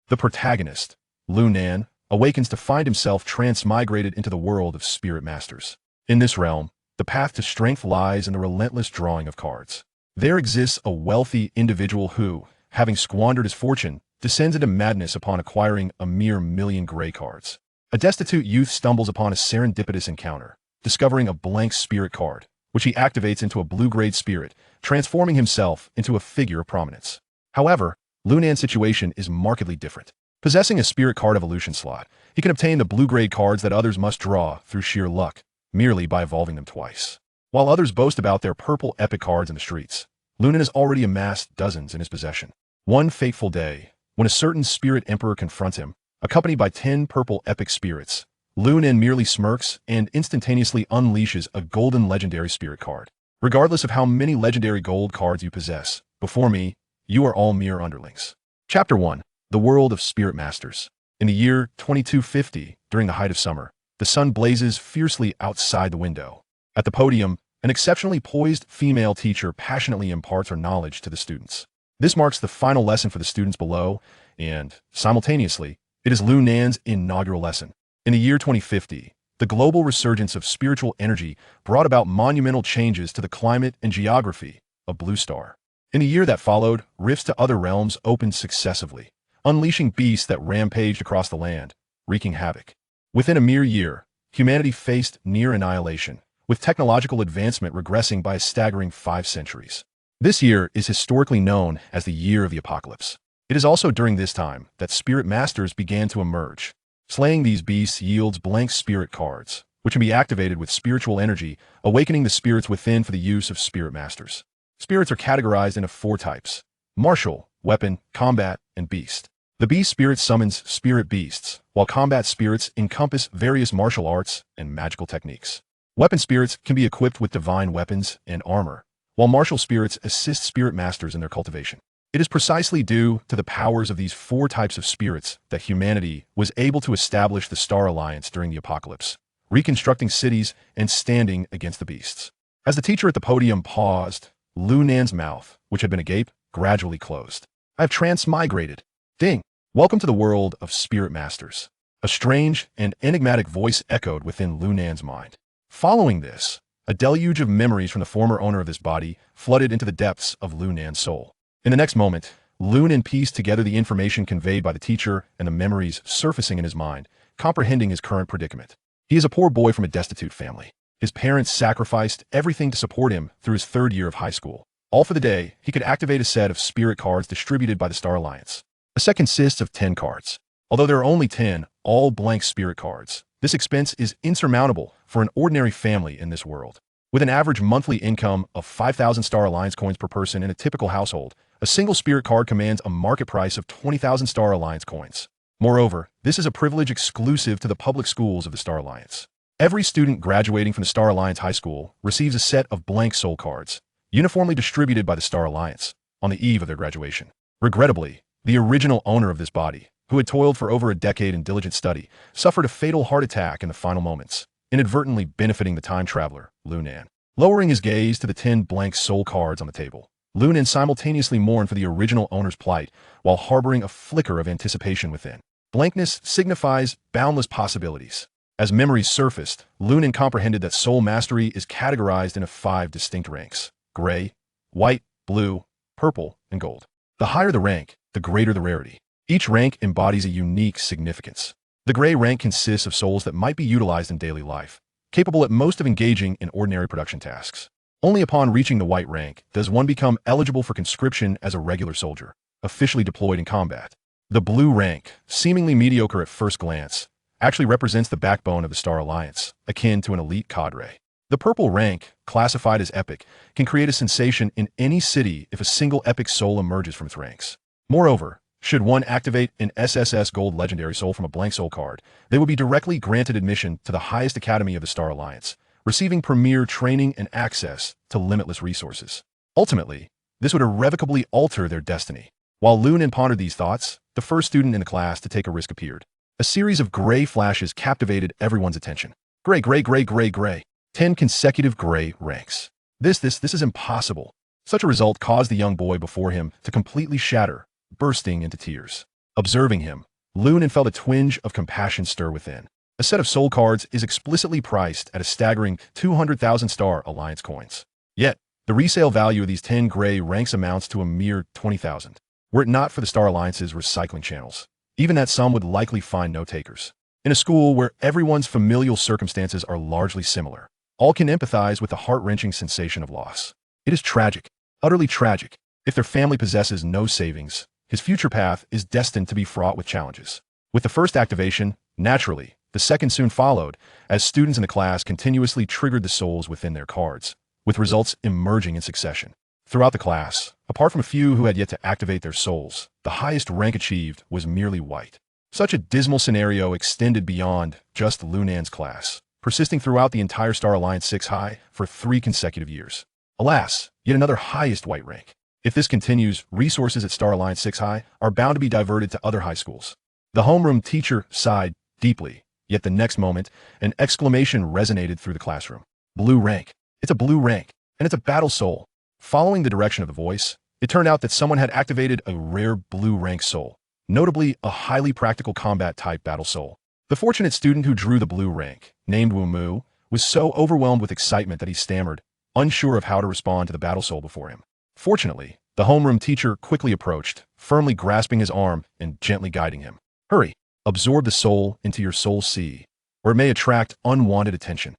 The protagonist, Lu Nan, awakens to find himself transmigrated into the world of spirit masters. In this realm, the path to strength lies in the relentless drawing of cards. There exists a wealthy individual who, having squandered his fortune, descends into madness upon acquiring a mere 1,000,000 gray cards. A destitute youth stumbles upon a serendipitous encounter, discovering a blank spirit card, which he activates into a blue-grade spirit, transforming himself into a figure of prominence. However, Lu Nan's situation is markedly different. Possessing a spirit card evolution slot, he can obtain the blue-grade cards that others must draw through sheer luck, merely by evolving them twice. While others boast about their purple epic cards in the streets, Lu Nan has already amassed dozens in his possession. One fateful day, when a certain spirit emperor confronts him, accompanied by 10 purple epic spirits, Lu Nan merely smirks and instantaneously unleashes a golden legendary spirit card. Regardless of how many legendary gold cards you possess, before me, you are all mere underlings. Chapter 1. The World of Spirit Masters. In the year 2250, during the height of summer, the sun blazes fiercely outside the window. At the podium, an exceptionally poised female teacher passionately imparts her knowledge to the students. This marks the final lesson for the students below, and, simultaneously, it is Lu Nan's inaugural lesson. In the year 2050, the global resurgence of spiritual energy brought about monumental changes to the climate and geography of Blue Star. In the year that followed, rifts to other realms opened successively, unleashing beasts that rampaged across the land, wreaking havoc. Within a mere year, humanity faced near annihilation, with technological advancement regressing by a staggering 5 centuries. This year is historically known as the Year of the Apocalypse. It is also during this time that spirit masters began to emerge. Slaying these beasts yields blank spirit cards, which can be activated with spiritual energy, awakening the spirits within for the use of spirit masters. Spirits are categorized into 4 types: martial, weapon, combat, and beast. The beast spirit summons spirit beasts, while combat spirits encompass various martial arts and magical techniques. Weapon spirits can be equipped with divine weapons and armor, while martial spirits assist spirit masters in their cultivation. It is precisely due to the powers of these 4 types of spirits that humanity was able to establish the Star Alliance during the apocalypse, reconstructing cities and standing against the beasts. As the teacher at the podium paused, Lu Nan's mouth, which had been agape, gradually closed. I have transmigrated. Ding! Welcome to the world of spirit masters. A strange and enigmatic voice echoed within Lu Nan's mind. Following this, a deluge of memories from the former owner of this body flooded into the depths of Lu Nan's soul. In the next moment, Lu Nan pieced together the information conveyed by the teacher and the memories surfacing in his mind, comprehending his current predicament. He is a poor boy from a destitute family. His parents sacrificed everything to support him through his 3rd year of high school. All for the day, he could activate a set of spirit cards distributed by the Star Alliance. A set consists of 10 cards. Although there are only 10, all blank spirit cards, this expense is insurmountable for an ordinary family in this world. With an average monthly income of 5,000 Star Alliance coins per person in a typical household, a single spirit card commands a market price of 20,000 Star Alliance coins. Moreover, this is a privilege exclusive to the public schools of the Star Alliance. Every student graduating from the Star Alliance High School receives a set of blank soul cards, uniformly distributed by the Star Alliance, on the eve of their graduation. Regrettably, the original owner of this body, who had toiled for over a decade in diligent study, suffered a fatal heart attack in the final moments, inadvertently benefiting the time traveler, Lu Nan. Lowering his gaze to the 10 blank soul cards on the table, Lu Nan simultaneously mourned for the original owner's plight while harboring a flicker of anticipation within. Blankness signifies boundless possibilities. As memories surfaced, Lu Nan comprehended that soul mastery is categorized into 5 distinct ranks: gray, white, blue, purple, and gold. The higher the rank, the greater the rarity. Each rank embodies a unique significance. The gray rank consists of souls that might be utilized in daily life, capable at most of engaging in ordinary production tasks. Only upon reaching the white rank does one become eligible for conscription as a regular soldier, officially deployed in combat. The blue rank, seemingly mediocre at first glance, actually represents the backbone of the Star Alliance, akin to an elite cadre. The purple rank, classified as epic, can create a sensation in any city if a single epic soul emerges from its ranks. Moreover, should one activate an SSS Gold Legendary Soul from a blank soul card, they would be directly granted admission to the highest academy of the Star Alliance, receiving premier training and access to limitless resources. Ultimately, this would irrevocably alter their destiny. While Lu Nan pondered these thoughts, the first student in the class to take a risk appeared. A series of gray flashes captivated everyone's attention. Gray, gray, gray, gray, gray. 10 consecutive gray ranks. This is impossible. Such a result caused the young boy before him to completely shatter, bursting into tears. Observing him, Lu Nan felt a twinge of compassion stir within. A set of soul cards is explicitly priced at a staggering 200,000 Star Alliance coins. Yet, the resale value of these 10 gray ranks amounts to a mere 20,000. Were it not for the Star Alliance's recycling channels, even that sum would likely find no takers. In a school where everyone's familial circumstances are largely similar, all can empathize with the heart-wrenching sensation of loss. It is tragic, utterly tragic. If their family possesses no savings, his future path is destined to be fraught with challenges. With the first activation, naturally, the second soon followed, as students in the class continuously triggered the souls within their cards, with results emerging in succession. Throughout the class, apart from a few who had yet to activate their souls, the highest rank achieved was merely white. Such a dismal scenario extended beyond just Lu Nan's class, persisting throughout the entire Star Alliance 6 High for 3 consecutive years. Alas, yet another highest white rank. If this continues, resources at Star Alliance 6 High are bound to be diverted to other high schools. The homeroom teacher sighed deeply, yet the next moment, an exclamation resonated through the classroom. Blue rank. It's a blue rank, and it's a battle soul. Following the direction of the voice, it turned out that someone had activated a rare blue rank soul, notably a highly practical combat-type battle soul. The fortunate student who drew the blue rank, named Wu, was so overwhelmed with excitement that he stammered, unsure of how to respond to the battle soul before him. Fortunately, the homeroom teacher quickly approached, firmly grasping his arm and gently guiding him. Hurry, absorb the soul into your soul sea, or it may attract unwanted attention.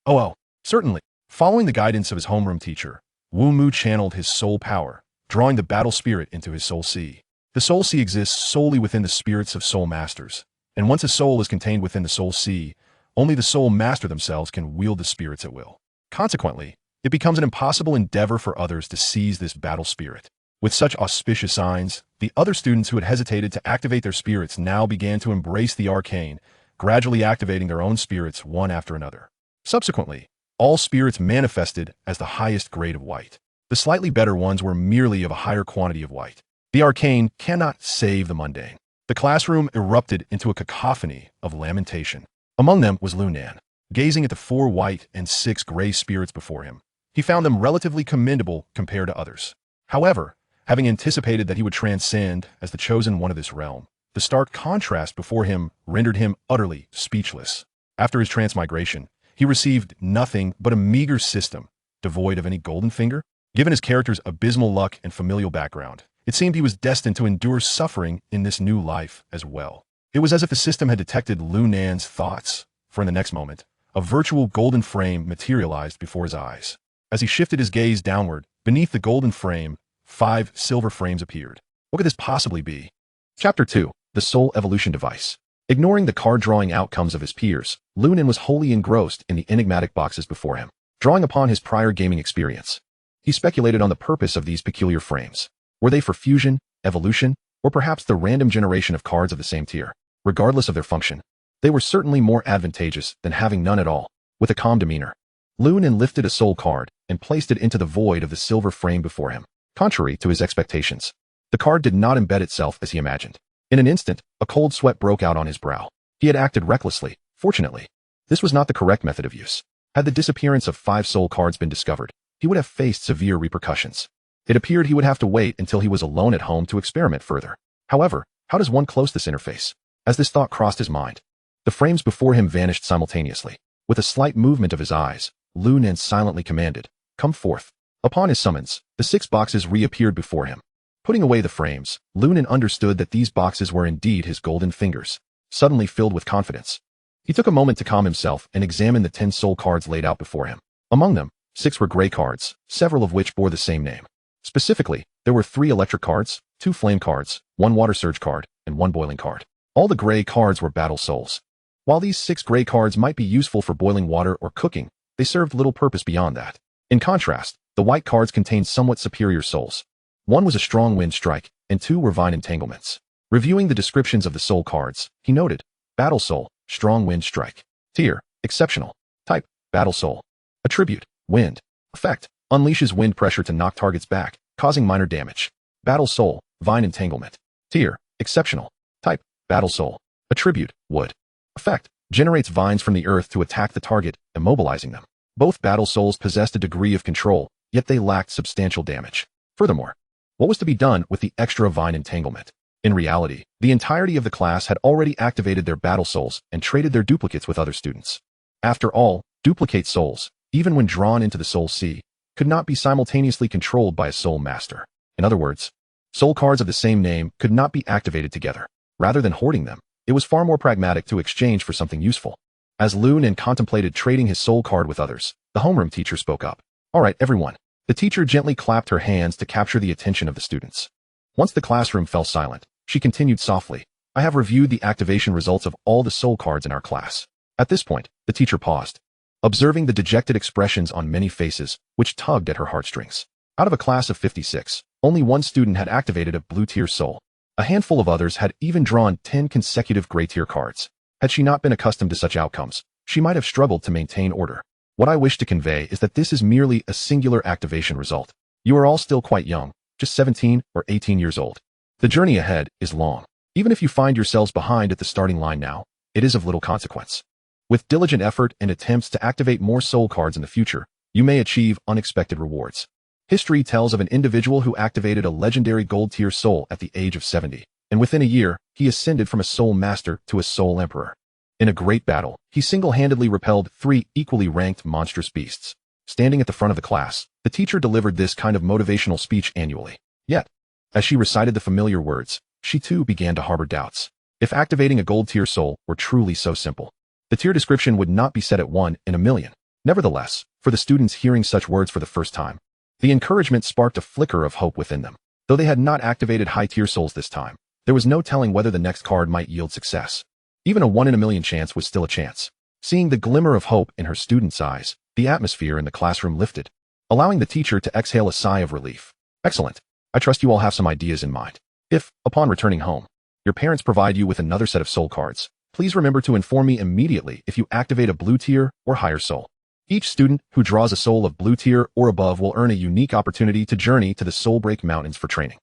Oh, certainly. Following the guidance of his homeroom teacher, Wu channeled his soul power, drawing the battle spirit into his soul sea. The soul sea exists solely within the spirits of soul masters, and once a soul is contained within the soul sea, only the soul master themselves can wield the spirits at will. Consequently, it becomes an impossible endeavor for others to seize this battle spirit. With such auspicious signs, the other students who had hesitated to activate their spirits now began to embrace the arcane, gradually activating their own spirits one after another. Subsequently, all spirits manifested as the highest grade of white. The slightly better ones were merely of a higher quantity of white. The arcane cannot save the mundane. The classroom erupted into a cacophony of lamentation. Among them was Lu Nan. Gazing at the 4 white and 6 gray spirits before him, he found them relatively commendable compared to others. However, having anticipated that he would transcend as the chosen one of this realm, the stark contrast before him rendered him utterly speechless. After his transmigration, he received nothing but a meager system, devoid of any golden finger. Given his character's abysmal luck and familial background, it seemed he was destined to endure suffering in this new life as well. It was as if the system had detected Lu Nan's thoughts, for in the next moment, a virtual golden frame materialized before his eyes. As he shifted his gaze downward, beneath the golden frame, 5 silver frames appeared. What could this possibly be? Chapter 2. The Soul Evolution Device. Ignoring the card-drawing outcomes of his peers, Lu Nan was wholly engrossed in the enigmatic boxes before him. Drawing upon his prior gaming experience, he speculated on the purpose of these peculiar frames. Were they for fusion, evolution, or perhaps the random generation of cards of the same tier? Regardless of their function, they were certainly more advantageous than having none at all. With a calm demeanor, Lu Nan lifted a soul card and placed it into the void of the silver frame before him. Contrary to his expectations, the card did not embed itself as he imagined. In an instant, a cold sweat broke out on his brow. He had acted recklessly. Fortunately, this was not the correct method of use. Had the disappearance of 5 soul cards been discovered, he would have faced severe repercussions. It appeared he would have to wait until he was alone at home to experiment further. However, how does one close this interface? As this thought crossed his mind, the frames before him vanished simultaneously. With a slight movement of his eyes, Lu Nan silently commanded, "Come forth." Upon his summons, the 6 boxes reappeared before him. Putting away the frames, Lu Nan understood that these boxes were indeed his golden fingers. Suddenly filled with confidence, he took a moment to calm himself and examine the 10 soul cards laid out before him. Among them, 6 were gray cards, several of which bore the same name. Specifically, there were 3 electric cards, 2 flame cards, 1 water surge card, and 1 boiling card. All the gray cards were battle souls. While these 6 gray cards might be useful for boiling water or cooking, they served little purpose beyond that. In contrast, the white cards contained somewhat superior souls. 1 was a strong wind strike, and 2 were vine entanglements. Reviewing the descriptions of the soul cards, he noted, Battle Soul, Strong Wind Strike. Tier, Exceptional. Type, Battle Soul. Attribute, Wind. Effect, unleashes wind pressure to knock targets back, causing minor damage. Battle Soul, Vine Entanglement. Tier, Exceptional. Type, Battle Soul. Attribute, Wood. Effect, generates vines from the earth to attack the target, immobilizing them. Both battle souls possessed a degree of control, yet they lacked substantial damage. Furthermore, what was to be done with the extra vine entanglement? In reality, the entirety of the class had already activated their battle souls and traded their duplicates with other students. After all, duplicate souls, even when drawn into the soul sea, could not be simultaneously controlled by a soul master. In other words, soul cards of the same name could not be activated together. Rather than hoarding them, it was far more pragmatic to exchange for something useful. As Lu Nan contemplated trading his soul card with others, the homeroom teacher spoke up. "All right, everyone." The teacher gently clapped her hands to capture the attention of the students. Once the classroom fell silent, she continued softly, "I have reviewed the activation results of all the soul cards in our class." At this point, the teacher paused, observing the dejected expressions on many faces, which tugged at her heartstrings. Out of a class of 56, only one student had activated a blue-tier soul. A handful of others had even drawn 10 consecutive gray-tier cards. Had she not been accustomed to such outcomes, she might have struggled to maintain order. What I wish to convey is that this is merely a singular activation result. You are all still quite young, just 17 or 18 years old. The journey ahead is long. Even if you find yourselves behind at the starting line now, it is of little consequence. With diligent effort and attempts to activate more soul cards in the future, you may achieve unexpected rewards. History tells of an individual who activated a legendary gold-tier soul at the age of 70, and within a year, he ascended from a soul master to a soul emperor. In a great battle, he single-handedly repelled 3 equally ranked monstrous beasts. Standing at the front of the class, the teacher delivered this kind of motivational speech annually. Yet, as she recited the familiar words, she too began to harbor doubts. If activating a gold-tier soul were truly so simple, the tier description would not be set at 1 in a million. Nevertheless, for the students hearing such words for the first time, the encouragement sparked a flicker of hope within them. Though they had not activated high-tier souls this time, there was no telling whether the next card might yield success. Even a 1 in a million chance was still a chance. Seeing the glimmer of hope in her students' eyes, the atmosphere in the classroom lifted, allowing the teacher to exhale a sigh of relief. Excellent. I trust you all have some ideas in mind. If, upon returning home, your parents provide you with another set of soul cards, please remember to inform me immediately if you activate a blue tier or higher soul. Each student who draws a soul of blue tier or above will earn a unique opportunity to journey to the Soulbreak Mountains for training.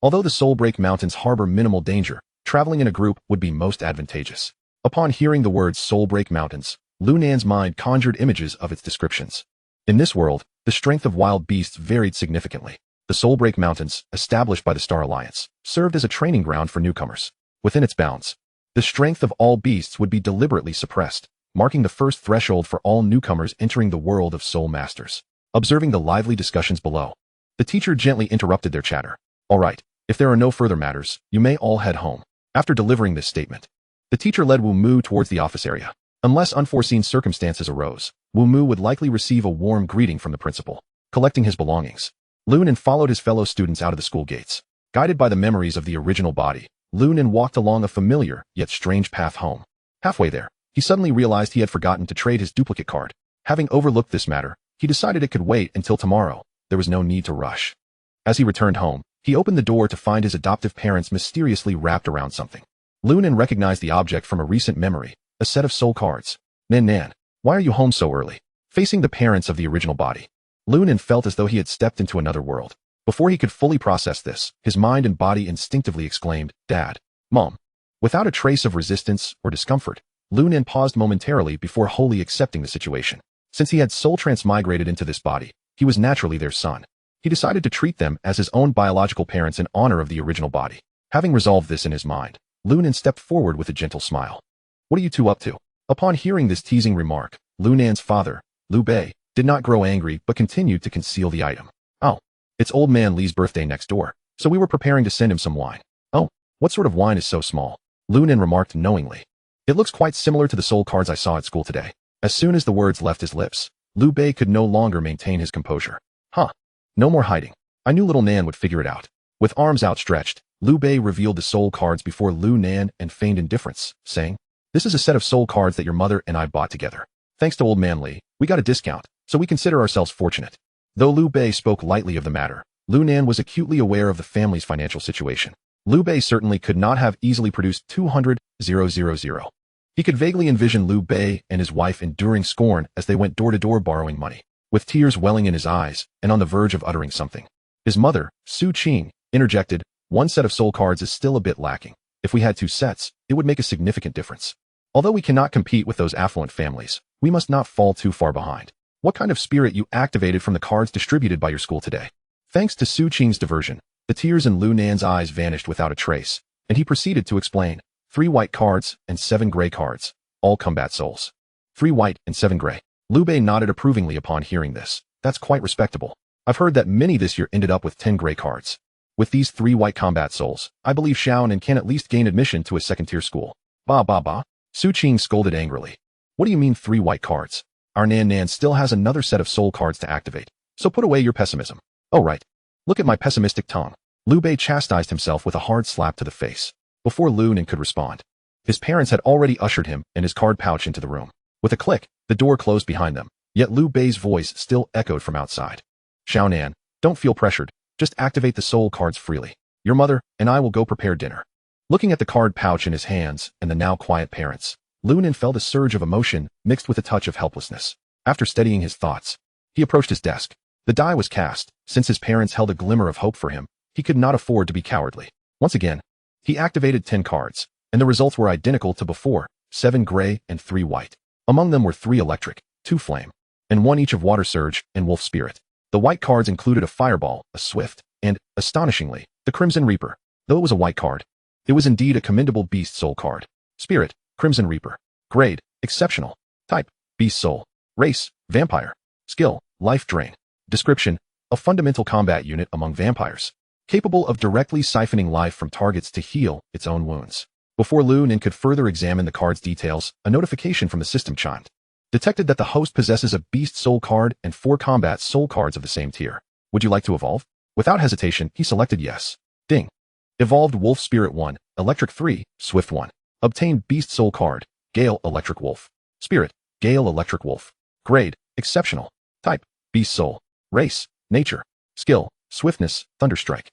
Although the Soulbreak Mountains harbor minimal danger, traveling in a group would be most advantageous. Upon hearing the words Soulbreak Mountains, Lu Nan's mind conjured images of its descriptions. In this world, the strength of wild beasts varied significantly. The Soulbreak Mountains, established by the Star Alliance, served as a training ground for newcomers. Within its bounds, the strength of all beasts would be deliberately suppressed, marking the first threshold for all newcomers entering the world of soul masters. Observing the lively discussions below, the teacher gently interrupted their chatter. All right, if there are no further matters, you may all head home. After delivering this statement, the teacher led Wu Mu towards the office area. Unless unforeseen circumstances arose, Wu Mu would likely receive a warm greeting from the principal. Collecting his belongings, Lu Nan followed his fellow students out of the school gates. Guided by the memories of the original body, Lu Nan walked along a familiar yet strange path home. Halfway there, he suddenly realized he had forgotten to trade his duplicate card. Having overlooked this matter, he decided it could wait until tomorrow. There was no need to rush. As he returned home, he opened the door to find his adoptive parents mysteriously wrapped around something. Lu Nan recognized the object from a recent memory, a set of soul cards. Nan, why are you home so early? Facing the parents of the original body, Lu Nan felt as though he had stepped into another world. Before he could fully process this, his mind and body instinctively exclaimed, Dad, Mom. Without a trace of resistance or discomfort, Lu Nan paused momentarily before wholly accepting the situation. Since he had soul transmigrated into this body, he was naturally their son. He decided to treat them as his own biological parents in honor of the original body. Having resolved this in his mind, Lu Nan stepped forward with a gentle smile. What are you two up to? Upon hearing this teasing remark, Lu Nan's father, Liu Bei, did not grow angry but continued to conceal the item. Oh, it's old man Li's birthday next door, so we were preparing to send him some wine. Oh, what sort of wine is so small? Lu Nan remarked knowingly. It looks quite similar to the soul cards I saw at school today. As soon as the words left his lips, Liu Bei could no longer maintain his composure. Huh. No more hiding. I knew little Nan would figure it out. With arms outstretched, Liu Bei revealed the soul cards before Lu Nan and feigned indifference, saying, This is a set of soul cards that your mother and I bought together. Thanks to old man Li, we got a discount, so we consider ourselves fortunate. Though Liu Bei spoke lightly of the matter, Lu Nan was acutely aware of the family's financial situation. Liu Bei certainly could not have easily produced 200,000. He could vaguely envision Liu Bei and his wife enduring scorn as they went door to door borrowing money, with tears welling in his eyes and on the verge of uttering something. His mother, Su Qing, interjected, One set of soul cards is still a bit lacking. If we had 2 sets, it would make a significant difference. Although we cannot compete with those affluent families, we must not fall too far behind. What kind of spirit you activated from the cards distributed by your school today? Thanks to Su Qing's diversion, the tears in Lu Nan's eyes vanished without a trace, and he proceeded to explain. 3 white cards and 7 gray cards, all combat souls. 3 white and 7 gray. Liu Bei nodded approvingly upon hearing this. That's quite respectable. I've heard that many this year ended up with 10 gray cards. With these 3 white combat souls, I believe Xiao Nan can at least gain admission to a second-tier school. Ba ba ba. Su Qing scolded angrily. What do you mean 3 white cards? Our Nan still has another set of soul cards to activate, so put away your pessimism. Oh right. Look at my pessimistic tongue. Liu Bei chastised himself with a hard slap to the face. Before Lu Nan could respond, his parents had already ushered him and his card pouch into the room. With a click, the door closed behind them, yet Liu Bei's voice still echoed from outside. Xiao Nan, don't feel pressured, just activate the soul cards freely. Your mother and I will go prepare dinner. Looking at the card pouch in his hands and the now quiet parents, Lu Nan felt a surge of emotion mixed with a touch of helplessness. After steadying his thoughts, he approached his desk. The die was cast. Since his parents held a glimmer of hope for him, he could not afford to be cowardly. Once again, he activated 10 cards, and the results were identical to before, 7 gray and 3 white. Among them were 3 electric, 2 flame, and 1 each of water surge and wolf spirit. The white cards included a fireball, a swift, and, astonishingly, the Crimson Reaper. Though it was a white card, it was indeed a commendable beast soul card. Spirit, Crimson Reaper. Grade, exceptional. Type, beast soul. Race, vampire. Skill, life drain. Description, a fundamental combat unit among vampires, capable of directly siphoning life from targets to heal its own wounds. Before Lu Nan could further examine the card's details, a notification from the system chimed. Detected that the host possesses a beast soul card and 4 combat soul cards of the same tier. Would you like to evolve? Without hesitation, he selected yes. Ding. Evolved Wolf Spirit 1, Electric 3, Swift 1. Obtained Beast Soul card, Gale Electric Wolf. Spirit, Gale Electric Wolf. Grade, exceptional. Type, Beast Soul. Race, nature. Skill, swiftness, thunderstrike.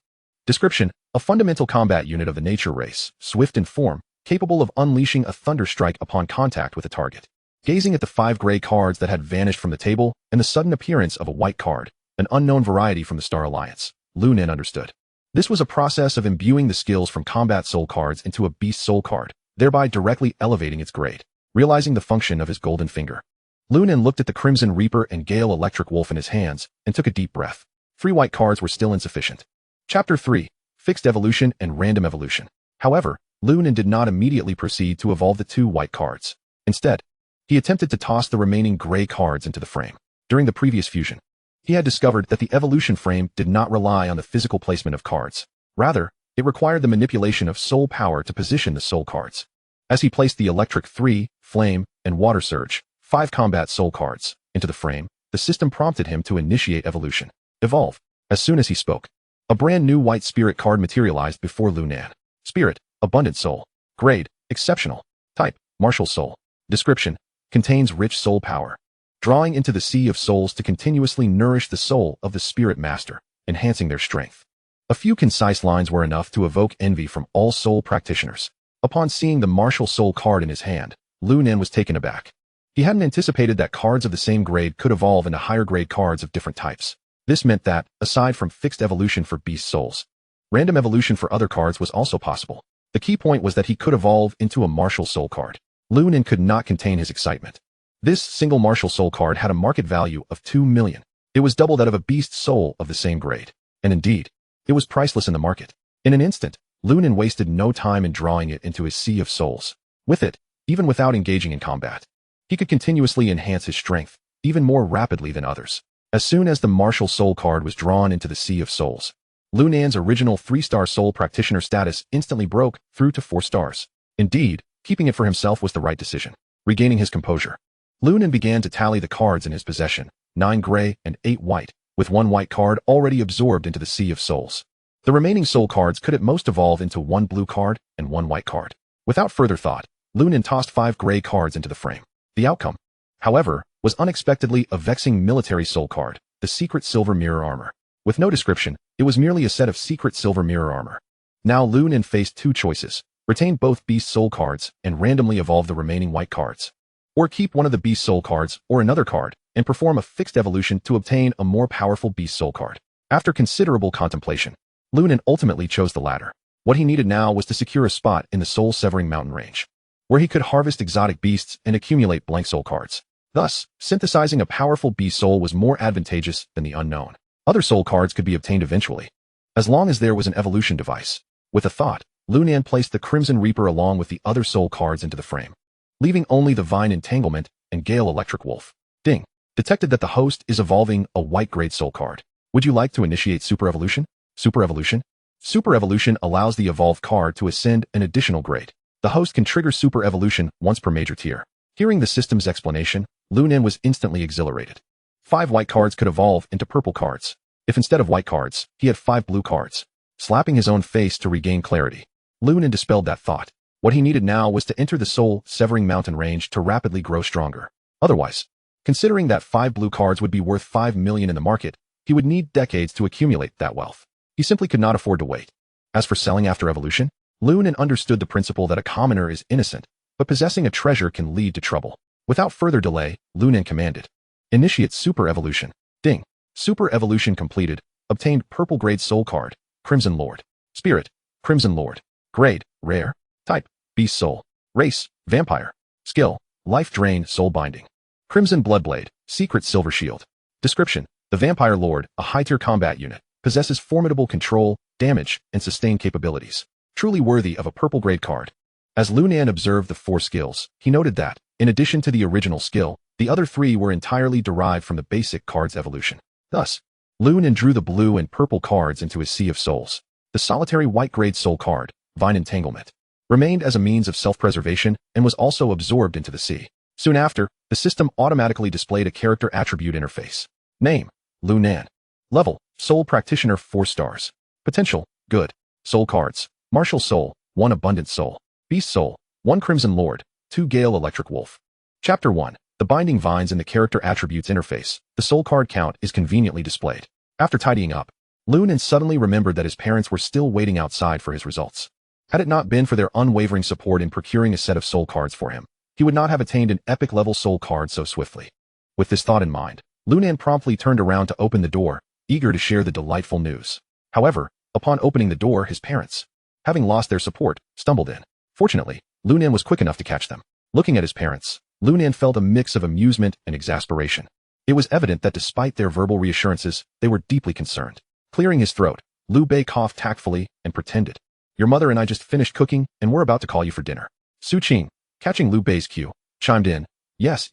Description, a fundamental combat unit of the nature race, swift in form, capable of unleashing a thunderstrike upon contact with a target. Gazing at the 5 gray cards that had vanished from the table and the sudden appearance of a white card, an unknown variety from the Star Alliance, Lu Nan understood. This was a process of imbuing the skills from combat soul cards into a beast soul card, thereby directly elevating its grade. Realizing the function of his golden finger, Lu Nan looked at the Crimson Reaper and Gale Electric Wolf in his hands and took a deep breath. 3 white cards were still insufficient. Chapter 3, Fixed Evolution and Random Evolution. However, Lu Nan did not immediately proceed to evolve the 2 white cards. Instead, he attempted to toss the remaining gray cards into the frame. During the previous fusion, he had discovered that the evolution frame did not rely on the physical placement of cards. Rather, it required the manipulation of soul power to position the soul cards. As he placed the Electric 3, Flame, and Water Surge, 5 combat soul cards, into the frame, the system prompted him to initiate evolution. Evolve. As soon as he spoke, a brand new white spirit card materialized before Lu Nan. Spirit, Abundant Soul. Grade, exceptional. Type, Martial Soul. Description, contains rich soul power, drawing into the sea of souls to continuously nourish the soul of the spirit master, enhancing their strength. A few concise lines were enough to evoke envy from all soul practitioners. Upon seeing the Martial Soul card in his hand, Lu Nan was taken aback. He hadn't anticipated that cards of the same grade could evolve into higher grade cards of different types. This meant that, aside from fixed evolution for beast souls, random evolution for other cards was also possible. The key point was that he could evolve into a Martial Soul card. Lu Nan could not contain his excitement. This single Martial Soul card had a market value of 2 million. It was double that of a beast soul of the same grade. And indeed, it was priceless in the market. In an instant, Lu Nan wasted no time in drawing it into his sea of souls. With it, even without engaging in combat, he could continuously enhance his strength, even more rapidly than others. As soon as the Martial Soul card was drawn into the sea of souls, Lu Nan's original 3-star soul practitioner status instantly broke through to 4 stars. Indeed, keeping it for himself was the right decision. Regaining his composure, Lu Nan began to tally the cards in his possession, 9 gray and 8 white, with 1 white card already absorbed into the sea of souls. The remaining soul cards could at most evolve into 1 blue card and 1 white card. Without further thought, Lu Nan tossed 5 gray cards into the frame. The outcome, however, was unexpectedly a vexing military soul card, the Secret Silver Mirror Armor. With no description, it was merely a set of secret silver mirror armor. Now Lu Nan faced 2 choices: retain both beast soul cards and randomly evolve the remaining white cards, or keep one of the beast soul cards or another card and perform a fixed evolution to obtain a more powerful beast soul card. After considerable contemplation, Lu Nan ultimately chose the latter. What he needed now was to secure a spot in the soul-severing mountain range, where he could harvest exotic beasts and accumulate blank soul cards. Thus, synthesizing a powerful beast soul was more advantageous than the unknown. Other soul cards could be obtained eventually, as long as there was an evolution device. With a thought, Lu Nan placed the Crimson Reaper along with the other soul cards into the frame, leaving only the Vine Entanglement and Gale Electric Wolf. Ding. Detected that the host is evolving a white grade soul card. Would you like to initiate Super Evolution? Super Evolution? Super Evolution allows the evolved card to ascend an additional grade. The host can trigger Super Evolution once per major tier. Hearing the system's explanation, Lu Nan was instantly exhilarated. 5 white cards could evolve into purple cards. If instead of white cards, he had 5 blue cards. Slapping his own face to regain clarity, Lu Nan dispelled that thought. What he needed now was to enter the soul-severing mountain range to rapidly grow stronger. Otherwise, considering that 5 blue cards would be worth 5 million in the market, he would need decades to accumulate that wealth. He simply could not afford to wait. As for selling after evolution, Lu Nan understood the principle that a commoner is innocent, but possessing a treasure can lead to trouble. Without further delay, Lu Nan commanded, "Initiate Super Evolution." Ding. Super Evolution completed. Obtained purple grade soul card, Crimson Lord. Spirit, Crimson Lord. Grade, Rare. Type, Beast Soul. Race, Vampire. Skill, Life Drain Soul Binding. Crimson Bloodblade, Secret Silver Shield. Description: the Vampire Lord, a high-tier combat unit, possesses formidable control, damage, and sustain capabilities. Truly worthy of a purple grade card. As Lu Nan observed the 4 skills, he noted that, in addition to the original skill, the other 3 were entirely derived from the basic card's evolution. Thus, Lu Nan drew the blue and purple cards into his Sea of Souls. The solitary white grade soul card, Vine Entanglement, remained as a means of self-preservation and was also absorbed into the sea. Soon after, the system automatically displayed a character attribute interface. Name, Lu Nan. Level, Soul Practitioner 4 stars. Potential, Good. Soul cards, Martial Soul, 1 Abundant Soul. Beast Soul, 1 Crimson Lord, 2 Gale Electric Wolf. Chapter 1. The Binding Vines in the Character Attributes interface. The soul card count is conveniently displayed. After tidying up, Lu Nan suddenly remembered that his parents were still waiting outside for his results. Had it not been for their unwavering support in procuring a set of soul cards for him, he would not have attained an epic-level soul card so swiftly. With this thought in mind, Lu Nan promptly turned around to open the door, eager to share the delightful news. However, upon opening the door, his parents, having lost their support, stumbled in. Fortunately, Lu Nan was quick enough to catch them. Looking at his parents, Lu Nan felt a mix of amusement and exasperation. It was evident that despite their verbal reassurances, they were deeply concerned. Clearing his throat, Liu Bei coughed tactfully and pretended, "Your mother and I just finished cooking and we're about to call you for dinner." Su Qing, catching Liu Bei's cue, chimed in, Yes.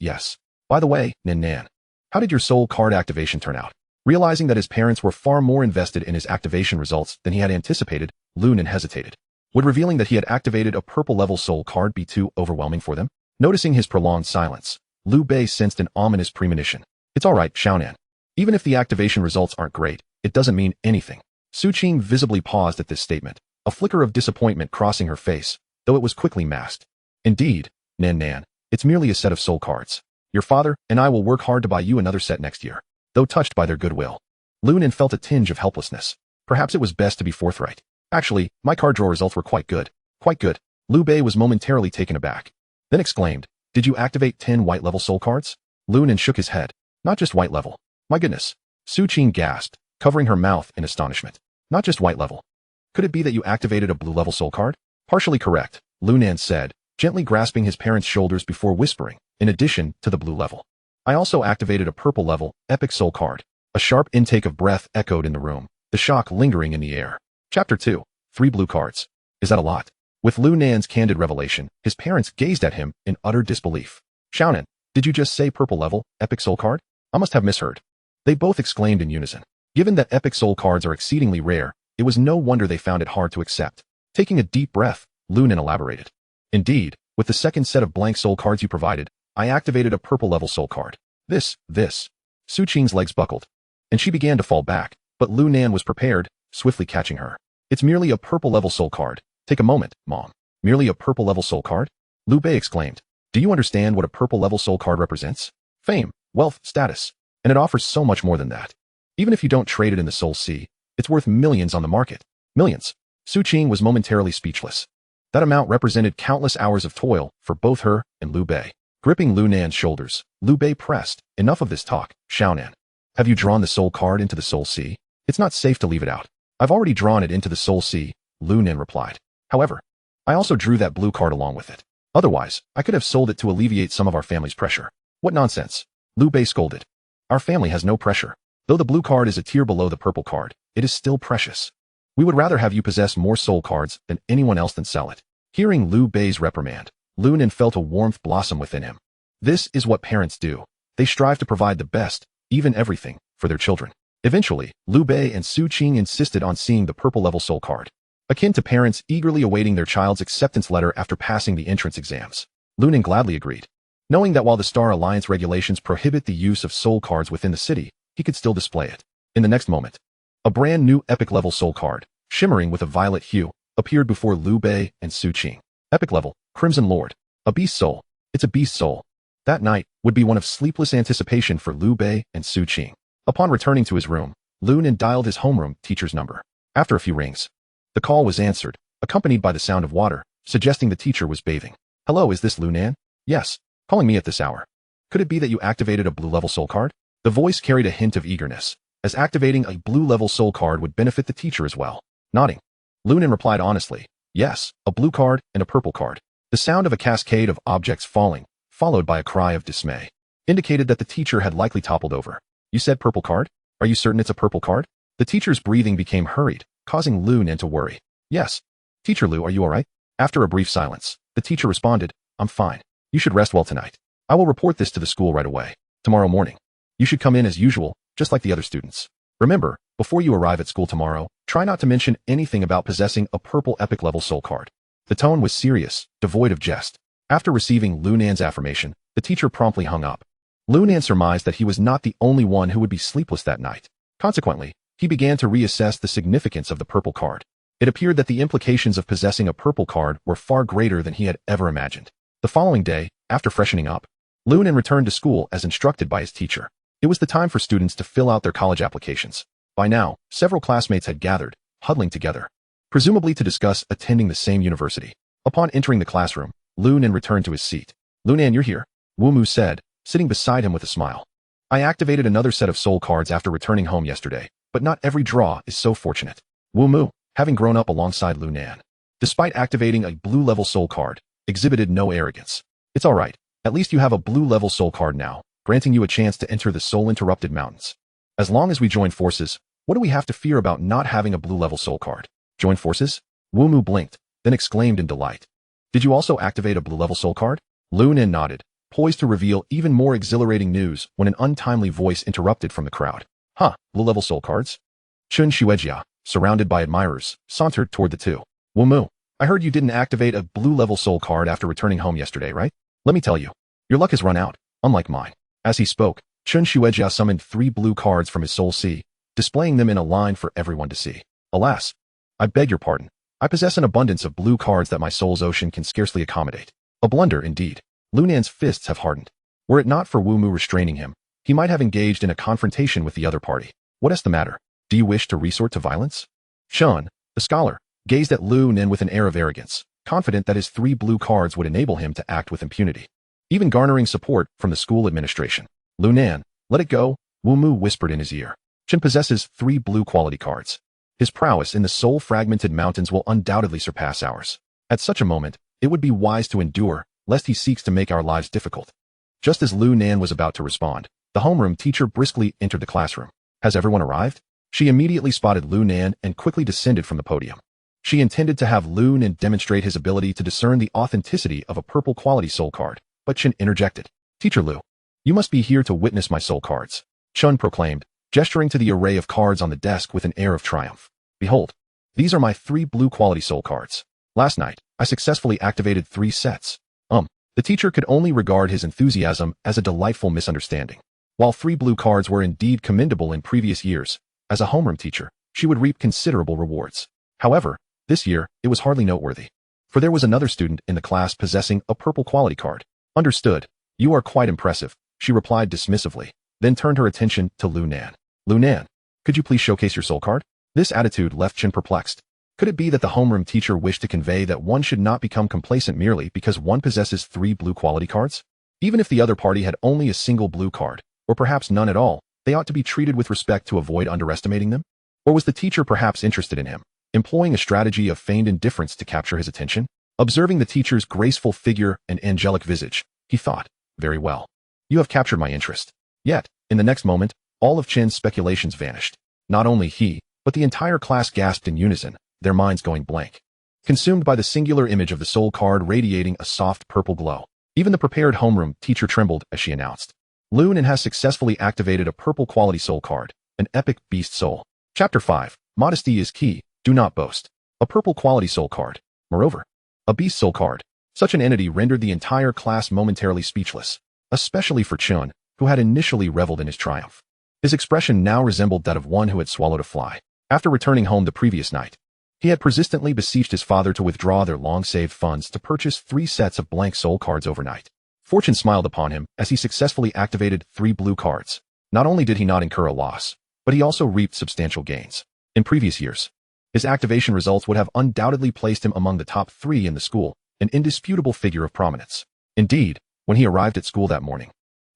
By the way, Nan, how did your soul card activation turn out?" Realizing that his parents were far more invested in his activation results than he had anticipated, Lu Nan hesitated. Would revealing that he had activated a purple-level soul card be too overwhelming for them? Noticing his prolonged silence, Liu Bei sensed an ominous premonition. "It's all right, Xiaonan. Even if the activation results aren't great, it doesn't mean anything." Su Qing visibly paused at this statement, a flicker of disappointment crossing her face, though it was quickly masked. "Indeed, Nan, it's merely a set of soul cards. Your father and I will work hard to buy you another set next year." Though touched by their goodwill, Lu Nan felt a tinge of helplessness. Perhaps it was best to be forthright. "Actually, my card draw results were quite good. Quite good." Liu Bei was momentarily taken aback, then exclaimed, "Did you activate 10 white-level soul cards?" Lu Nan shook his head. "Not just white-level. My goodness." Su Qing gasped, covering her mouth in astonishment. "Not just white-level. Could it be that you activated a blue-level soul card?" "Partially correct," Lu Nan said, gently grasping his parents' shoulders before whispering, "In addition to the blue level, I also activated a purple-level, epic soul card." A sharp intake of breath echoed in the room, the shock lingering in the air. Chapter 2. 3 blue cards. Is that a lot? With Lu Nan's candid revelation, his parents gazed at him in utter disbelief. "Xiaonan, did you just say purple-level, epic soul card?" "I must have misheard." They both exclaimed in unison. Given that epic soul cards are exceedingly rare, it was no wonder they found it hard to accept. Taking a deep breath, Lu Nan elaborated. "Indeed, with the second set of blank soul cards you provided, I activated a purple-level soul card. This. Su Qing's legs buckled, and she began to fall back, but Lu Nan was prepared, swiftly catching her. "It's merely a purple-level soul card. Take a moment, Mom." "Merely a purple-level soul card?" Liu Bei exclaimed. "Do you understand what a purple-level soul card represents? Fame, wealth, status. And it offers so much more than that. Even if you don't trade it in the Soul Sea, it's worth millions on the market. Millions." Su Qing was momentarily speechless. That amount represented countless hours of toil for both her and Liu Bei. Gripping Lu Nan's shoulders, Liu Bei pressed, "Enough of this talk, Xiaonan. Have you drawn the soul card into the Soul Sea? It's not safe to leave it out." "I've already drawn it into the Soul Sea," Lu Nan replied. "However, I also drew that blue card along with it. Otherwise, I could have sold it to alleviate some of our family's pressure." "What nonsense," Liu Bei scolded. "Our family has no pressure. Though the blue card is a tier below the purple card, it is still precious. We would rather have you possess more soul cards than anyone else than sell it. Hearing Liu Bei's reprimand, Lu Nan felt a warmth blossom within him. This is what parents do. They strive to provide the best, even everything, for their children. Eventually, Liu Bei and Su Qing insisted on seeing the purple level soul card. Akin to parents eagerly awaiting their child's acceptance letter after passing the entrance exams, Lu Nan gladly agreed. Knowing that while the Star Alliance regulations prohibit the use of soul cards within the city, he could still display it. In the next moment, a brand new epic level soul card, shimmering with a violet hue, appeared before Liu Bei and Su Qing. Epic level, Crimson Lord. A beast soul. It's a beast soul. That night would be one of sleepless anticipation for Liu Bei and Su Qing. Upon returning to his room, Lu Nan dialed his homeroom teacher's number. After a few rings, the call was answered, accompanied by the sound of water, suggesting the teacher was bathing. Hello, is this Lu Nan? Yes. Calling me at this hour. Could it be that you activated a blue level soul card? The voice carried a hint of eagerness, as activating a blue level soul card would benefit the teacher as well. Nodding, Lu Nan replied honestly, yes, a blue card and a purple card. The sound of a cascade of objects falling, followed by a cry of dismay, indicated that the teacher had likely toppled over. You said purple card? Are you certain it's a purple card? The teacher's breathing became hurried, causing Lu Nan to worry. Yes. Teacher Lu, are you alright? After a brief silence, the teacher responded, I'm fine. You should rest well tonight. I will report this to the school right away. Tomorrow morning. You should come in as usual, just like the other students. Remember, before you arrive at school tomorrow, try not to mention anything about possessing a purple epic level soul card. The tone was serious, devoid of jest. After receiving Lu Nan's affirmation, the teacher promptly hung up. Lu Nan surmised that he was not the only one who would be sleepless that night. Consequently, he began to reassess the significance of the purple card. It appeared that the implications of possessing a purple card were far greater than he had ever imagined. The following day, after freshening up, Lu Nan returned to school as instructed by his teacher. It was the time for students to fill out their college applications. By now, several classmates had gathered, huddling together, presumably to discuss attending the same university. Upon entering the classroom, Lu Nan returned to his seat. Lu Nan, you're here, Wu Mu said, sitting beside him with a smile. I activated another set of soul cards after returning home yesterday, but not every draw is so fortunate. Wu Mu, having grown up alongside Lu Nan, despite activating a blue level soul card, exhibited no arrogance. It's alright, at least you have a blue level soul card now, granting you a chance to enter the soul-interrupted mountains. As long as we join forces, what do we have to fear about not having a blue level soul card? Join forces? Wu Mu blinked, then exclaimed in delight. Did you also activate a blue level soul card? Lu Nan nodded, poised to reveal even more exhilarating news when an untimely voice interrupted from the crowd. Huh, blue level soul cards? Chun Xuejia, surrounded by admirers, sauntered toward the two. Wu Mu, I heard you didn't activate a blue level soul card after returning home yesterday, right? Let me tell you, your luck has run out, unlike mine. As he spoke, Chun Xuejia summoned 3 blue cards from his soul sea, displaying them in a line for everyone to see. Alas, I beg your pardon. I possess an abundance of blue cards that my soul's ocean can scarcely accommodate. A blunder, indeed. Lu Nan's fists have hardened. Were it not for Wu Mu restraining him, he might have engaged in a confrontation with the other party. What is the matter? Do you wish to resort to violence? Chun, the scholar, gazed at Lu Nan with an air of arrogance, confident that his 3 blue cards would enable him to act with impunity, even garnering support from the school administration. Lu Nan, let it go, Wu Mu whispered in his ear. Chun possesses 3 blue quality cards. His prowess in the soul-fragmented mountains will undoubtedly surpass ours. At such a moment, it would be wise to endure, lest he seeks to make our lives difficult. Just as Lu Nan was about to respond, the homeroom teacher briskly entered the classroom. Has everyone arrived? She immediately spotted Lu Nan and quickly descended from the podium. She intended to have Lu Nan demonstrate his ability to discern the authenticity of a purple quality soul card, but Chun interjected. Teacher Lu, you must be here to witness my soul cards, Chun proclaimed, gesturing to the array of cards on the desk with an air of triumph. Behold, these are my 3 blue quality soul cards. Last night, I successfully activated 3 sets. The teacher could only regard his enthusiasm as a delightful misunderstanding. While 3 blue cards were indeed commendable in previous years, as a homeroom teacher, she would reap considerable rewards. However, this year, it was hardly noteworthy. For there was another student in the class possessing a purple quality card. Understood. You are quite impressive, she replied dismissively, then turned her attention to Lu Nan. Lu Nan, could you please showcase your soul card? This attitude left Chun perplexed. Could it be that the homeroom teacher wished to convey that one should not become complacent merely because one possesses 3 blue quality cards? Even if the other party had only a single blue card, or perhaps none at all, they ought to be treated with respect to avoid underestimating them? Or was the teacher perhaps interested in him, employing a strategy of feigned indifference to capture his attention? Observing the teacher's graceful figure and angelic visage, he thought, very well. You have captured my interest. Yet, in the next moment, all of Chen's speculations vanished. Not only he, But the entire class gasped in unison, their minds going blank. Consumed by the singular image of the soul card radiating a soft purple glow. Even the prepared homeroom teacher trembled as she announced, Lu Nan has successfully activated a purple quality soul card, an epic beast soul. Chapter 5. Modesty is key, do not boast. A purple quality soul card. Moreover, a beast soul card. Such an entity rendered the entire class momentarily speechless, especially for Chun, who had initially reveled in his triumph. His expression now resembled that of one who had swallowed a fly. After returning home the previous night, he had persistently beseeched his father to withdraw their long-saved funds to purchase 3 sets of blank soul cards overnight. Fortune smiled upon him as he successfully activated 3 blue cards. Not only did he not incur a loss, but he also reaped substantial gains. In previous years, his activation results would have undoubtedly placed him among the top 3 in the school, an indisputable figure of prominence. Indeed, when he arrived at school that morning,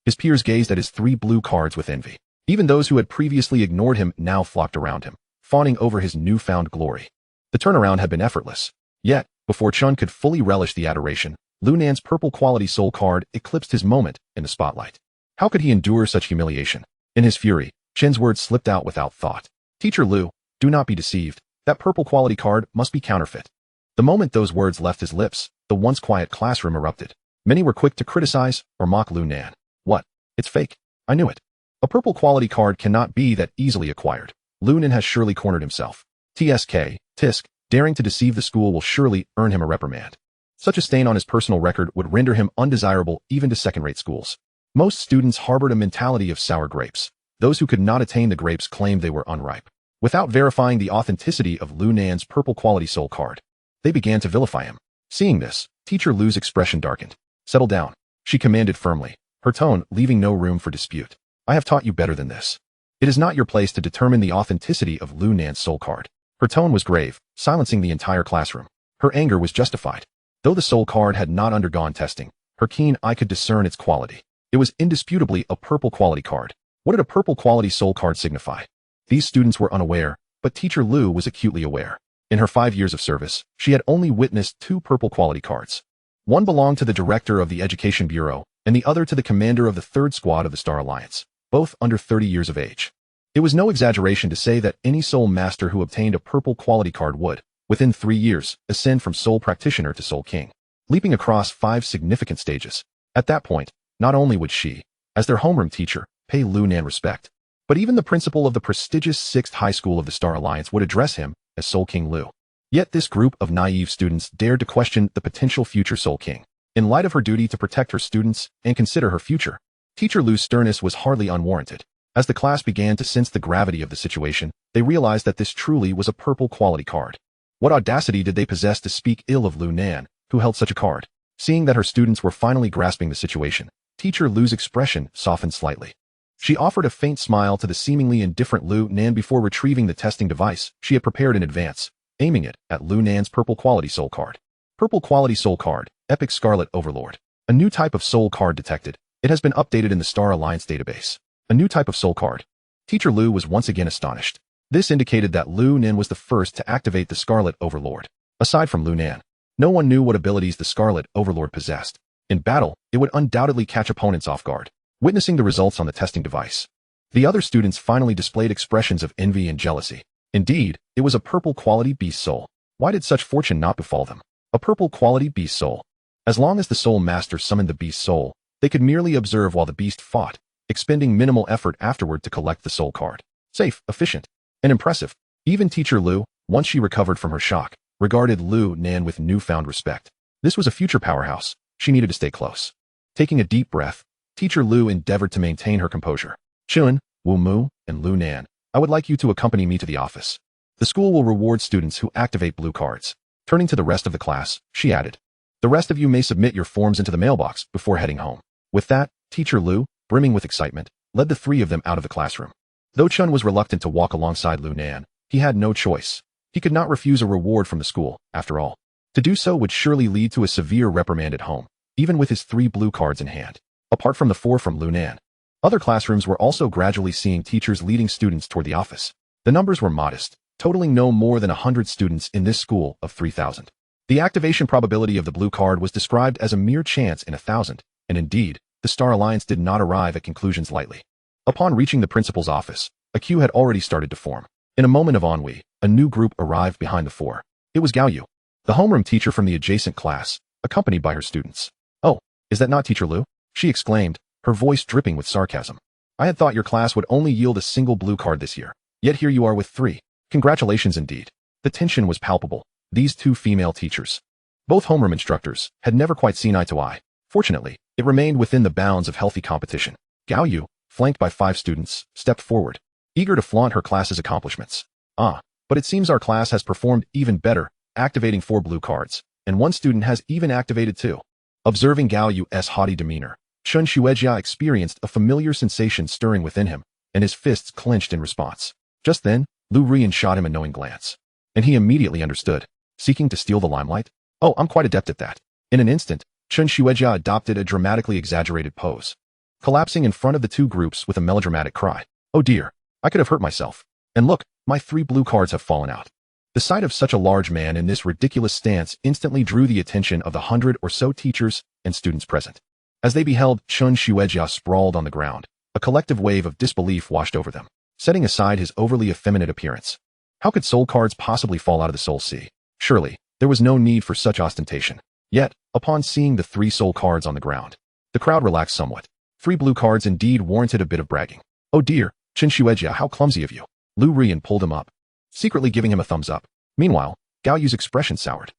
his peers gazed at his 3 blue cards with envy. Even those who had previously ignored him now flocked around him, fawning over his newfound glory. The turnaround had been effortless. Yet, before Chun could fully relish the adoration, Lu Nan's purple quality soul card eclipsed his moment in the spotlight. How could he endure such humiliation? In his fury, Chen's words slipped out without thought. Teacher Lu, do not be deceived. That purple quality card must be counterfeit. The moment those words left his lips, the once quiet classroom erupted. Many were quick to criticize or mock Lu Nan. What? It's fake. I knew it. A purple quality card cannot be that easily acquired. Lu Nan has surely cornered himself. Tisk, daring to deceive the school will surely earn him a reprimand. Such a stain on his personal record would render him undesirable even to second-rate schools. Most students harbored a mentality of sour grapes. Those who could not attain the grapes claimed they were unripe. Without verifying the authenticity of Lu Nan's purple quality soul card, they began to vilify him. Seeing this, Teacher Lu's expression darkened. Settle down, she commanded firmly, her tone leaving no room for dispute. I have taught you better than this. It is not your place to determine the authenticity of Lu Nan's soul card. Her tone was grave, silencing the entire classroom. Her anger was justified. Though the soul card had not undergone testing, her keen eye could discern its quality. It was indisputably a purple quality card. What did a purple quality soul card signify? These students were unaware, but Teacher Lu was acutely aware. In her 5 years of service, she had only witnessed 2 purple quality cards. One belonged to the director of the Education Bureau, and the other to the commander of the 3rd Squad of the Star Alliance, both under 30 years of age. It was no exaggeration to say that any soul master who obtained a purple quality card would, within 3 years, ascend from soul practitioner to soul king, leaping across 5 significant stages. At that point, not only would she, as their homeroom teacher, pay Lu Nan respect, but even the principal of the prestigious 6th High School of the Star Alliance would address him as Soul King Lu. Yet this group of naive students dared to question the potential future Soul King. In light of her duty to protect her students and consider her future, Teacher Lu's sternness was hardly unwarranted. As the class began to sense the gravity of the situation, they realized that this truly was a purple quality card. What audacity did they possess to speak ill of Lu Nan, who held such a card? Seeing that her students were finally grasping the situation, Teacher Lu's expression softened slightly. She offered a faint smile to the seemingly indifferent Lu Nan before retrieving the testing device she had prepared in advance, aiming it at Lu Nan's purple quality soul card. Purple quality soul card, Epic Scarlet Overlord. A new type of soul card detected. It has been updated in the Star Alliance database. A new type of soul card. Teacher Lu was once again astonished. This indicated that Lu Nan was the first to activate the Scarlet Overlord. Aside from Lu Nan, no one knew what abilities the Scarlet Overlord possessed. In battle, it would undoubtedly catch opponents off guard. Witnessing the results on the testing device, the other students finally displayed expressions of envy and jealousy. Indeed, it was a purple quality beast soul. Why did such fortune not befall them? A purple quality beast soul. As long as the soul master summoned the beast soul, they could merely observe while the beast fought, expending minimal effort afterward to collect the soul card. Safe, efficient, and impressive. Even Teacher Lu, once she recovered from her shock, regarded Lu Nan with newfound respect. This was a future powerhouse. She needed to stay close. Taking a deep breath, Teacher Lu endeavored to maintain her composure. Chun, Wu Mu, and Lu Nan, I would like you to accompany me to the office. The school will reward students who activate blue cards. Turning to the rest of the class, she added, the rest of you may submit your forms into the mailbox before heading home. With that, Teacher Lu, brimming with excitement, led the 3 of them out of the classroom. Though Chun was reluctant to walk alongside Lu Nan, he had no choice. He could not refuse a reward from the school, after all. To do so would surely lead to a severe reprimand at home, even with his 3 blue cards in hand. Apart from the 4 from Lu Nan, other classrooms were also gradually seeing teachers leading students toward the office. The numbers were modest, totaling no more than 100 students in this school of 3,000. The activation probability of the blue card was described as a mere chance in 1,000, and indeed, the Star Alliance did not arrive at conclusions lightly. Upon reaching the principal's office, a queue had already started to form. In a moment of ennui, a new group arrived behind the four. It was Gaoyu, the homeroom teacher from the adjacent class, accompanied by her students. "Oh, is that not Teacher Lu?" she exclaimed, her voice dripping with sarcasm. "I had thought your class would only yield a single blue card this year, yet here you are with 3. Congratulations indeed." The tension was palpable. These 2 female teachers, both homeroom instructors, had never quite seen eye to eye. Fortunately, it remained within the bounds of healthy competition. Gaoyu, flanked by 5 students, stepped forward, eager to flaunt her class's accomplishments. But it seems our class has performed even better, activating 4 blue cards, and 1 student has even activated 2. Observing Gaoyu's haughty demeanor, Chen Shueijia experienced a familiar sensation stirring within him, and his fists clenched in response. Just then, Lu Rian shot him a knowing glance, and he immediately understood. Seeking to steal the limelight? Oh, I'm quite adept at that. In an instant, Chen Shueijia adopted a dramatically exaggerated pose, collapsing in front of the 2 groups with a melodramatic cry. "Oh dear, I could have hurt myself. And look, my 3 blue cards have fallen out." The sight of such a large man in this ridiculous stance instantly drew the attention of the 100 or so teachers and students present. As they beheld Chen Shueijia sprawled on the ground, a collective wave of disbelief washed over them, setting aside his overly effeminate appearance. How could soul cards possibly fall out of the soul sea? Surely, there was no need for such ostentation. Yet, upon seeing the 3 soul cards on the ground, the crowd relaxed somewhat. 3 blue cards indeed warranted a bit of bragging. "Oh dear, Chen Shueijia, how clumsy of you." Lu Rian pulled him up, secretly giving him a thumbs up. Meanwhile, Gaoyu's expression soured.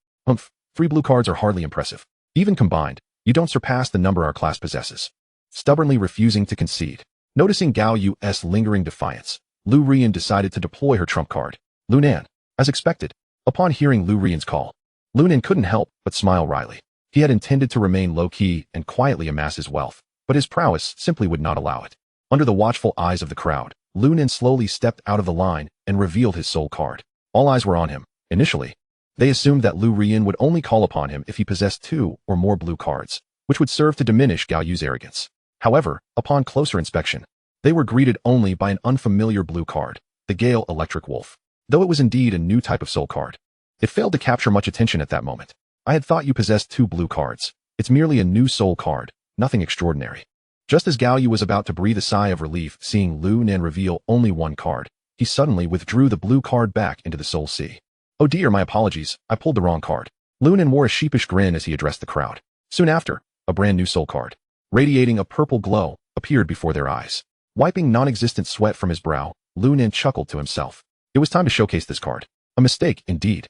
3 blue cards are hardly impressive. Even combined, you don't surpass the number our class possesses." Stubbornly refusing to concede. Noticing Gaoyu's lingering defiance, Lu Rian decided to deploy her trump card, Lu Nan. As expected, upon hearing Lu Rian's call, Lu Nan couldn't help but smile wryly. He had intended to remain low-key and quietly amass his wealth, but his prowess simply would not allow it. Under the watchful eyes of the crowd, Lu Nan slowly stepped out of the line and revealed his soul card. All eyes were on him. Initially, they assumed that Lu Rian would only call upon him if he possessed 2 or more blue cards, which would serve to diminish Gaoyu's arrogance. However, upon closer inspection, they were greeted only by an unfamiliar blue card, the Gale Electric Wolf. Though it was indeed a new type of soul card, it failed to capture much attention at that moment. "I had thought you possessed 2 blue cards. It's merely a new soul card, nothing extraordinary." Just as Gaoyu was about to breathe a sigh of relief seeing Lu Nan reveal only 1 card, he suddenly withdrew the blue card back into the soul sea. "Oh dear, my apologies, I pulled the wrong card." Lu Nan wore a sheepish grin as he addressed the crowd. Soon after, a brand new soul card, radiating a purple glow, appeared before their eyes. Wiping non-existent sweat from his brow, Lu Nan chuckled to himself. It was time to showcase this card. A mistake, indeed.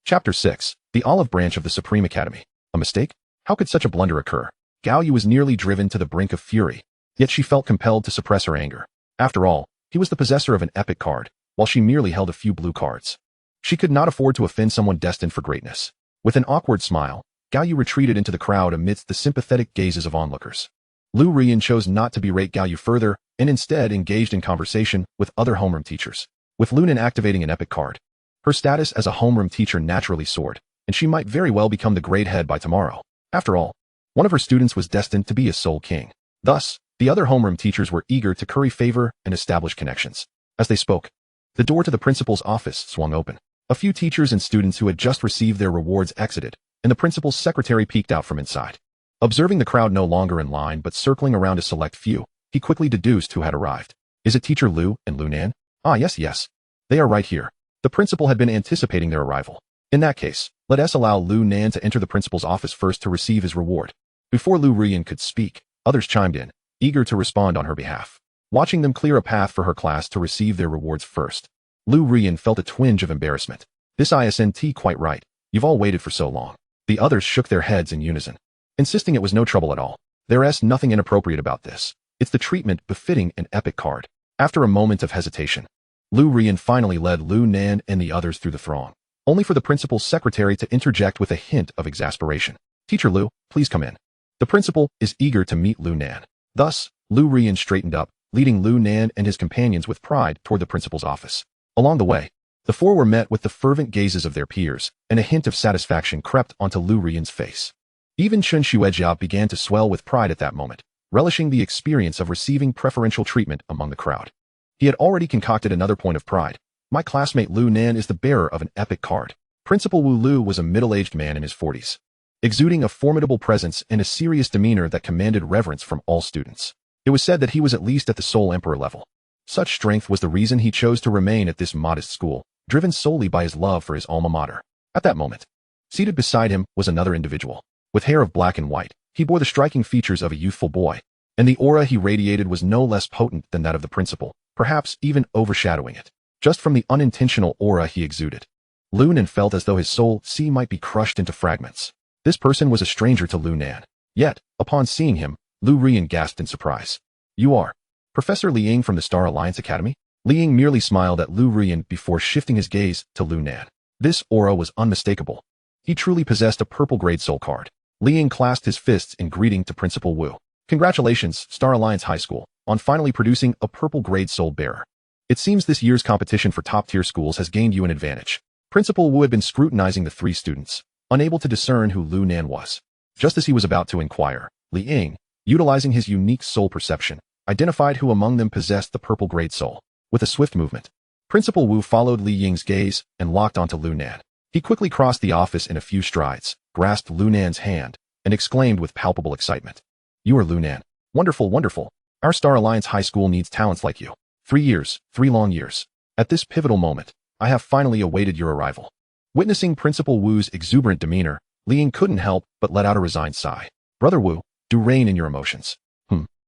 Chapter 6, The Olive Branch of the Supreme Academy. A mistake? How could such a blunder occur? Gaoyu was nearly driven to the brink of fury, yet she felt compelled to suppress her anger. After all, he was the possessor of an epic card, while she merely held a few blue cards. She could not afford to offend someone destined for greatness. With an awkward smile, Gaoyu retreated into the crowd amidst the sympathetic gazes of onlookers. Lu Rian chose not to berate Gaoyu further and instead engaged in conversation with other homeroom teachers. With Lu Nan activating an epic card, her status as a homeroom teacher naturally soared, and she might very well become the grade head by tomorrow. After all, one of her students was destined to be a soul king. Thus, the other homeroom teachers were eager to curry favor and establish connections. As they spoke, the door to the principal's office swung open. A few teachers and students who had just received their rewards exited, and the principal's secretary peeked out from inside. Observing the crowd no longer in line but circling around a select few, he quickly deduced who had arrived. "Is it Teacher Lu and Lu Nan?" "Ah, yes. They are right here." The principal had been anticipating their arrival. "In that case, let us allow Lu Nan to enter the principal's office first to receive his reward." Before Lu Rian could speak, others chimed in, eager to respond on her behalf. Watching them clear a path for her class to receive their rewards first, Lu Rian felt a twinge of embarrassment. "This isn't quite right. You've all waited for so long." The others shook their heads in unison, insisting it was no trouble at all. There's nothing inappropriate about this. It's the treatment befitting an epic card. After a moment of hesitation, Lu Rian finally led Lu Nan and the others through the throng, only for the principal's secretary to interject with a hint of exasperation. "Teacher Lu, please come in." The principal is eager to meet Lu Nan. Thus, Lu Rian straightened up, leading Lu Nan and his companions with pride toward the principal's office. Along the way, the 4 were met with the fervent gazes of their peers, and a hint of satisfaction crept onto Lu Rian's face. Even Chen Shueijia began to swell with pride at that moment, relishing the experience of receiving preferential treatment among the crowd. He had already concocted another point of pride. "My classmate Lu Nan is the bearer of an epic card." Principal Wu Lu was a middle-aged man in his 40s, exuding a formidable presence and a serious demeanor that commanded reverence from all students. It was said that he was at least at the Soul Emperor level. Such strength was the reason he chose to remain at this modest school, driven solely by his love for his alma mater. At that moment, seated beside him was another individual. With hair of black and white, he bore the striking features of a youthful boy, and the aura he radiated was no less potent than that of the principal, perhaps even overshadowing it. Just from the unintentional aura he exuded, Lu Nan felt as though his soul might be crushed into fragments. This person was a stranger to Lu Nan. Yet, upon seeing him, Lu Rian gasped in surprise. "You are Professor Li Ying from the Star Alliance Academy?" Li Ying merely smiled at Lu Rian before shifting his gaze to Lu Nan. This aura was unmistakable. He truly possessed a purple grade soul card. Li Ying clasped his fists in greeting to Principal Wu. "Congratulations, Star Alliance High School, on finally producing a purple grade soul bearer. It seems this year's competition for top-tier schools has gained you an advantage." Principal Wu had been scrutinizing the three students, unable to discern who Lu Nan was. Just as he was about to inquire, Li Ying, utilizing his unique soul perception, identified who among them possessed the purple grade soul. With a swift movement, Principal Wu followed Li Ying's gaze and locked onto Lu Nan. He quickly crossed the office in a few strides, grasped Lu Nan's hand, and exclaimed with palpable excitement, "You are Lu Nan. Wonderful, wonderful. Our Star Alliance High School needs talents like you. 3 years, 3 long years. At this pivotal moment, I have finally awaited your arrival." Witnessing Principal Wu's exuberant demeanor, Li Ying couldn't help but let out a resigned sigh. "Brother Wu, do rein in your emotions."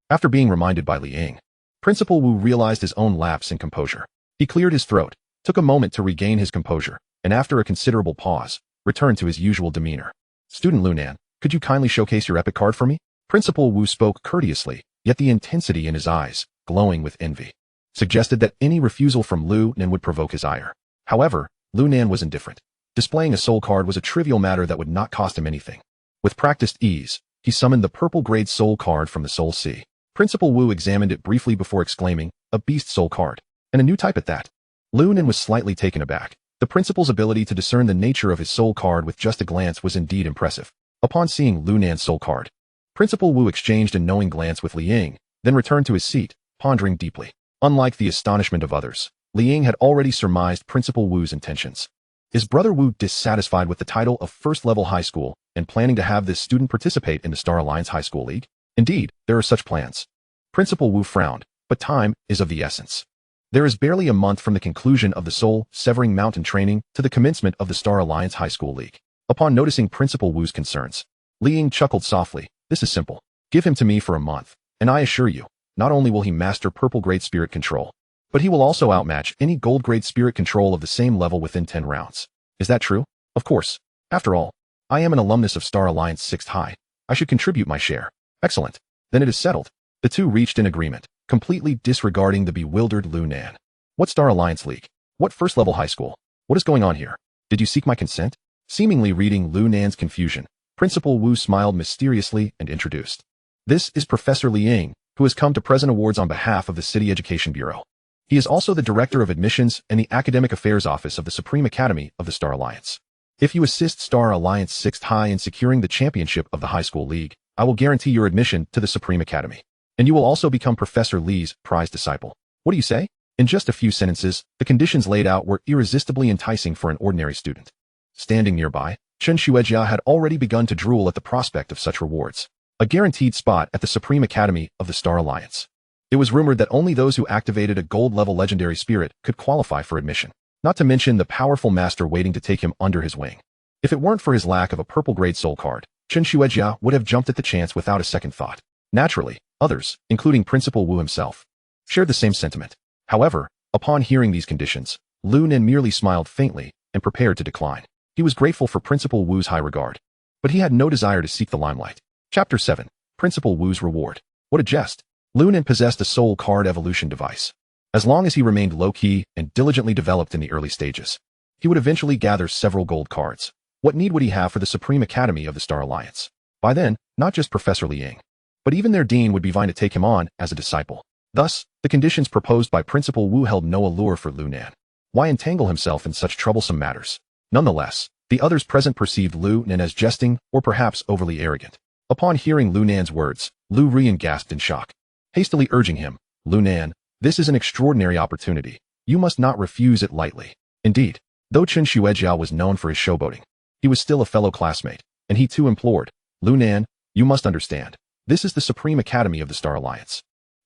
After being reminded by Li Ying, Principal Wu realized his own lapse in composure. He cleared his throat, took a moment to regain his composure, and after a considerable pause, returned to his usual demeanor. "Student Lu Nan, could you kindly showcase your epic card for me?" Principal Wu spoke courteously, yet the intensity in his eyes, glowing with envy, suggested that any refusal from Lu Nan would provoke his ire. However, Lu Nan was indifferent. Displaying a soul card was a trivial matter that would not cost him anything. With practiced ease, he summoned the purple grade soul card from the Soul Sea. Principal Wu examined it briefly before exclaiming, "A beast soul card. And a new type at that." Lu Nan was slightly taken aback. The principal's ability to discern the nature of his soul card with just a glance was indeed impressive. Upon seeing Lu Nan's soul card, Principal Wu exchanged a knowing glance with Li Ying, then returned to his seat, pondering deeply. Unlike the astonishment of others, Li Ying had already surmised Principal Wu's intentions. Is Brother Wu dissatisfied with the title of first-level high school and planning to have this student participate in the Star Alliance High School League? Indeed, there are such plans. Principal Wu frowned, but time is of the essence. There is barely a month from the conclusion of the soul-severing mountain training to the commencement of the Star Alliance High School League. Upon noticing Principal Wu's concerns, Li Ying chuckled softly. "This is simple. Give him to me for a month, and I assure you, not only will he master purple grade spirit control, but he will also outmatch any gold grade spirit control of the same level within 10 rounds. Is that true?" "Of course. After all, I am an alumnus of Star Alliance 6th High. I should contribute my share." "Excellent. Then it is settled." The two reached an agreement, completely disregarding the bewildered Lu Nan. "What Star Alliance League? What first-level high school? What is going on here? Did you seek my consent?" Seemingly reading Lu Nan's confusion, Principal Wu smiled mysteriously and introduced. "This is Professor Li Ying, who has come to present awards on behalf of the City Education Bureau. He is also the Director of Admissions and the Academic Affairs Office of the Supreme Academy of the Star Alliance. If you assist Star Alliance 6th High in securing the championship of the High School League, I will guarantee your admission to the Supreme Academy. And you will also become Professor Li's prized disciple. What do you say?" In just a few sentences, the conditions laid out were irresistibly enticing for an ordinary student. Standing nearby, Chen Xuejia had already begun to drool at the prospect of such rewards. A guaranteed spot at the Supreme Academy of the Star Alliance. It was rumored that only those who activated a gold-level legendary spirit could qualify for admission, not to mention the powerful master waiting to take him under his wing. If it weren't for his lack of a purple grade soul card, Chen Xuejia would have jumped at the chance without a second thought. Naturally, others, including Principal Wu himself, shared the same sentiment. However, upon hearing these conditions, Lu Nan merely smiled faintly and prepared to decline. He was grateful for Principal Wu's high regard, but he had no desire to seek the limelight. Chapter 7. Principal Wu's Reward. What a jest. Lu Nan possessed a soul card evolution device. As long as he remained low-key and diligently developed in the early stages, he would eventually gather several gold cards. What need would he have for the Supreme Academy of the Star Alliance? By then, not just Professor Li Ying, but even their dean would be fine to take him on as a disciple. Thus, the conditions proposed by Principal Wu held no allure for Lu Nan. Why entangle himself in such troublesome matters? Nonetheless, the others present perceived Lu Nan as jesting or perhaps overly arrogant. Upon hearing Lu Nan's words, Lu Rian gasped in shock, hastily urging him, "Lu Nan, this is an extraordinary opportunity. You must not refuse it lightly." Indeed, though Chen Xuejia was known for his showboating, he was still a fellow classmate, and he too implored, "Lu Nan, you must understand. This is the Supreme Academy of the Star Alliance.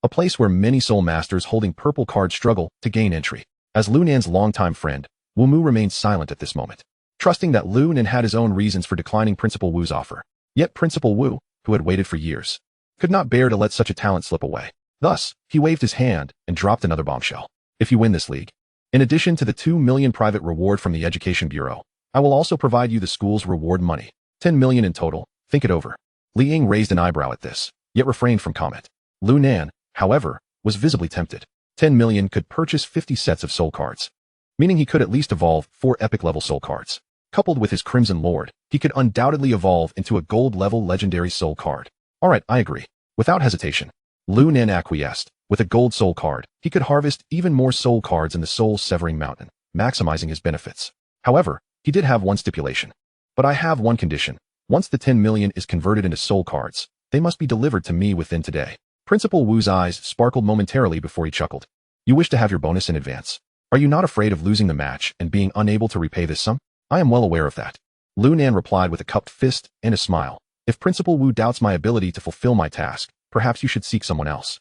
a place where many soul masters holding purple cards struggle to gain entry. As Lu Nan's longtime friend, Wu Mu remained silent at this moment, trusting that Lu Nan had his own reasons for declining Principal Wu's offer. Yet Principal Wu, who had waited for years, could not bear to let such a talent slip away. Thus, he waved his hand and dropped another bombshell. If you win this league, in addition to the 2 million private reward from the Education Bureau, I will also provide you the school's reward money. 10 million in total. Think it over. Li Ying raised an eyebrow at this, yet refrained from comment. Lu Nan, however, was visibly tempted. 10 million could purchase 50 sets of soul cards, meaning he could at least evolve 4 epic-level soul cards. Coupled with his Crimson Lord, he could undoubtedly evolve into a gold-level legendary soul card. Alright, I agree. Without hesitation, Lu Nan acquiesced. With a gold soul card, he could harvest even more soul cards in the soul-severing mountain, maximizing his benefits. However, he did have one stipulation. But I have one condition. Once the 10 million is converted into soul cards, they must be delivered to me within today. Principal Wu's eyes sparkled momentarily before he chuckled. You wish to have your bonus in advance. Are you not afraid of losing the match and being unable to repay this sum? I am well aware of that. Lu Nan replied with a cupped fist and a smile. If Principal Wu doubts my ability to fulfill my task, perhaps you should seek someone else.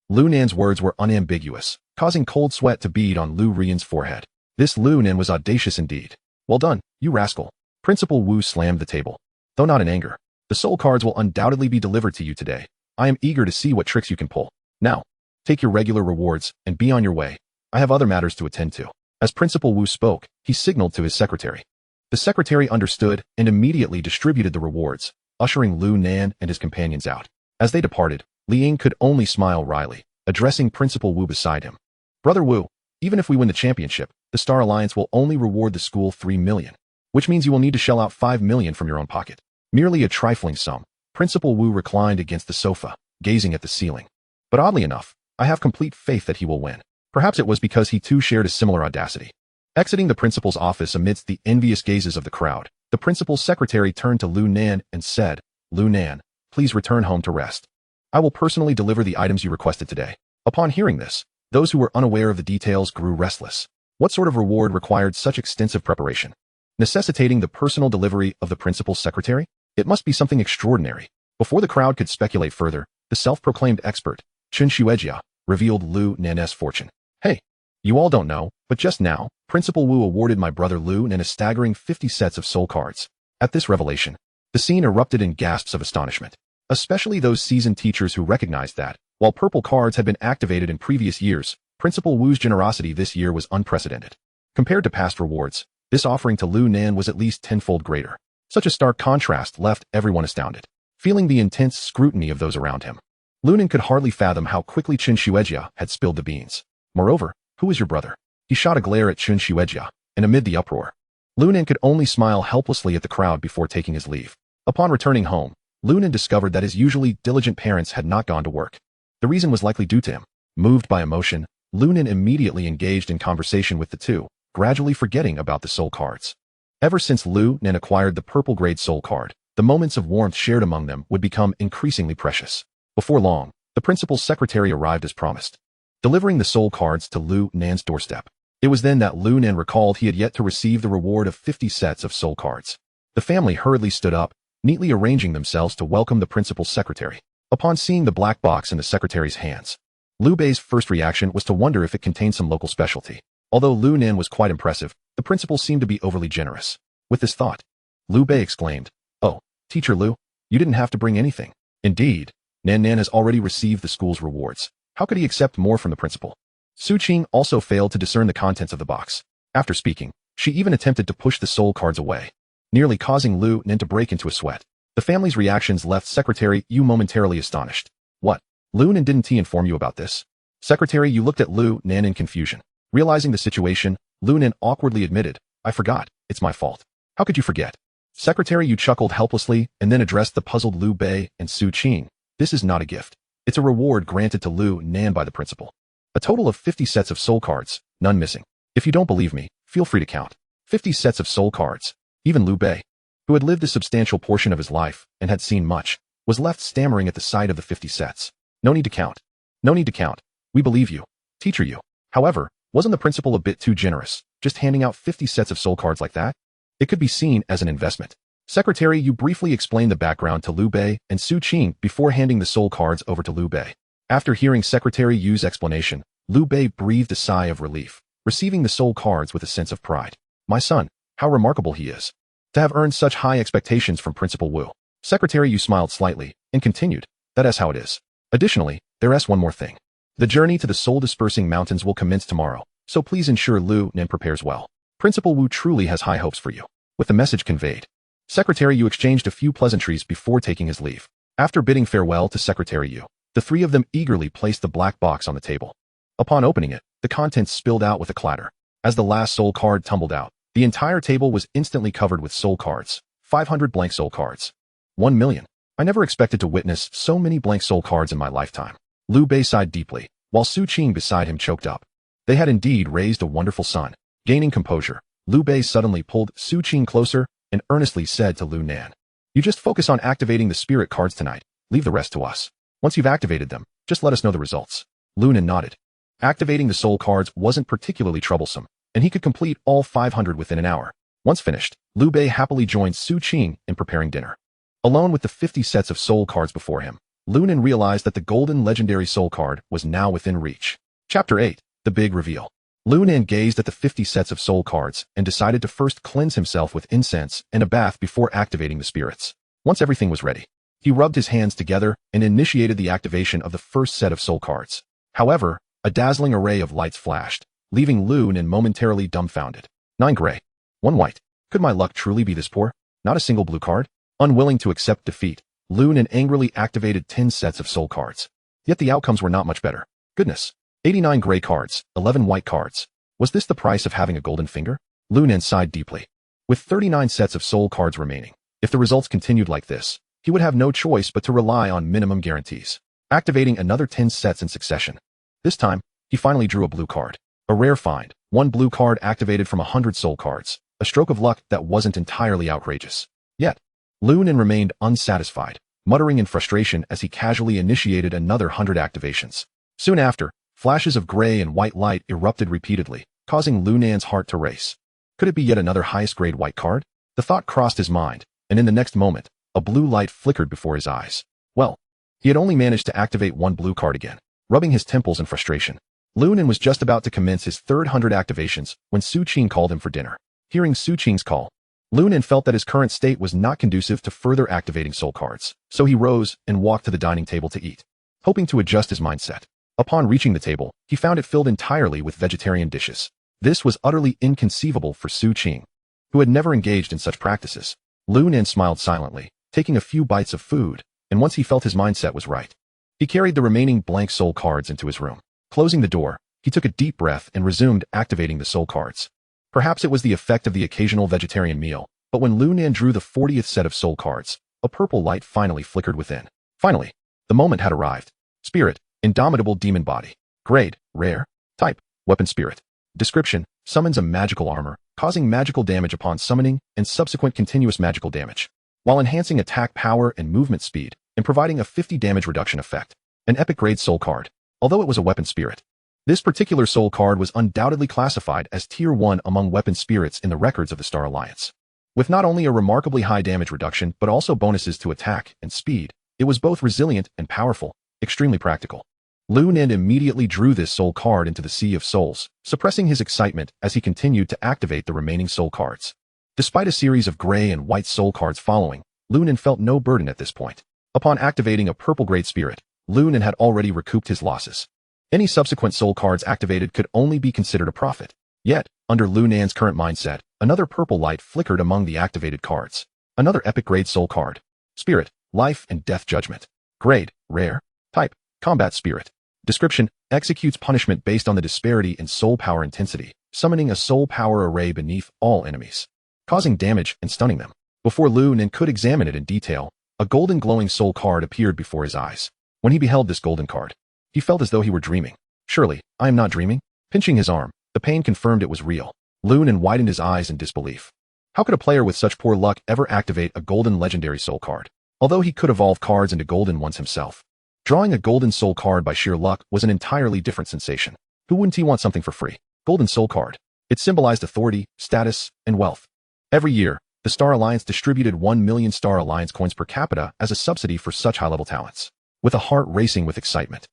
Lu Nan's words were unambiguous, causing cold sweat to bead on Lu Rian's forehead. This Lu Nan was audacious indeed. Well done, you rascal. Principal Wu slammed the table. Though not in anger, the soul cards will undoubtedly be delivered to you today. I am eager to see what tricks you can pull. Now, take your regular rewards and be on your way. I have other matters to attend to. As Principal Wu spoke, he signaled to his secretary. The secretary understood and immediately distributed the rewards, ushering Lu Nan and his companions out. As they departed, Li Ying could only smile wryly, addressing Principal Wu beside him. Brother Wu, even if we win the championship, the Star Alliance will only reward the school 3 million, which means you will need to shell out 5 million from your own pocket. Merely a trifling sum. Principal Wu reclined against the sofa, gazing at the ceiling. But oddly enough, I have complete faith that he will win. Perhaps it was because he too shared a similar audacity. Exiting the principal's office amidst the envious gazes of the crowd, the principal's secretary turned to Lu Nan and said, Lu Nan, please return home to rest. I will personally deliver the items you requested today. Upon hearing this, those who were unaware of the details grew restless. What sort of reward required such extensive preparation? Necessitating the personal delivery of the principal's secretary? It must be something extraordinary. Before the crowd could speculate further, the self-proclaimed expert, Chun Shuejia, revealed Lu Nan's fortune. Hey, you all don't know, but just now, Principal Wu awarded my brother Lu Nan a staggering 50 sets of soul cards. At this revelation, the scene erupted in gasps of astonishment, especially those seasoned teachers who recognized that, while purple cards had been activated in previous years, Principal Wu's generosity this year was unprecedented. Compared to past rewards, this offering to Lu Nan was at least tenfold greater. Such a stark contrast left everyone astounded. Feeling the intense scrutiny of those around him, Lu Nan could hardly fathom how quickly Chun Shuejia had spilled the beans. Moreover, who is your brother? He shot a glare at Chun Shuejia, and amid the uproar, Lu Nan could only smile helplessly at the crowd before taking his leave. Upon returning home, Lu Nan discovered that his usually diligent parents had not gone to work. The reason was likely due to him. Moved by emotion, Lu Nan immediately engaged in conversation with the two, gradually forgetting about the soul cards. Ever since Lu Nan acquired the purple grade soul card, the moments of warmth shared among them would become increasingly precious. Before long, the principal's secretary arrived as promised, delivering the soul cards to Lu Nan's doorstep. It was then that Lu Nan recalled he had yet to receive the reward of 50 sets of soul cards. The family hurriedly stood up, neatly arranging themselves to welcome the principal's secretary. Upon seeing the black box in the secretary's hands, Lu Bei's first reaction was to wonder if it contained some local specialty. Although Lu Nan was quite impressive, the principal seemed to be overly generous. With this thought, Lu Bei exclaimed, "Oh, Teacher Lu, you didn't have to bring anything." Indeed, Nan has already received the school's rewards. How could he accept more from the principal? Su Qing also failed to discern the contents of the box. After speaking, she even attempted to push the soul cards away, nearly causing Lu Nan to break into a sweat. The family's reactions left Secretary Yu momentarily astonished. What? Lu Nan, didn't he inform you about this? Secretary Yu looked at Lu Nan in confusion. Realizing the situation, Lu Nan awkwardly admitted, I forgot, it's my fault. How could you forget? Secretary Yu chuckled helplessly and then addressed the puzzled Lu Bei and Su Qing. This is not a gift. It's a reward granted to Lu Nan by the principal. A total of 50 sets of soul cards, none missing. If you don't believe me, feel free to count. 50 sets of soul cards. Even Lu Bei, who had lived a substantial portion of his life and had seen much, was left stammering at the sight of the 50 sets. No need to count. No need to count. We believe you. Teacher Yu. However, wasn't the principal a bit too generous, just handing out 50 sets of soul cards like that? It could be seen as an investment. Secretary Yu briefly explained the background to Lu Bei and Su Qing before handing the soul cards over to Lu Bei. After hearing Secretary Yu's explanation, Liu Bei breathed a sigh of relief, receiving the soul cards with a sense of pride. My son, how remarkable he is. To have earned such high expectations from Principal Wu. Secretary Yu smiled slightly and continued, that is how it is. Additionally, there's one more thing. The journey to the soul-dispersing mountains will commence tomorrow, so please ensure Lu Nan prepares well. Principal Wu truly has high hopes for you. With the message conveyed, Secretary Yu exchanged a few pleasantries before taking his leave. After bidding farewell to Secretary Yu, the three of them eagerly placed the black box on the table. Upon opening it, the contents spilled out with a clatter. As the last soul card tumbled out, the entire table was instantly covered with soul cards. 500 blank soul cards. 1 million. I never expected to witness so many blank soul cards in my lifetime. Liu Bei sighed deeply, while Su Qing beside him choked up. They had indeed raised a wonderful son. Gaining composure, Liu Bei suddenly pulled Su Qing closer and earnestly said to Lu Nan, you just focus on activating the spirit cards tonight. Leave the rest to us. Once you've activated them, just let us know the results. Lu Nan nodded. Activating the soul cards wasn't particularly troublesome, and he could complete all 500 within an hour. Once finished, Liu Bei happily joined Su Qing in preparing dinner. Alone with the 50 sets of soul cards before him, Lu Nan realized that the golden legendary soul card was now within reach. Chapter 8, The Big Reveal. Lu Nan gazed at the 50 sets of soul cards and decided to first cleanse himself with incense and a bath before activating the spirits. Once everything was ready, he rubbed his hands together and initiated the activation of the first set of soul cards. However, a dazzling array of lights flashed, leaving Lu Nan momentarily dumbfounded. 9 gray. 1 white. Could my luck truly be this poor? Not a single blue card? Unwilling to accept defeat, Lu Nan angrily activated 10 sets of soul cards. Yet the outcomes were not much better. Goodness. 89 gray cards, 11 white cards. Was this the price of having a golden finger? Lu Nan sighed deeply. With 39 sets of soul cards remaining, if the results continued like this, he would have no choice but to rely on minimum guarantees. Activating another 10 sets in succession. This time, he finally drew a blue card. A rare find, 1 blue card activated from 100 soul cards. A stroke of luck that wasn't entirely outrageous. Yet, Lu Nan remained unsatisfied, muttering in frustration as he casually initiated another 100 activations. Soon after, flashes of gray and white light erupted repeatedly, causing Lu Nan's heart to race. Could it be yet another highest-grade white card? The thought crossed his mind, and in the next moment, a blue light flickered before his eyes. Well, he had only managed to activate 1 blue card again. Rubbing his temples in frustration, Lu Nan was just about to commence his third 100 activations when Su Qing called him for dinner. Hearing Su Qing's call, Lu Nan felt that his current state was not conducive to further activating soul cards, so he rose and walked to the dining table to eat, hoping to adjust his mindset. Upon reaching the table, he found it filled entirely with vegetarian dishes. This was utterly inconceivable for Su Qing, who had never engaged in such practices. Lu Nan smiled silently, taking a few bites of food, and once he felt his mindset was right, he carried the remaining blank soul cards into his room. Closing the door, he took a deep breath and resumed activating the soul cards. Perhaps it was the effect of the occasional vegetarian meal, but when Lu Nan drew the 40th set of soul cards, a purple light finally flickered within. Finally, the moment had arrived. Spirit, indomitable demon body. Grade, rare. Type, weapon spirit. Description, summons a magical armor, causing magical damage upon summoning and subsequent continuous magical damage, while enhancing attack power and movement speed, and providing a 50 damage reduction effect. An epic grade soul card, although it was a weapon spirit. This particular soul card was undoubtedly classified as Tier 1 among weapon spirits in the records of the Star Alliance. With not only a remarkably high damage reduction but also bonuses to attack and speed, it was both resilient and powerful, extremely practical. Lu Nan immediately drew this soul card into the Sea of Souls, suppressing his excitement as he continued to activate the remaining soul cards. Despite a series of gray and white soul cards following, Lu Nan felt no burden at this point. Upon activating a purple grade spirit, Lu Nan had already recouped his losses. Any subsequent soul cards activated could only be considered a profit. Yet, under Lu Nan's current mindset, another purple light flickered among the activated cards. Another epic grade soul card. Spirit, life and death judgment. Grade, rare. Type, combat spirit. Description, executes punishment based on the disparity in soul power intensity, summoning a soul power array beneath all enemies, causing damage and stunning them. Before Lu Nan could examine it in detail, a golden glowing soul card appeared before his eyes. When he beheld this golden card, he felt as though he were dreaming. Surely, I am not dreaming? Pinching his arm, the pain confirmed it was real. Lu Nan widened his eyes in disbelief. How could a player with such poor luck ever activate a golden legendary soul card? Although he could evolve cards into golden ones himself, drawing a golden soul card by sheer luck was an entirely different sensation. Who wouldn't he want something for free? Golden soul card. It symbolized authority, status, and wealth. Every year, the Star Alliance distributed 1 million Star Alliance coins per capita as a subsidy for such high-level talents. With a heart racing with excitement,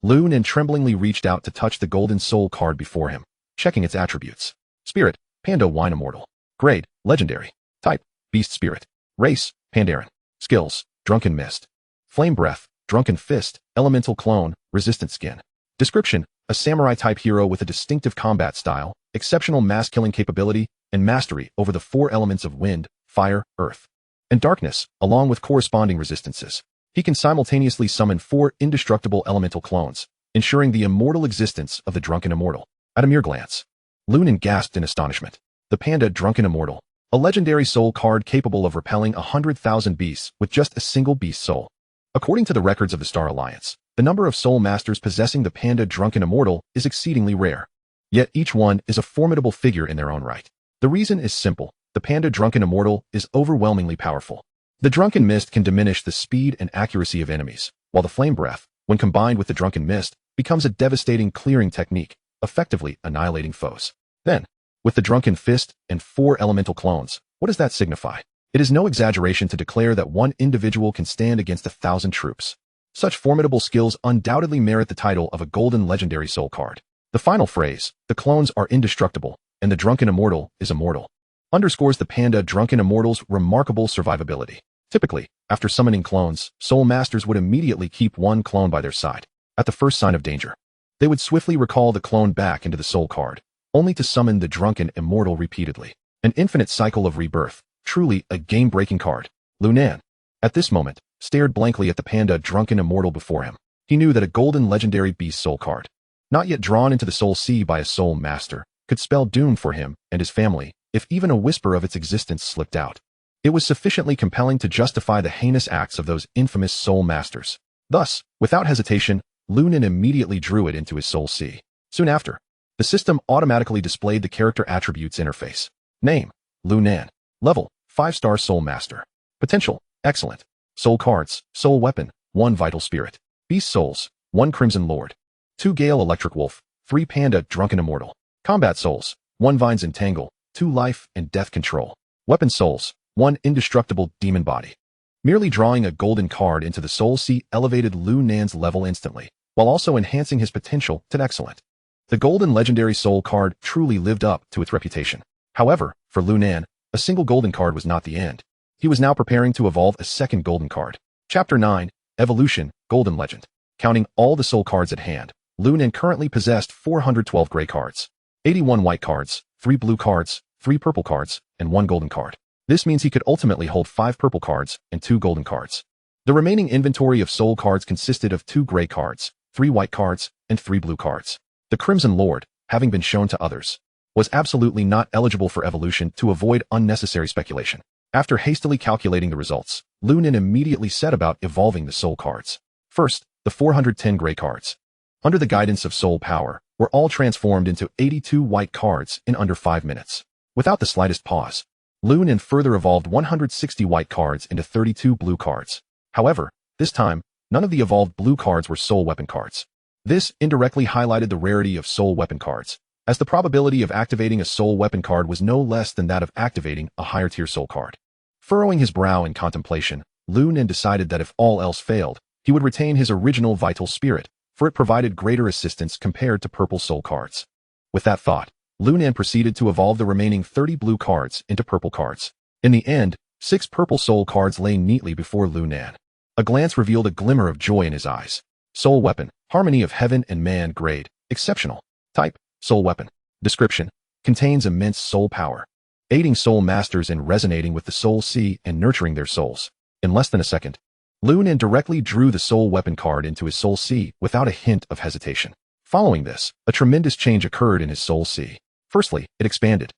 Lu Nan tremblingly reached out to touch the golden soul card before him, checking its attributes. Spirit, Panda Wine Immortal. Grade, Legendary. Type, Beast Spirit. Race, Pandaren. Skills, Drunken Mist. Flame Breath, Drunken Fist, Elemental Clone, Resistant Skin. Description, a samurai-type hero with a distinctive combat style, exceptional mass-killing capability, and mastery over the 4 elements of wind, fire, earth, and darkness, along with corresponding resistances. He can simultaneously summon 4 indestructible elemental clones, ensuring the immortal existence of the Drunken Immortal. At a mere glance, Lu Nan gasped in astonishment. The Panda Drunken Immortal, a legendary soul card capable of repelling 100,000 beasts with just a single beast soul. According to the records of the Star Alliance, the number of soul masters possessing the Panda Drunken Immortal is exceedingly rare. Yet each one is a formidable figure in their own right. The reason is simple. The Panda Drunken Immortal is overwhelmingly powerful. The Drunken Mist can diminish the speed and accuracy of enemies, while the Flame Breath, when combined with the Drunken Mist, becomes a devastating clearing technique, effectively annihilating foes. Then, with the Drunken Fist and 4 elemental clones, what does that signify? It is no exaggeration to declare that one individual can stand against 1,000 troops. Such formidable skills undoubtedly merit the title of a golden legendary soul card. The final phrase, the clones are indestructible, and the Drunken Immortal is immortal, underscores the Panda Drunken Immortal's remarkable survivability. Typically, after summoning clones, soul masters would immediately keep one clone by their side. At the first sign of danger, they would swiftly recall the clone back into the soul card, only to summon the Drunken Immortal repeatedly. An infinite cycle of rebirth, truly a game-breaking card. Lu Nan, at this moment, stared blankly at the Panda Drunken Immortal before him. He knew that a golden legendary beast soul card, not yet drawn into the soul sea by a soul master, could spell doom for him and his family if even a whisper of its existence slipped out. It was sufficiently compelling to justify the heinous acts of those infamous soul masters. Thus, without hesitation, Lu Nan immediately drew it into his soul sea. Soon after, the system automatically displayed the character attributes interface. Name, Lu Nan. Level, 5-star Soul Master. Potential, excellent. Soul cards, Soul Weapon, 1 Vital Spirit. Beast Souls, 1 Crimson Lord. 2 Gale Electric Wolf, 3 Panda Drunken Immortal. Combat Souls, 1 Vines Entangle, 2 Life and Death Control. Weapon Souls, 1 Indestructible Demon Body. Merely drawing a golden card into the Soul Sea elevated Lu Nan's level instantly, while also enhancing his potential to excellent. The golden legendary soul card truly lived up to its reputation. However, for Lu Nan, a single golden card was not the end. He was now preparing to evolve a second golden card. Chapter 9, Evolution, Golden Legend. Counting all the soul cards at hand, Lu Nan currently possessed 412 gray cards, 81 white cards, 3 blue cards, 3 purple cards, and 1 golden card. This means he could ultimately hold 5 purple cards and 2 golden cards. The remaining inventory of soul cards consisted of 2 gray cards, 3 white cards, and 3 blue cards. The Crimson Lord, having been shown to others, was absolutely not eligible for evolution to avoid unnecessary speculation. After hastily calculating the results, Lu Nan immediately set about evolving the soul cards. First, the 410 gray cards, under the guidance of soul power, were all transformed into 82 white cards in under 5 minutes. Without the slightest pause, Lu Nan further evolved 160 white cards into 32 blue cards. However, this time, none of the evolved blue cards were soul weapon cards. This indirectly highlighted the rarity of soul weapon cards, as the probability of activating a soul weapon card was no less than that of activating a higher tier soul card. Furrowing his brow in contemplation, Lu Nan decided that if all else failed, he would retain his original vital spirit, for it provided greater assistance compared to purple soul cards. With that thought, Lu Nan proceeded to evolve the remaining 30 blue cards into purple cards. In the end, 6 purple soul cards lay neatly before Lu Nan. A glance revealed a glimmer of joy in his eyes. Soul Weapon, Harmony of Heaven and Man. Grade, Exceptional. Type, Soul Weapon. Description, contains immense soul power, aiding soul masters in resonating with the soul sea and nurturing their souls. In less than a second, Lu Nan directly drew the soul weapon card into his soul sea without a hint of hesitation. Following this, a tremendous change occurred in his soul sea. Firstly, it expanded.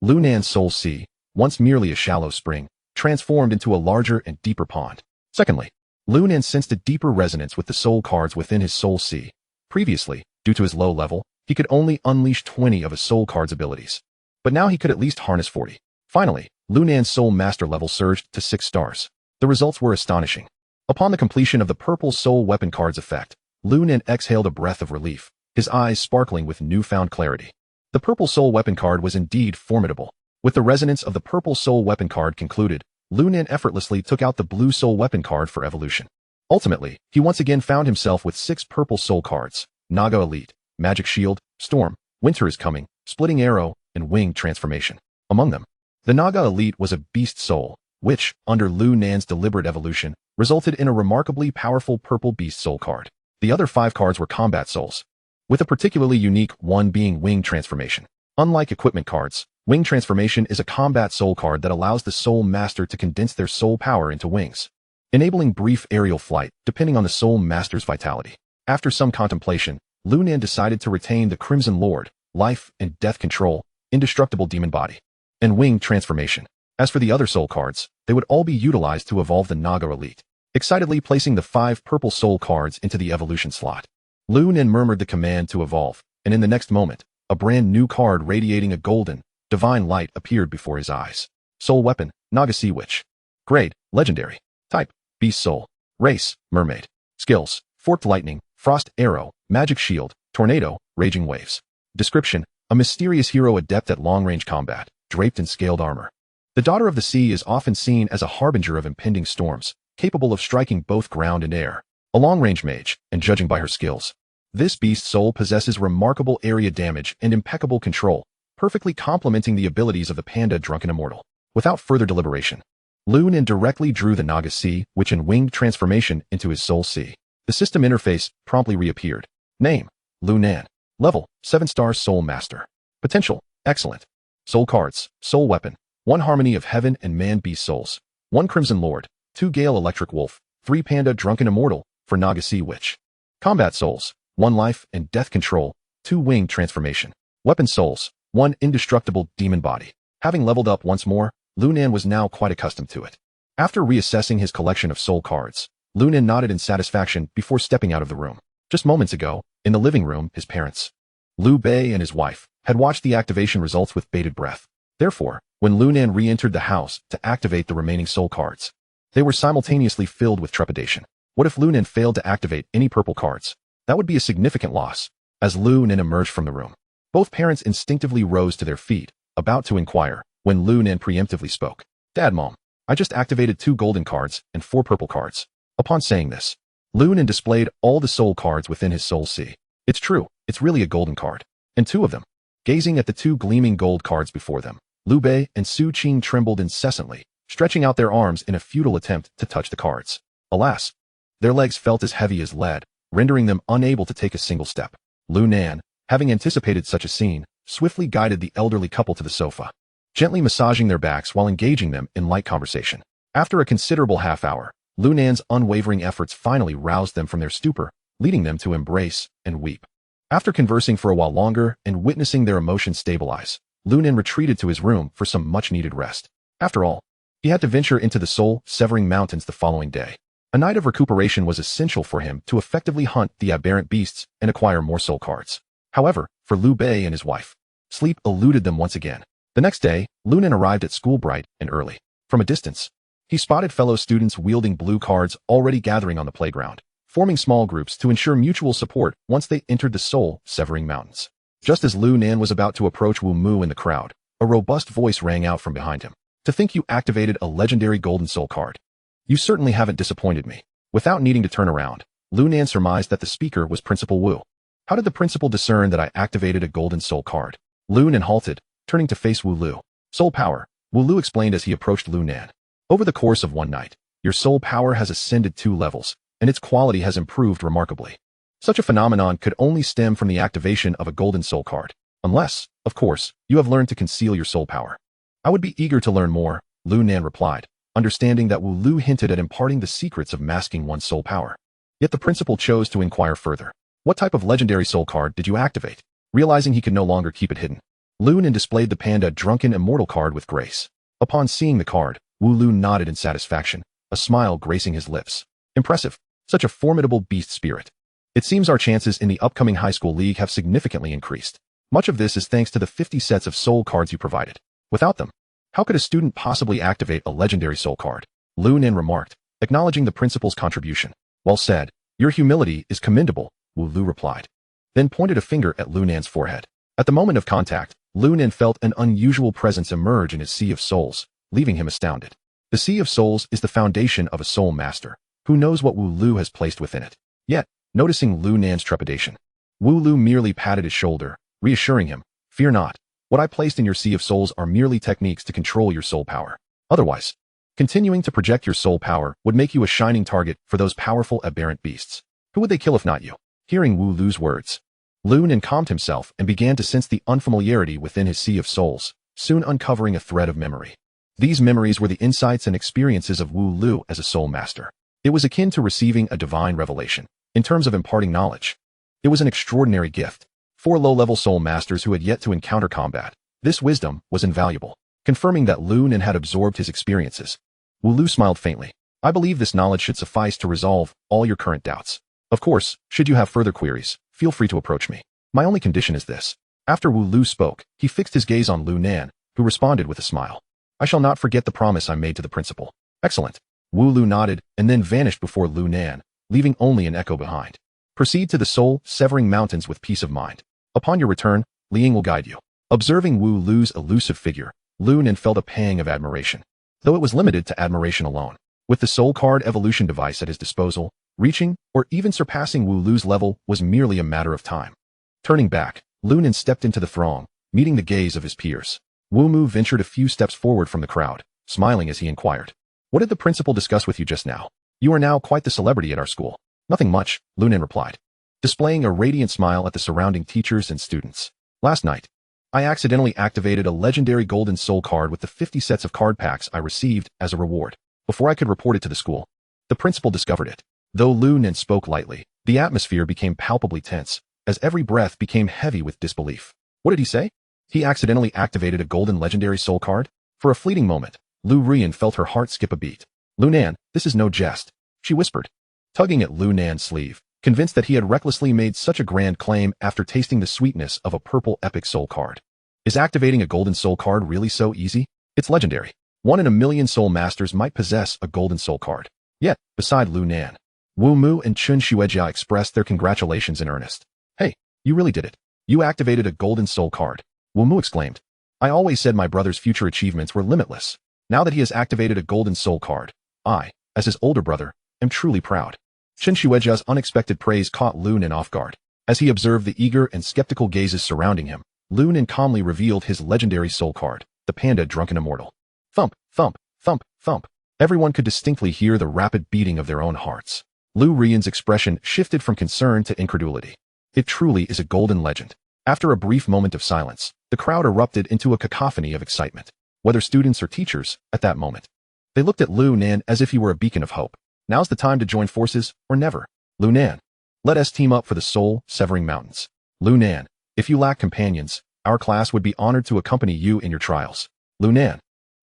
Lu Nan's soul sea, once merely a shallow spring, transformed into a larger and deeper pond. Secondly, Lu Nan sensed a deeper resonance with the soul cards within his soul sea. Previously, due to his low level, he could only unleash 20 of a soul card's abilities. But now he could at least harness 40. Finally, Lu Nan's soul master level surged to 6 stars. The results were astonishing. Upon the completion of the purple soul weapon card's effect, Lu Nan exhaled a breath of relief, his eyes sparkling with newfound clarity. The purple soul weapon card was indeed formidable. With the resonance of the purple soul weapon card concluded, Lu Nan effortlessly took out the blue soul weapon card for evolution. Ultimately, he once again found himself with 6 purple soul cards: Naga Elite, Magic Shield, Storm, Winter is Coming, Splitting Arrow, and Wing Transformation. Among them, the Naga Elite was a beast soul, which, under Lu Nan's deliberate evolution, resulted in a remarkably powerful purple beast soul card. The other 5 cards were combat souls, with a particularly unique one being Wing Transformation. Unlike equipment cards, Wing Transformation is a combat soul card that allows the soul master to condense their soul power into wings, enabling brief aerial flight depending on the soul master's vitality. After some contemplation, Lu Nan decided to retain the Crimson Lord, Life and Death Control, Indestructible Demon Body, and Wing Transformation. As for the other soul cards, they would all be utilized to evolve the Naga Elite. Excitedly placing the 5 purple soul cards into the evolution slot, Lu Nan murmured the command to evolve, and in the next moment, a brand new card radiating a golden, divine light appeared before his eyes. Soul Weapon, Naga Sea Witch. Grade, Legendary. Type, Beast Soul. Race, Mermaid. Skills, Forked Lightning, Frost Arrow, Magic Shield, Tornado, Raging Waves. Description, a mysterious hero adept at long-range combat, draped in scaled armor. The Daughter of the Sea is often seen as a harbinger of impending storms, capable of striking both ground and air. A long-range mage, and judging by her skills, this beast soul possesses remarkable area damage and impeccable control, perfectly complementing the abilities of the Panda Drunken Immortal. Without further deliberation, Lu Nan directly drew the Naga Sea Witch and Winged Transformation into his Soul Sea. The system interface promptly reappeared. Name, Lu Nan. Level, 7-star Soul Master. Potential, excellent. Soul cards, Soul Weapon, 1 Harmony of Heaven and Man Beast Souls, 1 Crimson Lord, 2 Gale Electric Wolf, 3 Panda Drunken Immortal for Naga Sea Witch. Combat Souls, 1 Life and Death Control, 2 Wing Transformation. Weapon Souls, 1 Indestructible Demon Body. Having leveled up once more, Lu Nan was now quite accustomed to it. After reassessing his collection of soul cards, Lu Nan nodded in satisfaction before stepping out of the room. Just moments ago, in the living room, his parents, Liu Bei and his wife, had watched the activation results with bated breath. Therefore, when Lu Nan re-entered the house to activate the remaining soul cards, they were simultaneously filled with trepidation. What if Lu Nan failed to activate any purple cards? That would be a significant loss. As Lu Nan emerged from the room, both parents instinctively rose to their feet, about to inquire, when Lu Nan preemptively spoke. Dad, Mom, I just activated 2 golden cards and 4 purple cards. Upon saying this, Lu Nan displayed all the soul cards within his Soul Sea. It's true, it's really a golden card. And 2 of them. Gazing at the 2 gleaming gold cards before them, Liu Bei and Su Qing trembled incessantly, stretching out their arms in a futile attempt to touch the cards. Alas, their legs felt as heavy as lead, rendering them unable to take a single step. Lu Nan, having anticipated such a scene, swiftly guided the elderly couple to the sofa, gently massaging their backs while engaging them in light conversation. After a considerable half-hour, Lu Nan's unwavering efforts finally roused them from their stupor, leading them to embrace and weep. After conversing for a while longer and witnessing their emotions stabilize, Lu Nan retreated to his room for some much-needed rest. After all, he had to venture into the soul-severing mountains the following day. A night of recuperation was essential for him to effectively hunt the aberrant beasts and acquire more soul cards. However, for Liu Bei and his wife, sleep eluded them once again. The next day, Lu Nan arrived at school bright and early. From a distance, he spotted fellow students wielding blue cards already gathering on the playground, forming small groups to ensure mutual support once they entered the soul-severing mountains. Just as Lu Nan was about to approach Wu Mu in the crowd, a robust voice rang out from behind him. To think you activated a legendary golden soul card. You certainly haven't disappointed me. Without needing to turn around, Lu Nan surmised that the speaker was Principal Wu. How did the principal discern that I activated a golden soul card? Lu Nan halted, turning to face Wu Lu. Soul power, Wu Lu explained as he approached Lu Nan. Over the course of one night, your soul power has ascended 2 levels, and its quality has improved remarkably. Such a phenomenon could only stem from the activation of a golden soul card, unless, of course, you have learned to conceal your soul power. I would be eager to learn more, Lu Nan replied, understanding that Wu Lu hinted at imparting the secrets of masking one's soul power. Yet the principal chose to inquire further. What type of legendary soul card did you activate? Realizing he could no longer keep it hidden, Lu Nan displayed the Panda Drunken Immortal card with grace. Upon seeing the card, Wu Lu nodded in satisfaction, a smile gracing his lips. Impressive. Such a formidable beast spirit. It seems our chances in the upcoming high school league have significantly increased. Much of this is thanks to the 50 sets of soul cards you provided. Without them, how could a student possibly activate a legendary soul card? Lu Nan remarked, acknowledging the principal's contribution. Well said. Your humility is commendable, Wu Lu replied, then pointed a finger at Lu Nan's forehead. At the moment of contact, Lu Nan felt an unusual presence emerge in his sea of souls, leaving him astounded. The Sea of Souls is the foundation of a soul master, Who knows what Wu Lu has placed within it? Yet, noticing Lu Nan's trepidation, Wu Lu merely patted his shoulder, reassuring him, "Fear not. What I placed in your sea of souls are merely techniques to control your soul power. Otherwise, continuing to project your soul power would make you a shining target for those powerful aberrant beasts. Who would they kill if not you?" Hearing Wu Lu's words, Lu Nan calmed himself and began to sense the unfamiliarity within his sea of souls, soon uncovering a thread of memory. These memories were the insights and experiences of Wu Lu as a soul master. It was akin to receiving a divine revelation. In terms of imparting knowledge, it was an extraordinary gift. For low-level soul masters who had yet to encounter combat, this wisdom was invaluable. Confirming that Lu Nan had absorbed his experiences, Wu Lu smiled faintly. "I believe this knowledge should suffice to resolve all your current doubts. Of course, should you have further queries, feel free to approach me. My only condition is this." After Wu Lu spoke, he fixed his gaze on Lu Nan, who responded with a smile. "I shall not forget the promise I made to the principal." "Excellent." Wu Lu nodded and then vanished before Lu Nan, leaving only an echo behind. "Proceed to the soul-severing mountains with peace of mind. Upon your return, Liang will guide you." Observing Wu Lu's elusive figure, Lu Nan felt a pang of admiration. Though it was limited to admiration alone. With the soul card evolution device at his disposal, reaching or even surpassing Wu Lu's level was merely a matter of time. Turning back, Lu Nan stepped into the throng, meeting the gaze of his peers. Wu Mu ventured a few steps forward from the crowd, smiling as he inquired, "What did the principal discuss with you just now? You are now quite the celebrity at our school." "Nothing much," Lu Nan replied, displaying a radiant smile at the surrounding teachers and students. "Last night, I accidentally activated a legendary golden soul card with the 50 sets of card packs I received as a reward. Before I could report it to the school, the principal discovered it." Though Lu Nan spoke lightly, the atmosphere became palpably tense, as every breath became heavy with disbelief. What did he say? He accidentally activated a golden legendary soul card? For a fleeting moment, Lu Rian felt her heart skip a beat. "Lu Nan, this is no jest," she whispered, tugging at Lu Nan's sleeve, convinced that he had recklessly made such a grand claim after tasting the sweetness of a purple epic soul card. Is activating a golden soul card really so easy? It's legendary. 1 in a million soul masters might possess a golden soul card. Yet, beside Lu Nan, Wu Mu and Chun Xuejia expressed their congratulations in earnest. "Hey, you really did it. You activated a golden soul card," Wu Mu exclaimed. "I always said my brother's future achievements were limitless. Now that he has activated a golden soul card, I, as his older brother, am truly proud." Chun Xuejia's unexpected praise caught Lu Nan off guard. As he observed the eager and skeptical gazes surrounding him, Lu Nan calmly revealed his legendary soul card, the Panda Drunken Immortal. Thump, thump, thump, thump. Everyone could distinctly hear the rapid beating of their own hearts. Lu Rian's expression shifted from concern to incredulity. It truly is a golden legend. After a brief moment of silence, the crowd erupted into a cacophony of excitement. Whether students or teachers, at that moment, they looked at Lu Nan as if he were a beacon of hope. Now's the time to join forces, or never. Lu Nan, let us team up for the soul-severing mountains. Lu Nan, if you lack companions, our class would be honored to accompany you in your trials. Lu Nan,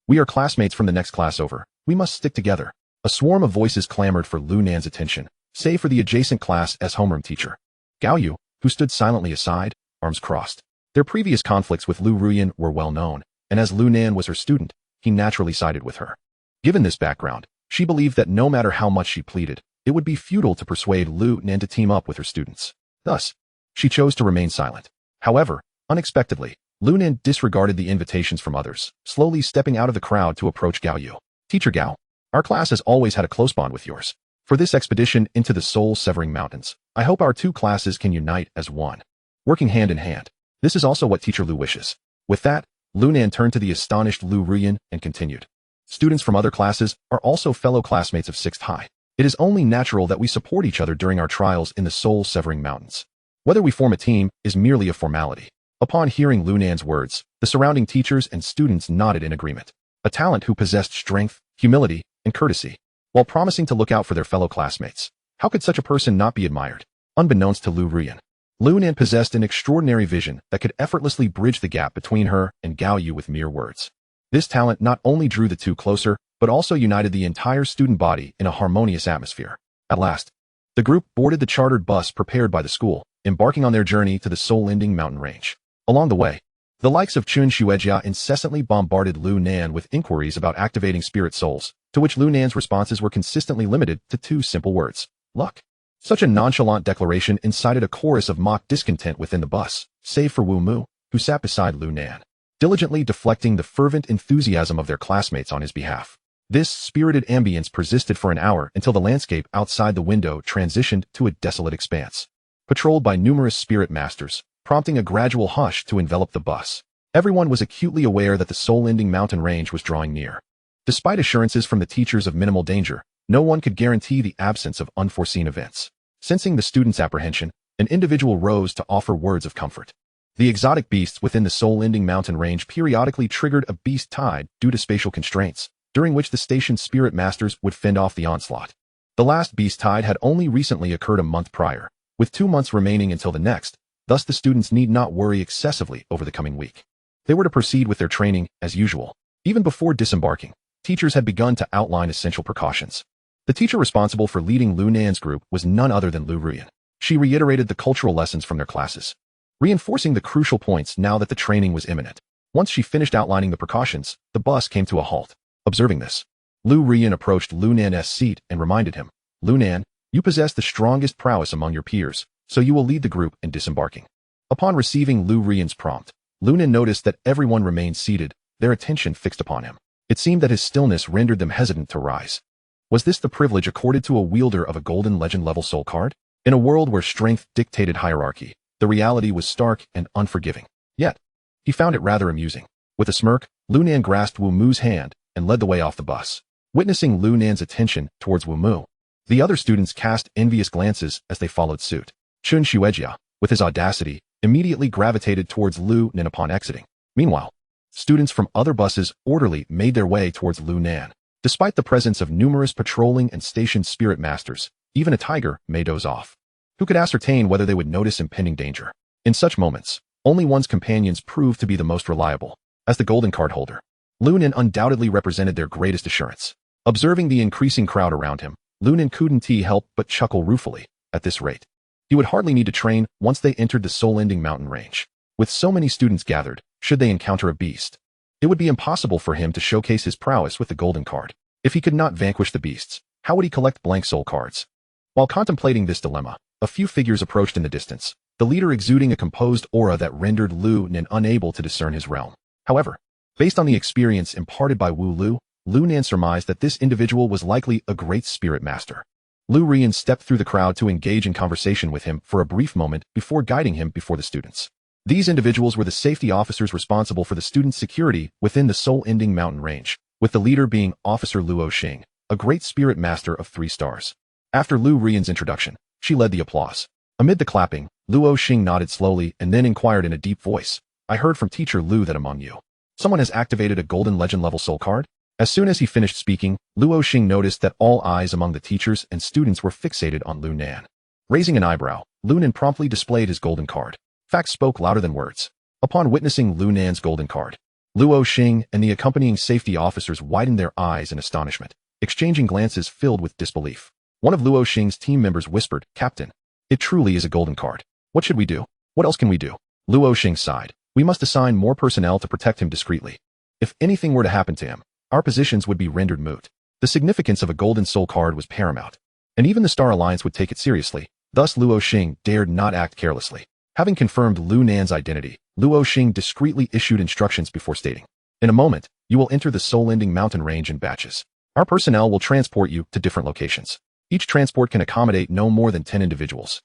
we are classmates from the next class over. We must stick together. A swarm of voices clamored for Lu Nan's attention, save for the adjacent class as homeroom teacher, Gao Yu, who stood silently aside, arms crossed. Their previous conflicts with Lu Rian were well known, and as Lu Nan was her student, he naturally sided with her. Given this background, she believed that no matter how much she pleaded, it would be futile to persuade Lu Nan to team up with her students. Thus, she chose to remain silent. However, unexpectedly, Lu Nan disregarded the invitations from others, slowly stepping out of the crowd to approach Gao Yu. "Teacher Gao, our class has always had a close bond with yours. For this expedition into the soul-severing mountains, I hope our two classes can unite as one, working hand in hand. This is also what Teacher Lu wishes." With that, Lu Nan turned to the astonished Lu Rian and continued. "Students from other classes are also fellow classmates of 6th High. It is only natural that we support each other during our trials in the soul-severing mountains. Whether we form a team is merely a formality." Upon hearing Lu Nan's words, the surrounding teachers and students nodded in agreement. A talent who possessed strength, humility, and courtesy, while promising to look out for their fellow classmates. How could such a person not be admired? Unbeknownst to Lu Rian, Lu Nan possessed an extraordinary vision that could effortlessly bridge the gap between her and Gao Yu with mere words. This talent not only drew the two closer, but also united the entire student body in a harmonious atmosphere. At last, the group boarded the chartered bus prepared by the school, embarking on their journey to the soul-ending mountain range. Along the way, the likes of Chun Xuejia incessantly bombarded Lu Nan with inquiries about activating spirit souls, to which Lu Nan's responses were consistently limited to 2 simple words: luck. Such a nonchalant declaration incited a chorus of mock discontent within the bus, save for Wu Mu, who sat beside Lu Nan, diligently deflecting the fervent enthusiasm of their classmates on his behalf. This spirited ambience persisted for an hour until the landscape outside the window transitioned to a desolate expanse, patrolled by numerous spirit masters, prompting a gradual hush to envelop the bus. Everyone was acutely aware that the soul-ending mountain range was drawing near. Despite assurances from the teachers of minimal danger, no one could guarantee the absence of unforeseen events. Sensing the students' apprehension, an individual rose to offer words of comfort. The exotic beasts within the soul-ending mountain range periodically triggered a beast tide due to spatial constraints, during which the station's spirit masters would fend off the onslaught. The last beast tide had only recently occurred a month prior, with 2 months remaining until the next, thus the students need not worry excessively over the coming week. They were to proceed with their training as usual. Even before disembarking, teachers had begun to outline essential precautions. The teacher responsible for leading Lu Nan's group was none other than Lu Nan. She reiterated the cultural lessons from their classes, reinforcing the crucial points now that the training was imminent. Once she finished outlining the precautions, the bus came to a halt. Observing this, Lu Nan approached Lu Nan's seat and reminded him, "Lu Nan, you possess the strongest prowess among your peers, so you will lead the group in disembarking." Upon receiving Lu Nan's prompt, Lu Nan noticed that everyone remained seated, their attention fixed upon him. It seemed that his stillness rendered them hesitant to rise. Was this the privilege accorded to a wielder of a golden legend-level soul card? In a world where strength dictated hierarchy, the reality was stark and unforgiving. Yet, he found it rather amusing. With a smirk, Lu Nan grasped Wu Mu's hand and led the way off the bus. Witnessing Lu Nan's attention towards Wu Mu, the other students cast envious glances as they followed suit. Chun Xuejia, with his audacity, immediately gravitated towards Lu Nan upon exiting. Meanwhile, students from other buses orderly made their way towards Lu Nan. Despite the presence of numerous patrolling and stationed spirit masters, even a tiger may doze off. Who could ascertain whether they would notice impending danger? In such moments, only one's companions proved to be the most reliable. As the golden card holder, Lu Nan undoubtedly represented their greatest assurance. Observing the increasing crowd around him, Lu Nan couldn't help but chuckle ruefully. At this rate, he would hardly need to train once they entered the soul-ending mountain range. With so many students gathered, should they encounter a beast, it would be impossible for him to showcase his prowess with the golden card. If he could not vanquish the beasts, how would he collect blank soul cards? While contemplating this dilemma, a few figures approached in the distance, the leader exuding a composed aura that rendered Lu Nan unable to discern his realm. However, based on the experience imparted by Lu Nan surmised that this individual was likely a great spirit master. Lu Nan stepped through the crowd to engage in conversation with him for a brief moment before guiding him before the students. These individuals were the safety officers responsible for the students' security within the soul-ending mountain range, with the leader being Officer Luo Xing, a great spirit master of 3 stars. After Lu Nan's introduction, she led the applause. Amid the clapping, Luo Xing nodded slowly and then inquired in a deep voice, "I heard from Teacher Lu that among you, someone has activated a golden legend-level soul card?" As soon as he finished speaking, Luo Xing noticed that all eyes among the teachers and students were fixated on Lu Nan. Raising an eyebrow, Lu Nan promptly displayed his golden card. Facts spoke louder than words. Upon witnessing Lu Nan's golden card, Luo Xing and the accompanying safety officers widened their eyes in astonishment, exchanging glances filled with disbelief. One of Luo Xing's team members whispered, "Captain, it truly is a golden card. What should we do? What else can we do?" Luo Xing sighed. "We must assign more personnel to protect him discreetly. If anything were to happen to him, our positions would be rendered moot." The significance of a golden soul card was paramount, and even the Star Alliance would take it seriously. Thus Luo Xing dared not act carelessly. Having confirmed Lu Nan's identity, Luo Xing discreetly issued instructions before stating, "In a moment, you will enter the soul-ending mountain range in batches. Our personnel will transport you to different locations. Each transport can accommodate no more than 10 individuals.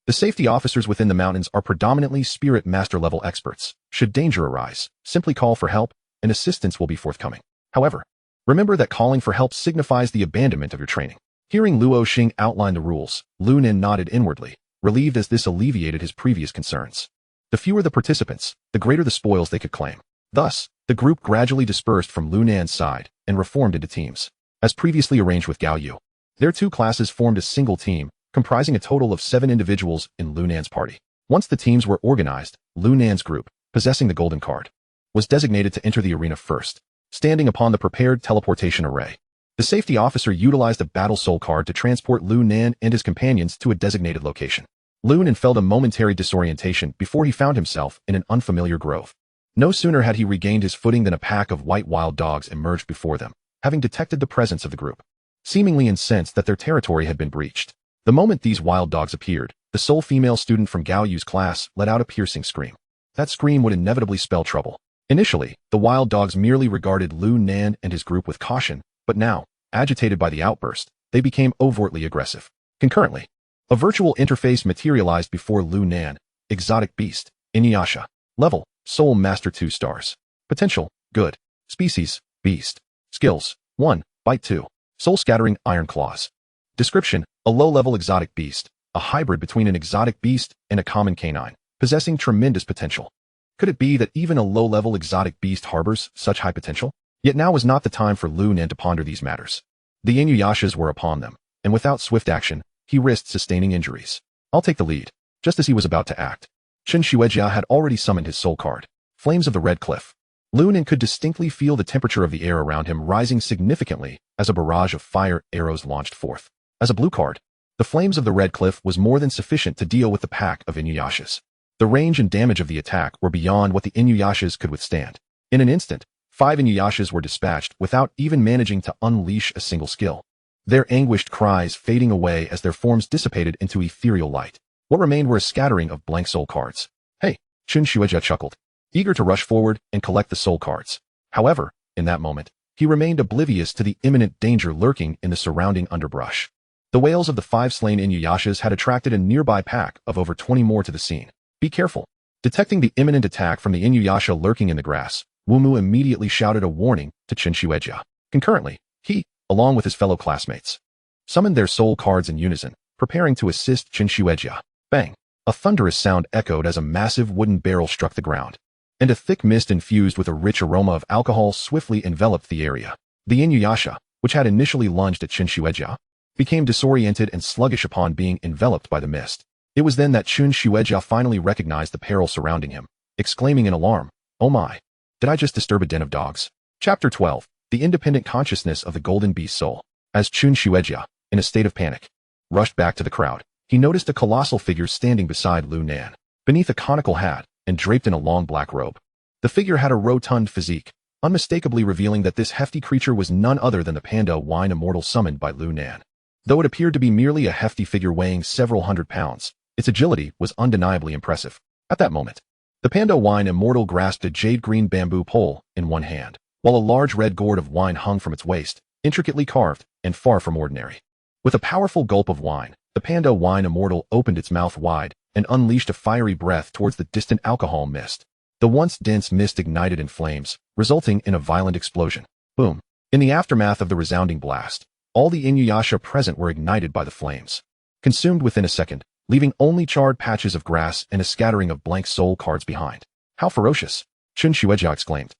The safety officers within the mountains are predominantly spirit master-level experts. Should danger arise, simply call for help, and assistance will be forthcoming. However, remember that calling for help signifies the abandonment of your training." Hearing Luo Xing outline the rules, Lu Nan nodded inwardly, relieved as this alleviated his previous concerns. The fewer the participants, the greater the spoils they could claim. Thus, the group gradually dispersed from Lu Nan's side and reformed into teams. As previously arranged with Gao Yu, their 2 classes formed a single team, comprising a total of 7 individuals in Lu Nan's party. Once the teams were organized, Lu Nan's group, possessing the golden card, was designated to enter the arena first, standing upon the prepared teleportation array. The safety officer utilized a battle soul card to transport Lu Nan and his companions to a designated location. Lu Nan felt a momentary disorientation before he found himself in an unfamiliar grove. No sooner had he regained his footing than a pack of white wild dogs emerged before them, having detected the presence of the group, seemingly incensed that their territory had been breached. The moment these wild dogs appeared, the sole female student from Gao Yu's class let out a piercing scream. That scream would inevitably spell trouble. Initially, the wild dogs merely regarded Lu Nan and his group with caution, But now, agitated by the outburst, they became overtly aggressive. Concurrently, a virtual interface materialized before Lu Nan. Exotic beast, Inuyasha. Level, Soul Master 2 stars. Potential, good. Species, beast. Skills, 1, Bite 2. Soul Scattering Iron Claws. Description, a low-level exotic beast, a hybrid between an exotic beast and a common canine, possessing tremendous potential. Could it be that even a low-level exotic beast harbors such high potential? Yet now was not the time for Lu Nan to ponder these matters. The Inuyashas were upon them, and without swift action, he risked sustaining injuries. I'll take the lead. Just as he was about to act, Chun Shueijia had already summoned his soul card, Flames of the Red Cliff. Lu Nan could distinctly feel the temperature of the air around him rising significantly as a barrage of fire arrows launched forth. As a blue card, the Flames of the Red Cliff was more than sufficient to deal with the pack of Inuyashas. The range and damage of the attack were beyond what the Inuyashas could withstand. In an instant, 5 Inuyashas were dispatched without even managing to unleash a single skill, their anguished cries fading away as their forms dissipated into ethereal light. What remained were a scattering of blank soul cards. Hey, Chun Shueijia chuckled, eager to rush forward and collect the soul cards. However, in that moment, he remained oblivious to the imminent danger lurking in the surrounding underbrush. The wails of the 5 slain Inuyashas had attracted a nearby pack of over 20 more to the scene. Be careful. Detecting the imminent attack from the Inuyasha lurking in the grass, Wumu immediately shouted a warning to Chun Shueijia. Concurrently, he, along with his fellow classmates, summoned their soul cards in unison, preparing to assist Chun Shueijia. Bang! A thunderous sound echoed as a massive wooden barrel struck the ground, and a thick mist infused with a rich aroma of alcohol swiftly enveloped the area. The Inuyasha, which had initially lunged at Chun Shueijia, became disoriented and sluggish upon being enveloped by the mist. It was then that Chun Shueijia finally recognized the peril surrounding him, exclaiming in alarm, "Oh my! Did I just disturb a den of dogs?" Chapter 12. The Independent Consciousness of the Golden Beast Soul. As Chun Shueijia, in a state of panic, rushed back to the crowd, he noticed a colossal figure standing beside Lu Nan, beneath a conical hat and draped in a long black robe. The figure had a rotund physique, unmistakably revealing that this hefty creature was none other than the panda wine immortal summoned by Lu Nan. Though it appeared to be merely a hefty figure weighing several hundred pounds, its agility was undeniably impressive. At that moment, the panda wine immortal grasped a jade-green bamboo pole in one hand, while a large red gourd of wine hung from its waist, intricately carved and far from ordinary. With a powerful gulp of wine, the panda wine immortal opened its mouth wide and unleashed a fiery breath towards the distant alcohol mist. The once dense mist ignited in flames, resulting in a violent explosion. Boom! In the aftermath of the resounding blast, all the Inuyasha present were ignited by the flames, consumed within a second, leaving only charred patches of grass and a scattering of blank soul cards behind. How ferocious! Chun Shueijia exclaimed,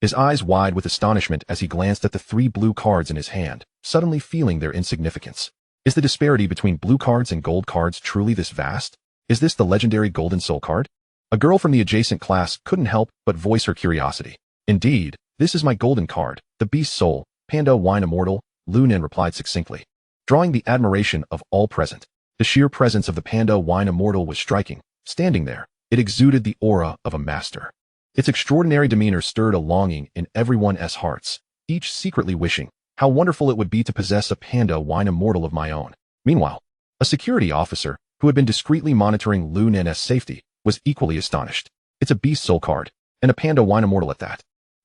his eyes wide with astonishment as he glanced at the 3 blue cards in his hand, suddenly feeling their insignificance. Is the disparity between blue cards and gold cards truly this vast? Is this the legendary golden soul card? A girl from the adjacent class couldn't help but voice her curiosity. Indeed, this is my golden card, the beast soul, panda wine immortal, Lu Nan replied succinctly, drawing the admiration of all present. The sheer presence of the panda wine immortal was striking. Standing there, it exuded the aura of a master. Its extraordinary demeanor stirred a longing in everyone's hearts, each secretly wishing, how wonderful it would be to possess a panda wine immortal of my own. Meanwhile, a security officer, who had been discreetly monitoring Lu Nan's safety, was equally astonished. It's a beast soul card, and a panda wine immortal at that.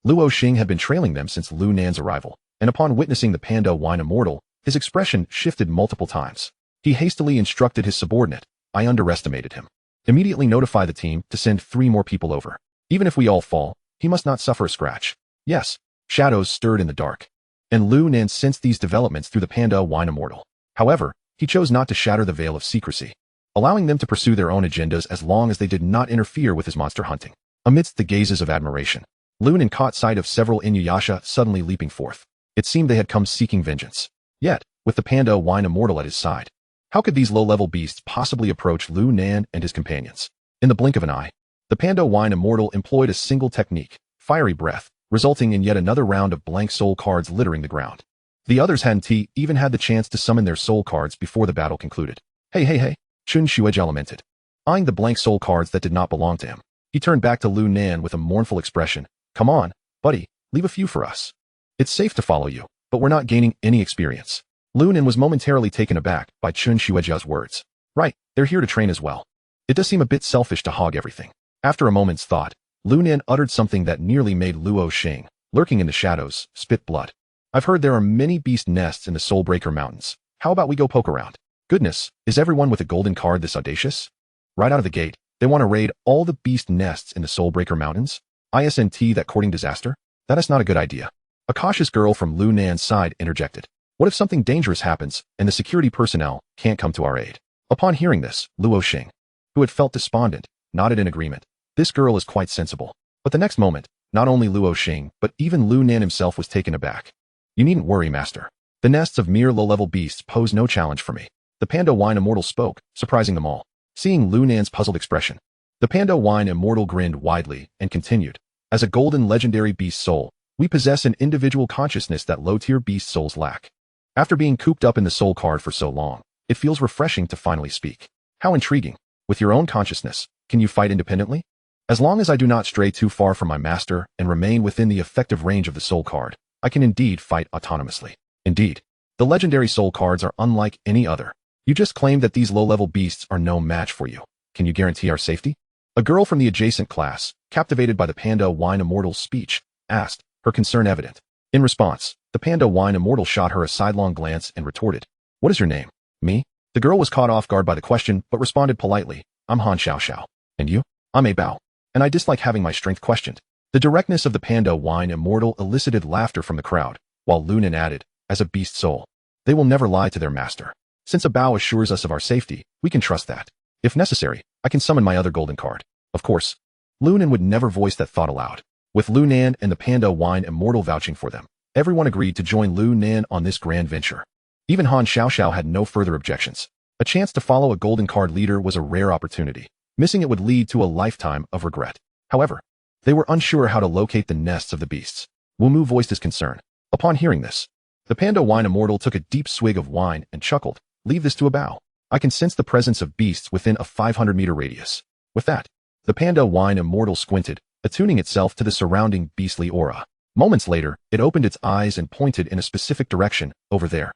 Luo Xing had been trailing them since Lu Nan's arrival, and upon witnessing the panda wine immortal, his expression shifted multiple times. He hastily instructed his subordinate, "I underestimated him. Immediately notify the team to send 3 more people over. Even if we all fall, he must not suffer a scratch." Yes, shadows stirred in the dark, and Lu Nan sensed these developments through the panda wine immortal. However, he chose not to shatter the veil of secrecy, allowing them to pursue their own agendas as long as they did not interfere with his monster hunting. Amidst the gazes of admiration, Lu Nan caught sight of several Inuyasha suddenly leaping forth. It seemed they had come seeking vengeance. Yet, with the panda wine immortal at his side, how could these low-level beasts possibly approach Lu Nan and his companions? In the blink of an eye, the panda wine immortal employed a single technique, fiery breath, resulting in yet another round of blank soul cards littering the ground. The others hadn't even had the chance to summon their soul cards before the battle concluded. Hey, Chun Shueijia lamented, eyeing the blank soul cards that did not belong to him. He turned back to Lu Nan with a mournful expression. Come on, buddy, leave a few for us. It's safe to follow you, but we're not gaining any experience. Lu Nan was momentarily taken aback by Chun Shueijia's words. Right, they're here to train as well. It does seem a bit selfish to hog everything. After a moment's thought, Lu Nan uttered something that nearly made Luo Xing, lurking in the shadows, spit blood. I've heard there are many beast nests in the Soulbreaker Mountains. How about we go poke around? Goodness, is everyone with a golden card this audacious? Right out of the gate, they want to raid all the beast nests in the Soulbreaker Mountains? ISNT, that courting disaster? That is not a good idea. A cautious girl from Lu Nan's side interjected. What if something dangerous happens and the security personnel can't come to our aid? Upon hearing this, Luo Xing, who had felt despondent, nodded in agreement. This girl is quite sensible. But the next moment, not only Luo Xing, but even Lu Nan himself was taken aback. You needn't worry, master. The nests of mere low-level beasts pose no challenge for me. The Panda Wine Immortal spoke, surprising them all. Seeing Lu Nan's puzzled expression, the Panda Wine Immortal grinned widely and continued. As a golden legendary beast soul, we possess an individual consciousness that low-tier beast souls lack. After being cooped up in the soul card for so long, it feels refreshing to finally speak. How intriguing. With your own consciousness, can you fight independently? As long as I do not stray too far from my master and remain within the effective range of the soul card, I can indeed fight autonomously. Indeed, the legendary soul cards are unlike any other. You just claimed that these low-level beasts are no match for you. Can you guarantee our safety? A girl from the adjacent class, captivated by the Panda Wine Immortal's speech, asked, her concern evident. In response, the Panda Wine Immortal shot her a sidelong glance and retorted, "What is your name?" "Me?" The girl was caught off guard by the question, but responded politely, "I'm Han Xiao. And you?" "I'm A Bao. And I dislike having my strength questioned." The directness of the Panda Wine Immortal elicited laughter from the crowd, while Lu Nan added, "As a beast soul, they will never lie to their master. Since A Bao assures us of our safety, we can trust that. If necessary, I can summon my other golden card." Of course, Lu Nan would never voice that thought aloud. With Lu Nan and the Panda Wine Immortal vouching for them, everyone agreed to join Lu Nan on this grand venture. Even Han Xiao had no further objections. A chance to follow a golden card leader was a rare opportunity. Missing it would lead to a lifetime of regret. However, they were unsure how to locate the nests of the beasts. Wu Mu voiced his concern. Upon hearing this, the Panda Wine Immortal took a deep swig of wine and chuckled. "Leave this to A Bao. I can sense the presence of beasts within a 500-meter radius." With that, the Panda Wine Immortal squinted, attuning itself to the surrounding beastly aura. Moments later, it opened its eyes and pointed in a specific direction, over there.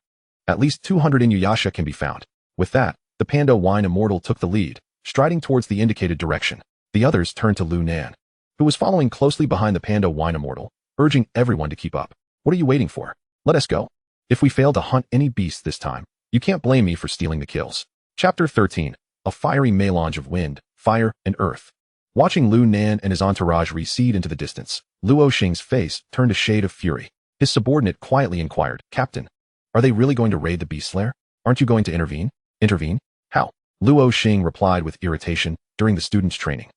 At least 200 Inuyasha can be found. With that, the Panda Wine Immortal took the lead, striding towards the indicated direction. The others turned to Lu Nan, who was following closely behind the Panda Wine Immortal, urging everyone to keep up. "What are you waiting for? Let us go. If we fail to hunt any beasts this time, you can't blame me for stealing the kills." Chapter 13. A fiery melange of wind, fire, and earth. Watching Lu Nan and his entourage recede into the distance, Luo Xing's face turned a shade of fury. His subordinate quietly inquired, "Captain, are they really going to raid the beast slayer? Aren't you going to intervene?" "Intervene? How?" Luo Xing replied with irritation. "During the students' training,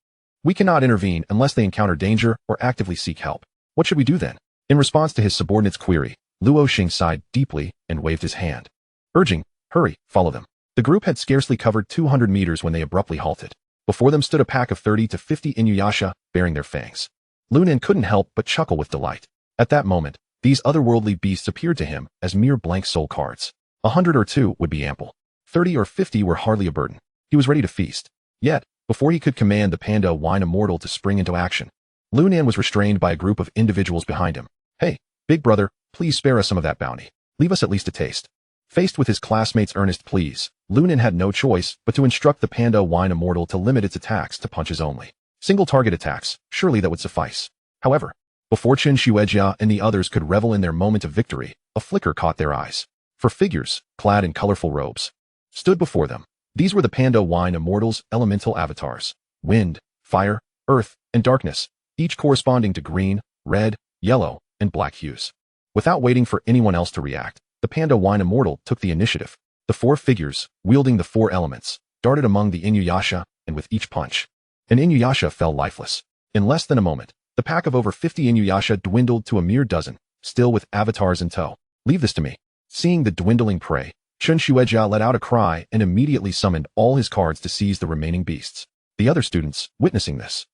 we cannot intervene unless they encounter danger or actively seek help. What should we do then?" In response to his subordinate's query, Luo Xing sighed deeply and waved his hand, urging, "Hurry, follow them." The group had scarcely covered 200 meters when they abruptly halted. Before them stood a pack of 30 to 50 Inuyasha, bearing their fangs. Lu Nan couldn't help but chuckle with delight. At that moment, these otherworldly beasts appeared to him as mere blank soul cards. 100 or 2 would be ample. 30 or 50 were hardly a burden. He was ready to feast. Yet, before he could command the Panda Wine Immortal to spring into action, Lu Nan was restrained by a group of individuals behind him. "Hey, big brother, please spare us some of that bounty. Leave us at least a taste." Faced with his classmates' earnest pleas, Lu Nan had no choice but to instruct the Panda Wine Immortal to limit its attacks to punches only. Single target attacks, surely that would suffice. However, before Qin Shueijia and the others could revel in their moment of victory, a flicker caught their eyes. For figures, clad in colorful robes, stood before them. These were the Panda Wine Immortal's elemental avatars: wind, fire, earth, and darkness, each corresponding to green, red, yellow, and black hues. Without waiting for anyone else to react, the Panda Wine Immortal took the initiative. The 4 figures, wielding the 4 elements, darted among the Inuyasha, and with each punch, an Inuyasha fell lifeless. In less than a moment, the pack of over 50 Inuyasha dwindled to a mere dozen, still with avatars in tow. "Leave this to me." Seeing the dwindling prey, Qin Shueijia let out a cry and immediately summoned all his cards to seize the remaining beasts. The other students, witnessing this,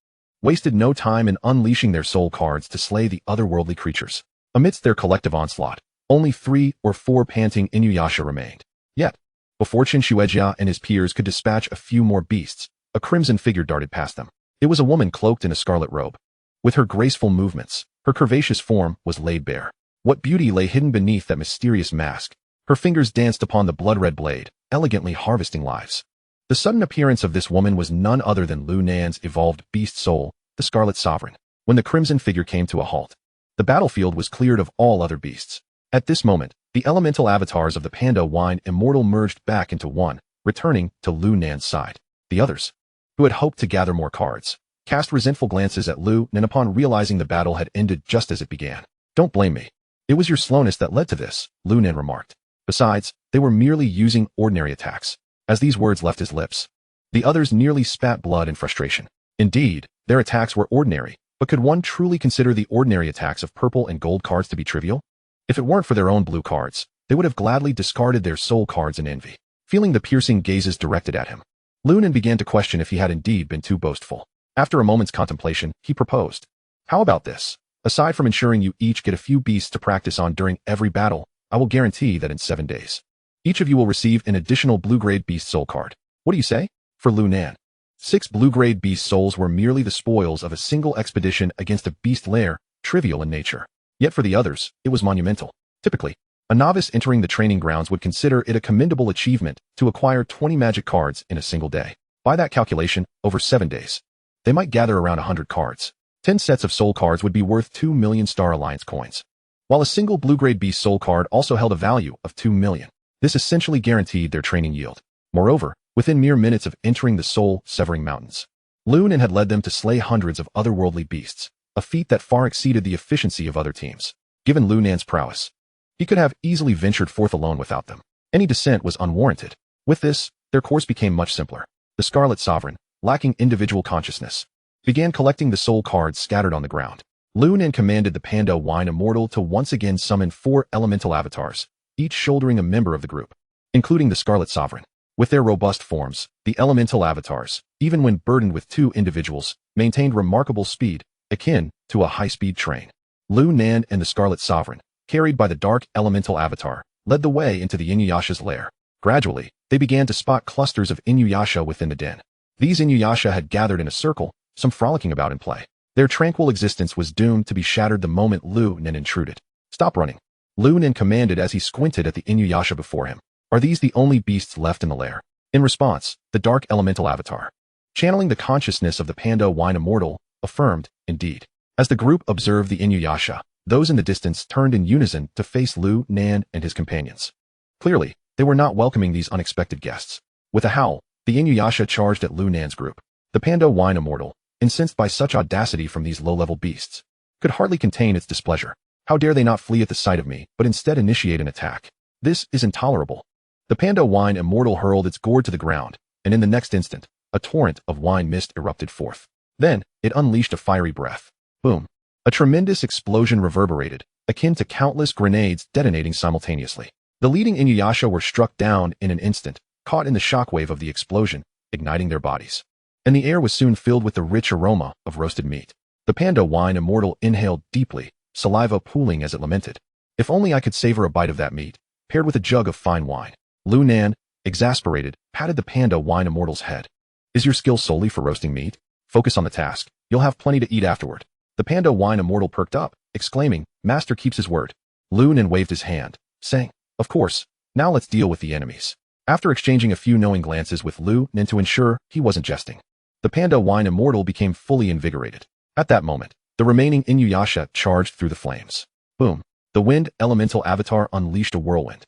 wasted no time in unleashing their soul cards to slay the otherworldly creatures. Amidst their collective onslaught, only 3 or 4 panting Inuyasha remained. Yet, before Qin Shueijia and his peers could dispatch a few more beasts, a crimson figure darted past them. It was a woman cloaked in a scarlet robe. With her graceful movements, her curvaceous form was laid bare. What beauty lay hidden beneath that mysterious mask? Her fingers danced upon the blood-red blade, elegantly harvesting lives. The sudden appearance of this woman was none other than Lu Nan's evolved beast soul, the Scarlet Sovereign. When the crimson figure came to a halt, the battlefield was cleared of all other beasts. At this moment, the elemental avatars of the panda wine immortal merged back into one, returning to Lu Nan's side. The others, who had hoped to gather more cards, cast resentful glances at Lu Nan upon realizing the battle had ended just as it began. Don't blame me. It was your slowness that led to this, Lu Nan remarked. Besides, they were merely using ordinary attacks. As these words left his lips, the others nearly spat blood in frustration. Indeed, their attacks were ordinary, but could one truly consider the ordinary attacks of purple and gold cards to be trivial? If it weren't for their own blue cards, they would have gladly discarded their soul cards in envy. Feeling the piercing gazes directed at him, Lu Nan began to question if he had indeed been too boastful. After a moment's contemplation, he proposed. How about this? Aside from ensuring you each get a few beasts to practice on during every battle, I will guarantee that in 7 days, each of you will receive an additional blue-grade beast soul card. What do you say? For Lu Nan, 6 blue-grade beast souls were merely the spoils of a single expedition against a beast lair, trivial in nature. Yet for the others, it was monumental. Typically, a novice entering the training grounds would consider it a commendable achievement to acquire 20 magic cards in a single day. By that calculation, over 7 days, they might gather around 100 cards. 10 sets of soul cards would be worth 2 million Star Alliance coins, while a single blue-grade beast soul card also held a value of 2 million. This essentially guaranteed their training yield. Moreover, within mere minutes of entering the soul-severing mountains, Lu Nan had led them to slay hundreds of otherworldly beasts, a feat that far exceeded the efficiency of other teams. Given Lu Nan's prowess, he could have easily ventured forth alone without them. Any dissent was unwarranted. With this, their course became much simpler. The Scarlet Sovereign, lacking individual consciousness, began collecting the soul cards scattered on the ground. Lu Nan commanded the Panda Wine Immortal to once again summon 4 elemental avatars, each shouldering a member of the group, including the Scarlet Sovereign. With their robust forms, the elemental avatars, even when burdened with 2 individuals, maintained remarkable speed, akin to a high-speed train. Lu Nan and the Scarlet Sovereign, carried by the dark elemental avatar, led the way into the Inuyasha's lair. Gradually, they began to spot clusters of Inuyasha within the den. These Inuyasha had gathered in a circle, some frolicking about in play. Their tranquil existence was doomed to be shattered the moment Lu Nan intruded. Stop running, Lu Nan commanded as he squinted at the Inuyasha before him. Are these the only beasts left in the lair? In response, the dark elemental avatar, channeling the consciousness of the Panda Wine Immortal, affirmed, indeed. As the group observed the Inuyasha, those in the distance turned in unison to face Lu Nan and his companions. Clearly, they were not welcoming these unexpected guests. With a howl, the Inuyasha charged at Lu Nan's group. The Panda Wine Immortal, incensed by such audacity from these low-level beasts, could hardly contain its displeasure. How dare they not flee at the sight of me, but instead initiate an attack? This is intolerable. The Panda Wine Immortal hurled its gourd to the ground, and in the next instant, a torrent of wine mist erupted forth. Then, it unleashed a fiery breath. Boom. A tremendous explosion reverberated, akin to countless grenades detonating simultaneously. The leading Inuyasha were struck down in an instant, caught in the shockwave of the explosion, igniting their bodies. And the air was soon filled with the rich aroma of roasted meat. The Panda Wine Immortal inhaled deeply, saliva pooling as it lamented. If only I could savor a bite of that meat, paired with a jug of fine wine. Lu Nan, exasperated, patted the Panda Wine Immortal's head. Is your skill solely for roasting meat? Focus on the task. You'll have plenty to eat afterward. The Panda Wine Immortal perked up, exclaiming, Master keeps his word. Lu Nan waved his hand, saying, Of course, now let's deal with the enemies. After exchanging a few knowing glances with Lu Nan to ensure he wasn't jesting, the Panda Wine Immortal became fully invigorated. At that moment, the remaining Inuyasha charged through the flames. Boom. The wind elemental avatar unleashed a whirlwind,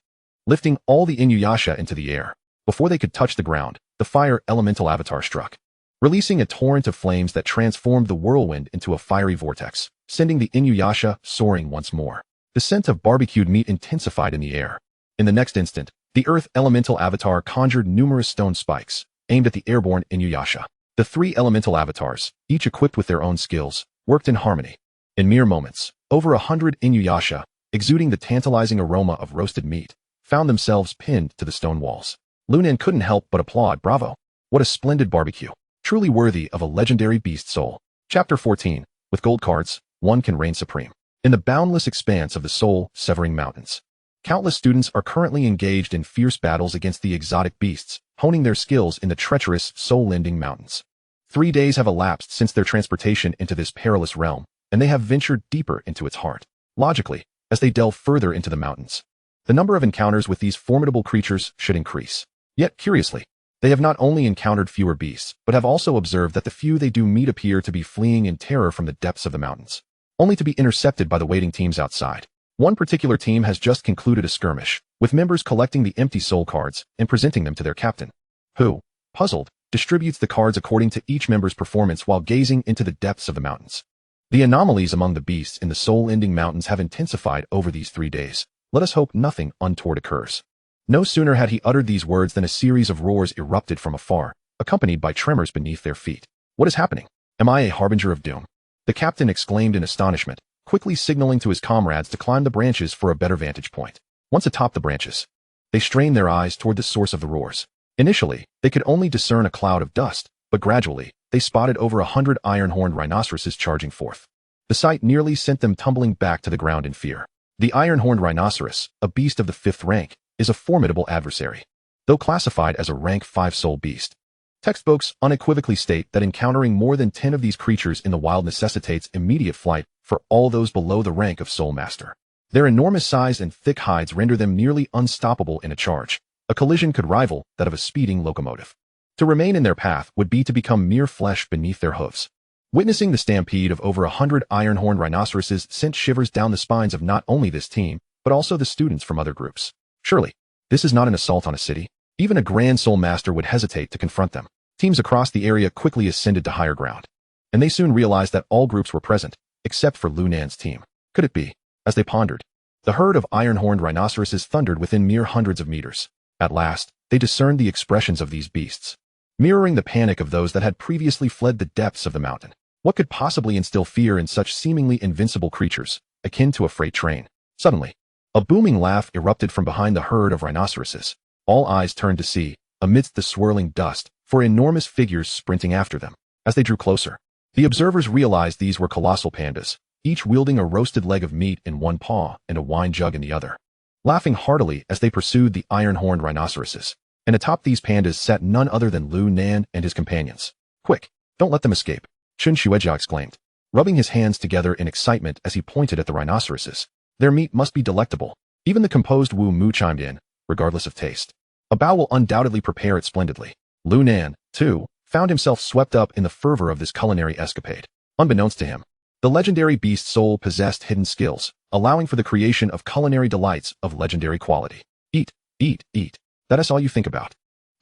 lifting all the Inuyasha into the air. Before they could touch the ground, the fire elemental avatar struck, releasing a torrent of flames that transformed the whirlwind into a fiery vortex, sending the Inuyasha soaring once more. The scent of barbecued meat intensified in the air. In the next instant, the earth elemental avatar conjured numerous stone spikes, aimed at the airborne Inuyasha. The 3 elemental avatars, each equipped with their own skills, worked in harmony. In mere moments, over 100 Inuyasha, exuding the tantalizing aroma of roasted meat, found themselves pinned to the stone walls. Lu Nan couldn't help but applaud. Bravo! What a splendid barbecue. Truly worthy of a legendary beast soul. Chapter 14. With gold cards, one can reign supreme. In the boundless expanse of the soul-severing mountains, countless students are currently engaged in fierce battles against the exotic beasts, honing their skills in the treacherous, soul-lending mountains. 3 days have elapsed since their transportation into this perilous realm, and they have ventured deeper into its heart. Logically, as they delve further into the mountains, the number of encounters with these formidable creatures should increase. Yet, curiously, they have not only encountered fewer beasts, but have also observed that the few they do meet appear to be fleeing in terror from the depths of the mountains, only to be intercepted by the waiting teams outside. One particular team has just concluded a skirmish, with members collecting the empty soul cards and presenting them to their captain, who, puzzled, distributes the cards according to each member's performance while gazing into the depths of the mountains. The anomalies among the beasts in the soul-ending mountains have intensified over these 3 days. Let us hope nothing untoward occurs. No sooner had he uttered these words than a series of roars erupted from afar, accompanied by tremors beneath their feet. What is happening? Am I a harbinger of doom? The captain exclaimed in astonishment, quickly signaling to his comrades to climb the branches for a better vantage point. Once atop the branches, they strained their eyes toward the source of the roars. Initially, they could only discern a cloud of dust, but gradually, they spotted over 100 iron-horned rhinoceroses charging forth. The sight nearly sent them tumbling back to the ground in fear. The iron-horned rhinoceros, a beast of the 5th rank, is a formidable adversary. Though classified as a rank 5 soul beast, textbooks unequivocally state that encountering more than 10 of these creatures in the wild necessitates immediate flight for all those below the rank of soul master. Their enormous size and thick hides render them nearly unstoppable in a charge. A collision could rival that of a speeding locomotive. To remain in their path would be to become mere flesh beneath their hooves. Witnessing the stampede of over 100 iron-horned rhinoceroses sent shivers down the spines of not only this team, but also the students from other groups. Surely, this is not an assault on a city. Even a grand soul master would hesitate to confront them. Teams across the area quickly ascended to higher ground, and they soon realized that all groups were present, except for Lu Nan's team. Could it be? As they pondered, the herd of iron-horned rhinoceroses thundered within mere hundreds of meters. At last, they discerned the expressions of these beasts, mirroring the panic of those that had previously fled the depths of the mountain. What could possibly instill fear in such seemingly invincible creatures, akin to a freight train? Suddenly, a booming laugh erupted from behind the herd of rhinoceroses. All eyes turned to see, amidst the swirling dust, for enormous figures sprinting after them. As they drew closer, the observers realized these were colossal pandas, each wielding a roasted leg of meat in one paw and a wine jug in the other, laughing heartily as they pursued the iron-horned rhinoceroses. And atop these pandas sat none other than Lu Nan and his companions. Quick, don't let them escape, Chun Shueijia exclaimed, rubbing his hands together in excitement as he pointed at the rhinoceroses. Their meat must be delectable. Even the composed Wu Mu chimed in, regardless of taste. A bao will undoubtedly prepare it splendidly. Lu Nan, too, found himself swept up in the fervor of this culinary escapade. Unbeknownst to him, the legendary beast soul possessed hidden skills, allowing for the creation of culinary delights of legendary quality. Eat, eat, eat. That is all you think about.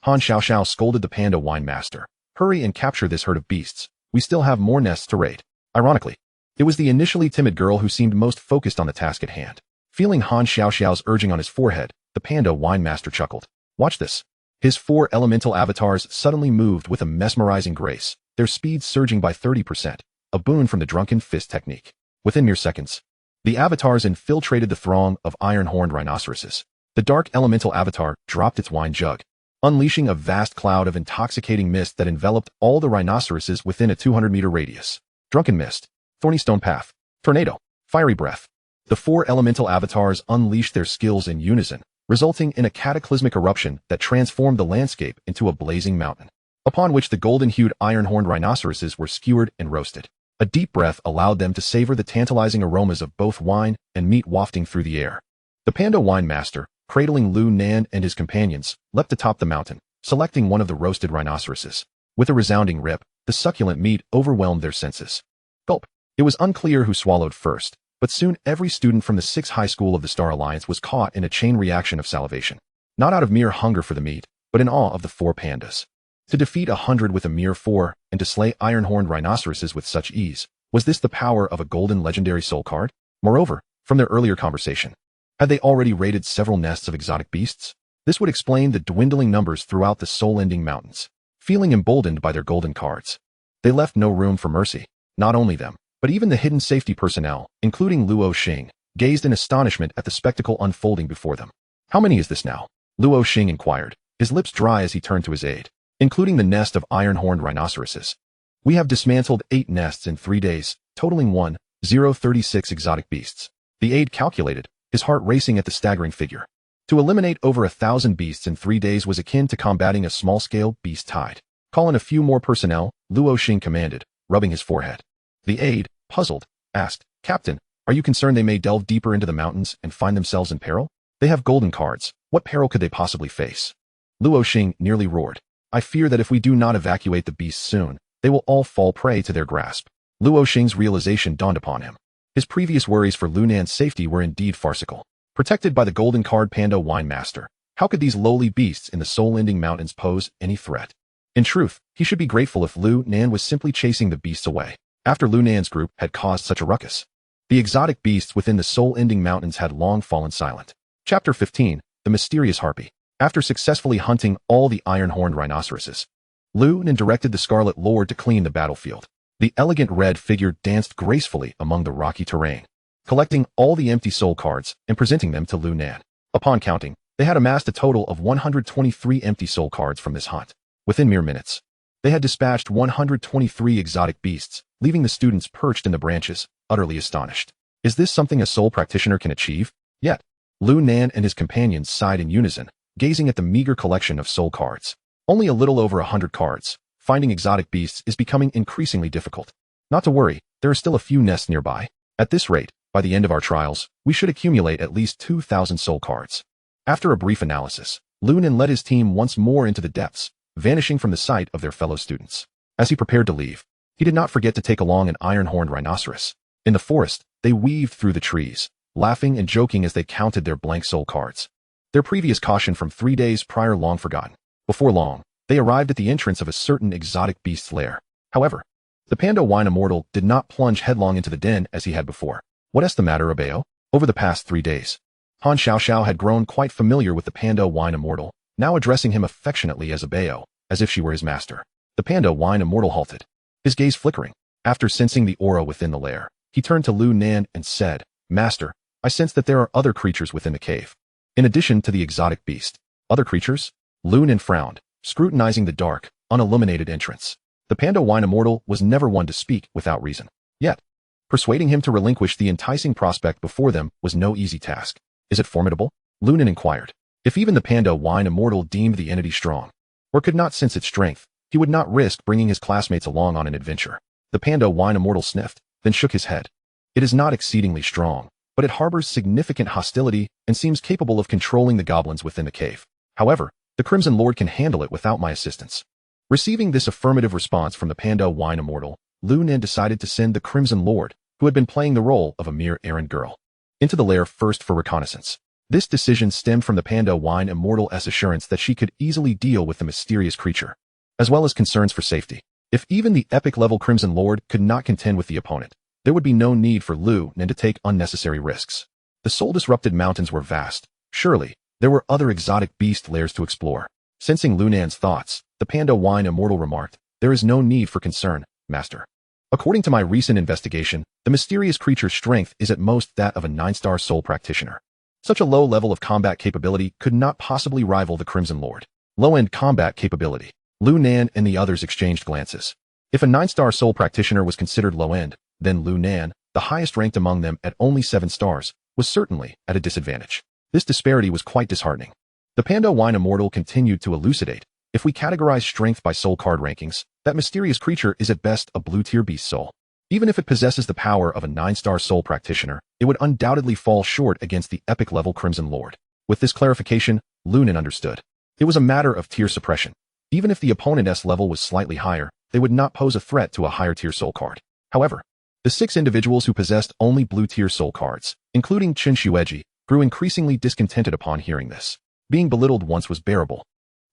Han Xiaoxiao scolded the panda wine master. Hurry and capture this herd of beasts. We still have more nests to raid. Ironically, it was the initially timid girl who seemed most focused on the task at hand. Feeling Han Xiaoxiao's urging on his forehead, the panda wine master chuckled. Watch this. His 4 elemental avatars suddenly moved with a mesmerizing grace, their speed surging by 30%, a boon from the drunken fist technique. Within mere seconds, the avatars infiltrated the throng of iron-horned rhinoceroses. The dark elemental avatar dropped its wine jug, unleashing a vast cloud of intoxicating mist that enveloped all the rhinoceroses within a 200-meter radius. Drunken mist, thorny stone path, tornado, fiery breath. The 4 elemental avatars unleashed their skills in unison, resulting in a cataclysmic eruption that transformed the landscape into a blazing mountain, upon which the golden-hued iron-horned rhinoceroses were skewered and roasted. A deep breath allowed them to savor the tantalizing aromas of both wine and meat wafting through the air. The panda wine master, cradling Lu Nan and his companions, leapt atop the mountain, selecting one of the roasted rhinoceroses. With a resounding rip, the succulent meat overwhelmed their senses. Gulp. It was unclear who swallowed first, but soon every student from the 6th High School of the Star Alliance was caught in a chain reaction of salivation, not out of mere hunger for the meat, but in awe of the 4 pandas. To defeat 100 with a mere 4, and to slay iron-horned rhinoceroses with such ease, was this the power of a golden legendary soul card? Moreover, from their earlier conversation, had they already raided several nests of exotic beasts? This would explain the dwindling numbers throughout the soul-ending mountains. Feeling emboldened by their golden cards, they left no room for mercy. Not only them, but even the hidden safety personnel, including Luo Xing, gazed in astonishment at the spectacle unfolding before them. How many is this now? Luo Xing inquired, his lips dry as he turned to his aide. Including the nest of iron-horned rhinoceroses. We have dismantled 8 nests in 3 days, totaling 1,036 exotic beasts. The aide calculated, his heart racing at the staggering figure. To eliminate over 1,000 beasts in 3 days was akin to combating a small-scale beast tide. Call in a few more personnel, Luo Xing commanded, rubbing his forehead. The aide, puzzled, asked, Captain, are you concerned they may delve deeper into the mountains and find themselves in peril? They have golden cards. What peril could they possibly face? Luo Xing nearly roared. I fear that if we do not evacuate the beasts soon, they will all fall prey to their grasp. Luo Xing's realization dawned upon him. His previous worries for Lu Nan's safety were indeed farcical. Protected by the golden card panda wine master, how could these lowly beasts in the soul-ending mountains pose any threat? In truth, he should be grateful if Lu Nan was simply chasing the beasts away, after Lu Nan's group had caused such a ruckus. The exotic beasts within the soul-ending mountains had long fallen silent. Chapter 15, The Mysterious Harpy. After successfully hunting all the iron-horned rhinoceroses, Lu Nan directed the Scarlet Lord to clean the battlefield. The elegant red figure danced gracefully among the rocky terrain, collecting all the empty soul cards and presenting them to Lu Nan. Upon counting, they had amassed a total of 123 empty soul cards from this hunt. Within mere minutes, they had dispatched 123 exotic beasts, leaving the students perched in the branches, utterly astonished. Is this something a soul practitioner can achieve? Yet, Lu Nan and his companions sighed in unison, gazing at the meager collection of soul cards. Only a little over 100 cards. Finding exotic beasts is becoming increasingly difficult. Not to worry, there are still a few nests nearby. At this rate, by the end of our trials, we should accumulate at least 2,000 soul cards. After a brief analysis, Lu Nan led his team once more into the depths, vanishing from the sight of their fellow students. As he prepared to leave, he did not forget to take along an iron-horned rhinoceros. In the forest, they weaved through the trees, laughing and joking as they counted their blank soul cards. Their previous caution from 3 days prior long forgotten. Before long, they arrived at the entrance of a certain exotic beast's lair. However, the panda wine immortal did not plunge headlong into the den as he had before. What's the matter, Abeo? Over the past 3 days, Han Xiaoxiao had grown quite familiar with the panda wine immortal, now addressing him affectionately as Abeo, as if she were his master. The panda wine immortal halted, his gaze flickering. After sensing the aura within the lair, he turned to Lu Nan and said, "Master, I sense that there are other creatures within the cave. In addition to the exotic beast." Other creatures? Lu Nan frowned, scrutinizing the dark, unilluminated entrance. The panda wine immortal was never one to speak without reason. Yet, persuading him to relinquish the enticing prospect before them was no easy task. Is it formidable? Lu Nan inquired. If even the panda wine immortal deemed the entity strong, or could not sense its strength, he would not risk bringing his classmates along on an adventure. The panda wine immortal sniffed, then shook his head. It is not exceedingly strong, but it harbors significant hostility and seems capable of controlling the goblins within the cave. However, the Crimson Lord can handle it without my assistance. Receiving this affirmative response from the panda wine immortal, Lu Nan decided to send the Crimson Lord, who had been playing the role of a mere errand girl, into the lair first for reconnaissance. This decision stemmed from the panda wine immortal's assurance that she could easily deal with the mysterious creature, as well as concerns for safety. If even the epic-level Crimson Lord could not contend with the opponent, there would be no need for Lu Nan to take unnecessary risks. The soul-disrupted mountains were vast. Surely, there were other exotic beast lairs to explore. Sensing Lu Nan's thoughts, the panda wine immortal remarked, "There is no need for concern, master. According to my recent investigation, the mysterious creature's strength is at most that of a 9-star soul practitioner. Such a low level of combat capability could not possibly rival the Crimson Lord." Low-end combat capability. Lu Nan and the others exchanged glances. If a 9-star soul practitioner was considered low-end, then Lu Nan, the highest ranked among them at only 7 stars, was certainly at a disadvantage. This disparity was quite disheartening. The panda wine immortal continued to elucidate. If we categorize strength by soul card rankings, that mysterious creature is at best a blue-tier beast soul. Even if it possesses the power of a 9-star soul practitioner, it would undoubtedly fall short against the epic-level Crimson Lord. With this clarification, Lu Nan understood. It was a matter of tier suppression. Even if the opponent's level was slightly higher, they would not pose a threat to a higher-tier soul card. However, the 6 individuals who possessed only blue-tier soul cards, including Chen Xueji, grew increasingly discontented upon hearing this. Being belittled once was bearable,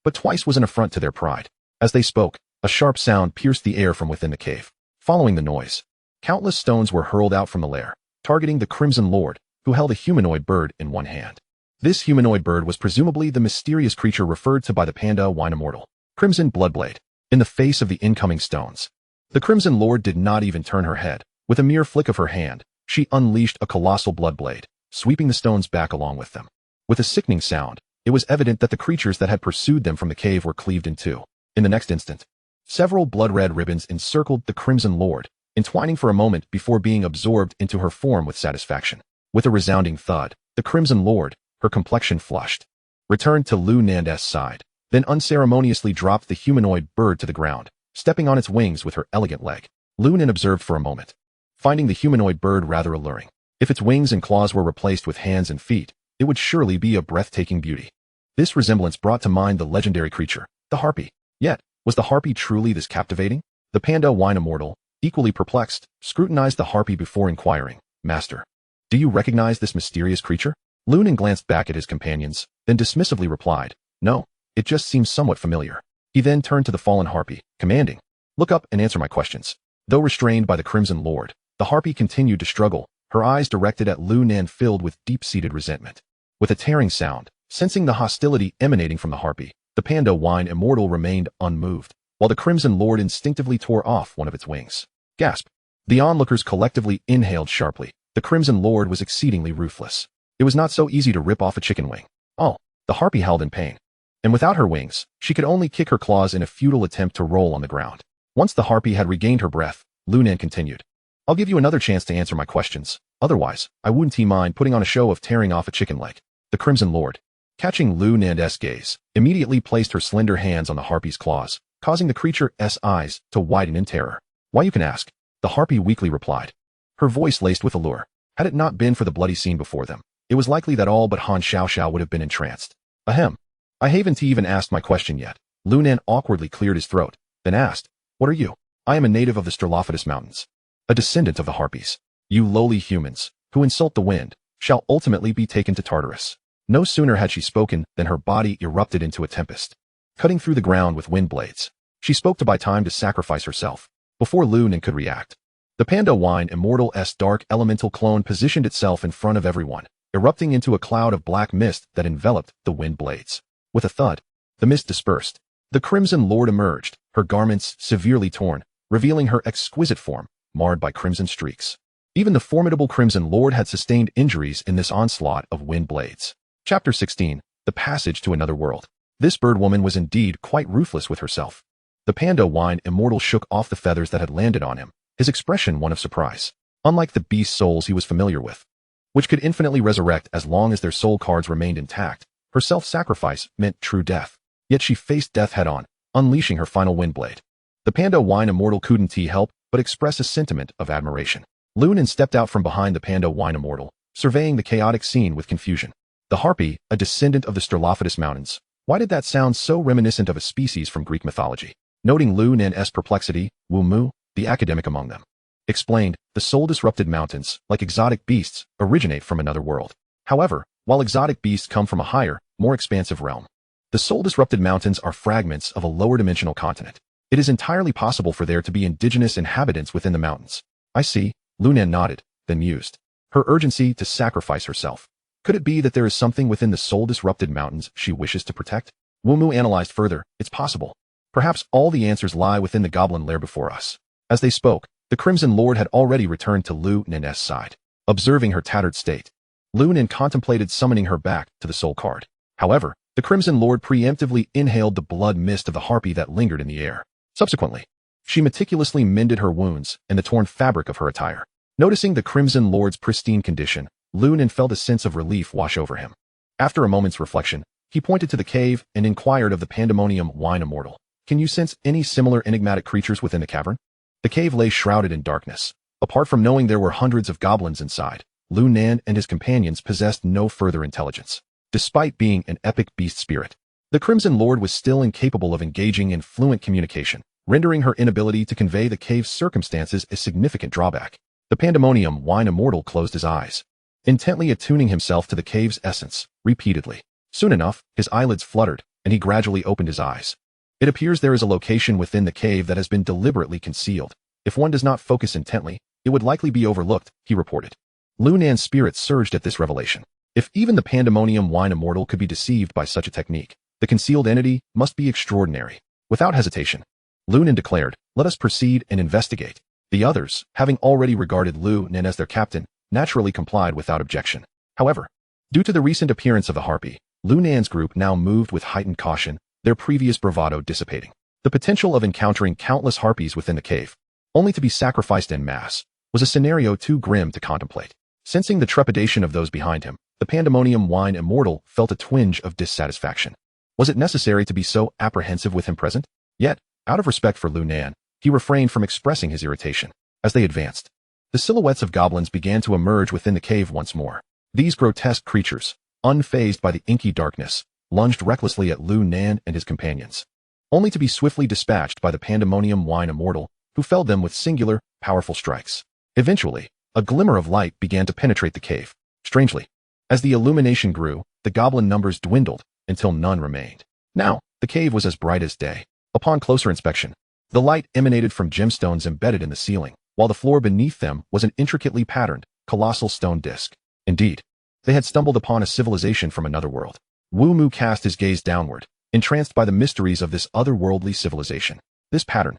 but twice was an affront to their pride. As they spoke, a sharp sound pierced the air from within the cave. Following the noise, countless stones were hurled out from the lair, targeting the Crimson Lord, who held a humanoid bird in one hand. This humanoid bird was presumably the mysterious creature referred to by the panda wine immortal, Crimson Bloodblade. In the face of the incoming stones, the Crimson Lord did not even turn her head. With a mere flick of her hand, she unleashed a colossal bloodblade, sweeping the stones back along with them. With a sickening sound, it was evident that the creatures that had pursued them from the cave were cleaved in two. In the next instant, several blood-red ribbons encircled the Crimson Lord, entwining for a moment before being absorbed into her form with satisfaction. With a resounding thud, the Crimson Lord, her complexion flushed, returned to Lu Nan's side, then unceremoniously dropped the humanoid bird to the ground, stepping on its wings with her elegant leg. Lu Nan observed for a moment, finding the humanoid bird rather alluring. If its wings and claws were replaced with hands and feet, it would surely be a breathtaking beauty. This resemblance brought to mind the legendary creature, the harpy. Yet, was the harpy truly this captivating? The panda wine immortal, equally perplexed, scrutinized the harpy before inquiring, Master, do you recognize this mysterious creature? Lu Nan glanced back at his companions, then dismissively replied, no, it just seems somewhat familiar. He then turned to the fallen harpy, commanding, look up and answer my questions. Though restrained by the Crimson Lord, the harpy continued to struggle, her eyes directed at Lu Nan filled with deep-seated resentment. With a tearing sound, sensing the hostility emanating from the harpy, the panda wine immortal remained unmoved, while the Crimson Lord instinctively tore off one of its wings. Gasp! The onlookers collectively inhaled sharply. The Crimson Lord was exceedingly ruthless. It was not so easy to rip off a chicken wing. Oh, the harpy howled in pain. And without her wings, she could only kick her claws in a futile attempt to roll on the ground. Once the harpy had regained her breath, Lu Nan continued, I'll give you another chance to answer my questions. Otherwise, I wouldn't mind putting on a show of tearing off a chicken leg. The Crimson Lord, catching Lu Nan's gaze, immediately placed her slender hands on the harpy's claws, causing the creature's eyes to widen in terror. Why, you can ask, the harpy weakly replied, her voice laced with allure. Had it not been for the bloody scene before them, it was likely that all but Han Xiaoxiao would have been entranced. Ahem. I haven't even asked my question yet. Lu Nan awkwardly cleared his throat, then asked, what are you? I am a native of the Sturlophodus Mountains, a descendant of the harpies. You lowly humans, who insult the wind, shall ultimately be taken to Tartarus. No sooner had she spoken than her body erupted into a tempest, cutting through the ground with wind blades. She spoke to buy time to sacrifice herself. Before Lu Nan could react, the Panda Wine Immortal's dark elemental clone positioned itself in front of everyone, erupting into a cloud of black mist that enveloped the wind blades. With a thud, the mist dispersed. The Crimson Lord emerged, her garments severely torn, revealing her exquisite form, marred by crimson streaks. Even the formidable Crimson Lord had sustained injuries in this onslaught of wind blades. Chapter 16, The Passage to Another World. This bird woman was indeed quite ruthless with herself. The Panda Wine Immortal shook off the feathers that had landed on him, his expression one of surprise. Unlike the beast souls he was familiar with, which could infinitely resurrect as long as their soul cards remained intact, her self-sacrifice meant true death. Yet she faced death head-on, unleashing her final windblade. The Panda Wine Immortal couldn't help but express a sentiment of admiration. Lu Nan stepped out from behind the Panda Wine Immortal, surveying the chaotic scene with confusion. The harpy, a descendant of the Sturlophodus Mountains. Why did that sound so reminiscent of a species from Greek mythology? Noting Lu Nan's perplexity, Wu Mu, the academic among them, explained, the soul-disrupted mountains, like exotic beasts, originate from another world. However, while exotic beasts come from a higher, more expansive realm, the soul-disrupted mountains are fragments of a lower-dimensional continent. It is entirely possible for there to be indigenous inhabitants within the mountains. I see, Lu Nan nodded, then mused. Her urgency to sacrifice herself. Could it be that there is something within the soul-disrupted mountains she wishes to protect? Wu Mu analyzed further, it's possible. Perhaps all the answers lie within the goblin lair before us. As they spoke, the Crimson Lord had already returned to Lu Nan's side. Observing her tattered state, Lu Nan contemplated summoning her back to the soul card. However, the Crimson Lord preemptively inhaled the blood mist of the harpy that lingered in the air. Subsequently, she meticulously mended her wounds and the torn fabric of her attire. Noticing the Crimson Lord's pristine condition, Lu Nan felt a sense of relief wash over him. After a moment's reflection, he pointed to the cave and inquired of the Pandemonium Wine Immortal, can you sense any similar enigmatic creatures within the cavern? The cave lay shrouded in darkness. Apart from knowing there were hundreds of goblins inside, Lu Nan and his companions possessed no further intelligence. Despite being an epic beast spirit, the Crimson Lord was still incapable of engaging in fluent communication, rendering her inability to convey the cave's circumstances a significant drawback. The Pandemonium Wine Immortal closed his eyes, intently attuning himself to the cave's essence, repeatedly. Soon enough, his eyelids fluttered, and he gradually opened his eyes. It appears there is a location within the cave that has been deliberately concealed. If one does not focus intently, it would likely be overlooked, he reported. Lu Nan's spirit surged at this revelation. If even the Pandemonium Wine Immortal could be deceived by such a technique, the concealed entity must be extraordinary. Without hesitation, Lu Nan declared, let us proceed and investigate. The others, having already regarded Lu Nan as their captain, naturally complied without objection. However, due to the recent appearance of the harpy, Lu Nan's group now moved with heightened caution, their previous bravado dissipating. The potential of encountering countless harpies within the cave, only to be sacrificed en masse, was a scenario too grim to contemplate. Sensing the trepidation of those behind him, the Pandemonium Wine Immortal felt a twinge of dissatisfaction. Was it necessary to be so apprehensive with him present? Yet, out of respect for Lu Nan, he refrained from expressing his irritation. As they advanced, the silhouettes of goblins began to emerge within the cave once more. These grotesque creatures, unfazed by the inky darkness, lunged recklessly at Lu Nan and his companions, only to be swiftly dispatched by the Pandemonium Wine Immortal, who felled them with singular, powerful strikes. Eventually, A glimmer of light began to penetrate the cave. Strangely, as the illumination grew, the goblin numbers dwindled until none remained. Now, the cave was as bright as day. Upon closer inspection, the light emanated from gemstones embedded in the ceiling, while the floor beneath them was an intricately patterned, colossal stone disc. Indeed, they had stumbled upon a civilization from another world. Wu Mu cast his gaze downward, entranced by the mysteries of this otherworldly civilization. This pattern,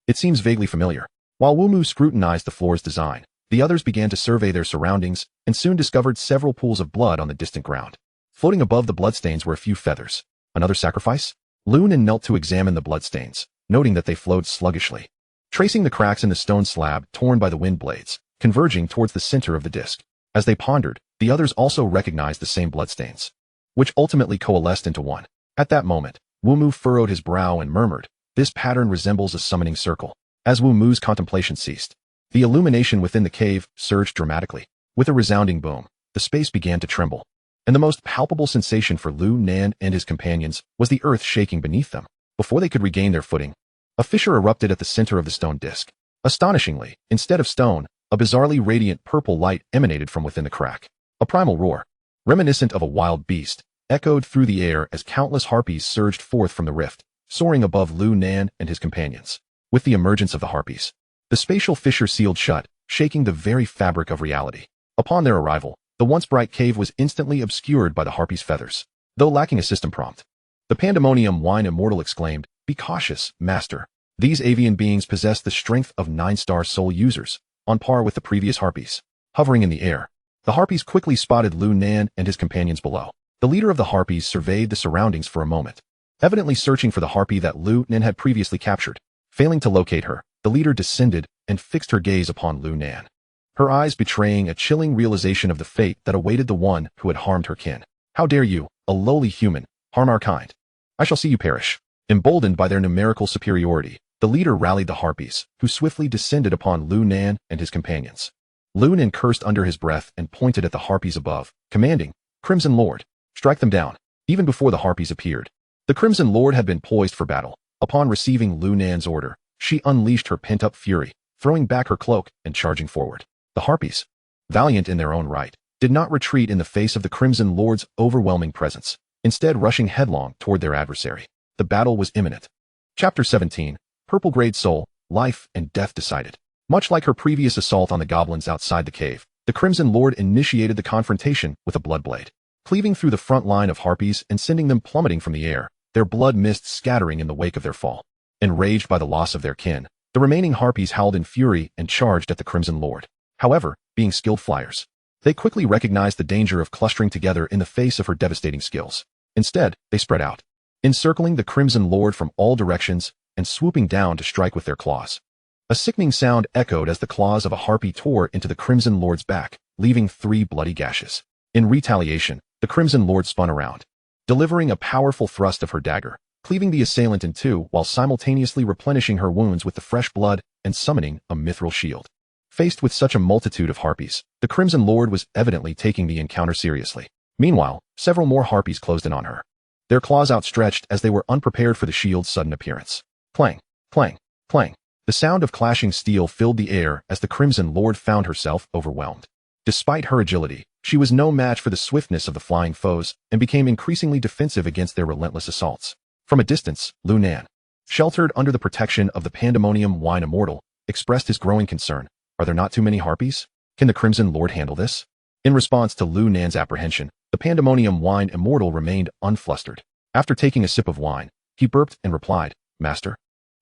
it seems vaguely familiar. While Wu Mu scrutinized the floor's design, the others began to survey their surroundings and soon discovered several pools of blood on the distant ground. Floating above the bloodstains were a few feathers. Another sacrifice? Lu Nan knelt to examine the bloodstains, noting that they flowed sluggishly, tracing the cracks in the stone slab torn by the wind blades, converging towards the center of the disc. As they pondered, the others also recognized the same bloodstains, which ultimately coalesced into one. At that moment, Wu Mu furrowed his brow and murmured, "This pattern resembles a summoning circle." As Wu Mu's contemplation ceased, the illumination within the cave surged dramatically. With a resounding boom, the space began to tremble, and the most palpable sensation for Lu Nan and his companions was the earth shaking beneath them. Before they could regain their footing, a fissure erupted at the center of the stone disc. Astonishingly, instead of stone, a bizarrely radiant purple light emanated from within the crack. A primal roar, reminiscent of a wild beast, echoed through the air as countless harpies surged forth from the rift, soaring above Lu Nan and his companions. With the emergence of the harpies, the spatial fissure sealed shut, shaking the very fabric of reality. Upon their arrival, the once bright cave was instantly obscured by the harpies' feathers. Though lacking a system prompt, the Pandemonium Wine Immortal exclaimed, "Be cautious, master. These avian beings possess the strength of 9-star soul users, on par with the previous harpies." Hovering in the air, the harpies quickly spotted Lu Nan and his companions below. The leader of the harpies surveyed the surroundings for a moment, evidently searching for the harpy that Lu Nan had previously captured. Failing to locate her, the leader descended and fixed her gaze upon Lu Nan, her eyes betraying a chilling realization of the fate that awaited the one who had harmed her kin. "How dare you, a lowly human, harm our kind? I shall see you perish." Emboldened by their numerical superiority, the leader rallied the harpies, who swiftly descended upon Lu Nan and his companions. Lu Nan cursed under his breath and pointed at the harpies above, commanding, "Crimson Lord, strike them down." Even before the harpies appeared, the Crimson Lord had been poised for battle. Upon receiving Lu Nan's order, she unleashed her pent-up fury, throwing back her cloak and charging forward. The harpies, valiant in their own right, did not retreat in the face of the Crimson Lord's overwhelming presence, instead rushing headlong toward their adversary. The battle was imminent. Chapter 17, Purple Grade Soul, Life and Death Decided. Much like her previous assault on the goblins outside the cave, the Crimson Lord initiated the confrontation with a blood blade, cleaving through the front line of harpies and sending them plummeting from the air, their blood mist scattering in the wake of their fall. Enraged by the loss of their kin, the remaining harpies howled in fury and charged at the Crimson Lord. However, being skilled flyers, they quickly recognized the danger of clustering together in the face of her devastating skills. Instead, they spread out, encircling the Crimson Lord from all directions and swooping down to strike with their claws. A sickening sound echoed as the claws of a harpy tore into the Crimson Lord's back, leaving 3 bloody gashes. In retaliation, the Crimson Lord spun around, delivering a powerful thrust of her dagger, cleaving the assailant in two while simultaneously replenishing her wounds with the fresh blood and summoning a mithril shield. Faced with such a multitude of harpies, the Crimson Lord was evidently taking the encounter seriously. Meanwhile, several more harpies closed in on her, their claws outstretched as they were unprepared for the shield's sudden appearance. Clang, clang, clang. The sound of clashing steel filled the air as the Crimson Lord found herself overwhelmed. Despite her agility, she was no match for the swiftness of the flying foes and became increasingly defensive against their relentless assaults. From a distance, Lu Nan, sheltered under the protection of the Pandemonium Wine Immortal, expressed his growing concern. "Are there not too many harpies? Can the Crimson Lord handle this?" In response to Lu Nan's apprehension, the Pandemonium Wine Immortal remained unflustered. After taking a sip of wine, he burped and replied, "Master,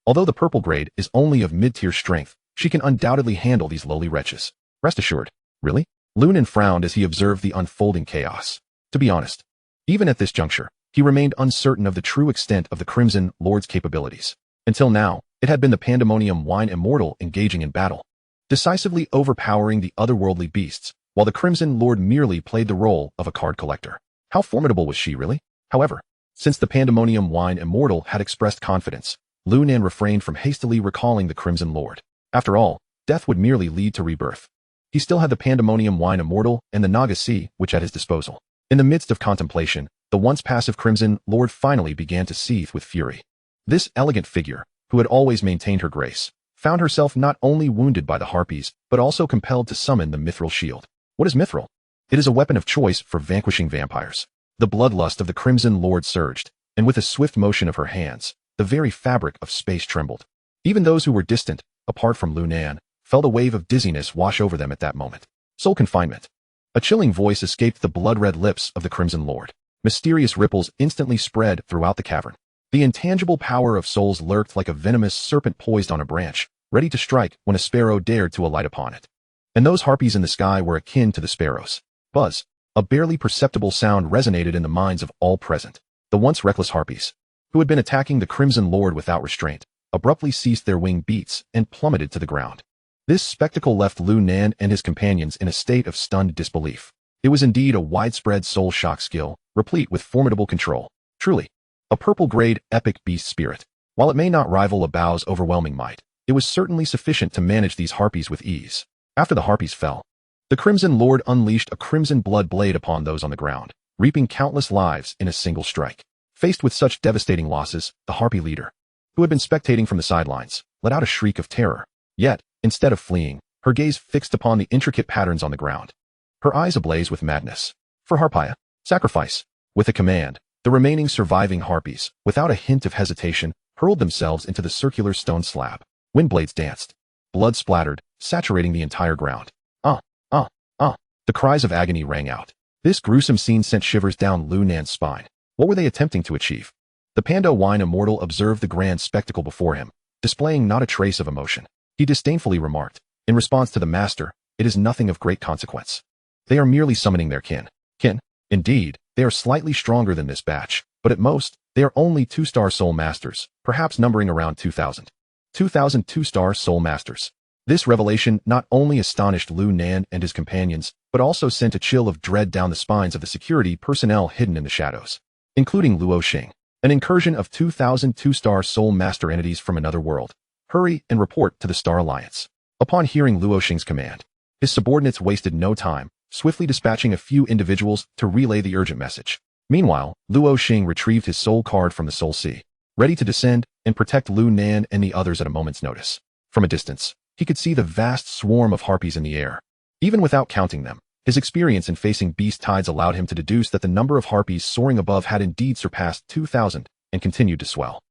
although the purple grade is only of mid-tier strength, she can undoubtedly handle these lowly wretches. Rest assured." "Really?" Lu Nan frowned as he observed the unfolding chaos. To be honest, even at this juncture, he remained uncertain of the true extent of the Crimson Lord's capabilities. Until now, it had been the Pandemonium Wine Immortal engaging in battle, decisively overpowering the otherworldly beasts, while the Crimson Lord merely played the role of a card collector. How formidable was she, really? However, since the Pandemonium Wine Immortal had expressed confidence, Lu Nan refrained from hastily recalling the Crimson Lord. After all, death would merely lead to rebirth. He still had the Pandemonium Wine Immortal and the Naga Sea, which at his disposal. In the midst of contemplation, the once passive Crimson Lord finally began to seethe with fury. This elegant figure, who had always maintained her grace, found herself not only wounded by the harpies, but but also compelled to summon the mithril shield. What is mithril? It is a weapon of choice for vanquishing vampires. The bloodlust of the Crimson Lord surged, and with a swift motion of her hands, the very fabric of space trembled. Even those who were distant, apart from Lu Nan, felt a wave of dizziness wash over them at that moment. Soul confinement. A chilling voice escaped the blood-red lips of the Crimson Lord. Mysterious ripples instantly spread throughout the cavern. The intangible power of souls lurked like a venomous serpent poised on a branch, ready to strike when a sparrow dared to alight upon it. And those harpies in the sky were akin to the sparrows. Buzz. A barely perceptible sound resonated in the minds of all present. The once reckless harpies, who had been attacking the Crimson Lord without restraint, abruptly ceased their wing beats and plummeted to the ground. This spectacle left Lu Nan and his companions in a state of stunned disbelief. It was indeed a widespread soul shock skill, replete with formidable control. Truly, a purple-grade epic beast spirit. While it may not rival a bow's overwhelming might, it was certainly sufficient to manage these harpies with ease. After the harpies fell, the Crimson Lord unleashed a crimson blood blade upon those on the ground, reaping countless lives in a single strike. Faced with such devastating losses, the harpy leader, who had been spectating from the sidelines, let out a shriek of terror. Yet, instead of fleeing, her gaze fixed upon the intricate patterns on the ground. Her eyes ablaze with madness. For Harpia, sacrifice. With a command, the remaining surviving harpies, without a hint of hesitation, hurled themselves into the circular stone slab. Windblades danced. Blood splattered, saturating the entire ground. The cries of agony rang out. This gruesome scene sent shivers down Lu Nan's spine. What were they attempting to achieve? The Panda Wine Immortal observed the grand spectacle before him, displaying not a trace of emotion. He disdainfully remarked, in response to the master, "It is nothing of great consequence. They are merely summoning their kin." Kin? Indeed, they are slightly stronger than this batch, but at most, they are only 2-star soul masters, perhaps numbering around 2,000. 2,000 2-star soul masters. This revelation not only astonished Lu Nan and his companions, but also sent a chill of dread down the spines of the security personnel hidden in the shadows, including Luo Xing. An incursion of 2,000 2-star soul master entities from another world. Hurry and report to the Star Alliance. Upon hearing Luo Xing's command, his subordinates wasted no time, swiftly dispatching a few individuals to relay the urgent message. Meanwhile, Luo Xing retrieved his soul card from the Soul Sea, ready to descend and protect Lu Nan and the others at a moment's notice. From a distance, he could see the vast swarm of harpies in the air. Even without counting them, his experience in facing beast tides allowed him to deduce that the number of harpies soaring above had indeed surpassed 2,000 and continued to swell.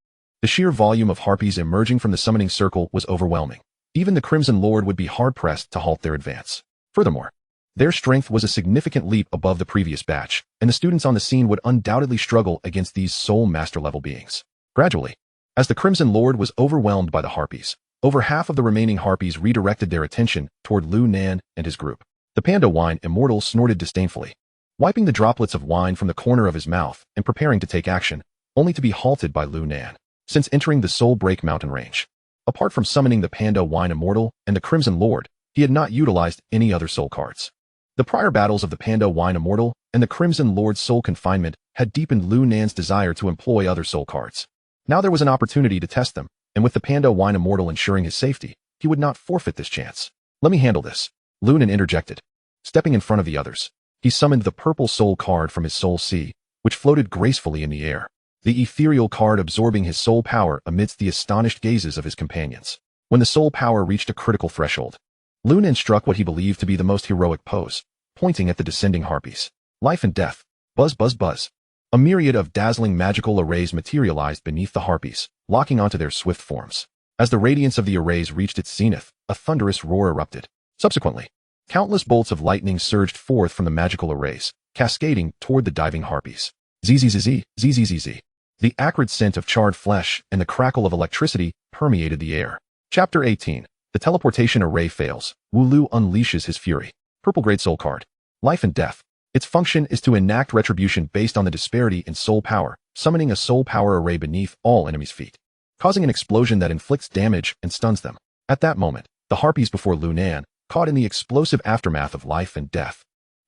The sheer volume of harpies emerging from the summoning circle was overwhelming. Even the Crimson Lord would be hard-pressed to halt their advance. Furthermore, their strength was a significant leap above the previous batch, and the students on the scene would undoubtedly struggle against these soul master-level beings. Gradually, as the Crimson Lord was overwhelmed by the harpies, over half of the remaining harpies redirected their attention toward Lu Nan and his group. The Panda Wine Immortal snorted disdainfully, wiping the droplets of wine from the corner of his mouth and preparing to take action, only to be halted by Lu Nan. Since entering the Soul Break mountain range, apart from summoning the Panda Wine Immortal and the Crimson Lord, he had not utilized any other soul cards. The prior battles of the Panda Wine Immortal and the Crimson Lord's soul confinement had deepened Lu Nan's desire to employ other soul cards. Now there was an opportunity to test them, and with the Panda Wine Immortal ensuring his safety, he would not forfeit this chance. "Let me handle this," Lu Nan interjected. Stepping in front of the others, he summoned the purple soul card from his Soul Sea, which floated gracefully in the air, the ethereal card absorbing his soul power amidst the astonished gazes of his companions. When the soul power reached a critical threshold, Lu Nan struck what he believed to be the most heroic pose, pointing at the descending harpies. Life and death. Buzz, buzz, buzz. A myriad of dazzling magical arrays materialized beneath the harpies, locking onto their swift forms. As the radiance of the arrays reached its zenith, a thunderous roar erupted. Subsequently, countless bolts of lightning surged forth from the magical arrays, cascading toward the diving harpies. Zzz, zzz. The acrid scent of charred flesh and the crackle of electricity permeated the air. Chapter 18. The teleportation array fails. Wu Lu unleashes his fury. Purple Grade Soul Card. Life and Death. Its function is to enact retribution based on the disparity in soul power, summoning a soul power array beneath all enemies' feet, causing an explosion that inflicts damage and stuns them. At that moment, the harpies before Lu Nan, caught in the explosive aftermath of life and death,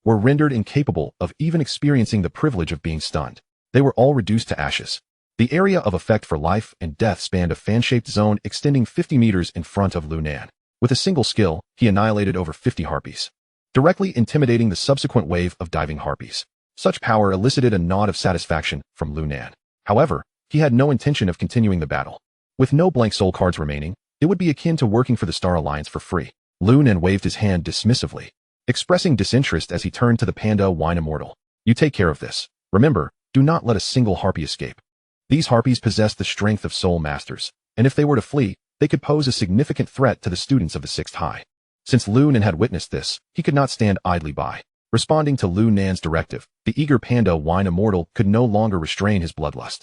were rendered incapable of even experiencing the privilege of being stunned. They were all reduced to ashes. The area of effect for life and death spanned a fan-shaped zone extending 50 meters in front of Lu Nan. With a single skill, he annihilated over 50 harpies, directly intimidating the subsequent wave of diving harpies. Such power elicited a nod of satisfaction from Lu Nan. However, he had no intention of continuing the battle. With no blank soul cards remaining, it would be akin to working for the Star Alliance for free. Lu Nan waved his hand dismissively, expressing disinterest as he turned to the panda wine immortal. You take care of this. Remember, do not let a single harpy escape. These harpies possess the strength of soul masters, and if they were to flee, they could pose a significant threat to the students of the 6th High. Since Lu Nan had witnessed this, he could not stand idly by. Responding to Lu Nan's directive, the eager panda wine immortal could no longer restrain his bloodlust.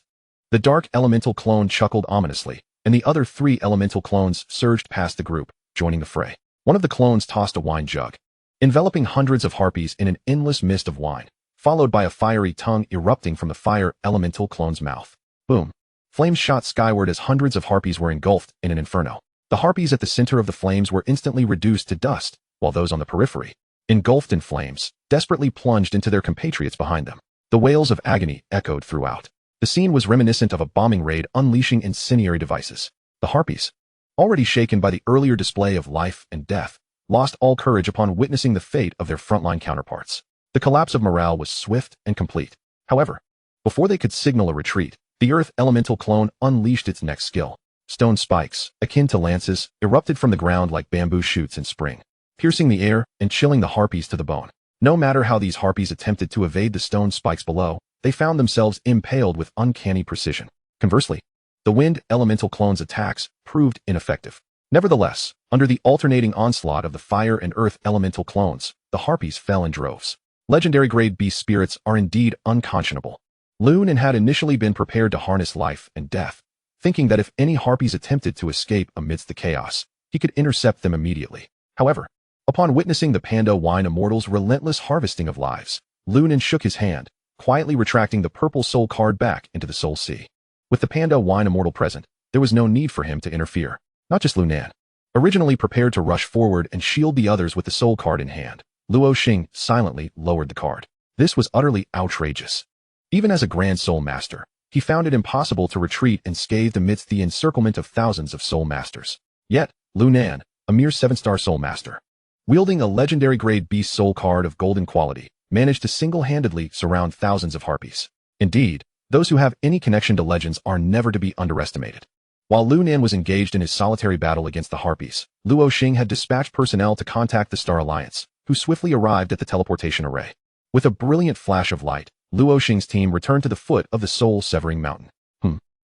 The dark elemental clone chuckled ominously, and the other 3 elemental clones surged past the group, joining the fray. One of the clones tossed a wine jug, enveloping hundreds of harpies in an endless mist of wine, followed by a fiery tongue erupting from the fire elemental clone's mouth. Boom! Flames shot skyward as hundreds of harpies were engulfed in an inferno. The harpies at the center of the flames were instantly reduced to dust, while those on the periphery, engulfed in flames, desperately plunged into their compatriots behind them. The wails of agony echoed throughout. The scene was reminiscent of a bombing raid unleashing incendiary devices. The harpies, already shaken by the earlier display of life and death, lost all courage upon witnessing the fate of their frontline counterparts. The collapse of morale was swift and complete. However, before they could signal a retreat, the Earth Elemental clone unleashed its next skill. Stone spikes, akin to lances, erupted from the ground like bamboo shoots in spring, piercing the air and chilling the harpies to the bone. No matter how these harpies attempted to evade the stone spikes below, they found themselves impaled with uncanny precision. Conversely, the Wind Elemental clone's attacks proved ineffective. Nevertheless, under the alternating onslaught of the Fire and Earth Elemental clones, the harpies fell in droves. Legendary grade beast spirits are indeed unconscionable. Lu Nan had initially been prepared to harness life and death, thinking that if any harpies attempted to escape amidst the chaos, he could intercept them immediately. However, upon witnessing the panda wine immortal's relentless harvesting of lives, Lu Nan shook his hand, quietly retracting the purple soul card back into the soul sea. With the panda wine immortal present, there was no need for him to interfere. Not just Lu Nan. Originally prepared to rush forward and shield the others with the soul card in hand, Luo Xing silently lowered the card. This was utterly outrageous. Even as a grand soul master, he found it impossible to retreat unscathed amidst the encirclement of thousands of soul masters. Yet, Lu Nan, a mere 7-star soul master, wielding a legendary grade beast soul card of golden quality, managed to single-handedly surround thousands of harpies. Indeed, those who have any connection to legends are never to be underestimated. While Lu Nan was engaged in his solitary battle against the harpies, Luo Xing had dispatched personnel to contact the Star Alliance, who swiftly arrived at the teleportation array. With a brilliant flash of light, Luo Xing's team returned to the foot of the soul-severing mountain.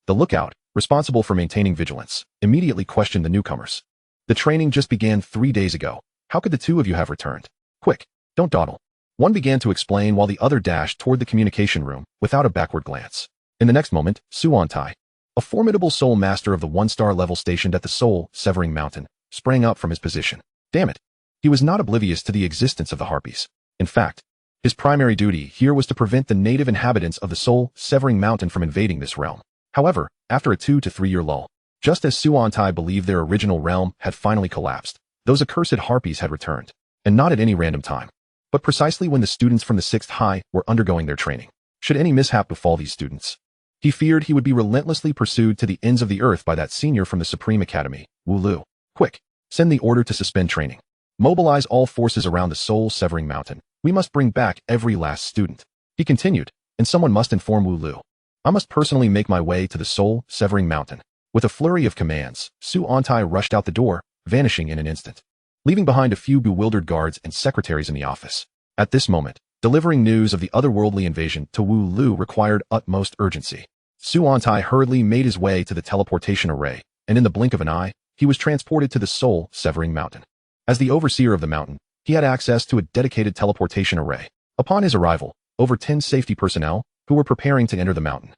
The lookout, responsible for maintaining vigilance, immediately questioned the newcomers. The training just began 3 days ago. How could the 2 of you have returned? Quick, don't dawdle. One began to explain while the other dashed toward the communication room without a backward glance. In the next moment, Suantai, a formidable soul master of the 1-star level stationed at the soul-severing mountain, sprang up from his position. Damn it. He was not oblivious to the existence of the harpies. In fact, his primary duty here was to prevent the native inhabitants of the soul-severing mountain from invading this realm. However, after a 2 to 3 year lull, just as Suantai believed their original realm had finally collapsed, those accursed harpies had returned, and not at any random time, but precisely when the students from the 6th High were undergoing their training. Should any mishap befall these students, he feared he would be relentlessly pursued to the ends of the earth by that senior from the Supreme Academy, Wu Lu. Quick, send the order to suspend training. Mobilize all forces around the soul-severing mountain. We must bring back every last student. He continued, and someone must inform Wu Lu. I must personally make my way to the soul-severing mountain. With a flurry of commands, Su Antai rushed out the door, vanishing in an instant, leaving behind a few bewildered guards and secretaries in the office. At this moment, delivering news of the otherworldly invasion to Wu Lu required utmost urgency. Su Antai hurriedly made his way to the teleportation array, and in the blink of an eye, he was transported to the soul-severing mountain. As the overseer of the mountain, he had access to a dedicated teleportation array. Upon his arrival, over 10 safety personnel, who were preparing to enter the mountain,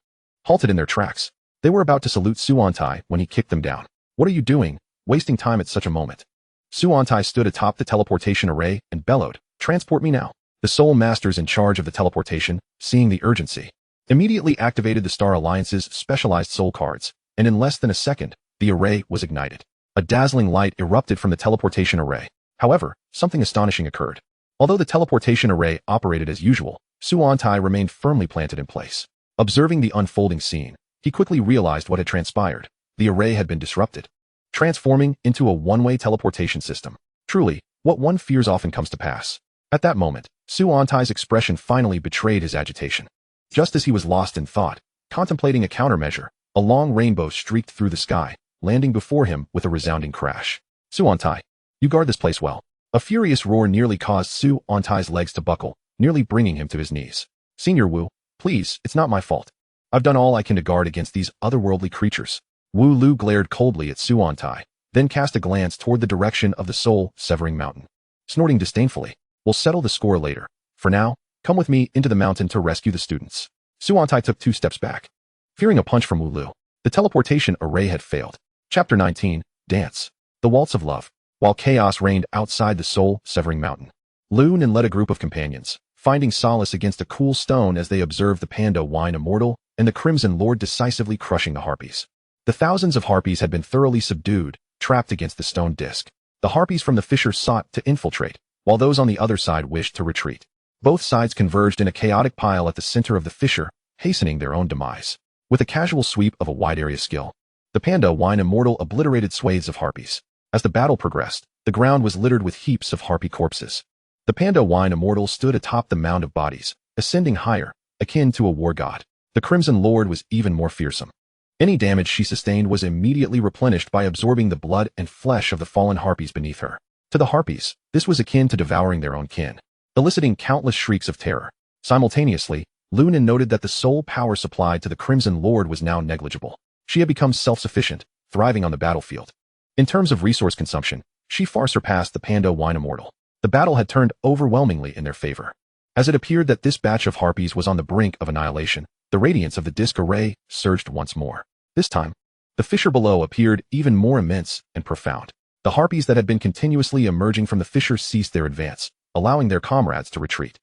halted in their tracks. They were about to salute Suantai when he kicked them down. What are you doing, wasting time at such a moment? Suantai stood atop the teleportation array and bellowed, transport me now. The soul masters in charge of the teleportation, seeing the urgency, immediately activated the Star Alliance's specialized soul cards, and in less than a second, the array was ignited. A dazzling light erupted from the teleportation array. However, something astonishing occurred. Although the teleportation array operated as usual, Suantai remained firmly planted in place. Observing the unfolding scene, he quickly realized what had transpired. The array had been disrupted, transforming into a one-way teleportation system. Truly, what one fears often comes to pass. At that moment, Suantai's expression finally betrayed his agitation. Just as he was lost in thought, contemplating a countermeasure, a long rainbow streaked through the sky, landing before him with a resounding crash. Suantai, You guard this place well. A furious roar nearly caused Su Antai's legs to buckle, nearly bringing him to his knees. Senior Wu, please, it's not my fault. I've done all I can to guard against these otherworldly creatures. Wu Lu glared coldly at Su Antai, then cast a glance toward the direction of the soul-severing mountain. Snorting disdainfully, we'll settle the score later. For now, come with me into the mountain to rescue the students. Su Antai took 2 steps back. Fearing a punch from Wu Lu, the teleportation array had failed. Chapter 19, Dance. The Waltz of Love. While chaos reigned outside the soul-severing mountain, Lu Nan led a group of companions, finding solace against a cool stone as they observed the panda wine immortal and the Crimson Lord decisively crushing the harpies. The thousands of harpies had been thoroughly subdued, trapped against the stone disc. The harpies from the fissure sought to infiltrate, while those on the other side wished to retreat. Both sides converged in a chaotic pile at the center of the fissure, hastening their own demise. With a casual sweep of a wide area skill, the panda wine immortal obliterated swathes of harpies. As the battle progressed, the ground was littered with heaps of harpy corpses. The panda wine immortal stood atop the mound of bodies, ascending higher, akin to a war god. The Crimson Lord was even more fearsome. Any damage she sustained was immediately replenished by absorbing the blood and flesh of the fallen harpies beneath her. To the harpies, this was akin to devouring their own kin, eliciting countless shrieks of terror. Simultaneously, Lu Nan noted that the soul power supplied to the Crimson Lord was now negligible. She had become self-sufficient, thriving on the battlefield. In terms of resource consumption, she far surpassed the panda wine immortal. The battle had turned overwhelmingly in their favor. As it appeared that this batch of harpies was on the brink of annihilation, the radiance of the disc array surged once more. This time, the fissure below appeared even more immense and profound. The harpies that had been continuously emerging from the fissure ceased their advance, allowing their comrades to retreat.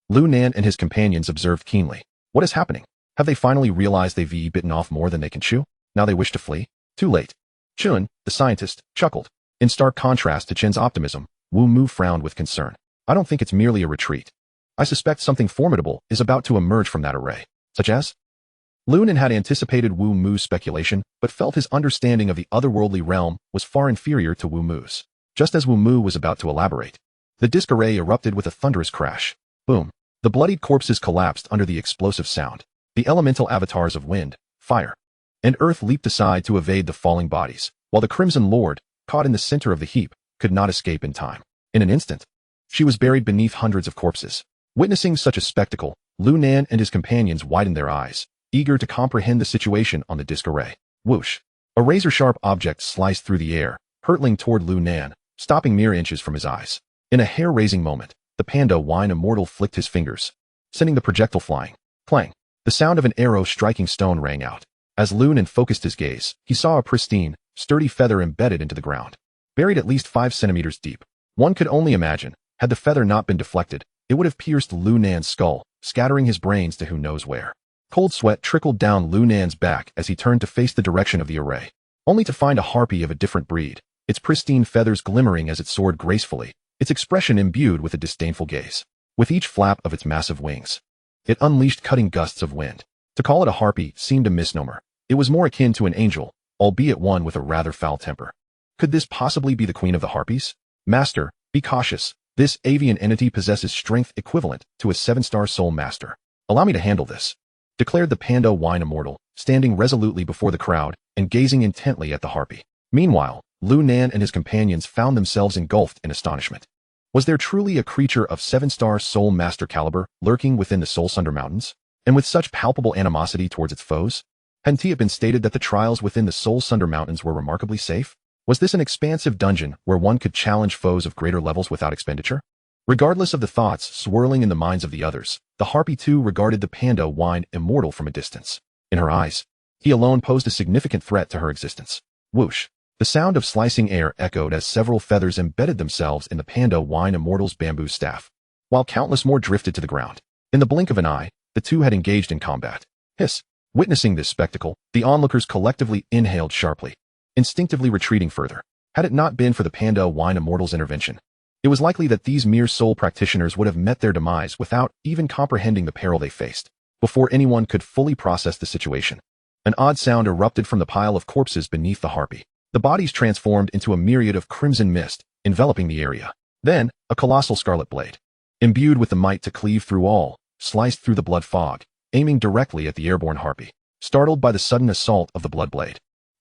Lu Nan and his companions observed keenly. What is happening? Have they finally realized they've bitten off more than they can chew? Now they wish to flee? Too late. Chun, the scientist, chuckled. In stark contrast to Chen's optimism, Wu Mu frowned with concern. I don't think it's merely a retreat. I suspect something formidable is about to emerge from that array. Such as? Lu Nan had anticipated Wu Mu's speculation, but felt his understanding of the otherworldly realm was far inferior to Wu Mu's. Just as Wu Mu was about to elaborate, the disc array erupted with a thunderous crash. Boom. The bloodied corpses collapsed under the explosive sound. The elemental avatars of wind, fire, and earth leaped aside to evade the falling bodies, while the Crimson Lord, caught in the center of the heap, could not escape in time. In an instant, she was buried beneath hundreds of corpses. Witnessing such a spectacle, Lu Nan and his companions widened their eyes, eager to comprehend the situation on the disc array. Whoosh! A razor-sharp object sliced through the air, hurtling toward Lu Nan, stopping mere inches from his eyes. In a hair-raising moment, the panda wine immortal flicked his fingers, sending the projectile flying. Clang! The sound of an arrow striking stone rang out. As Lu Nan focused his gaze, he saw a pristine, sturdy feather embedded into the ground, buried at least 5 centimeters deep. One could only imagine, had the feather not been deflected, it would have pierced Lu Nan's skull, scattering his brains to who knows where. Cold sweat trickled down Lu Nan's back as he turned to face the direction of the array, only to find a harpy of a different breed, its pristine feathers glimmering as it soared gracefully, its expression imbued with a disdainful gaze. With each flap of its massive wings, it unleashed cutting gusts of wind. To call it a harpy seemed a misnomer. It was more akin to an angel, albeit one with a rather foul temper. Could this possibly be the queen of the harpies? Master, be cautious. This avian entity possesses strength equivalent to a 7-star soul master. Allow me to handle this, declared the panda wine immortal, standing resolutely before the crowd and gazing intently at the harpy. Meanwhile, Lu Nan and his companions found themselves engulfed in astonishment. Was there truly a creature of 7-star soul master caliber lurking within the Soul Sunder Mountains? And with such palpable animosity towards its foes? Hadn't it been stated that the trials within the Soul Sunder Mountains were remarkably safe? Was this an expansive dungeon where one could challenge foes of greater levels without expenditure? Regardless of the thoughts swirling in the minds of the others, the harpy too regarded the panda wine immortal from a distance. In her eyes, he alone posed a significant threat to her existence. Whoosh! The sound of slicing air echoed as several feathers embedded themselves in the panda wine immortal's bamboo staff, while countless more drifted to the ground. In the blink of an eye, the two had engaged in combat. Hiss! Witnessing this spectacle, the onlookers collectively inhaled sharply, instinctively retreating further. Had it not been for the panda wine immortal's intervention, it was likely that these mere soul practitioners would have met their demise without even comprehending the peril they faced. Before anyone could fully process the situation, an odd sound erupted from the pile of corpses beneath the harpy. The bodies transformed into a myriad of crimson mist, enveloping the area. Then, a colossal scarlet blade, imbued with the might to cleave through all, sliced through the blood fog, aiming directly at the airborne harpy. Startled by the sudden assault of the blood blade,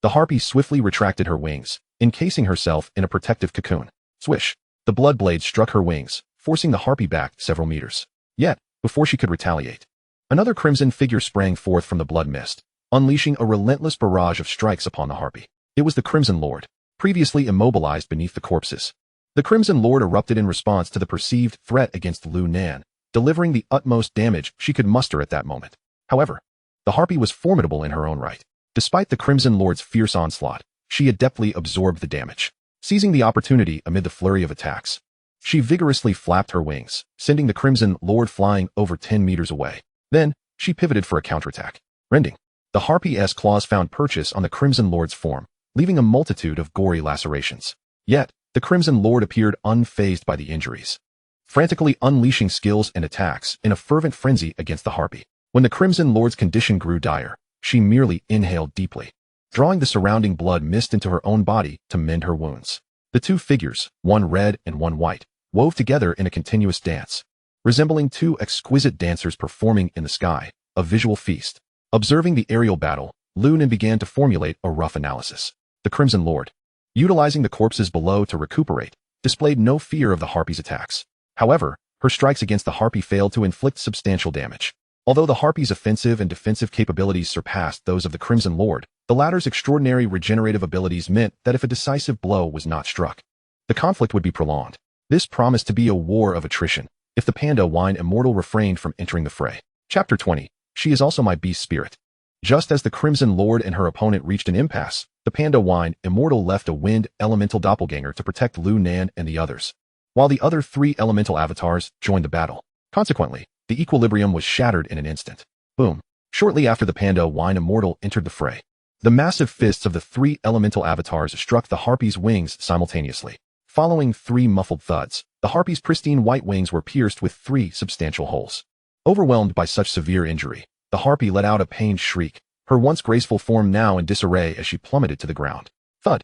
The harpy swiftly retracted her wings, encasing herself in a protective cocoon. Swish! The blood blade struck her wings, forcing the harpy back several meters. Yet, before she could retaliate, another crimson figure sprang forth from the blood mist, unleashing a relentless barrage of strikes upon the harpy. It was the Crimson Lord, previously immobilized beneath the corpses. The Crimson Lord erupted in response to the perceived threat against Lu Nan, delivering the utmost damage she could muster at that moment. However, the harpy was formidable in her own right. Despite the Crimson Lord's fierce onslaught, she adeptly absorbed the damage. Seizing the opportunity amid the flurry of attacks, she vigorously flapped her wings, sending the Crimson Lord flying over 10 meters away. Then, she pivoted for a counterattack. Rending. The harpy's claws found purchase on the Crimson Lord's form, leaving a multitude of gory lacerations. Yet, the Crimson Lord appeared unfazed by the injuries, frantically unleashing skills and attacks in a fervent frenzy against the harpy. When the Crimson Lord's condition grew dire, she merely inhaled deeply, drawing the surrounding blood mist into her own body to mend her wounds. The two figures, one red and one white, wove together in a continuous dance, resembling two exquisite dancers performing in the sky, a visual feast. Observing the aerial battle, Lu Nan began to formulate a rough analysis. The Crimson Lord, utilizing the corpses below to recuperate, displayed no fear of the harpy's attacks. However, her strikes against the harpy failed to inflict substantial damage. Although the harpy's offensive and defensive capabilities surpassed those of the Crimson Lord, the latter's extraordinary regenerative abilities meant that if a decisive blow was not struck, the conflict would be prolonged. This promised to be a war of attrition, if the panda wine immortal refrained from entering the fray. Chapter 20. She is also my beast spirit. Just as the Crimson Lord and her opponent reached an impasse, the panda wine immortal left a wind elemental doppelganger to protect Lu Nan and the others, while the other three elemental avatars joined the battle. Consequently, the equilibrium was shattered in an instant. Boom. Shortly after the panda wine immortal entered the fray, the massive fists of the three elemental avatars struck the harpy's wings simultaneously. Following three muffled thuds, the harpy's pristine white wings were pierced with three substantial holes. Overwhelmed by such severe injury, the harpy let out a pained shriek, her once graceful form now in disarray as she plummeted to the ground. Thud.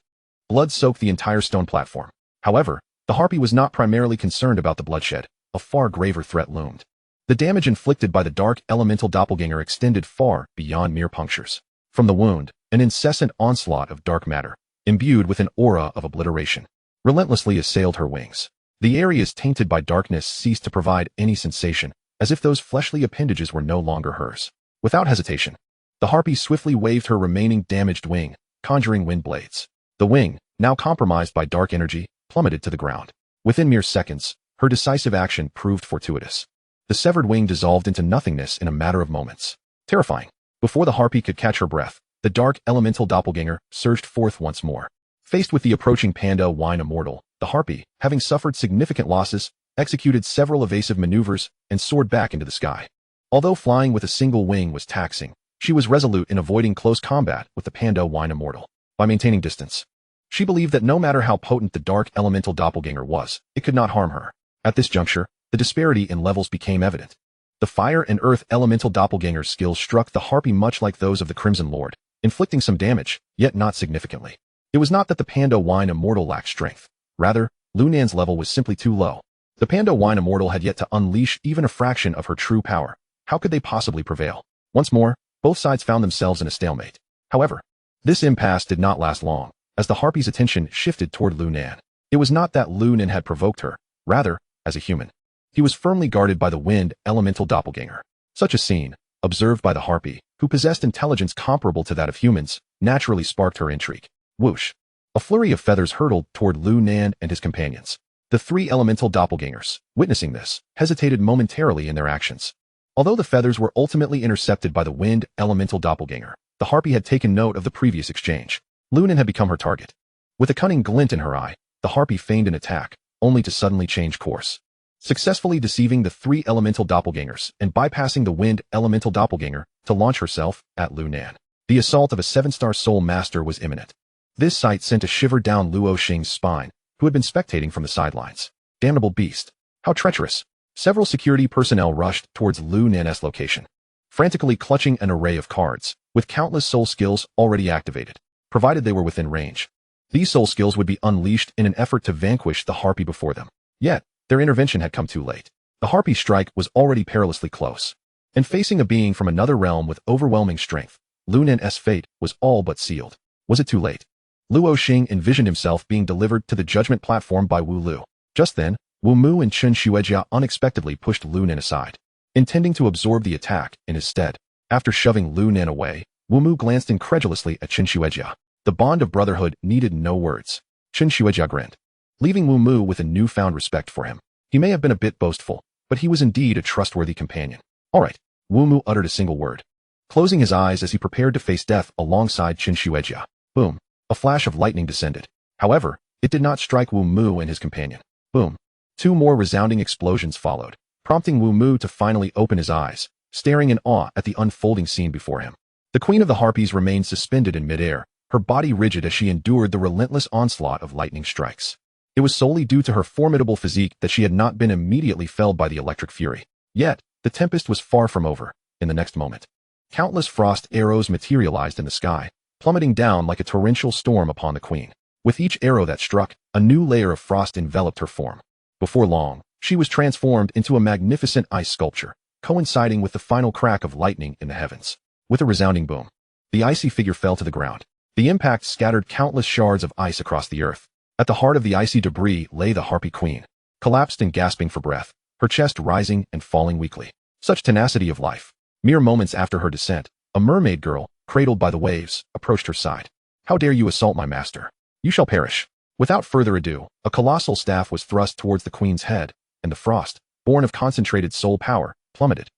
Blood soaked the entire stone platform. However, the harpy was not primarily concerned about the bloodshed. A far graver threat loomed. The damage inflicted by the dark elemental doppelganger extended far beyond mere punctures. From the wound, an incessant onslaught of dark matter, imbued with an aura of obliteration, relentlessly assailed her wings. The areas tainted by darkness ceased to provide any sensation, as if those fleshly appendages were no longer hers. Without hesitation, the harpy swiftly waved her remaining damaged wing, conjuring wind blades. The wing, now compromised by dark energy, plummeted to the ground. Within mere seconds, her decisive action proved fortuitous. The severed wing dissolved into nothingness in a matter of moments. Terrifying. Before the harpy could catch her breath, the dark elemental doppelganger surged forth once more. Faced with the approaching panda wine immortal, the harpy, having suffered significant losses, executed several evasive maneuvers and soared back into the sky. Although flying with a single wing was taxing, she was resolute in avoiding close combat with the panda wine immortal. By maintaining distance, she believed that no matter how potent the dark elemental doppelganger was, it could not harm her. At this juncture, the disparity in levels became evident. The fire and earth elemental doppelganger's skills struck the harpy much like those of the Crimson Lord, inflicting some damage, yet not significantly. It was not that the panda wine immortal lacked strength. Rather, Lu Nan's level was simply too low. The panda wine immortal had yet to unleash even a fraction of her true power. How could they possibly prevail? Once more, both sides found themselves in a stalemate. However, this impasse did not last long, as the harpy's attention shifted toward Lu Nan. It was not that Lu Nan had provoked her. Rather, as a human, he was firmly guarded by the wind elemental doppelganger. Such a scene, observed by the harpy, who possessed intelligence comparable to that of humans, naturally sparked her intrigue. Whoosh! A flurry of feathers hurtled toward Lu Nan and his companions. The three elemental doppelgangers, witnessing this, hesitated momentarily in their actions. Although the feathers were ultimately intercepted by the wind elemental doppelganger, the harpy had taken note of the previous exchange. Lu Nan had become her target. With a cunning glint in her eye, the harpy feigned an attack, only to suddenly change course, successfully deceiving the three elemental doppelgangers and bypassing the wind elemental doppelganger to launch herself at Lu Nan. The assault of a 7-star soul master was imminent. This sight sent a shiver down Luo Xing's spine, who had been spectating from the sidelines. Damnable beast. How treacherous. Several security personnel rushed towards Lu Nan's location, frantically clutching an array of cards, with countless soul skills already activated, provided they were within range. These soul skills would be unleashed in an effort to vanquish the harpy before them. Yet, their intervention had come too late. The harpy's strike was already perilously close, and facing a being from another realm with overwhelming strength, Lu Nan's fate was all but sealed. Was it too late? Luo Xing envisioned himself being delivered to the judgment platform by Wu Lu. Just then, Wu Mu and Chen Xuejia unexpectedly pushed Lu Nan aside, intending to absorb the attack in his stead. After shoving Lu Nan away, Wu Mu glanced incredulously at Chen Xuejia. The bond of brotherhood needed no words. Chen Xuejia grinned, leaving Wu Mu with a newfound respect for him. He may have been a bit boastful, but he was indeed a trustworthy companion. All right, Wu Mu uttered a single word, closing his eyes as he prepared to face death alongside Chen Xuejia. Boom. A flash of lightning descended. However, it did not strike Wu Mu and his companion. Boom. Two more resounding explosions followed, prompting Wu Mu to finally open his eyes, staring in awe at the unfolding scene before him. The Queen of the Harpies remained suspended in midair, her body rigid as she endured the relentless onslaught of lightning strikes. It was solely due to her formidable physique that she had not been immediately felled by the electric fury. Yet, the tempest was far from over. In the next moment, countless frost arrows materialized in the sky, plummeting down like a torrential storm upon the queen. With each arrow that struck, a new layer of frost enveloped her form. Before long, she was transformed into a magnificent ice sculpture, coinciding with the final crack of lightning in the heavens. With a resounding boom, the icy figure fell to the ground. The impact scattered countless shards of ice across the earth. At the heart of the icy debris lay the Harpy Queen, collapsed and gasping for breath, her chest rising and falling weakly. Such tenacity of life. Mere moments after her descent, a mermaid girl, cradled by the waves, approached her side. How dare you assault my master? You shall perish. Without further ado, a colossal staff was thrust towards the queen's head, and the frost, born of concentrated soul power, plummeted,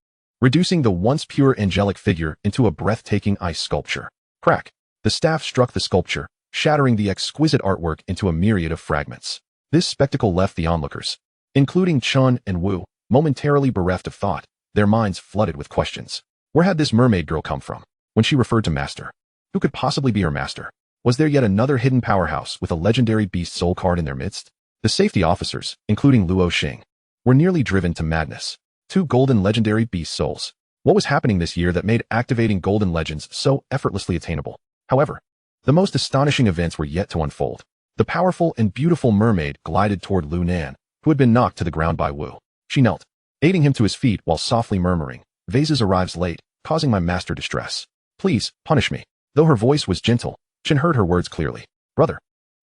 reducing the once pure angelic figure into a breathtaking ice sculpture. Crack! The staff struck the sculpture, shattering the exquisite artwork into a myriad of fragments. This spectacle left the onlookers, including Chun and Wu, momentarily bereft of thought, their minds flooded with questions. Where had this mermaid girl come from? When she referred to master, who could possibly be her master? Was there yet another hidden powerhouse with a legendary beast soul card in their midst? The safety officers, including Luo Xing, were nearly driven to madness. 2 golden legendary beast souls. What was happening this year that made activating golden legends so effortlessly attainable? However, the most astonishing events were yet to unfold. The powerful and beautiful mermaid glided toward Lu Nan, who had been knocked to the ground by Wu. She knelt, aiding him to his feet while softly murmuring, "Vases arrives late, causing my master distress. Please, punish me." Though her voice was gentle, Chen heard her words clearly. "Brother,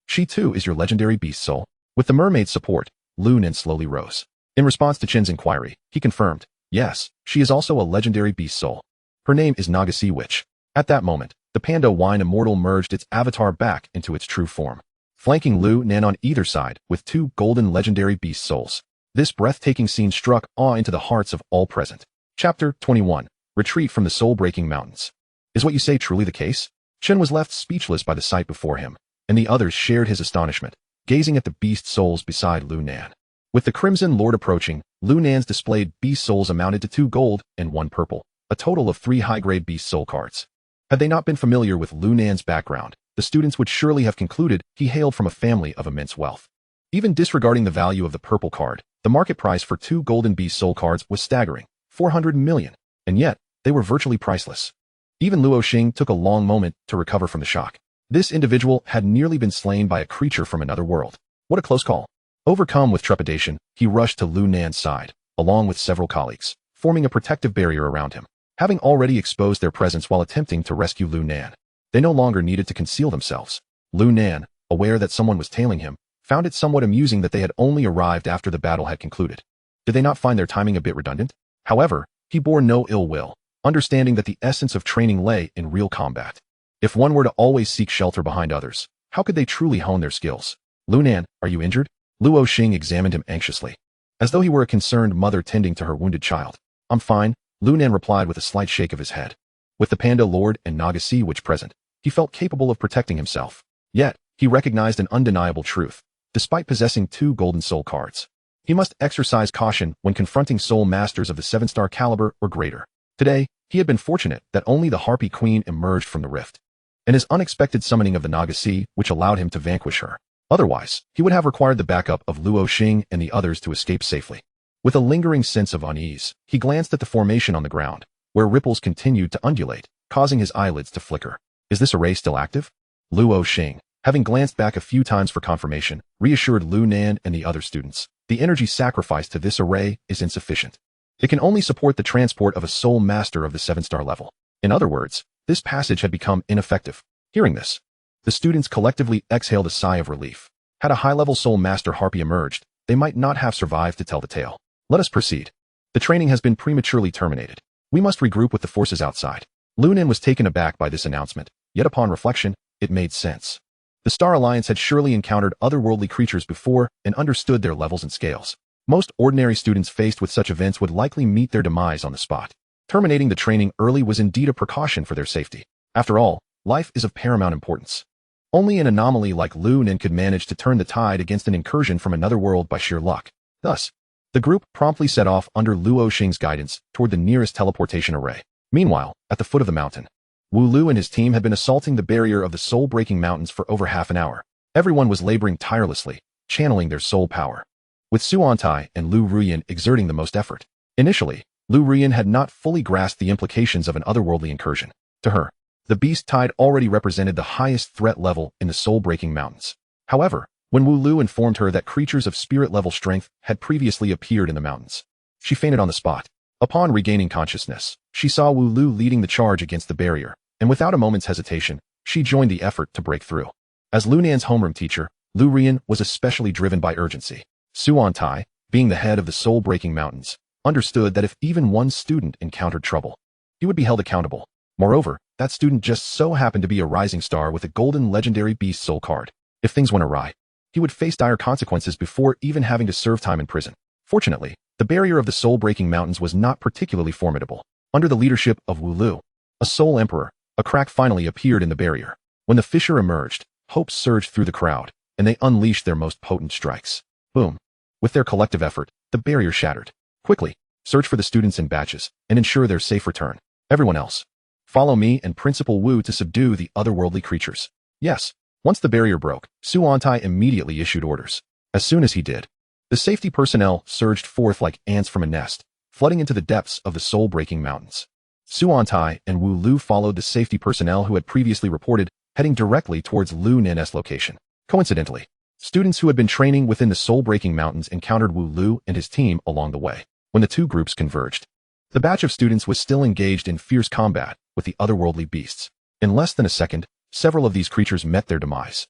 she too is your legendary beast soul." With the mermaid's support, Lu Nan slowly rose. In response to Chen's inquiry, he confirmed, "Yes, she is also a legendary beast soul. Her name is Naga Witch." At that moment, the panda wine immortal merged its avatar back into its true form, flanking Lu Nan on either side with 2 golden legendary beast souls. This breathtaking scene struck awe into the hearts of all present. Chapter 21. Retreat from the Soul-Breaking Mountains. Is what you say truly the case? Chen was left speechless by the sight before him, and the others shared his astonishment, gazing at the beast souls beside Lu Nan. With the Crimson Lord approaching, Lu Nan's displayed beast souls amounted to 2 gold and 1 purple, a total of 3 high-grade beast soul cards. Had they not been familiar with Lu Nan's background, the students would surely have concluded he hailed from a family of immense wealth. Even disregarding the value of the purple card, the market price for 2 golden beast soul cards was staggering, 400 million, and yet, they were virtually priceless. Even Luo Xing took a long moment to recover from the shock. This individual had nearly been slain by a creature from another world. What a close call. Overcome with trepidation, he rushed to Lu Nan's side, along with several colleagues, forming a protective barrier around him. Having already exposed their presence while attempting to rescue Lu Nan, they no longer needed to conceal themselves. Lu Nan, aware that someone was tailing him, found it somewhat amusing that they had only arrived after the battle had concluded. Did they not find their timing a bit redundant? However, he bore no ill will, understanding that the essence of training lay in real combat. If one were to always seek shelter behind others, how could they truly hone their skills? "Lu Nan, are you injured?" Luo Xing examined him anxiously, as though he were a concerned mother tending to her wounded child. "I'm fine," Lu Nan replied with a slight shake of his head. With the Panda Lord and Naga Witch present, he felt capable of protecting himself. Yet, he recognized an undeniable truth. Despite possessing 2 golden soul cards, he must exercise caution when confronting soul masters of the 7-star caliber or greater. Today, he had been fortunate that only the Harpy Queen emerged from the rift, and his unexpected summoning of the Naga which allowed him to vanquish her. Otherwise, he would have required the backup of Luo Xing and the others to escape safely. With a lingering sense of unease, he glanced at the formation on the ground, where ripples continued to undulate, causing his eyelids to flicker. Is this array still active? Luo Xing, having glanced back a few times for confirmation, reassured Lu Nan and the other students. The energy sacrificed to this array is insufficient. It can only support the transport of a soul master of the 7-star level. In other words, this passage had become ineffective. Hearing this, The students collectively exhaled a sigh of relief. Had a high-level Soul Master Harpy emerged, they might not have survived to tell the tale. Let us proceed. The training has been prematurely terminated. We must regroup with the forces outside. Lu Nan was taken aback by this announcement, yet upon reflection, it made sense. The Star Alliance had surely encountered otherworldly creatures before and understood their levels and scales. Most ordinary students faced with such events would likely meet their demise on the spot. Terminating the training early was indeed a precaution for their safety. After all, life is of paramount importance. Only an anomaly like Lu Nan could manage to turn the tide against an incursion from another world by sheer luck. Thus, the group promptly set off under Luo Xing's guidance toward the nearest teleportation array. Meanwhile, at the foot of the mountain, Wu Lu and his team had been assaulting the barrier of the soul-breaking mountains for over half an hour. Everyone was laboring tirelessly, channeling their soul power, with Su Antai and Lu Ruyan exerting the most effort. Initially, Lu Ruyan had not fully grasped the implications of an otherworldly incursion. To her, the beast tide already represented the highest threat level in the soul-breaking mountains. However, when Wu Lu informed her that creatures of spirit-level strength had previously appeared in the mountains, she fainted on the spot. Upon regaining consciousness, she saw Wu Lu leading the charge against the barrier, and without a moment's hesitation, she joined the effort to break through. As Lu Nan's homeroom teacher, Lu Ruyan was especially driven by urgency. Su Antai, being the head of the soul-breaking mountains, understood that if even one student encountered trouble, he would be held accountable. Moreover, that student just so happened to be a rising star with a golden legendary beast soul card. If things went awry, he would face dire consequences before even having to serve time in prison. Fortunately, the barrier of the soul-breaking mountains was not particularly formidable. Under the leadership of Wu Lu, a soul emperor, a crack finally appeared in the barrier. When the fissure emerged, hope surged through the crowd, and they unleashed their most potent strikes. Boom. With their collective effort, the barrier shattered. Quickly, search for the students in batches, and ensure their safe return. Everyone else, follow me and Principal Wu to subdue the otherworldly creatures. Yes. Once the barrier broke, Su Antai immediately issued orders. As soon as he did, the safety personnel surged forth like ants from a nest, flooding into the depths of the soul-breaking mountains. Su Antai and Wu Lu followed the safety personnel who had previously reported, heading directly towards Lu Nan's location. Coincidentally, students who had been training within the soul-breaking mountains encountered Wu Lu and his team along the way. When the two groups converged, the batch of students was still engaged in fierce combat with the otherworldly beasts. In less than a second, several of these creatures met their demise.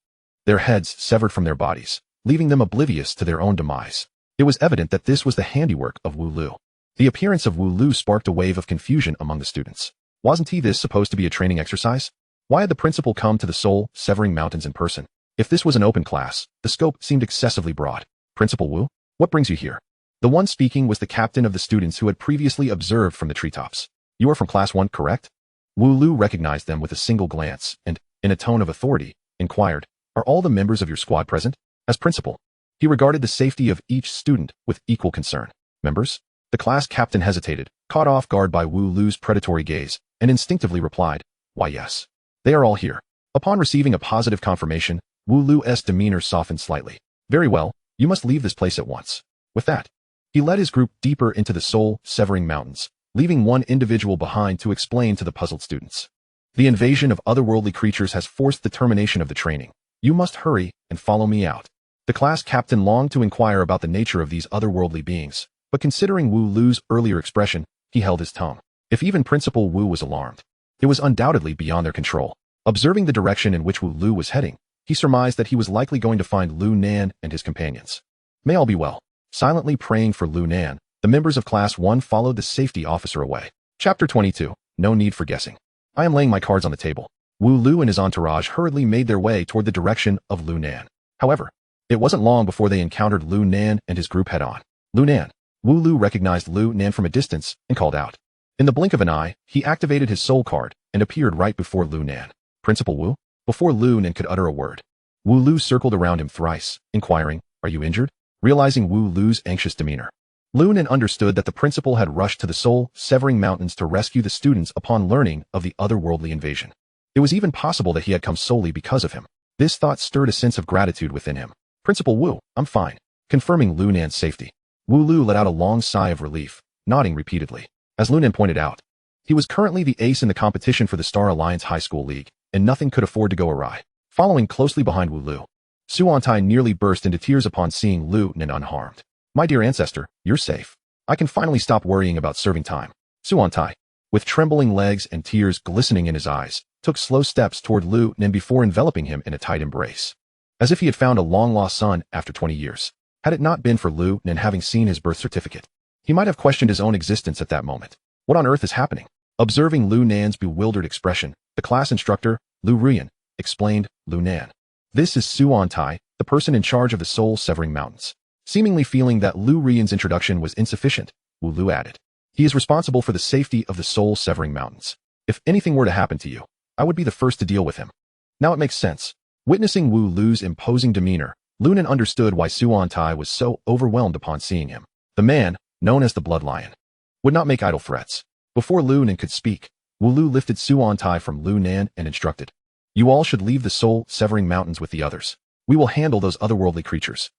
Their heads severed from their bodies, leaving them oblivious to their own demise. It was evident that this was the handiwork of Wu Lu. The appearance of Wu Lu sparked a wave of confusion among the students. Wasn't this supposed to be a training exercise? Why had the principal come to the soul-severing mountains in person? If this was an open class, the scope seemed excessively broad. Principal Wu, what brings you here? The one speaking was the captain of the students who had previously observed from the treetops. You are from Class 1, correct? Wu Lu recognized them with a single glance and, in a tone of authority, inquired, are all the members of your squad present? As principal, he regarded the safety of each student with equal concern. Members? The class captain hesitated, caught off guard by Wu Lu's predatory gaze, and instinctively replied, why yes. They are all here. Upon receiving a positive confirmation, Wu Lu's demeanor softened slightly. Very well, you must leave this place at once. With that, he led his group deeper into the soul-severing mountains, leaving one individual behind to explain to the puzzled students. The invasion of otherworldly creatures has forced the termination of the training. You must hurry and follow me out. The class captain longed to inquire about the nature of these otherworldly beings, but considering Wu Lu's earlier expression, he held his tongue. If even Principal Wu was alarmed, it was undoubtedly beyond their control. Observing the direction in which Wu Lu was heading, he surmised that he was likely going to find Lu Nan and his companions. May all be well. Silently praying for Lu Nan, the members of Class 1 followed the safety officer away. Chapter 22. No need for guessing. I am laying my cards on the table. Wu Lu and his entourage hurriedly made their way toward the direction of Lu Nan. However, it wasn't long before they encountered Lu Nan and his group head-on. Lu Nan. Wu Lu recognized Lu Nan from a distance and called out. In the blink of an eye, he activated his soul card and appeared right before Lu Nan. Principal Wu? Before Lu Nan could utter a word, Wu Lu circled around him thrice, inquiring, are you injured? Realizing Wu Lu's anxious demeanor, Lu Nan understood that the principal had rushed to the soul-severing mountains to rescue the students upon learning of the otherworldly invasion. It was even possible that he had come solely because of him. This thought stirred a sense of gratitude within him. Principal Wu, I'm fine. Confirming Lu Nan's safety, Wu Lu let out a long sigh of relief, nodding repeatedly. As Lu Nan pointed out, he was currently the ace in the competition for the Star Alliance High School League, and nothing could afford to go awry. Following closely behind Wu Lu, Su Antai nearly burst into tears upon seeing Lu Nan unharmed. My dear ancestor, you're safe. I can finally stop worrying about serving time. Su Antai, with trembling legs and tears glistening in his eyes, took slow steps toward Lu Nan before enveloping him in a tight embrace, as if he had found a long-lost son after 20 years. Had it not been for Lu Nan having seen his birth certificate, he might have questioned his own existence at that moment. What on earth is happening? Observing Lu Nan's bewildered expression, the class instructor, Lu Ruyan, explained, Lu Nan. This is Suantai, the person in charge of the soul-severing mountains. Seemingly feeling that Lu Ruyan's introduction was insufficient, Wu Lu added. He is responsible for the safety of the soul-severing mountains. If anything were to happen to you, I would be the first to deal with him. Now it makes sense. Witnessing Wu Lu's imposing demeanor, Lu Nan understood why Suantai was so overwhelmed upon seeing him. The man, known as the Blood Lion, would not make idle threats. Before Lu Nan could speak, Wu Lu lifted Suantai from Lu Nan and instructed, "You all should leave the soul-severing mountains with the others. We will handle those otherworldly creatures."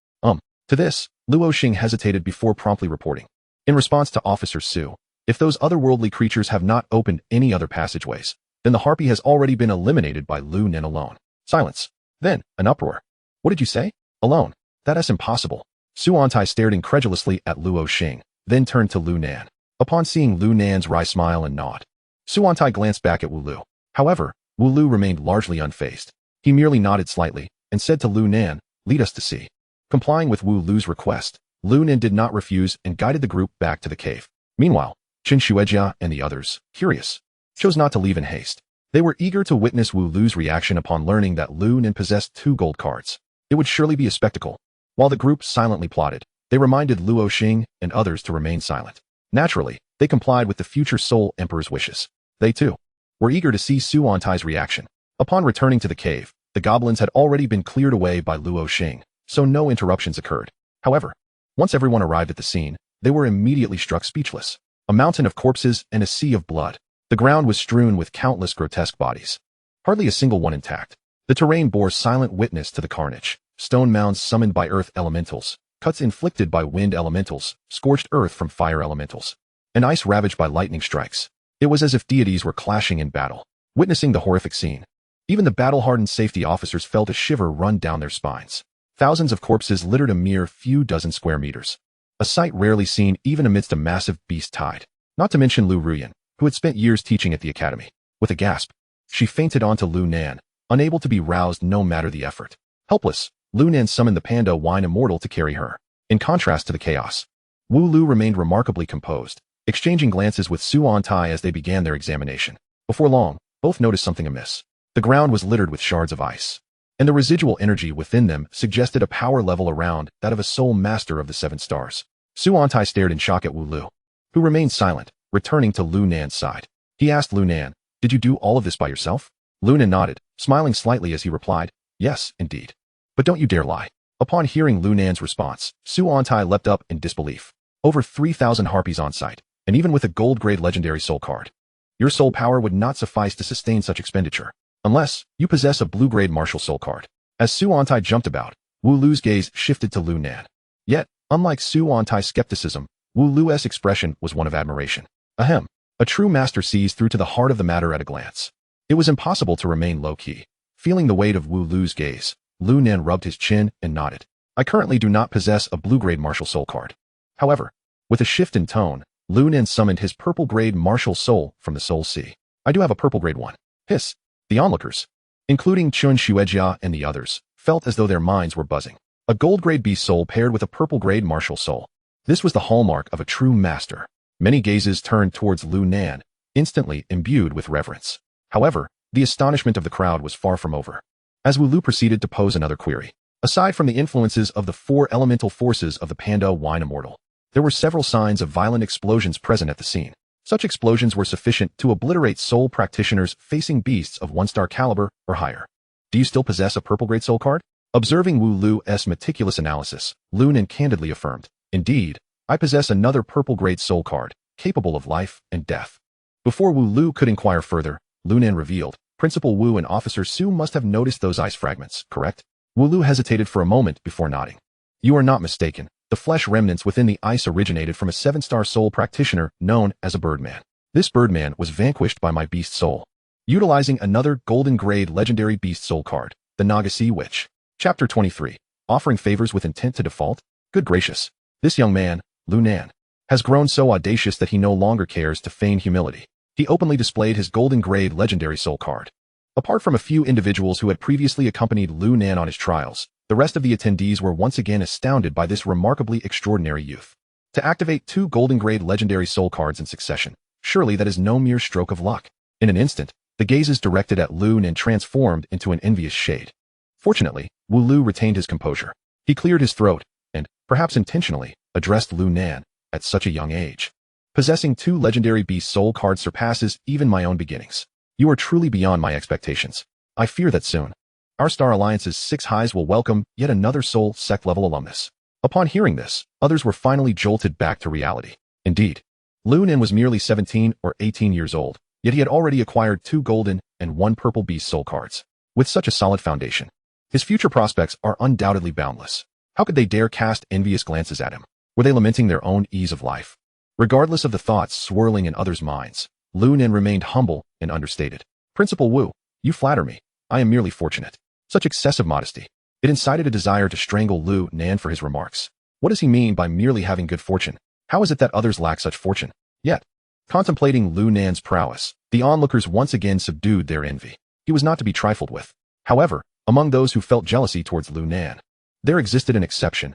To this, Luo Xing hesitated before promptly reporting. In response to Officer Su, if those otherworldly creatures have not opened any other passageways, then the harpy has already been eliminated by Lu Nan alone. Silence. Then, an uproar. What did you say? Alone. That is impossible. Suantai stared incredulously at Luo Xing, then turned to Lu Nan. Upon seeing Lu Nan's wry smile and nod, Suantai glanced back at Wu Lu. However, Wu Lu remained largely unfazed. He merely nodded slightly and said to Lu Nan, "Lead us to see." Complying with Wu Lu's request, Lu Nan did not refuse and guided the group back to the cave. Meanwhile, Qin Xuejia and the others, curious, chose not to leave in haste. They were eager to witness Wu Lu's reaction upon learning that Lu Nan possessed 2 gold cards. It would surely be a spectacle. While the group silently plotted, they reminded Luo Xing and others to remain silent. Naturally, they complied with the future Soul Emperor's wishes. They, too, were eager to see Suantai's reaction. Upon returning to the cave, the goblins had already been cleared away by Luo Xing, so no interruptions occurred. However, once everyone arrived at the scene, they were immediately struck speechless. A mountain of corpses and a sea of blood. The ground was strewn with countless grotesque bodies. Hardly a single one intact. The terrain bore silent witness to the carnage. Stone mounds summoned by earth elementals, cuts inflicted by wind elementals, scorched earth from fire elementals, and ice ravaged by lightning strikes. It was as if deities were clashing in battle. Witnessing the horrific scene, even the battle-hardened safety officers felt a shiver run down their spines. Thousands of corpses littered a mere few dozen square meters. A sight rarely seen even amidst a massive beast tide. Not to mention Lu Ruyan, who had spent years teaching at the academy. With a gasp, she fainted onto Lu Nan, unable to be roused no matter the effort. Helpless, Lu Nan summoned the panda wine immortal to carry her. In contrast to the chaos, Wu Lu remained remarkably composed, exchanging glances with Suantai as they began their examination. Before long, both noticed something amiss. The ground was littered with shards of ice, and the residual energy within them suggested a power level around that of a soul master of the 7 stars. Suantai stared in shock at Wu Lu, who remained silent, returning to Lu Nan's side. He asked Lu Nan, "Did you do all of this by yourself?" Lu Nan nodded, smiling slightly as he replied, "Yes, indeed. But don't you dare lie." Upon hearing Lu Nan's response, Suantai leapt up in disbelief. Over 3,000 harpies on site, and even with a gold-grade legendary soul card, your soul power would not suffice to sustain such expenditure, unless you possess a blue-grade martial soul card. As Suantai jumped about, Wu Lu's gaze shifted to Lu Nan. Yet, unlike Suantai's skepticism, Wu Lu's expression was one of admiration. Ahem. A true master sees through to the heart of the matter at a glance. It was impossible to remain low-key. Feeling the weight of Wu Lu's gaze, Lu Nan rubbed his chin and nodded. "I currently do not possess a blue-grade martial soul card." However, with a shift in tone, Lu Nan summoned his purple-grade martial soul from the Soul Sea. "I do have a purple-grade one." Hiss. The onlookers, including Qin Xuejia and the others, felt as though their minds were buzzing. A gold-grade beast soul paired with a purple-grade martial soul. This was the hallmark of a true master. Many gazes turned towards Lu Nan, instantly imbued with reverence. However, the astonishment of the crowd was far from over, as Wu Lu proceeded to pose another query. Aside from the influences of the 4 elemental forces of the panda wine immortal, there were several signs of violent explosions present at the scene. Such explosions were sufficient to obliterate soul practitioners facing beasts of 1-star caliber or higher. "Do you still possess a purple-grade soul card?" Observing Wu Lu's meticulous analysis, Lu Nan candidly affirmed, "Indeed, I possess another purple-grade soul card, capable of life and death." Before Wu Lu could inquire further, Lu Nan revealed, "Principal Wu and Officer Su must have noticed those ice fragments, correct?" Wu Lu hesitated for a moment before nodding. "You are not mistaken. The flesh remnants within the ice originated from a 7-star soul practitioner known as a Birdman. This Birdman was vanquished by my beast soul, utilizing another golden-grade legendary beast soul card, the Naga Sea Witch." Chapter 23. Offering favors with intent to default? Good gracious. This young man, Lu Nan, has grown so audacious that he no longer cares to feign humility. He openly displayed his golden-grade legendary soul card. Apart from a few individuals who had previously accompanied Lu Nan on his trials, the rest of the attendees were once again astounded by this remarkably extraordinary youth. To activate 2 golden grade legendary soul cards in succession, surely that is no mere stroke of luck. In an instant, the gazes directed at Lu Nan transformed into an envious shade. Fortunately, Wu Lu retained his composure. He cleared his throat and, perhaps intentionally, addressed Lu Nan at such a young age. Possessing 2 legendary beast soul cards surpasses even my own beginnings. You are truly beyond my expectations. I fear that soon, our Star Alliance's 6 highs will welcome yet another soul sect level alumnus. Upon hearing this, others were finally jolted back to reality. Indeed, Lu Nan was merely 17 or 18 years old, yet he had already acquired 2 golden and 1 purple beast soul cards. With such a solid foundation, his future prospects are undoubtedly boundless. How could they dare cast envious glances at him? Were they lamenting their own ease of life? Regardless of the thoughts swirling in others' minds, Lu Nan remained humble and understated. Principal Wu, you flatter me. I am merely fortunate. Such excessive modesty. It incited a desire to strangle Lu Nan for his remarks. What does he mean by merely having good fortune? How is it that others lack such fortune? Yet, contemplating Lu Nan's prowess, the onlookers once again subdued their envy. He was not to be trifled with. However, among those who felt jealousy towards Lu Nan, there existed an exception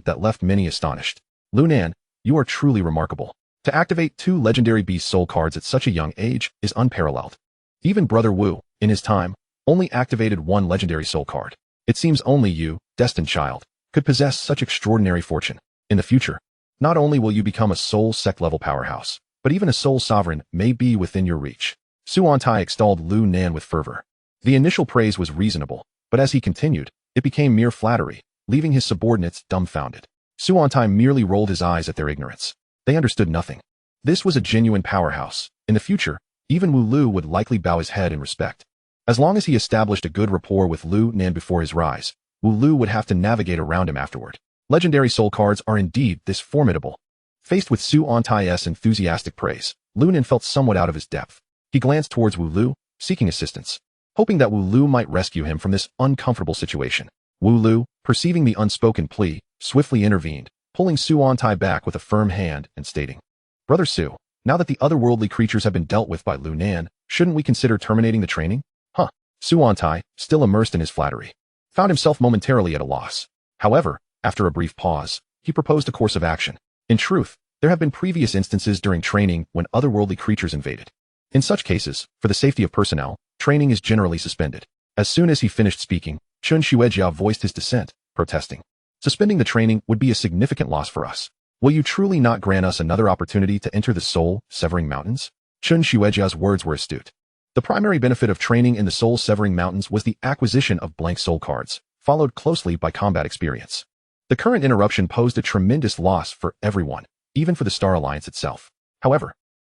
that left many astonished. Lu Nan, you are truly remarkable. To activate 2 legendary beast soul cards at such a young age is unparalleled. Even Brother Wu, in his time, only activated 1 legendary soul card. It seems only you, destined child, could possess such extraordinary fortune. In the future, not only will you become a soul sect level powerhouse, but even a soul sovereign may be within your reach. Su Antai extolled Lu Nan with fervor. The initial praise was reasonable, but as he continued, it became mere flattery, leaving his subordinates dumbfounded. Su Antai merely rolled his eyes at their ignorance. They understood nothing. This was a genuine powerhouse. In the future, even Wu Lu would likely bow his head in respect. As long as he established a good rapport with Lu Nan before his rise, Wu Lu would have to navigate around him afterward. Legendary soul cards are indeed this formidable. Faced with Su Antai's enthusiastic praise, Lu Nan felt somewhat out of his depth. He glanced towards Wu Lu, seeking assistance, hoping that Wu Lu might rescue him from this uncomfortable situation. Wu Lu, perceiving the unspoken plea, swiftly intervened, pulling Su Antai back with a firm hand and stating, Brother Su, now that the otherworldly creatures have been dealt with by Lu Nan, shouldn't we consider terminating the training? Su Antai, still immersed in his flattery, found himself momentarily at a loss. However, after a brief pause, he proposed a course of action. In truth, there have been previous instances during training when otherworldly creatures invaded. In such cases, for the safety of personnel, training is generally suspended. As soon as he finished speaking, Chun Xuejia voiced his dissent, protesting. Suspending the training would be a significant loss for us. Will you truly not grant us another opportunity to enter the soul-severing mountains? Chun Xuejia's words were astute. The primary benefit of training in the soul-severing mountains was the acquisition of blank soul cards, followed closely by combat experience. The current interruption posed a tremendous loss for everyone, even for the Star Alliance itself. However,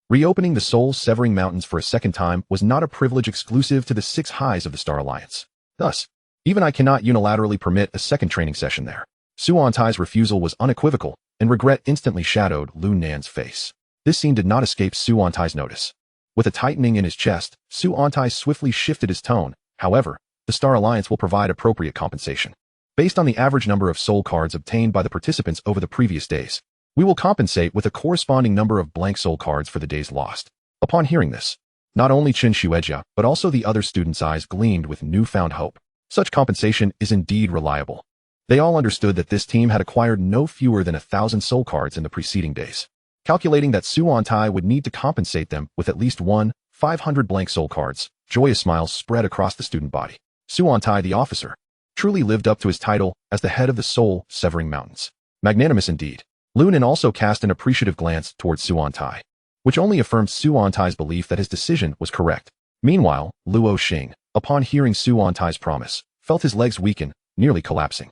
reopening the soul-severing mountains for a second time was not a privilege exclusive to the 6 highs of the Star Alliance. Thus, even I cannot unilaterally permit a second training session there. Su Antai's refusal was unequivocal, and regret instantly shadowed Lu Nan's face. This scene did not escape Su Antai's notice. With a tightening in his chest, Su Antai swiftly shifted his tone. However, the Star Alliance will provide appropriate compensation. Based on the average number of soul cards obtained by the participants over the previous days, we will compensate with a corresponding number of blank soul cards for the days lost. Upon hearing this, not only Chin Xuejia, but also the other students' eyes gleamed with newfound hope. Such compensation is indeed reliable. They all understood that this team had acquired no fewer than 1,000 soul cards in the preceding days. Calculating that Su Antai would need to compensate them with at least 500 blank soul cards, joyous smiles spread across the student body. Su Antai, the officer, truly lived up to his title as the head of the soul-severing mountains. Magnanimous indeed. Lu Nan also cast an appreciative glance towards Su Antai, which only affirmed Su Antai's belief that his decision was correct. Meanwhile, Luo Xing, upon hearing Su Antai's promise, felt his legs weaken, nearly collapsing.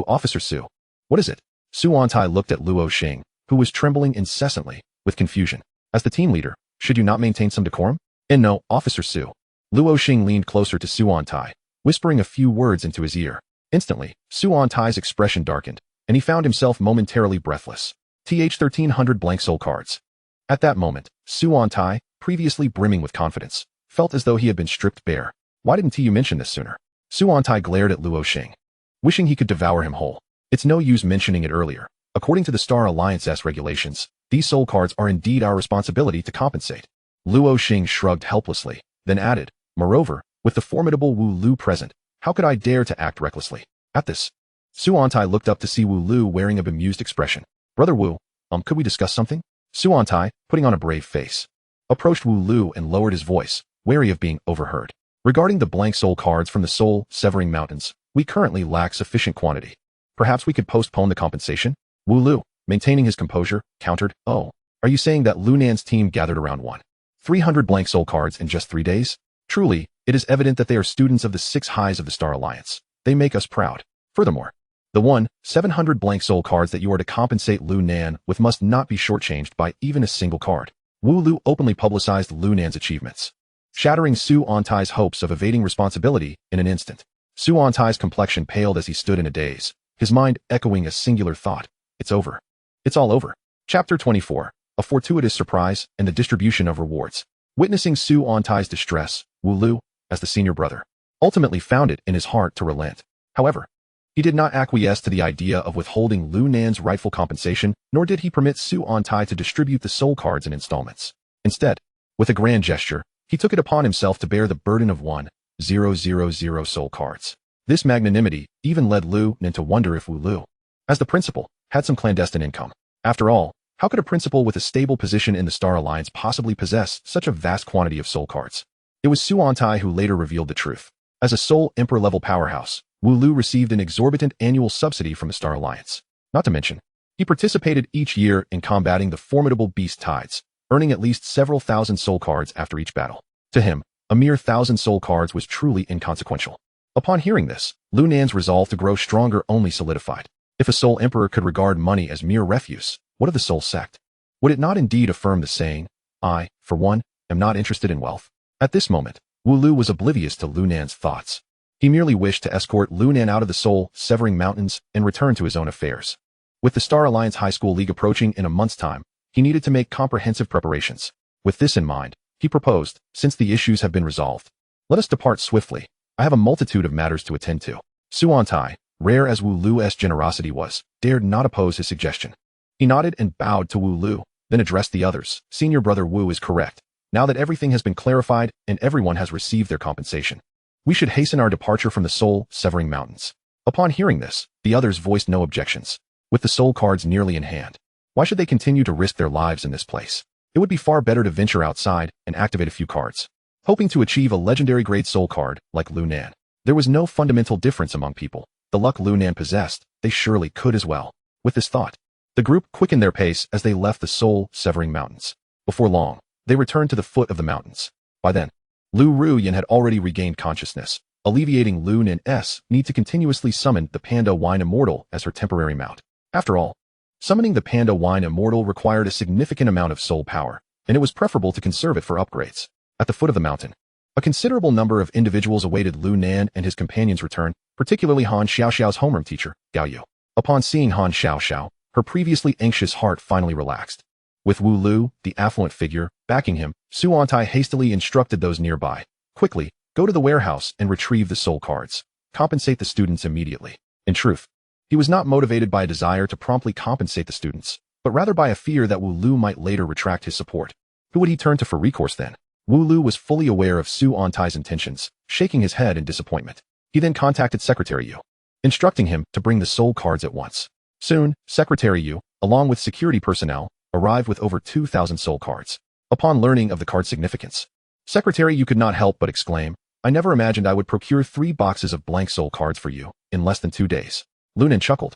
Officer Su. What is it? Su Antai looked at Luo Xing, who was trembling incessantly, with confusion. As the team leader, should you not maintain some decorum? And no, Officer Su. Luo Xing leaned closer to Su Antai, whispering a few words into his ear. Instantly, Su Antai's expression darkened, and he found himself momentarily breathless. 1300 blank soul cards. At that moment, Su Antai, previously brimming with confidence, felt as though he had been stripped bare. Why didn't you mention this sooner? Su Antai glared at Luo Xing, wishing he could devour him whole. It's no use mentioning it earlier. According to the Star Alliance's regulations, these soul cards are indeed our responsibility to compensate. Luo Xing shrugged helplessly, then added, moreover, With the formidable Wu Lu present, how could I dare to act recklessly? At this, Su Antai looked up to see Wu Lu wearing a bemused expression. Brother Wu, could we discuss something? Su Antai, putting on a brave face, approached Wu Lu and lowered his voice, wary of being overheard. Regarding the blank soul cards from the soul-severing mountains, we currently lack sufficient quantity. Perhaps we could postpone the compensation? Wu Lu, maintaining his composure, countered, Oh, are you saying that Lu Nan's team gathered around 300 blank soul cards in just 3 days? Truly, it is evident that they are students of the 6 highs of the Star Alliance. They make us proud. Furthermore, the 700 blank soul cards that you are to compensate Lu Nan with must not be shortchanged by even a single card. Wu Lu openly publicized Lu Nan's achievements, shattering Su Antai's hopes of evading responsibility in an instant. Su Antai's complexion paled as he stood in a daze, his mind echoing a singular thought. It's over. It's all over. Chapter 24. A fortuitous surprise and the distribution of rewards. Witnessing Su Antai's distress, Wu Lu, as the senior brother, ultimately found it in his heart to relent. However, he did not acquiesce to the idea of withholding Lu Nan's rightful compensation, nor did he permit Su Antai to distribute the soul cards in installments. Instead, with a grand gesture, he took it upon himself to bear the burden of 1,000 soul cards. This magnanimity even led Lu Nan to wonder if Wu Lu, as the principal, had some clandestine income. After all, how could a principal with a stable position in the Star Alliance possibly possess such a vast quantity of soul cards? It was Su Antai who later revealed the truth. As a Soul Emperor-level powerhouse, Wu Lu received an exorbitant annual subsidy from the Star Alliance. Not to mention, he participated each year in combating the formidable beast tides, earning at least several thousand soul cards after each battle. To him, a mere 1,000 soul cards was truly inconsequential. Upon hearing this, Lu Nan's resolve to grow stronger only solidified. If a Soul Emperor could regard money as mere refuse, what of the Soul Sect? Would it not indeed affirm the saying, I, for one, am not interested in wealth? At this moment, Wu Lu was oblivious to Lu Nan's thoughts. He merely wished to escort Lu Nan out of the soul-severing mountains and return to his own affairs. With the Star Alliance High School League approaching in a month's time, he needed to make comprehensive preparations. With this in mind, he proposed, since the issues have been resolved, let us depart swiftly. I have a multitude of matters to attend to. Su Antai, rare as Wu Lu's generosity was, dared not oppose his suggestion. He nodded and bowed to Wu Lu, then addressed the others. Senior brother Wu is correct. Now that everything has been clarified and everyone has received their compensation, we should hasten our departure from the soul-severing mountains. Upon hearing this, the others voiced no objections. With the soul cards nearly in hand, why should they continue to risk their lives in this place? It would be far better to venture outside and activate a few cards, hoping to achieve a legendary grade soul card like Lu Nan. There was no fundamental difference among people. The luck Lu Nan possessed, they surely could as well. With this thought, the group quickened their pace as they left the soul-severing mountains. Before long, they returned to the foot of the mountains. By then, Lu Ruyan had already regained consciousness, alleviating Lu Nan's need to continuously summon the Panda Wine Immortal as her temporary mount. After all, summoning the Panda Wine Immortal required a significant amount of soul power, and it was preferable to conserve it for upgrades. At the foot of the mountain, a considerable number of individuals awaited Lu Nan and his companions' return, particularly Han Xiaoxiao's homeroom teacher, Gao Yu. Upon seeing Han Xiaoxiao, her previously anxious heart finally relaxed. With Wu Lu, the affluent figure, backing him, Su Antai hastily instructed those nearby, quickly, go to the warehouse and retrieve the soul cards. Compensate the students immediately. In truth, he was not motivated by a desire to promptly compensate the students, but rather by a fear that Wu Lu might later retract his support. Who would he turn to for recourse then? Wu Lu was fully aware of Su Antai's intentions, shaking his head in disappointment. He then contacted Secretary Yu, instructing him to bring the soul cards at once. Soon, Secretary Yu, along with security personnel, arrived with over 2,000 soul cards. Upon learning of the card's significance, Secretary Yu could not help but exclaim, I never imagined I would procure 3 boxes of blank soul cards for you in less than 2 days. Lu Nan chuckled,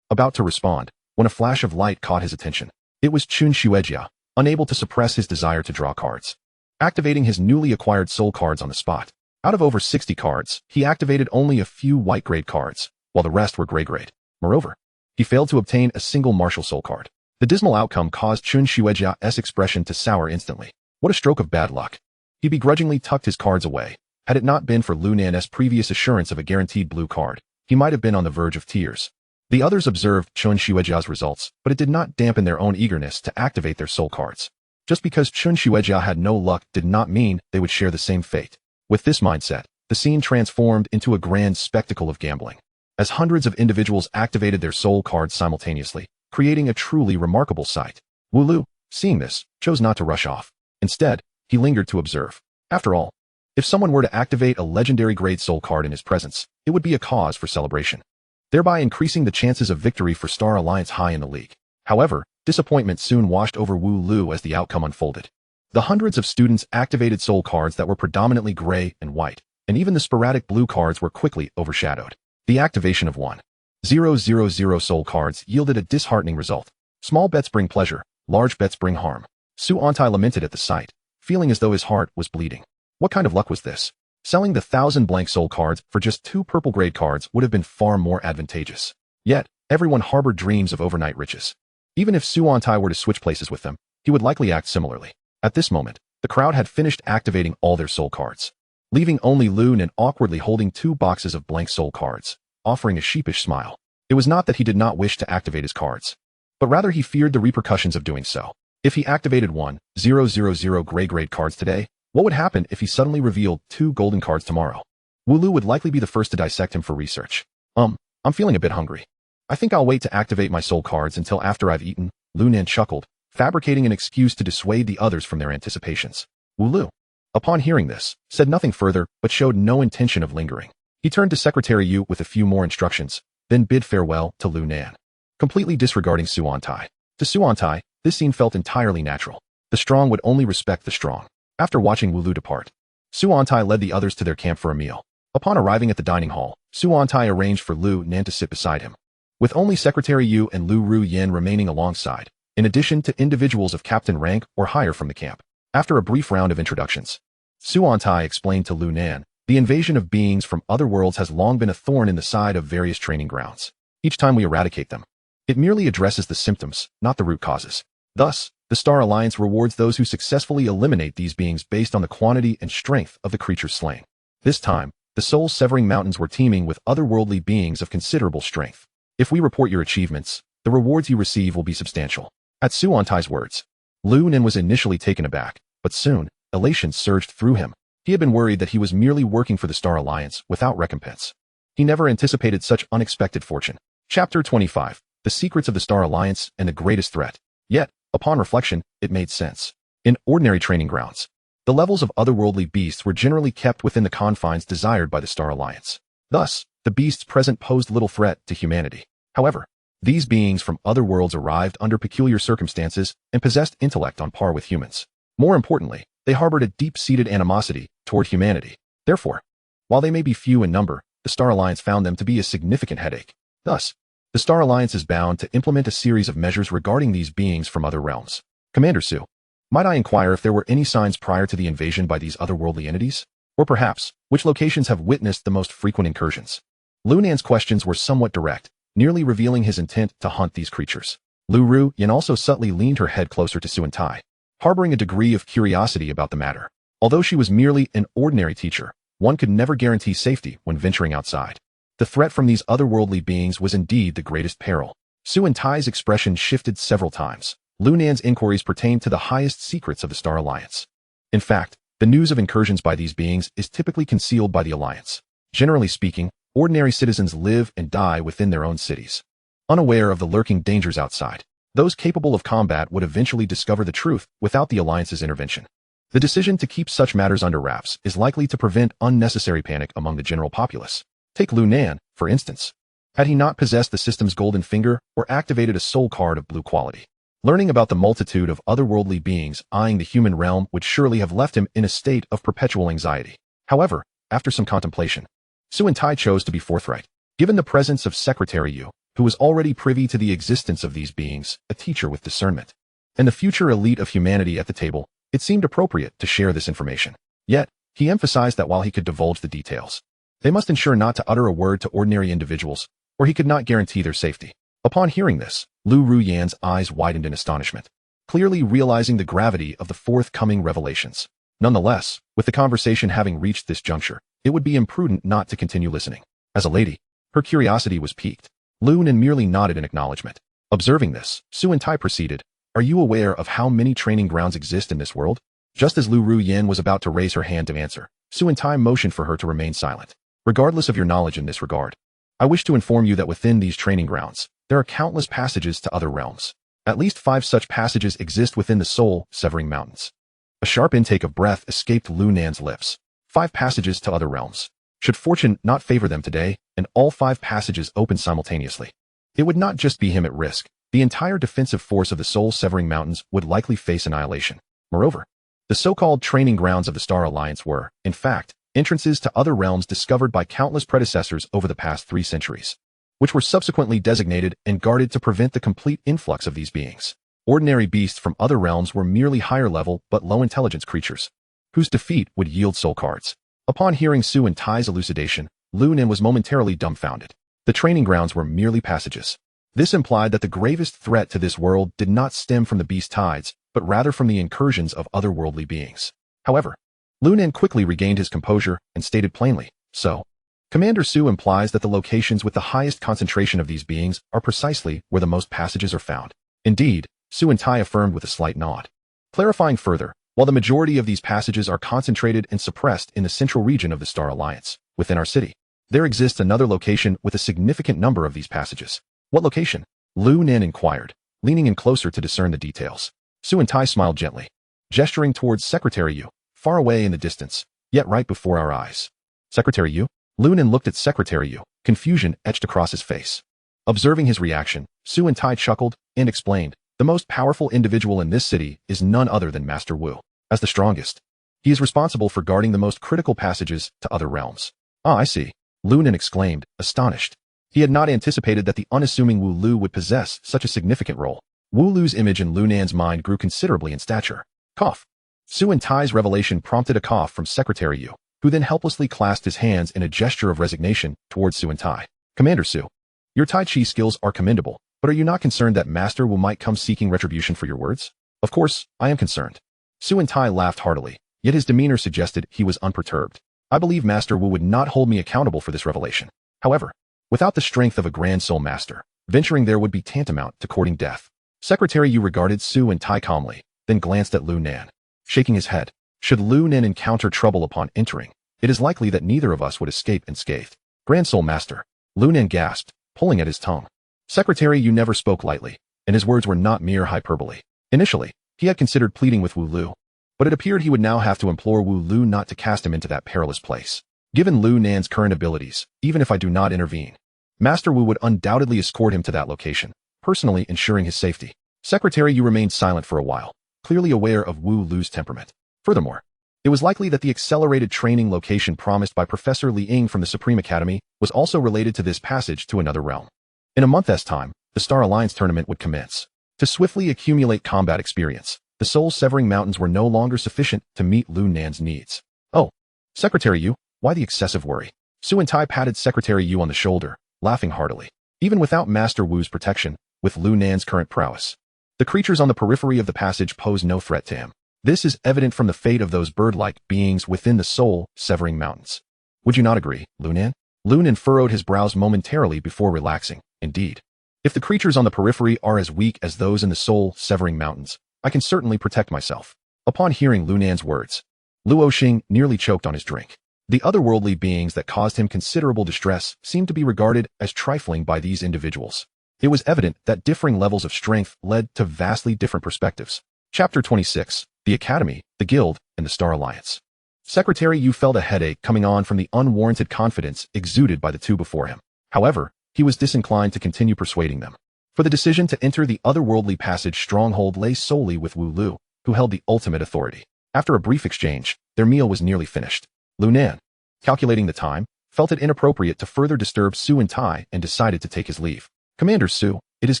about to respond, when a flash of light caught his attention. It was Chun Shuejia, unable to suppress his desire to draw cards, activating his newly acquired soul cards on the spot. Out of over 60 cards, he activated only a few white grade cards, while the rest were gray grade. Moreover, he failed to obtain a single martial soul card. The dismal outcome caused Chun Shuejia's expression to sour instantly. What a stroke of bad luck. He begrudgingly tucked his cards away. Had it not been for Lu Nan's previous assurance of a guaranteed blue card, he might have been on the verge of tears. The others observed Chun Shuejia's results, but it did not dampen their own eagerness to activate their soul cards. Just because Chun Shuejia had no luck did not mean they would share the same fate. With this mindset, the scene transformed into a grand spectacle of gambling, as hundreds of individuals activated their soul cards simultaneously, creating a truly remarkable sight. Wu Lu, seeing this, chose not to rush off. Instead, he lingered to observe. After all, If someone were to activate a legendary grade soul card in his presence, it would be a cause for celebration, thereby increasing the chances of victory for Star Alliance high in the league. However, disappointment soon washed over Wu Lu as the outcome unfolded. The hundreds of students activated soul cards that were predominantly gray and white, and even the sporadic blue cards were quickly overshadowed. The activation of 1,000 soul cards yielded a disheartening result. Small bets bring pleasure, large bets bring harm. Su Antai lamented at the sight, feeling as though his heart was bleeding. What kind of luck was this? Selling the 1,000 blank soul cards for just 2 purple grade cards would have been far more advantageous. Yet, everyone harbored dreams of overnight riches. Even if Su Antai were to switch places with them, he would likely act similarly. At this moment, the crowd had finished activating all their soul cards, leaving only Lu Nan awkwardly holding 2 boxes of blank soul cards, offering a sheepish smile. It was not that he did not wish to activate his cards, but rather he feared the repercussions of doing so. If he activated 1,000 gray grade cards today, what would happen if he suddenly revealed 2 golden cards tomorrow? Wu Lu would likely be the first to dissect him for research. I'm feeling a bit hungry. I think I'll wait to activate my soul cards until after I've eaten, Lu Nan chuckled, fabricating an excuse to dissuade the others from their anticipations. Wu Lu, upon hearing this, said nothing further but showed no intention of lingering. He turned to Secretary Yu with a few more instructions, then bid farewell to Lu Nan, completely disregarding Su Antai. To Su Antai, this scene felt entirely natural. The strong would only respect the strong. After watching Wu Lu depart, Su Antai led the others to their camp for a meal. Upon arriving at the dining hall, Su Antai arranged for Lu Nan to sit beside him, with only Secretary Yu and Lu Ru Yen remaining alongside, in addition to individuals of captain rank or higher from the camp. After a brief round of introductions, Su Antai explained to Lu Nan, the invasion of beings from other worlds has long been a thorn in the side of various training grounds. Each time we eradicate them, it merely addresses the symptoms, not the root causes. Thus, the Star Alliance rewards those who successfully eliminate these beings based on the quantity and strength of the creatures slain. This time, the soul-severing mountains were teeming with otherworldly beings of considerable strength. If we report your achievements, the rewards you receive will be substantial. At Su Antai's words, Lu Nan was initially taken aback, but soon, elation surged through him. He had been worried that he was merely working for the Star Alliance without recompense. He never anticipated such unexpected fortune. Chapter 25. The Secrets of the Star Alliance and the Greatest Threat. Yet, upon reflection, it made sense. In ordinary training grounds, the levels of otherworldly beasts were generally kept within the confines desired by the Star Alliance. Thus, the beasts present posed little threat to humanity. However, these beings from other worlds arrived under peculiar circumstances and possessed intellect on par with humans. More importantly, they harbored a deep-seated animosity toward humanity. Therefore, while they may be few in number, the Star Alliance found them to be a significant headache. Thus, the Star Alliance is bound to implement a series of measures regarding these beings from other realms. Commander Su, might I inquire if there were any signs prior to the invasion by these otherworldly entities? Or perhaps, which locations have witnessed the most frequent incursions? Lu Nan's questions were somewhat direct, nearly revealing his intent to hunt these creatures. Lu Ru Yen also subtly leaned her head closer to Su Antai, harboring a degree of curiosity about the matter. Although she was merely an ordinary teacher, one could never guarantee safety when venturing outside. The threat from these otherworldly beings was indeed the greatest peril. Su Antai's expression shifted several times. Lu Nan's inquiries pertained to the highest secrets of the Star Alliance. In fact, the news of incursions by these beings is typically concealed by the Alliance. Generally speaking, ordinary citizens live and die within their own cities, unaware of the lurking dangers outside. Those capable of combat would eventually discover the truth without the Alliance's intervention. The decision to keep such matters under wraps is likely to prevent unnecessary panic among the general populace. Take Lu Nan, for instance. Had he not possessed the system's golden finger or activated a soul card of blue quality, learning about the multitude of otherworldly beings eyeing the human realm would surely have left him in a state of perpetual anxiety. However, after some contemplation, Su Antai chose to be forthright. Given the presence of Secretary Yu, who was already privy to the existence of these beings, a teacher with discernment, and the future elite of humanity at the table, it seemed appropriate to share this information. Yet, he emphasized that while he could divulge the details, they must ensure not to utter a word to ordinary individuals, or he could not guarantee their safety. Upon hearing this, Lu Ru Yan's eyes widened in astonishment, clearly realizing the gravity of the forthcoming revelations. Nonetheless, with the conversation having reached this juncture, it would be imprudent not to continue listening. As a lady, her curiosity was piqued. Lu Nan merely nodded in acknowledgement. Observing this, Su Antai proceeded, "Are you aware of how many training grounds exist in this world?" Just as Lu Ru Yen was about to raise her hand to answer, Su Antai motioned for her to remain silent. "Regardless of your knowledge in this regard, I wish to inform you that within these training grounds, there are countless passages to other realms. At least 5 such passages exist within the soul-severing mountains." A sharp intake of breath escaped Lu Nan's lips. 5 passages to other realms. Should fortune not favor them today, and all 5 passages open simultaneously, it would not just be him at risk. The entire defensive force of the soul-severing mountains would likely face annihilation. Moreover, the so-called training grounds of the Star Alliance were, in fact, entrances to other realms discovered by countless predecessors over the past 3 centuries, which were subsequently designated and guarded to prevent the complete influx of these beings. Ordinary beasts from other realms were merely higher-level but low-intelligence creatures, whose defeat would yield soul cards. Upon hearing Su and Tai's elucidation, Lu Nan was momentarily dumbfounded. The training grounds were merely passages. This implied that the gravest threat to this world did not stem from the beast tides, but rather from the incursions of otherworldly beings. However, Lu Nan quickly regained his composure and stated plainly, "So, Commander Su implies that the locations with the highest concentration of these beings are precisely where the most passages are found." Indeed, Su and Tai affirmed with a slight nod. Clarifying further, while the majority of these passages are concentrated and suppressed in the central region of the Star Alliance, within our city, there exists another location with a significant number of these passages. What location? Lu Nan inquired, leaning in closer to discern the details. Su and Tai smiled gently, gesturing towards Secretary Yu, far away in the distance, yet right before our eyes. Secretary Yu? Lu Nan looked at Secretary Yu, confusion etched across his face. Observing his reaction, Su and Tai chuckled and explained, "The most powerful individual in this city is none other than Master Wu. As the strongest, he is responsible for guarding the most critical passages to other realms." "Ah, I see," Lu Nan exclaimed, astonished. He had not anticipated that the unassuming Wu Lu would possess such a significant role. Wu Lu's image in Lu Nan's mind grew considerably in stature. Cough. Su and Tai's revelation prompted a cough from Secretary Yu, who then helplessly clasped his hands in a gesture of resignation towards Su and Tai. "Commander Su, your Tai Chi skills are commendable, but are you not concerned that Master Wu might come seeking retribution for your words?" "Of course, I am concerned." Su and Tai laughed heartily, yet his demeanor suggested he was unperturbed. "I believe Master Wu would not hold me accountable for this revelation. However, without the strength of a Grand Soul Master, venturing there would be tantamount to courting death." Secretary Yu regarded Su and Tai calmly, then glanced at Lu Nan, shaking his head. "Should Lu Nan encounter trouble upon entering, it is likely that neither of us would escape unscathed." "Grand Soul Master," Lu Nan gasped, pulling at his tongue. Secretary Yu never spoke lightly, and his words were not mere hyperbole. Initially, he had considered pleading with Wu Lu, but it appeared he would now have to implore Wu Lu not to cast him into that perilous place. "Given Lu Nan's current abilities, even if I do not intervene, Master Wu would undoubtedly escort him to that location, personally ensuring his safety." Secretary Yu remained silent for a while, clearly aware of Wu Lu's temperament. Furthermore, it was likely that the accelerated training location promised by Professor Li Ying from the Supreme Academy was also related to this passage to another realm. In a month's time, the Star Alliance tournament would commence. To swiftly accumulate combat experience, the soul-severing mountains were no longer sufficient to meet Lu Nan's needs. "Oh, Secretary Yu, why the excessive worry?" Su and Tai patted Secretary Yu on the shoulder, laughing heartily. Even without Master Wu's protection, with Lu Nan's current prowess, the creatures on the periphery of the passage pose no threat to him. This is evident from the fate of those bird-like beings within the soul-severing mountains. Would you not agree, Lu Nan? Lu Nan furrowed his brows momentarily before relaxing. "Indeed. If the creatures on the periphery are as weak as those in the soul-severing mountains, I can certainly protect myself." Upon hearing Lu Nan's words, Luo Xing nearly choked on his drink. The otherworldly beings that caused him considerable distress seemed to be regarded as trifling by these individuals. It was evident that differing levels of strength led to vastly different perspectives. Chapter 26, The Academy, the Guild, and the Star Alliance. Secretary Yu felt a headache coming on from the unwarranted confidence exuded by the two before him. However, he was disinclined to continue persuading them, for the decision to enter the otherworldly passage stronghold lay solely with Wu Lu, who held the ultimate authority. After a brief exchange, their meal was nearly finished. Lu Nan, calculating the time, felt it inappropriate to further disturb Su and Tai and decided to take his leave. "Commander Su, it is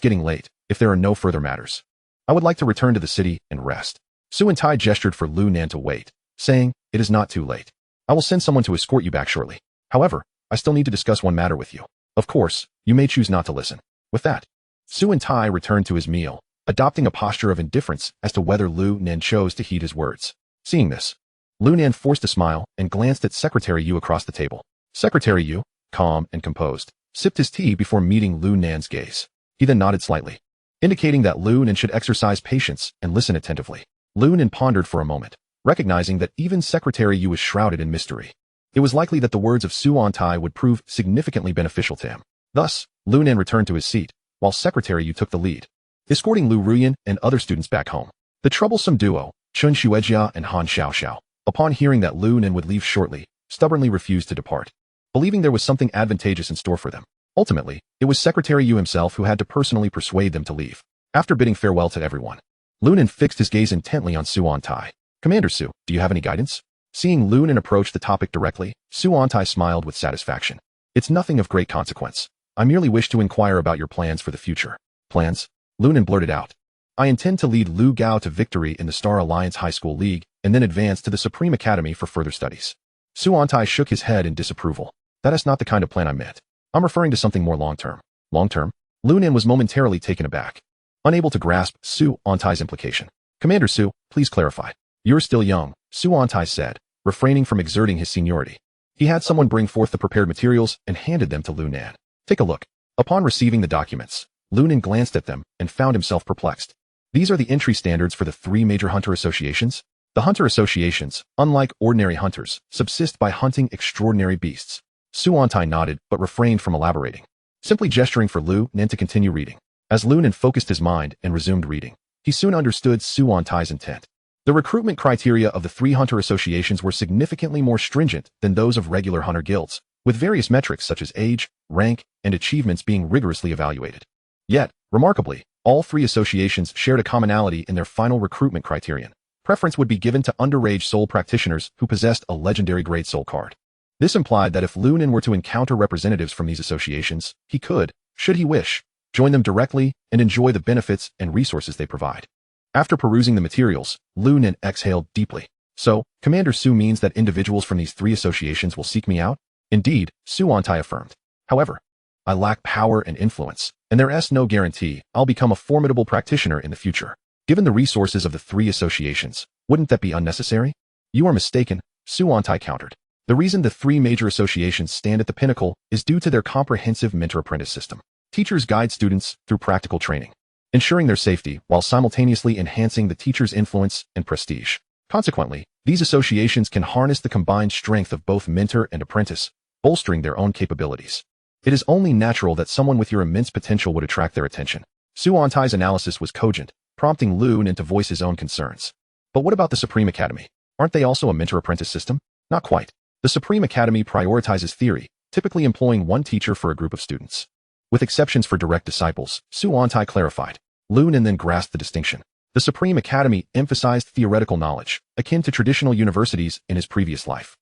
getting late. If there are no further matters, I would like to return to the city and rest." Su and Tai gestured for Lu Nan to wait, saying, "It is not too late. I will send someone to escort you back shortly. However, I still need to discuss one matter with you. Of course, you may choose not to listen." With that, Su and Tai returned to his meal, adopting a posture of indifference as to whether Lu Nan chose to heed his words. Seeing this, Lu Nan forced a smile and glanced at Secretary Yu across the table. Secretary Yu, calm and composed, sipped his tea before meeting Lu Nan's gaze. He then nodded slightly, indicating that Lu Nan should exercise patience and listen attentively. Lu Nan pondered for a moment, recognizing that even Secretary Yu was shrouded in mystery. It was likely that the words of Su and Tai would prove significantly beneficial to him. Thus, Lu Nan returned to his seat, while Secretary Yu took the lead, escorting Lu Ruyan and other students back home. The troublesome duo, Chun Xuejia and Han Xiaoxiao, Upon hearing that Lu Nan would leave shortly, stubbornly refused to depart, believing there was something advantageous in store for them. Ultimately, it was Secretary Yu himself who had to personally persuade them to leave. After bidding farewell to everyone, Lu Nan fixed his gaze intently on Su On-tai. "Commander Su, do you have any guidance?" Seeing Lu Nan approach the topic directly, Su On-tai smiled with satisfaction. "It's nothing of great consequence. I merely wish to inquire about your plans for the future." "Plans?" Lu Nan blurted out. "I intend to lead Lu Gao to victory in the Star Alliance High School League and then advance to the Supreme Academy for further studies." Su On-tai shook his head in disapproval. "That is not the kind of plan I meant. I'm referring to something more long-term." "Long-term?" Lu Nan was momentarily taken aback, unable to grasp Su On-tai's implication. "Commander Su, please clarify." "You're still young," Su On-tai said, refraining from exerting his seniority. He had someone bring forth the prepared materials and handed them to Lu Nan. "Take a look." Upon receiving the documents, Lu Nan glanced at them and found himself perplexed. These are the entry standards for the 3 major hunter associations. The hunter associations, unlike ordinary hunters, subsist by hunting extraordinary beasts. Su On-tai nodded but refrained from elaborating, simply gesturing for Lu Nan to continue reading. As Lu Nan focused his mind and resumed reading, he soon understood Su On-tai's intent. The recruitment criteria of the 3 hunter associations were significantly more stringent than those of regular hunter guilds, with various metrics such as age, rank, and achievements being rigorously evaluated. Yet, remarkably, all 3 associations shared a commonality in their final recruitment criterion. Preference would be given to underage soul practitioners who possessed a legendary grade soul card. This implied that if Lu Nan were to encounter representatives from these associations, he could, should he wish, join them directly and enjoy the benefits and resources they provide. After perusing the materials, Lu Nan exhaled deeply. "So, Commander Su means that individuals from these 3 associations will seek me out?" "Indeed," Su On-tai affirmed. "However, I lack power and influence, and there is no guarantee I'll become a formidable practitioner in the future. Given the resources of the 3 associations, wouldn't that be unnecessary?" "You are mistaken," Su On-tai countered. "The reason the 3 major associations stand at the pinnacle is due to their comprehensive mentor-apprentice system. Teachers guide students through practical training, ensuring their safety while simultaneously enhancing the teacher's influence and prestige. Consequently, these associations can harness the combined strength of both mentor and apprentice, bolstering their own capabilities. It is only natural that someone with your immense potential would attract their attention." Su On-tai's analysis was cogent, prompting Lu Nan to voice his own concerns. "But what about the Supreme Academy? Aren't they also a mentor-apprentice system?" "Not quite. The Supreme Academy prioritizes theory, typically employing 1 teacher for a group of students. With exceptions for direct disciples," Su On-tai clarified. Lu Nan then grasped the distinction. The Supreme Academy emphasized theoretical knowledge, akin to traditional universities in his previous life,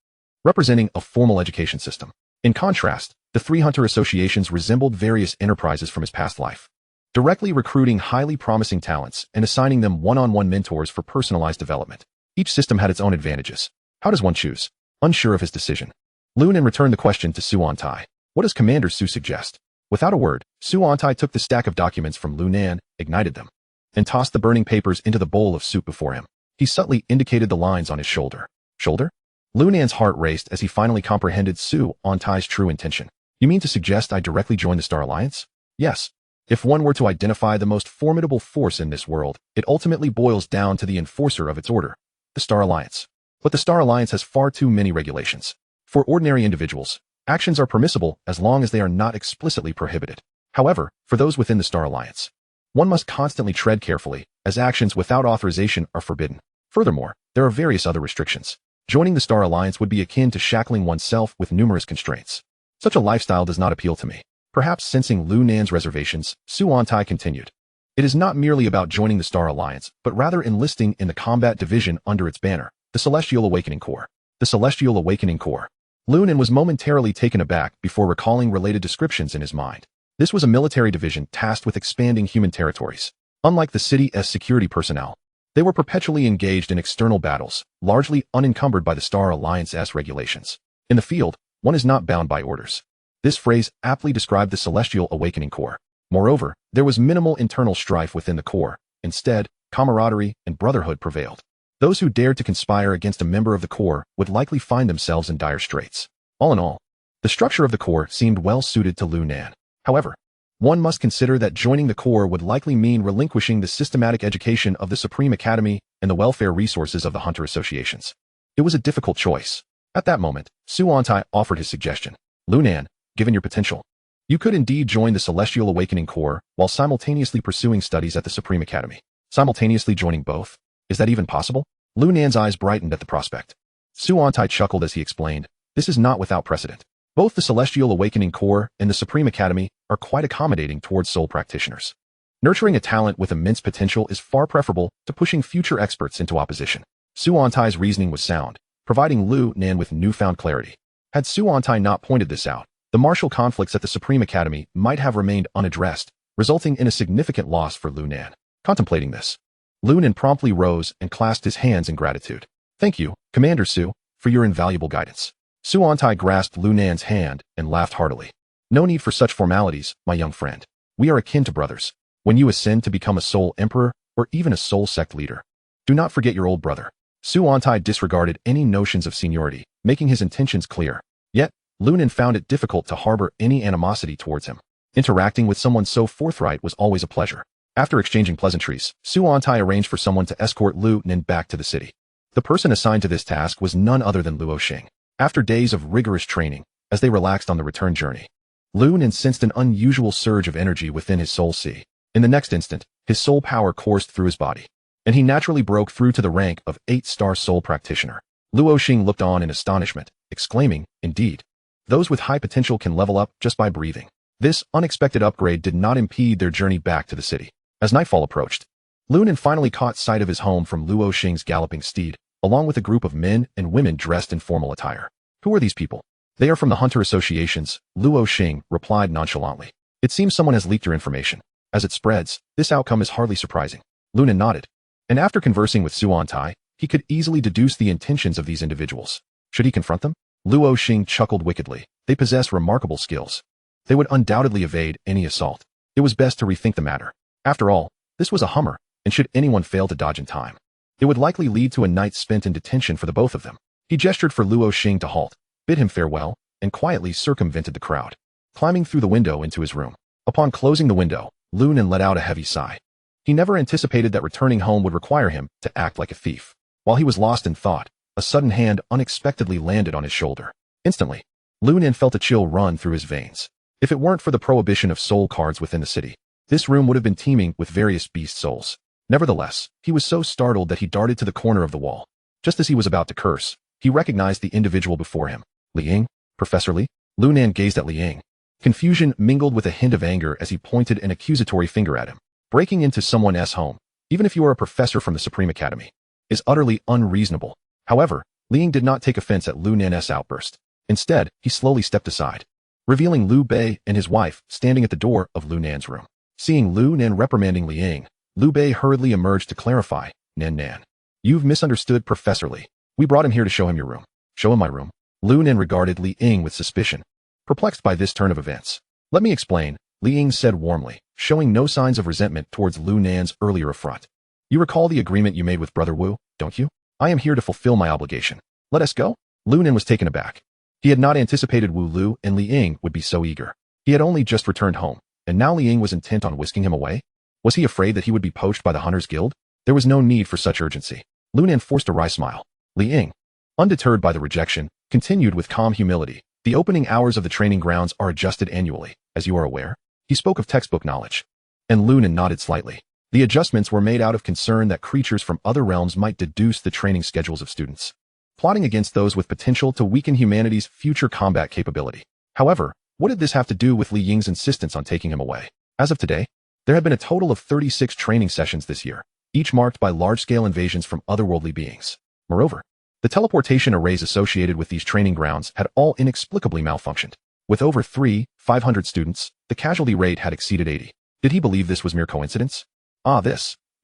representing a formal education system. In contrast, the 3 hunter associations resembled various enterprises from his past life, directly recruiting highly promising talents and assigning them one-on-one mentors for personalized development. Each system had its own advantages. How does one choose? Unsure of his decision, Lu Nan returned the question to Su On-tai. "What does Commander Su suggest?" Without a word, Su On-tai took the stack of documents from Lu Nan, ignited them, and tossed the burning papers into the bowl of soup before him. He subtly indicated the lines on his shoulder. "Shoulder?" Lu Nan's heart raced as he finally comprehended Su On-tai's true intention. "You mean to suggest I directly join the Star Alliance?" "Yes. If one were to identify the most formidable force in this world, it ultimately boils down to the enforcer of its order, the Star Alliance. But the Star Alliance has far too many regulations. For ordinary individuals, actions are permissible as long as they are not explicitly prohibited. However, for those within the Star Alliance, one must constantly tread carefully, as actions without authorization are forbidden. Furthermore, there are various other restrictions. Joining the Star Alliance would be akin to shackling oneself with numerous constraints. Such a lifestyle does not appeal to me." Perhaps sensing Lu Nan's reservations, Su On-tai continued. "It is not merely about joining the Star Alliance, but rather enlisting in the combat division under its banner, the Celestial Awakening Corps." The Celestial Awakening Corps. Lu Nan was momentarily taken aback before recalling related descriptions in his mind. This was a military division tasked with expanding human territories. Unlike the city's security personnel, they were perpetually engaged in external battles, largely unencumbered by the Star Alliance's regulations. In the field, one is not bound by orders. This phrase aptly described the Celestial Awakening Corps. Moreover, there was minimal internal strife within the Corps. Instead, camaraderie and brotherhood prevailed. Those who dared to conspire against a member of the Corps would likely find themselves in dire straits. All in all, the structure of the Corps seemed well suited to Lu Nan. However, one must consider that joining the Corps would likely mean relinquishing the systematic education of the Supreme Academy and the welfare resources of the hunter associations. It was a difficult choice. At that moment, Su On-tai offered his suggestion. "Lu Nan, given your potential, you could indeed join the Celestial Awakening Corps while simultaneously pursuing studies at the Supreme Academy." "Simultaneously joining both? Is that even possible?" Lu Nan's eyes brightened at the prospect. Su Antai chuckled as he explained, "This is not without precedent. Both the Celestial Awakening Corps and the Supreme Academy are quite accommodating towards soul practitioners. Nurturing a talent with immense potential is far preferable to pushing future experts into opposition." Su Antai's reasoning was sound, providing Lu Nan with newfound clarity. Had Su Antai not pointed this out, the martial conflicts at the Supreme Academy might have remained unaddressed, resulting in a significant loss for Lu Nan. Contemplating this, Lu Nan promptly rose and clasped his hands in gratitude. "Thank you, Commander Su, for your invaluable guidance." Su Antai grasped Lu Nan's hand and laughed heartily. "No need for such formalities, my young friend. We are akin to brothers. When you ascend to become a soul emperor or even a soul sect leader, do not forget your old brother." Su Antai disregarded any notions of seniority, making his intentions clear. Yet, Lu Nan found it difficult to harbor any animosity towards him. Interacting with someone so forthright was always a pleasure. After exchanging pleasantries, Su Antai arranged for someone to escort Lu Nan back to the city. The person assigned to this task was none other than Luo Xing. After days of rigorous training, as they relaxed on the return journey, Lu Nan sensed an unusual surge of energy within his soul sea. In the next instant, his soul power coursed through his body, and he naturally broke through to the rank of 8-star soul practitioner. Luo Xing looked on in astonishment, exclaiming, "Indeed, those with high potential can level up just by breathing." This unexpected upgrade did not impede their journey back to the city. As nightfall approached, Lu Nan finally caught sight of his home from Luo Xing's galloping steed, along with a group of men and women dressed in formal attire. "Who are these people?" "They are from the Hunter Associations," Luo Xing replied nonchalantly. "It seems someone has leaked your information. As it spreads, this outcome is hardly surprising." Lu Nan nodded, and after conversing with Su Antai, he could easily deduce the intentions of these individuals. Should he confront them? Luo Xing chuckled wickedly. They possess remarkable skills. They would undoubtedly evade any assault. It was best to rethink the matter. After all, this was a Hummer, and should anyone fail to dodge in time, it would likely lead to a night spent in detention for the both of them. He gestured for Luo Xing to halt, bid him farewell, and quietly circumvented the crowd, climbing through the window into his room. Upon closing the window, Lu Nan let out a heavy sigh. He never anticipated that returning home would require him to act like a thief. While he was lost in thought, a sudden hand unexpectedly landed on his shoulder. Instantly, Lu Nan felt a chill run through his veins. If it weren't for the prohibition of soul cards within the city, this room would have been teeming with various beast souls. Nevertheless, he was so startled that he darted to the corner of the wall. Just as he was about to curse, he recognized the individual before him. "Li Ying? Professor Li?" Lu Nan gazed at Li Ying. Confusion mingled with a hint of anger as he pointed an accusatory finger at him. Breaking into someone's home, even if you are a professor from the Supreme Academy, is utterly unreasonable. However, Li Ying did not take offense at Lu Nan's outburst. Instead, he slowly stepped aside, revealing Liu Bei and his wife standing at the door of Lu Nan's room. Seeing Lu Nan reprimanding Li Ying, Liu Bei hurriedly emerged to clarify, Nan, you've misunderstood Professor Li. We brought him here to show him your room." "Show him my room?" Lu Nan regarded Li Ying with suspicion, perplexed by this turn of events. "Let me explain," Li Ying said warmly, showing no signs of resentment towards Lu Nan's earlier affront. "You recall the agreement you made with Brother Wu, don't you? I am here to fulfill my obligation. Let us go?" Lu Nan was taken aback. He had not anticipated Wu Lu and Li Ying would be so eager. He had only just returned home, and now Li Ying was intent on whisking him away? Was he afraid that he would be poached by the Hunters Guild? There was no need for such urgency. Lu Nan forced a wry smile. Li Ying, undeterred by the rejection, continued with calm humility. "The opening hours of the training grounds are adjusted annually, as you are aware." He spoke of textbook knowledge, and Lu Nan nodded slightly. The adjustments were made out of concern that creatures from other realms might deduce the training schedules of students, plotting against those with potential to weaken humanity's future combat capability. However, what did this have to do with Li Ying's insistence on taking him away? As of today, there had been a total of 36 training sessions this year, each marked by large-scale invasions from otherworldly beings. Moreover, the teleportation arrays associated with these training grounds had all inexplicably malfunctioned. With over 500 students, the casualty rate had exceeded 80. Did he believe this was mere coincidence?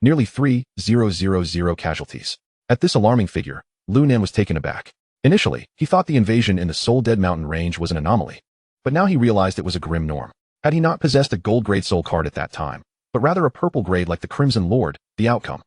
Nearly 3,000 casualties. At this alarming figure, Lu Nan was taken aback. Initially, he thought the invasion in the Soul Dead Mountain range was an anomaly, but now he realized it was a grim norm. Had he not possessed a gold grade soul card at that time, but rather a purple grade like the Crimson Lord, the outcome.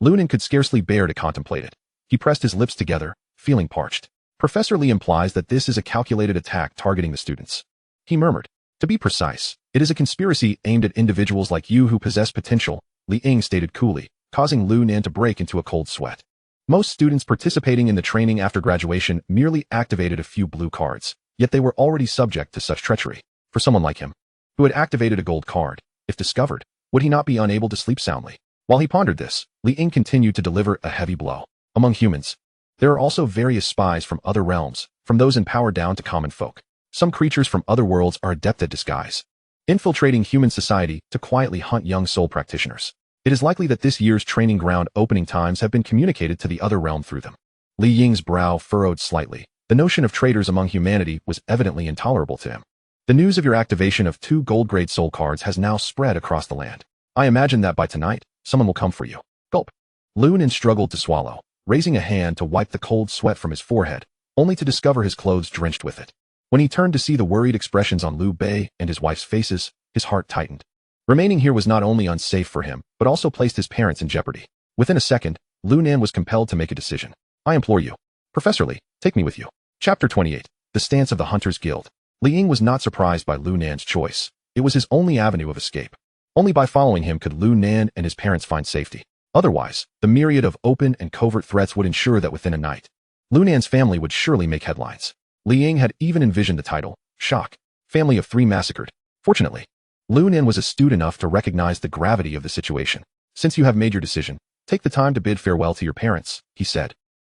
Lu Nan could scarcely bear to contemplate it. He pressed his lips together, feeling parched. Professor Li implies that this is a calculated attack targeting the students. He murmured. To be precise, it is a conspiracy aimed at individuals like you who possess potential, Li Ying stated coolly, causing Lu Nan to break into a cold sweat. Most students participating in the training after graduation merely activated a few blue cards, yet they were already subject to such treachery. For someone like him, who had activated a gold card, if discovered, would he not be unable to sleep soundly? While he pondered this, Li Ying continued to deliver a heavy blow. Among humans, There are also various spies from other realms, from those in power down to common folk. Some creatures from other worlds are adept at disguise, infiltrating human society to quietly hunt young soul practitioners. It is likely that this year's training ground opening times have been communicated to the other realm through them. Li Ying's brow furrowed slightly. The notion of traitors among humanity was evidently intolerable to him. The news of your activation of 2 gold-grade soul cards has now spread across the land. I imagine that by tonight, someone will come for you. Gulp. Lu Nan struggled to swallow, raising a hand to wipe the cold sweat from his forehead, only to discover his clothes drenched with it. When he turned to see the worried expressions on Liu Bei and his wife's faces, his heart tightened. Remaining here was not only unsafe for him, but also placed his parents in jeopardy. Within a second, Lu Nan was compelled to make a decision. I implore you. Professor Li, take me with you. Chapter 28. The Stance of the Hunters Guild. Li Ying was not surprised by Lu Nan's choice. It was his only avenue of escape. Only by following him could Lu Nan and his parents find safety. Otherwise, the myriad of open and covert threats would ensure that within a night, Lu Nan's family would surely make headlines. Li Ying had even envisioned the title, Shock, Family of 3 Massacred. Fortunately, Lu Nan was astute enough to recognize the gravity of the situation. Since you have made your decision, take the time to bid farewell to your parents, he said,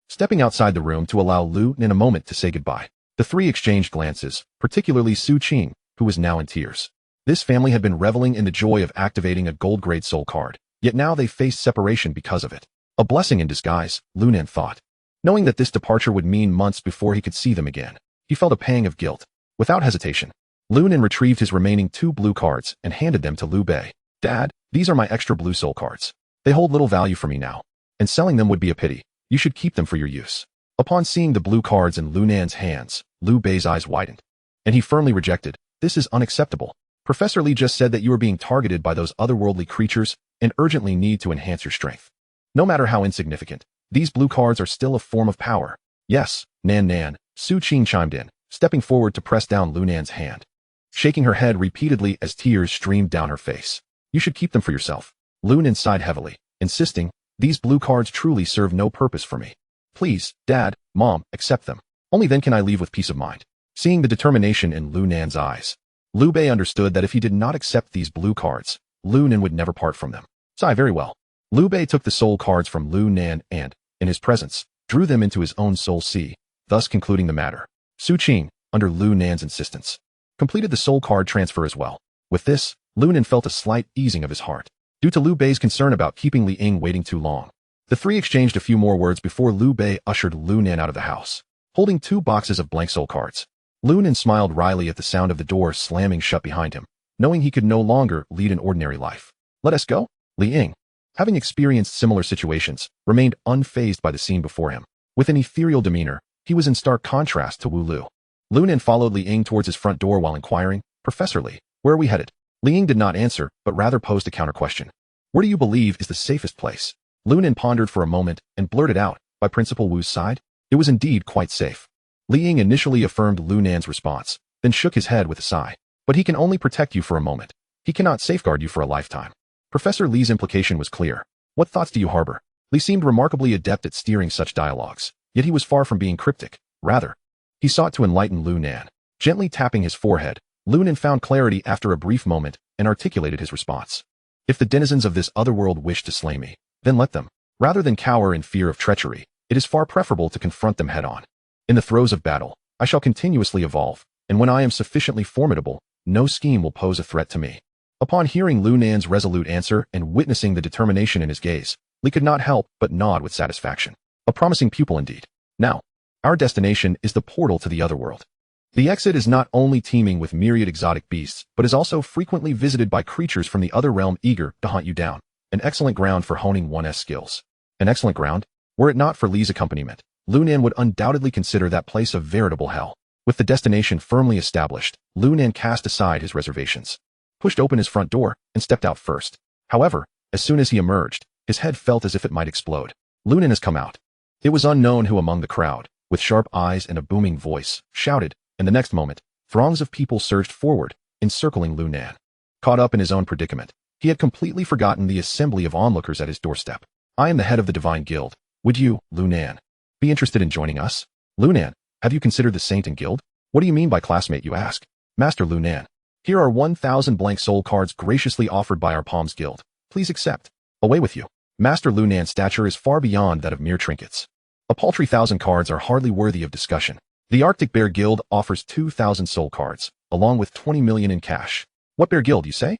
stepping outside the room to allow Lu Nan a moment to say goodbye. The 3 exchanged glances, particularly Su Qing, who was now in tears. This family had been reveling in the joy of activating a gold-grade soul card, yet now they faced separation because of it. A blessing in disguise, Lu Nan thought. Knowing that this departure would mean months before he could see them again, he felt a pang of guilt. Without hesitation, Lu Nan retrieved his remaining 2 blue cards and handed them to Liu Bei. Dad, these are my extra blue soul cards. They hold little value for me now, and selling them would be a pity. You should keep them for your use. Upon seeing the blue cards in Lu Nan's hands, Liu Bei's eyes widened, and he firmly rejected. This is unacceptable. Professor Li just said that you are being targeted by those otherworldly creatures and urgently need to enhance your strength. No matter how insignificant, these blue cards are still a form of power. Yes, Nan, Su Qing chimed in, stepping forward to press down Lu Nan's hand, shaking her head repeatedly as tears streamed down her face. You should keep them for yourself. Lu Nan sighed heavily, insisting, these blue cards truly serve no purpose for me. Please, Dad, Mom, accept them. Only then can I leave with peace of mind. Seeing the determination in Lu Nan's eyes, Liu Bei understood that if he did not accept these blue cards, Lu Nan would never part from them. Sigh very well. Liu Bei took the soul cards from Lu Nan and, in his presence, drew them into his own soul sea, thus concluding the matter. Su Qing, under Lu Nan's insistence, completed the soul card transfer as well. With this, Lu Nan felt a slight easing of his heart, due to Liu Bei's concern about keeping Li Ying waiting too long. The 3 exchanged a few more words before Liu Bei ushered Lu Nan out of the house, holding 2 boxes of blank soul cards. Lu Nan smiled wryly at the sound of the door slamming shut behind him, knowing he could no longer lead an ordinary life. Let us go? Li Ying, having experienced similar situations, remained unfazed by the scene before him. With an ethereal demeanor, he was in stark contrast to Wu Lu. Lu Nan followed Li Ying towards his front door while inquiring, Professor Li, where are we headed? Li Ying did not answer, but rather posed a counter-question. Where do you believe is the safest place? Lu Nan pondered for a moment and blurted out, by Principal Wu's side? It was indeed quite safe. Li Ying initially affirmed Lu Nan's response, then shook his head with a sigh. But he can only protect you for a moment. He cannot safeguard you for a lifetime. Professor Li's implication was clear. What thoughts do you harbor? Li seemed remarkably adept at steering such dialogues, yet he was far from being cryptic. Rather, he sought to enlighten Lu Nan. Gently tapping his forehead, Lu Nan found clarity after a brief moment and articulated his response. If the denizens of this other world wish to slay me, then let them. Rather than cower in fear of treachery, it is far preferable to confront them head-on. In the throes of battle, I shall continuously evolve, and when I am sufficiently formidable, no scheme will pose a threat to me. Upon hearing Lu Nan's resolute answer and witnessing the determination in his gaze, Li could not help but nod with satisfaction. A promising pupil indeed. Now, our destination is the portal to the other world. The exit is not only teeming with myriad exotic beasts, but is also frequently visited by creatures from the other realm eager to hunt you down. An excellent ground for honing one's skills. An excellent ground? Were it not for Li's accompaniment, Lu Nan would undoubtedly consider that place a veritable hell. With the destination firmly established, Lu Nan cast aside his reservations, pushed open his front door, and stepped out first. However, as soon as he emerged, his head felt as if it might explode. Lu Nan has come out. It was unknown who among the crowd, with sharp eyes and a booming voice, shouted, and the next moment, throngs of people surged forward, encircling Lu Nan. Caught up in his own predicament, he had completely forgotten the assembly of onlookers at his doorstep. I am the head of the Divine Guild. Would you, Lu Nan, be interested in joining us? Lu Nan, have you considered the Saint and Guild? What do you mean by classmate, you ask? Master Lu Nan, here are 1,000 blank soul cards graciously offered by our Palms Guild. Please accept. Away with you. Master Lu Nan's stature is far beyond that of mere trinkets. A paltry 1,000 cards are hardly worthy of discussion. The Arctic Bear Guild offers 2,000 soul cards, along with 20 million in cash. What bear guild, you say?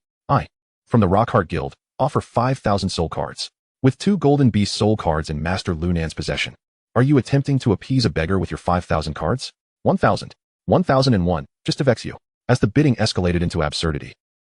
From the Rockheart Guild, offer 5,000 soul cards, with 2 Golden Beast soul cards in Master Lu Nan's possession. Are you attempting to appease a beggar with your 5,000 cards? 1,000. 1,001, just to vex you. As the bidding escalated into absurdity,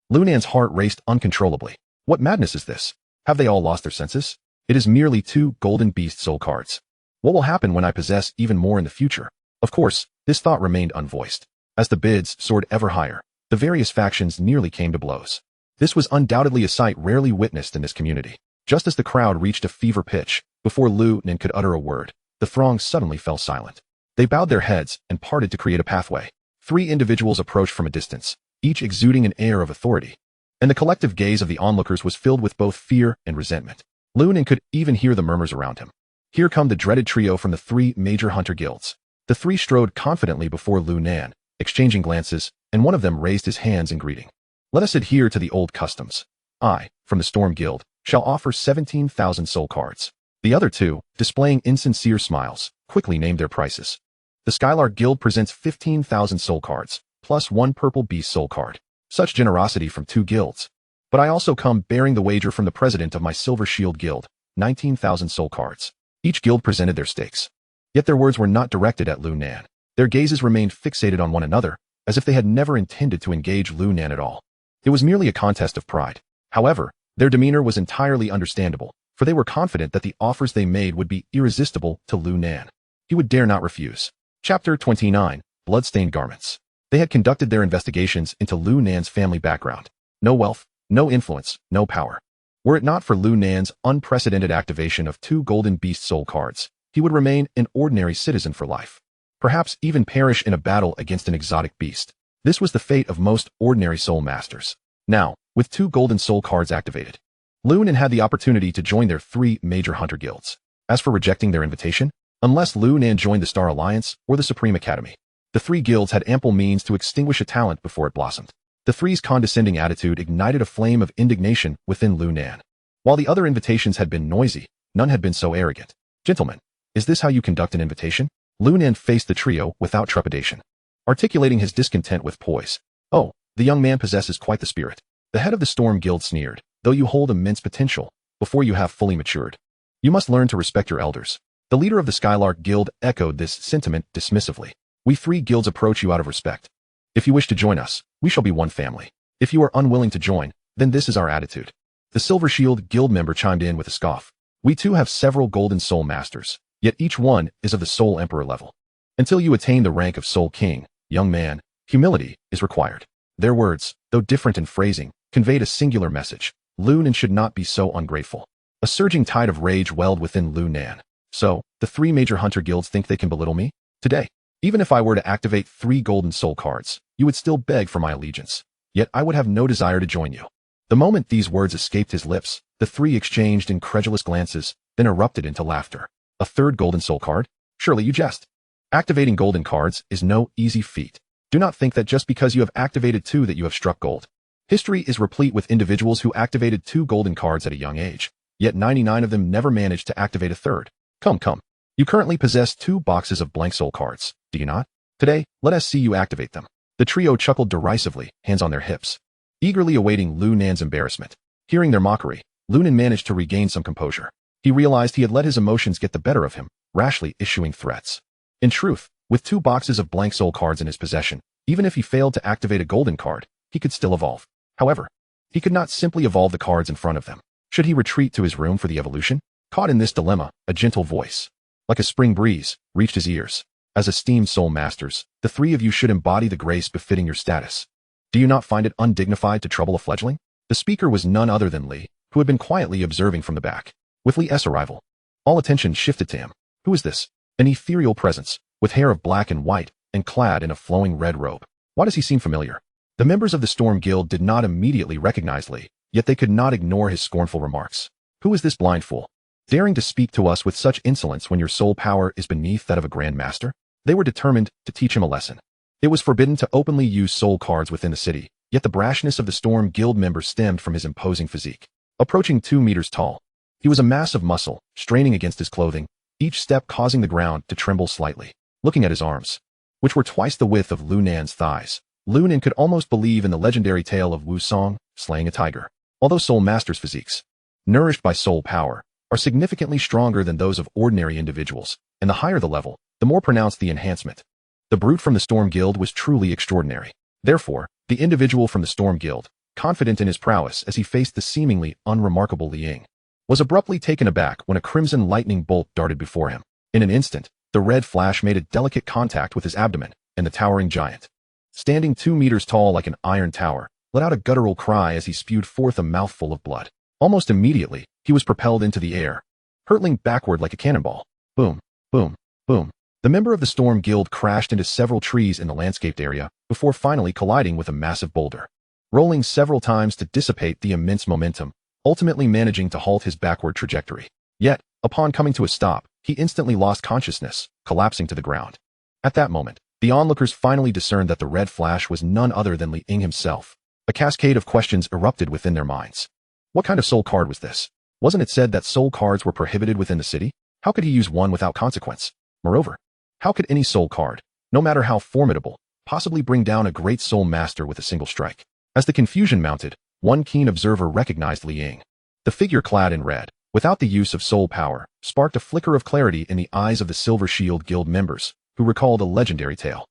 Lu Nan's heart raced uncontrollably. What madness is this? Have they all lost their senses? It is merely 2 Golden Beast soul cards. What will happen when I possess even more in the future? Of course, this thought remained unvoiced. As the bids soared ever higher, the various factions nearly came to blows. This was undoubtedly a sight rarely witnessed in this community. Just as the crowd reached a fever pitch, before Lu Nan could utter a word, the throng suddenly fell silent. They bowed their heads and parted to create a pathway. 3 individuals approached from a distance, each exuding an air of authority, and the collective gaze of the onlookers was filled with both fear and resentment. Lu Nan could even hear the murmurs around him. Here come the dreaded trio from the 3 major hunter guilds. The 3 strode confidently before Lu Nan, exchanging glances, and one of them raised his hands in greeting. Let us adhere to the old customs. I, from the Storm Guild, shall offer 17,000 soul cards. The other 2, displaying insincere smiles, quickly named their prices. The Skylark Guild presents 15,000 soul cards, plus 1 Purple Beast soul card. Such generosity from 2 guilds. But I also come bearing the wager from the president of my Silver Shield Guild, 19,000 soul cards. Each guild presented their stakes. Yet their words were not directed at Lu Nan. Their gazes remained fixated on one another, as if they had never intended to engage Lu Nan at all. It was merely a contest of pride. However, their demeanor was entirely understandable, for they were confident that the offers they made would be irresistible to Lu Nan. He would dare not refuse. Chapter 29, Bloodstained Garments. They had conducted their investigations into Lu Nan's family background. No wealth, no influence, no power. Were it not for Lu Nan's unprecedented activation of 2 Golden Beast soul cards, he would remain an ordinary citizen for life. Perhaps even perish in a battle against an exotic beast. This was the fate of most ordinary soul masters. Now, with 2 golden soul cards activated, Lu Nan had the opportunity to join their 3 major hunter guilds. As for rejecting their invitation, unless Lu Nan joined the Star Alliance or the Supreme Academy, the 3 guilds had ample means to extinguish a talent before it blossomed. The 3's condescending attitude ignited a flame of indignation within Lu Nan. While the other invitations had been noisy, none had been so arrogant. Gentlemen, is this how you conduct an invitation? Lu Nan faced the trio without trepidation, articulating his discontent with poise. Oh, the young man possesses quite the spirit. The head of the Storm Guild sneered. Though you hold immense potential, before you have fully matured, you must learn to respect your elders. The leader of the Skylark Guild echoed this sentiment dismissively. We 3 guilds approach you out of respect. If you wish to join us, we shall be one family. If you are unwilling to join, then this is our attitude. The Silver Shield Guild member chimed in with a scoff. We too have several Golden Soul Masters, yet each one is of the Soul Emperor level. Until you attain the rank of Soul King, young man, humility is required. Their words, though different in phrasing, conveyed a singular message. Lu Nan should not be so ungrateful. A surging tide of rage welled within Lu Nan. So, the 3 major hunter guilds think they can belittle me? Today, even if I were to activate 3 golden soul cards, you would still beg for my allegiance. Yet I would have no desire to join you. The moment these words escaped his lips, the 3 exchanged incredulous glances, then erupted into laughter. A 3rd golden soul card? Surely you jest. Activating golden cards is no easy feat. Do not think that just because you have activated 2 that you have struck gold. History is replete with individuals who activated 2 golden cards at a young age, yet 99 of them never managed to activate a 3rd. Come. You currently possess 2 boxes of blank soul cards, do you not? Today, let us see you activate them. The trio chuckled derisively, hands on their hips, eagerly awaiting Lu Nan's embarrassment. Hearing their mockery, Lu Nan managed to regain some composure. He realized he had let his emotions get the better of him, rashly issuing threats. In truth, with 2 boxes of blank soul cards in his possession, even if he failed to activate a golden card, he could still evolve. However, he could not simply evolve the cards in front of them. Should he retreat to his room for the evolution? Caught in this dilemma, a gentle voice, like a spring breeze, reached his ears. As esteemed soul masters, the 3 of you should embody the grace befitting your status. Do you not find it undignified to trouble a fledgling? The speaker was none other than Lee, who had been quietly observing from the back. With Lee's arrival, all attention shifted to him. Who is this? An ethereal presence, with hair of black and white, and clad in a flowing red robe. Why does he seem familiar? The members of the Storm Guild did not immediately recognize Lee, yet they could not ignore his scornful remarks. Who is this blind fool, daring to speak to us with such insolence when your soul power is beneath that of a Grand Master? They were determined to teach him a lesson. It was forbidden to openly use soul cards within the city, yet the brashness of the Storm Guild member stemmed from his imposing physique. Approaching 2 meters tall, he was a mass of muscle, straining against his clothing, each step causing the ground to tremble slightly. Looking at his arms, which were twice the width of Lu Nan's thighs, Lu Nan could almost believe in the legendary tale of Wu Song slaying a tiger. Although Soul Masters' physiques, nourished by soul power, are significantly stronger than those of ordinary individuals, and the higher the level, the more pronounced the enhancement. The brute from the Storm Guild was truly extraordinary. Therefore, the individual from the Storm Guild, confident in his prowess as he faced the seemingly unremarkable Li Ying, was abruptly taken aback when a crimson lightning bolt darted before him. In an instant, the red flash made a delicate contact with his abdomen, and the towering giant, standing 2 meters tall like an iron tower, let out a guttural cry as he spewed forth a mouthful of blood. Almost immediately, he was propelled into the air, hurtling backward like a cannonball. Boom, boom, boom. The member of the Storm Guild crashed into several trees in the landscaped area before finally colliding with a massive boulder, rolling several times to dissipate the immense momentum, ultimately managing to halt his backward trajectory. Yet, upon coming to a stop, he instantly lost consciousness, collapsing to the ground. At that moment, the onlookers finally discerned that the red flash was none other than Li Ying himself. A cascade of questions erupted within their minds. What kind of soul card was this? Wasn't it said that soul cards were prohibited within the city? How could he use one without consequence? Moreover, how could any soul card, no matter how formidable, possibly bring down a great soul master with a single strike? As the confusion mounted, one keen observer recognized Li Ying. The figure clad in red, without the use of soul power, sparked a flicker of clarity in the eyes of the Silver Shield Guild members, who recalled a legendary tale.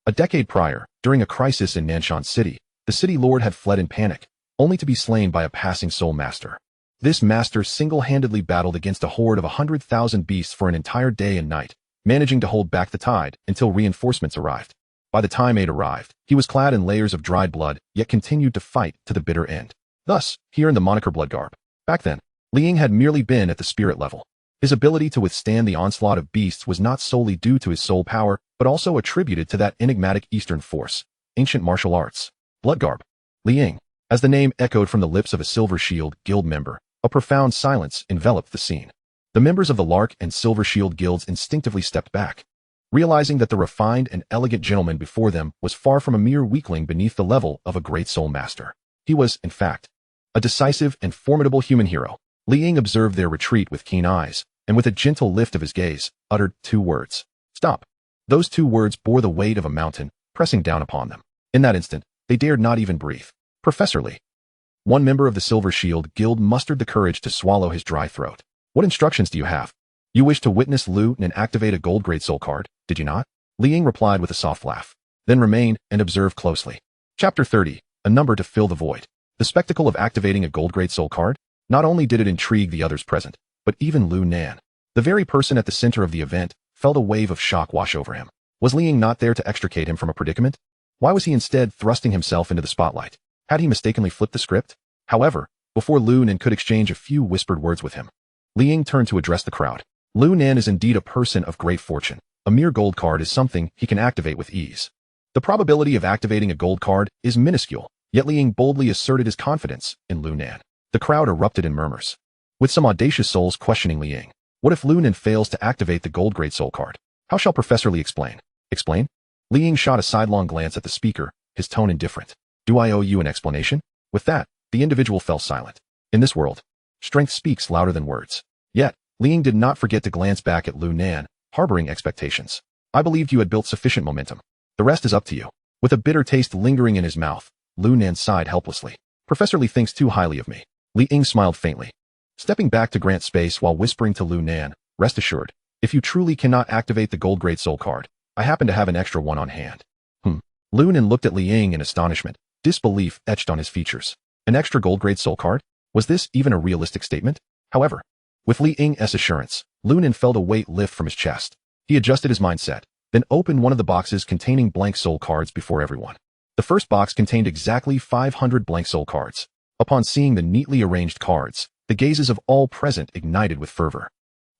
A decade prior, during a crisis in Nanshan City, the city lord had fled in panic, only to be slain by a passing soul master. This master single-handedly battled against a horde of 100,000 beasts for an entire day and night, managing to hold back the tide until reinforcements arrived. By the time aid arrived, he was clad in layers of dried blood, yet continued to fight to the bitter end. Thus, he earned the moniker Bloodgarb. Back then, Li Ying had merely been at the spirit level. His ability to withstand the onslaught of beasts was not solely due to his soul power, but also attributed to that enigmatic Eastern force, ancient martial arts. Bloodgarb. Li Ying. As the name echoed from the lips of a Silver Shield Guild member, a profound silence enveloped the scene. The members of the Lark and Silver Shield Guilds instinctively stepped back, realizing that the refined and elegant gentleman before them was far from a mere weakling beneath the level of a great soul master. He was, in fact, a decisive and formidable human hero. Li Ying observed their retreat with keen eyes, and with a gentle lift of his gaze, uttered 2 words. Stop. Those 2 words bore the weight of a mountain, pressing down upon them. In that instant, they dared not even breathe. Professor Li. One member of the Silver Shield Guild mustered the courage to swallow his dry throat. What instructions do you have? You wish to witness Lu Nan activate a gold grade soul card, did you not? Li Ying replied with a soft laugh, then remained and observed closely. Chapter 30, a number to fill the void. The spectacle of activating a gold grade soul card? Not only did it intrigue the others present, but even Lu Nan, the very person at the center of the event, felt a wave of shock wash over him. Was Li Ying not there to extricate him from a predicament? Why was he instead thrusting himself into the spotlight? Had he mistakenly flipped the script? However, before Lu Nan could exchange a few whispered words with him, Li Ying turned to address the crowd. Lu Nan is indeed a person of great fortune. A mere gold card is something he can activate with ease. The probability of activating a gold card is minuscule, yet Li Ying boldly asserted his confidence in Lu Nan. The crowd erupted in murmurs, with some audacious souls questioning Li Ying. What if Lu Nan fails to activate the gold grade soul card? How shall Professor Li explain? Explain? Li Ying shot a sidelong glance at the speaker, his tone indifferent. Do I owe you an explanation? With that, the individual fell silent. In this world, strength speaks louder than words. Yet, Li Ying did not forget to glance back at Lu Nan, harboring expectations. I believed you had built sufficient momentum. The rest is up to you. With a bitter taste lingering in his mouth, Lu Nan sighed helplessly. Professor Li thinks too highly of me. Li Ying smiled faintly, stepping back to grant space while whispering to Lu Nan, rest assured, if you truly cannot activate the gold grade soul card, I happen to have an extra one on hand. Lu Nan looked at Li Ying in astonishment, disbelief etched on his features. An extra gold grade soul card? Was this even a realistic statement? However, with Li Ying's assurance, Lu Nan felt a weight lift from his chest. He adjusted his mindset, then opened one of the boxes containing blank soul cards before everyone. The first box contained exactly 500 blank soul cards. Upon seeing the neatly arranged cards, the gazes of all present ignited with fervor.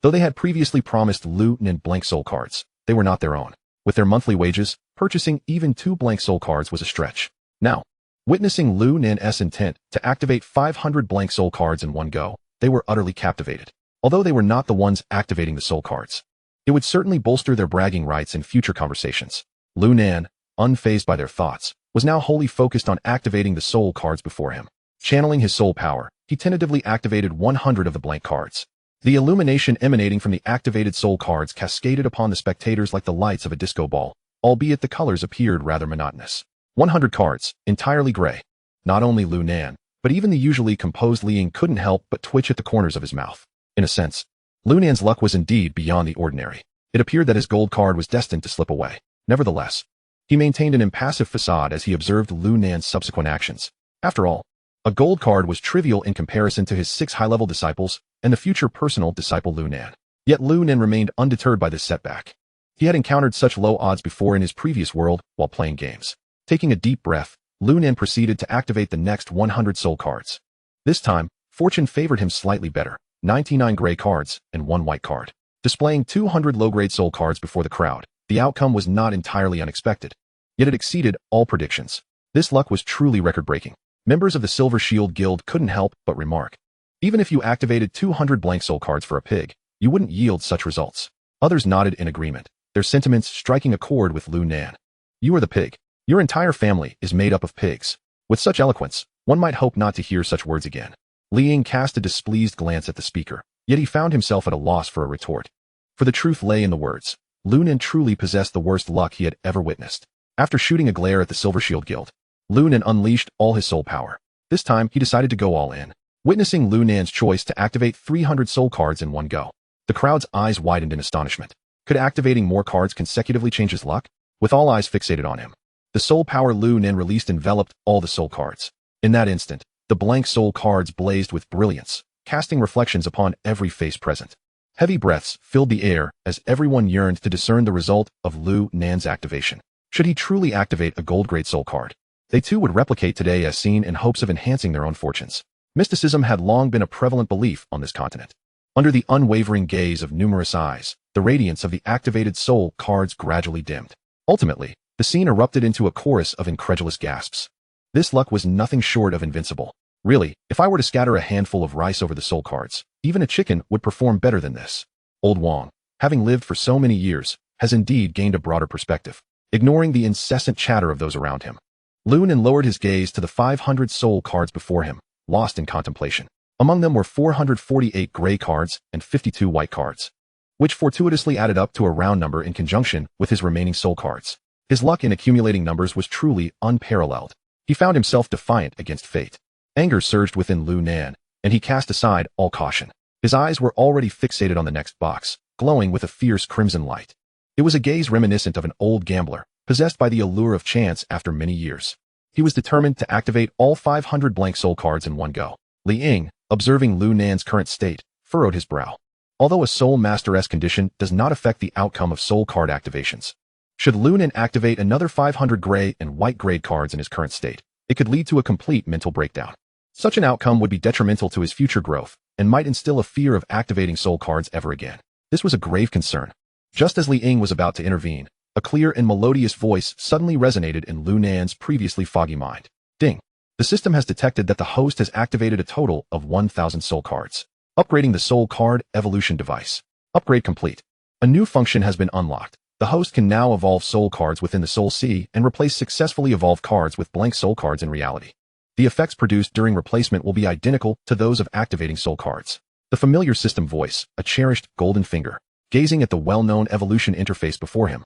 Though they had previously promised Lu Nan blank soul cards, they were not their own. With their monthly wages, purchasing even 2 blank soul cards was a stretch. Now, witnessing Lu Nan's intent to activate 500 blank soul cards in one go, they were utterly captivated. Although they were not the ones activating the soul cards, it would certainly bolster their bragging rights in future conversations. Lu Nan, unfazed by their thoughts, was now wholly focused on activating the soul cards before him. Channeling his soul power, he tentatively activated 100 of the blank cards. The illumination emanating from the activated soul cards cascaded upon the spectators like the lights of a disco ball, albeit the colors appeared rather monotonous. 100 cards, entirely gray. Not only Lu Nan, but even the usually composed Li Ying couldn't help but twitch at the corners of his mouth. In a sense, Lu Nan's luck was indeed beyond the ordinary. It appeared that his gold card was destined to slip away. Nevertheless, he maintained an impassive facade as he observed Lu Nan's subsequent actions. After all, a gold card was trivial in comparison to his 6 high-level disciples and the future personal disciple Lu Nan. Yet Lu Nan remained undeterred by this setback. He had encountered such low odds before in his previous world while playing games. Taking a deep breath, Lu Nan proceeded to activate the next 100 soul cards. This time, fortune favored him slightly better, 99 gray cards and 1 white card. Displaying 200 low-grade soul cards before the crowd, the outcome was not entirely unexpected. Yet it exceeded all predictions. This luck was truly record-breaking. Members of the Silver Shield Guild couldn't help but remark. Even if you activated 200 blank soul cards for a pig, you wouldn't yield such results. Others nodded in agreement, their sentiments striking a chord with Lu Nan. You are the pig. Your entire family is made up of pigs. With such eloquence, one might hope not to hear such words again. Li Ying cast a displeased glance at the speaker, yet he found himself at a loss for a retort. For the truth lay in the words. Lu Nan truly possessed the worst luck he had ever witnessed. After shooting a glare at the Silver Shield Guild, Lu Nan unleashed all his soul power. This time, he decided to go all in. Witnessing Lu Nan's choice to activate 300 soul cards in one go, the crowd's eyes widened in astonishment. Could activating more cards consecutively change his luck? With all eyes fixated on him, the soul power Lu Nan released enveloped all the soul cards. In that instant, the blank soul cards blazed with brilliance, casting reflections upon every face present. Heavy breaths filled the air as everyone yearned to discern the result of Lu Nan's activation. Should he truly activate a gold-grade soul card, they too would replicate today as seen in hopes of enhancing their own fortunes. Mysticism had long been a prevalent belief on this continent. Under the unwavering gaze of numerous eyes, the radiance of the activated soul cards gradually dimmed. Ultimately, the scene erupted into a chorus of incredulous gasps. This luck was nothing short of invincible. Really, if I were to scatter a handful of rice over the soul cards, even a chicken would perform better than this. Old Wang, having lived for so many years, has indeed gained a broader perspective, ignoring the incessant chatter of those around him. Lu Nan lowered his gaze to the 500 soul cards before him, lost in contemplation. Among them were 448 gray cards and 52 white cards, which fortuitously added up to a round number in conjunction with his remaining soul cards. His luck in accumulating numbers was truly unparalleled. He found himself defiant against fate. Anger surged within Lu Nan, and he cast aside all caution. His eyes were already fixated on the next box, glowing with a fierce crimson light. It was a gaze reminiscent of an old gambler, possessed by the allure of chance after many years. He was determined to activate all 500 blank soul cards in one go. Li Ying, observing Lu Nan's current state, furrowed his brow. Although a soul master-esque condition does not affect the outcome of soul card activations, should Lu Nan activate another 500 gray and white grade cards in his current state, it could lead to a complete mental breakdown. Such an outcome would be detrimental to his future growth and might instill a fear of activating soul cards ever again. This was a grave concern. Just as Li Ying was about to intervene, a clear and melodious voice suddenly resonated in Lu Nan's previously foggy mind. Ding! The system has detected that the host has activated a total of 1,000 soul cards. Upgrading the soul card evolution device. Upgrade complete. A new function has been unlocked. The host can now evolve soul cards within the Soul Sea and replace successfully evolved cards with blank soul cards in reality. The effects produced during replacement will be identical to those of activating soul cards. The familiar system voice, a cherished golden finger, gazing at the well-known evolution interface before him.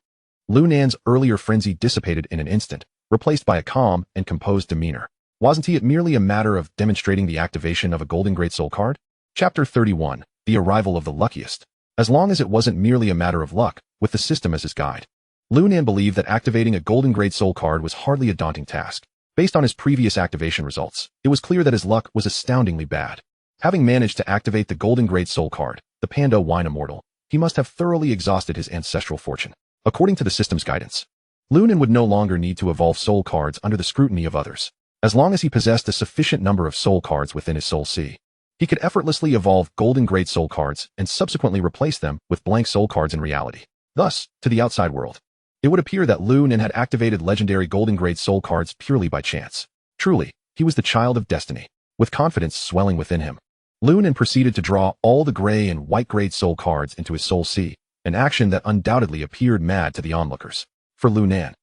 Lu Nan's earlier frenzy dissipated in an instant, replaced by a calm and composed demeanor. Wasn't it merely a matter of demonstrating the activation of a golden great soul card? Chapter 31, The Arrival of the Luckiest. As long as it wasn't merely a matter of luck, with the system as his guide, Lu Nan believed that activating a golden grade soul card was hardly a daunting task. Based on his previous activation results, it was clear that his luck was astoundingly bad. Having managed to activate the golden grade soul card, the Pando Wine Immortal, he must have thoroughly exhausted his ancestral fortune. According to the system's guidance, Lu Nan would no longer need to evolve soul cards under the scrutiny of others. As long as he possessed a sufficient number of soul cards within his Soul Sea, he could effortlessly evolve golden grade soul cards and subsequently replace them with blank soul cards in reality. Thus, to the outside world, it would appear that Lu Nan had activated legendary golden grade soul cards purely by chance. Truly, he was the child of destiny. With confidence swelling within him, Lu Nan proceeded to draw all the gray and white grade soul cards into his Soul Sea, an action that undoubtedly appeared mad to the onlookers. For Lu Nan,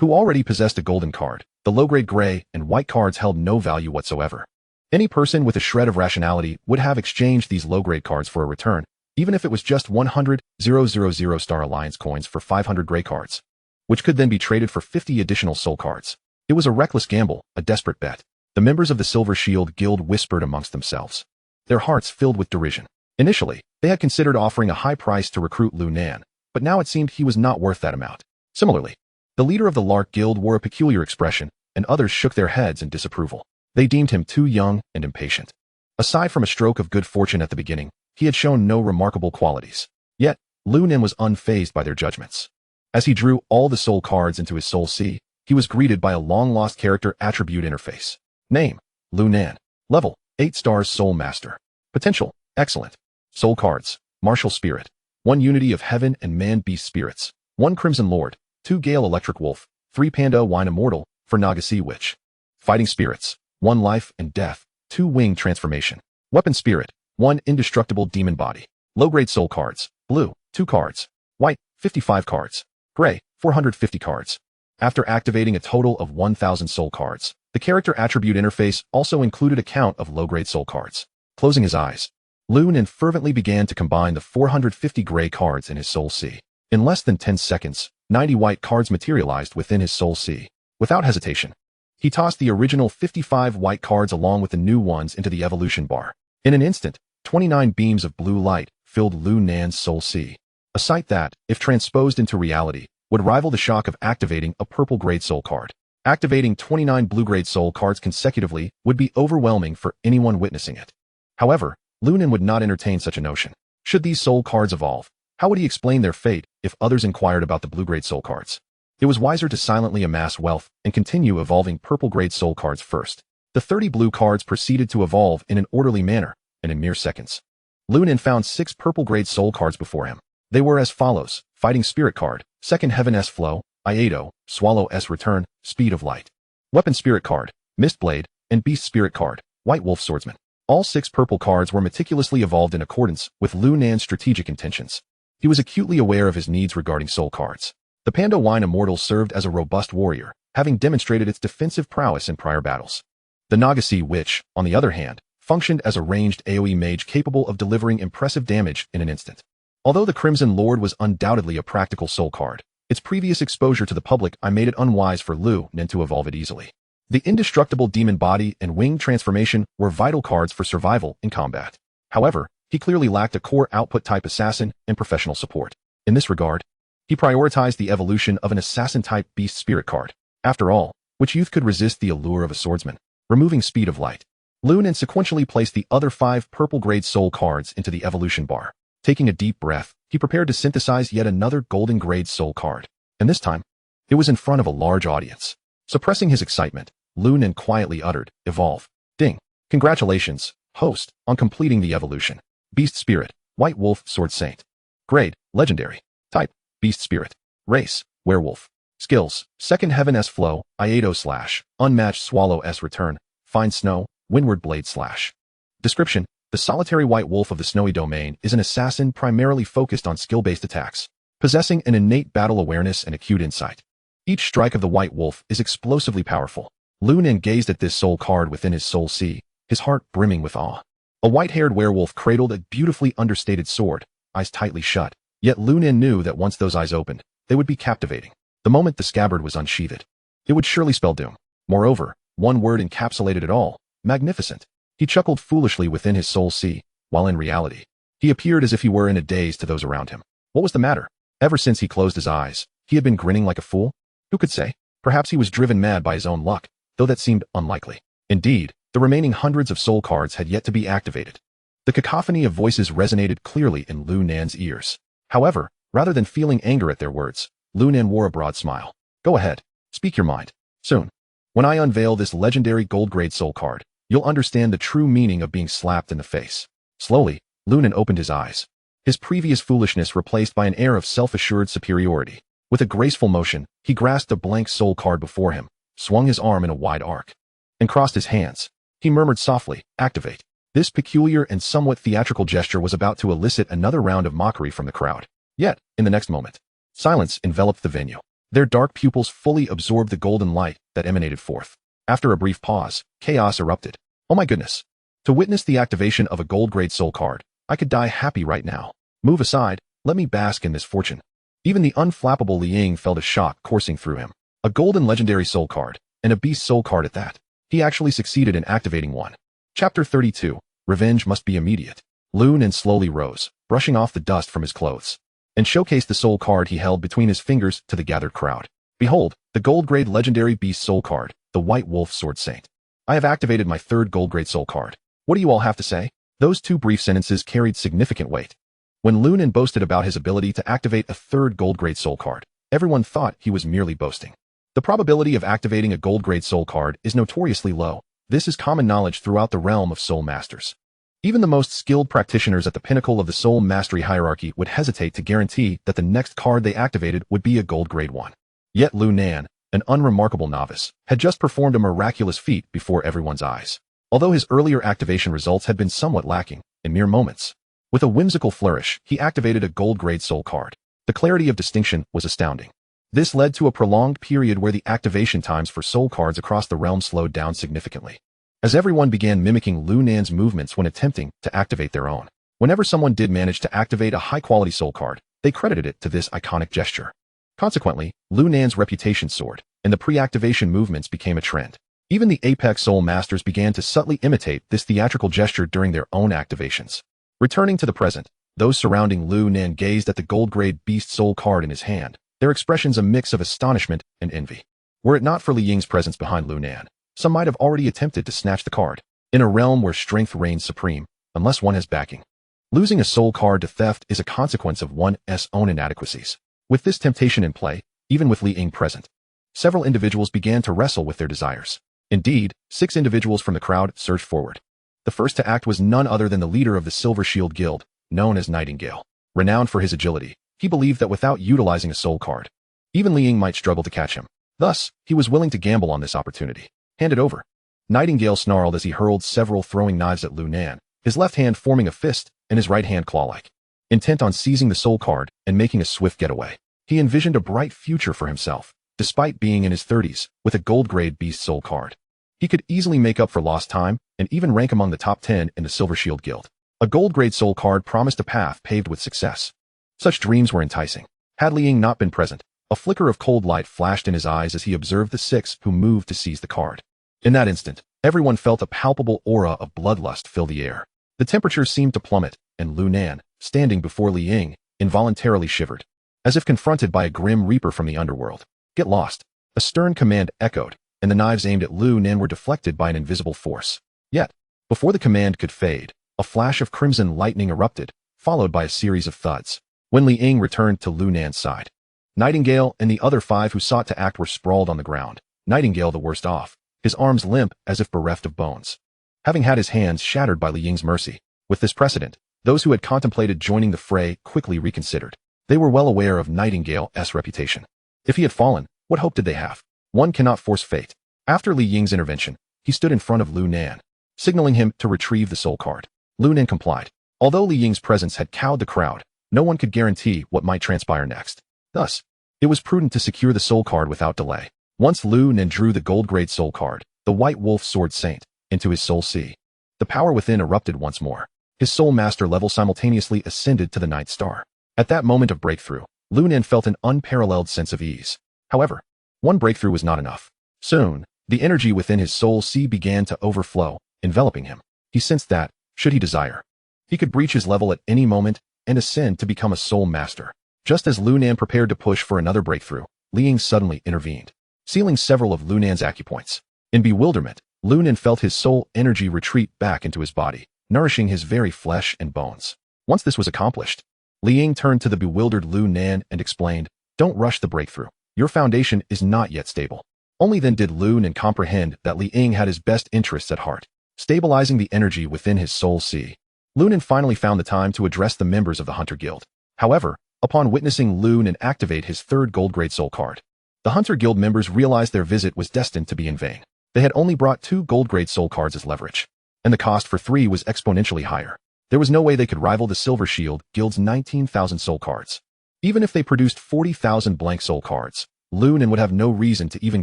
who already possessed a golden card, the low-grade gray and white cards held no value whatsoever. Any person with a shred of rationality would have exchanged these low-grade cards for a return, even if it was just 100,000 Star Alliance coins for 500 gray cards, which could then be traded for 50 additional soul cards. It was a reckless gamble, a desperate bet. The members of the Silver Shield Guild whispered amongst themselves, their hearts filled with derision. Initially, they had considered offering a high price to recruit Lu Nan, but now it seemed he was not worth that amount. Similarly, the leader of the Lark Guild wore a peculiar expression, and others shook their heads in disapproval. They deemed him too young and impatient. Aside from a stroke of good fortune at the beginning, he had shown no remarkable qualities. Yet, Lu Nan was unfazed by their judgments. As he drew all the soul cards into his soul sea, he was greeted by a long-lost character attribute interface. Name: Lu Nan. Level: 8 stars Soul Master. Potential: excellent. Soul cards: Martial Spirit, 1 Unity of Heaven and Man Beast Spirits, 1 Crimson Lord, 2 Gale Electric Wolf, 3 Panda Wine Immortal, for Nagasea Witch. Fighting Spirits: 1 Life and Death, 2 Wing Transformation. Weapon Spirit: 1 Indestructible Demon Body. Low-grade soul cards: blue, 2 cards. White, 55 cards. Gray, 450 cards. After activating a total of 1,000 soul cards, the character attribute interface also included a count of low-grade soul cards. Closing his eyes, Lu Nan fervently began to combine the 450 gray cards in his soul sea. In less than 10 seconds, 90 white cards materialized within his soul sea. Without hesitation, he tossed the original 55 white cards along with the new ones into the evolution bar. In an instant, 29 beams of blue light filled Lu Nan's soul sea. A sight that, if transposed into reality, would rival the shock of activating a purple-grade soul card. Activating 29 blue-grade soul cards consecutively would be overwhelming for anyone witnessing it. However, Lu Nan would not entertain such a notion. Should these soul cards evolve, how would he explain their fate if others inquired about the blue-grade soul cards? It was wiser to silently amass wealth and continue evolving purple-grade soul cards first. The 30 blue cards proceeded to evolve in an orderly manner, and in mere seconds, Lu Nan found 6 purple-grade soul cards before him. They were as follows: Fighting Spirit card, Second Heaven S Flow, Iato, Swallow S Return, Speed of Light. Weapon Spirit card, Mistblade, and Beast Spirit card, White Wolf Swordsman. All 6 purple cards were meticulously evolved in accordance with Lu Nan's strategic intentions. He was acutely aware of his needs regarding soul cards. The Panda Wine Immortal served as a robust warrior, having demonstrated its defensive prowess in prior battles. The Nagasea Witch, on the other hand, functioned as a ranged AoE mage capable of delivering impressive damage in an instant. Although the Crimson Lord was undoubtedly a practical soul card, its previous exposure to the public made it unwise for Lu Nan to evolve it easily. The Indestructible Demon Body and Wing Transformation were vital cards for survival in combat. However, he clearly lacked a core output-type assassin and professional support. In this regard, he prioritized the evolution of an assassin-type Beast Spirit card. After all, which youth could resist the allure of a swordsman? Removing Speed of Light, Lu Nan sequentially placed the other 5 purple-grade soul cards into the evolution bar. Taking a deep breath, he prepared to synthesize yet another golden-grade soul card. And this time, it was in front of a large audience. Suppressing his excitement, Lu Nan quietly uttered, "Evolve." Ding. Congratulations, host, on completing the evolution. Beast Spirit, White Wolf Sword Saint. Grade, Legendary. Type, Beast Spirit. Race, Werewolf. Skills, Second Heaven S Flow, Iato / Unmatched Swallow S Return, Fine Snow, Windward Blade / Description: the solitary white wolf of the snowy domain is an assassin primarily focused on skill-based attacks, possessing an innate battle awareness and acute insight. Each strike of the white wolf is explosively powerful. Lu Nan gazed at this soul card within his soul sea, his heart brimming with awe. A white-haired werewolf cradled a beautifully understated sword, eyes tightly shut, yet Lu Nan knew that once those eyes opened, they would be captivating. The moment the scabbard was unsheathed, it would surely spell doom. Moreover, one word encapsulated it all: magnificent. He chuckled foolishly within his soul sea, while in reality, he appeared as if he were in a daze to those around him. What was the matter? Ever since he closed his eyes, he had been grinning like a fool? Who could say? Perhaps he was driven mad by his own luck, though that seemed unlikely. Indeed, the remaining hundreds of soul cards had yet to be activated. The cacophony of voices resonated clearly in Lu Nan's ears. However, rather than feeling anger at their words, Lu Nan wore a broad smile. Go ahead, speak your mind. Soon, when I unveil this legendary gold-grade soul card, you'll understand the true meaning of being slapped in the face. Slowly, Lu Nan opened his eyes, his previous foolishness replaced by an air of self-assured superiority. With a graceful motion, he grasped a blank soul card before him, swung his arm in a wide arc, and crossed his hands. He murmured softly, "Activate." This peculiar and somewhat theatrical gesture was about to elicit another round of mockery from the crowd. Yet, in the next moment, silence enveloped the venue. Their dark pupils fully absorbed the golden light that emanated forth. After a brief pause, chaos erupted. Oh my goodness. To witness the activation of a gold-grade soul card, I could die happy right now. Move aside, let me bask in this fortune. Even the unflappable Li Ying felt a shock coursing through him. A golden legendary soul card, and a beast soul card at that. He actually succeeded in activating one. Chapter 32. Revenge must be immediate. Lu Nan slowly rose, brushing off the dust from his clothes, and showcased the soul card he held between his fingers to the gathered crowd. Behold, the gold-grade legendary beast soul card, the White Wolf Sword Saint. I have activated my third gold-grade soul card. What do you all have to say? Those two brief sentences carried significant weight. When Lu Nan boasted about his ability to activate a third gold-grade soul card, everyone thought he was merely boasting. The probability of activating a gold-grade soul card is notoriously low. This is common knowledge throughout the realm of soul masters. Even the most skilled practitioners at the pinnacle of the soul mastery hierarchy would hesitate to guarantee that the next card they activated would be a gold-grade one. Yet Lu Nan, an unremarkable novice, had just performed a miraculous feat before everyone's eyes. Although his earlier activation results had been somewhat lacking, in mere moments. With a whimsical flourish, he activated a gold-grade soul card. The clarity of distinction was astounding. This led to a prolonged period where the activation times for soul cards across the realm slowed down significantly, as everyone began mimicking Lu Nan's movements when attempting to activate their own. Whenever someone did manage to activate a high-quality soul card, they credited it to this iconic gesture. Consequently, Lu Nan's reputation soared, and the pre-activation movements became a trend. Even the apex soul masters began to subtly imitate this theatrical gesture during their own activations. Returning to the present, those surrounding Lu Nan gazed at the gold-grade beast soul card in his hand, their expressions a mix of astonishment and envy. Were it not for Li Ying's presence behind Lu Nan, some might have already attempted to snatch the card. In a realm where strength reigns supreme, unless one has backing, losing a soul card to theft is a consequence of one's own inadequacies. With this temptation in play, even with Li Ying present, several individuals began to wrestle with their desires. Indeed, 6 individuals from the crowd surged forward. The first to act was none other than the leader of the Silver Shield Guild, known as Nightingale. Renowned for his agility, he believed that without utilizing a soul card, even Li Ying might struggle to catch him. Thus, he was willing to gamble on this opportunity. Hand it over. Nightingale snarled as he hurled several throwing knives at Lu Nan, his left hand forming a fist and his right hand claw-like. Intent on seizing the soul card and making a swift getaway. He envisioned a bright future for himself, despite being in his 30s, with a gold-grade beast soul card. He could easily make up for lost time and even rank among the top 10 in the Silver Shield Guild. A gold-grade soul card promised a path paved with success. Such dreams were enticing. Had Li Ying not been present, a flicker of cold light flashed in his eyes as he observed the 6 who moved to seize the card. In that instant, everyone felt a palpable aura of bloodlust fill the air. The temperature seemed to plummet, and Lu Nan, standing before Li Ying, involuntarily shivered, as if confronted by a grim reaper from the underworld. Get lost. A stern command echoed, and the knives aimed at Lu Nan were deflected by an invisible force. Yet, before the command could fade, a flash of crimson lightning erupted, followed by a series of thuds. When Li Ying returned to Lu Nan's side, Nightingale and the other 5 who sought to act were sprawled on the ground, Nightingale the worst off, his arms limp as if bereft of bones, having had his hands shattered by Li Ying's mercy. With this precedent, those who had contemplated joining the fray quickly reconsidered. They were well aware of Nightingale's reputation. If he had fallen, what hope did they have? One cannot force fate. After Li Ying's intervention, he stood in front of Lu Nan, signaling him to retrieve the soul card. Lu Nan complied. Although Li Ying's presence had cowed the crowd, no one could guarantee what might transpire next. Thus, it was prudent to secure the soul card without delay. Once Lu Nan drew the gold-grade soul card, the White Wolf Sword Saint, into his soul sea, the power within erupted once more. His soul master level simultaneously ascended to the 9th star. At that moment of breakthrough, Lu Nan felt an unparalleled sense of ease. However, one breakthrough was not enough. Soon, the energy within his soul sea began to overflow, enveloping him. He sensed that, should he desire, he could breach his level at any moment and ascend to become a soul master. Just as Lu Nan prepared to push for another breakthrough, Li Ying suddenly intervened, sealing several of Lu Nan's acupoints. In bewilderment, Lu Nan felt his soul energy retreat back into his body, nourishing his very flesh and bones. Once this was accomplished, Li Ying turned to the bewildered Lu Nan and explained, "Don't rush the breakthrough. Your foundation is not yet stable." Only then did Lu Nan comprehend that Li Ying had his best interests at heart, stabilizing the energy within his soul sea. Lu Nan finally found the time to address the members of the Hunter Guild. However, upon witnessing Lu Nan activate his third gold-grade soul card, the Hunter Guild members realized their visit was destined to be in vain. They had only brought 2 gold-grade soul cards as leverage, and the cost for 3 was exponentially higher. There was no way they could rival the Silver Shield Guild's 19,000 soul cards. Even if they produced 40,000 blank soul cards, Lu Nan would have no reason to even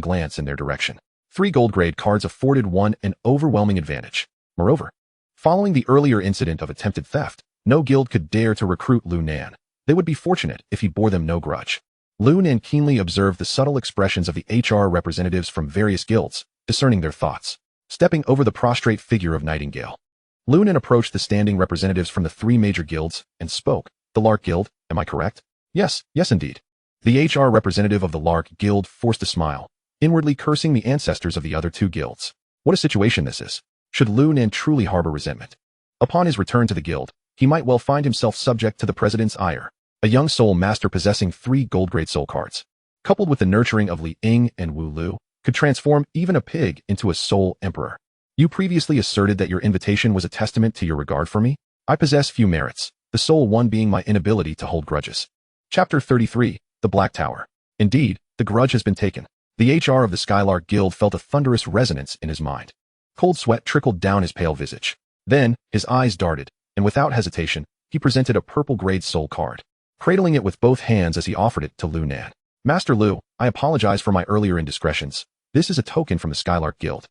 glance in their direction. 3 gold-grade cards afforded one an overwhelming advantage. Moreover, following the earlier incident of attempted theft, no guild could dare to recruit Lu Nan. They would be fortunate if he bore them no grudge. Lu Nan keenly observed the subtle expressions of the HR representatives from various guilds, discerning their thoughts. Stepping over the prostrate figure of Nightingale, Lu Nan approached the standing representatives from the three major guilds and spoke. The Lark Guild, am I correct? Yes, yes indeed. The HR representative of the Lark Guild forced a smile, inwardly cursing the ancestors of the other two guilds. What a situation this is. Should Lu Nan truly harbor resentment? Upon his return to the guild, he might well find himself subject to the president's ire. A young soul master possessing 3 gold-grade soul cards, coupled with the nurturing of Li Ying and Wu Lu, could transform even a pig into a soul emperor. You previously asserted that your invitation was a testament to your regard for me. I possess few merits, the sole one being my inability to hold grudges. Chapter 33, The Black Tower. Indeed, the grudge has been taken. The HR of the Skylark Guild felt a thunderous resonance in his mind. Cold sweat trickled down his pale visage. Then, his eyes darted, and without hesitation, he presented a purple-grade soul card, cradling it with both hands as he offered it to Lu Nan. Master Lu, I apologize for my earlier indiscretions. This is a token from the Skylark Guild.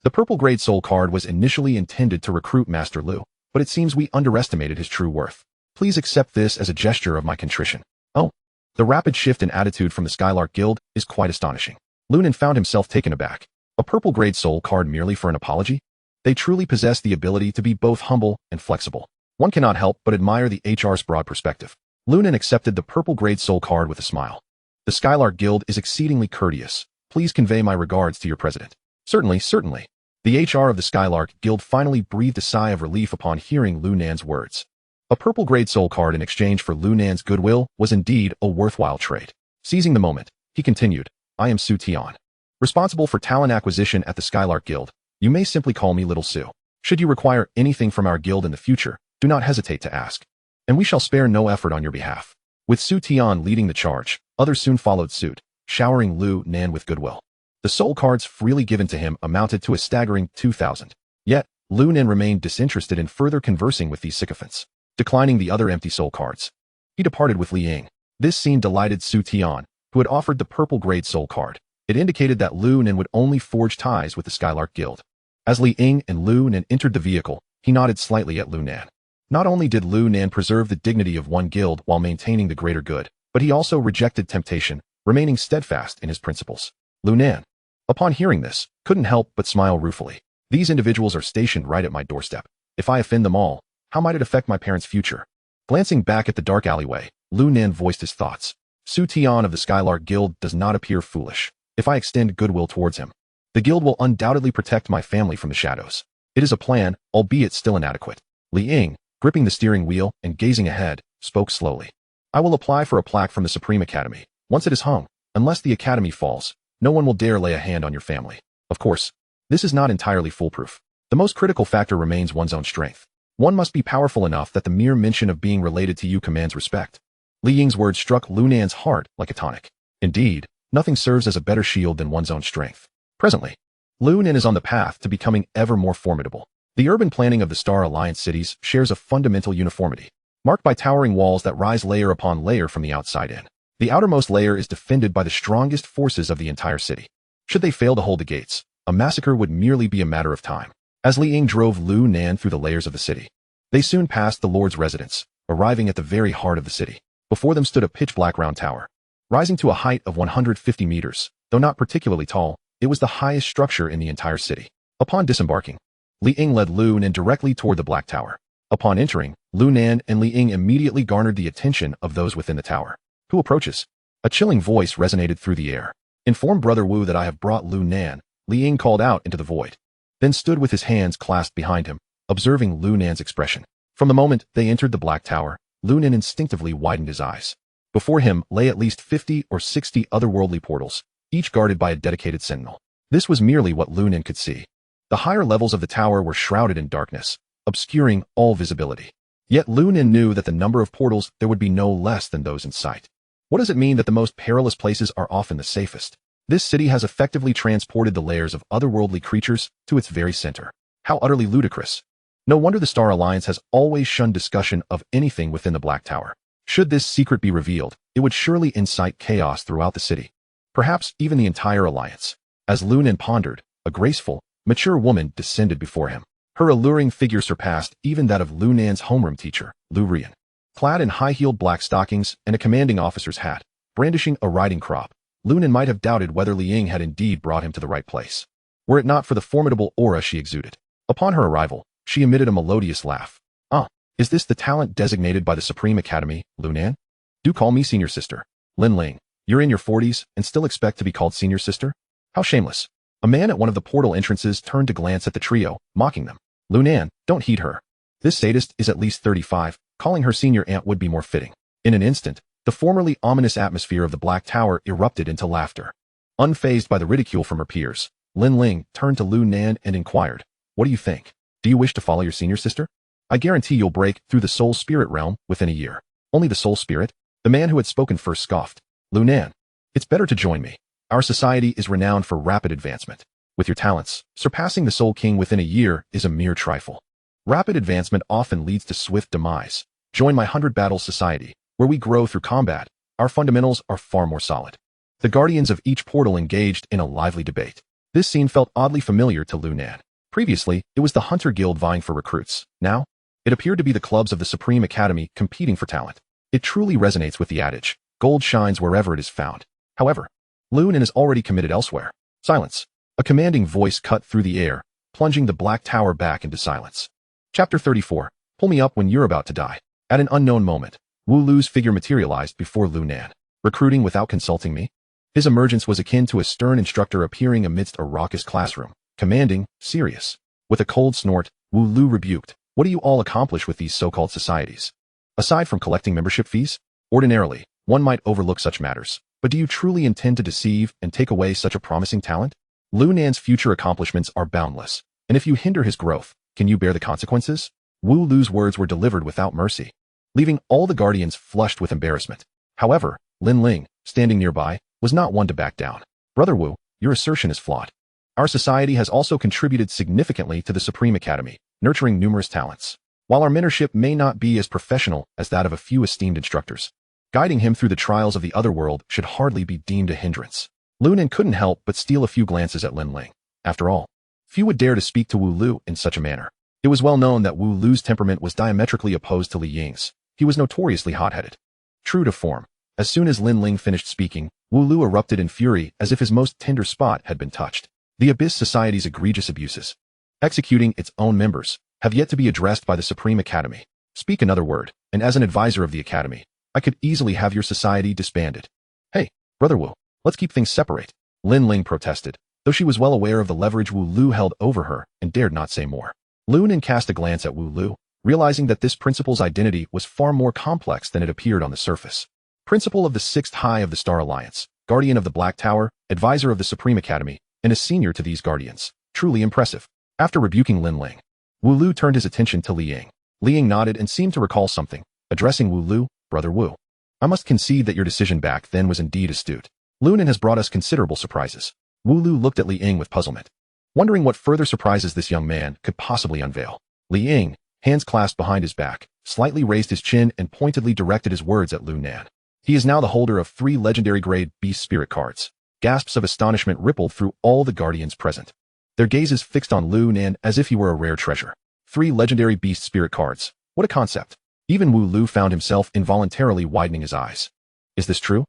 The purple-grade soul card was initially intended to recruit Master Lu, but it seems we underestimated his true worth. Please accept this as a gesture of my contrition. Oh, the rapid shift in attitude from the Skylark Guild is quite astonishing. Lu Nan found himself taken aback. A purple-grade soul card merely for an apology? They truly possess the ability to be both humble and flexible. One cannot help but admire the HR's broad perspective. Lu Nan accepted the purple-grade soul card with a smile. The Skylark Guild is exceedingly courteous. Please convey my regards to your president. Certainly, certainly. The HR of the Skylark Guild finally breathed a sigh of relief upon hearing Lu Nan's words. A purple-grade soul card in exchange for Lu Nan's goodwill was indeed a worthwhile trade. Seizing the moment, he continued, I am Su Tian, responsible for talent acquisition at the Skylark Guild. You may simply call me Little Su. Should you require anything from our guild in the future, do not hesitate to ask, and we shall spare no effort on your behalf. With Su Tian leading the charge, others soon followed suit, showering Lu Nan with goodwill. The soul cards freely given to him amounted to a staggering 2,000. Yet, Lu Nan remained disinterested in further conversing with these sycophants. Declining the other empty soul cards, he departed with Li Ying. This scene delighted Su Tian, who had offered the purple-grade soul card. It indicated that Lu Nan would only forge ties with the Skylark Guild. As Li Ying and Lu Nan entered the vehicle, he nodded slightly at Lu Nan. Not only did Lu Nan preserve the dignity of one guild while maintaining the greater good, but he also rejected temptation, remaining steadfast in his principles. Lu Nan, upon hearing this, couldn't help but smile ruefully. These individuals are stationed right at my doorstep. If I offend them all, how might it affect my parents' future? Glancing back at the dark alleyway, Lu Nan voiced his thoughts. Su Tian of the Skylark Guild does not appear foolish. If I extend goodwill towards him, the guild will undoubtedly protect my family from the shadows. It is a plan, albeit still inadequate. Li Ying, gripping the steering wheel and gazing ahead, spoke slowly. I will apply for a plaque from the Supreme Academy. Once it is hung, unless the academy falls, no one will dare lay a hand on your family. Of course, this is not entirely foolproof. The most critical factor remains one's own strength. One must be powerful enough that the mere mention of being related to you commands respect. Li Ying's words struck Lu Nan's heart like a tonic. Indeed, nothing serves as a better shield than one's own strength. Presently, Lu Nan is on the path to becoming ever more formidable. The urban planning of the Star Alliance cities shares a fundamental uniformity, marked by towering walls that rise layer upon layer from the outside in. The outermost layer is defended by the strongest forces of the entire city. Should they fail to hold the gates, a massacre would merely be a matter of time. As Li Ying drove Lu Nan through the layers of the city, they soon passed the Lord's residence, arriving at the very heart of the city. Before them stood a pitch-black round tower, rising to a height of 150 meters. Though not particularly tall, it was the highest structure in the entire city. Upon disembarking, Li Ying led Lu Nan directly toward the Black Tower. Upon entering, Lu Nan and Li Ying immediately garnered the attention of those within the tower. Who approaches? A chilling voice resonated through the air. Inform Brother Wu that I have brought Lu Nan, Li Ying called out into the void, then stood with his hands clasped behind him, observing Lu Nan's expression. From the moment they entered the Black Tower, Lu Nan instinctively widened his eyes. Before him lay at least 50 or 60 otherworldly portals, each guarded by a dedicated sentinel. This was merely what Lu Nan could see. The higher levels of the tower were shrouded in darkness, obscuring all visibility. Yet Lu Nan knew that the number of portals there would be no less than those in sight. What does it mean that the most perilous places are often the safest? This city has effectively transported the layers of otherworldly creatures to its very center. How utterly ludicrous. No wonder the Star Alliance has always shunned discussion of anything within the Black Tower. Should this secret be revealed, it would surely incite chaos throughout the city. Perhaps even the entire alliance. As Lu Nan pondered, a graceful, mature woman descended before him. Her alluring figure surpassed even that of Lu Nan's homeroom teacher, Lu Rian. Clad in high-heeled black stockings and a commanding officer's hat, brandishing a riding crop, Lu Nan might have doubted whether Li Ying had indeed brought him to the right place, were it not for the formidable aura she exuded. Upon her arrival, she emitted a melodious laugh. "Ah, is this the talent designated by the Supreme Academy, Lu Nan? Do call me senior sister. Lin Ling, you're in your 40s and still expect to be called senior sister? How shameless." A man at one of the portal entrances turned to glance at the trio, mocking them. "Lu Nan, don't heed her. This sadist is at least 35, calling her senior aunt would be more fitting." In an instant, the formerly ominous atmosphere of the Black Tower erupted into laughter. Unfazed by the ridicule from her peers, Lin Ling turned to Lu Nan and inquired, "What do you think? Do you wish to follow your senior sister? I guarantee you'll break through the soul spirit realm within a year." "Only the soul spirit?" The man who had spoken first scoffed. "Lu Nan, it's better to join me. Our society is renowned for rapid advancement. With your talents, surpassing the Soul King within a year is a mere trifle. Rapid advancement often leads to swift demise. Join my 100 Battles Society, where we grow through combat. Our fundamentals are far more solid." The guardians of each portal engaged in a lively debate. This scene felt oddly familiar to Lu Nan. Previously, it was the Hunter Guild vying for recruits. Now, it appeared to be the clubs of the Supreme Academy competing for talent. It truly resonates with the adage, gold shines wherever it is found. However, Lu Nan is already committed elsewhere. Silence. A commanding voice cut through the air, plunging the Black Tower back into silence. Chapter 34. Pull me up when you're about to die. At an unknown moment, Wu Lu's figure materialized before Lu Nan. "Recruiting without consulting me?" His emergence was akin to a stern instructor appearing amidst a raucous classroom, commanding, serious. With a cold snort, Wu Lu rebuked, "What do you all accomplish with these so-called societies? Aside from collecting membership fees? Ordinarily, one might overlook such matters, but do you truly intend to deceive and take away such a promising talent? Lu Nan's future accomplishments are boundless, and if you hinder his growth, can you bear the consequences?" Wu Lu's words were delivered without mercy, leaving all the guardians flushed with embarrassment. However, Lin Ling, standing nearby, was not one to back down. "Brother Wu, your assertion is flawed. Our society has also contributed significantly to the Supreme Academy, nurturing numerous talents. While our mentorship may not be as professional as that of a few esteemed instructors, guiding him through the trials of the other world should hardly be deemed a hindrance." Lu Nan couldn't help but steal a few glances at Lin Ling. After all, few would dare to speak to Wu Lu in such a manner. It was well known that Wu Lu's temperament was diametrically opposed to Li Ying's. He was notoriously hot-headed. True to form, as soon as Lin Ling finished speaking, Wu Lu erupted in fury as if his most tender spot had been touched. The Abyss Society's egregious abuses, executing its own members, have yet to be addressed by the Supreme Academy. Speak another word, and as an advisor of the Academy, I could easily have your society disbanded. "Hey, Brother Wu, let's keep things separate," Lin Ling protested, though she was well aware of the leverage Wu Lu held over her and dared not say more. Lu Nan cast a glance at Wu Lu, realizing that this principal's identity was far more complex than it appeared on the surface. Principal of the 6th High of the Star Alliance, guardian of the Black Tower, advisor of the Supreme Academy, and a senior to these guardians. Truly impressive. After rebuking Lin Ling, Wu Lu turned his attention to Li Ying. Li Ying nodded and seemed to recall something, addressing Wu Lu, "Brother Wu, I must concede that your decision back then was indeed astute. Lu Nan has brought us considerable surprises." Wu Lu looked at Li Ying with puzzlement, wondering what further surprises this young man could possibly unveil. Li Ying, hands clasped behind his back, slightly raised his chin and pointedly directed his words at Lu Nan. "He is now the holder of 3 legendary grade beast spirit cards." Gasps of astonishment rippled through all the guardians present, their gazes fixed on Lu Nan as if he were a rare treasure. 3 legendary beast spirit cards. What a concept. Even Wu Lu found himself involuntarily widening his eyes. "Is this true?"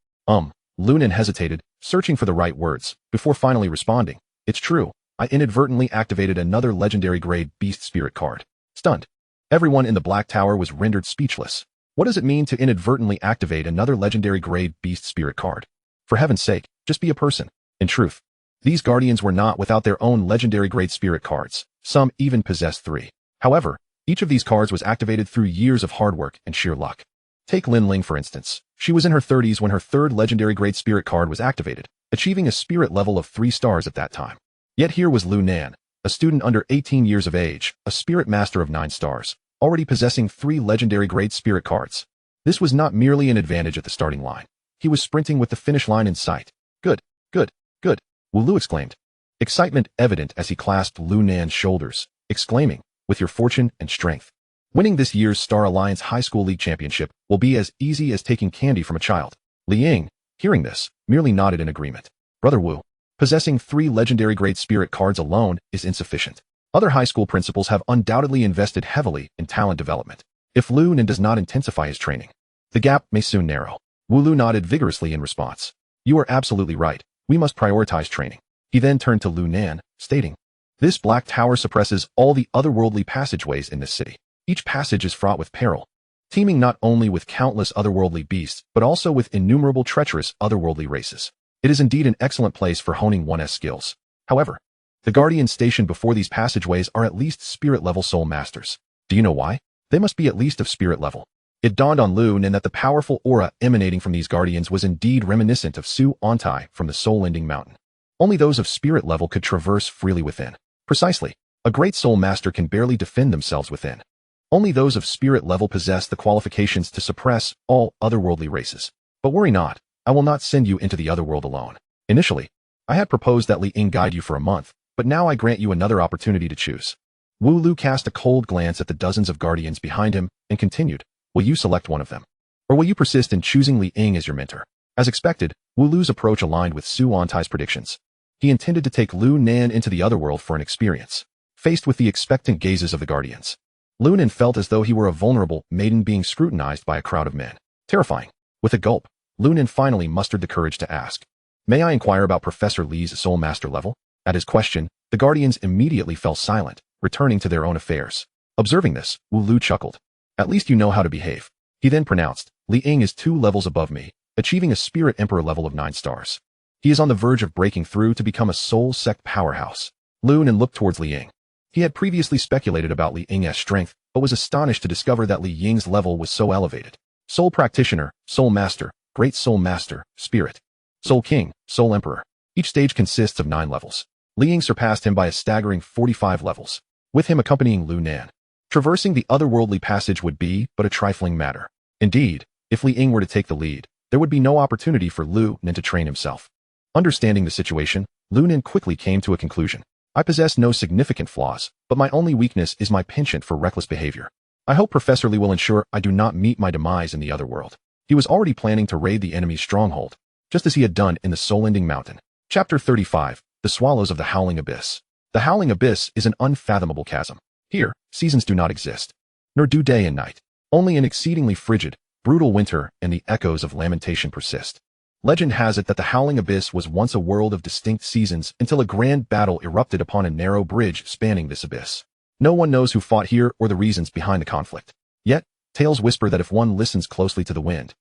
Lu Nan hesitated, searching for the right words, before finally responding. "It's true. I inadvertently activated another legendary grade beast spirit card." Stunned, everyone in the Black Tower was rendered speechless. What does it mean to inadvertently activate another legendary grade beast spirit card? For heaven's sake, just be a person. In truth, these guardians were not without their own legendary grade spirit cards. Some even possessed 3. However, each of these cards was activated through years of hard work and sheer luck. Take Lin Ling, for instance. She was in her 30s when her 3rd legendary grade spirit card was activated, achieving a spirit level of 3 stars at that time. Yet here was Lu Nan, a student under 18 years of age, a spirit master of 9 stars, already possessing 3 legendary grade spirit cards. This was not merely an advantage at the starting line. He was sprinting with the finish line in sight. Good, good, good, Wu Lu exclaimed, excitement evident as he clasped Lu Nan's shoulders, exclaiming, "With your fortune and strength, winning this year's Star Alliance High School League Championship will be as easy as taking candy from a child." Li Ying, hearing this, merely nodded in agreement. "Brother Wu, possessing 3 legendary grade spirit cards alone is insufficient. Other high school principals have undoubtedly invested heavily in talent development. If Lu Nan does not intensify his training, the gap may soon narrow. Wu Lu nodded vigorously in response. You are absolutely right. We must prioritize training. He then turned to Lu Nan, stating, this black tower suppresses all the otherworldly passageways in this city. Each passage is fraught with peril, teeming not only with countless otherworldly beasts, but also with innumerable treacherous otherworldly races. It is indeed an excellent place for honing one's skills. However, the guardians stationed before these passageways are at least spirit-level soul masters. Do you know why? They must be at least of spirit level. It dawned on Lu Nan that the powerful aura emanating from these guardians was indeed reminiscent of Su Ontai from the soul-ending mountain. Only those of spirit level could traverse freely within. Precisely, a great soul master can barely defend themselves within. Only those of spirit level possess the qualifications to suppress all otherworldly races. But worry not, I will not send you into the otherworld alone. Initially, I had proposed that Li Ying guide you for a month, but now I grant you another opportunity to choose. Wu Lu cast a cold glance at the dozens of guardians behind him and continued, will you select one of them? Or will you persist in choosing Li Ying as your mentor? As expected, Wu Lu's approach aligned with Su Ontai's predictions. He intended to take Lu Nan into the otherworld for an experience. Faced with the expectant gazes of the guardians, Lu Nan felt as though he were a vulnerable maiden being scrutinized by a crowd of men. Terrifying. With a gulp, Lu Nan finally mustered the courage to ask, may I inquire about Professor Li's soul master level? At his question, the guardians immediately fell silent, returning to their own affairs. Observing this, Wu Lu chuckled. At least you know how to behave. He then pronounced, Li Ying is 2 levels above me, achieving a Spirit Emperor level of 9 stars. He is on the verge of breaking through to become a soul sect powerhouse. Lu Nan looked towards Li Ying. He had previously speculated about Li Ying's strength, but was astonished to discover that Li Ying's level was so elevated. Soul Practitioner, Soul Master, Great Soul Master, Spirit, Soul King, Soul Emperor. Each stage consists of 9 levels. Li Ying surpassed him by a staggering 45 levels, with him accompanying Lu Nan. Traversing the otherworldly passage would be but a trifling matter. Indeed, if Li Ying were to take the lead, there would be no opportunity for Lu Nan to train himself. Understanding the situation, Lu Nan quickly came to a conclusion. I possess no significant flaws, but my only weakness is my penchant for reckless behavior. I hope Professor Li will ensure I do not meet my demise in the otherworld. He was already planning to raid the enemy's stronghold, just as he had done in the soul-ending mountain. Chapter 35, The Swallows of the Howling Abyss. The Howling Abyss is an unfathomable chasm. Here, seasons do not exist, nor do day and night. Only an exceedingly frigid, brutal winter and the echoes of lamentation persist. Legend has it that the Howling Abyss was once a world of distinct seasons until a grand battle erupted upon a narrow bridge spanning this abyss. No one knows who fought here or the reasons behind the conflict. Yet, tales whisper that if one listens closely to the wind,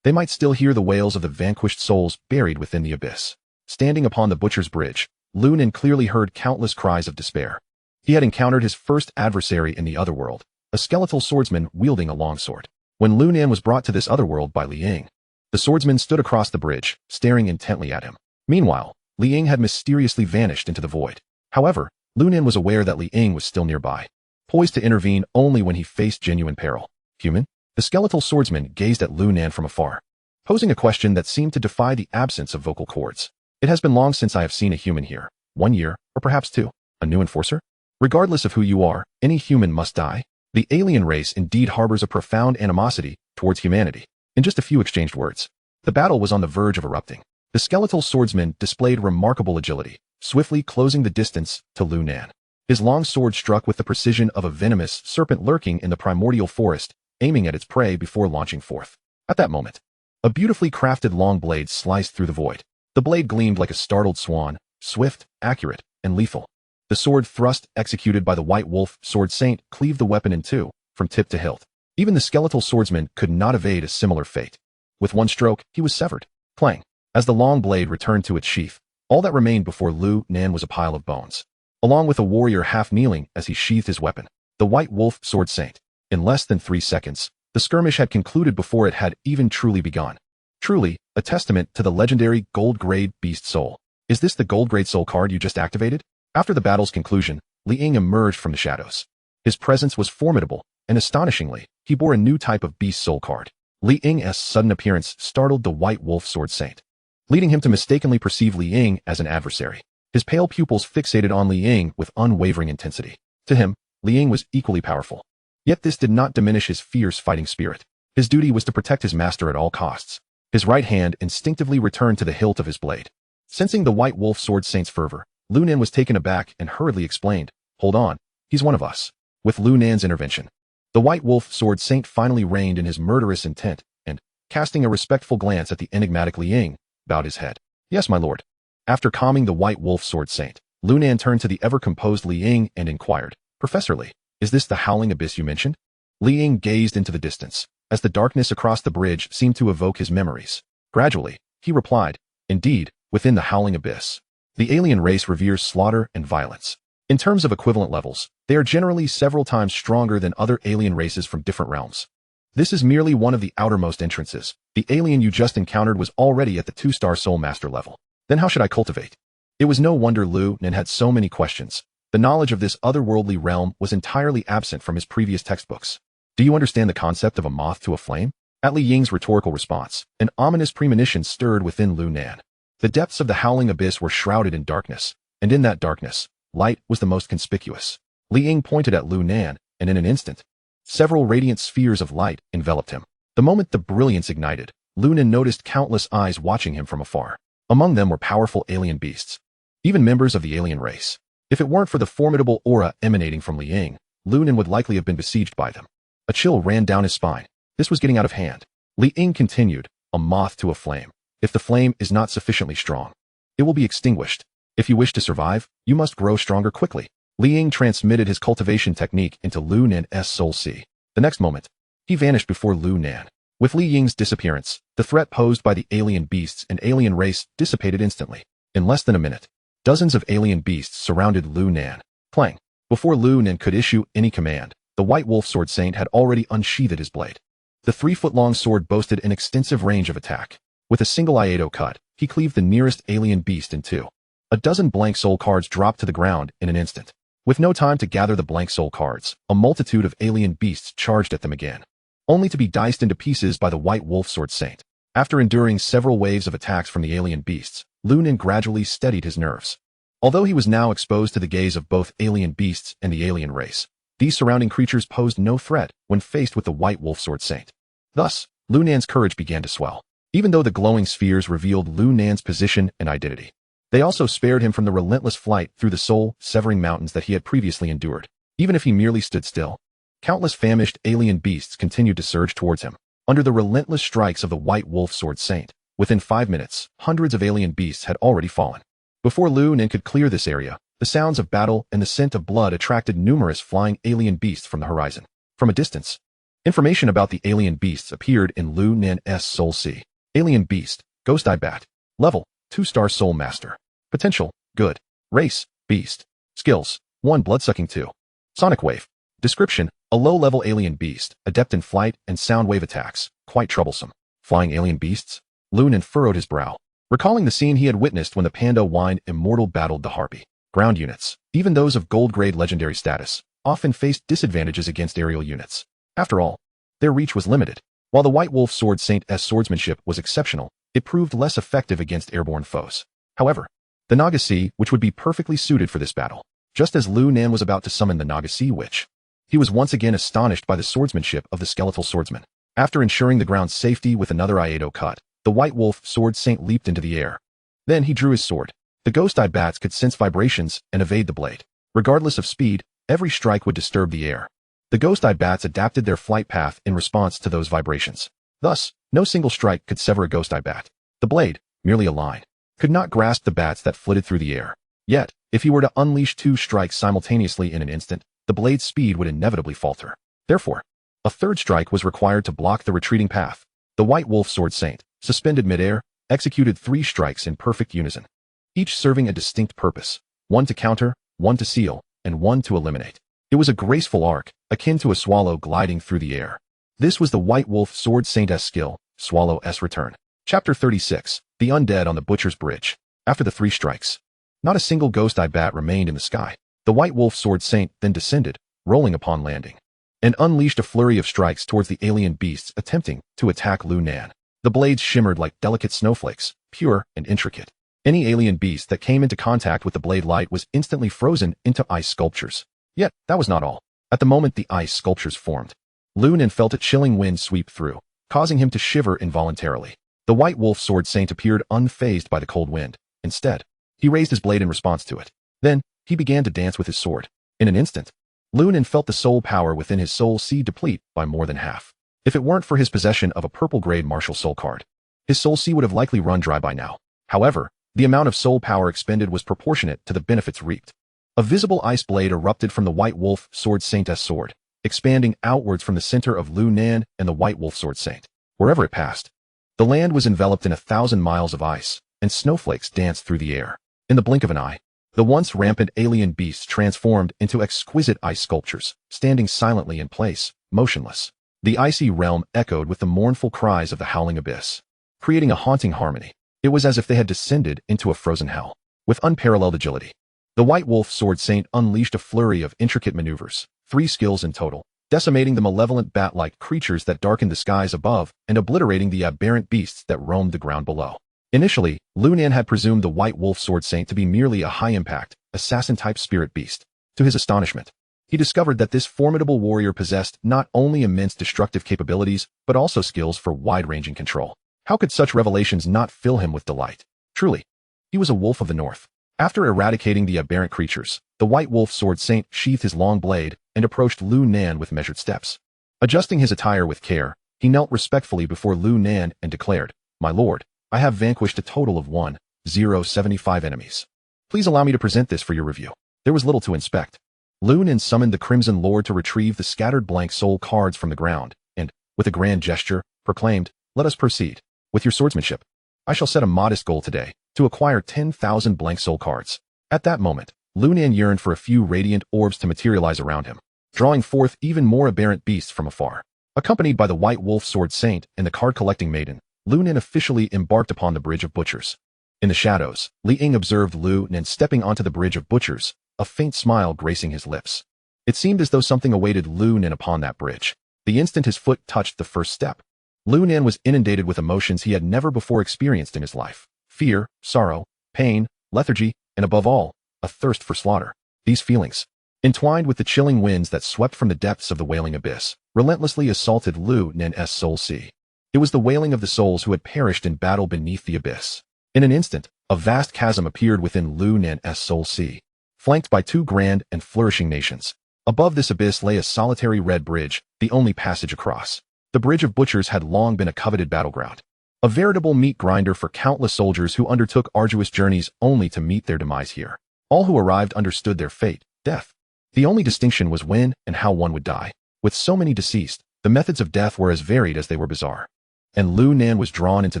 they might still hear the wails of the vanquished souls buried within the abyss. Standing upon the Butcher's Bridge, Lu Nan clearly heard countless cries of despair. He had encountered his first adversary in the otherworld, a skeletal swordsman wielding a longsword. When Lu Nan was brought to this otherworld by Li Ying, the swordsman stood across the bridge, staring intently at him. Meanwhile, Li Ying had mysteriously vanished into the void. However, Lu Nan was aware that Li Ying was still nearby, poised to intervene only when he faced genuine peril. Human? The skeletal swordsman gazed at Lu Nan from afar, posing a question that seemed to defy the absence of vocal cords. It has been long since I have seen a human here. 1 year, or perhaps 2. A new enforcer? Regardless of who you are, any human must die. The alien race indeed harbors a profound animosity towards humanity. In just a few exchanged words, the battle was on the verge of erupting. The skeletal swordsman displayed remarkable agility, swiftly closing the distance to Lu Nan. His long sword struck with the precision of a venomous serpent lurking in the primordial forest, aiming at its prey before launching forth. At that moment, a beautifully crafted long blade sliced through the void. The blade gleamed like a startled swan, swift, accurate, and lethal. The sword thrust executed by the White Wolf Sword Saint cleaved the weapon in two, from tip to hilt. Even the skeletal swordsman could not evade a similar fate. With one stroke, he was severed. Clang. As the long blade returned to its sheath, all that remained before Lu Nan was a pile of bones, along with a warrior half-kneeling as he sheathed his weapon, the White Wolf Sword Saint. In less than 3 seconds, the skirmish had concluded before it had even truly begun. Truly, a testament to the legendary Gold-Grade Beast Soul. Is this the Gold-Grade Soul card you just activated? After the battle's conclusion, Li Ying emerged from the shadows. His presence was formidable, and astonishingly, he bore a new type of Beast Soul card. Li Ying's sudden appearance startled the White Wolf Sword Saint, leading him to mistakenly perceive Li Ying as an adversary. His pale pupils fixated on Li Ying with unwavering intensity. To him, Li Ying was equally powerful. Yet this did not diminish his fierce fighting spirit. His duty was to protect his master at all costs. His right hand instinctively returned to the hilt of his blade. Sensing the White Wolf Sword Saint's fervor, Lu Nan was taken aback and hurriedly explained, Hold on, he's one of us. With Lu Nan's intervention, the White Wolf Sword Saint finally reined in his murderous intent and, casting a respectful glance at the enigmatic Li Ying, bowed his head. Yes, my lord. After calming the White Wolf Sword Saint, Lu Nan turned to the ever-composed Li Ying and inquired, Professor Li, is this the howling abyss you mentioned? Li Ying gazed into the distance, as the darkness across the bridge seemed to evoke his memories. Gradually, he replied, Indeed, within the howling abyss, the alien race reveres slaughter and violence. In terms of equivalent levels, they are generally several times stronger than other alien races from different realms. This is merely one of the outermost entrances. The alien you just encountered was already at the 2-star Soul Master level. Then how should I cultivate? It was no wonder Lu Nan had so many questions. The knowledge of this otherworldly realm was entirely absent from his previous textbooks. Do you understand the concept of a moth to a flame? At Li Ying's rhetorical response, an ominous premonition stirred within Lu Nan. The depths of the howling abyss were shrouded in darkness, and in that darkness, light was the most conspicuous. Li Ying pointed at Lu Nan, and in an instant, several radiant spheres of light enveloped him. The moment the brilliance ignited, Lu Nan noticed countless eyes watching him from afar. Among them were powerful alien beasts, even members of the alien race. If it weren't for the formidable aura emanating from Li Ying, Lu Nan would likely have been besieged by them. A chill ran down his spine. This was getting out of hand. Li Ying continued, a moth to a flame. If the flame is not sufficiently strong, it will be extinguished. If you wish to survive, you must grow stronger quickly. Li Ying transmitted his cultivation technique into Lu Nan's soul sea. The next moment, he vanished before Lu Nan. With Li Ying's disappearance, the threat posed by the alien beasts and alien race dissipated instantly. In less than a minute, dozens of alien beasts surrounded Lu Nan. Clang! Before Lu Nan could issue any command, the White Wolf Sword Saint had already unsheathed his blade. The 3-foot-long sword boasted an extensive range of attack. With a single Iaido cut, he cleaved the nearest alien beast in two. A dozen blank soul cards dropped to the ground in an instant. With no time to gather the blank soul cards, a multitude of alien beasts charged at them again, only to be diced into pieces by the White Wolf Sword Saint. After enduring several waves of attacks from the alien beasts, Lu Nan gradually steadied his nerves. Although he was now exposed to the gaze of both alien beasts and the alien race, these surrounding creatures posed no threat when faced with the White Wolf Sword Saint. Thus, Lu Nan's courage began to swell. Even though the glowing spheres revealed Lu Nan's position and identity, they also spared him from the relentless flight through the soul-severing mountains that he had previously endured. Even if he merely stood still, countless famished alien beasts continued to surge towards him. Under the relentless strikes of the White Wolf Sword Saint, within 5 minutes, hundreds of alien beasts had already fallen. Before Lu Nan could clear this area, the sounds of battle and the scent of blood attracted numerous flying alien beasts from the horizon. From a distance, information about the alien beasts appeared in Lu Nan's soul sea. Alien beast, Ghost Eye Bat. Level, 2-star Soul Master. Potential, good. Race, beast. Skills, 1 bloodsucking 2. Sonic Wave. Description, a low-level alien beast, adept in flight and sound wave attacks, quite troublesome. Flying alien beasts? Lu Nan furrowed his brow, recalling the scene he had witnessed when the Panda Wine Immortal battled the Harpy. Ground units, even those of gold-grade legendary status, often faced disadvantages against aerial units. After all, their reach was limited. While the White Wolf Sword Saint's swordsmanship was exceptional, it proved less effective against airborne foes. However, the Naga Sea Witch would be perfectly suited for this battle. Just as Lu Nan was about to summon the Naga Sea Witch, he was once again astonished by the swordsmanship of the skeletal swordsman. After ensuring the ground's safety with another Iaido cut, the White Wolf Sword Saint leaped into the air. Then he drew his sword. The Ghost Eye Bats could sense vibrations and evade the blade. Regardless of speed, every strike would disturb the air. The Ghost Eye Bats adapted their flight path in response to those vibrations. Thus, no single strike could sever a Ghost Eye Bat. The blade, merely a line, could not grasp the bats that flitted through the air. Yet, if he were to unleash 2 strikes simultaneously in an instant, the blade's speed would inevitably falter. Therefore, a 3rd strike was required to block the retreating path. The White Wolf Sword Saint, suspended midair, executed 3 strikes in perfect unison, each serving a distinct purpose, 1 to counter, 1 to seal, and 1 to eliminate. It was a graceful arc, akin to a swallow gliding through the air. This was the White Wolf Sword Saint's skill, Swallow's Return. Chapter 36, The Undead on the Butcher's Bridge. After the 3 strikes, not a single Ghost Eye Bat remained in the sky. The White Wolf Sword Saint then descended, rolling upon landing, and unleashed a flurry of strikes towards the alien beasts attempting to attack Lu Nan. The blades shimmered like delicate snowflakes, pure and intricate. Any alien beast that came into contact with the blade light was instantly frozen into ice sculptures. Yet, that was not all. At the moment the ice sculptures formed, Lu Nan felt a chilling wind sweep through, causing him to shiver involuntarily. The White Wolf Sword Saint appeared unfazed by the cold wind. Instead, he raised his blade in response to it. Then, he began to dance with his sword. In an instant, Lu Nan felt the soul power within his soul seed deplete by more than half. If it weren't for his possession of a purple-grade martial soul card, his soul seed would have likely run dry by now. However, the amount of soul power expended was proportionate to the benefits reaped. A visible ice blade erupted from the White Wolf Sword Saint's sword, expanding outwards from the center of Lu Nan and the White Wolf Sword Saint. Wherever it passed, the land was enveloped in 1,000 miles of ice, and snowflakes danced through the air. In the blink of an eye, the once rampant alien beasts transformed into exquisite ice sculptures, standing silently in place, motionless. The icy realm echoed with the mournful cries of the howling abyss, creating a haunting harmony. It was as if they had descended into a frozen hell. With unparalleled agility, the White Wolf Sword Saint unleashed a flurry of intricate maneuvers, 3 skills in total, decimating the malevolent bat-like creatures that darkened the skies above and obliterating the aberrant beasts that roamed the ground below. Initially, Lu Nan had presumed the White Wolf Sword Saint to be merely a high-impact, assassin-type spirit beast. To his astonishment, he discovered that this formidable warrior possessed not only immense destructive capabilities, but also skills for wide-ranging control. How could such revelations not fill him with delight? Truly, he was a wolf of the north. After eradicating the aberrant creatures, the White Wolf Sword Saint sheathed his long blade and approached Lu Nan with measured steps. Adjusting his attire with care, he knelt respectfully before Lu Nan and declared, "My lord, I have vanquished a total of 1,075 enemies. Please allow me to present this for your review." There was little to inspect. Lu Nan summoned the Crimson Lord to retrieve the scattered blank soul cards from the ground, and, with a grand gesture, proclaimed, "Let us proceed. With your swordsmanship, I shall set a modest goal today, to acquire 10,000 blank soul cards." At that moment, Lu Nan yearned for a few radiant orbs to materialize around him, drawing forth even more aberrant beasts from afar. Accompanied by the White Wolf Sword Saint and the card-collecting maiden, Lu Nan officially embarked upon the Bridge of Butchers. In the shadows, Li Ying observed Lu Nan stepping onto the Bridge of Butchers, a faint smile gracing his lips. It seemed as though something awaited Lu Nan upon that bridge. The instant his foot touched the first step, Lu Nan was inundated with emotions he had never before experienced in his life. Fear, sorrow, pain, lethargy, and above all, a thirst for slaughter. These feelings, entwined with the chilling winds that swept from the depths of the wailing abyss, relentlessly assaulted Lu Nan's soul sea. It was the wailing of the souls who had perished in battle beneath the abyss. In an instant, a vast chasm appeared within Lu Nan's soul sea, flanked by 2 grand and flourishing nations. Above this abyss lay a solitary red bridge, the only passage across. The Bridge of Butchers had long been a coveted battleground, a veritable meat grinder for countless soldiers who undertook arduous journeys only to meet their demise here. All who arrived understood their fate, death. The only distinction was when and how one would die. With so many deceased, the methods of death were as varied as they were bizarre. And Lu Nan was drawn into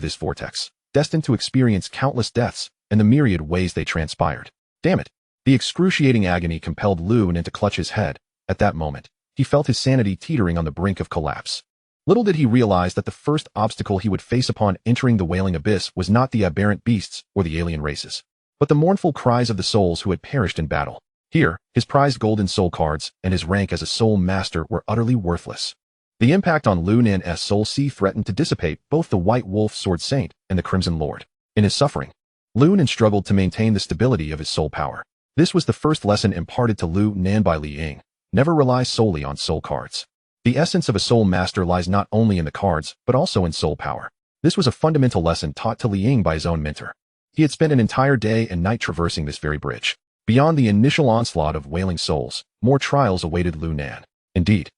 this vortex, destined to experience countless deaths and the myriad ways they transpired. Damn it! The excruciating agony compelled Lu Nan to clutch his head. At that moment, he felt his sanity teetering on the brink of collapse. Little did he realize that the first obstacle he would face upon entering the wailing abyss was not the aberrant beasts or the alien races, but the mournful cries of the souls who had perished in battle. Here, his prized golden soul cards and his rank as a soul master were utterly worthless. The impact on Lu Nan's soul sea threatened to dissipate both the White Wolf Sword Saint and the Crimson Lord. In his suffering, Lu Nan struggled to maintain the stability of his soul power. This was the first lesson imparted to Lu Nan by Li Ying. Never rely solely on soul cards. The essence of a soul master lies not only in the cards, but also in soul power. This was a fundamental lesson taught to Li Ying by his own mentor. He had spent an entire day and night traversing this very bridge. Beyond the initial onslaught of wailing souls, more trials awaited Lu Nan. Indeed,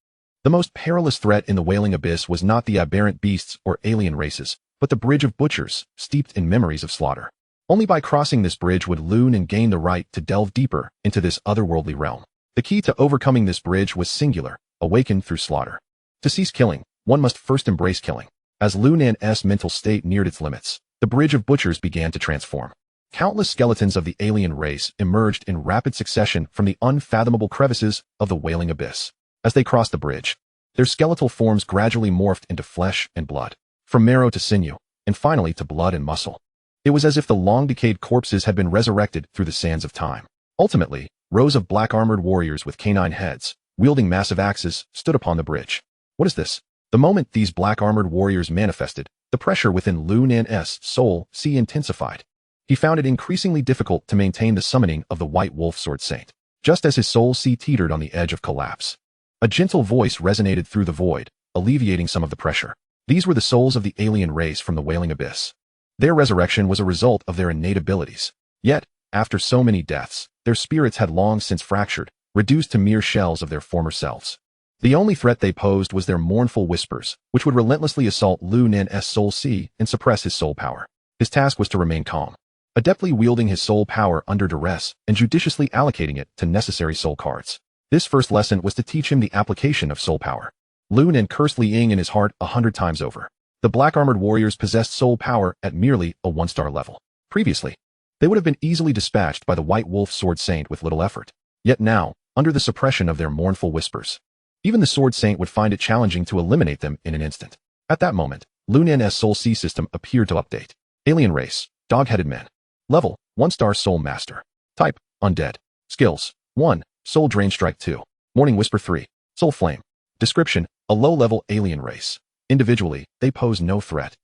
the most perilous threat in the wailing abyss was not the aberrant beasts or alien races, but the Bridge of Butchers, steeped in memories of slaughter. Only by crossing this bridge would Lu Nan gain the right to delve deeper into this otherworldly realm. The key to overcoming this bridge was singular: awakened through slaughter. To cease killing, one must first embrace killing. As Lu Nan's mental state neared its limits, the Bridge of Butchers began to transform. Countless skeletons of the alien race emerged in rapid succession from the unfathomable crevices of the wailing abyss. As they crossed the bridge, their skeletal forms gradually morphed into flesh and blood, from marrow to sinew, and finally to blood and muscle. It was as if the long-decayed corpses had been resurrected through the sands of time. Ultimately, rows of black-armored warriors with canine heads, wielding massive axes, stood upon the bridge. What is this? The moment these black-armored warriors manifested, the pressure within Lu Nan's soul sea intensified. He found it increasingly difficult to maintain the summoning of the White Wolf Sword Saint. Just as his soul sea teetered on the edge of collapse, a gentle voice resonated through the void, alleviating some of the pressure. These were the souls of the alien race from the wailing abyss. Their resurrection was a result of their innate abilities. Yet, after so many deaths, their spirits had long since fractured, reduced to mere shells of their former selves. The only threat they posed was their mournful whispers, which would relentlessly assault Lu Nan's soul sea and suppress his soul power. His task was to remain calm, adeptly wielding his soul power under duress and judiciously allocating it to necessary soul cards. This first lesson was to teach him the application of soul power. Lu Nan cursed Li Ying in his heart 100 times over. The black-armored warriors possessed soul power at merely a 1-star level. Previously, they would have been easily dispatched by the White Wolf Sword Saint with little effort. Yet now, under the suppression of their mournful whispers, even the Sword Saint would find it challenging to eliminate them in an instant. At that moment, Lu Nan's soul sea system appeared to update. Alien race, dog-headed men. Level, 1-star soul master. Type, undead. Skills, 1, soul drain strike 2. Morning whisper 3, soul flame. Description, a low-level alien race. Individually, they pose no threat.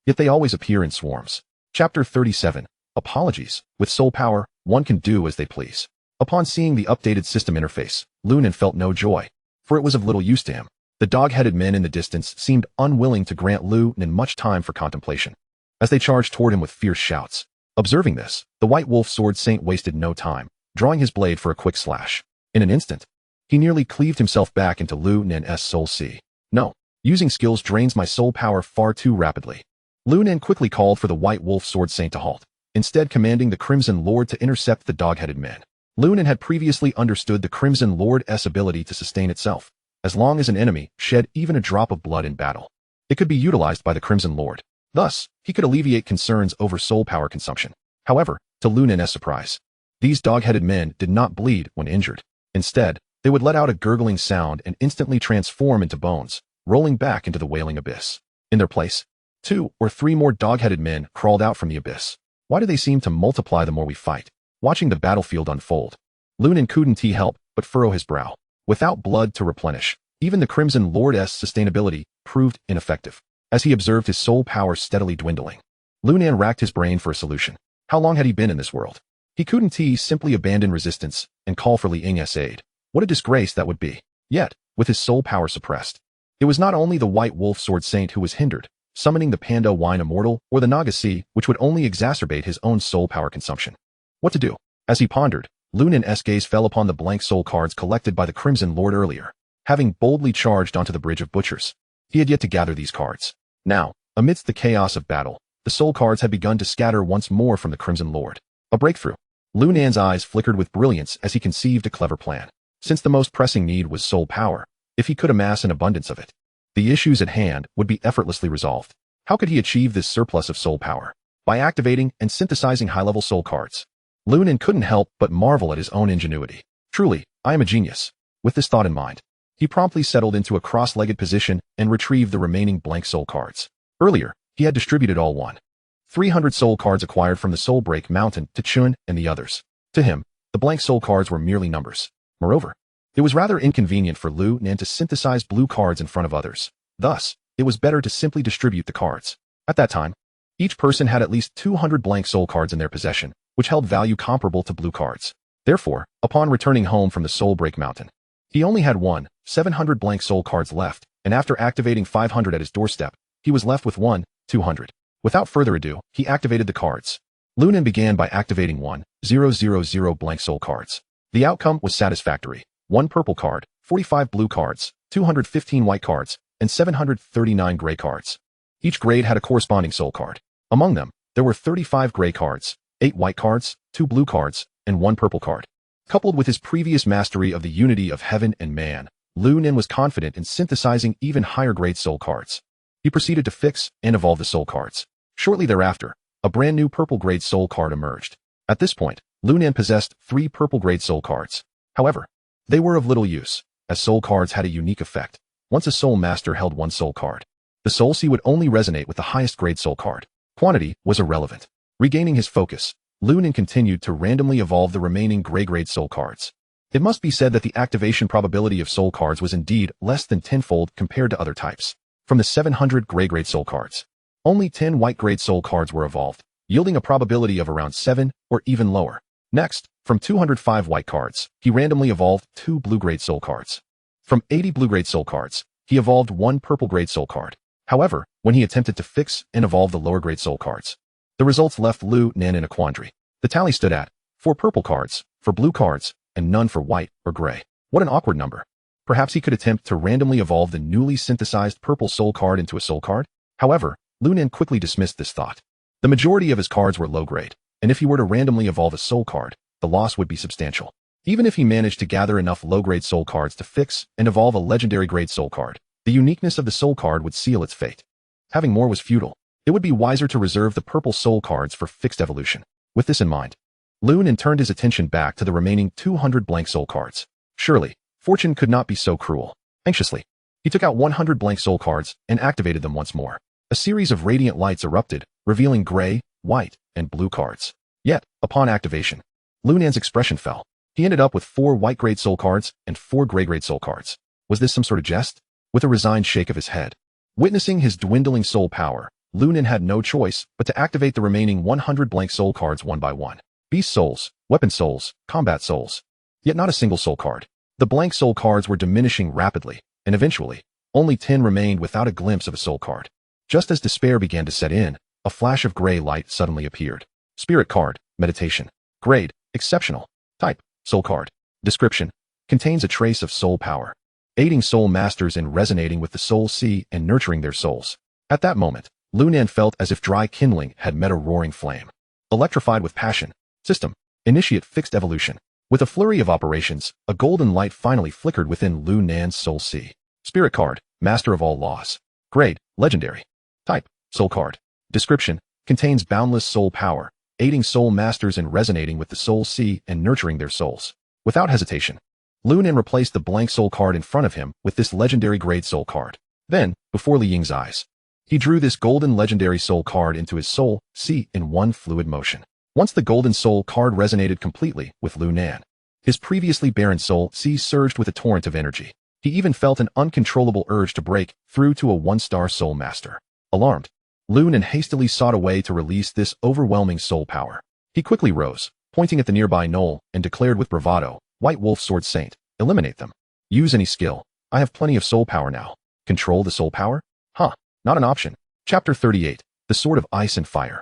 Yet they always appear in swarms. Chapter 37, Apologies. With soul power, one can do as they please. Upon seeing the updated system interface, Lu Nan felt no joy, for it was of little use to him. The dog-headed men in the distance seemed unwilling to grant Lu Nan much time for contemplation, as they charged toward him with fierce shouts. Observing this, the White Wolf Sword Saint wasted no time, drawing his blade for a quick slash. In an instant, he nearly cleaved himself back into Lu Nan's soul sea. No, using skills drains my soul power far too rapidly. Lu Nan quickly called for the White Wolf Sword Saint to halt, instead commanding the Crimson Lord to intercept the dog-headed men. Lu Nan had previously understood the Crimson Lord's ability to sustain itself, as long as an enemy shed even a drop of blood in battle. It could be utilized by the Crimson Lord. Thus, he could alleviate concerns over soul power consumption. However, to Lu Nan's surprise, these dog-headed men did not bleed when injured. Instead, they would let out a gurgling sound and instantly transform into bones, rolling back into the wailing abyss. In their place, 2 or 3 more dog-headed men crawled out from the abyss. Why do they seem to multiply the more we fight? Watching the battlefield unfold, Lu Nan couldn't help but furrow his brow. Without blood to replenish, even the Crimson Lord's sustainability proved ineffective. As he observed his soul power steadily dwindling, Lu Nan racked his brain for a solution. How long had he been in this world? He couldn't simply abandon resistance and call for Li Ying's aid. What a disgrace that would be. Yet, with his soul power suppressed, it was not only the White Wolf Sword Saint who was hindered, summoning the Panda Wine Immortal or the Naga Sea, which would only exacerbate his own soul power consumption. What to do? As he pondered, Lu Nan's gaze fell upon the blank soul cards collected by the Crimson Lord earlier. Having boldly charged onto the Bridge of Butchers, he had yet to gather these cards. Now, amidst the chaos of battle, the soul cards had begun to scatter once more from the Crimson Lord. A breakthrough. Lu Nan's eyes flickered with brilliance as he conceived a clever plan. Since the most pressing need was soul power, if he could amass an abundance of it, the issues at hand would be effortlessly resolved. How could he achieve this surplus of soul power? By activating and synthesizing high-level soul cards. Lu Nan couldn't help but marvel at his own ingenuity. Truly, I am a genius. With this thought in mind, he promptly settled into a cross-legged position and retrieved the remaining blank soul cards. Earlier, he had distributed all 300 soul cards acquired from the Soul Break Mountain to Chun and the others. To him, the blank soul cards were merely numbers. Moreover, it was rather inconvenient for Lu Nan to synthesize blue cards in front of others. Thus, it was better to simply distribute the cards. At that time, each person had at least 200 blank soul cards in their possession, which held value comparable to blue cards. Therefore, upon returning home from the Soul Break Mountain, he only had 700 blank soul cards left, and after activating 500 at his doorstep, he was left with 200. Without further ado, he activated the cards. Lu Nan began by activating 1000 blank soul cards. The outcome was satisfactory. 1 purple card, 45 blue cards, 215 white cards, and 739 gray cards. Each grade had a corresponding soul card. Among them, there were 35 gray cards, 8 white cards, 2 blue cards, and 1 purple card. Coupled with his previous mastery of the unity of heaven and man, Lu Nan was confident in synthesizing even higher-grade soul cards. He proceeded to fix and evolve the soul cards. Shortly thereafter, a brand new purple-grade soul card emerged. At this point, Lu Nan possessed 3 purple-grade soul cards. However, they were of little use, as soul cards had a unique effect. Once a soul master held 1 soul card, the soul sea would only resonate with the highest-grade soul card. Quantity was irrelevant. Regaining his focus, Lu Nan continued to randomly evolve the remaining gray-grade soul cards. It must be said that the activation probability of soul cards was indeed less than tenfold compared to other types. From the 700 gray-grade soul cards, only 10 white-grade soul cards were evolved, yielding a probability of around 7 or even lower. Next, from 205 white cards, he randomly evolved 2 blue-grade soul cards. From 80 blue-grade soul cards, he evolved 1 purple-grade soul card. However, when he attempted to fix and evolve the lower-grade soul cards, the results left Lu Nan in a quandary. The tally stood at 4 purple cards, 4 blue cards, and none for white or gray. What an awkward number. Perhaps he could attempt to randomly evolve the newly synthesized purple soul card into a soul card? However, Lu Nan quickly dismissed this thought. The majority of his cards were low grade, and if he were to randomly evolve a soul card, the loss would be substantial. Even if he managed to gather enough low-grade soul cards to fix and evolve a legendary grade soul card, the uniqueness of the soul card would seal its fate. Having more was futile. It would be wiser to reserve the purple soul cards for fixed evolution. With this in mind, Lu Nan turned his attention back to the remaining 200 blank soul cards. Surely, fortune could not be so cruel. Anxiously, he took out 100 blank soul cards and activated them once more. A series of radiant lights erupted, revealing gray, white, and blue cards. Yet, upon activation, Lu Nan's expression fell. He ended up with 4 white-grade soul cards and 4 gray-grade soul cards. Was this some sort of jest? With a resigned shake of his head. Witnessing his dwindling soul power, Lu Nan had no choice but to activate the remaining 100 blank soul cards one by one. Beast souls, weapon souls, combat souls. Yet not a single soul card. The blank soul cards were diminishing rapidly, and eventually, only 10 remained without a glimpse of a soul card. Just as despair began to set in, a flash of gray light suddenly appeared. Spirit card, meditation. Grade, exceptional. Type, soul card. Description, contains a trace of soul power, aiding soul masters in resonating with the soul sea and nurturing their souls. At that moment, Lu Nan felt as if dry kindling had met a roaring flame. Electrified with passion. System, initiate fixed evolution. With a flurry of operations, a golden light finally flickered within Lu Nan's soul sea. Spirit card, master of all laws. Grade, legendary. Type, soul card. Description, contains boundless soul power, aiding soul masters in resonating with the soul sea and nurturing their souls. Without hesitation, Lu Nan replaced the blank soul card in front of him with this legendary grade soul card. Then, before Li Ying's eyes, he drew this golden legendary soul card into his soul sea in one fluid motion. Once the golden soul card resonated completely with Lu Nan, his previously barren soul sea surged with a torrent of energy. He even felt an uncontrollable urge to break through to a one-star soul master. Alarmed, Lu Nan hastily sought a way to release this overwhelming soul power. He quickly rose, pointing at the nearby knoll, and declared with bravado, White Wolf Sword Saint, eliminate them. Use any skill. I have plenty of soul power now. Control the soul power? Huh, not an option. Chapter 38, The Sword of Ice and Fire.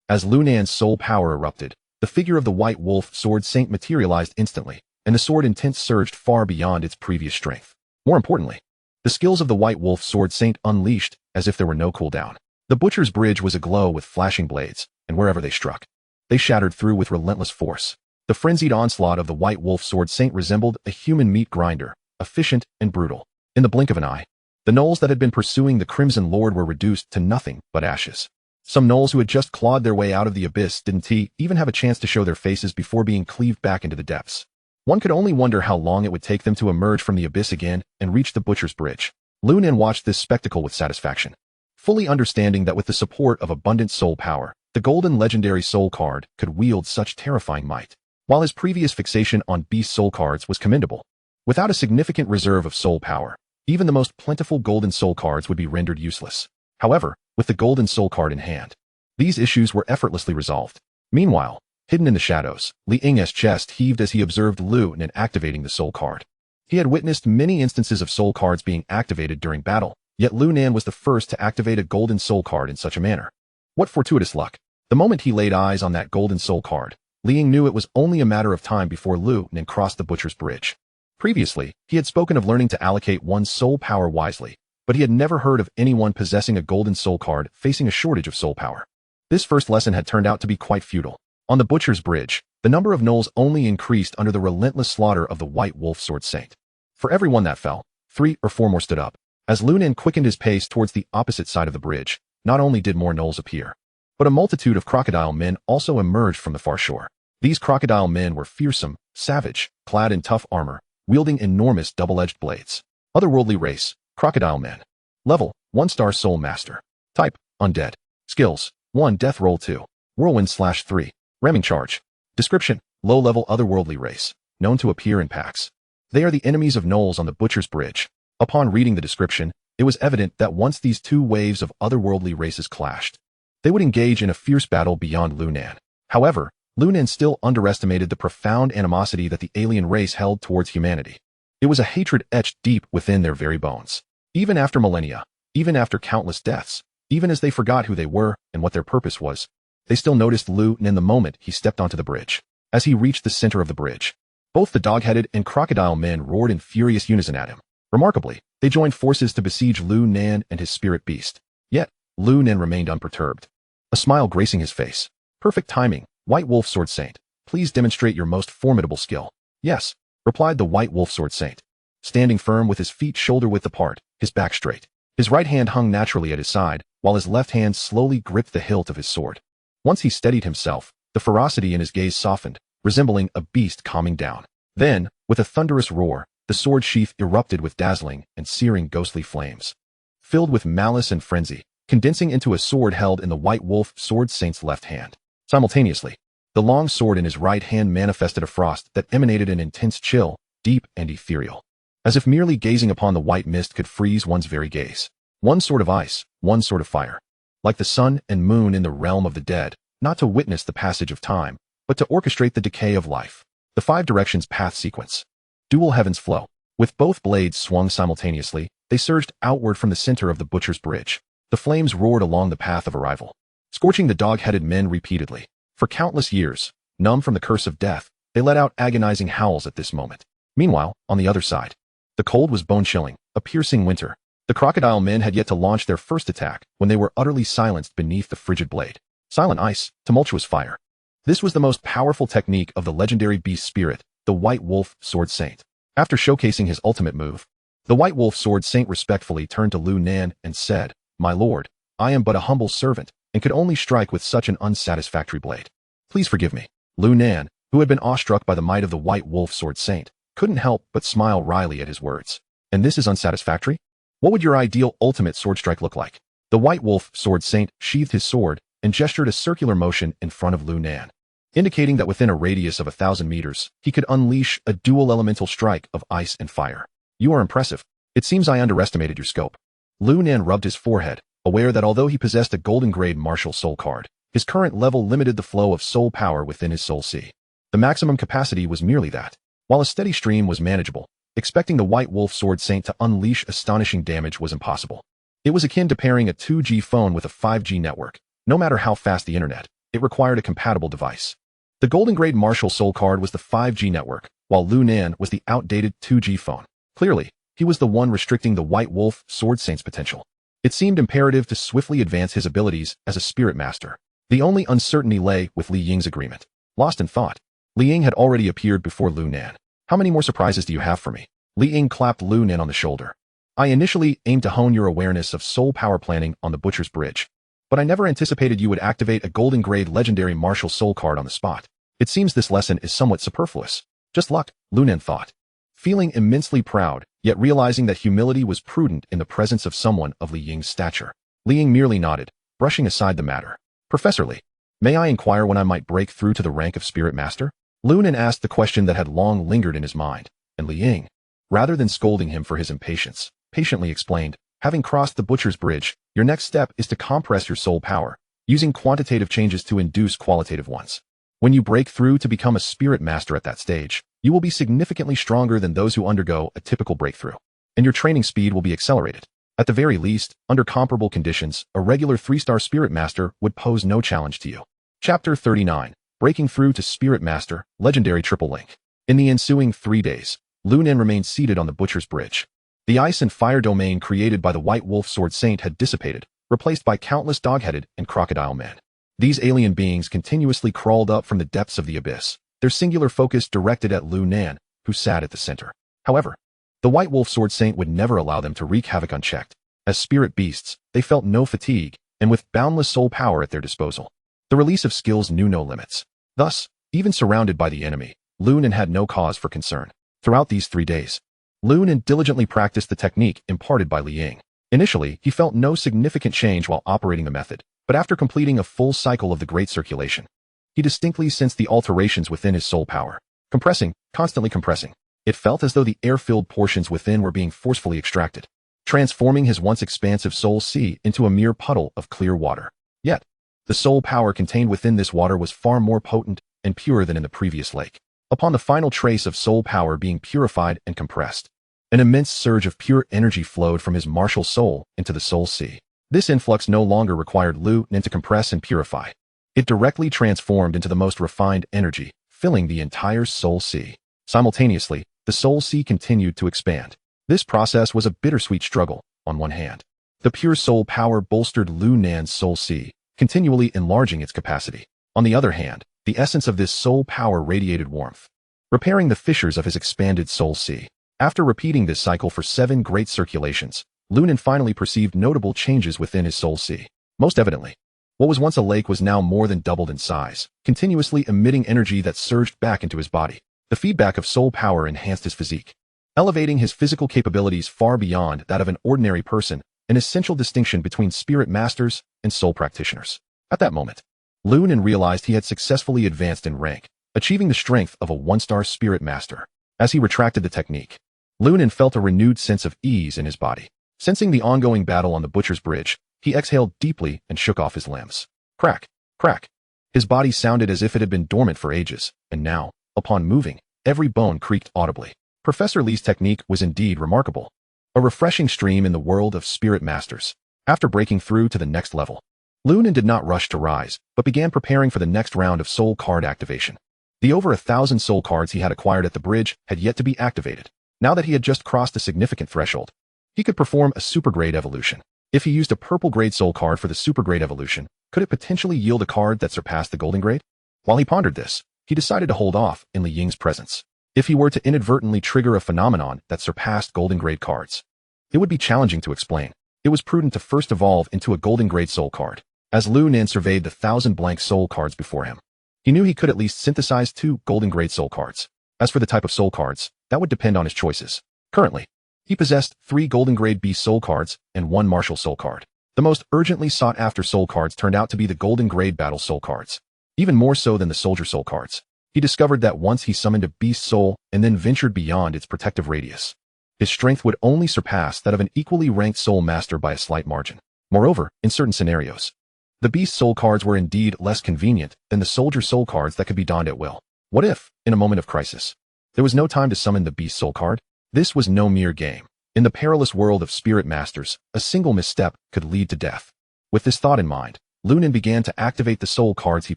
As Lu Nan's soul power erupted, the figure of the White Wolf Sword Saint materialized instantly, and the sword intent surged far beyond its previous strength. More importantly, the skills of the White Wolf Sword Saint unleashed as if there were no cooldown. The Butcher's Bridge was aglow with flashing blades, and wherever they struck, they shattered through with relentless force. The frenzied onslaught of the White Wolf Sword Saint resembled a human meat grinder, efficient and brutal. In the blink of an eye, the gnolls that had been pursuing the Crimson Lord were reduced to nothing but ashes. Some gnolls who had just clawed their way out of the abyss didn't even have a chance to show their faces before being cleaved back into the depths. One could only wonder how long it would take them to emerge from the abyss again and reach the Butcher's Bridge. Lu Nan watched this spectacle with satisfaction, fully understanding that with the support of abundant soul power, the golden legendary soul card could wield such terrifying might. While his previous fixation on beast soul cards was commendable, without a significant reserve of soul power, even the most plentiful golden soul cards would be rendered useless. However, with the golden soul card in hand, these issues were effortlessly resolved. Meanwhile, hidden in the shadows, Li Ying's chest heaved as he observed Lu Nan activating the soul card. He had witnessed many instances of soul cards being activated during battle, yet Lu Nan was the first to activate a golden soul card in such a manner. What fortuitous luck. The moment he laid eyes on that golden soul card, Li Ying knew it was only a matter of time before Lu Nan crossed the Butcher's Bridge. Previously, he had spoken of learning to allocate one's soul power wisely, but he had never heard of anyone possessing a golden soul card facing a shortage of soul power. This first lesson had turned out to be quite futile. On the Butcher's Bridge, the number of gnolls only increased under the relentless slaughter of the White Wolf Sword Saint. For every one that fell, 3 or 4 more stood up. As Lu Nan quickened his pace towards the opposite side of the bridge, not only did more gnolls appear, but a multitude of crocodile men also emerged from the far shore. These crocodile men were fearsome, savage, clad in tough armor, wielding enormous double-edged blades. Otherworldly race, crocodile men. Level, 1-star soul master. Type, undead. Skills, 1 death roll 2. Whirlwind/3. Ramming charge. Description, low-level otherworldly race, known to appear in packs. They are the enemies of gnolls on the Butcher's Bridge. Upon reading the description, it was evident that once these two waves of otherworldly races clashed, they would engage in a fierce battle beyond Lu Nan. However, Lu Nan still underestimated the profound animosity that the alien race held towards humanity. It was a hatred etched deep within their very bones. Even after millennia, even after countless deaths, even as they forgot who they were and what their purpose was, they still noticed Lu Nan the moment he stepped onto the bridge. As he reached the center of the bridge, Both the dog-headed and crocodile men roared in furious unison at him. Remarkably, they joined forces to besiege Lu Nan and his spirit beast. Yet, Lu Nan remained unperturbed, a smile gracing his face. Perfect timing, White Wolf Sword Saint. Please demonstrate your most formidable skill. Yes, replied the White Wolf Sword Saint, standing firm with his feet shoulder-width apart, his back straight. His right hand hung naturally at his side, while his left hand slowly gripped the hilt of his sword. Once he steadied himself, the ferocity in his gaze softened, resembling a beast calming down. Then, with a thunderous roar, the sword sheath erupted with dazzling and searing ghostly flames. Filled with malice and frenzy, condensing into a sword held in the White Wolf Sword Saint's left hand. Simultaneously, the long sword in his right hand manifested a frost that emanated an intense chill, deep and ethereal. As if merely gazing upon the white mist could freeze one's very gaze. One sword of ice, one sword of fire. Like the sun and moon in the realm of the dead, not to witness the passage of time, but to orchestrate the decay of life. The 5 directions path sequence. Dual heavens flow. With both blades swung simultaneously, they surged outward from the center of the butcher's bridge. The flames roared along the path of arrival, scorching the dog-headed men repeatedly. For countless years, numb from the curse of death, they let out agonizing howls at this moment. Meanwhile, on the other side, the cold was bone-chilling, a piercing winter. The crocodile men had yet to launch their first attack when they were utterly silenced beneath the frigid blade. Silent ice, tumultuous fire. This was the most powerful technique of the legendary beast spirit, the White Wolf Sword Saint. After showcasing his ultimate move, the White Wolf Sword Saint respectfully turned to Lu Nan and said, "My lord, I am but a humble servant, and could only strike with such an unsatisfactory blade. Please forgive me." Lu Nan, who had been awestruck by the might of the White Wolf Sword Saint, couldn't help but smile wryly at his words. "And this is unsatisfactory? What would your ideal ultimate sword strike look like?" The White Wolf Sword Saint sheathed his sword and gestured a circular motion in front of Lu Nan, indicating that within a radius of 1,000 meters, he could unleash a dual elemental strike of ice and fire. "You are impressive. It seems I underestimated your scope." Lu Nan rubbed his forehead, aware that although he possessed a golden grade martial soul card, his current level limited the flow of soul power within his soul sea. The maximum capacity was merely that. While a steady stream was manageable, expecting the White Wolf Sword Saint to unleash astonishing damage was impossible. It was akin to pairing a 2G phone with a 5G network. No matter how fast the internet, it required a compatible device. The golden grade martial soul card was the 5G network, while Lu Nan was the outdated 2G phone. Clearly, he was the one restricting the White Wolf Sword Saint's potential. It seemed imperative to swiftly advance his abilities as a spirit master. The only uncertainty lay with Li Ying's agreement. Lost in thought, Li Ying had already appeared before Lu Nan. "How many more surprises do you have for me?" Li Ying clapped Lu Nan on the shoulder. "I initially aimed to hone your awareness of soul power planning on the Butcher's Bridge, but I never anticipated you would activate a golden grade legendary martial soul card on the spot. It seems this lesson is somewhat superfluous." "Just luck," Lu Nan thought, feeling immensely proud, yet realizing that humility was prudent in the presence of someone of Li Ying's stature. Li Ying merely nodded, brushing aside the matter. "Professor Li, may I inquire when I might break through to the rank of Spirit Master?" Lu Nan asked the question that had long lingered in his mind, and Li Ying, rather than scolding him for his impatience, patiently explained, "Having crossed the Butcher's Bridge, your next step is to compress your soul power, using quantitative changes to induce qualitative ones. When you break through to become a Spirit Master at that stage, you will be significantly stronger than those who undergo a typical breakthrough, and your training speed will be accelerated. At the very least, under comparable conditions, a regular 3-star Spirit Master would pose no challenge to you." Chapter 39. Breaking Through to Spirit Master, Legendary Triple Link. In the ensuing 3 days, Lu Nan remained seated on the Butcher's Bridge. The ice and fire domain created by the White Wolf Sword Saint had dissipated, replaced by countless dog-headed and crocodile men. These alien beings continuously crawled up from the depths of the abyss, their singular focus directed at Lu Nan, who sat at the center. However, the White Wolf Sword Saint would never allow them to wreak havoc unchecked. As spirit beasts, they felt no fatigue, and with boundless soul power at their disposal, the release of skills knew no limits. Thus, even surrounded by the enemy, Lu Nan had no cause for concern. Throughout these 3 days, Lu Nan diligently practiced the technique imparted by Li Ying. Initially, he felt no significant change while operating the method, but after completing a full cycle of the Great Circulation, he distinctly sensed the alterations within his soul power. Compressing, constantly compressing. It felt as though the air-filled portions within were being forcefully extracted, transforming his once expansive soul sea into a mere puddle of clear water. Yet, the soul power contained within this water was far more potent and pure than in the previous lake. Upon the final trace of soul power being purified and compressed, an immense surge of pure energy flowed from his martial soul into the soul sea. This influx no longer required Lu Nan to compress and purify. It directly transformed into the most refined energy, filling the entire soul sea. Simultaneously, the soul sea continued to expand. This process was a bittersweet struggle. On one hand, the pure soul power bolstered Lu Nan's soul sea, continually enlarging its capacity. On the other hand, the essence of this soul power radiated warmth, repairing the fissures of his expanded soul sea. After repeating this cycle for 7 great circulations, Lu Nan finally perceived notable changes within his soul sea. Most evidently, what was once a lake was now more than doubled in size, continuously emitting energy that surged back into his body. The feedback of soul power enhanced his physique, elevating his physical capabilities far beyond that of an ordinary person, an essential distinction between spirit masters and soul practitioners. At that moment, Lu Nan realized he had successfully advanced in rank, achieving the strength of a 1-star spirit master. As he retracted the technique, Lu Nan felt a renewed sense of ease in his body. Sensing the ongoing battle on the butcher's bridge, he exhaled deeply and shook off his limbs. Crack, crack. His body sounded as if it had been dormant for ages, and now, upon moving, every bone creaked audibly. Professor Li's technique was indeed remarkable, a refreshing stream in the world of spirit masters. After breaking through to the next level, Lu Nan did not rush to rise, but began preparing for the next round of soul card activation. The over 1,000 soul cards he had acquired at the bridge had yet to be activated. Now that he had just crossed a significant threshold, he could perform a supergrade evolution. If he used a purple grade soul card for the supergrade evolution, could it potentially yield a card that surpassed the golden grade? While he pondered this, he decided to hold off in Li Ying's presence. If he were to inadvertently trigger a phenomenon that surpassed golden grade cards, it would be challenging to explain. It was prudent to first evolve into a golden grade soul card. As Lu Nan surveyed the 1,000 blank soul cards before him, he knew he could at least synthesize 2 golden grade soul cards. As for the type of soul cards, that would depend on his choices. Currently, he possessed 3 golden grade beast soul cards and 1 martial soul card. The most urgently sought after soul cards turned out to be the golden grade battle soul cards, even more so than the soldier soul cards. He discovered that once he summoned a beast soul and then ventured beyond its protective radius, his strength would only surpass that of an equally ranked soul master by a slight margin. Moreover, in certain scenarios, the beast soul cards were indeed less convenient than the soldier soul cards that could be donned at will. What if, in a moment of crisis, there was no time to summon the beast soul card? This was no mere game. In the perilous world of spirit masters, a single misstep could lead to death. With this thought in mind, Lu Nan began to activate the soul cards he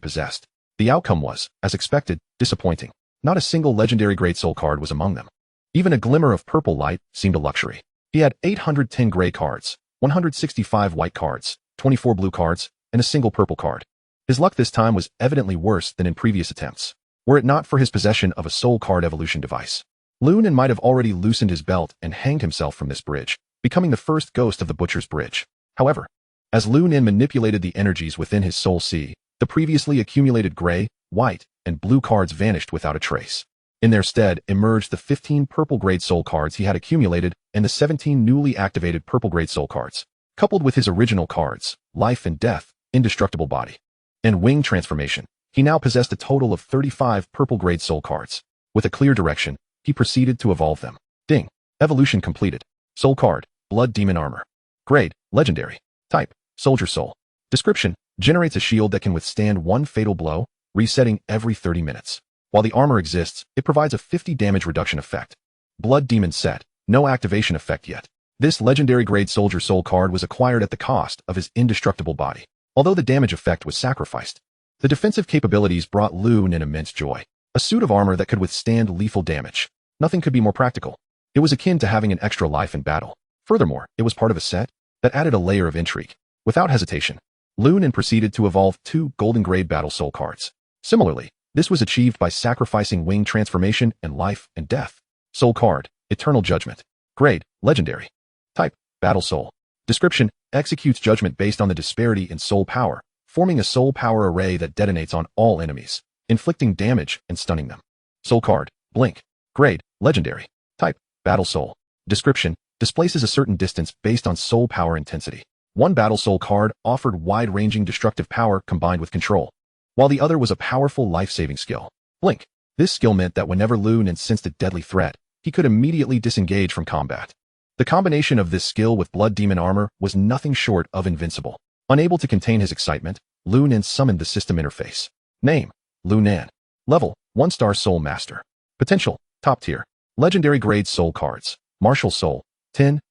possessed. The outcome was, as expected, disappointing. Not a single legendary great soul card was among them. Even a glimmer of purple light seemed a luxury. He had 810 gray cards, 165 white cards, 24 blue cards, and a single purple card. His luck this time was evidently worse than in previous attempts. Were it not for his possession of a soul card evolution device, Lu Nan might have already loosened his belt and hanged himself from this bridge, becoming the first ghost of the butcher's bridge. However, as Lu Nan manipulated the energies within his soul sea, the previously accumulated gray, white, and blue cards vanished without a trace. In their stead emerged the 15 purple grade soul cards he had accumulated and the 17 newly activated purple grade soul cards. Coupled with his original cards, life and death, indestructible body, and wing transformation, he now possessed a total of 35 purple grade soul cards. With a clear direction, he proceeded to evolve them. Ding. Evolution completed. Soul card, blood demon armor. Grade, legendary. Type, soldier soul. Description, generates a shield that can withstand 1 fatal blow, resetting every 30 minutes. While the armor exists, it provides a 50 damage reduction effect. Blood demon set, no activation effect yet. This legendary grade soldier soul card was acquired at the cost of his indestructible body. Although the damage effect was sacrificed, the defensive capabilities brought Lu Nan immense joy. A suit of armor that could withstand lethal damage. Nothing could be more practical. It was akin to having an extra life in battle. Furthermore, it was part of a set that added a layer of intrigue. Without hesitation, Lu Nan proceeded to evolve 2 golden grade battle soul cards. Similarly, this was achieved by sacrificing wing transformation and life and death. Soul card, eternal judgment. Grade, legendary. Type, battle soul. Description, executes judgment based on the disparity in soul power, forming a soul power array that detonates on all enemies, inflicting damage and stunning them. Soul card, blink. Grade, legendary. Type, battle soul. Description, displaces a certain distance based on soul power intensity. One battle soul card offered wide-ranging destructive power combined with control, while the other was a powerful life-saving skill. Blink. This skill meant that whenever Lu Nan sensed a deadly threat, he could immediately disengage from combat. The combination of this skill with blood demon armor was nothing short of invincible. Unable to contain his excitement, Lu Nan summoned the system interface. Name, Lu Nan. Level, 1-star soul master. Potential, top tier. Legendary grade soul cards. Martial soul, 10,000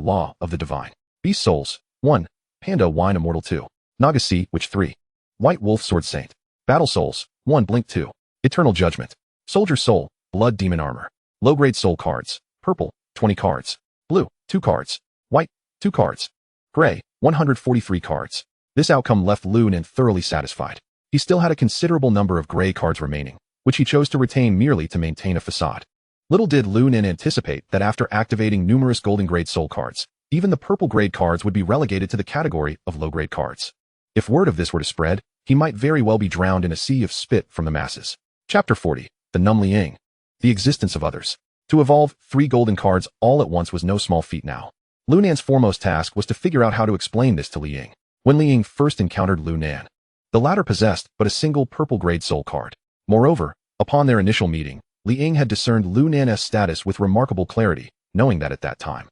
Law of the Divine. Beast souls, 1. Panda Wine Immortal 2. Naga Sea Witch 3. White Wolf Sword Saint. Battle souls, 1 Blink 2. Eternal Judgment. Soldier soul, Blood Demon Armor. Low-grade soul cards. Purple, 20 cards. Blue, 2 cards. White, 2 cards. Gray, 143 cards. This outcome left Lu Nan thoroughly satisfied. He still had a considerable number of gray cards remaining, which he chose to retain merely to maintain a facade. Little did Lu Nan anticipate that after activating numerous golden-grade soul cards, even the purple-grade cards would be relegated to the category of low-grade cards. If word of this were to spread, he might very well be drowned in a sea of spit from the masses. Chapter 40. The Numb Liang. The existence of others. To evolve 3 golden cards all at once was no small feat now. Lu Nan's foremost task was to figure out how to explain this to Liang. When Liang first encountered Lu Nan, the latter possessed but a single purple-grade soul card. Moreover, upon their initial meeting, Liang had discerned Lu Nan's status with remarkable clarity, knowing that at that time,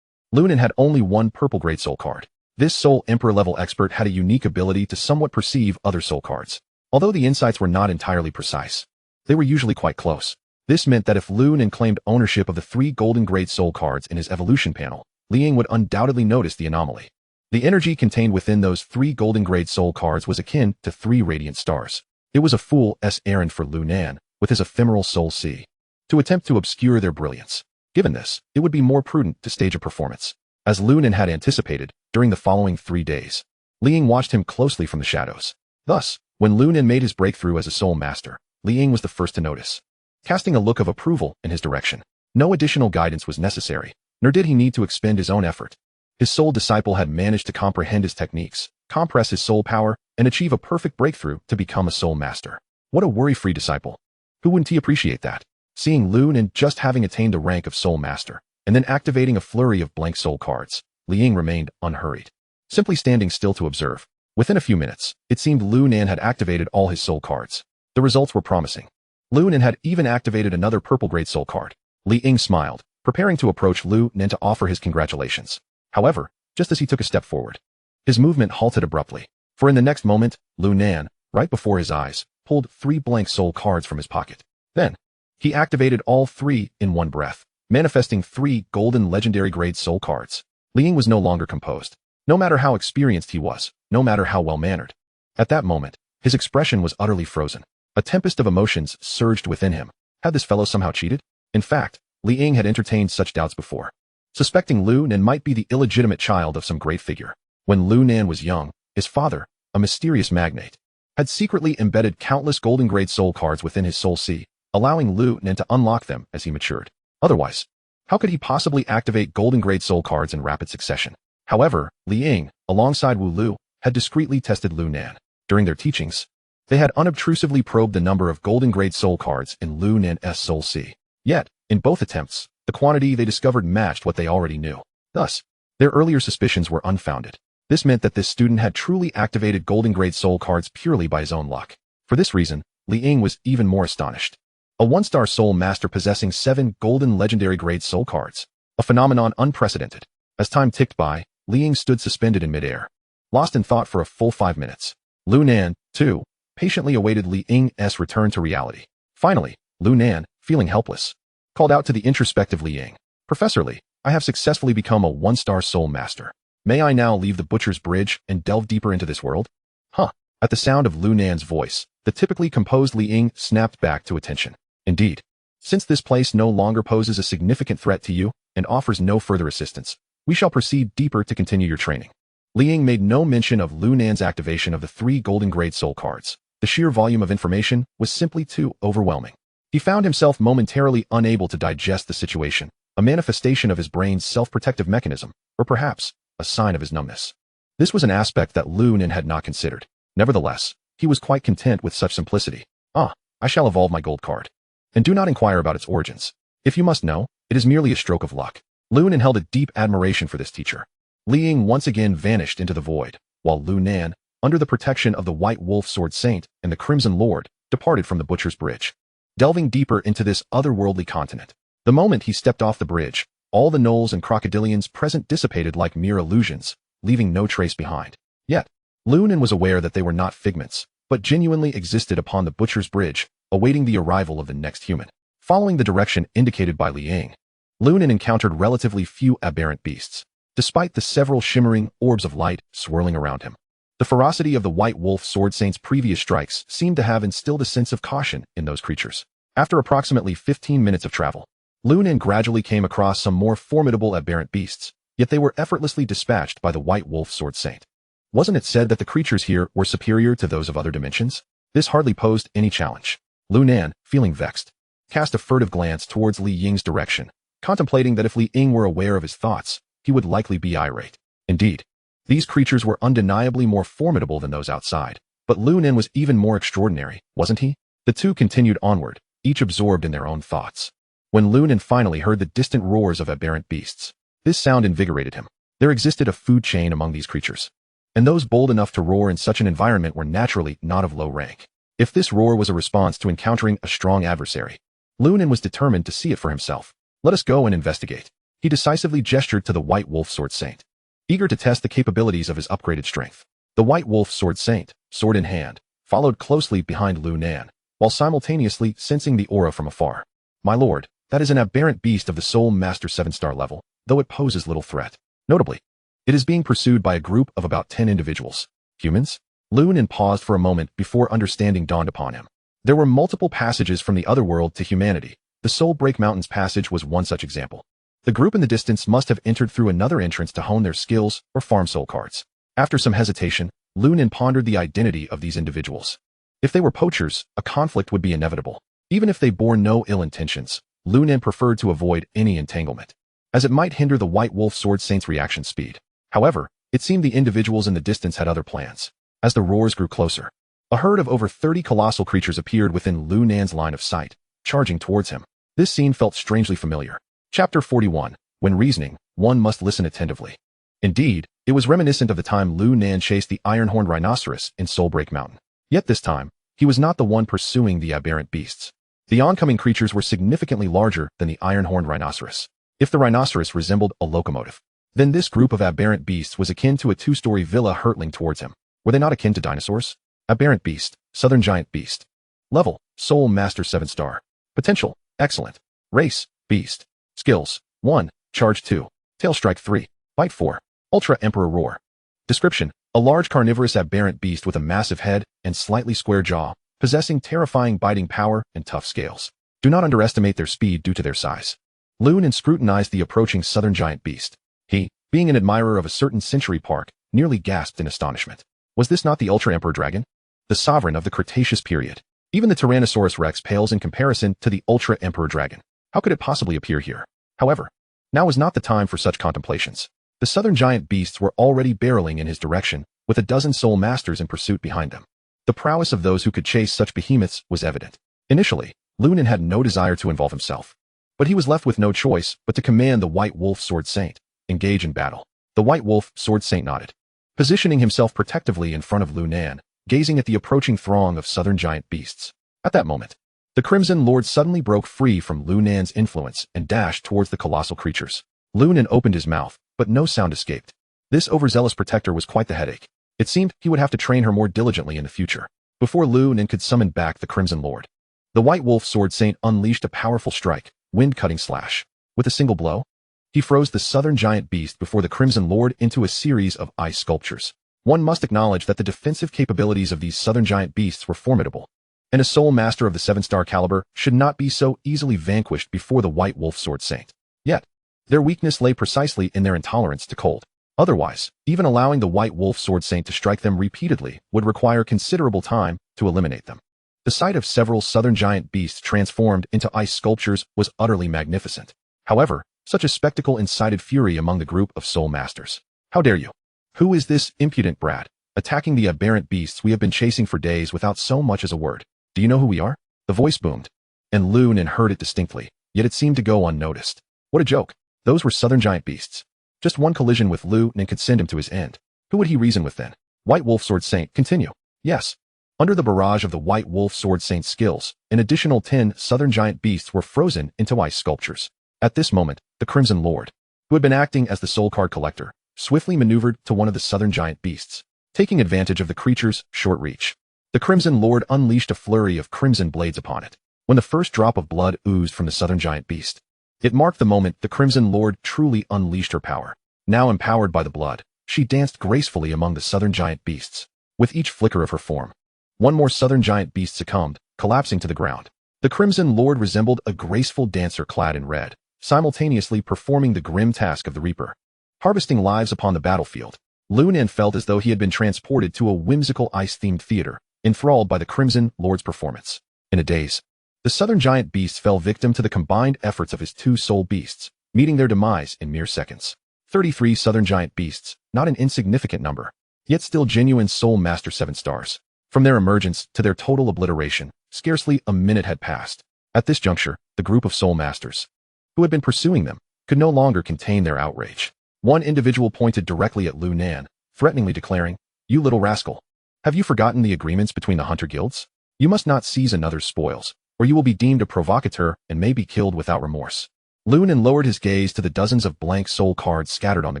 Lu Nan had only 1 purple-grade soul card. This Soul Emperor-level expert had a unique ability to somewhat perceive other soul cards. Although the insights were not entirely precise, they were usually quite close. This meant that if Lu Nan claimed ownership of the 3 golden-grade soul cards in his evolution panel, Liang would undoubtedly notice the anomaly. The energy contained within those 3 golden-grade soul cards was akin to 3 radiant stars. It was a fool's errand for Lu Nan, with his ephemeral soul sea, to attempt to obscure their brilliance. Given this, it would be more prudent to stage a performance. As Lu Nan had anticipated, during the following 3 days, Liang watched him closely from the shadows. Thus, when Lu Nan made his breakthrough as a soul master, Liang was the first to notice, casting a look of approval in his direction. No additional guidance was necessary, nor did he need to expend his own effort. His soul disciple had managed to comprehend his techniques, compress his soul power, and achieve a perfect breakthrough to become a soul master. What a worry-free disciple. Who wouldn't he appreciate that? Seeing Lu Nan just having attained the rank of soul master, and then activating a flurry of blank soul cards, Liang remained unhurried, simply standing still to observe. Within a few minutes, it seemed Lu Nan had activated all his soul cards. The results were promising. Lu Nan had even activated another purple-grade soul card. Liang smiled, preparing to approach Lu Nan to offer his congratulations. However, just as he took a step forward, his movement halted abruptly, for in the next moment, Lu Nan, right before his eyes, pulled 3 blank soul cards from his pocket. Then, he activated all 3 in one breath, manifesting 3 golden legendary grade soul cards. Liang was no longer composed. No matter how experienced he was, no matter how well-mannered. At that moment, his expression was utterly frozen. A tempest of emotions surged within him. Had this fellow somehow cheated? In fact, Liang had entertained such doubts before, suspecting Lu Nan might be the illegitimate child of some great figure. When Lu Nan was young, his father, a mysterious magnate, had secretly embedded countless golden-grade soul cards within his soul sea, allowing Lu Nan to unlock them as he matured. Otherwise, how could he possibly activate golden-grade soul cards in rapid succession? However, Liang, alongside Wu Lu, had discreetly tested Lu Nan. During their teachings, they had unobtrusively probed the number of golden-grade soul cards in Lu Nan's soul sea. Yet, in both attempts, the quantity they discovered matched what they already knew. Thus, their earlier suspicions were unfounded. This meant that this student had truly activated golden-grade soul cards purely by his own luck. For this reason, Liang was even more astonished. A 1-star soul master possessing 7 golden legendary grade soul cards. A phenomenon unprecedented. As time ticked by, Liang stood suspended in midair, lost in thought for a full 5 minutes. Lu Nan, too, patiently awaited Liang's return to reality. Finally, Lu Nan, feeling helpless, called out to the introspective Liang. Professor Li, I have successfully become a 1-star soul master. May I now leave the Butcher's Bridge and delve deeper into this world? Huh. At the sound of Lu Nan's voice, the typically composed Liang snapped back to attention. Indeed, since this place no longer poses a significant threat to you and offers no further assistance, we shall proceed deeper to continue your training. Liang made no mention of Lu Nan's activation of the 3 golden-grade soul cards. The sheer volume of information was simply too overwhelming. He found himself momentarily unable to digest the situation, a manifestation of his brain's self-protective mechanism, or perhaps a sign of his numbness. This was an aspect that Lu Nan had not considered. Nevertheless, he was quite content with such simplicity. I shall evolve my gold card. And do not inquire about its origins. If you must know, it is merely a stroke of luck. Lu Nan held a deep admiration for this teacher. Liang once again vanished into the void, while Lu Nan, under the protection of the White Wolf Sword Saint and the Crimson Lord, departed from the Butcher's Bridge, delving deeper into this otherworldly continent. The moment he stepped off the bridge, all the gnolls and crocodilians present dissipated like mere illusions, leaving no trace behind. Yet, Lu Nan was aware that they were not figments, but genuinely existed upon the Butcher's Bridge, awaiting the arrival of the next human. Following the direction indicated by Liang, Lu Nan encountered relatively few aberrant beasts, despite the several shimmering orbs of light swirling around him. The ferocity of the White Wolf Sword Saint's previous strikes seemed to have instilled a sense of caution in those creatures. After approximately 15 minutes of travel, Lu Nan gradually came across some more formidable aberrant beasts, yet they were effortlessly dispatched by the White Wolf Sword Saint. Wasn't it said that the creatures here were superior to those of other dimensions? This hardly posed any challenge. Lu Nan, feeling vexed, cast a furtive glance towards Li Ying's direction, contemplating that if Li Ying were aware of his thoughts, he would likely be irate. Indeed, these creatures were undeniably more formidable than those outside, but Lu Nan was even more extraordinary, wasn't he? The two continued onward, each absorbed in their own thoughts. When Lu Nan finally heard the distant roars of aberrant beasts, this sound invigorated him. There existed a food chain among these creatures, and those bold enough to roar in such an environment were naturally not of low rank. If this roar was a response to encountering a strong adversary, Lu Nan was determined to see it for himself. Let us go and investigate. He decisively gestured to the White Wolf Sword Saint, eager to test the capabilities of his upgraded strength. The White Wolf Sword Saint, sword in hand, followed closely behind Lu Nan, while simultaneously sensing the aura from afar. My lord, that is an aberrant beast of the Soul Master 7-star level, though it poses little threat. Notably, it is being pursued by a group of about 10 individuals. Humans? Lu Nan paused for a moment before understanding dawned upon him. There were multiple passages from the other world to humanity. The Soul Break Mountains passage was one such example. The group in the distance must have entered through another entrance to hone their skills or farm soul cards. After some hesitation, Lu Nan pondered the identity of these individuals. If they were poachers, a conflict would be inevitable. Even if they bore no ill intentions, Lu Nan preferred to avoid any entanglement, as it might hinder the White Wolf Sword Saint's reaction speed. However, it seemed the individuals in the distance had other plans. As the roars grew closer, a herd of over 30 colossal creatures appeared within Lu Nan's line of sight, charging towards him. This scene felt strangely familiar. Chapter 41. When reasoning, one must listen attentively. Indeed, it was reminiscent of the time Lu Nan chased the iron-horned rhinoceros in Soulbreak Mountain. Yet this time, he was not the one pursuing the aberrant beasts. The oncoming creatures were significantly larger than the iron-horned rhinoceros. If the rhinoceros resembled a locomotive, then this group of aberrant beasts was akin to a 2-story villa hurtling towards him. Were they not akin to dinosaurs? Aberrant beast, Southern Giant beast. Level, Soul Master 7-star. Potential, excellent. Race, beast. Skills, 1, Charge 2, Tail Strike 3, Bite 4, Ultra Emperor Roar. Description, a large carnivorous aberrant beast with a massive head and slightly square jaw, possessing terrifying biting power and tough scales. Do not underestimate their speed due to their size. Lu Nan scrutinized the approaching Southern Giant beast. He, being an admirer of a certain Century Park, nearly gasped in astonishment. Was this not the Ultra Emperor Dragon? The sovereign of the Cretaceous period. Even the Tyrannosaurus Rex pales in comparison to the Ultra Emperor Dragon. How could it possibly appear here? However, now was not the time for such contemplations. The Southern Giant beasts were already barreling in his direction, with a dozen soul masters in pursuit behind them. The prowess of those who could chase such behemoths was evident. Initially, Lu Nan had no desire to involve himself, but he was left with no choice but to command the White Wolf Sword Saint, engage in battle. The White Wolf Sword Saint nodded, positioning himself protectively in front of Lu Nan, gazing at the approaching throng of Southern Giant beasts. At that moment, the Crimson Lord suddenly broke free from Lu Nan's influence and dashed towards the colossal creatures. Lu Nan opened his mouth, but no sound escaped. This overzealous protector was quite the headache. It seemed he would have to train her more diligently in the future, before Lu Nan could summon back the Crimson Lord. The White Wolf Sword Saint unleashed a powerful strike, wind-cutting slash. With a single blow, he froze the Southern Giant beast before the Crimson Lord into a series of ice sculptures. One must acknowledge that the defensive capabilities of these Southern Giant beasts were formidable, and a Soul Master of the 7-star caliber should not be so easily vanquished before the White Wolf Sword Saint. Yet, their weakness lay precisely in their intolerance to cold. Otherwise, even allowing the White Wolf Sword Saint to strike them repeatedly would require considerable time to eliminate them. The sight of several Southern Giant beasts transformed into ice sculptures was utterly magnificent. However, such a spectacle incited fury among the group of Soul Masters. How dare you? Who is this impudent brat, attacking the aberrant beasts we have been chasing for days without so much as a word? Do you know who we are? The voice boomed, and Lu Nan heard it distinctly, yet it seemed to go unnoticed. What a joke. Those were Southern Giant beasts. Just one collision with Lu Nan could send him to his end. Who would he reason with then? White Wolf Sword Saint, continue. Yes. Under the barrage of the White Wolf Sword Saint's skills, an additional 10 Southern Giant beasts were frozen into ice sculptures. At this moment, the Crimson Lord, who had been acting as the soul card collector, swiftly maneuvered to one of the Southern Giant beasts, taking advantage of the creature's short reach. The Crimson Lord unleashed a flurry of crimson blades upon it. When the first drop of blood oozed from the Southern Giant beast, it marked the moment the Crimson Lord truly unleashed her power. Now empowered by the blood, she danced gracefully among the Southern Giant beasts. With each flicker of her form, one more Southern Giant beast succumbed, collapsing to the ground. The Crimson Lord resembled a graceful dancer clad in red, simultaneously performing the grim task of the Reaper, harvesting lives upon the battlefield. Lu Nan felt as though he had been transported to a whimsical ice-themed theater, enthralled by the Crimson Lord's performance. In a daze, the southern giant beast fell victim to the combined efforts of his two soul beasts, meeting their demise in mere seconds. 33 southern giant beasts, not an insignificant number, yet still genuine soul master 7 stars. From their emergence to their total obliteration, scarcely a minute had passed. At this juncture, the group of soul masters, who had been pursuing them, could no longer contain their outrage. One individual pointed directly at Lu Nan, threateningly declaring, "You little rascal! Have you forgotten the agreements between the hunter guilds? You must not seize another's spoils, or you will be deemed a provocateur and may be killed without remorse." Lu Nan lowered his gaze to the dozens of blank soul cards scattered on the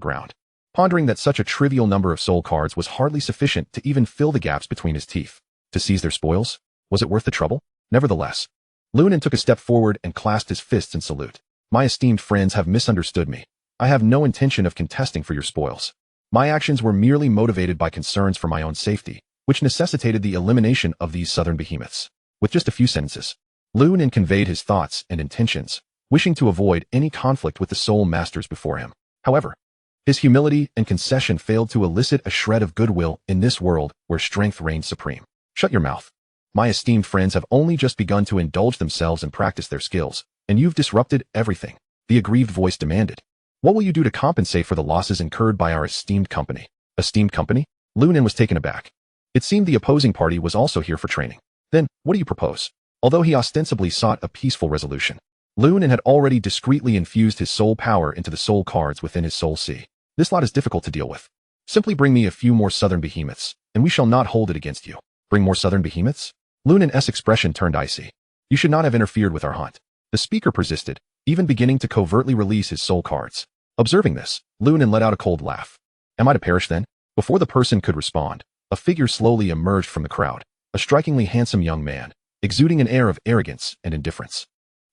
ground, pondering that such a trivial number of soul cards was hardly sufficient to even fill the gaps between his teeth. To seize their spoils? Was it worth the trouble? Nevertheless, Lu Nan took a step forward and clasped his fists in salute. "My esteemed friends have misunderstood me. I have no intention of contesting for your spoils. My actions were merely motivated by concerns for my own safety, which necessitated the elimination of these southern behemoths." With just a few sentences, Lu Nan conveyed his thoughts and intentions, wishing to avoid any conflict with the soul masters before him. However, his humility and concession failed to elicit a shred of goodwill in this world where strength reigns supreme. "Shut your mouth. My esteemed friends have only just begun to indulge themselves and practice their skills, and you've disrupted everything," the aggrieved voice demanded. "What will you do to compensate for the losses incurred by our esteemed company?" Esteemed company? Lu Nan was taken aback. It seemed the opposing party was also here for training. "Then, what do you propose?" Although he ostensibly sought a peaceful resolution, Lu Nan had already discreetly infused his soul power into the soul cards within his soul sea. "This lot is difficult to deal with. Simply bring me a few more southern behemoths, and we shall not hold it against you." "Bring more southern behemoths?" Lu Nan's expression turned icy. "You should not have interfered with our hunt." The speaker persisted, even beginning to covertly release his soul cards. Observing this, Lu Nan let out a cold laugh. "Am I to perish then?" Before the person could respond, a figure slowly emerged from the crowd, a strikingly handsome young man, exuding an air of arrogance and indifference.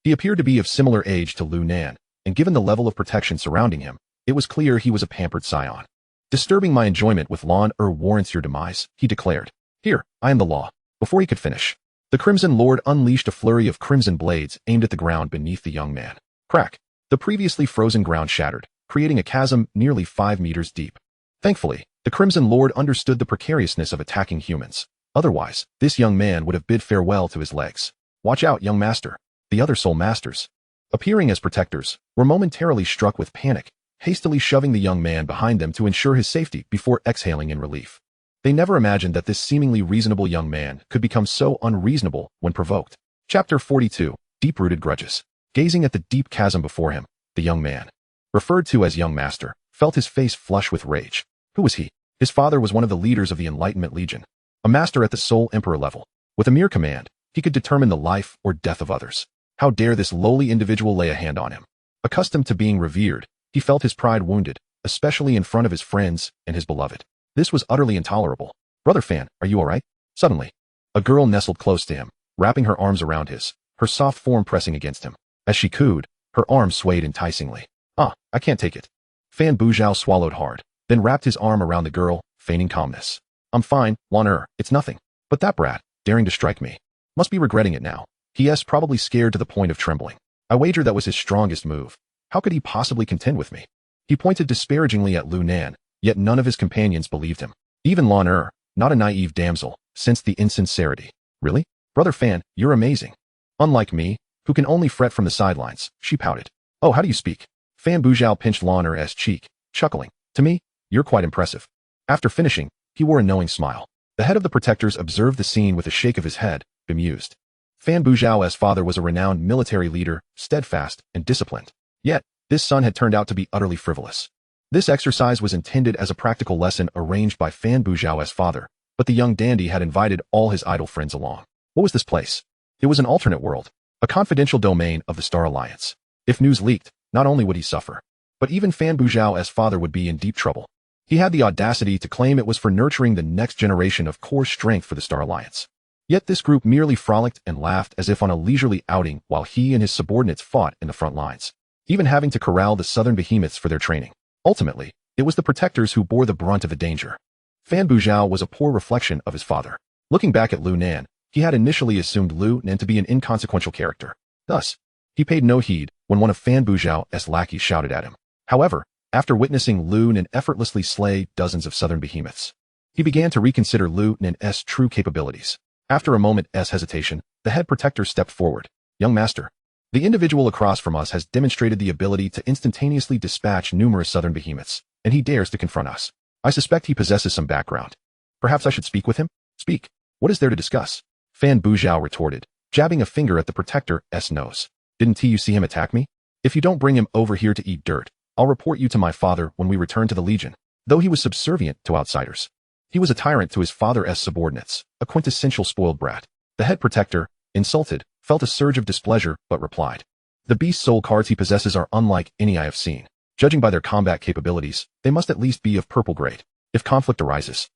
He appeared to be of similar age to Lu Nan, and given the level of protection surrounding him, it was clear he was a pampered scion. "Disturbing my enjoyment with lawn warrants your demise," he declared. "Here, I am the law." Before he could finish, the Crimson Lord unleashed a flurry of crimson blades aimed at the ground beneath the young man. Crack! The previously frozen ground shattered, creating a chasm nearly 5 meters deep. Thankfully, the Crimson Lord understood the precariousness of attacking humans. Otherwise, this young man would have bid farewell to his legs. "Watch out, young master." The other soul masters, appearing as protectors, were momentarily struck with panic, hastily shoving the young man behind them to ensure his safety before exhaling in relief. They never imagined that this seemingly reasonable young man could become so unreasonable when provoked. Chapter 42. Deep-Rooted Grudges. Gazing at the deep chasm before him, the young man, referred to as young master, felt his face flush with rage. Who was he? His father was one of the leaders of the Enlightenment Legion, a master at the Soul Emperor level. With a mere command, he could determine the life or death of others. How dare this lowly individual lay a hand on him? Accustomed to being revered, he felt his pride wounded, especially in front of his friends and his beloved. This was utterly intolerable. "Brother Fan, are you all right?" Suddenly, a girl nestled close to him, wrapping her arms around his, her soft form pressing against him. As she cooed, her arms swayed enticingly. "Ah, I can't take it." Fan Buzhao swallowed hard, then wrapped his arm around the girl, feigning calmness. "I'm fine, Lan, it's nothing. But that brat, daring to strike me, must be regretting it now. He is probably scared to the point of trembling. I wager that was his strongest move. How could he possibly contend with me?" He pointed disparagingly at Lu Nan, yet none of his companions believed him. Even Lan, not a naive damsel, sensed the insincerity. "Really? Brother Fan, you're amazing. Unlike me, who can only fret from the sidelines," she pouted. "Oh, how do you speak?" Fan Buzhao pinched Lan's cheek, chuckling. "To me, you're quite impressive." After finishing, he wore a knowing smile. The head of the protectors observed the scene with a shake of his head, bemused. Fan Buzhao's father was a renowned military leader, steadfast and disciplined. Yet, this son had turned out to be utterly frivolous. This exercise was intended as a practical lesson arranged by Fan Buzhao's father, but the young dandy had invited all his idle friends along. What was this place? It was an alternate world, a confidential domain of the Star Alliance. If news leaked, not only would he suffer, but even Fan Buzhao's father would be in deep trouble. He had the audacity to claim it was for nurturing the next generation of core strength for the Star Alliance. Yet this group merely frolicked and laughed as if on a leisurely outing while he and his subordinates fought in the front lines, even having to corral the southern behemoths for their training. Ultimately, it was the protectors who bore the brunt of the danger. Fan Buzhao was a poor reflection of his father. Looking back at Lu Nan, He had initially assumed Lu Nan to be an inconsequential character. Thus, he paid no heed when one of Fan Buzhao's lackeys shouted at him. However, after witnessing Lu Nan effortlessly slay dozens of southern behemoths, he began to reconsider Lu Nan's true capabilities. After a moment's hesitation, the head protector stepped forward. Young master, the individual across from us has demonstrated the ability to instantaneously dispatch numerous southern behemoths, and he dares to confront us. I suspect he possesses some background. Perhaps I should speak with him? Speak. What is there to discuss? Fan Buzhao retorted, jabbing a finger at the protector's nose. Didn't you see him attack me? If you don't bring him over here to eat dirt, I'll report you to my father when we return to the Legion. Though he was subservient to outsiders, he was a tyrant to his father's subordinates, a quintessential spoiled brat. The head protector, insulted, felt a surge of displeasure but replied. The beast soul cards he possesses are unlike any I have seen. Judging by their combat capabilities, they must at least be of purple grade. If conflict arises,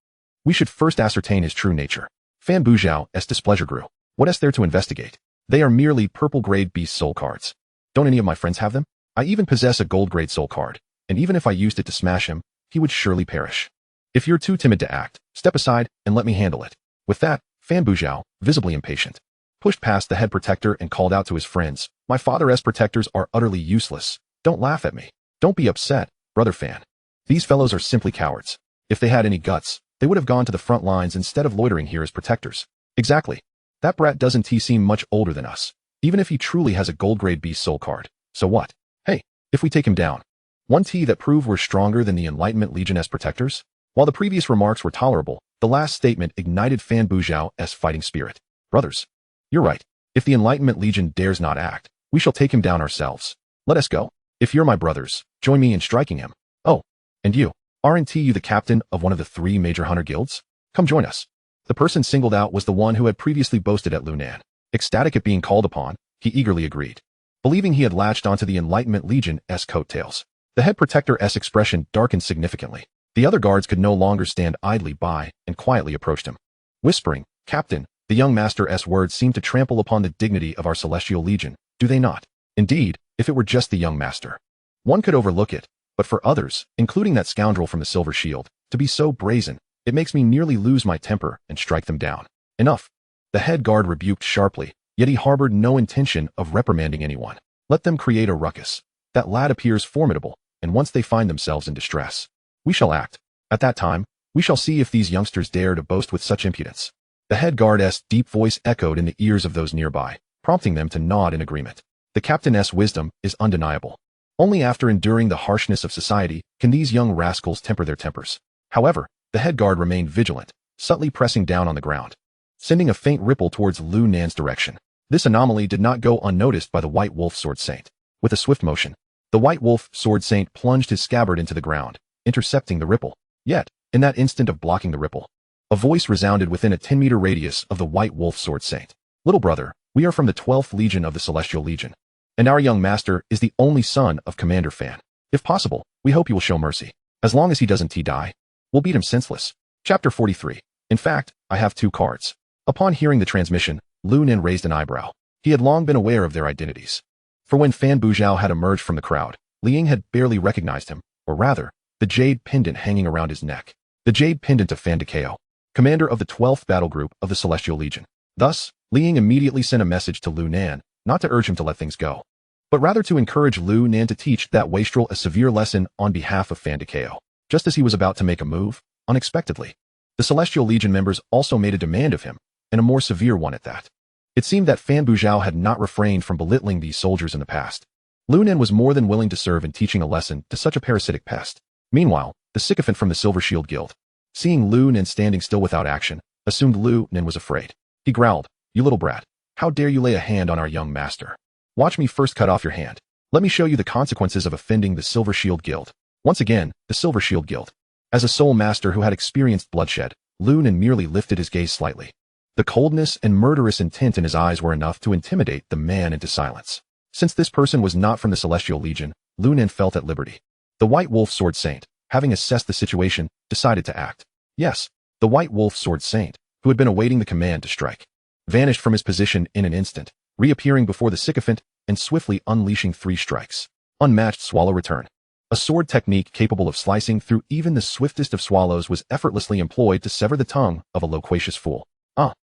we should first ascertain his true nature. Fan Buzhao's displeasure grew. What is there to investigate? They are merely purple grade beast soul cards. Don't any of my friends have them? I even possess a gold grade soul card, and even if I used it to smash him, he would surely perish. If you're too timid to act, step aside and let me handle it. With that, Fan Buzhao, visibly impatient, pushed past the head protector and called out to his friends, my father's protectors are utterly useless. Don't laugh at me. Don't be upset, brother Fan. These fellows are simply cowards. If they had any guts, they would have gone to the front lines instead of loitering here as protectors. Exactly. That brat doesn't seem much older than us, even if he truly has a gold grade beast soul card. So what? Hey, if we take him down, one that proved we're stronger than the Enlightenment Legion's protectors? While the previous remarks were tolerable, the last statement ignited Fan Buzhao's fighting spirit. Brothers, you're right. If the Enlightenment Legion dares not act, we shall take him down ourselves. Let us go. If you're my brothers, join me in striking him. Oh, and you, aren't you the captain of one of the 3 major hunter guilds? Come join us. The person singled out was the one who had previously boasted at Lu Nan. Ecstatic at being called upon, he eagerly agreed, believing he had latched onto the Enlightenment Legion's coattails. The head protector's expression darkened significantly. The other guards could no longer stand idly by and quietly approached him. Whispering, Captain, the young master's words seem to trample upon the dignity of our celestial legion, do they not? Indeed, if it were just the young master, one could overlook it, but for others, including that scoundrel from the Silver Shield, to be so brazen, it makes me nearly lose my temper and strike them down. Enough. The head guard rebuked sharply, yet he harbored no intention of reprimanding anyone. Let them create a ruckus. That lad appears formidable, and once they find themselves in distress, we shall act. At that time, we shall see if these youngsters dare to boast with such impudence. The head guard's deep voice echoed in the ears of those nearby, prompting them to nod in agreement. The captain's wisdom is undeniable. Only after enduring the harshness of society can these young rascals temper their tempers. However, the head guard remained vigilant, subtly pressing down on the ground, sending a faint ripple towards Lu Nan's direction. This anomaly did not go unnoticed by the White Wolf Sword Saint. With a swift motion, the White Wolf Sword Saint plunged his scabbard into the ground, intercepting the ripple. Yet, in that instant of blocking the ripple, a voice resounded within a 10-meter radius of the White Wolf Sword Saint. Little brother, we are from the 12th Legion of the Celestial Legion, and our young master is the only son of Commander Fan. If possible, we hope you will show mercy. As long as he doesn't die, we'll beat him senseless. Chapter 43. In fact, I have 2 cards. Upon hearing the transmission, Lu Nan raised an eyebrow. He had long been aware of their identities. For when Fan Buzhao had emerged from the crowd, Liang had barely recognized him, or rather, the jade pendant hanging around his neck. The jade pendant of Fan Dekao, commander of the 12th Battle Group of the Celestial Legion. Thus, Liang immediately sent a message to Lu Nan, not to urge him to let things go, but rather to encourage Lu Nan to teach that wastrel a severe lesson on behalf of Fan Dekao. Just as he was about to make a move, unexpectedly, the Celestial Legion members also made a demand of him, and a more severe one at that. It seemed that Fan Buzhao had not refrained from belittling these soldiers in the past. Lu Nan was more than willing to serve in teaching a lesson to such a parasitic pest. Meanwhile, the sycophant from the Silver Shield Guild, seeing Lu Nan standing still without action, assumed Lu Nan was afraid. He growled, "You little brat, how dare you lay a hand on our young master? Watch me first cut off your hand. Let me show you the consequences of offending the Silver Shield Guild." Once again, the Silver Shield Guild. As a soul master who had experienced bloodshed, Lu Nan merely lifted his gaze slightly. The coldness and murderous intent in his eyes were enough to intimidate the man into silence. Since this person was not from the Celestial Legion, Lu Nan felt at liberty. The White Wolf Sword Saint, having assessed the situation, decided to act. Yes, the White Wolf Sword Saint, who had been awaiting the command to strike, vanished from his position in an instant, reappearing before the sycophant and swiftly unleashing 3 strikes. Unmatched swallow return. A sword technique capable of slicing through even the swiftest of swallows was effortlessly employed to sever the tongue of a loquacious fool.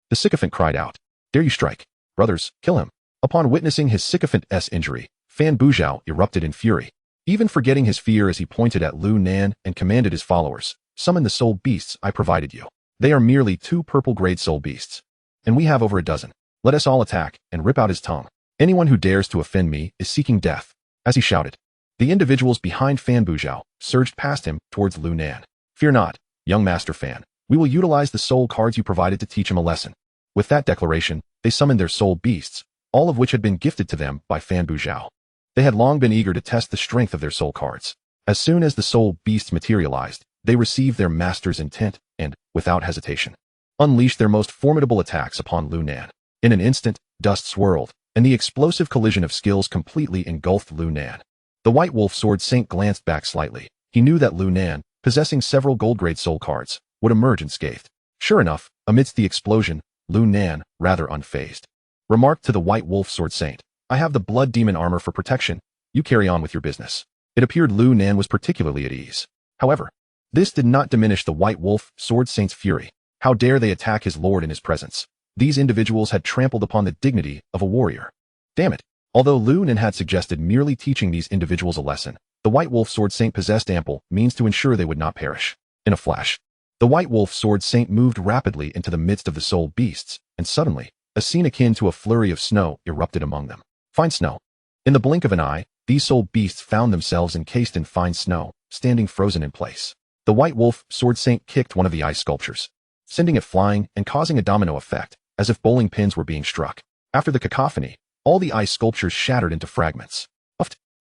The sycophant cried out. Dare you strike? Brothers, kill him. Upon witnessing his sycophant's injury, Fan Buzhao erupted in fury. Even forgetting his fear as he pointed at Lu Nan and commanded his followers, summon the soul beasts I provided you. They are merely 2 purple-grade soul beasts. And we have over a dozen. Let us all attack and rip out his tongue. Anyone who dares to offend me is seeking death. As he shouted, the individuals behind Fan Buzhao surged past him towards Lu Nan. Fear not, young Master Fan. We will utilize the soul cards you provided to teach him a lesson. With that declaration, they summoned their soul beasts, all of which had been gifted to them by Fan Buzhao. They had long been eager to test the strength of their soul cards. As soon as the soul beasts materialized, they received their master's intent and, without hesitation, unleashed their most formidable attacks upon Lu Nan. In an instant, dust swirled, and the explosive collision of skills completely engulfed Lu Nan. The White Wolf Sword Saint glanced back slightly. He knew that Lu Nan, possessing several gold-grade soul cards, would emerge unscathed. Sure enough, amidst the explosion, Lu Nan, rather unfazed, remarked to the White Wolf Sword Saint, I have the Blood Demon armor for protection. You carry on with your business. It appeared Lu Nan was particularly at ease. However, this did not diminish the White Wolf Sword Saint's fury. How dare they attack his lord in his presence? These individuals had trampled upon the dignity of a warrior. Damn it. Although Lu Nan had suggested merely teaching these individuals a lesson, the White Wolf Sword Saint possessed ample means to ensure they would not perish. In a flash, the White Wolf Sword Saint moved rapidly into the midst of the soul beasts, and suddenly, a scene akin to a flurry of snow erupted among them. Fine snow. In the blink of an eye, these soul beasts found themselves encased in fine snow, standing frozen in place. The White Wolf Sword Saint kicked one of the ice sculptures, sending it flying and causing a domino effect, as if bowling pins were being struck. After the cacophony, all the ice sculptures shattered into fragments.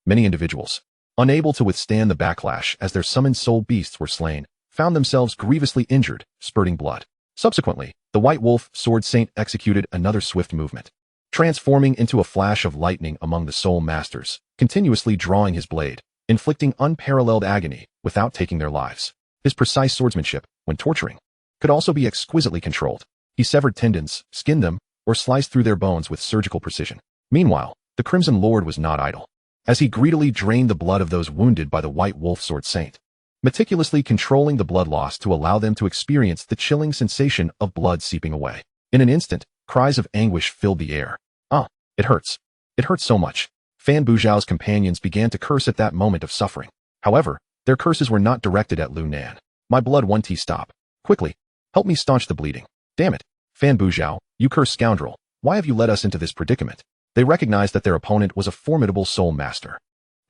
Many individuals, unable to withstand the backlash as their summoned soul beasts were slain, found themselves grievously injured, spurting blood. Subsequently, the White Wolf Sword Saint executed another swift movement, transforming into a flash of lightning among the soul masters, continuously drawing his blade, inflicting unparalleled agony without taking their lives. His precise swordsmanship, when torturing, could also be exquisitely controlled. He severed tendons, skinned them, or sliced through their bones with surgical precision. Meanwhile, the Crimson Lord was not idle, as he greedily drained the blood of those wounded by the White Wolf Sword Saint, meticulously controlling the blood loss to allow them to experience the chilling sensation of blood seeping away. In an instant, cries of anguish filled the air. Ah, it hurts. It hurts so much. Fan Buzhao's companions began to curse at that moment of suffering. However, their curses were not directed at Lu Nan. My blood 1T stop. Quickly, help me staunch the bleeding. Damn it. Fan Buzhao, you cursed scoundrel. Why have you led us into this predicament? They recognized that their opponent was a formidable soul master.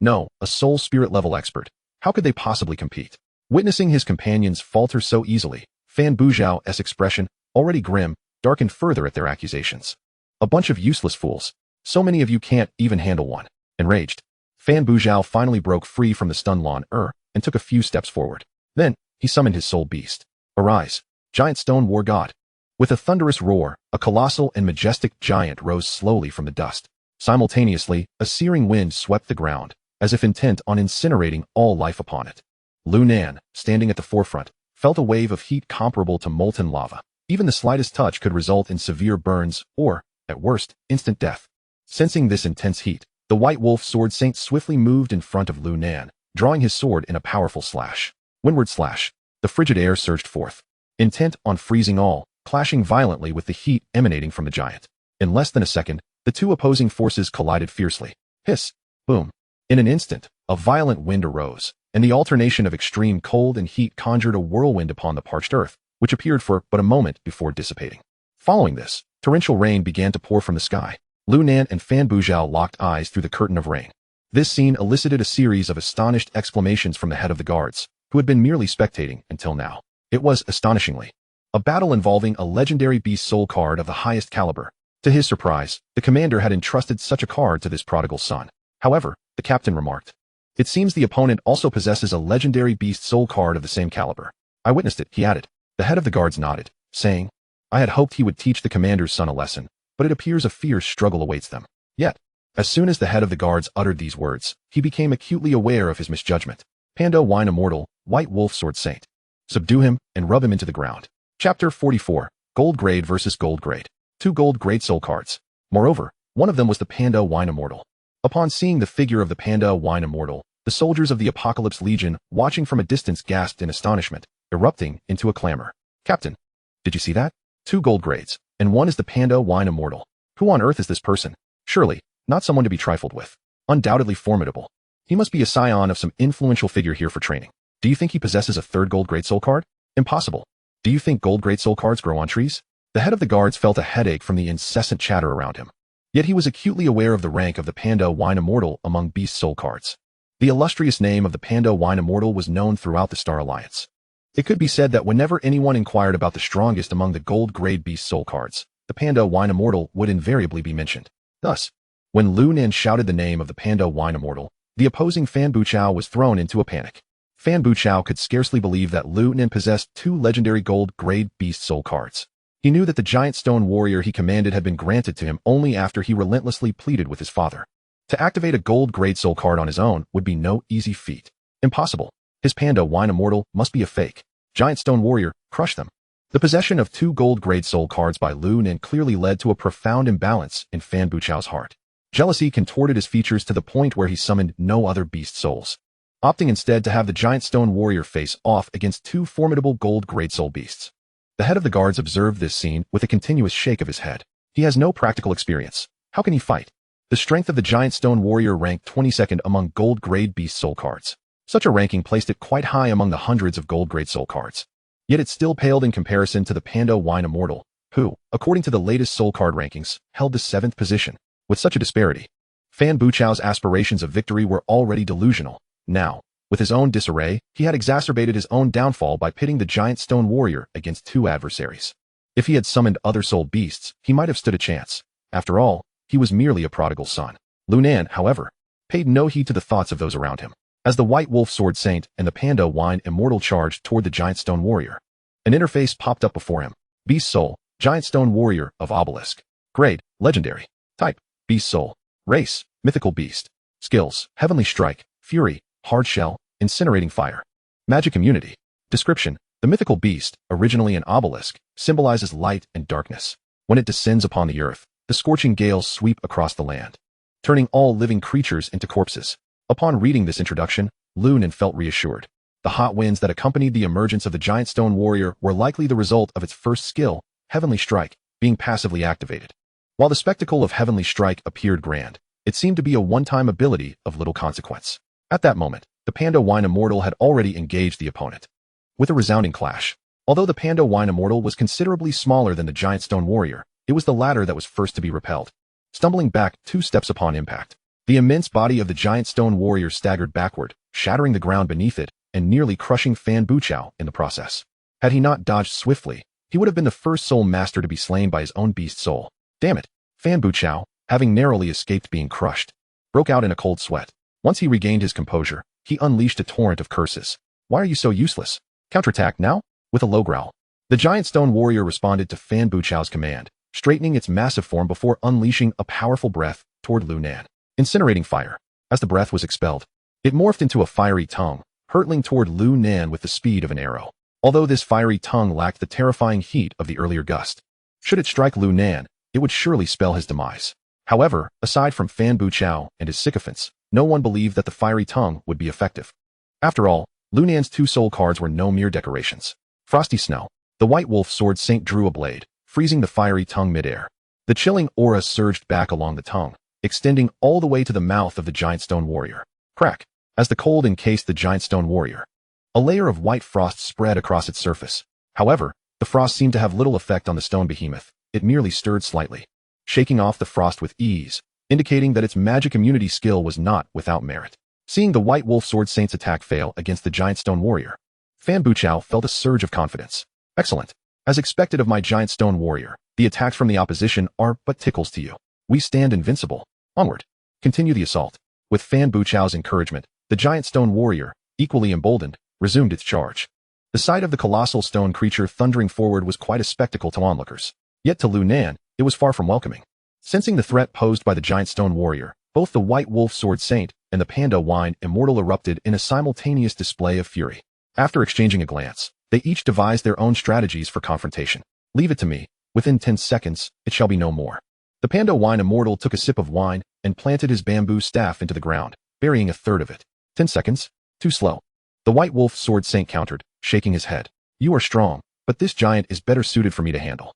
No, a soul spirit level expert. How could they possibly compete? Witnessing his companions falter so easily, Fan Buzhao's expression, already grim, darkened further at their accusations. A bunch of useless fools. So many of you can't even handle one. Enraged, Fan Buzhao finally broke free from the stunned Lan and took a few steps forward. Then, he summoned his soul beast. Arise, giant stone war god. With a thunderous roar, a colossal and majestic giant rose slowly from the dust. Simultaneously, a searing wind swept the ground, as if intent on incinerating all life upon it. Lu Nan, standing at the forefront, felt a wave of heat comparable to molten lava. Even the slightest touch could result in severe burns or, at worst, instant death. Sensing this intense heat, the White Wolf Sword Saint swiftly moved in front of Lu Nan, drawing his sword in a powerful slash. Windward slash. The frigid air surged forth, intent on freezing all, clashing violently with the heat emanating from the giant. In less than a second, the two opposing forces collided fiercely. Hiss! Boom! In an instant, a violent wind arose, and the alternation of extreme cold and heat conjured a whirlwind upon the parched earth, which appeared for but a moment before dissipating. Following this, torrential rain began to pour from the sky. Lu Nan and Fan Buzhao locked eyes through the curtain of rain. This scene elicited a series of astonished exclamations from the head of the guards, who had been merely spectating until now. It was, astonishingly, a battle involving a legendary beast soul card of the highest caliber. To his surprise, the commander had entrusted such a card to this prodigal son. However, the captain remarked, it seems the opponent also possesses a legendary beast soul card of the same caliber. I witnessed it, he added. The head of the guards nodded, saying, I had hoped he would teach the commander's son a lesson, but it appears a fierce struggle awaits them. Yet, as soon as the head of the guards uttered these words, he became acutely aware of his misjudgment. Pando Wine Immortal, White Wolf Sword Saint. Subdue him and rub him into the ground. Chapter 44, Gold Grade versus Gold Grade. 2 gold grade soul cards. Moreover, one of them was the Panda Wine Immortal. Upon seeing the figure of the Panda Wine Immortal, the soldiers of the Apocalypse Legion, watching from a distance, gasped in astonishment, erupting into a clamor. Captain, did you see that? 2 gold grades, and one is the panda wine immortal. Who on earth is this person? Surely, not someone to be trifled with. Undoubtedly formidable. He must be a scion of some influential figure here for training. Do you think he possesses a 3rd gold grade soul card? Impossible. Do you think gold grade soul cards grow on trees? The head of the guards felt a headache from the incessant chatter around him. Yet he was acutely aware of the rank of the panda wine immortal among beast soul cards. The illustrious name of the panda wine immortal was known throughout the Star Alliance. It could be said that whenever anyone inquired about the strongest among the gold grade beast soul cards, the panda wine immortal would invariably be mentioned. Thus, when Lu Nan shouted the name of the panda wine immortal, the opposing Fan Buchao was thrown into a panic. Fan Buchao could scarcely believe that Lu Nan possessed 2 legendary gold grade beast soul cards. He knew that the giant stone warrior he commanded had been granted to him only after he relentlessly pleaded with his father. To activate a gold grade soul card on his own would be no easy feat. Impossible. His panda wine immortal must be a fake. Giant stone warrior, crush them. The possession of 2 gold grade soul cards by Lu Nan clearly led to a profound imbalance in Fan Buchao's heart. Jealousy contorted his features to the point where he summoned no other beast souls, opting instead to have the giant stone warrior face off against 2 formidable gold grade soul beasts. The head of the guards observed this scene with a continuous shake of his head. He has no practical experience. How can he fight? The strength of the giant stone warrior ranked 22nd among gold grade beast soul cards. Such a ranking placed it quite high among the hundreds of gold grade soul cards. Yet it still paled in comparison to the panda wine immortal, who, according to the latest soul card rankings, held the 7th position. With such a disparity, Fan Buchao's aspirations of victory were already delusional. Now, with his own disarray, he had exacerbated his own downfall by pitting the giant stone warrior against 2 adversaries. If he had summoned other soul beasts, he might have stood a chance. After all, he was merely a prodigal son. Lu Nan, however, paid no heed to the thoughts of those around him. As the White Wolf Sword Saint and the Panda Wine Immortal charged toward the Giant Stone Warrior, an interface popped up before him. Beast Soul, Giant Stone Warrior of Obelisk. Grade, Legendary. Type, Beast Soul. Race, Mythical Beast. Skills, Heavenly Strike, Fury, Hard Shell, Incinerating Fire. Magic Immunity. Description, the mythical beast, originally an obelisk, symbolizes light and darkness. When it descends upon the earth, the scorching gales sweep across the land, turning all living creatures into corpses. Upon reading this introduction, Lu Nan felt reassured. The hot winds that accompanied the emergence of the giant stone warrior were likely the result of its first skill, Heavenly Strike, being passively activated. While the spectacle of Heavenly Strike appeared grand, it seemed to be a one-time ability of little consequence. At that moment, the Panda Wine Immortal had already engaged the opponent with a resounding clash. Although the Panda Wine Immortal was considerably smaller than the giant stone warrior, it was the latter that was first to be repelled. Stumbling back 2 steps upon impact, the immense body of the giant stone warrior staggered backward, shattering the ground beneath it and nearly crushing Fan Buchao in the process. Had he not dodged swiftly, he would have been the first soul master to be slain by his own beast soul. Damn it! Fan Buchao, having narrowly escaped being crushed, broke out in a cold sweat. Once he regained his composure, he unleashed a torrent of curses. Why are you so useless? Counterattack now? With a low growl, the giant stone warrior responded to Fan Buchao's command, straightening its massive form before unleashing a powerful breath toward Lu Nan. Incinerating Fire. As the breath was expelled, it morphed into a fiery tongue, hurtling toward Lu Nan with the speed of an arrow. Although this fiery tongue lacked the terrifying heat of the earlier gust, should it strike Lu Nan, it would surely spell his demise. However, aside from Fan Buchao and his sycophants, no one believed that the fiery tongue would be effective. After all, Lu Nan's 2 soul cards were no mere decorations. Frosty Snow. The White Wolf Sword Saint drew a blade, freezing the fiery tongue midair. The chilling aura surged back along the tongue, extending all the way to the mouth of the giant stone warrior. Crack. As the cold encased the giant stone warrior, a layer of white frost spread across its surface. However, the frost seemed to have little effect on the stone behemoth. It merely stirred slightly, shaking off the frost with ease, indicating that its magic immunity skill was not without merit. Seeing the White Wolf Sword Saint's attack fail against the giant stone warrior, Fan Buchao felt a surge of confidence. Excellent. As expected of my giant stone warrior, the attacks from the opposition are but tickles to you. We stand invincible. Onward. Continue the assault. With Fan Buchao's encouragement, the giant stone warrior, equally emboldened, resumed its charge. The sight of the colossal stone creature thundering forward was quite a spectacle to onlookers. Yet to Lu Nan, it was far from welcoming. Sensing the threat posed by the giant stone warrior, both the White Wolf Sword Saint and the Panda Wine Immortal erupted in a simultaneous display of fury. After exchanging a glance, they each devised their own strategies for confrontation. Leave it to me. Within 10 seconds, it shall be no more. The Panda Wine Immortal took a sip of wine and planted his bamboo staff into the ground, burying a third of it. 10 seconds? Too slow. The White Wolf Sword Saint countered, shaking his head. You are strong, but this giant is better suited for me to handle.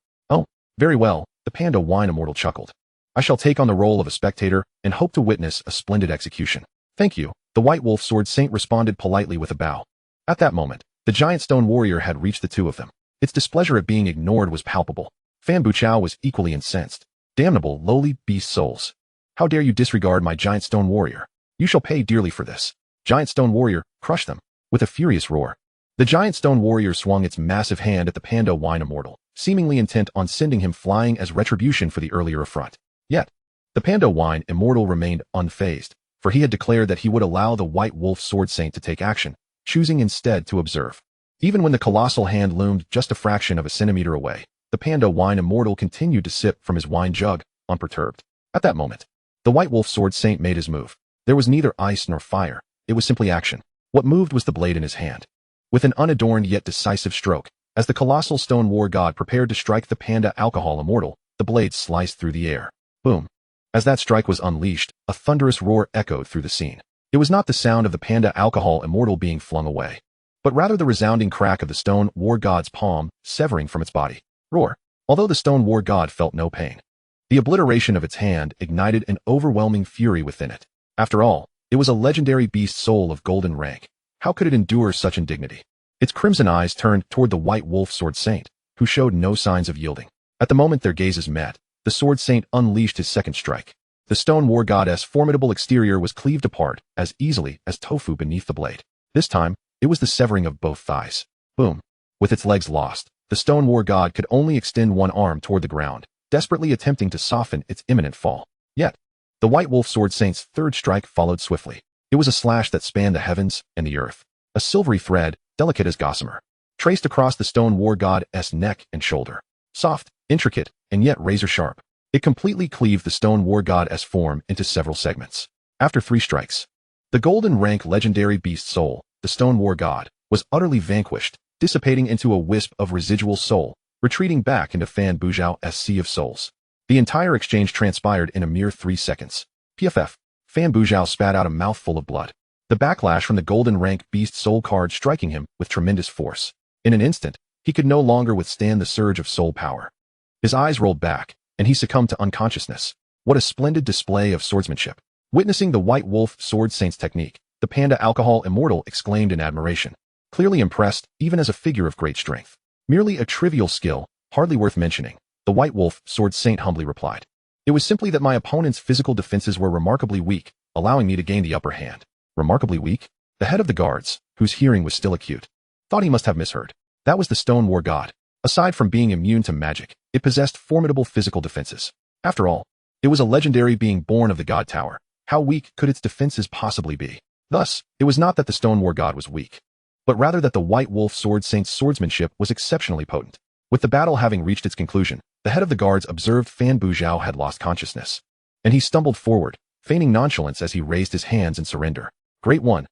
Very well, the panda wine immortal chuckled. I shall take on the role of a spectator and hope to witness a splendid execution. Thank you, the white wolf sword saint responded politely with a bow. At that moment, the giant stone warrior had reached the two of them. Its displeasure at being ignored was palpable. Fan Buchao was equally incensed. Damnable, lowly beast souls. How dare you disregard my giant stone warrior? You shall pay dearly for this. Giant stone warrior, crush them. With a furious roar, the giant stone warrior swung its massive hand at the panda wine immortal, seemingly intent on sending him flying as retribution for the earlier affront. Yet, the panda wine immortal remained unfazed, for he had declared that he would allow the white wolf sword saint to take action, choosing instead to observe. Even when the colossal hand loomed just a fraction of a centimeter away, the panda wine immortal continued to sip from his wine jug, unperturbed. At that moment, the white wolf sword saint made his move. There was neither ice nor fire, it was simply action. What moved was the blade in his hand. With an unadorned yet decisive stroke, as the colossal stone war god prepared to strike the panda alcohol immortal, the blade sliced through the air. Boom. As that strike was unleashed, a thunderous roar echoed through the scene. It was not the sound of the panda alcohol immortal being flung away, but rather the resounding crack of the stone war god's palm severing from its body. Roar. Although the stone war god felt no pain, the obliteration of its hand ignited an overwhelming fury within it. After all, it was a legendary beast soul of golden rank. How could it endure such indignity? Its crimson eyes turned toward the white wolf sword saint, who showed no signs of yielding. At the moment their gazes met, the sword saint unleashed his second strike. The stone war goddess' formidable exterior was cleaved apart as easily as tofu beneath the blade. This time, it was the severing of both thighs. Boom. With its legs lost, the stone war god could only extend one arm toward the ground, desperately attempting to soften its imminent fall. Yet, the white wolf sword saint's third strike followed swiftly. It was a slash that spanned the heavens and the earth. A silvery thread, delicate as gossamer, traced across the stone war god's neck and shoulder. Soft, intricate, and yet razor-sharp, it completely cleaved the stone war god's form into several segments. After 3 strikes, the golden rank legendary beast soul, the stone war god, was utterly vanquished, dissipating into a wisp of residual soul, retreating back into Fan Buchao's sea of souls. The entire exchange transpired in a mere 3 seconds. PFF. Fan Buchao spat out a mouthful of blood. The backlash from the golden rank beast soul card striking him with tremendous force. In an instant, he could no longer withstand the surge of soul power. His eyes rolled back, and he succumbed to unconsciousness. What a splendid display of swordsmanship. Witnessing the white wolf sword saint's technique, the panda alcohol immortal exclaimed in admiration. Clearly impressed, even as a figure of great strength. Merely a trivial skill, hardly worth mentioning, the white wolf sword saint humbly replied. It was simply that my opponent's physical defenses were remarkably weak, allowing me to gain the upper hand. Remarkably weak? The head of the guards, whose hearing was still acute, thought he must have misheard. That was the stone war god. Aside from being immune to magic, it possessed formidable physical defenses. After all, it was a legendary being born of the god tower. How weak could its defenses possibly be? Thus, it was not that the stone war god was weak, but rather that the white wolf sword saint's swordsmanship was exceptionally potent. With the battle having reached its conclusion, the head of the guards observed Fan Buchao had lost consciousness, and he stumbled forward, feigning nonchalance as he raised his hands in surrender. Great one,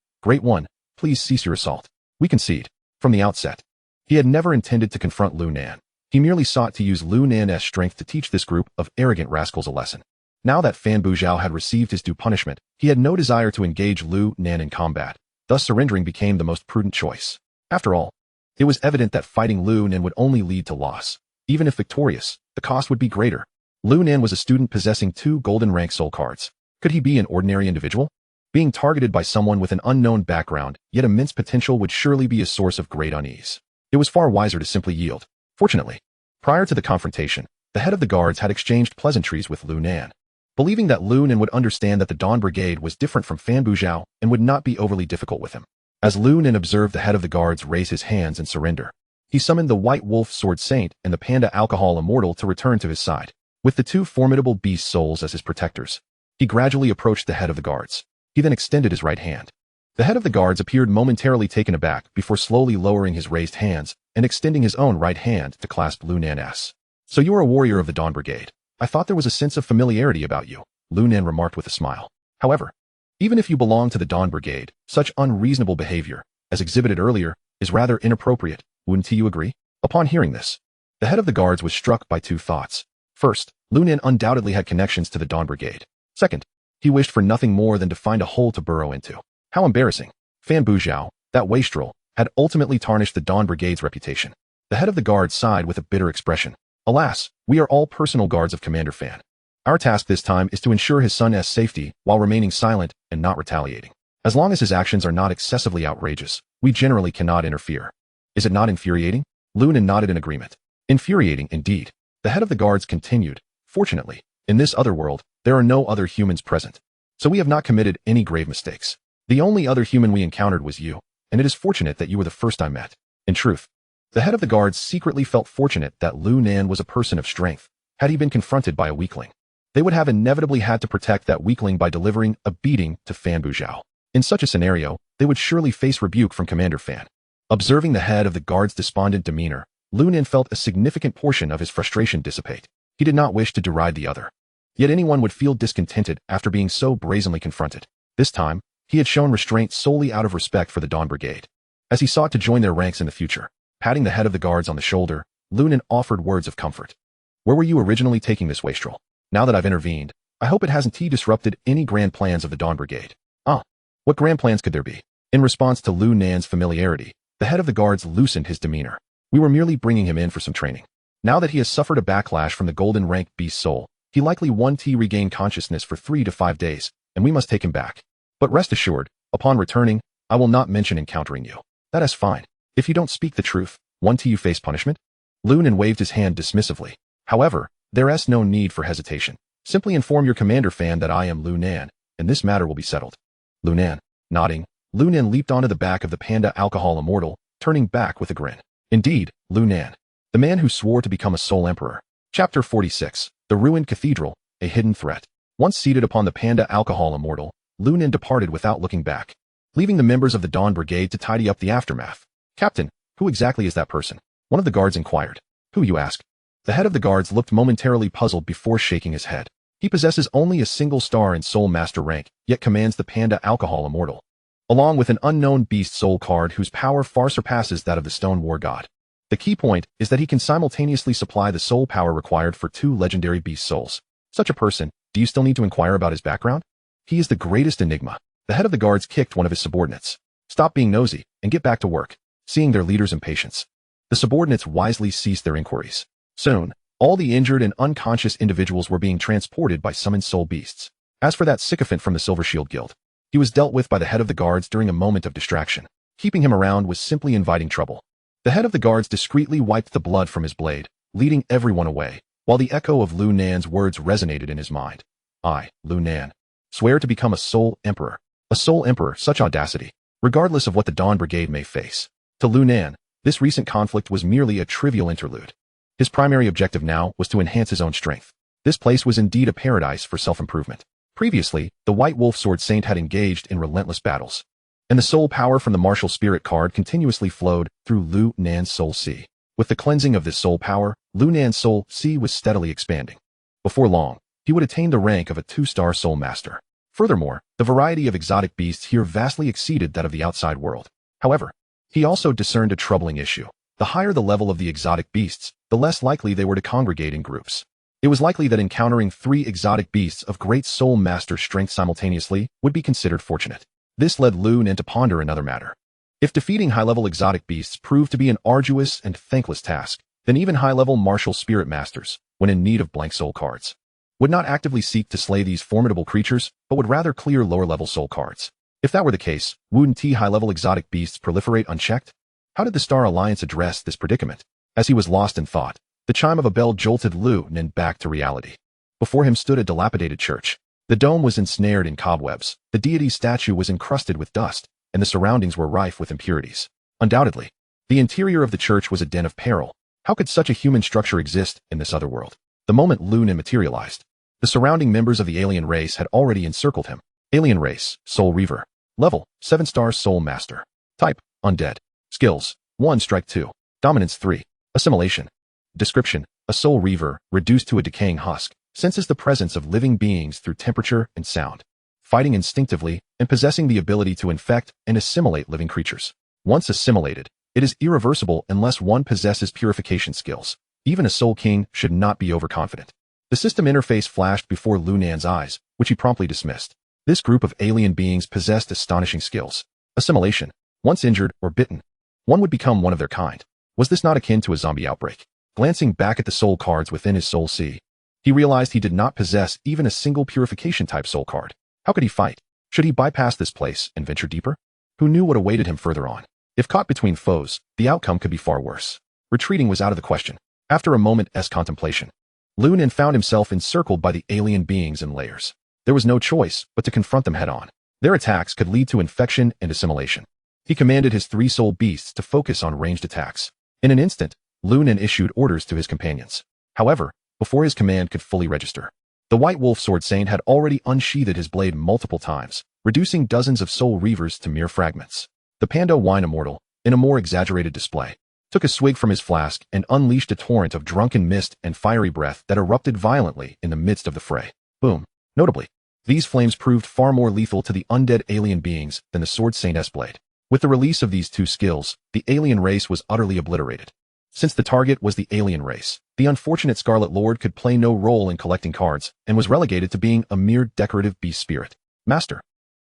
please cease your assault. We concede. From the outset, he had never intended to confront Lu Nan. He merely sought to use Lu Nan's strength to teach this group of arrogant rascals a lesson. Now that Fan Buchao had received his due punishment, he had no desire to engage Lu Nan in combat. Thus surrendering became the most prudent choice. After all, it was evident that fighting Lu Nan would only lead to loss. Even if victorious, the cost would be greater. Lu Nan was a student possessing 2 golden rank soul cards. Could he be an ordinary individual? Being targeted by someone with an unknown background, yet immense potential, would surely be a source of great unease. It was far wiser to simply yield. Fortunately, prior to the confrontation, the head of the guards had exchanged pleasantries with Lu Nan. Believing that Lu Nan would understand that the Dawn Brigade was different from Fan Buchao and would not be overly difficult with him. As Lu Nan observed the head of the guards raise his hands and surrender, he summoned the White Wolf Sword Saint and the Panda Alcohol Immortal to return to his side. With the 2 formidable beast souls as his protectors, he gradually approached the head of the guards. He then extended his right hand. The head of the guards appeared momentarily taken aback before slowly lowering his raised hands and extending his own right hand to clasp Lu Nan's. So you are a warrior of the Dawn Brigade. I thought there was a sense of familiarity about you, Lu Nan remarked with a smile. However, even if you belong to the Dawn Brigade, such unreasonable behavior, as exhibited earlier, is rather inappropriate, wouldn't you agree? Upon hearing this, the head of the guards was struck by 2 thoughts. First, Lu Nan undoubtedly had connections to the Dawn Brigade. Second, he wished for nothing more than to find a hole to burrow into. How embarrassing. Fan Buchao, that wastrel, had ultimately tarnished the Dawn Brigade's reputation. The head of the guard sighed with a bitter expression. Alas, we are all personal guards of Commander Fan. Our task this time is to ensure his son's safety while remaining silent and not retaliating. As long as his actions are not excessively outrageous, we generally cannot interfere. Is it not infuriating? Lu Nan nodded in agreement. Infuriating indeed. The head of the guards continued. Fortunately, in this other world, there are no other humans present. So we have not committed any grave mistakes. The only other human we encountered was you, and it is fortunate that you were the first I met. In truth, the head of the guards secretly felt fortunate that Lu Nan was a person of strength. Had he been confronted by a weakling, they would have inevitably had to protect that weakling by delivering a beating to Fan Buzhao. In such a scenario, they would surely face rebuke from Commander Fan. Observing the head of the guard's despondent demeanor, Lu Nan felt a significant portion of his frustration dissipate. He did not wish to deride the other. Yet anyone would feel discontented after being so brazenly confronted. This time, he had shown restraint solely out of respect for the Dawn Brigade. As he sought to join their ranks in the future, patting the head of the guards on the shoulder, Lu Nan offered words of comfort. Where were you originally taking this wastrel? Now that I've intervened, I hope it hasn't disrupted any grand plans of the Dawn Brigade. What grand plans could there be? In response to Lu Nan's familiarity, the head of the guards loosened his demeanor. We were merely bringing him in for some training. Now that he has suffered a backlash from the golden rank beast soul, he likely regain consciousness for 3 to 5 days, and we must take him back. But rest assured, upon returning, I will not mention encountering you. That is fine. If you don't speak the truth, you face punishment? Lu Nan waved his hand dismissively. However, there is no need for hesitation. Simply inform your Commander Fan that I am Lu Nan, and this matter will be settled. Lu Nan. Nodding, Lu Nan leaped onto the back of the panda alcohol immortal, turning back with a grin. Indeed, Lu Nan. The man who swore to become a soul emperor. Chapter 46. The Ruined Cathedral, a Hidden Threat. Once seated upon the panda alcohol immortal, Lu Nan departed without looking back, leaving the members of the Dawn Brigade to tidy up the aftermath. Captain, who exactly is that person? One of the guards inquired. Who, you ask? The head of the guards looked momentarily puzzled before shaking his head. He possesses only a single star in Soul Master rank, yet commands the Panda Alcohol Immortal, along with an unknown beast soul card whose power far surpasses that of the Stone War God. The key point is that he can simultaneously supply the soul power required for 2 legendary beast souls. Such a person, do you still need to inquire about his background? He is the greatest enigma. The head of the guards kicked one of his subordinates. Stop being nosy, and get back to work. Seeing their leader's impatience, the subordinates wisely ceased their inquiries. Soon, all the injured and unconscious individuals were being transported by summoned soul beasts. As for that sycophant from the Silver Shield Guild, he was dealt with by the head of the guards during a moment of distraction. Keeping him around was simply inviting trouble. The head of the guards discreetly wiped the blood from his blade, leading everyone away, while the echo of Lu Nan's words resonated in his mind. I, Lu Nan, swear to become a soul emperor. A soul emperor, such audacity, regardless of what the Dawn Brigade may face. To Lu Nan, this recent conflict was merely a trivial interlude. His primary objective now was to enhance his own strength. This place was indeed a paradise for self-improvement. Previously, the White Wolf Sword Saint had engaged in relentless battles, and the soul power from the Martial Spirit card continuously flowed through Lu Nan's Soul Sea. With the cleansing of this soul power, Lu Nan's Soul Sea was steadily expanding. Before long, he would attain the rank of a 2-star Soul Master. Furthermore, the variety of exotic beasts here vastly exceeded that of the outside world. However, he also discerned a troubling issue. The higher the level of the exotic beasts, the less likely they were to congregate in groups. It was likely that encountering 3 exotic beasts of great soul master strength simultaneously would be considered fortunate. This led Lu Nan to ponder another matter. If defeating high-level exotic beasts proved to be an arduous and thankless task, then even high-level martial spirit masters, when in need of blank soul cards, would not actively seek to slay these formidable creatures, but would rather clear lower-level soul cards. If that were the case, wouldn't high-level exotic beasts proliferate unchecked? How did the Star Alliance address this predicament? As he was lost in thought, the chime of a bell jolted Lu Nan back to reality. Before him stood a dilapidated church. The dome was ensnared in cobwebs, the deity's statue was encrusted with dust, and the surroundings were rife with impurities. Undoubtedly, the interior of the church was a den of peril. How could such a human structure exist in this other world? The moment Lu Nan materialized, the surrounding members of the alien race had already encircled him. Alien race, Soul Reaver. Level, 7-star Soul Master. Type, Undead. Skills, 1 Strike 2. Dominance 3. Assimilation. Description, a Soul Reaver, reduced to a decaying husk, senses the presence of living beings through temperature and sound, fighting instinctively and possessing the ability to infect and assimilate living creatures. Once assimilated, it is irreversible unless one possesses purification skills. Even a Soul King should not be overconfident. The system interface flashed before Lu Nan's eyes, which he promptly dismissed. This group of alien beings possessed astonishing skills. Assimilation. Once injured or bitten, one would become one of their kind. Was this not akin to a zombie outbreak? Glancing back at the soul cards within his soul sea, he realized he did not possess even a single purification-type soul card. How could he fight? Should he bypass this place and venture deeper? Who knew what awaited him further on? If caught between foes, the outcome could be far worse. Retreating was out of the question. After a moment's contemplation, Lu Nan found himself encircled by the alien beings in layers. There was no choice but to confront them head-on. Their attacks could lead to infection and assimilation. He commanded his 3 soul beasts to focus on ranged attacks. In an instant, Lu Nan issued orders to his companions. However, before his command could fully register, the White Wolf Sword Saint had already unsheathed his blade multiple times, reducing dozens of soul reavers to mere fragments. The Panda Wine Immortal, in a more exaggerated display, took a swig from his flask and unleashed a torrent of drunken mist and fiery breath that erupted violently in the midst of the fray. Boom. Notably, these flames proved far more lethal to the undead alien beings than the Sword Saint's blade. With the release of these 2 skills, the alien race was utterly obliterated. Since the target was the alien race, the unfortunate Scarlet Lord could play no role in collecting cards and was relegated to being a mere decorative beast spirit. Master,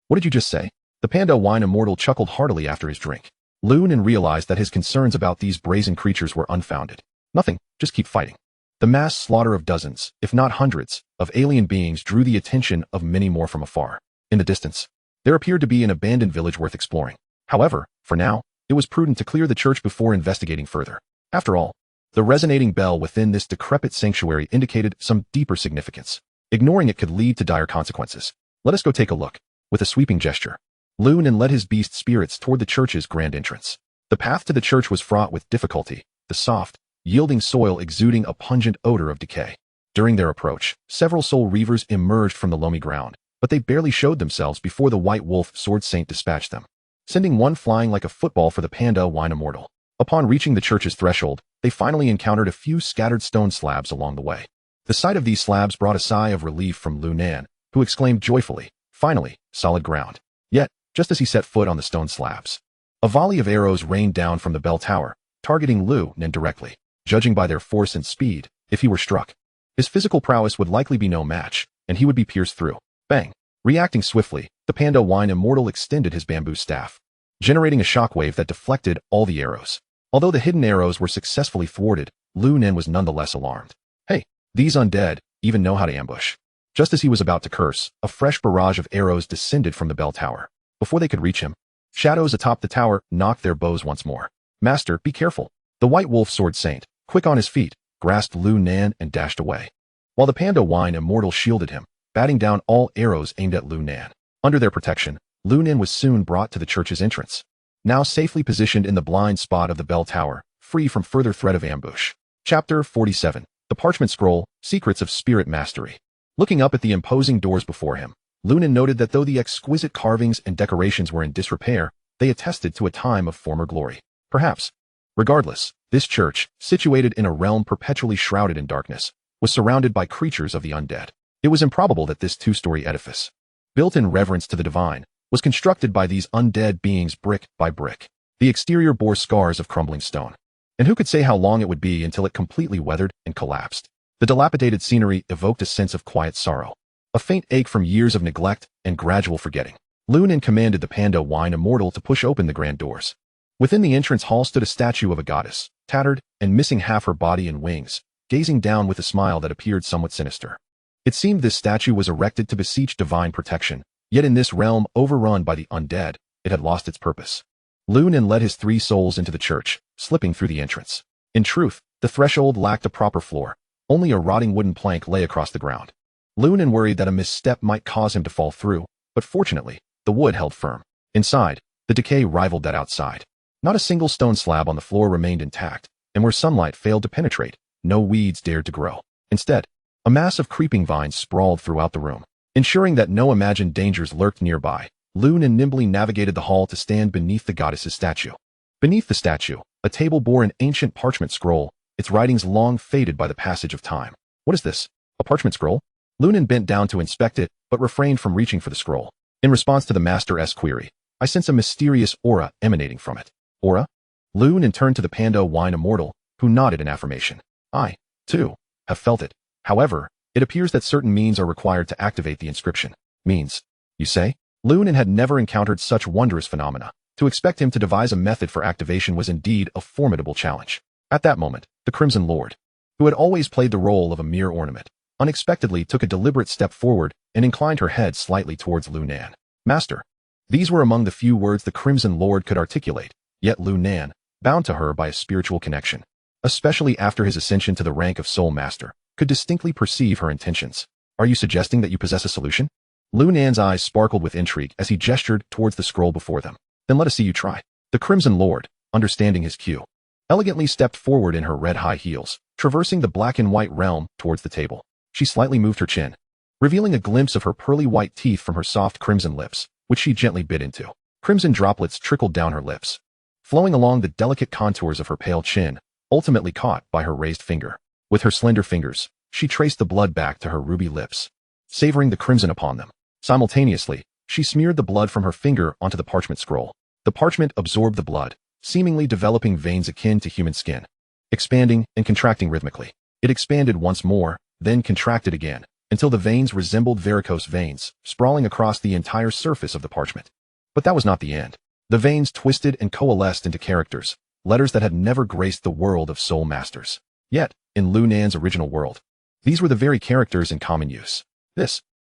what did you just say? The Panda Wine Immortal chuckled heartily after his drink. Lu Nan realized that his concerns about these brazen creatures were unfounded. Nothing, just keep fighting. The mass slaughter of dozens, if not hundreds, of alien beings drew the attention of many more from afar. In the distance, there appeared to be an abandoned village worth exploring. However, for now, it was prudent to clear the church before investigating further. After all, the resonating bell within this decrepit sanctuary indicated some deeper significance. Ignoring it could lead to dire consequences. Let us go take a look. With a sweeping gesture, Lu Nan led his beast spirits toward the church's grand entrance. The path to the church was fraught with difficulty, the soft, yielding soil exuding a pungent odor of decay. During their approach, several soul reavers emerged from the loamy ground, but they barely showed themselves before the White Wolf Sword Saint dispatched them, sending one flying like a football for the Panda Wine Immortal. Upon reaching the church's threshold, they finally encountered a few scattered stone slabs along the way. The sight of these slabs brought a sigh of relief from Lu Nan, who exclaimed joyfully, "Finally, solid ground." Yet, just as he set foot on the stone slabs, a volley of arrows rained down from the bell tower, targeting Lu Nan directly. Judging by their force and speed, if he were struck, his physical prowess would likely be no match, and he would be pierced through. Bang! Reacting swiftly, the Panda Wine Immortal extended his bamboo staff, generating a shockwave that deflected all the arrows. Although the hidden arrows were successfully thwarted, Lu Nan was nonetheless alarmed. Hey, these undead even know how to ambush. Just as he was about to curse, a fresh barrage of arrows descended from the bell tower. Before they could reach him, shadows atop the tower knocked their bows once more. Master, be careful. The White Wolf Sword Saint, quick on his feet, grasped Lu Nan and dashed away, while the Panda Wine Immortal shielded him, batting down all arrows aimed at Lu Nan. Under their protection, Lu Nan was soon brought to the church's entrance, now safely positioned in the blind spot of the bell tower, free from further threat of ambush. Chapter 47. The Parchment Scroll, Secrets of Spirit Mastery. Looking up at the imposing doors before him, Lu Nan noted that though the exquisite carvings and decorations were in disrepair, they attested to a time of former glory. Perhaps. Regardless, this church, situated in a realm perpetually shrouded in darkness, was surrounded by creatures of the undead. It was improbable that this 2-story edifice, built in reverence to the divine, was constructed by these undead beings brick by brick. The exterior bore scars of crumbling stone, and who could say how long it would be until it completely weathered and collapsed. The dilapidated scenery evoked a sense of quiet sorrow, a faint ache from years of neglect and gradual forgetting. Lu Nan commanded the Panda Wine Immortal to push open the grand doors. Within the entrance hall stood a statue of a goddess, tattered and missing half her body and wings, gazing down with a smile that appeared somewhat sinister. It seemed this statue was erected to beseech divine protection, yet in this realm overrun by the undead, it had lost its purpose. Lu Nan led his 3 souls into the church, slipping through the entrance. In truth, the threshold lacked a proper floor. Only a rotting wooden plank lay across the ground. Lu Nan worried that a misstep might cause him to fall through, but fortunately, the wood held firm. Inside, the decay rivaled that outside. Not a single stone slab on the floor remained intact, and where sunlight failed to penetrate, no weeds dared to grow. Instead, a mass of creeping vines sprawled throughout the room. Ensuring that no imagined dangers lurked nearby, Lu Nan nimbly navigated the hall to stand beneath the goddess's statue. Beneath the statue, a table bore an ancient parchment scroll, its writings long faded by the passage of time. What is this? A parchment scroll? Lu Nan bent down to inspect it, but refrained from reaching for the scroll. In response to the master's query, I sense a mysterious aura emanating from it. Aura? Lu Nan turned to the Panda Wine Immortal, who nodded in affirmation. I, too, have felt it. However, it appears that certain means are required to activate the inscription. Means, you say? Lu Nan had never encountered such wondrous phenomena. To expect him to devise a method for activation was indeed a formidable challenge. At that moment, The Crimson Lord, who had always played the role of a mere ornament, unexpectedly took a deliberate step forward and inclined her head slightly towards Lu Nan. Master. These were among the few words the Crimson Lord could articulate, yet Lu Nan, bound to her by a spiritual connection, especially after his ascension to the rank of Soul Master, could distinctly perceive her intentions. Are you suggesting that you possess a solution? Lu Nan's eyes sparkled with intrigue as he gestured towards the scroll before them. Then let us see you try. The Crimson Lord, understanding his cue, elegantly stepped forward in her red high heels, traversing the black and white realm towards the table. She slightly moved her chin, revealing a glimpse of her pearly white teeth from her soft crimson lips, which she gently bit into. Crimson droplets trickled down her lips, flowing along the delicate contours of her pale chin, ultimately caught by her raised finger. With her slender fingers, she traced the blood back to her ruby lips, savoring the crimson upon them. Simultaneously, she smeared the blood from her finger onto the parchment scroll. The parchment absorbed the blood, seemingly developing veins akin to human skin, expanding and contracting rhythmically. It expanded once more, then contracted again, until the veins resembled varicose veins, sprawling across the entire surface of the parchment. But that was not the end. The veins twisted and coalesced into characters, letters that had never graced the world of Soul Masters. Yet, in Lu Nan's original world, these were the very characters in common use.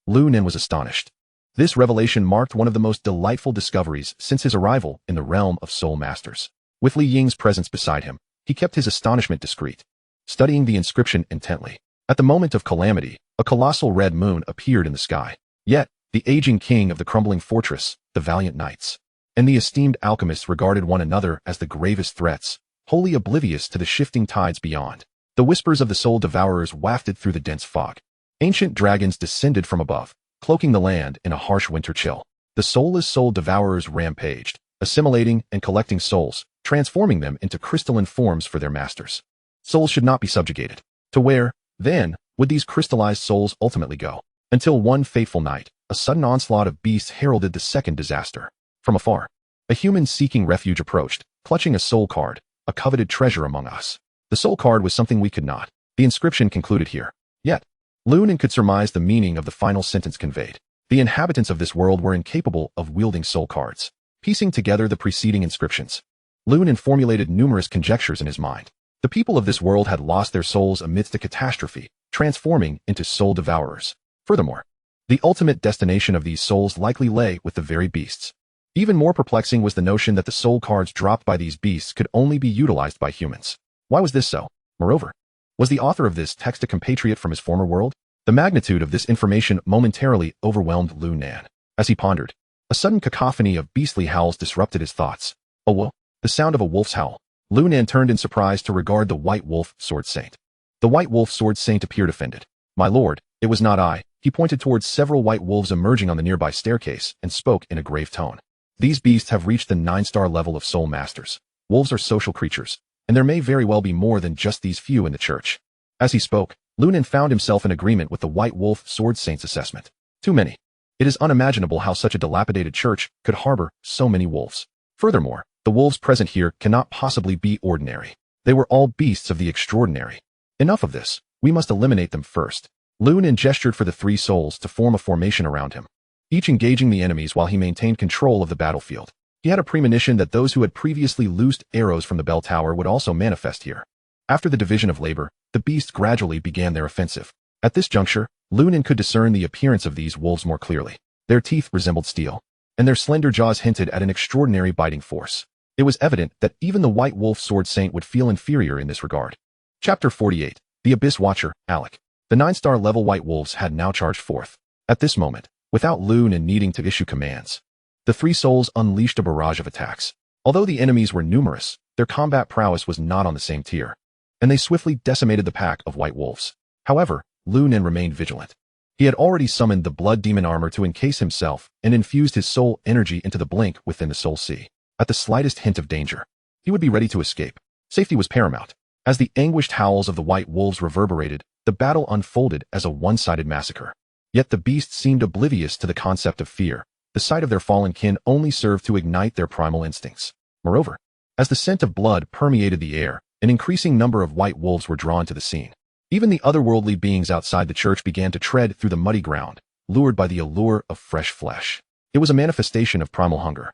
Lu Nan was astonished. This revelation marked one of the most delightful discoveries since his arrival in the realm of Soul Masters. With Li Ying's presence beside him, he kept his astonishment discreet, studying the inscription intently. At the moment of calamity, a colossal red moon appeared in the sky. Yet, the aging king of the crumbling fortress, the valiant knights, and the esteemed alchemists regarded one another as the gravest threats, wholly oblivious to the shifting tides beyond. The whispers of the soul devourers wafted through the dense fog. Ancient dragons descended from above, cloaking the land in a harsh winter chill. The soulless soul devourers rampaged, assimilating and collecting souls, transforming them into crystalline forms for their masters. Souls should not be subjugated. To where, then, would these crystallized souls ultimately go? Until one fateful night, a sudden onslaught of beasts heralded the second disaster. From afar, a human seeking refuge approached, clutching a soul card, a coveted treasure among us. The soul card was something we could not. The inscription concluded here. Yet, Lu Nan could surmise the meaning of the final sentence conveyed. The inhabitants of this world were incapable of wielding soul cards. Piecing together the preceding inscriptions, Lu Nan formulated numerous conjectures in his mind. The people of this world had lost their souls amidst a catastrophe, transforming into soul devourers. Furthermore, the ultimate destination of these souls likely lay with the very beasts. Even more perplexing was the notion that the soul cards dropped by these beasts could only be utilized by humans. Why was this so? Moreover, was the author of this text a compatriot from his former world? The magnitude of this information momentarily overwhelmed Lu Nan. As he pondered, a sudden cacophony of beastly howls disrupted his thoughts. Oh whoa, the sound of a wolf's howl. Lu Nan turned in surprise to regard the White Wolf Sword Saint. The White Wolf Sword Saint appeared offended. My lord, it was not I. He pointed towards several white wolves emerging on the nearby staircase and spoke in a grave tone. These beasts have reached the 9-star level of Soul Masters. Wolves are social creatures, and there may very well be more than just these few in the church. As he spoke, Lu Nan found himself in agreement with the White Wolf Sword Saint's assessment. Too many. It is unimaginable how such a dilapidated church could harbor so many wolves. Furthermore, the wolves present here cannot possibly be ordinary. They were all beasts of the extraordinary. Enough of this. We must eliminate them first. Lu Nan gestured for the 3 souls to form a formation around him, each engaging the enemies while he maintained control of the battlefield. He had a premonition that those who had previously loosed arrows from the bell tower would also manifest here. After the division of labor, the beasts gradually began their offensive. At this juncture, Lu Nan could discern the appearance of these wolves more clearly. Their teeth resembled steel, and their slender jaws hinted at an extraordinary biting force. It was evident that even the White Wolf Sword Saint would feel inferior in this regard. Chapter 48. The Abyss Watcher, Alec. The 9-star level White Wolves had now charged forth. At this moment, without Lu Nan needing to issue commands, the 3 souls unleashed a barrage of attacks. Although the enemies were numerous, their combat prowess was not on the same tier, and they swiftly decimated the pack of white wolves. However, Lu Nan remained vigilant. He had already summoned the blood demon armor to encase himself and infused his soul energy into the blink within the soul sea. At the slightest hint of danger, he would be ready to escape. Safety was paramount. As the anguished howls of the white wolves reverberated, the battle unfolded as a one-sided massacre. Yet the beasts seemed oblivious to the concept of fear. The sight of their fallen kin only served to ignite their primal instincts. Moreover, as the scent of blood permeated the air, an increasing number of white wolves were drawn to the scene. Even the otherworldly beings outside the church began to tread through the muddy ground, lured by the allure of fresh flesh. It was a manifestation of primal hunger.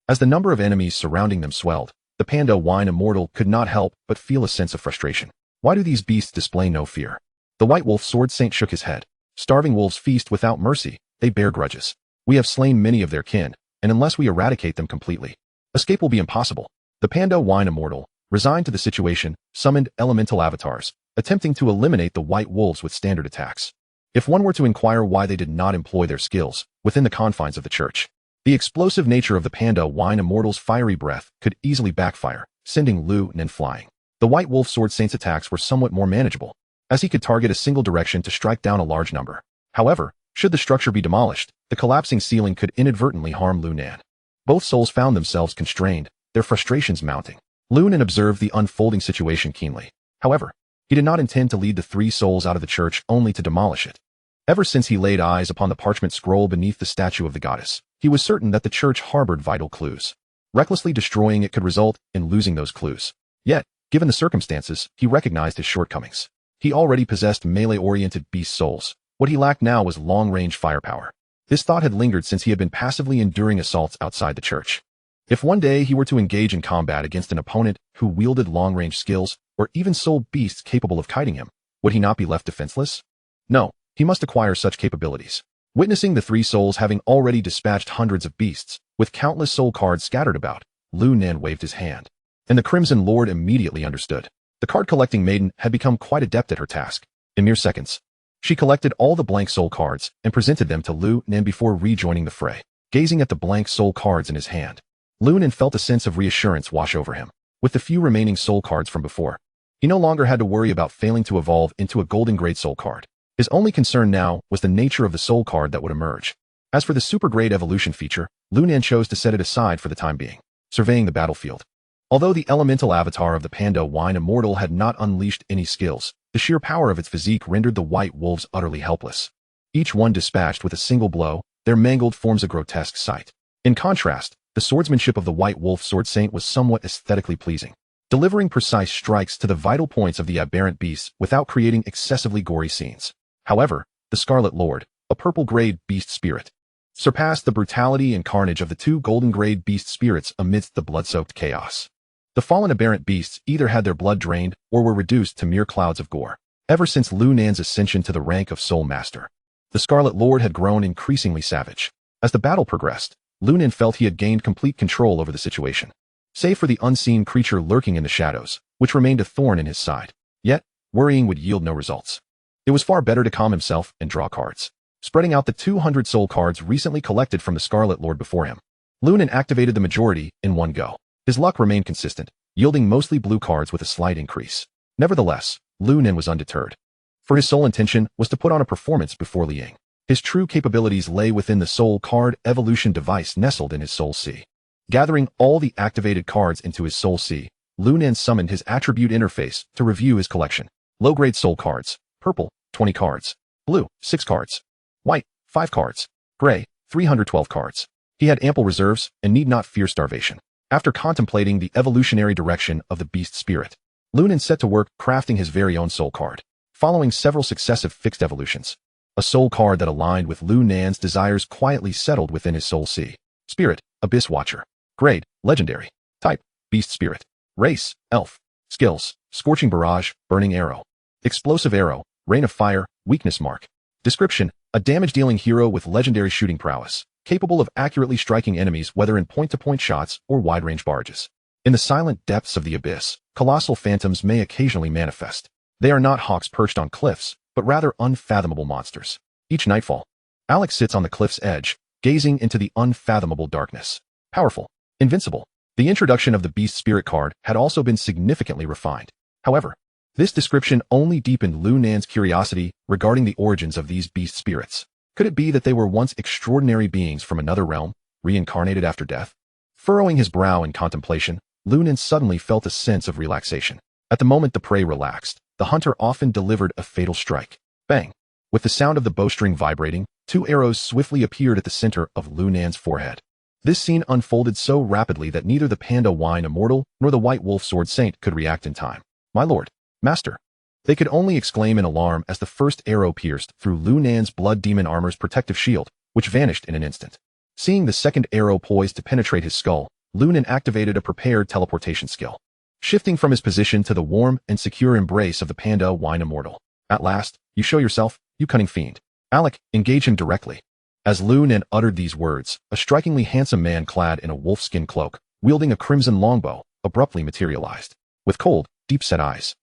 As the number of enemies surrounding them swelled, the panda wine immortal could not help but feel a sense of frustration. Why do these beasts display no fear? The white wolf sword saint shook his head. Starving wolves feast without mercy, they bear grudges. We have slain many of their kin, and unless we eradicate them completely, escape will be impossible. The panda wine immortal, resigned to the situation, summoned elemental avatars, attempting to eliminate the white wolves with standard attacks. If one were to inquire why they did not employ their skills within the confines of the church, the explosive nature of the panda wine immortal's fiery breath could easily backfire, sending Lu Nan flying. The white wolf sword saint's attacks were somewhat more manageable, as he could target a single direction to strike down a large number. However, should the structure be demolished, the collapsing ceiling could inadvertently harm Lu Nan. Both souls found themselves constrained, their frustrations mounting. Lu Nan observed the unfolding situation keenly. However, he did not intend to lead the three souls out of the church only to demolish it. Ever since he laid eyes upon the parchment scroll beneath the statue of the goddess, he was certain that the church harbored vital clues. Recklessly destroying it could result in losing those clues. Yet, given the circumstances, he recognized his shortcomings. He already possessed melee-oriented beast souls. What he lacked now was long-range firepower. This thought had lingered since he had been passively enduring assaults outside the church. If one day he were to engage in combat against an opponent who wielded long-range skills, or even soul beasts capable of kiting him, would he not be left defenseless? No, he must acquire such capabilities. Witnessing the three souls having already dispatched hundreds of beasts, with countless soul cards scattered about, Lu Nan waved his hand. And the Crimson Lord immediately understood. The card-collecting maiden had become quite adept at her task. In mere seconds, she collected all the blank soul cards and presented them to Lu Nan before rejoining the fray. Gazing at the blank soul cards in his hand, Lu Nan felt a sense of reassurance wash over him. With the few remaining soul cards from before, he no longer had to worry about failing to evolve into a golden grade soul card. His only concern now was the nature of the soul card that would emerge. As for the super grade evolution feature, Lu Nan chose to set it aside for the time being. Surveying the battlefield. Although the elemental avatar of the panda wine immortal had not unleashed any skills, the sheer power of its physique rendered the white wolves utterly helpless. Each one dispatched with a single blow, their mangled forms a grotesque sight. In contrast, the swordsmanship of the white wolf sword saint was somewhat aesthetically pleasing, delivering precise strikes to the vital points of the aberrant beasts without creating excessively gory scenes. However, the Scarlet Lord, a purple-grade beast spirit, surpassed the brutality and carnage of the two golden-grade beast spirits amidst the blood-soaked chaos. The fallen aberrant beasts either had their blood drained or were reduced to mere clouds of gore. Ever since Lu Nan's ascension to the rank of Soul Master, the Scarlet Lord had grown increasingly savage. As the battle progressed, Lu Nan felt he had gained complete control over the situation, save for the unseen creature lurking in the shadows, which remained a thorn in his side. Yet, worrying would yield no results. It was far better to calm himself and draw cards. Spreading out the 200 soul cards recently collected from the Scarlet Lord before him, Lu Nan activated the majority in one go. His luck remained consistent, yielding mostly blue cards with a slight increase. Nevertheless, Lu Nan was undeterred. For his sole intention was to put on a performance before Liang. His true capabilities lay within the soul card evolution device nestled in his soul sea. Gathering all the activated cards into his soul sea, Lu Nan summoned his attribute interface to review his collection. Low-grade soul cards. Purple, 20 cards. Blue, 6 cards. White, 5 cards. Gray, 312 cards. He had ample reserves and need not fear starvation. After contemplating the evolutionary direction of the beast spirit, Lu Nan set to work crafting his very own soul card. Following several successive fixed evolutions, a soul card that aligned with Lu Nan's desires quietly settled within his soul sea. Spirit, Abyss Watcher. Grade, Legendary. Type, Beast Spirit. Race, Elf. Skills, Scorching Barrage, Burning Arrow. Explosive Arrow, Rain of Fire, Weakness Mark. Description, a damage-dealing hero with legendary shooting prowess, capable of accurately striking enemies whether in point-to-point shots or wide-range barrages. In the silent depths of the abyss, colossal phantoms may occasionally manifest. They are not hawks perched on cliffs, but rather unfathomable monsters. Each nightfall, Alex sits on the cliff's edge, gazing into the unfathomable darkness. Powerful. Invincible. The introduction of the Beast Spirit card had also been significantly refined. However, this description only deepened Lu Nan's curiosity regarding the origins of these beast spirits. Could it be that they were once extraordinary beings from another realm, reincarnated after death? Furrowing his brow in contemplation, Lu Nan suddenly felt a sense of relaxation. At the moment the prey relaxed, the hunter often delivered a fatal strike. Bang! With the sound of the bowstring vibrating, 2 arrows swiftly appeared at the center of Lu Nan's forehead. This scene unfolded so rapidly that neither the panda wine immortal nor the white wolf sword saint could react in time. My lord, master. They could only exclaim in alarm as the first arrow pierced through Lu Nan's blood demon armor's protective shield, which vanished in an instant. Seeing the second arrow poised to penetrate his skull, Lu Nan activated a prepared teleportation skill. shifting from his position to the warm and secure embrace of the panda wine immortal. At last, you show yourself, you cunning fiend. Alec, engage him directly. As Lu Nan uttered these words, a strikingly handsome man clad in a wolfskin cloak, wielding a crimson longbow, abruptly materialized. With cold, deep-set eyes,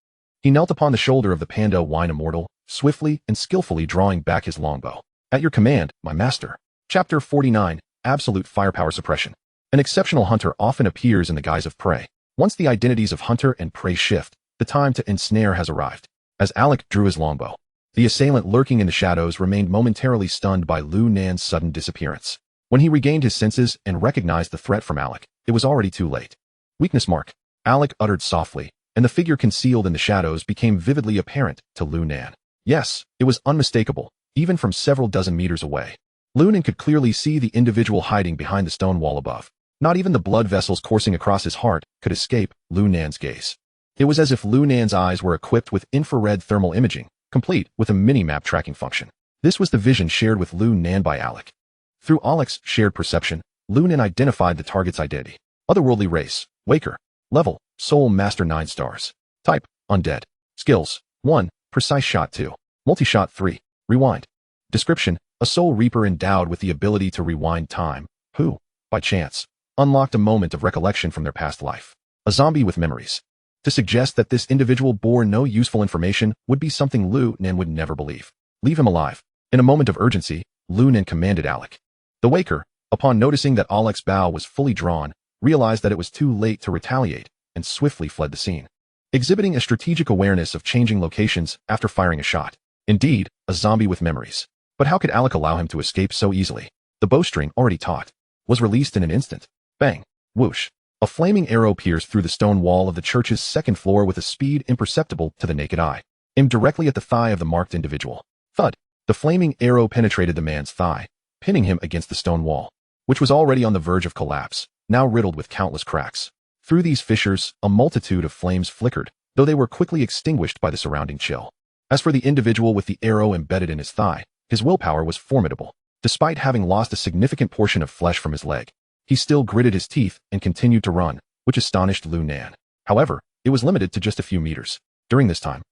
he knelt upon the shoulder of the panda wine immortal, swiftly and skillfully drawing back his longbow. At your command, my master. Chapter 49, Absolute Firepower Suppression. An exceptional hunter often appears in the guise of prey. Once the identities of hunter and prey shift, the time to ensnare has arrived. As Alec drew his longbow, the assailant lurking in the shadows remained momentarily stunned by Lu Nan's sudden disappearance. When he regained his senses and recognized the threat from Alec, it was already too late. Weakness mark, Alec uttered softly, and the figure concealed in the shadows became vividly apparent to Lu Nan. Yes, it was unmistakable, even from several dozen meters away. Lu Nan could clearly see the individual hiding behind the stone wall above. Not even the blood vessels coursing across his heart could escape Lu Nan's gaze. It was as if Lu Nan's eyes were equipped with infrared thermal imaging, complete with a mini-map tracking function. This was the vision shared with Lu Nan by Alec. Through Alec's shared perception, Lu Nan identified the target's identity. Otherworldly race, Waker. Level, Soul Master 9 stars. Type, Undead. Skills, 1, Precise Shot 2. Multi-Shot 3, Rewind. Description, a Soul Reaper endowed with the ability to rewind time, who, by chance, unlocked a moment of recollection from their past life. A zombie with memories. To suggest that this individual bore no useful information would be something Lu Nan would never believe. Leave him alive. In a moment of urgency, Lu Nan commanded Alec. The Waker, upon noticing that Alec's bow was fully drawn, realized that it was too late to retaliate, and swiftly fled the scene, exhibiting a strategic awareness of changing locations after firing a shot. Indeed, a zombie with memories. But how could Alec allow him to escape so easily? The bowstring, already taut, was released in an instant. Bang! Whoosh! A flaming arrow pierced through the stone wall of the church's second floor with a speed imperceptible to the naked eye, aimed directly at the thigh of the marked individual. Thud! The flaming arrow penetrated the man's thigh, pinning him against the stone wall, which was already on the verge of collapse, now riddled with countless cracks. Through these fissures, a multitude of flames flickered, though they were quickly extinguished by the surrounding chill. As for the individual with the arrow embedded in his thigh, his willpower was formidable. Despite having lost a significant portion of flesh from his leg, he still gritted his teeth and continued to run, which astonished Lu Nan. However, it was limited to just a few meters. During this time,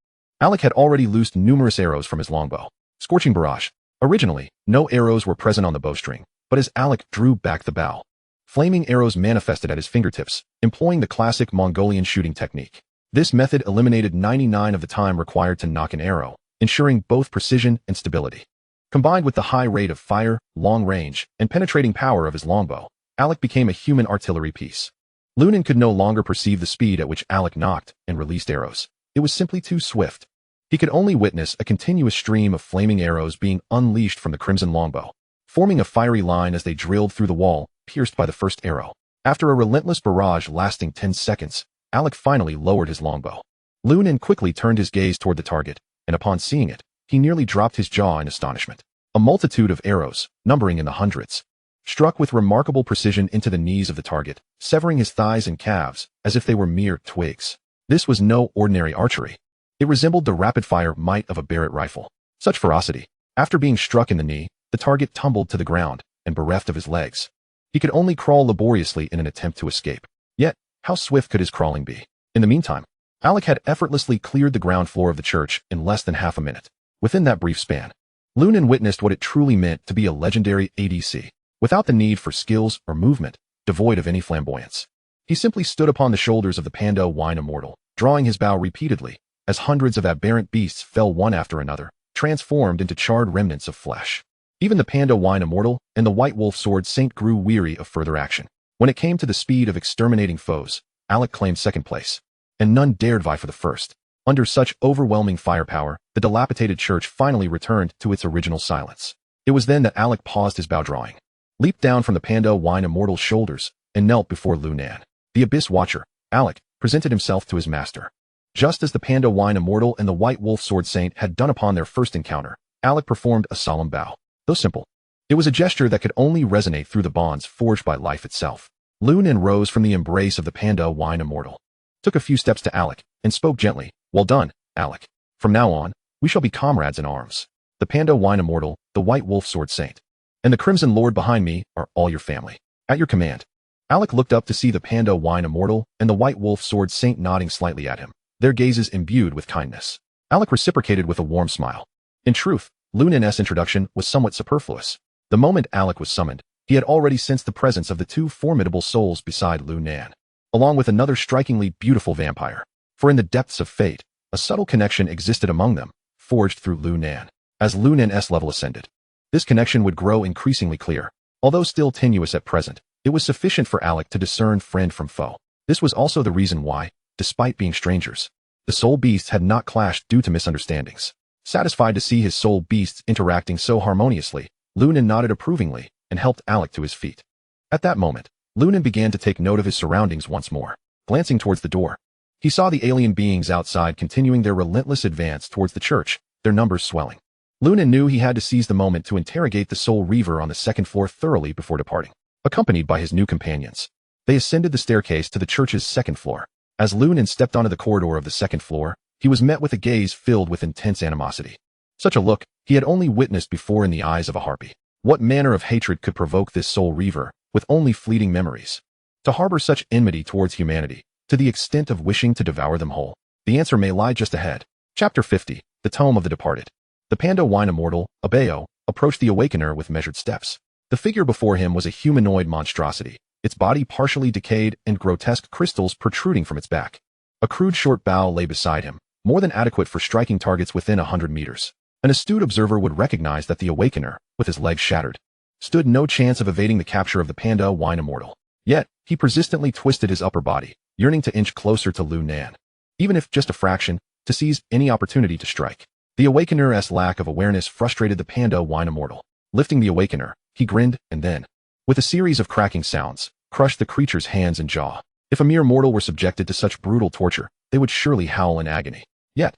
Alec had already loosed numerous arrows from his longbow. Scorching barrage. Originally, no arrows were present on the bowstring, but as Alec drew back the bow, flaming arrows manifested at his fingertips, employing the classic Mongolian shooting technique. This method eliminated 99% of the time required to nock an arrow, ensuring both precision and stability. Combined with the high rate of fire, long range, and penetrating power of his longbow, Alec became a human artillery piece. Lu Nan could no longer perceive the speed at which Alec knocked and released arrows. It was simply too swift. He could only witness a continuous stream of flaming arrows being unleashed from the crimson longbow, forming a fiery line as they drilled through the wall, pierced by the first arrow. After a relentless barrage lasting 10 seconds, Alec finally lowered his longbow. Lu Nan quickly turned his gaze toward the target, and upon seeing it, he nearly dropped his jaw in astonishment. A multitude of arrows, numbering in the hundreds, struck with remarkable precision into the knees of the target, severing his thighs and calves as if they were mere twigs. This was no ordinary archery. It resembled the rapid-fire might of a Barrett rifle. Such ferocity. After being struck in the knee, the target tumbled to the ground, and bereft of his legs, he could only crawl laboriously in an attempt to escape. Yet, how swift could his crawling be? In the meantime, Alec had effortlessly cleared the ground floor of the church in less than half a minute. Within that brief span, Lu Nan witnessed what it truly meant to be a legendary ADC, without the need for skills or movement, devoid of any flamboyance. He simply stood upon the shoulders of the panda wine immortal, drawing his bow repeatedly, as hundreds of aberrant beasts fell one after another, transformed into charred remnants of flesh. Even the panda wine immortal and the white wolf sword saint grew weary of further action. When it came to the speed of exterminating foes, Alec claimed second place, and none dared vie for the first. Under such overwhelming firepower, the dilapidated church finally returned to its original silence. It was then that Alec paused his bow drawing, leaped down from the panda wine immortal's shoulders, and knelt before Lu Nan. The Abyss Watcher, Alec, presented himself to his master. Just as the panda wine immortal and the white wolf sword saint had done upon their first encounter, Alec performed a solemn bow. Though simple, it was a gesture that could only resonate through the bonds forged by life itself. Lu Nan rose from the embrace of the panda wine immortal, took a few steps to Alec, and spoke gently. Well done, Alec. From now on, we shall be comrades in arms. The panda wine immortal, the white wolf sword saint, and the crimson lord behind me are all your family. At your command. Alec looked up to see the panda wine immortal and the white wolf sword saint nodding slightly at him, their gazes imbued with kindness. Alec reciprocated with a warm smile. In truth, Lu Nan's introduction was somewhat superfluous. The moment Alec was summoned, he had already sensed the presence of the two formidable souls beside Lu Nan, along with another strikingly beautiful vampire. For in the depths of fate, a subtle connection existed among them, forged through Lu Nan. As Lu Nan's level ascended, this connection would grow increasingly clear. Although still tenuous at present, it was sufficient for Alec to discern friend from foe. This was also the reason why, despite being strangers, the soul beasts had not clashed due to misunderstandings. Satisfied to see his soul beasts interacting so harmoniously, Lu Nan nodded approvingly and helped Alec to his feet. At that moment, Lu Nan began to take note of his surroundings once more. Glancing towards the door, he saw the alien beings outside continuing their relentless advance towards the church, their numbers swelling. Lu Nan knew he had to seize the moment to interrogate the soul reaver on the second floor thoroughly before departing. Accompanied by his new companions, they ascended the staircase to the church's second floor. As Lu Nan stepped onto the corridor of the second floor, he was met with a gaze filled with intense animosity. Such a look he had only witnessed before in the eyes of a harpy. What manner of hatred could provoke this soul reaver, with only fleeting memories, to harbor such enmity towards humanity, to the extent of wishing to devour them whole? The answer may lie just ahead. Chapter 50, The Tome of the Departed. The panda wine immortal, Abeo, approached the awakener with measured steps. The figure before him was a humanoid monstrosity, its body partially decayed and grotesque crystals protruding from its back. A crude short bow lay beside him, more than adequate for striking targets within 100 meters. An astute observer would recognize that the awakener, with his legs shattered, stood no chance of evading the capture of the panda wine immortal. Yet, he persistently twisted his upper body, yearning to inch closer to Lu Nan, even if just a fraction, to seize any opportunity to strike. The awakener's lack of awareness frustrated the panda wine immortal. Lifting the awakener, he grinned and then, with a series of cracking sounds, crushed the creature's hands and jaw. If a mere mortal were subjected to such brutal torture, they would surely howl in agony. Yet,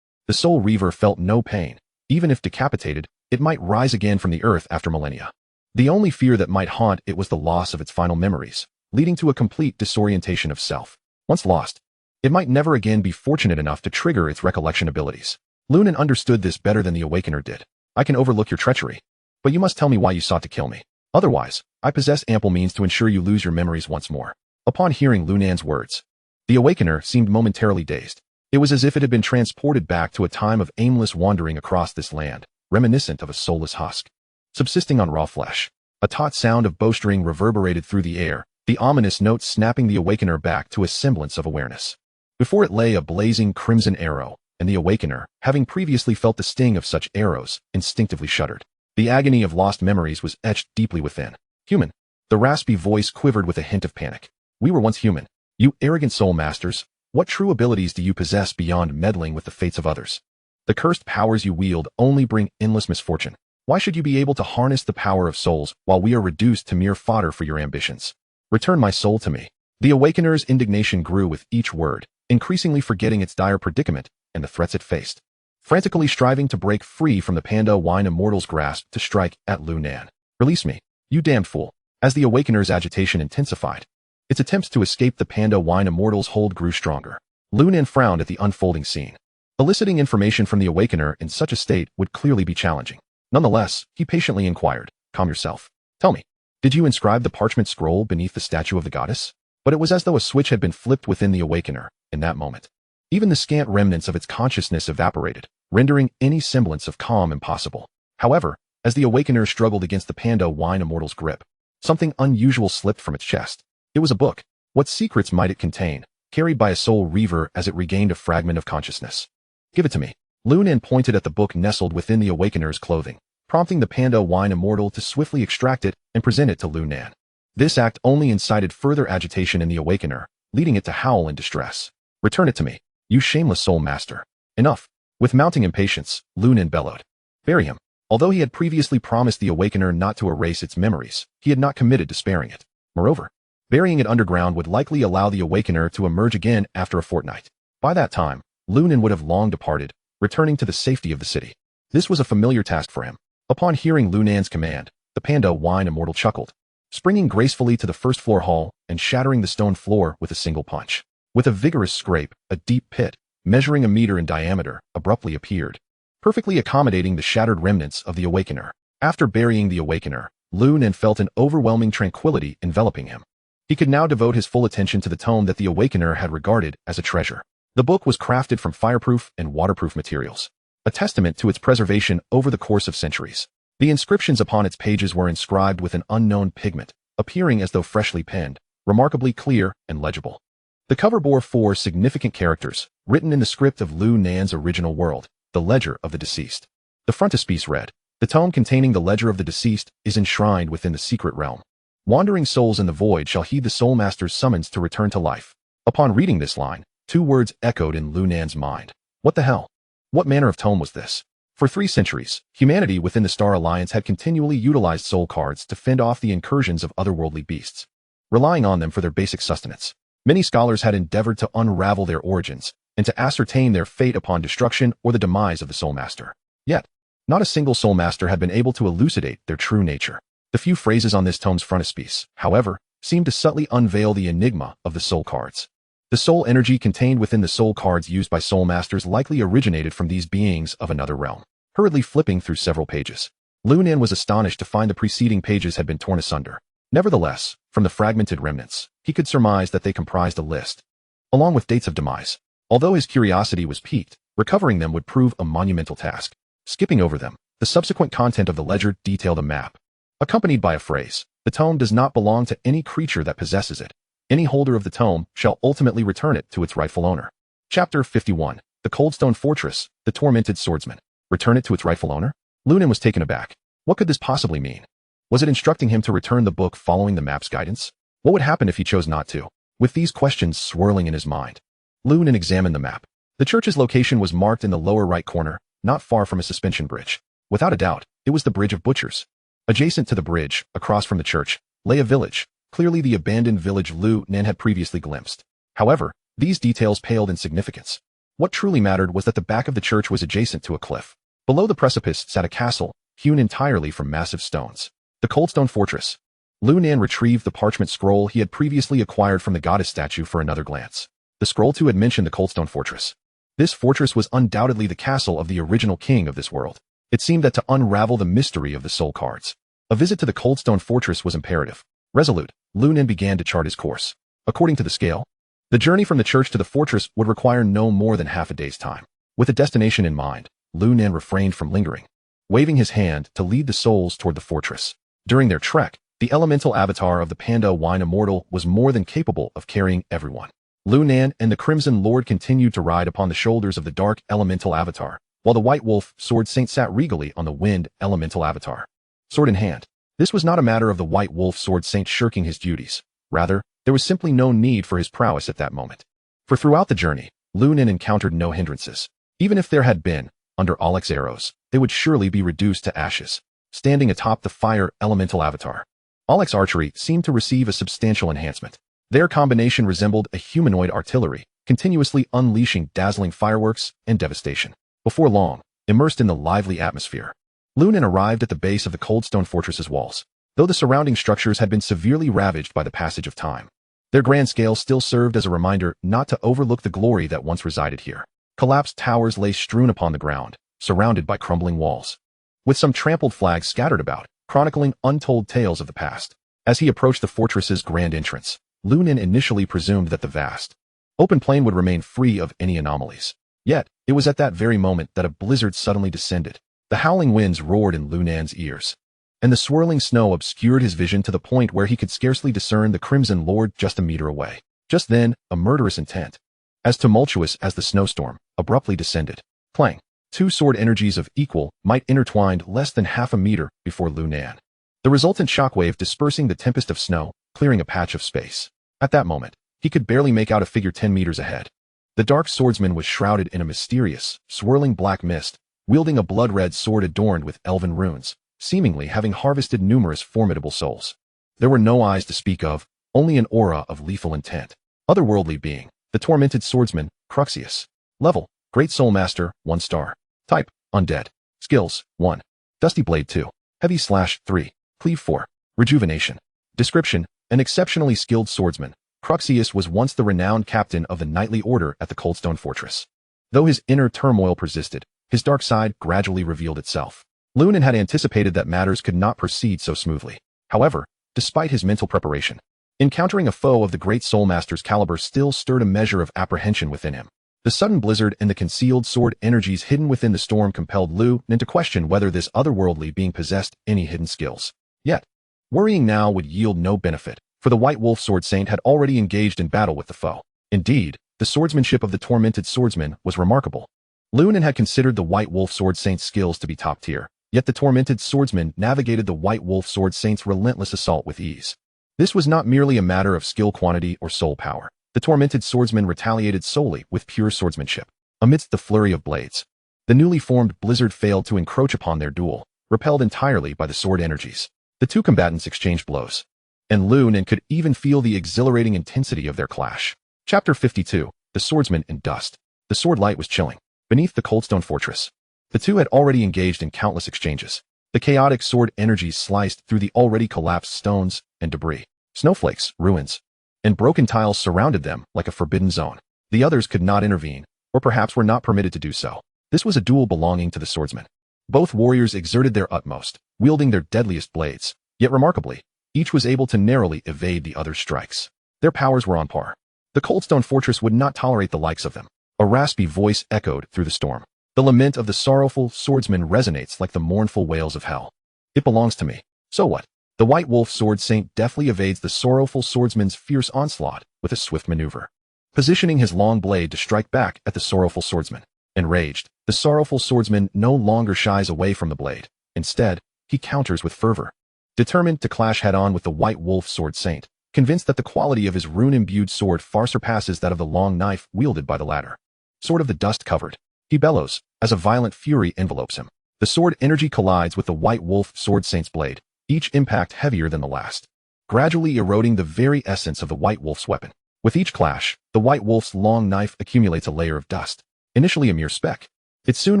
the soul reaver felt no pain. Even if decapitated, it might rise again from the earth after millennia. The only fear that might haunt it was the loss of its final memories, leading to a complete disorientation of self. Once lost, it might never again be fortunate enough to trigger its recollection abilities. Lu Nan understood this better than the awakener did. I can overlook your treachery, but you must tell me why you sought to kill me. Otherwise, I possess ample means to ensure you lose your memories once more. Upon hearing Lu Nan's words, the awakener seemed momentarily dazed. It was as if it had been transported back to a time of aimless wandering across this land, reminiscent of a soulless husk, subsisting on raw flesh. A taut sound of bowstring reverberated through the air, the ominous note snapping the awakener back to a semblance of awareness. Before it lay a blazing crimson arrow, and the awakener, having previously felt the sting of such arrows, instinctively shuddered. The agony of lost memories was etched deeply within. Human. The raspy voice quivered with a hint of panic. We were once human. You arrogant soul masters, what true abilities do you possess beyond meddling with the fates of others? The cursed powers you wield only bring endless misfortune. Why should you be able to harness the power of souls while we are reduced to mere fodder for your ambitions? Return my soul to me. The awakener's indignation grew with each word, increasingly forgetting its dire predicament and the threats it faced, frantically striving to break free from the panda wine immortal's grasp to strike at Lu Nan. Release me, you damned fool. As the awakener's agitation intensified, its attempts to escape the panda wine immortal's hold grew stronger. Lu Nan frowned at the unfolding scene. Eliciting information from the awakener in such a state would clearly be challenging. Nonetheless, he patiently inquired, calm yourself. Tell me, did you inscribe the parchment scroll beneath the statue of the goddess? But it was as though a switch had been flipped within the awakener in that moment. Even the scant remnants of its consciousness evaporated, rendering any semblance of calm impossible. However, as the awakener struggled against the panda wine immortal's grip, something unusual slipped from its chest. It was a book. What secrets might it contain, carried by a soul reaver as it regained a fragment of consciousness? Give it to me. Lu Nan pointed at the book nestled within the awakener's clothing, prompting the panda wine immortal to swiftly extract it and present it to Lu Nan. This act only incited further agitation in the awakener, leading it to howl in distress. Return it to me, you shameless soul master. Enough. With mounting impatience, Lu Nan bellowed. Bury him. Although he had previously promised the awakener not to erase its memories, he had not committed to sparing it. Moreover, burying it underground would likely allow the awakener to emerge again after a fortnight. By that time, Lu Nan would have long departed, returning to the safety of the city. This was a familiar task for him. Upon hearing Lu Nan's command, the panda wine immortal chuckled, springing gracefully to the first floor hall and shattering the stone floor with a single punch. With a vigorous scrape, a deep pit, measuring a meter in diameter, abruptly appeared, perfectly accommodating the shattered remnants of the awakener. After burying the awakener, Lu Nan felt an overwhelming tranquility enveloping him. He could now devote his full attention to the tome that the Awakener had regarded as a treasure. The book was crafted from fireproof and waterproof materials, a testament to its preservation over the course of centuries. The inscriptions upon its pages were inscribed with an unknown pigment, appearing as though freshly penned, remarkably clear and legible. The cover bore 4 significant characters, written in the script of Lu Nan's original world, the Ledger of the Deceased. The frontispiece read, "The tome containing the ledger of the deceased is enshrined within the secret realm. Wandering souls in the void shall heed the Soul Master's summons to return to life." Upon reading this line, 2 words echoed in Lu Nan's mind. What the hell? What manner of tome was this? For 3 centuries, humanity within the Star Alliance had continually utilized soul cards to fend off the incursions of otherworldly beasts, relying on them for their basic sustenance. Many scholars had endeavored to unravel their origins and to ascertain their fate upon destruction or the demise of the Soul Master. Yet, not a single Soul Master had been able to elucidate their true nature. The few phrases on this tome's frontispiece, however, seemed to subtly unveil the enigma of the soul cards. The soul energy contained within the soul cards used by Soul Masters likely originated from these beings of another realm. Hurriedly flipping through several pages, Lu Nan was astonished to find the preceding pages had been torn asunder. Nevertheless, from the fragmented remnants, he could surmise that they comprised a list, along with dates of demise. Although his curiosity was piqued, recovering them would prove a monumental task. Skipping over them, the subsequent content of the ledger detailed a map, accompanied by a phrase, "The tome does not belong to any creature that possesses it. Any holder of the tome shall ultimately return it to its rightful owner." Chapter 51, The Coldstone Fortress, The Tormented Swordsman. Return it to its rightful owner? Lu Nan was taken aback. What could this possibly mean? Was it instructing him to return the book following the map's guidance? What would happen if he chose not to? With these questions swirling in his mind, Lu Nan examined the map. The church's location was marked in the lower right corner, not far from a suspension bridge. Without a doubt, it was the Bridge of Butchers. Adjacent to the bridge, across from the church, lay a village, clearly the abandoned village Lu Nan had previously glimpsed. However, these details paled in significance. What truly mattered was that the back of the church was adjacent to a cliff. Below the precipice sat a castle, hewn entirely from massive stones. The Coldstone Fortress. Lu Nan retrieved the parchment scroll he had previously acquired from the goddess statue for another glance. The scroll too had mentioned the Coldstone Fortress. This fortress was undoubtedly the castle of the original king of this world. It seemed that to unravel the mystery of the soul cards, a visit to the Coldstone Fortress was imperative. Resolute, Lu Nan began to chart his course. According to the scale, the journey from the church to the fortress would require no more than half a day's time. With a destination in mind, Lu Nan refrained from lingering, waving his hand to lead the souls toward the fortress. During their trek, the elemental avatar of the Panda Wine Immortal was more than capable of carrying everyone. Lu Nan and the Crimson Lord continued to ride upon the shoulders of the dark elemental avatar, while the White Wolf Sword Saint sat regally on the Wind elemental avatar, sword in hand. This was not a matter of the White Wolf Sword Saint shirking his duties. Rather, there was simply no need for his prowess at that moment. For throughout the journey, Lu Nan encountered no hindrances. Even if there had been, under Alex's arrows, they would surely be reduced to ashes. Standing atop the Fire elemental avatar, Alex's archery seemed to receive a substantial enhancement. Their combination resembled a humanoid artillery, continuously unleashing dazzling fireworks and devastation. Before long, immersed in the lively atmosphere, Lu Nan arrived at the base of the Coldstone Fortress's walls. Though the surrounding structures had been severely ravaged by the passage of time, their grand scale still served as a reminder not to overlook the glory that once resided here. Collapsed towers lay strewn upon the ground, surrounded by crumbling walls, with some trampled flags scattered about, chronicling untold tales of the past. As he approached the fortress's grand entrance, Lu Nan initially presumed that the vast, open plain would remain free of any anomalies. Yet, it was at that very moment that a blizzard suddenly descended. The howling winds roared in Lu Nan's ears, and the swirling snow obscured his vision to the point where he could scarcely discern the Crimson Lord just a meter away. Just then, a murderous intent, as tumultuous as the snowstorm, abruptly descended. Clang! 2 sword energies of equal might intertwined less than half a meter before Lu Nan, the resultant shockwave dispersing the tempest of snow, clearing a patch of space. At that moment, he could barely make out a figure 10 meters ahead. The dark swordsman was shrouded in a mysterious, swirling black mist, wielding a blood-red sword adorned with elven runes, seemingly having harvested numerous formidable souls. There were no eyes to speak of, only an aura of lethal intent. Otherworldly being, the tormented swordsman, Cruxius. Level, Great Soul Master, 1 star. Type, Undead. Skills, 1. Dusty Blade 2. Heavy Slash 3. Cleave 4. Rejuvenation. Description, an exceptionally skilled swordsman, Cruxius was once the renowned captain of the knightly order at the Coldstone Fortress. Though his inner turmoil persisted, his dark side gradually revealed itself. Lu Nan had anticipated that matters could not proceed so smoothly. However, despite his mental preparation, Encountering a foe of the great Soul Master's caliber still stirred a measure of apprehension within him. The sudden blizzard and the concealed sword energies hidden within the storm compelled Lu Nan to question whether this otherworldly being possessed any hidden skills. Yet, worrying now would yield no benefit, for the White Wolf Sword Saint had already engaged in battle with the foe. Indeed, the swordsmanship of the tormented swordsman was remarkable. Lu Nan had considered the White Wolf Sword Saint's skills to be top tier, yet the tormented swordsman navigated the White Wolf Sword Saint's relentless assault with ease. This was not merely a matter of skill quantity or soul power. The tormented swordsman retaliated solely with pure swordsmanship. Amidst the flurry of blades, the newly formed blizzard failed to encroach upon their duel, repelled entirely by the sword energies. The two combatants exchanged blows, and Lu Nan could even feel the exhilarating intensity of their clash. Chapter 52. The Swordsman in Dust. The sword light was chilling. Beneath the coldstone fortress, the two had already engaged in countless exchanges. The chaotic sword energies sliced through the already collapsed stones and debris. Snowflakes, ruins, and broken tiles surrounded them like a forbidden zone. The others could not intervene, or perhaps were not permitted to do so. This was a duel belonging to the swordsman. Both warriors exerted their utmost, wielding their deadliest blades. Yet remarkably, each was able to narrowly evade the other's strikes. Their powers were on par. The coldstone fortress would not tolerate the likes of them. A raspy voice echoed through the storm. The lament of the sorrowful swordsman resonates like the mournful wails of hell. It belongs to me. So what? The White Wolf Sword Saint deftly evades the sorrowful swordsman's fierce onslaught with a swift maneuver, positioning his long blade to strike back at the sorrowful swordsman. Enraged, the sorrowful swordsman no longer shies away from the blade. Instead, he counters with fervor. Determined to clash head-on with the White Wolf Sword Saint, convinced that the quality of his rune-imbued sword far surpasses that of the long knife wielded by the latter. Sword of the dust covered, he bellows, as a violent fury envelopes him. The sword energy collides with the White Wolf Sword Saint's blade, each impact heavier than the last, gradually eroding the very essence of the White Wolf's weapon. With each clash, the White Wolf's long knife accumulates a layer of dust. Initially a mere speck, it soon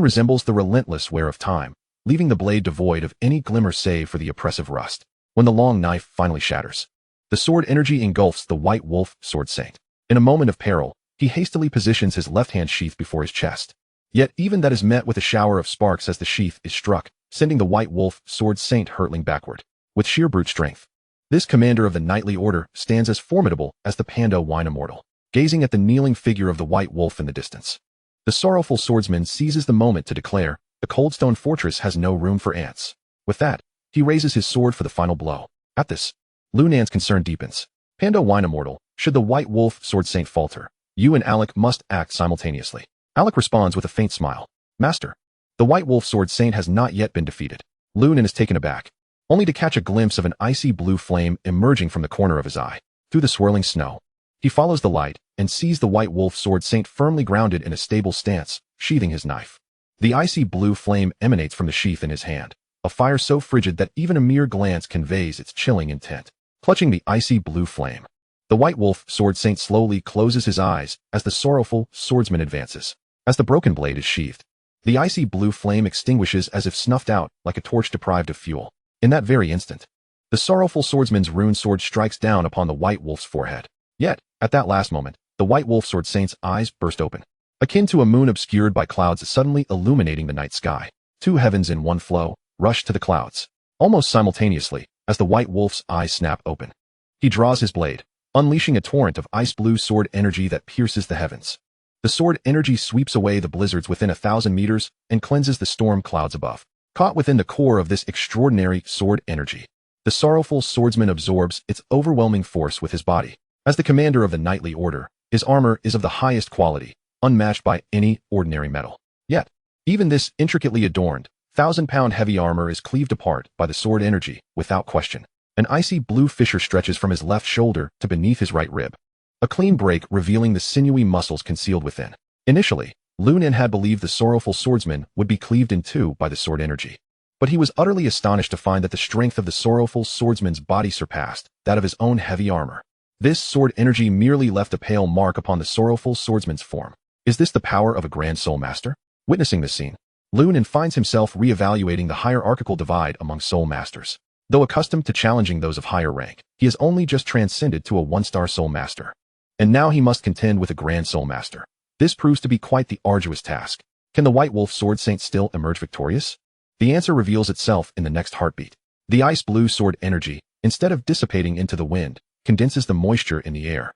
resembles the relentless wear of time, leaving the blade devoid of any glimmer save for the oppressive rust. When the long knife finally shatters, the sword energy engulfs the White Wolf Sword Saint. In a moment of peril, he hastily positions his left hand sheath before his chest. Yet even that is met with a shower of sparks as the sheath is struck, sending the White Wolf Sword Saint hurtling backward. With sheer brute strength, this commander of the knightly order stands as formidable as the panda wine immortal, gazing at the kneeling figure of the White Wolf in the distance. The sorrowful swordsman seizes the moment to declare, the coldstone fortress has no room for ants. With that, he raises his sword for the final blow. At this, Lu Nan's concern deepens. Panda wine immortal, should the White Wolf Sword Saint falter, you and Alec must act simultaneously. Alec responds with a faint smile. Master, the White Wolf Sword Saint has not yet been defeated. Lu Nan is taken aback, only to catch a glimpse of an icy blue flame emerging from the corner of his eye. Through the swirling snow, he follows the light and sees the White Wolf Sword Saint firmly grounded in a stable stance, sheathing his knife. The icy blue flame emanates from the sheath in his hand, a fire so frigid that even a mere glance conveys its chilling intent. Clutching the icy blue flame, the White Wolf Sword Saint slowly closes his eyes as the sorrowful swordsman advances. As the broken blade is sheathed, the icy blue flame extinguishes as if snuffed out like a torch deprived of fuel. In that very instant, the sorrowful swordsman's rune sword strikes down upon the White Wolf's forehead. Yet, at that last moment, the White Wolf Sword Saint's eyes burst open, akin to a moon obscured by clouds suddenly illuminating the night sky. Two heavens in one flow rush to the clouds, almost simultaneously, as the White Wolf's eyes snap open. He draws his blade, unleashing a torrent of ice-blue sword energy that pierces the heavens. The sword energy sweeps away the blizzards within 1,000 meters and cleanses the storm clouds above. Caught within the core of this extraordinary sword energy, the sorrowful swordsman absorbs its overwhelming force with his body. As the commander of the knightly order, his armor is of the highest quality, unmatched by any ordinary metal. Yet, even this intricately adorned, 1,000-pound heavy armor is cleaved apart by the sword energy, without question. An icy blue fissure stretches from his left shoulder to beneath his right rib, a clean break revealing the sinewy muscles concealed within. Initially, Lu Nan had believed the sorrowful swordsman would be cleaved in two by the sword energy. But he was utterly astonished to find that the strength of the sorrowful swordsman's body surpassed that of his own heavy armor. This sword energy merely left a pale mark upon the sorrowful swordsman's form. Is this the power of a grand soul master? Witnessing this scene, Lu Nan finds himself re-evaluating the hierarchical divide among soul masters. Though accustomed to challenging those of higher rank, he has only just transcended to a one-star soul master. And now he must contend with a grand soul master. This proves to be quite the arduous task. Can the White Wolf Sword Saint still emerge victorious? The answer reveals itself in the next heartbeat. The ice-blue sword energy, instead of dissipating into the wind, condenses the moisture in the air,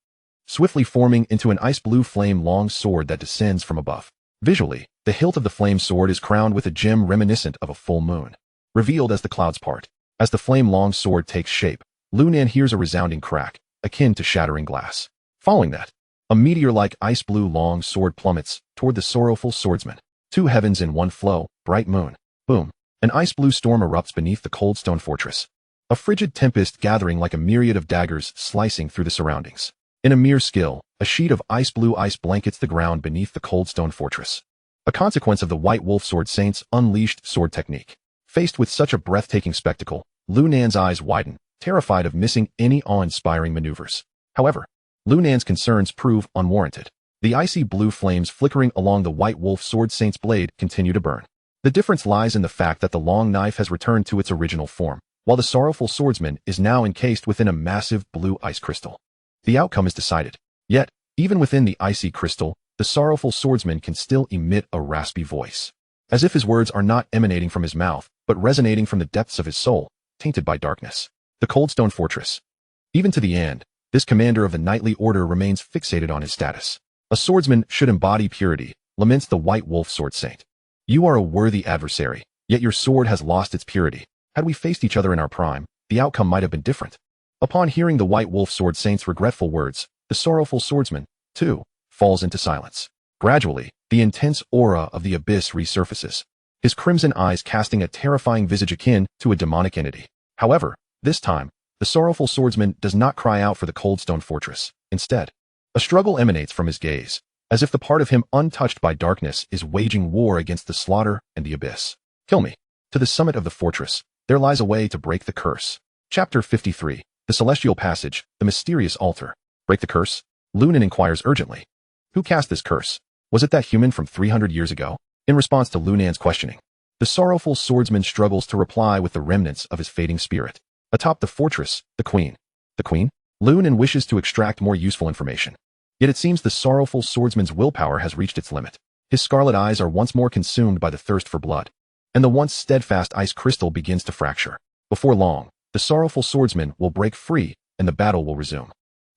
swiftly forming into an ice-blue flame-long sword that descends from above. Visually, the hilt of the flame sword is crowned with a gem reminiscent of a full moon, revealed as the clouds part. As the flame-long sword takes shape, Lu Nan hears a resounding crack, akin to shattering glass. Following that, a meteor-like ice-blue long sword plummets toward the sorrowful swordsman. Two heavens in one flow, bright moon. Boom. An ice-blue storm erupts beneath the cold stone fortress. A frigid tempest gathering like a myriad of daggers slicing through the surroundings. In a mere skill, a sheet of ice-blue ice blankets the ground beneath the cold stone fortress. A consequence of the White Wolf Sword Saint's unleashed sword technique. Faced with such a breathtaking spectacle, Lu Nan's eyes widen, terrified of missing any awe-inspiring maneuvers. However, Lu Nan's concerns prove unwarranted. The icy blue flames flickering along the White Wolf Sword Saint's blade continue to burn. The difference lies in the fact that the long knife has returned to its original form, while the sorrowful swordsman is now encased within a massive blue ice crystal. The outcome is decided. Yet, even within the icy crystal, the sorrowful swordsman can still emit a raspy voice, as if his words are not emanating from his mouth, but resonating from the depths of his soul, tainted by darkness. The Cold Stone Fortress. Even to the end, this commander of the knightly order remains fixated on his status. A swordsman should embody purity, laments the White Wolf Sword Saint. You are a worthy adversary, yet your sword has lost its purity. Had we faced each other in our prime, the outcome might have been different. Upon hearing the White Wolf Sword Saint's regretful words, the sorrowful swordsman, too, falls into silence. Gradually, the intense aura of the abyss resurfaces, his crimson eyes casting a terrifying visage akin to a demonic entity. However, this time, the sorrowful swordsman does not cry out for the Cold Stone Fortress. Instead, a struggle emanates from his gaze, as if the part of him untouched by darkness is waging war against the slaughter and the abyss. Kill me. To the summit of the fortress, there lies a way to break the curse. Chapter 53. The Celestial Passage, the Mysterious Altar. Break the curse? Lu Nan inquires urgently. Who cast this curse? Was it that human from 300 years ago? In response to Lu Nan's questioning, the sorrowful swordsman struggles to reply with the remnants of his fading spirit. Atop the fortress, the queen. The queen? Lu Nan wishes to extract more useful information. Yet it seems the sorrowful swordsman's willpower has reached its limit. His scarlet eyes are once more consumed by the thirst for blood, and the once steadfast ice crystal begins to fracture. Before long, the sorrowful swordsman will break free, and the battle will resume.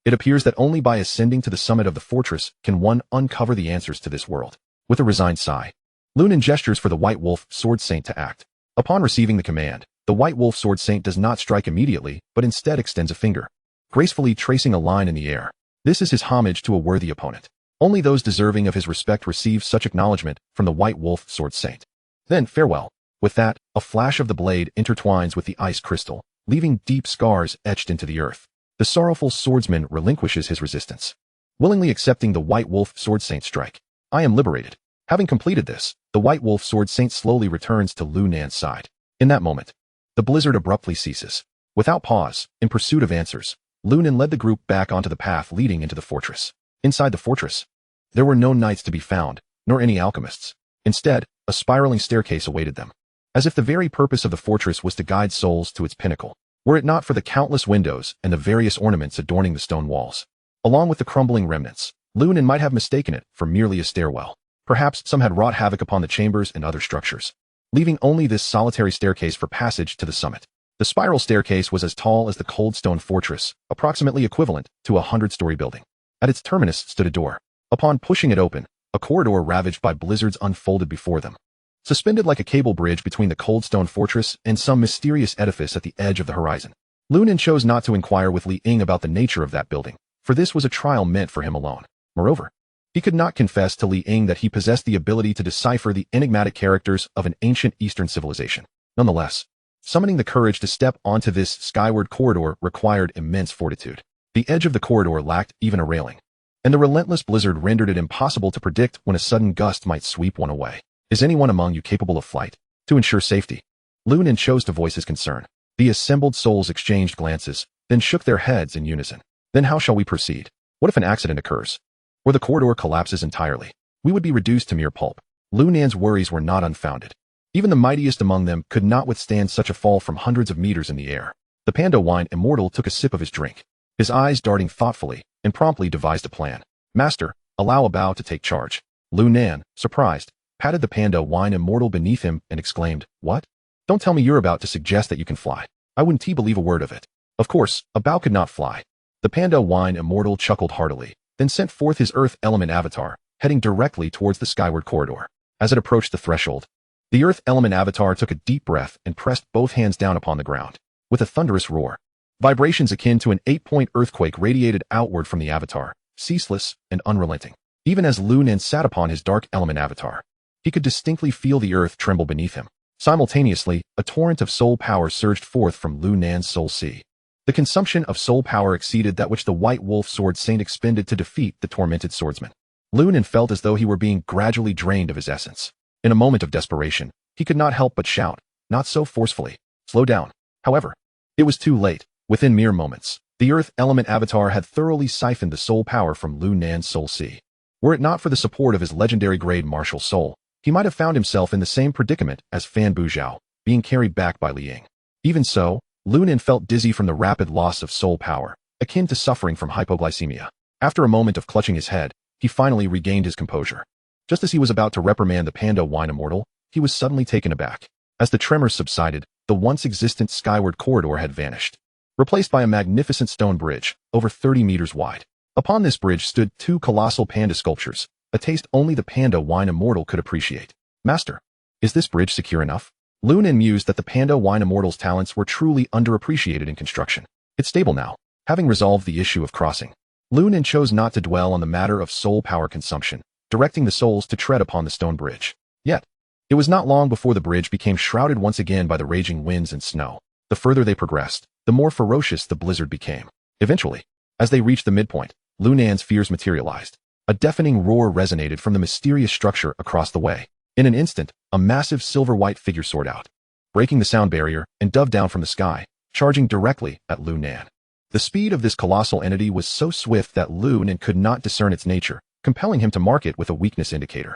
It appears that only by ascending to the summit of the fortress can one uncover the answers to this world. With a resigned sigh, Lu Nan gestures for the White Wolf Sword Saint to act. Upon receiving the command, the White Wolf Sword Saint does not strike immediately, but instead extends a finger, gracefully tracing a line in the air. This is his homage to a worthy opponent. Only those deserving of his respect receive such acknowledgement from the White Wolf Sword Saint. Then, farewell. With that, a flash of the blade intertwines with the ice crystal, leaving deep scars etched into the earth. The sorrowful swordsman relinquishes his resistance, willingly accepting the White Wolf Sword Saint's strike. I am liberated. Having completed this, the White Wolf Sword Saint slowly returns to Lu Nan's side. In that moment, the blizzard abruptly ceases. Without pause, in pursuit of answers, Lu Nan led the group back onto the path leading into the fortress. Inside the fortress, there were no knights to be found, nor any alchemists. Instead, a spiraling staircase awaited them, as if the very purpose of the fortress was to guide souls to its pinnacle, were it not for the countless windows and the various ornaments adorning the stone walls. Along with the crumbling remnants, Lu Nan might have mistaken it for merely a stairwell. Perhaps some had wrought havoc upon the chambers and other structures, leaving only this solitary staircase for passage to the summit. The spiral staircase was as tall as the Cold Stone Fortress, approximately equivalent to a 100-story building. At its terminus stood a door. Upon pushing it open, a corridor ravaged by blizzards unfolded before them, suspended like a cable bridge between the Cold Stone Fortress and some mysterious edifice at the edge of the horizon. Lu Nan chose not to inquire with Li Ying about the nature of that building, for this was a trial meant for him alone. Moreover, he could not confess to Li Ying that he possessed the ability to decipher the enigmatic characters of an ancient Eastern civilization. Nonetheless, summoning the courage to step onto this skyward corridor required immense fortitude. The edge of the corridor lacked even a railing, and the relentless blizzard rendered it impossible to predict when a sudden gust might sweep one away. Is anyone among you capable of flight? To ensure safety, Lu Nan chose to voice his concern. The assembled souls exchanged glances, then shook their heads in unison. Then how shall we proceed? What if an accident occurs, or the corridor collapses entirely? We would be reduced to mere pulp. Lu Nan's worries were not unfounded. Even the mightiest among them could not withstand such a fall from hundreds of meters in the air. The Pando Wine Immortal took a sip of his drink, his eyes darting thoughtfully, and promptly devised a plan. Master, allow a bow to take charge. Lu Nan, surprised, patted the Pando Wine Immortal beneath him and exclaimed, What? Don't tell me you're about to suggest that you can fly. I wouldn't believe a word of it. Of course, a bow could not fly. The panda wine immortal chuckled heartily, then sent forth his earth element avatar, heading directly towards the skyward corridor. As it approached the threshold, the earth element avatar took a deep breath and pressed both hands down upon the ground. With a thunderous roar, vibrations akin to an 8-point earthquake radiated outward from the avatar, ceaseless and unrelenting. Even as Lu Nan sat upon his dark element avatar, he could distinctly feel the earth tremble beneath him. Simultaneously, a torrent of soul power surged forth from Lu Nan's soul sea. The consumption of soul power exceeded that which the White Wolf Sword Saint expended to defeat the tormented swordsman. Lu Nan felt as though he were being gradually drained of his essence. In a moment of desperation, he could not help but shout, not so forcefully, "Slow down." However, it was too late. Within mere moments, the earth element avatar had thoroughly siphoned the soul power from Lu Nan's soul sea. Were it not for the support of his legendary grade martial soul, he might have found himself in the same predicament as Fan Buzhao, being carried back by Liang. Even so, Lu Nan felt dizzy from the rapid loss of soul power, akin to suffering from hypoglycemia. After a moment of clutching his head, he finally regained his composure. Just as he was about to reprimand the panda wine immortal, he was suddenly taken aback. As the tremors subsided, the once existent skyward corridor had vanished, replaced by a magnificent stone bridge, over 30 meters wide. Upon this bridge stood two colossal panda sculptures, a taste only the panda wine immortal could appreciate. "Master, is this bridge secure enough?" Lu Nan mused that the panda wine immortal's talents were truly underappreciated in construction. "It's stable now." Having resolved the issue of crossing, Lu Nan chose not to dwell on the matter of soul power consumption, directing the souls to tread upon the stone bridge. Yet, it was not long before the bridge became shrouded once again by the raging winds and snow. The further they progressed, the more ferocious the blizzard became. Eventually, as they reached the midpoint, Lu Nan's fears materialized. A deafening roar resonated from the mysterious structure across the way. In an instant, a massive silver-white figure soared out, breaking the sound barrier, and dove down from the sky, charging directly at Lu Nan. The speed of this colossal entity was so swift that Lu Nan could not discern its nature, compelling him to mark it with a weakness indicator.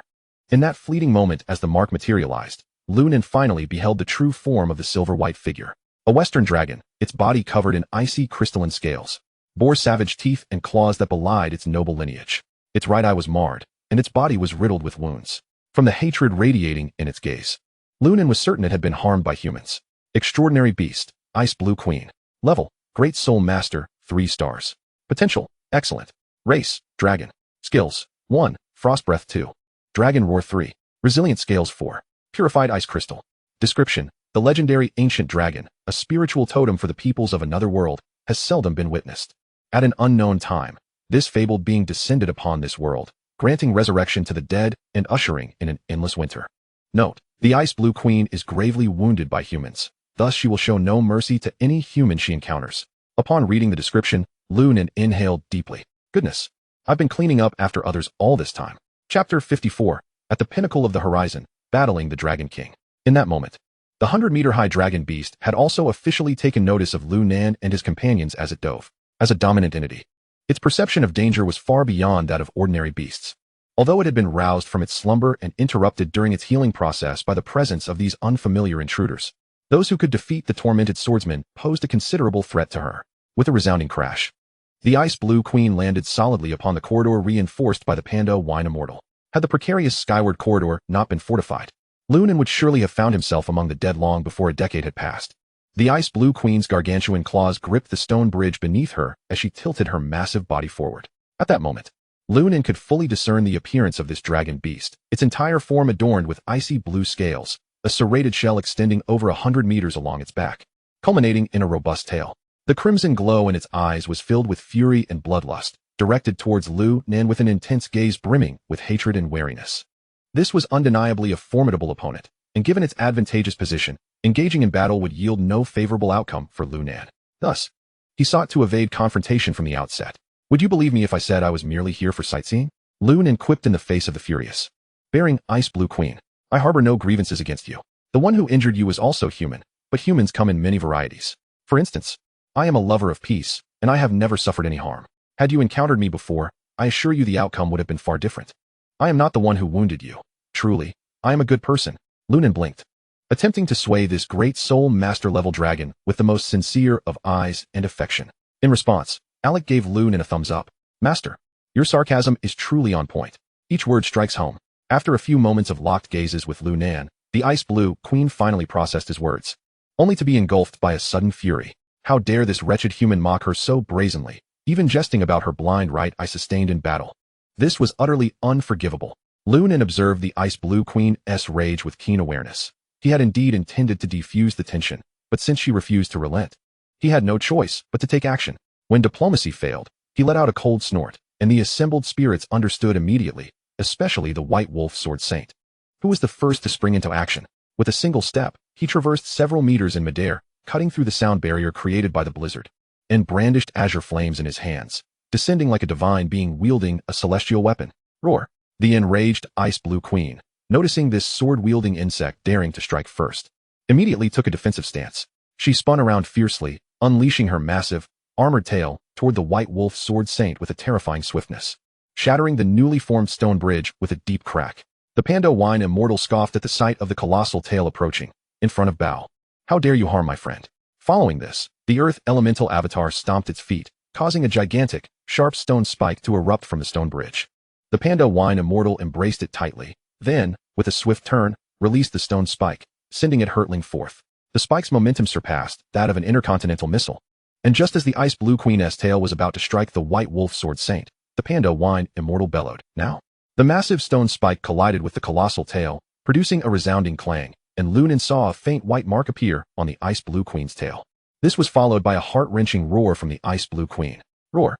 In that fleeting moment as the mark materialized, Lu Nan finally beheld the true form of the silver-white figure. A western dragon, its body covered in icy crystalline scales, bore savage teeth and claws that belied its noble lineage. Its right eye was marred, and its body was riddled with wounds, from the hatred radiating in its gaze. Lu Nan was certain it had been harmed by humans. Extraordinary beast, Ice Blue Queen. Level, Great Soul Master, 3 stars. Potential, excellent. Race, dragon. Skills, 1, Frost Breath 2. Dragon Roar 3. Resilient Scales 4. Purified Ice Crystal. Description: the legendary ancient dragon, a spiritual totem for the peoples of another world, has seldom been witnessed. At an unknown time, this fabled being descended upon this world, granting resurrection to the dead and ushering in an endless winter. Note: the Ice Blue Queen is gravely wounded by humans, thus she will show no mercy to any human she encounters. Upon reading the description, Lu Nan inhaled deeply. Goodness, I've been cleaning up after others all this time. Chapter 54, At the Pinnacle of the Horizon, Battling the Dragon King. In that moment, the 100-meter-high dragon beast had also officially taken notice of Lu Nan and his companions as it dove. As a dominant entity, its perception of danger was far beyond that of ordinary beasts. Although it had been roused from its slumber and interrupted during its healing process by the presence of these unfamiliar intruders, those who could defeat the tormented swordsman posed a considerable threat to her. With a resounding crash, the Ice Blue Queen landed solidly upon the corridor reinforced by the panda wine immortal. Had the precarious skyward corridor not been fortified, Lu Nan would surely have found himself among the dead long before a decade had passed. The Ice Blue Queen's gargantuan claws gripped the stone bridge beneath her as she tilted her massive body forward. At that moment, Lu Nan could fully discern the appearance of this dragon beast, its entire form adorned with icy blue scales, a serrated shell extending over 100 meters along its back, culminating in a robust tail. The crimson glow in its eyes was filled with fury and bloodlust, directed towards Lu Nan with an intense gaze brimming with hatred and wariness. This was undeniably a formidable opponent, and given its advantageous position, engaging in battle would yield no favorable outcome for Lu Nan. Thus, he sought to evade confrontation from the outset. "Would you believe me if I said I was merely here for sightseeing?" Lu Nan quipped in the face of the furious, bearing Ice Blue Queen. "I harbor no grievances against you. The one who injured you is also human, but humans come in many varieties. For instance, I am a lover of peace, and I have never suffered any harm. Had you encountered me before, I assure you the outcome would have been far different. I am not the one who wounded you. Truly, I am a good person." Lu Nan blinked, attempting to sway this great soul master-level dragon with the most sincere of eyes and affection. In response, Alec gave Lu Nan a thumbs up. "Master, your sarcasm is truly on point. Each word strikes home." After a few moments of locked gazes with Lu Nan, the Ice Blue Queen finally processed his words, only to be engulfed by a sudden fury. How dare this wretched human mock her so brazenly, even jesting about her blind right eye sustained in battle. This was utterly unforgivable. Lu Nan observed the Ice Blue Queen's rage with keen awareness. He had indeed intended to defuse the tension, but since she refused to relent, he had no choice but to take action. When diplomacy failed, he let out a cold snort, and the assembled spirits understood immediately, especially the White Wolf Sword Saint, who was the first to spring into action. With a single step, he traversed several meters in midair, cutting through the sound barrier created by the blizzard, and brandished azure flames in his hands, descending like a divine being wielding a celestial weapon. Roar! The enraged Ice Blue Queen, noticing this sword-wielding insect daring to strike first, immediately took a defensive stance. She spun around fiercely, unleashing her massive, armored tail toward the White Wolf Sword Saint with a terrifying swiftness, shattering the newly formed stone bridge with a deep crack. The Panda Wine Immortal scoffed at the sight of the colossal tail approaching, in front of Bao. How dare you harm my friend? Following this, the Earth Elemental Avatar stomped its feet, causing a gigantic, sharp stone spike to erupt from the stone bridge. The Panda Wine Immortal embraced it tightly, then, with a swift turn, released the stone spike, sending it hurtling forth. The spike's momentum surpassed that of an intercontinental missile. And just as the Ice Blue Queen's tail was about to strike the White Wolf Sword Saint, the Panda Wine Immortal bellowed. Now, the massive stone spike collided with the colossal tail, producing a resounding clang, and Lu Nan saw a faint white mark appear on the Ice Blue Queen's tail. This was followed by a heart-wrenching roar from the Ice Blue Queen. Roar!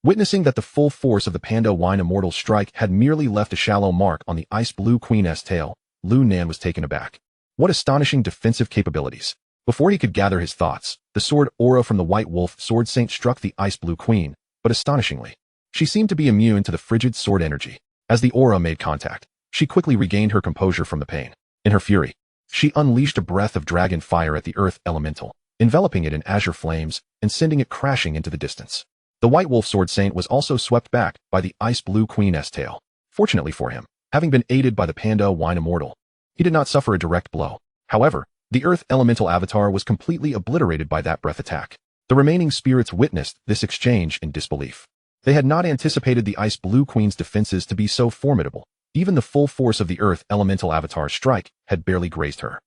Witnessing that the full force of the Panda Wine Immortal's strike had merely left a shallow mark on the Ice Blue Queen's tail, Lu Nan was taken aback. What astonishing defensive capabilities! Before he could gather his thoughts, the sword aura from the White Wolf Sword Saint struck the Ice Blue Queen, but astonishingly, she seemed to be immune to the frigid sword energy. As the aura made contact, she quickly regained her composure from the pain. In her fury, she unleashed a breath of dragon fire at the Earth Elemental, enveloping it in azure flames and sending it crashing into the distance. The White Wolf Sword Saint was also swept back by the Ice Blue Queen's tail. Fortunately for him, having been aided by the Panda Wine Immortal, he did not suffer a direct blow. However, the Earth Elemental Avatar was completely obliterated by that breath attack. The remaining spirits witnessed this exchange in disbelief. They had not anticipated the Ice Blue Queen's defenses to be so formidable. Even the full force of the Earth Elemental Avatar's strike had barely grazed her.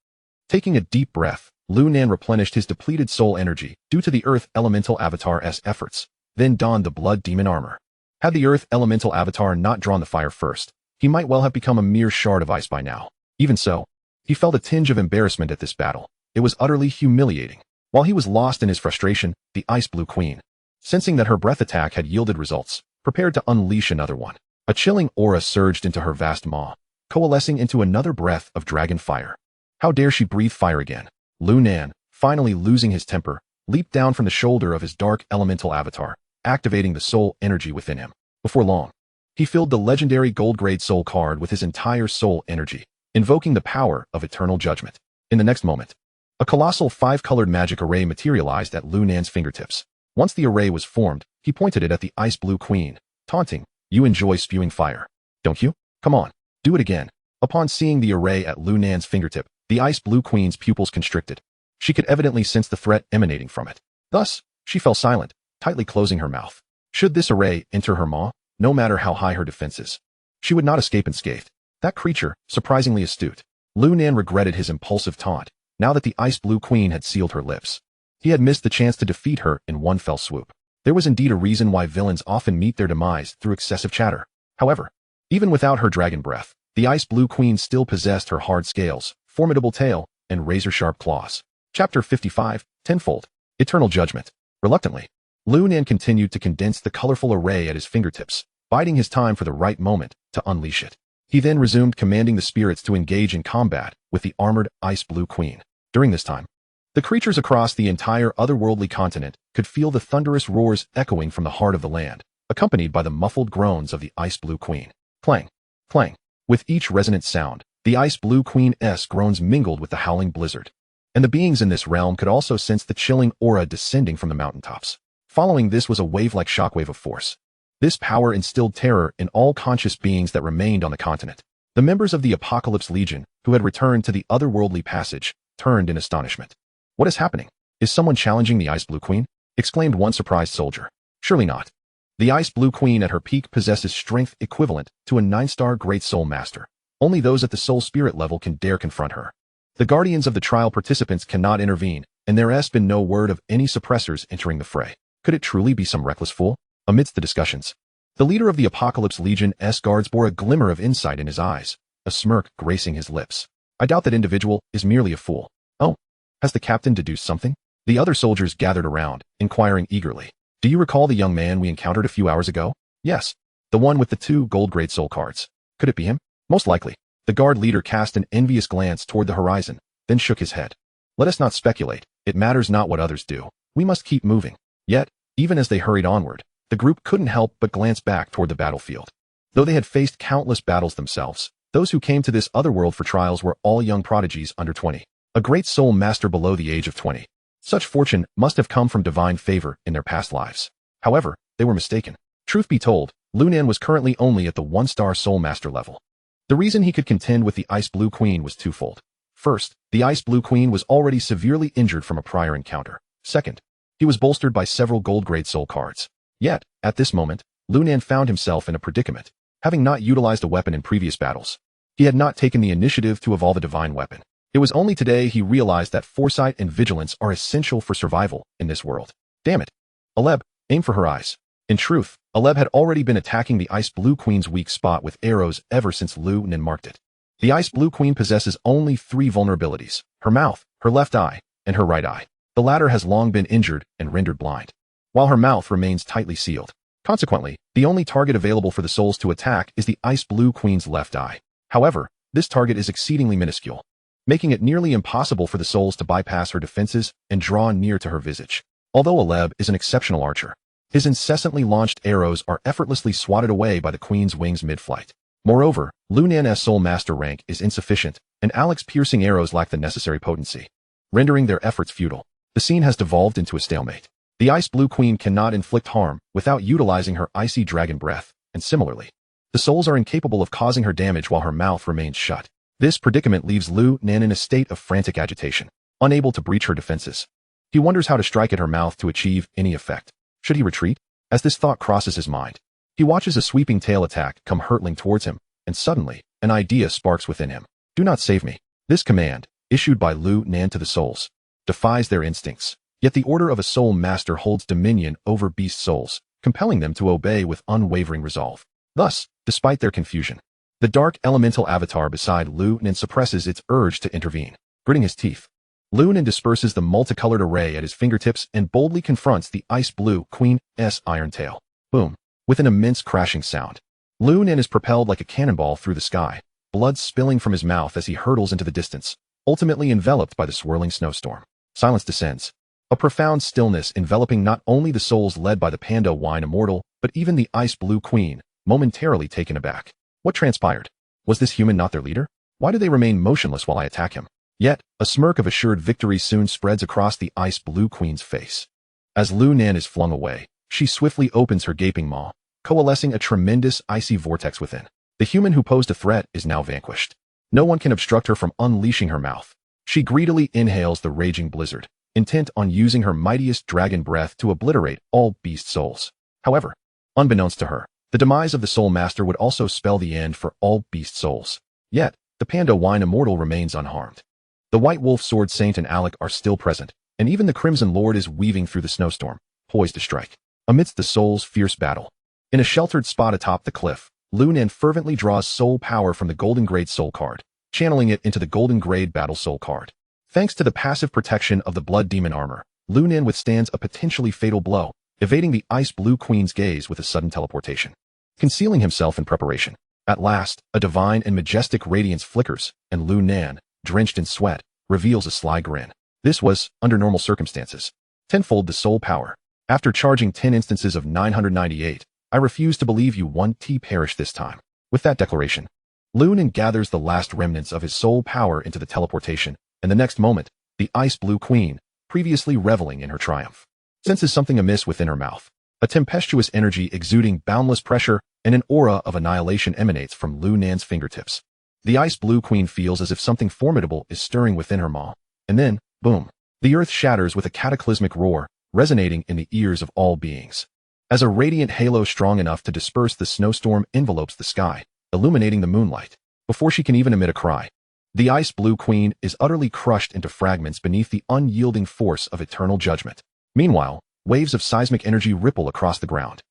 Taking a deep breath, Lu Nan replenished his depleted soul energy due to the Earth Elemental Avatar's efforts, then donned the Blood Demon armor. Had the Earth Elemental Avatar not drawn the fire first, he might well have become a mere shard of ice by now. Even so, he felt a tinge of embarrassment at this battle. It was utterly humiliating. While he was lost in his frustration, the Ice Blue Queen, sensing that her breath attack had yielded results, prepared to unleash another one. A chilling aura surged into her vast maw, coalescing into another breath of dragon fire. How dare she breathe fire again? Lu Nan, finally losing his temper, leaped down from the shoulder of his dark elemental avatar, activating the soul energy within him. Before long, he filled the legendary gold-grade soul card with his entire soul energy, invoking the power of eternal judgment. In the next moment, a colossal five-colored magic array materialized at Lu Nan's fingertips. Once the array was formed, he pointed it at the Ice Blue Queen, taunting, "You enjoy spewing fire, don't you? Come on, do it again." Upon seeing the array at Lu Nan's fingertip, the Ice Blue Queen's pupils constricted. She could evidently sense the threat emanating from it. Thus, she fell silent, tightly closing her mouth. Should this array enter her maw, no matter how high her defenses, she would not escape unscathed. That creature, surprisingly astute. Lu Nan regretted his impulsive taunt, now that the Ice Blue Queen had sealed her lips. He had missed the chance to defeat her in one fell swoop. There was indeed a reason why villains often meet their demise through excessive chatter. However, even without her dragon breath, the Ice Blue Queen still possessed her hard scales, formidable tail, and razor-sharp claws. Chapter 55, Tenfold, Eternal Judgment. Reluctantly, Lu Nan continued to condense the colorful array at his fingertips, biding his time for the right moment to unleash it. He then resumed commanding the spirits to engage in combat with the armored Ice Blue Queen. During this time, the creatures across the entire otherworldly continent could feel the thunderous roars echoing from the heart of the land, accompanied by the muffled groans of the Ice Blue Queen. Clang, clang. With each resonant sound, the Ice Blue Queen's groans mingled with the howling blizzard. And the beings in this realm could also sense the chilling aura descending from the mountaintops. Following this was a wave-like shockwave of force. This power instilled terror in all conscious beings that remained on the continent. The members of the Apocalypse Legion, who had returned to the otherworldly passage, turned in astonishment. "What is happening? Is someone challenging the Ice Blue Queen?" exclaimed one surprised soldier. "Surely not. The Ice Blue Queen at her peak possesses strength equivalent to a 9-star Great Soul Master. Only those at the Soul Spirit level can dare confront her. The guardians of the trial participants cannot intervene, and there has been no word of any suppressors entering the fray. Could it truly be some reckless fool?" Amidst the discussions, the leader of the Apocalypse Legion's guards bore a glimmer of insight in his eyes, a smirk gracing his lips. I doubt that individual is merely a fool. Oh, has the captain deduced something? The other soldiers gathered around, inquiring eagerly. Do you recall the young man we encountered a few hours ago? Yes. The one with the 2 gold-grade soul cards. Could it be him? Most likely. The guard leader cast an envious glance toward the horizon, then shook his head. Let us not speculate. It matters not what others do. We must keep moving. Yet, even as they hurried onward, the group couldn't help but glance back toward the battlefield. Though they had faced countless battles themselves, those who came to this other world for trials were all young prodigies under 20. A great soul master below the age of 20. Such fortune must have come from divine favor in their past lives. However, they were mistaken. Truth be told, Lu Nan was currently only at the 1-star soul master level. The reason he could contend with the Ice Blue Queen was twofold. First, the Ice Blue Queen was already severely injured from a prior encounter. Second, he was bolstered by several gold-grade soul cards. Yet, at this moment, Lu Nan found himself in a predicament. Having not utilized a weapon in previous battles, he had not taken the initiative to evolve a divine weapon. It was only today he realized that foresight and vigilance are essential for survival in this world. Damn it. Aleb, aim for her eyes. In truth, Aleb had already been attacking the Ice Blue Queen's weak spot with arrows ever since Lu Nan marked it. The Ice Blue Queen possesses only 3 vulnerabilities: her mouth, her left eye, and her right eye. The latter has long been injured and rendered blind, while her mouth remains tightly sealed. Consequently, the only target available for the souls to attack is the Ice Blue Queen's left eye. However, this target is exceedingly minuscule, making it nearly impossible for the souls to bypass her defenses and draw near to her visage. Although Aleb is an exceptional archer, his incessantly launched arrows are effortlessly swatted away by the Queen's wings mid-flight. Moreover, Lu Nan's soul master rank is insufficient, and Alec's piercing arrows lack the necessary potency, rendering their efforts futile. The scene has devolved into a stalemate. The Ice Blue Queen cannot inflict harm without utilizing her icy dragon breath, and similarly, the souls are incapable of causing her damage while her mouth remains shut. This predicament leaves Lu Nan in a state of frantic agitation, unable to breach her defenses. He wonders how to strike at her mouth to achieve any effect. Should he retreat? As this thought crosses his mind, he watches a sweeping tail attack come hurtling towards him, and suddenly, an idea sparks within him. Do not save me. This command, issued by Lu Nan to the souls, defies their instincts. Yet the order of a soul master holds dominion over beast souls, compelling them to obey with unwavering resolve. Thus, despite their confusion, the dark elemental avatar beside Lu Nan suppresses its urge to intervene. Gritting his teeth, Lu Nan disperses the multicolored array at his fingertips and boldly confronts the Ice Blue Queen's iron tail. Boom. With an immense crashing sound, Lu Nan is propelled like a cannonball through the sky, blood spilling from his mouth as he hurtles into the distance, ultimately enveloped by the swirling snowstorm. Silence descends. A profound stillness enveloping not only the souls led by the Panda Wine Immortal, but even the Ice Blue Queen, momentarily taken aback. What transpired? Was this human not their leader? Why do they remain motionless while I attack him? Yet, a smirk of assured victory soon spreads across the Ice Blue Queen's face. As Lu Nan is flung away, she swiftly opens her gaping maw, coalescing a tremendous icy vortex within. The human who posed a threat is now vanquished. No one can obstruct her from unleashing her mouth. She greedily inhales the raging blizzard, intent on using her mightiest dragon breath to obliterate all beast souls. However, unbeknownst to her, the demise of the Soul Master would also spell the end for all beast souls. Yet, the Panda Wine Immortal remains unharmed. The White Wolf Sword Saint and Alec are still present, and even the Crimson Lord is weaving through the snowstorm, poised to strike. Amidst the souls' fierce battle, in a sheltered spot atop the cliff, Lu Nan fervently draws soul power from the Golden Grade Soul card, channeling it into the Golden Grade Battle Soul card. Thanks to the passive protection of the Blood Demon armor, Lu Nan withstands a potentially fatal blow, evading the Ice Blue Queen's gaze with a sudden teleportation. Concealing himself in preparation. At last, a divine and majestic radiance flickers, and Lu Nan, drenched in sweat, reveals a sly grin. This was, under normal circumstances, tenfold the soul power. After charging 10 instances of 998, I refuse to believe you won't perish this time. With that declaration, Lu Nan gathers the last remnants of his soul power into the teleportation, and the next moment, the Ice Blue Queen, previously reveling in her triumph, senses something amiss within her mouth. A tempestuous energy exuding boundless pressure and an aura of annihilation emanates from Lu Nan's fingertips. The Ice Blue Queen feels as if something formidable is stirring within her maw. And then, boom, the earth shatters with a cataclysmic roar, resonating in the ears of all beings. As a radiant halo strong enough to disperse the snowstorm envelopes the sky, illuminating the moonlight. Before she can even emit a cry, the Ice Blue Queen is utterly crushed into fragments beneath the unyielding force of eternal judgment. Meanwhile, waves of seismic energy ripple across the ground,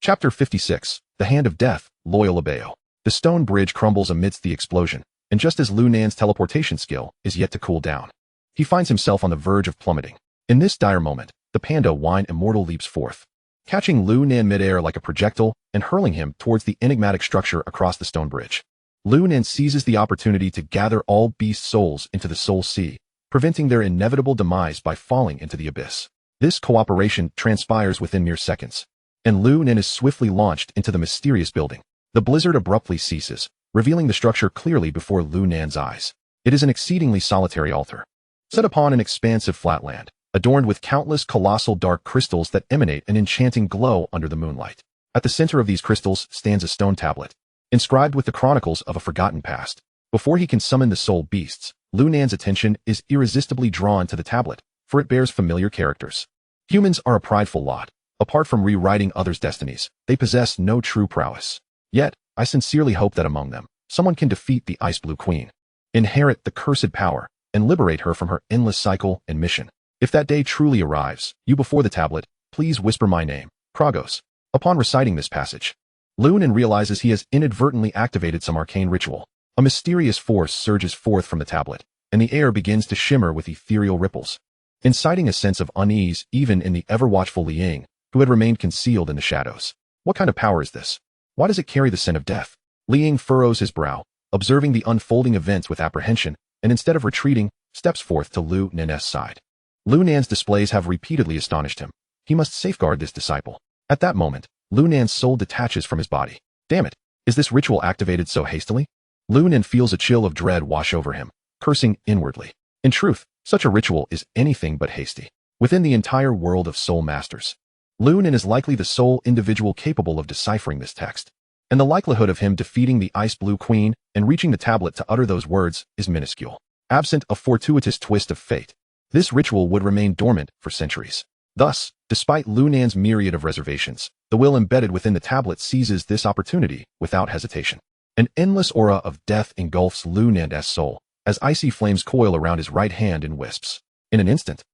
Chapter 56. The Hand of Death, Loyal Abeo. The stone bridge crumbles amidst the explosion, and just as Lu Nan's teleportation skill is yet to cool down, he finds himself on the verge of plummeting. In this dire moment, the panda wine immortal leaps forth, catching Lu Nan midair like a projectile and hurling him towards the enigmatic structure across the stone bridge. Lu Nan seizes the opportunity to gather all beast souls into the soul sea, preventing their inevitable demise by falling into the abyss. This cooperation transpires within mere seconds, and Lu Nan is swiftly launched into the mysterious building. The blizzard abruptly ceases, revealing the structure clearly before Lu Nan's eyes. It is an exceedingly solitary altar, set upon an expansive flatland, adorned with countless colossal dark crystals that emanate an enchanting glow under the moonlight. At the center of these crystals stands a stone tablet, inscribed with the chronicles of a forgotten past. Before he can summon the soul beasts, Lu Nan's attention is irresistibly drawn to the tablet, for it bears familiar characters. Humans are a prideful lot. Apart from rewriting others' destinies, they possess no true prowess. Yet, I sincerely hope that among them, someone can defeat the Ice Blue Queen, inherit the cursed power, and liberate her from her endless cycle and mission. If that day truly arrives, you before the tablet, please whisper my name, Kragos. Upon reciting this passage, Lu Nan realizes he has inadvertently activated some arcane ritual. A mysterious force surges forth from the tablet, and the air begins to shimmer with ethereal ripples, inciting a sense of unease even in the ever-watchful Liang, who had remained concealed in the shadows. What kind of power is this? Why does it carry the scent of death? Liang furrows his brow, observing the unfolding events with apprehension, and instead of retreating, steps forth to Lu Nan's side. Lu Nan's displays have repeatedly astonished him. He must safeguard this disciple. At that moment, Lu Nan's soul detaches from his body. Damn it! Is this ritual activated so hastily? Lu Nan feels a chill of dread wash over him, cursing inwardly. In truth, such a ritual is anything but hasty. Within the entire world of soul masters, Lu Nan is likely the sole individual capable of deciphering this text, and the likelihood of him defeating the Ice Blue Queen and reaching the tablet to utter those words is minuscule. Absent a fortuitous twist of fate, this ritual would remain dormant for centuries. Thus, despite Lu Nan's myriad of reservations, the will embedded within the tablet seizes this opportunity without hesitation. An endless aura of death engulfs Lu Nan's soul, as icy flames coil around his right hand in wisps. In an instant,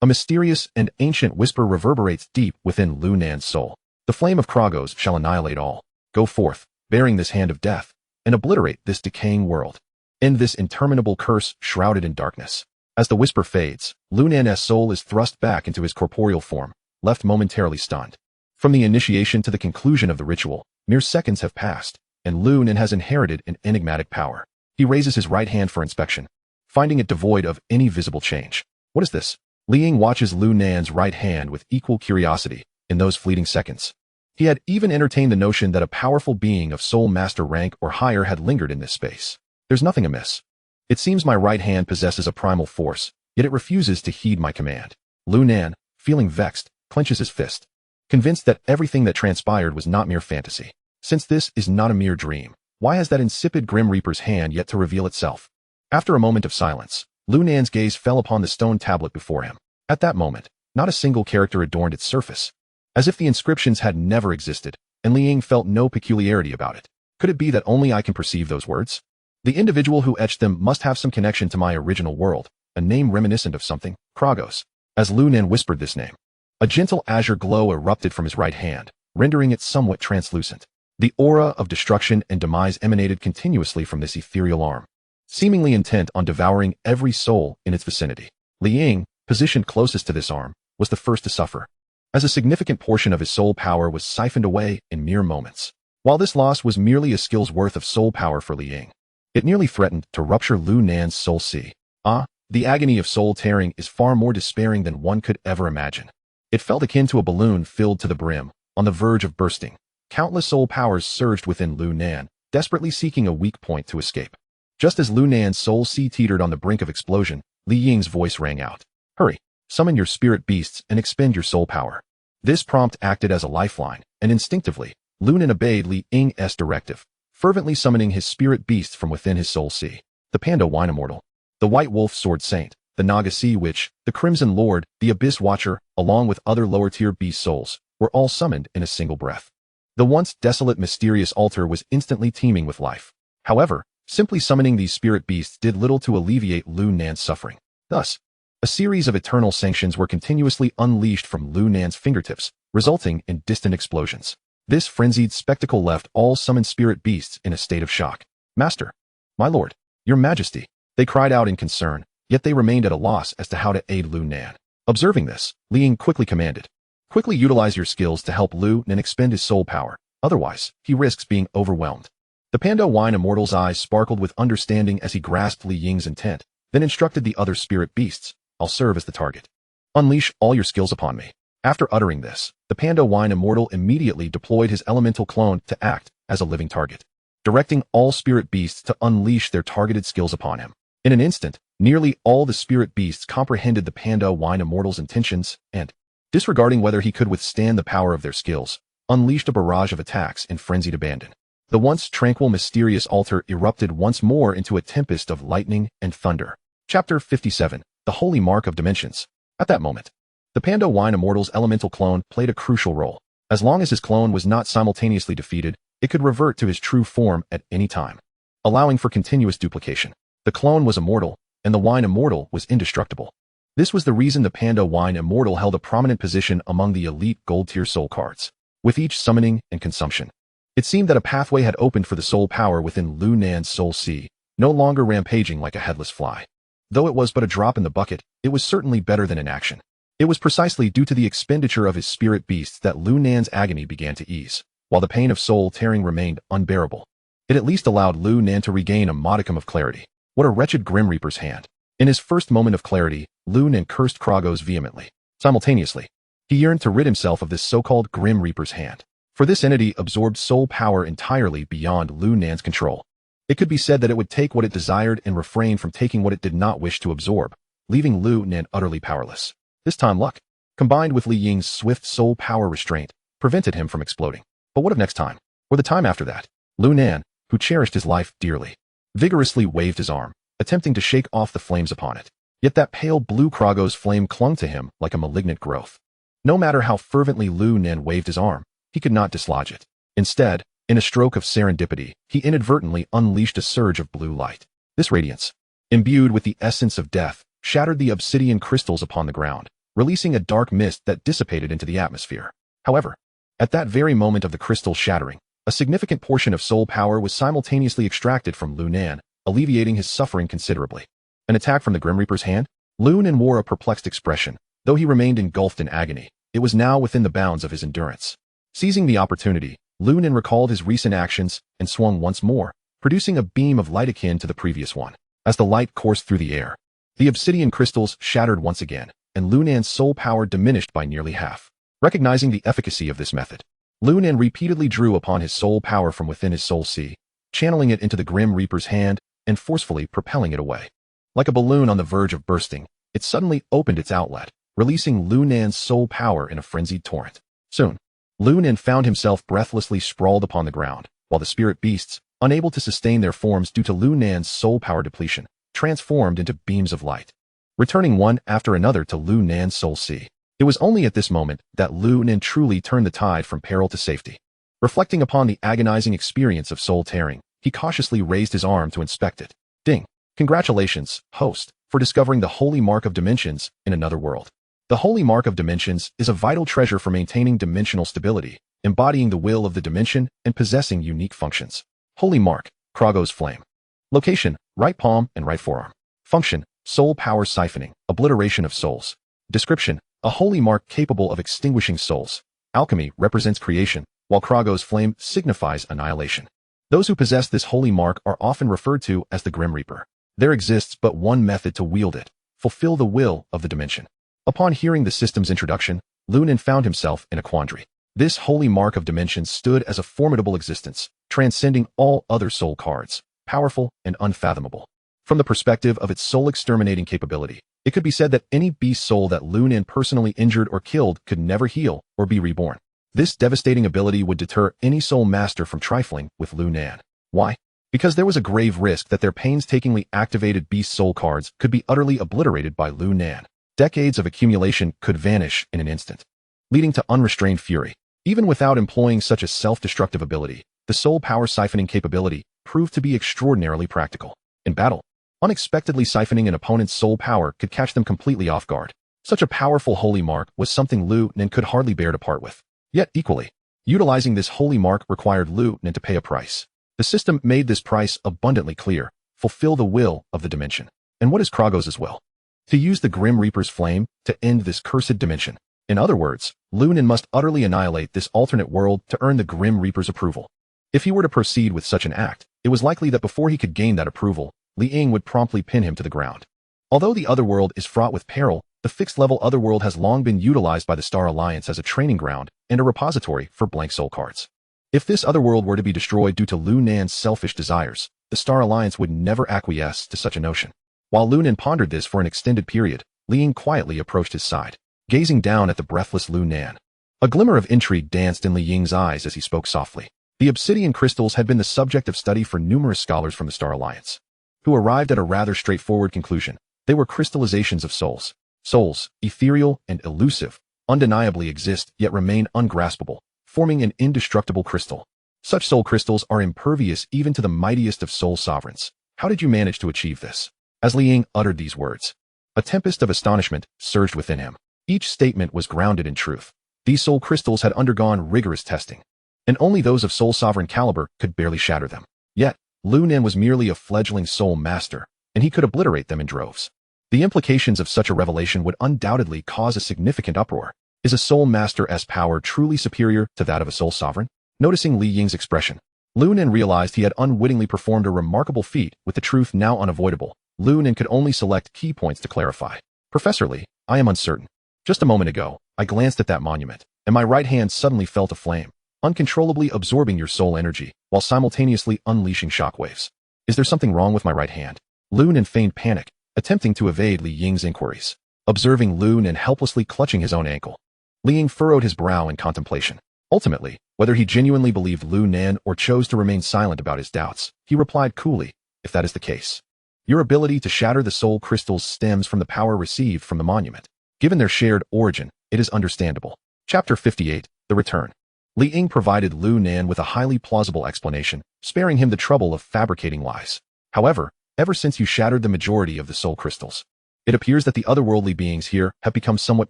a mysterious and ancient whisper reverberates deep within Lu Nan's soul. The flame of Kragos shall annihilate all. Go forth, bearing this hand of death, and obliterate this decaying world. End this interminable curse shrouded in darkness. As the whisper fades, Lu Nan's soul is thrust back into his corporeal form, left momentarily stunned. From the initiation to the conclusion of the ritual, mere seconds have passed, and Lu Nan has inherited an enigmatic power. He raises his right hand for inspection, finding it devoid of any visible change. What is this? Liang watches Lu Nan's right hand with equal curiosity in those fleeting seconds. He had even entertained the notion that a powerful being of soul master rank or higher had lingered in this space. There's nothing amiss. It seems my right hand possesses a primal force, yet it refuses to heed my command. Lu Nan, feeling vexed, clenches his fist, convinced that everything that transpired was not mere fantasy. Since this is not a mere dream, why has that insipid Grim Reaper's hand yet to reveal itself? After a moment of silence, Lu Nan's gaze fell upon the stone tablet before him. At that moment, not a single character adorned its surface, as if the inscriptions had never existed, and Liang felt no peculiarity about it. Could it be that only I can perceive those words? The individual who etched them must have some connection to my original world, a name reminiscent of something, Kragos. As Lu Nan whispered this name, a gentle azure glow erupted from his right hand, rendering it somewhat translucent. The aura of destruction and demise emanated continuously from this ethereal arm, seemingly intent on devouring every soul in its vicinity. Liang, positioned closest to this arm, was the first to suffer, as a significant portion of his soul power was siphoned away in mere moments. While this loss was merely a skill's worth of soul power for Liang, it nearly threatened to rupture Lu Nan's soul sea. The agony of soul tearing is far more despairing than one could ever imagine. It felt akin to a balloon filled to the brim, on the verge of bursting. Countless soul powers surged within Lu Nan, desperately seeking a weak point to escape. Just as Lu Nan's soul sea teetered on the brink of explosion, Li Ying's voice rang out. Hurry, summon your spirit beasts and expend your soul power. This prompt acted as a lifeline, and instinctively, Lu Nan obeyed Li Ying's directive, fervently summoning his spirit beasts from within his soul sea. The panda wine immortal, the white wolf sword saint, the Naga sea witch, the crimson lord, the abyss watcher, along with other lower-tier beast souls, were all summoned in a single breath. The once desolate mysterious altar was instantly teeming with life. However, simply summoning these spirit beasts did little to alleviate Lu Nan's suffering. Thus, a series of eternal sanctions were continuously unleashed from Lu Nan's fingertips, resulting in distant explosions. This frenzied spectacle left all summoned spirit beasts in a state of shock. "Master! My lord! Your Majesty!" They cried out in concern, yet they remained at a loss as to how to aid Lu Nan. Observing this, Li Ying quickly commanded, "Quickly utilize your skills to help Lu Nan expend his soul power, otherwise, he risks being overwhelmed." The Panda Wine Immortal's eyes sparkled with understanding as he grasped Li Ying's intent, then instructed the other spirit beasts, "I'll serve as the target. Unleash all your skills upon me." After uttering this, the Panda Wine Immortal immediately deployed his elemental clone to act as a living target, directing all spirit beasts to unleash their targeted skills upon him. In an instant, nearly all the spirit beasts comprehended the Panda Wine Immortal's intentions and, disregarding whether he could withstand the power of their skills, unleashed a barrage of attacks in frenzied abandon. The once tranquil mysterious altar erupted once more into a tempest of lightning and thunder. Chapter 57, The Holy Mark of Dimensions. At that moment, the Panda Wine Immortal's elemental clone played a crucial role. As long as his clone was not simultaneously defeated, it could revert to his true form at any time, allowing for continuous duplication. The clone was immortal, and the Wine Immortal was indestructible. This was the reason the Panda Wine Immortal held a prominent position among the elite gold-tier soul cards. With each summoning and consumption, it seemed that a pathway had opened for the soul power within Lu Nan's soul sea, no longer rampaging like a headless fly. Though it was but a drop in the bucket, it was certainly better than inaction. It was precisely due to the expenditure of his spirit beasts that Lu Nan's agony began to ease, while the pain of soul tearing remained unbearable. It at least allowed Lu Nan to regain a modicum of clarity. What a wretched Grim Reaper's hand. In his first moment of clarity, Lu Nan cursed Kragos vehemently. Simultaneously, he yearned to rid himself of this so-called Grim Reaper's hand, for this entity absorbed soul power entirely beyond Lu Nan's control. It could be said that it would take what it desired and refrain from taking what it did not wish to absorb, leaving Lu Nan utterly powerless. This time luck, combined with Li Ying's swift soul power restraint, prevented him from exploding. But what of next time, or the time after that? Lu Nan, who cherished his life dearly, vigorously waved his arm, attempting to shake off the flames upon it. Yet that pale blue Kragos flame clung to him like a malignant growth. No matter how fervently Lu Nan waved his arm, he could not dislodge it. Instead, in a stroke of serendipity, he inadvertently unleashed a surge of blue light. This radiance, imbued with the essence of death, shattered the obsidian crystals upon the ground, releasing a dark mist that dissipated into the atmosphere. However, at that very moment of the crystal shattering, a significant portion of soul power was simultaneously extracted from Lu Nan, alleviating his suffering considerably. An attack from the Grim Reaper's hand? Lu Nan wore a perplexed expression. Though he remained engulfed in agony, it was now within the bounds of his endurance. Seizing the opportunity, Lu Nan recalled his recent actions and swung once more, producing a beam of light akin to the previous one. As the light coursed through the air, the obsidian crystals shattered once again, and Lu Nan's soul power diminished by nearly half. Recognizing the efficacy of this method, Lu Nan repeatedly drew upon his soul power from within his soul sea, channeling it into the Grim Reaper's hand and forcefully propelling it away. Like a balloon on the verge of bursting, it suddenly opened its outlet, releasing Lu Nan's soul power in a frenzied torrent. Soon, Lu Nan found himself breathlessly sprawled upon the ground, while the spirit beasts, unable to sustain their forms due to Lu Nan's soul power depletion, transformed into beams of light, returning one after another to Lu Nan's soul sea. It was only at this moment that Lu Nan truly turned the tide from peril to safety. Reflecting upon the agonizing experience of soul tearing, he cautiously raised his arm to inspect it. Ding! Congratulations, host, for discovering the Holy Mark of Dimensions in another world. The Holy Mark of Dimensions is a vital treasure for maintaining dimensional stability, embodying the will of the dimension and possessing unique functions. Holy Mark, Kragos Flame. Location, right palm and right forearm. Function, soul power siphoning, obliteration of souls. Description, a holy mark capable of extinguishing souls. Alchemy represents creation, while Kragos Flame signifies annihilation. Those who possess this holy mark are often referred to as the Grim Reaper. There exists but one method to wield it: fulfill the will of the dimension. Upon hearing the system's introduction, Lu Nan found himself in a quandary. This holy mark of dimensions stood as a formidable existence, transcending all other soul cards, powerful and unfathomable. From the perspective of its soul exterminating capability, it could be said that any beast soul that Lu Nan personally injured or killed could never heal or be reborn. This devastating ability would deter any soul master from trifling with Lu Nan. Why? Because there was a grave risk that their painstakingly activated beast soul cards could be utterly obliterated by Lu Nan. Decades of accumulation could vanish in an instant, leading to unrestrained fury. Even without employing such a self-destructive ability, the soul power siphoning capability proved to be extraordinarily practical. In battle, unexpectedly siphoning an opponent's soul power could catch them completely off guard. Such a powerful holy mark was something Lu Nan could hardly bear to part with. Yet equally, Utilizing this holy mark required Lu Nan to pay a price. The system made this price abundantly clear: fulfill the will of the dimension. And what is Kragos' will? To use the Grim Reaper's flame to end this cursed dimension. In other words, Lu Nan must utterly annihilate this alternate world to earn the Grim Reaper's approval. If he were to proceed with such an act, it was likely that before he could gain that approval, Li Ying would promptly pin him to the ground. Although the Otherworld is fraught with peril, the fixed-level Otherworld has long been utilized by the Star Alliance as a training ground and a repository for blank soul cards. If this Otherworld were to be destroyed due to Lu Nan's selfish desires, the Star Alliance would never acquiesce to such a notion. While Lu Nan pondered this for an extended period, Li Ying quietly approached his side, gazing down at the breathless Lu Nan. A glimmer of intrigue danced in Li Ying's eyes as he spoke softly. The obsidian crystals had been the subject of study for numerous scholars from the Star Alliance, who arrived at a rather straightforward conclusion. They were crystallizations of souls. Souls, ethereal and elusive, undeniably exist yet remain ungraspable, forming an indestructible crystal. Such soul crystals are impervious even to the mightiest of soul sovereigns. How did you manage to achieve this? As Li Ying uttered these words, a tempest of astonishment surged within him. Each statement was grounded in truth. These soul crystals had undergone rigorous testing, and only those of soul sovereign caliber could barely shatter them. Yet, Lu Nan was merely a fledgling soul master, and he could obliterate them in droves. The implications of such a revelation would undoubtedly cause a significant uproar. Is a soul master's power truly superior to that of a soul sovereign? Noticing Li Ying's expression, Lu Nan realized he had unwittingly performed a remarkable feat. With the truth now unavoidable, Lu Nan could only select key points to clarify. Professor Li, I am uncertain. Just a moment ago, I glanced at that monument, and my right hand suddenly felt aflame, uncontrollably absorbing your soul energy, while simultaneously unleashing shockwaves. Is there something wrong with my right hand? Lu Nan feigned panic, attempting to evade Li Ying's inquiries. Observing Lu Nan helplessly clutching his own ankle, Li Ying furrowed his brow in contemplation. Ultimately, whether he genuinely believed Lu Nan or chose to remain silent about his doubts, he replied coolly, if that is the case, your ability to shatter the soul crystals stems from the power received from the monument. Given their shared origin, it is understandable. Chapter 58, The Return. Li Ying provided Lu Nan with a highly plausible explanation, sparing him the trouble of fabricating lies. However, ever since you shattered the majority of the soul crystals, it appears that the otherworldly beings here have become somewhat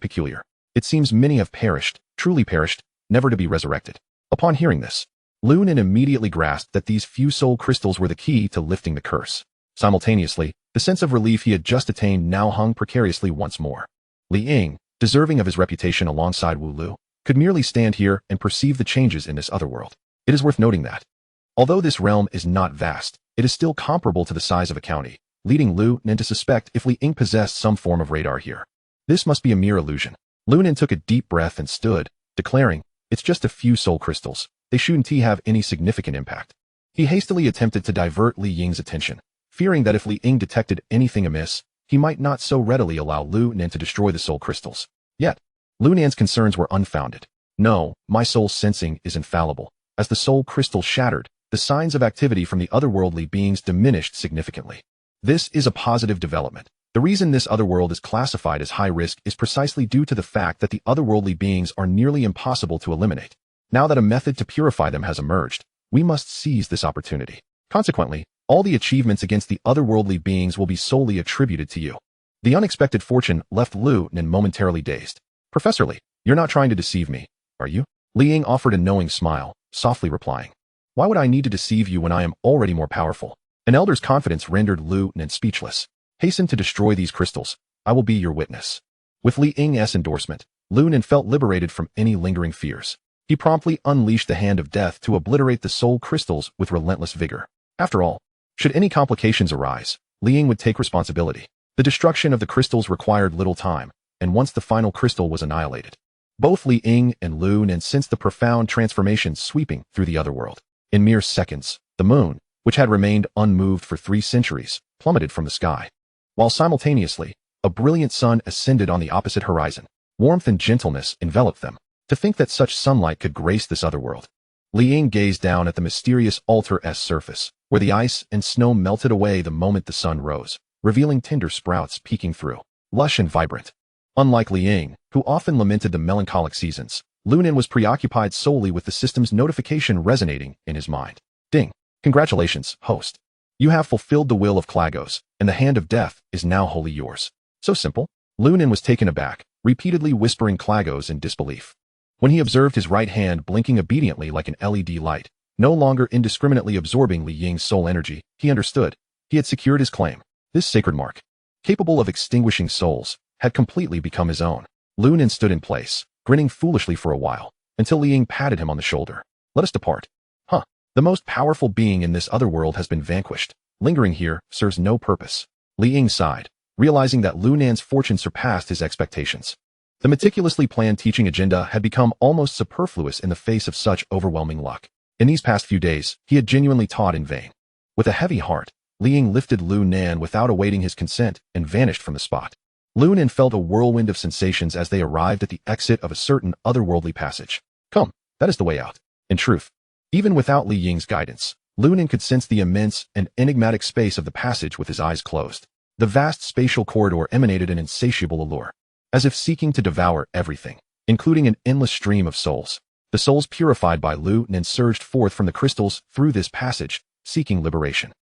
peculiar. It seems many have perished, truly perished, never to be resurrected. Upon hearing this, Lu Nan immediately grasped that these few soul crystals were the key to lifting the curse. Simultaneously, the sense of relief he had just attained now hung precariously once more. Li Ying, deserving of his reputation alongside Wu Lu, could merely stand here and perceive the changes in this otherworld. It is worth noting that, although this realm is not vast, it is still comparable to the size of a county, leading Lu Nan to suspect if Li Ying possessed some form of radar here. This must be a mere illusion. Lu Nan took a deep breath and stood, declaring, it's just a few soul crystals. They shouldn't have any significant impact. He hastily attempted to divert Li Ying's attention, fearing that if Li Ying detected anything amiss, he might not so readily allow Lu Nan to destroy the soul crystals. Yet, Lu Nan's concerns were unfounded. No, my soul sensing is infallible. As the soul crystal shattered, the signs of activity from the otherworldly beings diminished significantly. This is a positive development. The reason this otherworld is classified as high risk is precisely due to the fact that the otherworldly beings are nearly impossible to eliminate. Now that a method to purify them has emerged, we must seize this opportunity. Consequently, all the achievements against the otherworldly beings will be solely attributed to you. The unexpected fortune left Lu Nan momentarily dazed. Professor Li, you're not trying to deceive me, are you? Li Ying offered a knowing smile, softly replying. Why would I need to deceive you when I am already more powerful? An elder's confidence rendered Lu Nan speechless. Hasten to destroy these crystals. I will be your witness. With Li Ying's endorsement, Lu Nan felt liberated from any lingering fears. He promptly unleashed the hand of death to obliterate the soul crystals with relentless vigor. After all, should any complications arise, Li Ying would take responsibility. The destruction of the crystals required little time, and once the final crystal was annihilated, both Li Ying and Lu Nan sensed the profound transformation sweeping through the otherworld. In mere seconds, the moon, which had remained unmoved for 3 centuries, plummeted from the sky, while simultaneously, a brilliant sun ascended on the opposite horizon. Warmth and gentleness enveloped them. To think that such sunlight could grace this otherworld. Li Ying gazed down at the mysterious altar's surface, where the ice and snow melted away the moment the sun rose, revealing tender sprouts peeking through, lush and vibrant. Unlike Li Ying, who often lamented the melancholic seasons, Lu Nan was preoccupied solely with the system's notification resonating in his mind. Ding! Congratulations, host. You have fulfilled the will of Klagos, and the hand of death is now wholly yours. So simple? Lu Nan was taken aback, repeatedly whispering Klagos in disbelief. When he observed his right hand blinking obediently like an LED light, no longer indiscriminately absorbing Li Ying's soul energy, he understood. He had secured his claim. This sacred mark, capable of extinguishing souls, had completely become his own. Lu Nan stood in place, grinning foolishly for a while, until Li Ying patted him on the shoulder. Let us depart. Huh. The most powerful being in this other world has been vanquished. Lingering here serves no purpose. Li Ying sighed, realizing that Lu Nan's fortune surpassed his expectations. The meticulously planned teaching agenda had become almost superfluous in the face of such overwhelming luck. In these past few days, he had genuinely taught in vain. With a heavy heart, Li Ying lifted Lu Nan without awaiting his consent and vanished from the spot. Lu Nan felt a whirlwind of sensations as they arrived at the exit of a certain otherworldly passage. Come, that is the way out. In truth, even without Li Ying's guidance, Lu Nan could sense the immense and enigmatic space of the passage with his eyes closed. The vast spatial corridor emanated an insatiable allure, as if seeking to devour everything, including an endless stream of souls. The souls purified by Lu Nan surged forth from the crystals through this passage, seeking liberation.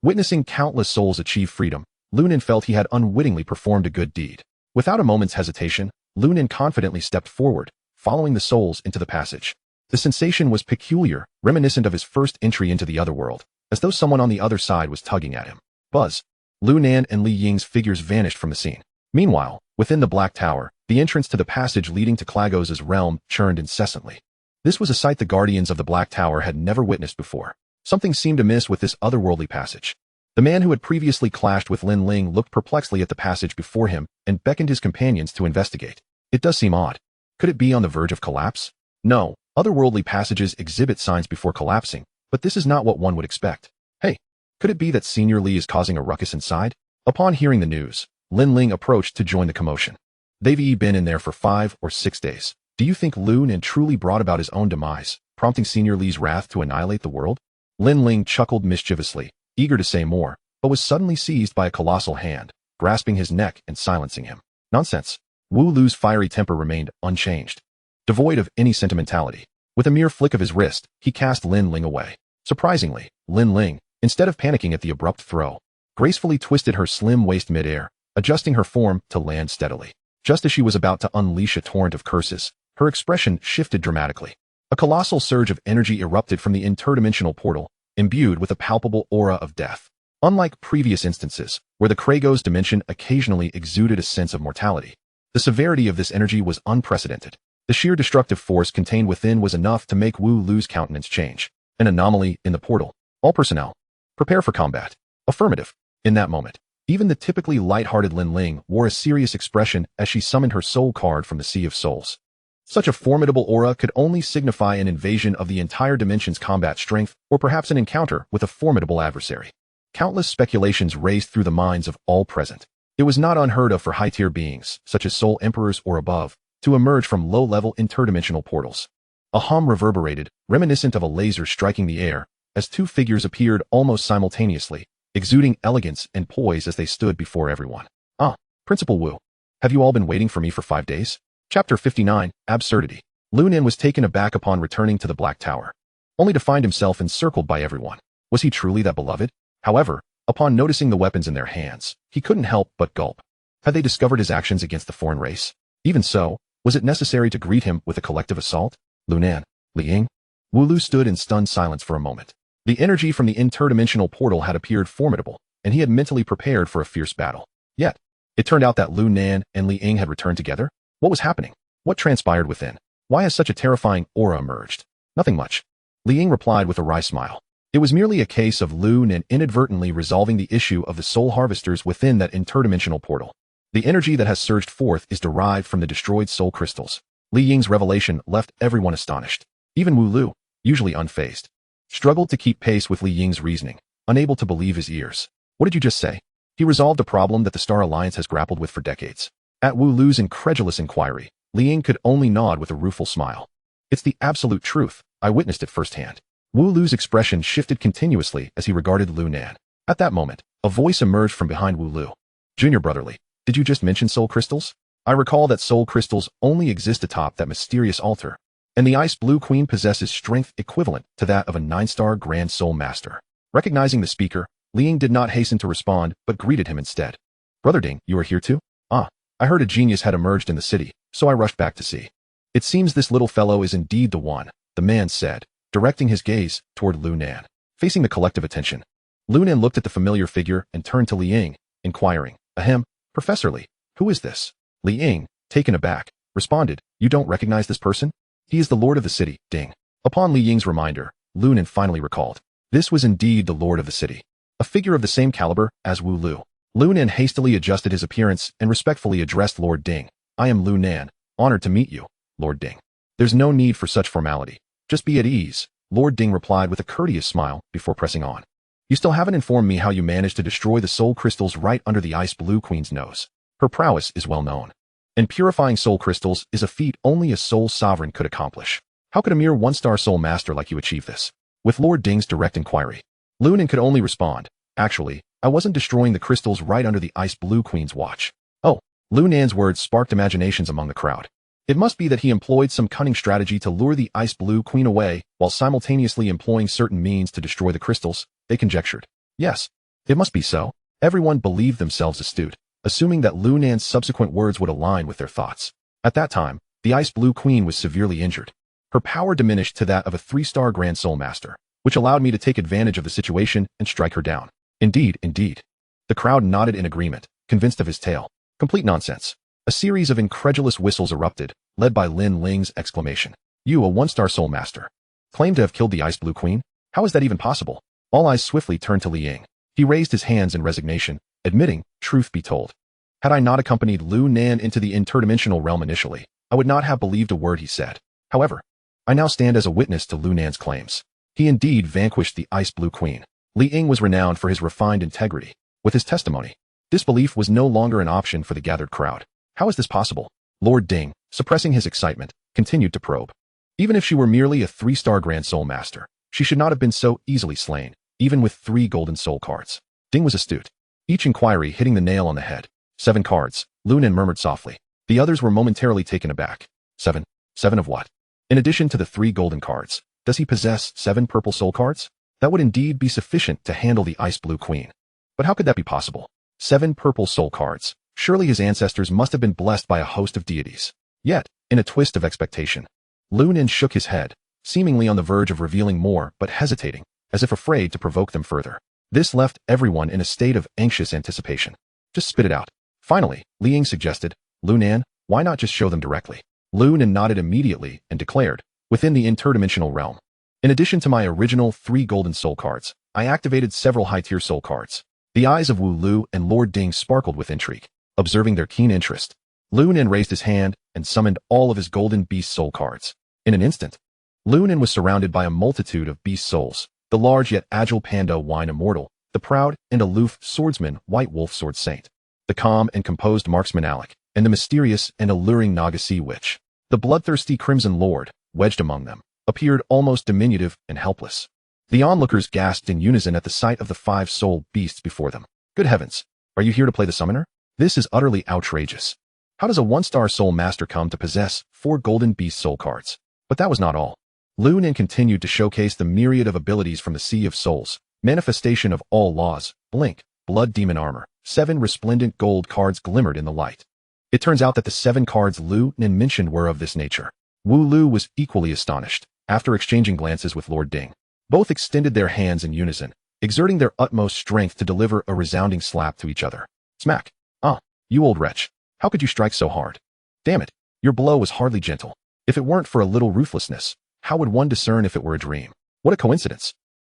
Witnessing countless souls achieve freedom, Lu Nan felt he had unwittingly performed a good deed. Without a moment's hesitation, Lu Nan confidently stepped forward, following the souls into the passage. The sensation was peculiar, reminiscent of his first entry into the other world, as though someone on the other side was tugging at him. Buzz. Lu Nan and Li Ying's figures vanished from the scene. Meanwhile, within the Black Tower, the entrance to the passage leading to Klagos's realm churned incessantly. This was a sight the guardians of the Black Tower had never witnessed before. Something seemed amiss with this otherworldly passage. The man who had previously clashed with Lin Ling looked perplexedly at the passage before him and beckoned his companions to investigate. It does seem odd. Could it be on the verge of collapse? No, otherworldly passages exhibit signs before collapsing, but this is not what one would expect. Hey, could it be that Senior Li is causing a ruckus inside? Upon hearing the news, Lin Ling approached to join the commotion. They've been in there for 5 or 6 days. Do you think Lu Nan truly brought about his own demise, prompting Senior Li's wrath to annihilate the world? Lin Ling chuckled mischievously, eager to say more, but was suddenly seized by a colossal hand, grasping his neck and silencing him. Nonsense. Wu Lu's fiery temper remained unchanged, devoid of any sentimentality. With a mere flick of his wrist, he cast Lin Ling away. Surprisingly, Lin Ling, instead of panicking at the abrupt throw, gracefully twisted her slim waist mid-air, adjusting her form to land steadily. Just as she was about to unleash a torrent of curses, her expression shifted dramatically. A colossal surge of energy erupted from the interdimensional portal, imbued with a palpable aura of death. Unlike previous instances, where the Kragos dimension occasionally exuded a sense of mortality, the severity of this energy was unprecedented. The sheer destructive force contained within was enough to make Wu Lu's countenance change. An anomaly in the portal. All personnel, prepare for combat. Affirmative. In that moment, even the typically light-hearted Lin Ling wore a serious expression as she summoned her soul card from the Sea of Souls. Such a formidable aura could only signify an invasion of the entire dimension's combat strength, or perhaps an encounter with a formidable adversary. Countless speculations raced through the minds of all present. It was not unheard of for high-tier beings, such as Soul Emperors or above, to emerge from low-level interdimensional portals. A hum reverberated, reminiscent of a laser striking the air, as two figures appeared almost simultaneously, exuding elegance and poise as they stood before everyone. Ah, Principal Wu. Have you all been waiting for me for 5 days? Chapter 59, Absurdity. Lu Nan was taken aback upon returning to the Black Tower, only to find himself encircled by everyone. Was he truly that beloved? However, upon noticing the weapons in their hands, he couldn't help but gulp. Had they discovered his actions against the foreign race? Even so, was it necessary to greet him with a collective assault? Lu Nan, Li Ying? Wu Lu stood in stunned silence for a moment. The energy from the interdimensional portal had appeared formidable, and he had mentally prepared for a fierce battle. Yet, it turned out that Lu Nan and Li Ying had returned together? What was happening? What transpired within? Why has such a terrifying aura emerged? Nothing much. Li Ying replied with a wry smile. It was merely a case of Lu Nan inadvertently resolving the issue of the soul harvesters within that interdimensional portal. The energy that has surged forth is derived from the destroyed soul crystals. Li Ying's revelation left everyone astonished. Even Wu Lu, usually unfazed, struggled to keep pace with Li Ying's reasoning, unable to believe his ears. What did you just say? He resolved a problem that the Star Alliance has grappled with for decades. At Wu Lu's incredulous inquiry, Li Ying could only nod with a rueful smile. It's the absolute truth. I witnessed it firsthand. Wu Lu's expression shifted continuously as he regarded Lu Nan. At that moment, a voice emerged from behind Wu Lu. Junior Brotherly, did you just mention soul crystals? I recall that soul crystals only exist atop that mysterious altar, and the Ice Blue Queen possesses strength equivalent to that of a 9-star Grand Soul Master. Recognizing the speaker, Li Ying did not hasten to respond, but greeted him instead. Brother Ding, you are here too? Ah, I heard a genius had emerged in the city, so I rushed back to see. It seems this little fellow is indeed the one, the man said, directing his gaze toward Lu Nan. Facing the collective attention, Lu Nan looked at the familiar figure and turned to Li Ying, inquiring, "Ahem, Professor Li, who is this?" Li Ying, taken aback, responded, "You don't recognize this person? He is the lord of the city, Ding." Upon Li Ying's reminder, Lu Nan finally recalled. This was indeed the lord of the city, a figure of the same caliber as Wu Lu. Lu Nan hastily adjusted his appearance and respectfully addressed Lord Ding. "I am Lu Nan, honored to meet you, Lord Ding." "There's no need for such formality. Just be at ease," Lord Ding replied with a courteous smile before pressing on. "You still haven't informed me how you managed to destroy the soul crystals right under the Ice Blue Queen's nose. Her prowess is well known. And purifying soul crystals is a feat only a soul sovereign could accomplish. How could a mere one-star soul master like you achieve this?" With Lord Ding's direct inquiry, Lu Nan could only respond, "Actually, I wasn't destroying the crystals right under the Ice Blue Queen's watch." Oh, Lu Nan's words sparked imaginations among the crowd. It must be that he employed some cunning strategy to lure the Ice Blue Queen away while simultaneously employing certain means to destroy the crystals, they conjectured. Yes, it must be so. Everyone believed themselves astute, assuming that Lu Nan's subsequent words would align with their thoughts. At that time, the Ice Blue Queen was severely injured. Her power diminished to that of a 3-star Grand Soul Master, which allowed me to take advantage of the situation and strike her down. Indeed, indeed. The crowd nodded in agreement, convinced of his tale. Complete nonsense. A series of incredulous whistles erupted, led by Lin Ling's exclamation. "You, a 1-star Soul Master, claim to have killed the Ice Blue Queen? How is that even possible?" All eyes swiftly turned to Li Ying. He raised his hands in resignation, admitting, "Truth be told, had I not accompanied Lu Nan into the interdimensional realm initially, I would not have believed a word he said. However, I now stand as a witness to Lu Nan's claims. He indeed vanquished the Ice Blue Queen." Li Ying was renowned for his refined integrity. With his testimony, disbelief was no longer an option for the gathered crowd. How is this possible? Lord Ding, suppressing his excitement, continued to probe. Even if she were merely a 3-star Grand Soul Master, she should not have been so easily slain, even with 3 golden soul cards. Ding was astute, each inquiry hitting the nail on the head. 7 cards, Lu Nan murmured softly. The others were momentarily taken aback. 7? 7 of what? In addition to the 3 golden cards, does he possess 7 purple soul cards? That would indeed be sufficient to handle the Ice Blue Queen. But how could that be possible? 7 purple soul cards. Surely his ancestors must have been blessed by a host of deities. Yet, in a twist of expectation, Lu Nan shook his head, seemingly on the verge of revealing more but hesitating, as if afraid to provoke them further. This left everyone in a state of anxious anticipation. Just spit it out. Finally, Li Ying suggested, "Lu Nan, why not just show them directly?" Lu Nan nodded immediately and declared, "Within the interdimensional realm, in addition to my original 3 golden soul cards, I activated several high-tier soul cards." The eyes of Wu Lu and Lord Ding sparkled with intrigue. Observing their keen interest, Lu Nan raised his hand and summoned all of his golden beast soul cards. In an instant, Lu Nan was surrounded by a multitude of beast souls, the large yet agile panda Wine Immortal, the proud and aloof swordsman White Wolf Sword Saint, the calm and composed marksman Alec, and the mysterious and alluring Naga Sea Witch. The bloodthirsty Crimson Lord, wedged among them, appeared almost diminutive and helpless. The onlookers gasped in unison at the sight of the 5 soul beasts before them. Good heavens, are you here to play the summoner? This is utterly outrageous. How does a 1-star soul master come to possess 4 golden beast soul cards? But that was not all. Lu Nan continued to showcase the myriad of abilities from the Sea of Souls, manifestation of all laws, blink, blood demon armor. 7 resplendent gold cards glimmered in the light. It turns out that the 7 cards Lu Nan mentioned were of this nature. Wu Lu was equally astonished, after exchanging glances with Lord Ding. Both extended their hands in unison, exerting their utmost strength to deliver a resounding slap to each other. Smack. "Ah, you old wretch. How could you strike so hard? Damn it, your blow was hardly gentle. If it weren't for a little ruthlessness, how would one discern if it were a dream? What a coincidence."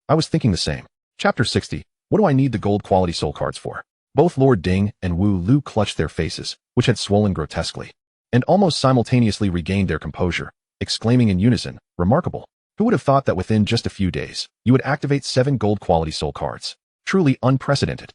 I was thinking the same. Chapter 60. What do I need the gold quality soul cards for? Both Lord Ding and Wu Lu clutched their faces, which had swollen grotesquely, and almost simultaneously regained their composure, exclaiming in unison, "Remarkable. Who would have thought that within just a few days, you would activate 7 gold quality soul cards? Truly unprecedented."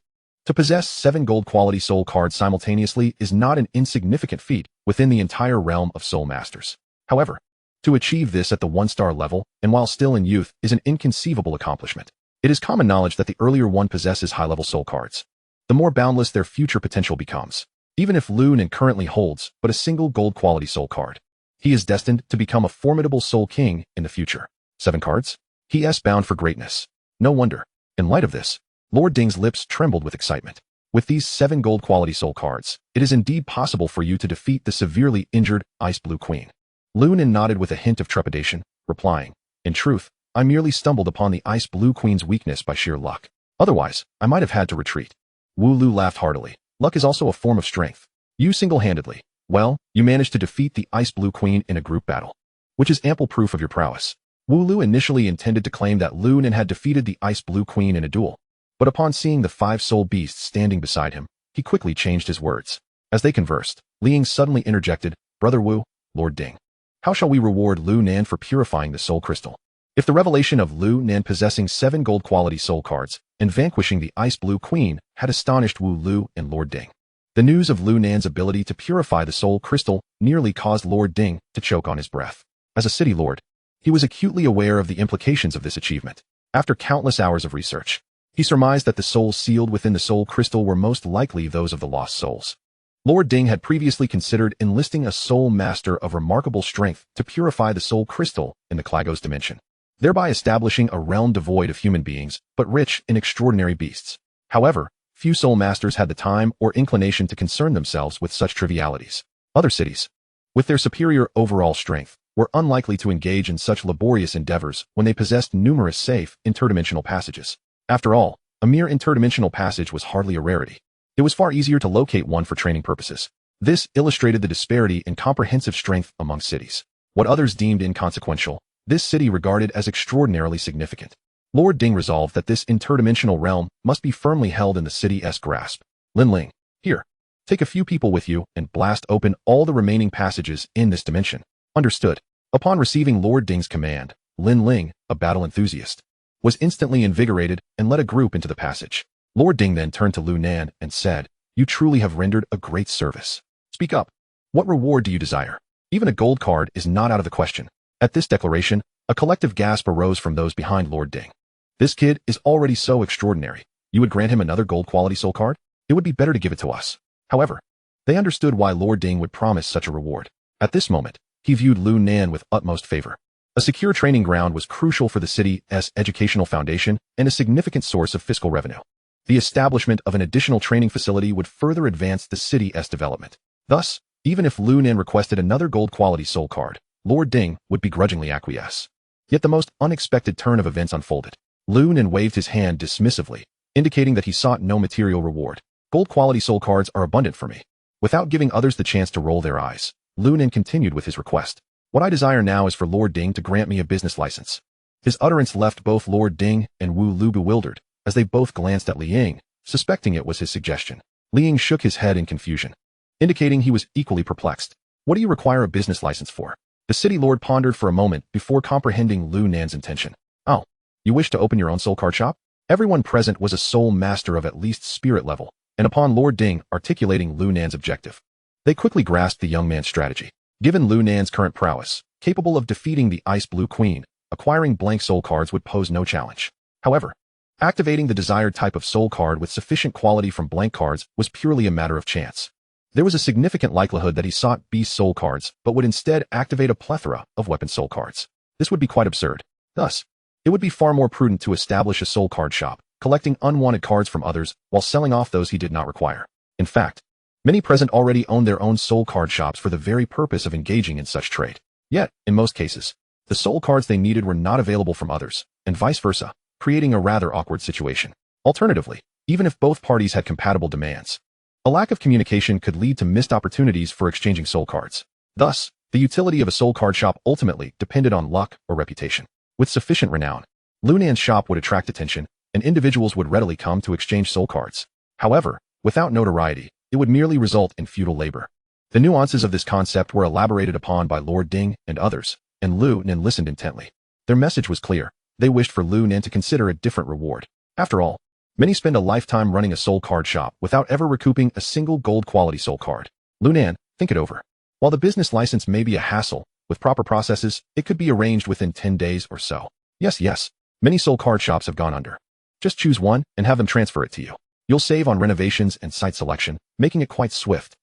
To possess 7 gold quality soul cards simultaneously is not an insignificant feat within the entire realm of soul masters. However, to achieve this at the 1-star level, and while still in youth, is an inconceivable accomplishment. It is common knowledge that the earlier one possesses high-level soul cards, the more boundless their future potential becomes. Even if Lu Nan currently holds but a single gold quality soul card, he is destined to become a formidable soul king in the future. 7 cards? He is bound for greatness. No wonder. In light of this, Lord Ding's lips trembled with excitement. With these 7 gold quality soul cards, it is indeed possible for you to defeat the severely injured Ice Blue Queen. Lu Nan nodded with a hint of trepidation, replying, "In truth, I merely stumbled upon the Ice Blue Queen's weakness by sheer luck. Otherwise, I might have had to retreat." Wu Lu laughed heartily. "Luck is also a form of strength. You single-handedly, well, you managed to defeat the Ice Blue Queen in a group battle, which is ample proof of your prowess." Wu Lu initially intended to claim that Lu Nan had defeated the Ice Blue Queen in a duel, but upon seeing the 5 soul beasts standing beside him, he quickly changed his words. As they conversed, Liang suddenly interjected, "Brother Wu, Lord Ding, how shall we reward Lu Nan for purifying the soul crystal?" If the revelation of Lu Nan possessing 7 gold quality soul cards and vanquishing the Ice Blue Queen had astonished Wu Lu and Lord Ding, the news of Lu Nan's ability to purify the soul crystal nearly caused Lord Ding to choke on his breath. As a city lord, he was acutely aware of the implications of this achievement. After countless hours of research, he surmised that the souls sealed within the soul crystal were most likely those of the lost souls. Lord Ding had previously considered enlisting a soul master of remarkable strength to purify the soul crystal in the Klagos dimension, thereby establishing a realm devoid of human beings, but rich in extraordinary beasts. However, few soul masters had the time or inclination to concern themselves with such trivialities. Other cities, with their superior overall strength, were unlikely to engage in such laborious endeavors when they possessed numerous safe, interdimensional passages. After all, a mere interdimensional passage was hardly a rarity. It was far easier to locate one for training purposes. This illustrated the disparity in comprehensive strength among cities. What others deemed inconsequential, this city regarded as extraordinarily significant. Lord Ding resolved that this interdimensional realm must be firmly held in the city's grasp. "Lin Ling, here, take a few people with you and blast open all the remaining passages in this dimension." Understood. Upon receiving Lord Ding's command, Lin Ling, a battle enthusiast, was instantly invigorated and led a group into the passage. Lord Ding then turned to Lu Nan and said, "You truly have rendered a great service. Speak up. What reward do you desire? Even a gold card is not out of the question." At this declaration, a collective gasp arose from those behind Lord Ding. "This kid is already so extraordinary. You would grant him another gold quality soul card? It would be better to give it to us." However, they understood why Lord Ding would promise such a reward. At this moment, he viewed Lu Nan with utmost favor. A secure training ground was crucial for the city's educational foundation and a significant source of fiscal revenue. The establishment of an additional training facility would further advance the city's development. Thus, even if Lu Nan requested another gold quality soul card, Lord Ding would begrudgingly acquiesce. Yet the most unexpected turn of events unfolded. Lu Nan waved his hand dismissively, indicating that he sought no material reward. "Gold quality soul cards are abundant for me." Without giving others the chance to roll their eyes, Lu Nan continued with his request. "What I desire now is for Lord Ding to grant me a business license." His utterance left both Lord Ding and Wu Lu bewildered, as they both glanced at Liang, suspecting it was his suggestion. Liang shook his head in confusion, indicating he was equally perplexed. "What do you require a business license for?" The city lord pondered for a moment before comprehending Lu Nan's intention. "Oh, you wish to open your own soul card shop?" Everyone present was a soul master of at least spirit level, and upon Lord Ding articulating Lu Nan's objective, they quickly grasped the young man's strategy. Given Lu Nan's current prowess, capable of defeating the Ice Blue Queen, acquiring blank soul cards would pose no challenge. However, activating the desired type of soul card with sufficient quality from blank cards was purely a matter of chance. There was a significant likelihood that he sought beast soul cards, but would instead activate a plethora of weapon soul cards. This would be quite absurd. Thus, it would be far more prudent to establish a soul card shop, collecting unwanted cards from others while selling off those he did not require. In fact, many present already owned their own soul card shops for the very purpose of engaging in such trade. Yet, in most cases, the soul cards they needed were not available from others, and vice versa, creating a rather awkward situation. Alternatively, even if both parties had compatible demands, a lack of communication could lead to missed opportunities for exchanging soul cards. Thus, the utility of a soul card shop ultimately depended on luck or reputation. With sufficient renown, Lu Nan's shop would attract attention, and individuals would readily come to exchange soul cards. However, without notoriety, it would merely result in futile labor. The nuances of this concept were elaborated upon by Lord Ding and others, and Lu Nan listened intently. Their message was clear. They wished for Lu Nan to consider a different reward. After all, many spend a lifetime running a soul card shop without ever recouping a single gold quality soul card. Lu Nan, think it over. While the business license may be a hassle, with proper processes, it could be arranged within 10 days or so. Yes, many soul card shops have gone under. Just choose one and have them transfer it to you. You'll save on renovations and site selection, making it quite swift.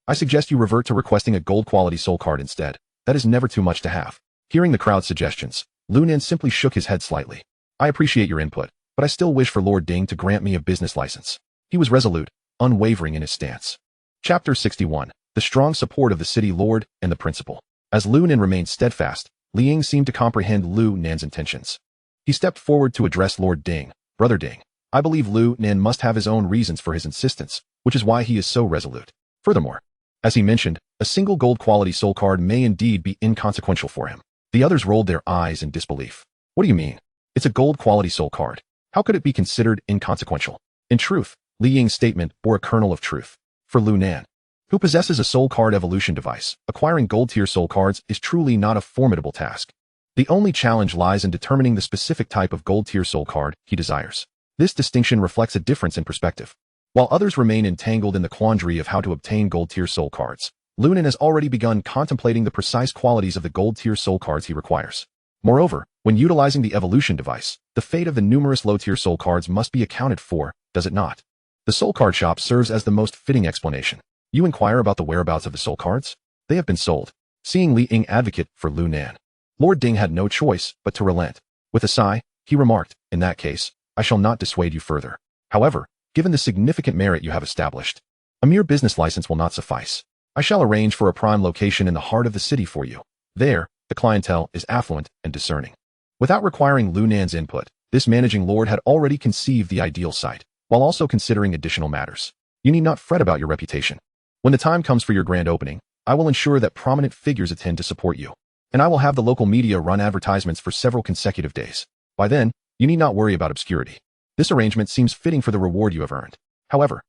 I suggest you revert to requesting a gold quality soul card instead. That is never too much to have. Hearing the crowd's suggestions, Lu Nan simply shook his head slightly. "I appreciate your input, but I still wish for Lord Ding to grant me a business license." He was resolute, unwavering in his stance. Chapter 61. The strong support of the city lord and the principal. As Lu Nan remained steadfast, Li Ying seemed to comprehend Lu Nan's intentions. He stepped forward to address Lord Ding. Brother Ding, I believe Lu Nan must have his own reasons for his insistence, which is why he is so resolute. Furthermore, as he mentioned, a single gold quality soul card may indeed be inconsequential for him. The others rolled their eyes in disbelief. What do you mean? It's a gold quality soul card. How could it be considered inconsequential? In truth, Li Ying's statement bore a kernel of truth. For Lu Nan, who possesses a soul card evolution device, acquiring gold-tier soul cards is truly not a formidable task. The only challenge lies in determining the specific type of gold-tier soul card he desires. This distinction reflects a difference in perspective. While others remain entangled in the quandary of how to obtain gold-tier soul cards, Lu Nan has already begun contemplating the precise qualities of the gold-tier soul cards he requires. Moreover, when utilizing the evolution device, the fate of the numerous low-tier soul cards must be accounted for, does it not? The soul card shop serves as the most fitting explanation. You inquire about the whereabouts of the soul cards? They have been sold. Seeing Li Ying advocate for Lu Nan, Lord Ding had no choice but to relent. With a sigh, he remarked, in that case, I shall not dissuade you further. However, given the significant merit you have established, a mere business license will not suffice. I shall arrange for a prime location in the heart of the city for you. There, the clientele is affluent and discerning. Without requiring Lu Nan's input, this managing lord had already conceived the ideal site, while also considering additional matters. You need not fret about your reputation. When the time comes for your grand opening, I will ensure that prominent figures attend to support you, and I will have the local media run advertisements for several consecutive days. By then, you need not worry about obscurity. This arrangement seems fitting for the reward you have earned. However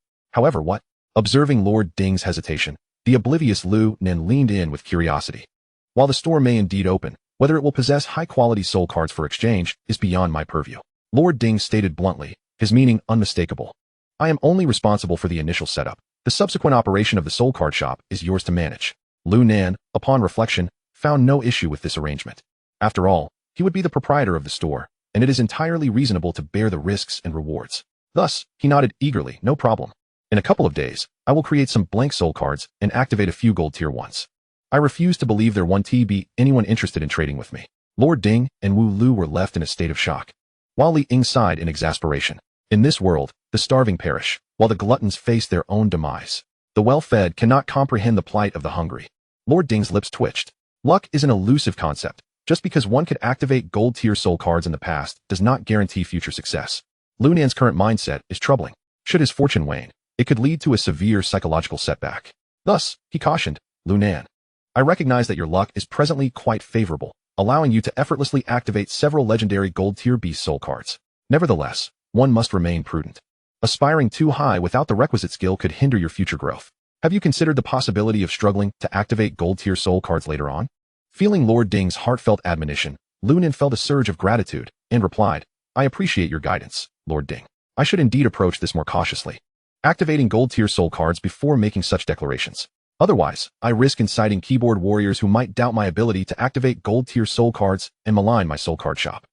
what? Observing Lord Ding's hesitation, the oblivious Lu Nan leaned in with curiosity. While the store may indeed open, whether it will possess high-quality soul cards for exchange is beyond my purview. Lord Ding stated bluntly, his meaning unmistakable. I am only responsible for the initial setup. The subsequent operation of the soul card shop is yours to manage. Lu Nan, upon reflection, found no issue with this arrangement. After all, he would be the proprietor of the store, and it is entirely reasonable to bear the risks and rewards. Thus, he nodded eagerly, no problem. In a couple of days, I will create some blank soul cards and activate a few gold tier ones. I refuse to believe there won't be anyone interested in trading with me. Lord Ding and Wu Lu were left in a state of shock, while Li Ying sighed in exasperation. In this world, the starving perish, while the gluttons face their own demise. The well-fed cannot comprehend the plight of the hungry. Lord Ding's lips twitched. Luck is an elusive concept. Just because one could activate gold-tier soul cards in the past does not guarantee future success. Lu Nan's current mindset is troubling. Should his fortune wane, it could lead to a severe psychological setback. Thus, he cautioned, Lu Nan, I recognize that your luck is presently quite favorable, allowing you to effortlessly activate several legendary gold-tier beast soul cards. Nevertheless, one must remain prudent. Aspiring too high without the requisite skill could hinder your future growth. Have you considered the possibility of struggling to activate gold-tier soul cards later on? Feeling Lord Ding's heartfelt admonition, Lu Nan felt a surge of gratitude and replied, I appreciate your guidance, Lord Ding. I should indeed approach this more cautiously, activating gold-tier soul cards before making such declarations. Otherwise, I risk inciting keyboard warriors who might doubt my ability to activate gold-tier soul cards and malign my soul card shop.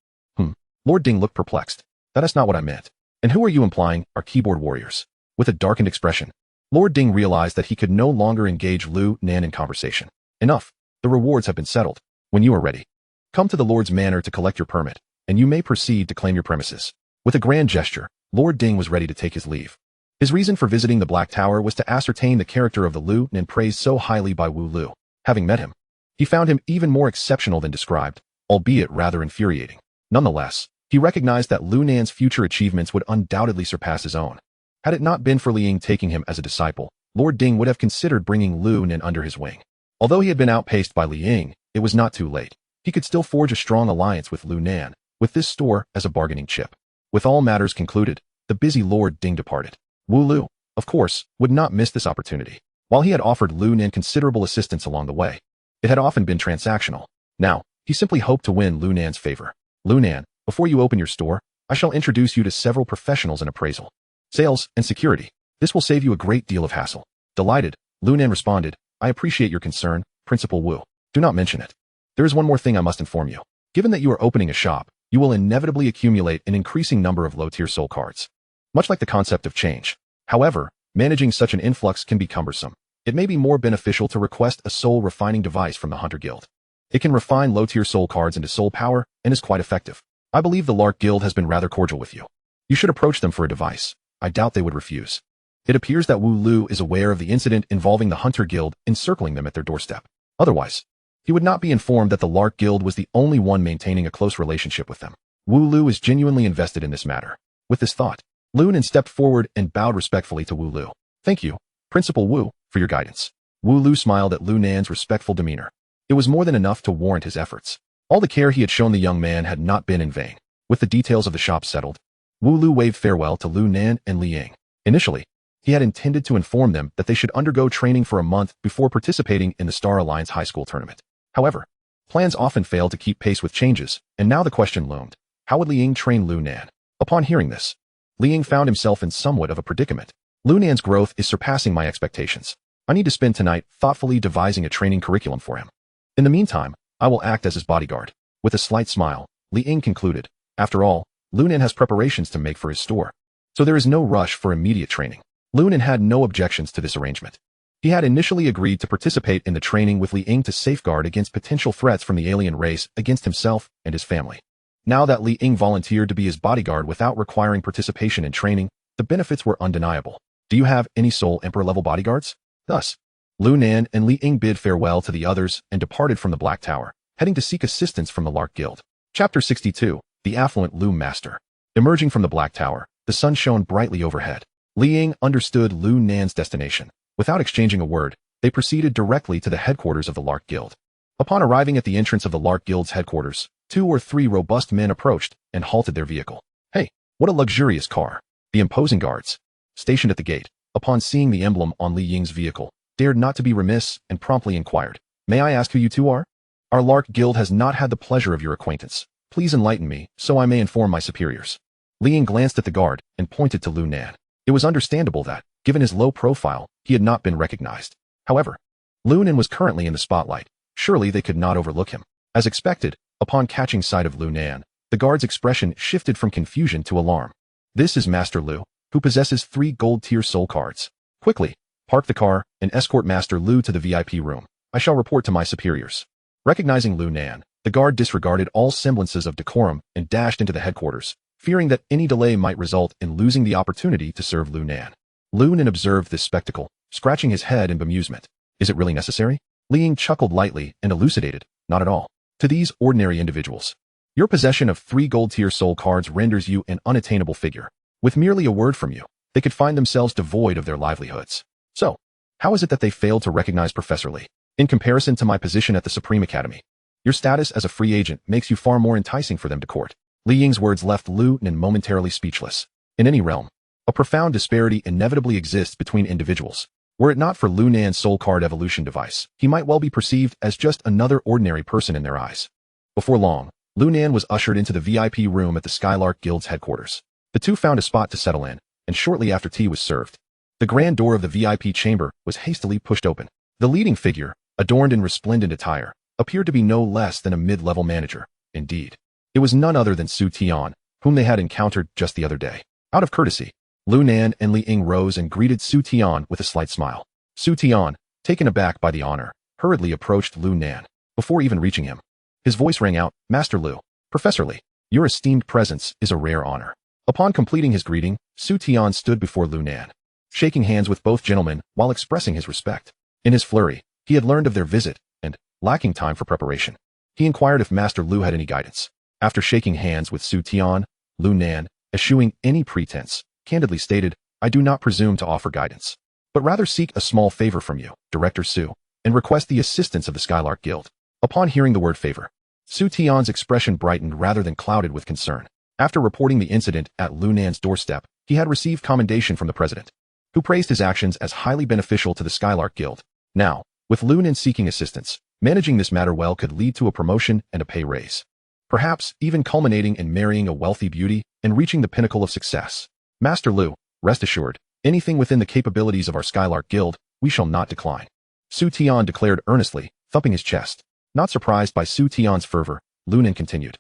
Lord Ding looked perplexed. That is not what I meant. And who are you implying are keyboard warriors? With a darkened expression, Lord Ding realized that he could no longer engage Lu Nan in conversation. Enough. The rewards have been settled. When you are ready, come to the Lord's manor to collect your permit, and you may proceed to claim your premises. With a grand gesture, Lord Ding was ready to take his leave. His reason for visiting the Black Tower was to ascertain the character of the Lu Nan praised so highly by Wu Lu. Having met him, he found him even more exceptional than described, albeit rather infuriating. Nonetheless, he recognized that Lu Nan's future achievements would undoubtedly surpass his own. Had it not been for Li Ying taking him as a disciple, Lord Ding would have considered bringing Lu Nan under his wing. Although he had been outpaced by Li Ying, it was not too late. He could still forge a strong alliance with Lu Nan, with this store as a bargaining chip. With all matters concluded, the busy Lord Ding departed. Wu Lu, of course, would not miss this opportunity. While he had offered Lu Nan considerable assistance along the way, it had often been transactional. Now, he simply hoped to win Lu Nan's favor. Lu Nan, before you open your store, I shall introduce you to several professionals in appraisal, sales, and security. This will save you a great deal of hassle. Delighted, Lu Nan responded, I appreciate your concern, Principal Wu. Do not mention it. There is one more thing I must inform you. Given that you are opening a shop, you will inevitably accumulate an increasing number of low-tier soul cards. Much like the concept of change. However, managing such an influx can be cumbersome. It may be more beneficial to request a soul refining device from the Hunter Guild. It can refine low-tier soul cards into soul power and is quite effective. I believe the Lark Guild has been rather cordial with you. You should approach them for a device. I doubt they would refuse. It appears that Wu Lu is aware of the incident involving the Hunter Guild encircling them at their doorstep. Otherwise, He would not be informed that the Lark Guild was the only one maintaining a close relationship with them. Wu Lu is genuinely invested in this matter. With this thought, Lu Nan stepped forward and bowed respectfully to Wu Lu. Thank you, Principal Wu, for your guidance. Wu Lu smiled at Lu Nan's respectful demeanor. It was more than enough to warrant his efforts. All the care he had shown the young man had not been in vain. With the details of the shop settled, Wu Lu waved farewell to Lu Nan and Li Ying. Initially, he had intended to inform them that they should undergo training for a month before participating in the Star Alliance High School tournament. However, plans often fail to keep pace with changes, and now the question loomed: how would Li Ying train Lu Nan? Upon hearing this, Li Ying found himself in somewhat of a predicament. Lu Nan's growth is surpassing my expectations. I need to spend tonight thoughtfully devising a training curriculum for him. In the meantime, I will act as his bodyguard. With a slight smile, Li Ying concluded. After all, Lu Nan has preparations to make for his store, so there is no rush for immediate training. Lu Nan had no objections to this arrangement. He had initially agreed to participate in the training with Li Ying to safeguard against potential threats from the alien race against himself and his family. Now that Li Ying volunteered to be his bodyguard without requiring participation in training, the benefits were undeniable. Do you have any Soul Emperor-level bodyguards? Thus, Lu Nan and Li Ying bid farewell to the others and departed from the Black Tower, heading to seek assistance from the Lark Guild. Chapter 62, The Affluent Loom Master. Emerging from the Black Tower, the sun shone brightly overhead. Li Ying understood Lu Nan's destination. Without exchanging a word, they proceeded directly to the headquarters of the Lark Guild. Upon arriving at the entrance of the Lark Guild's headquarters, 2 or 3 robust men approached and halted their vehicle. Hey, what a luxurious car! The imposing guards, stationed at the gate, upon seeing the emblem on Li Ying's vehicle, dared not to be remiss and promptly inquired, "May I ask who you 2 are? Our Lark Guild has not had the pleasure of your acquaintance. Please enlighten me, so I may inform my superiors." Li Ying glanced at the guard and pointed to Lu Nan. It was understandable that, given his low profile, he had not been recognized. However, Lu Nan was currently in the spotlight. Surely they could not overlook him. As expected, upon catching sight of Lu Nan, the guard's expression shifted from confusion to alarm. "This is Master Lu, who possesses 3 gold-tier soul cards. Quickly, park the car and escort Master Lu to the VIP room. I shall report to my superiors." Recognizing Lu Nan, the guard disregarded all semblances of decorum and dashed into the headquarters, fearing that any delay might result in losing the opportunity to serve Lu Nan. Lu Nan observed this spectacle, scratching his head in bemusement. Is it really necessary? Li Ying chuckled lightly and elucidated, not at all. To these ordinary individuals, your possession of 3 gold-tier soul cards renders you an unattainable figure. With merely a word from you, they could find themselves devoid of their livelihoods. So, how is it that they failed to recognize Professor Li? In comparison to my position at the Supreme Academy, your status as a free agent makes you far more enticing for them to court. Li Ying's words left Lu Nan momentarily speechless. In any realm, a profound disparity inevitably exists between individuals. Were it not for Lu Nan's soul card evolution device, he might well be perceived as just another ordinary person in their eyes. Before long, Lu Nan was ushered into the VIP room at the Skylark Guild's headquarters. The 2 found a spot to settle in, and shortly after tea was served, the grand door of the VIP chamber was hastily pushed open. The leading figure, adorned in resplendent attire, appeared to be no less than a mid-level manager. Indeed, it was none other than Su Tian, whom they had encountered just the other day. Out of courtesy, Lu Nan and Li Ying rose and greeted Su Tian with a slight smile. Su Tian, taken aback by the honor, hurriedly approached Lu Nan. Before even reaching him, his voice rang out, "Master Lu, Professor Li, your esteemed presence is a rare honor." Upon completing his greeting, Su Tian stood before Lu Nan, shaking hands with both gentlemen while expressing his respect. In his flurry, he had learned of their visit, and, lacking time for preparation, he inquired if Master Lu had any guidance. After shaking hands with Su Tian, Lu Nan, eschewing any pretense, candidly stated, "I do not presume to offer guidance, but rather seek a small favor from you, Director Su, and request the assistance of the Skylark Guild." Upon hearing the word favor, Su Tian's expression brightened rather than clouded with concern. After reporting the incident at Lu Nan's doorstep, he had received commendation from the president, who praised his actions as highly beneficial to the Skylark Guild. Now, with Lu Nan seeking assistance, managing this matter well could lead to a promotion and a pay raise, perhaps even culminating in marrying a wealthy beauty and reaching the pinnacle of success. Master Lu, rest assured, anything within the capabilities of our Skylark Guild, we shall not decline. Su Tian declared earnestly, thumping his chest. Not surprised by Su Tian's fervor, Lu Nan continued,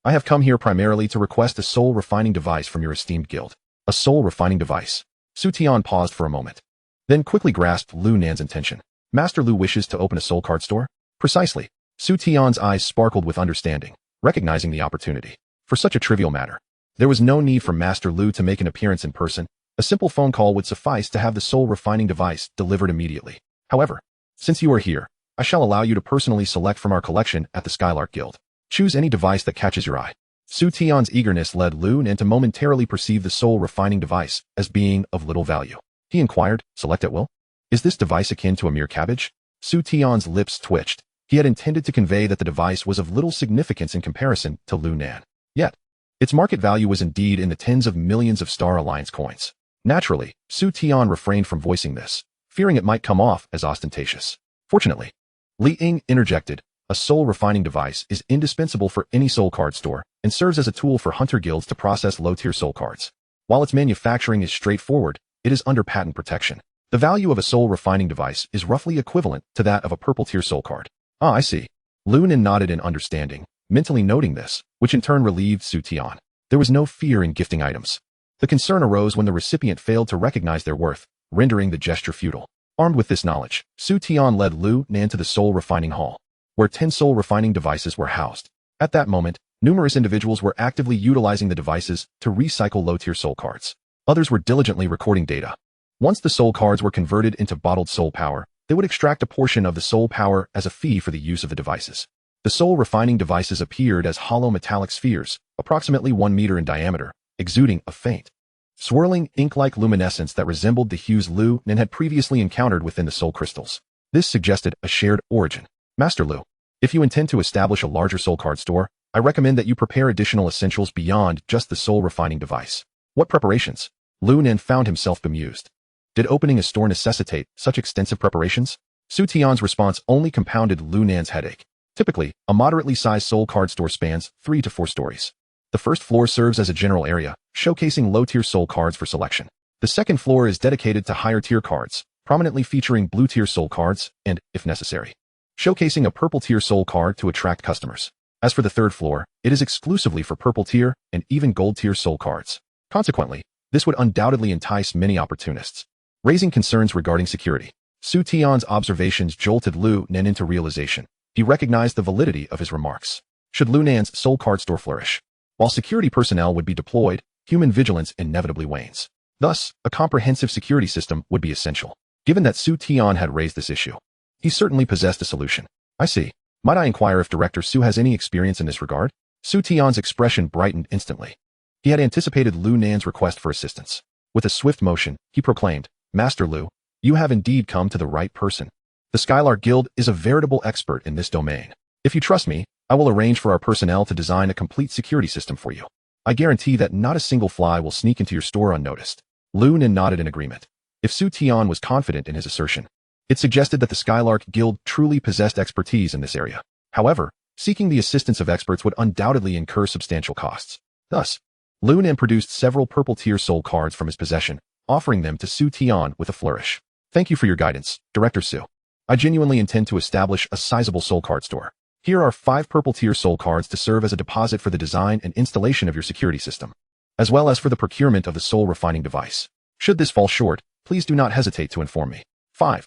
"I have come here primarily to request a soul refining device from your esteemed guild." A soul refining device. Su Tian paused for a moment, then quickly grasped Lu Nan's intention. Master Lu wishes to open a soul card store? Precisely. Su Tian's eyes sparkled with understanding, recognizing the opportunity. For such a trivial matter, there was no need for Master Lu to make an appearance in person. A simple phone call would suffice to have the soul refining device delivered immediately. However, since you are here, I shall allow you to personally select from our collection at the Skylark Guild. Choose any device that catches your eye. Su Tian's eagerness led Lu Nan to momentarily perceive the soul-refining device as being of little value. He inquired, select at will? Is this device akin to a mere cabbage? Su Tian's lips twitched. He had intended to convey that the device was of little significance in comparison to Lu Nan. Yet, its market value was indeed in the tens of millions of Star Alliance coins. Naturally, Su Tian refrained from voicing this, fearing it might come off as ostentatious. Fortunately, Li Ying interjected, a soul-refining device is indispensable for any soul card store and serves as a tool for hunter guilds to process low-tier soul cards. While its manufacturing is straightforward, it is under patent protection. The value of a soul-refining device is roughly equivalent to that of a purple-tier soul card. Ah, I see. Lu Nan nodded in understanding, mentally noting this, which in turn relieved Su Tian. There was no fear in gifting items. The concern arose when the recipient failed to recognize their worth, rendering the gesture futile. Armed with this knowledge, Su Tian led Lu Nan to the soul-refining hall, where 10 soul-refining devices were housed. At that moment, numerous individuals were actively utilizing the devices to recycle low-tier soul cards. Others were diligently recording data. Once the soul cards were converted into bottled soul power, they would extract a portion of the soul power as a fee for the use of the devices. The soul-refining devices appeared as hollow metallic spheres, approximately 1 meter in diameter, exuding a faint, swirling ink-like luminescence that resembled the hues Lu Nan had previously encountered within the soul crystals. This suggested a shared origin. Master Lu, if you intend to establish a larger soul card store, I recommend that you prepare additional essentials beyond just the soul-refining device. What preparations? Lu Nan found himself bemused. Did opening a store necessitate such extensive preparations? Su Tian's response only compounded Lu Nan's headache. Typically, a moderately sized soul card store spans 3 to 4 stories. The first floor serves as a general area, showcasing low-tier soul cards for selection. The second floor is dedicated to higher-tier cards, prominently featuring blue-tier soul cards and, if necessary, showcasing a purple-tier soul card to attract customers. As for the third floor, it is exclusively for purple-tier and even gold-tier soul cards. Consequently, this would undoubtedly entice many opportunists, raising concerns regarding security. Su Tian's observations jolted Lu Nan into realization. He recognized the validity of his remarks. Should Lu Nan's soul card store flourish, while security personnel would be deployed, human vigilance inevitably wanes. Thus, a comprehensive security system would be essential. Given that Su Tian had raised this issue, he certainly possessed a solution. I see. Might I inquire if Director Su has any experience in this regard? Su Tian's expression brightened instantly. He had anticipated Lu Nan's request for assistance. With a swift motion, he proclaimed, Master Lu, you have indeed come to the right person. The Skylark Guild is a veritable expert in this domain. If you trust me, I will arrange for our personnel to design a complete security system for you. I guarantee that not a single fly will sneak into your store unnoticed. Lu Nan nodded in agreement. If Su Tian was confident in his assertion, it suggested that the Skylark Guild truly possessed expertise in this area. However, seeking the assistance of experts would undoubtedly incur substantial costs. Thus, Lu Nan produced several purple-tier soul cards from his possession, offering them to Su Tian with a flourish. Thank you for your guidance, Director Su. I genuinely intend to establish a sizable soul card store. Here are 5 purple-tier soul cards to serve as a deposit for the design and installation of your security system, as well as for the procurement of the soul-refining device. Should this fall short, please do not hesitate to inform me. 5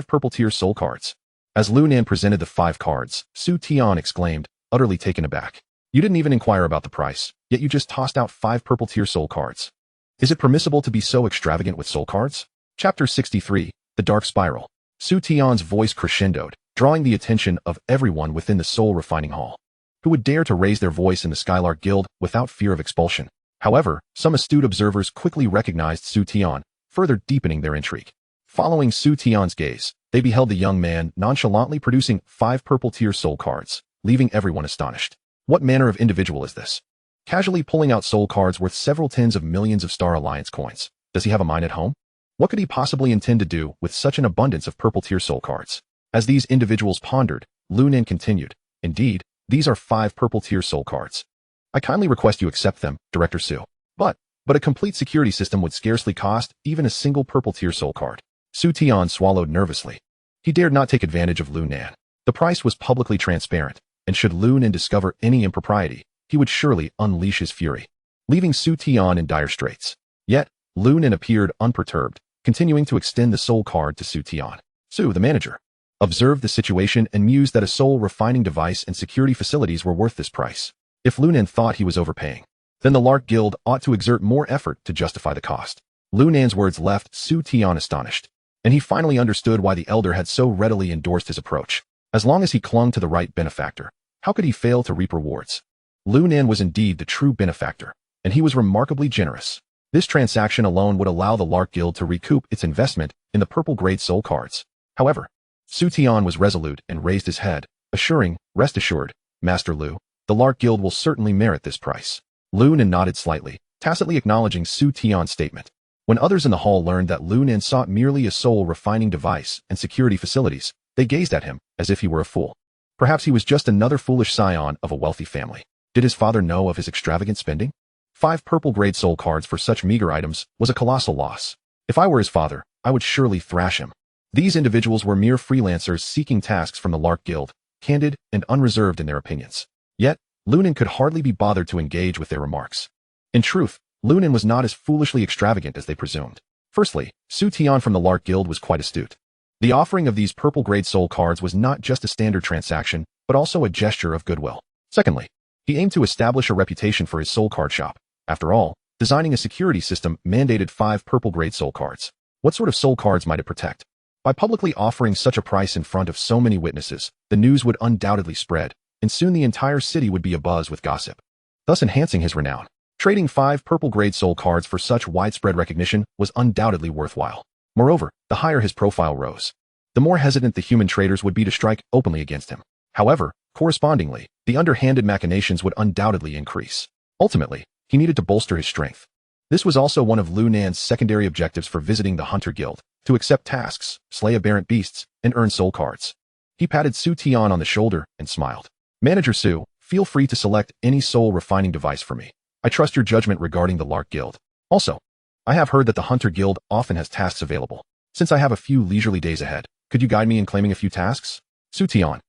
purple-tier soul cards. As Lu Nan presented the 5 cards, Su Tian exclaimed, utterly taken aback. You didn't even inquire about the price, yet you just tossed out 5 purple-tier soul cards. Is it permissible to be so extravagant with soul cards? Chapter 63, The Dark Spiral. Su Tian's voice crescendoed, drawing the attention of everyone within the soul-refining hall, who would dare to raise their voice in the Skylark Guild without fear of expulsion. However, some astute observers quickly recognized Su Tian, further deepening their intrigue. Following Su Tian's gaze, they beheld the young man nonchalantly producing 5 purple-tier soul cards, leaving everyone astonished. What manner of individual is this? Casually pulling out soul cards worth several tens of millions of Star Alliance coins. Does he have a mine at home? What could he possibly intend to do with such an abundance of purple-tier soul cards? As these individuals pondered, Lu Nan continued, Indeed, these are 5 purple-tier soul cards. I kindly request you accept them, Director Su. But a complete security system would scarcely cost even a single purple-tier soul card. Su Tian swallowed nervously. He dared not take advantage of Lu Nan. The price was publicly transparent, and should Lu Nan discover any impropriety, he would surely unleash his fury, leaving Su Tian in dire straits. Yet, Lu Nan appeared unperturbed, continuing to extend the soul card to Su Tian. Su, the manager, observed the situation and mused that a soul-refining device and security facilities were worth this price. If Lu Nan thought he was overpaying, then the Lark Guild ought to exert more effort to justify the cost. Lu Nan's words left Su Tian astonished, and he finally understood why the elder had so readily endorsed his approach. As long as he clung to the right benefactor, how could he fail to reap rewards? Lu Nan was indeed the true benefactor, and he was remarkably generous. This transaction alone would allow the Lark Guild to recoup its investment in the purple grade soul cards. However, Su Tian was resolute and raised his head, assuring, "Rest assured, Master Lu, the Lark Guild will certainly merit this price." Lu Nan nodded slightly, tacitly acknowledging Su Tian's statement. When others in the hall learned that Lu Nan sought merely a soul refining device and security facilities, they gazed at him as if he were a fool. Perhaps he was just another foolish scion of a wealthy family. Did his father know of his extravagant spending? 5 purple grade soul cards for such meager items was a colossal loss. If I were his father, I would surely thrash him. These individuals were mere freelancers seeking tasks from the Lark Guild, candid and unreserved in their opinions. Yet, Lu Nan could hardly be bothered to engage with their remarks. In truth, Lu Nan was not as foolishly extravagant as they presumed. Firstly, Su Tian from the Lark Guild was quite astute. The offering of these purple grade soul cards was not just a standard transaction, but also a gesture of goodwill. Secondly, he aimed to establish a reputation for his soul card shop. After all, designing a security system mandated 5 purple grade soul cards. What sort of soul cards might it protect? By publicly offering such a price in front of so many witnesses, the news would undoubtedly spread, and soon the entire city would be abuzz with gossip, thus enhancing his renown. Trading 5 purple grade soul cards for such widespread recognition was undoubtedly worthwhile. Moreover, the higher his profile rose, the more hesitant the human traders would be to strike openly against him. However, correspondingly, the underhanded machinations would undoubtedly increase. Ultimately, he needed to bolster his strength. This was also one of Lu Nan's secondary objectives for visiting the Hunter Guild, to accept tasks, slay aberrant beasts, and earn soul cards. He patted Su Tian on the shoulder and smiled. "Manager Su, feel free to select any soul refining device for me. I trust your judgment regarding the Lark Guild. Also, I have heard that the Hunter Guild often has tasks available. Since I have a few leisurely days ahead, could you guide me in claiming a few tasks?" Su Tian,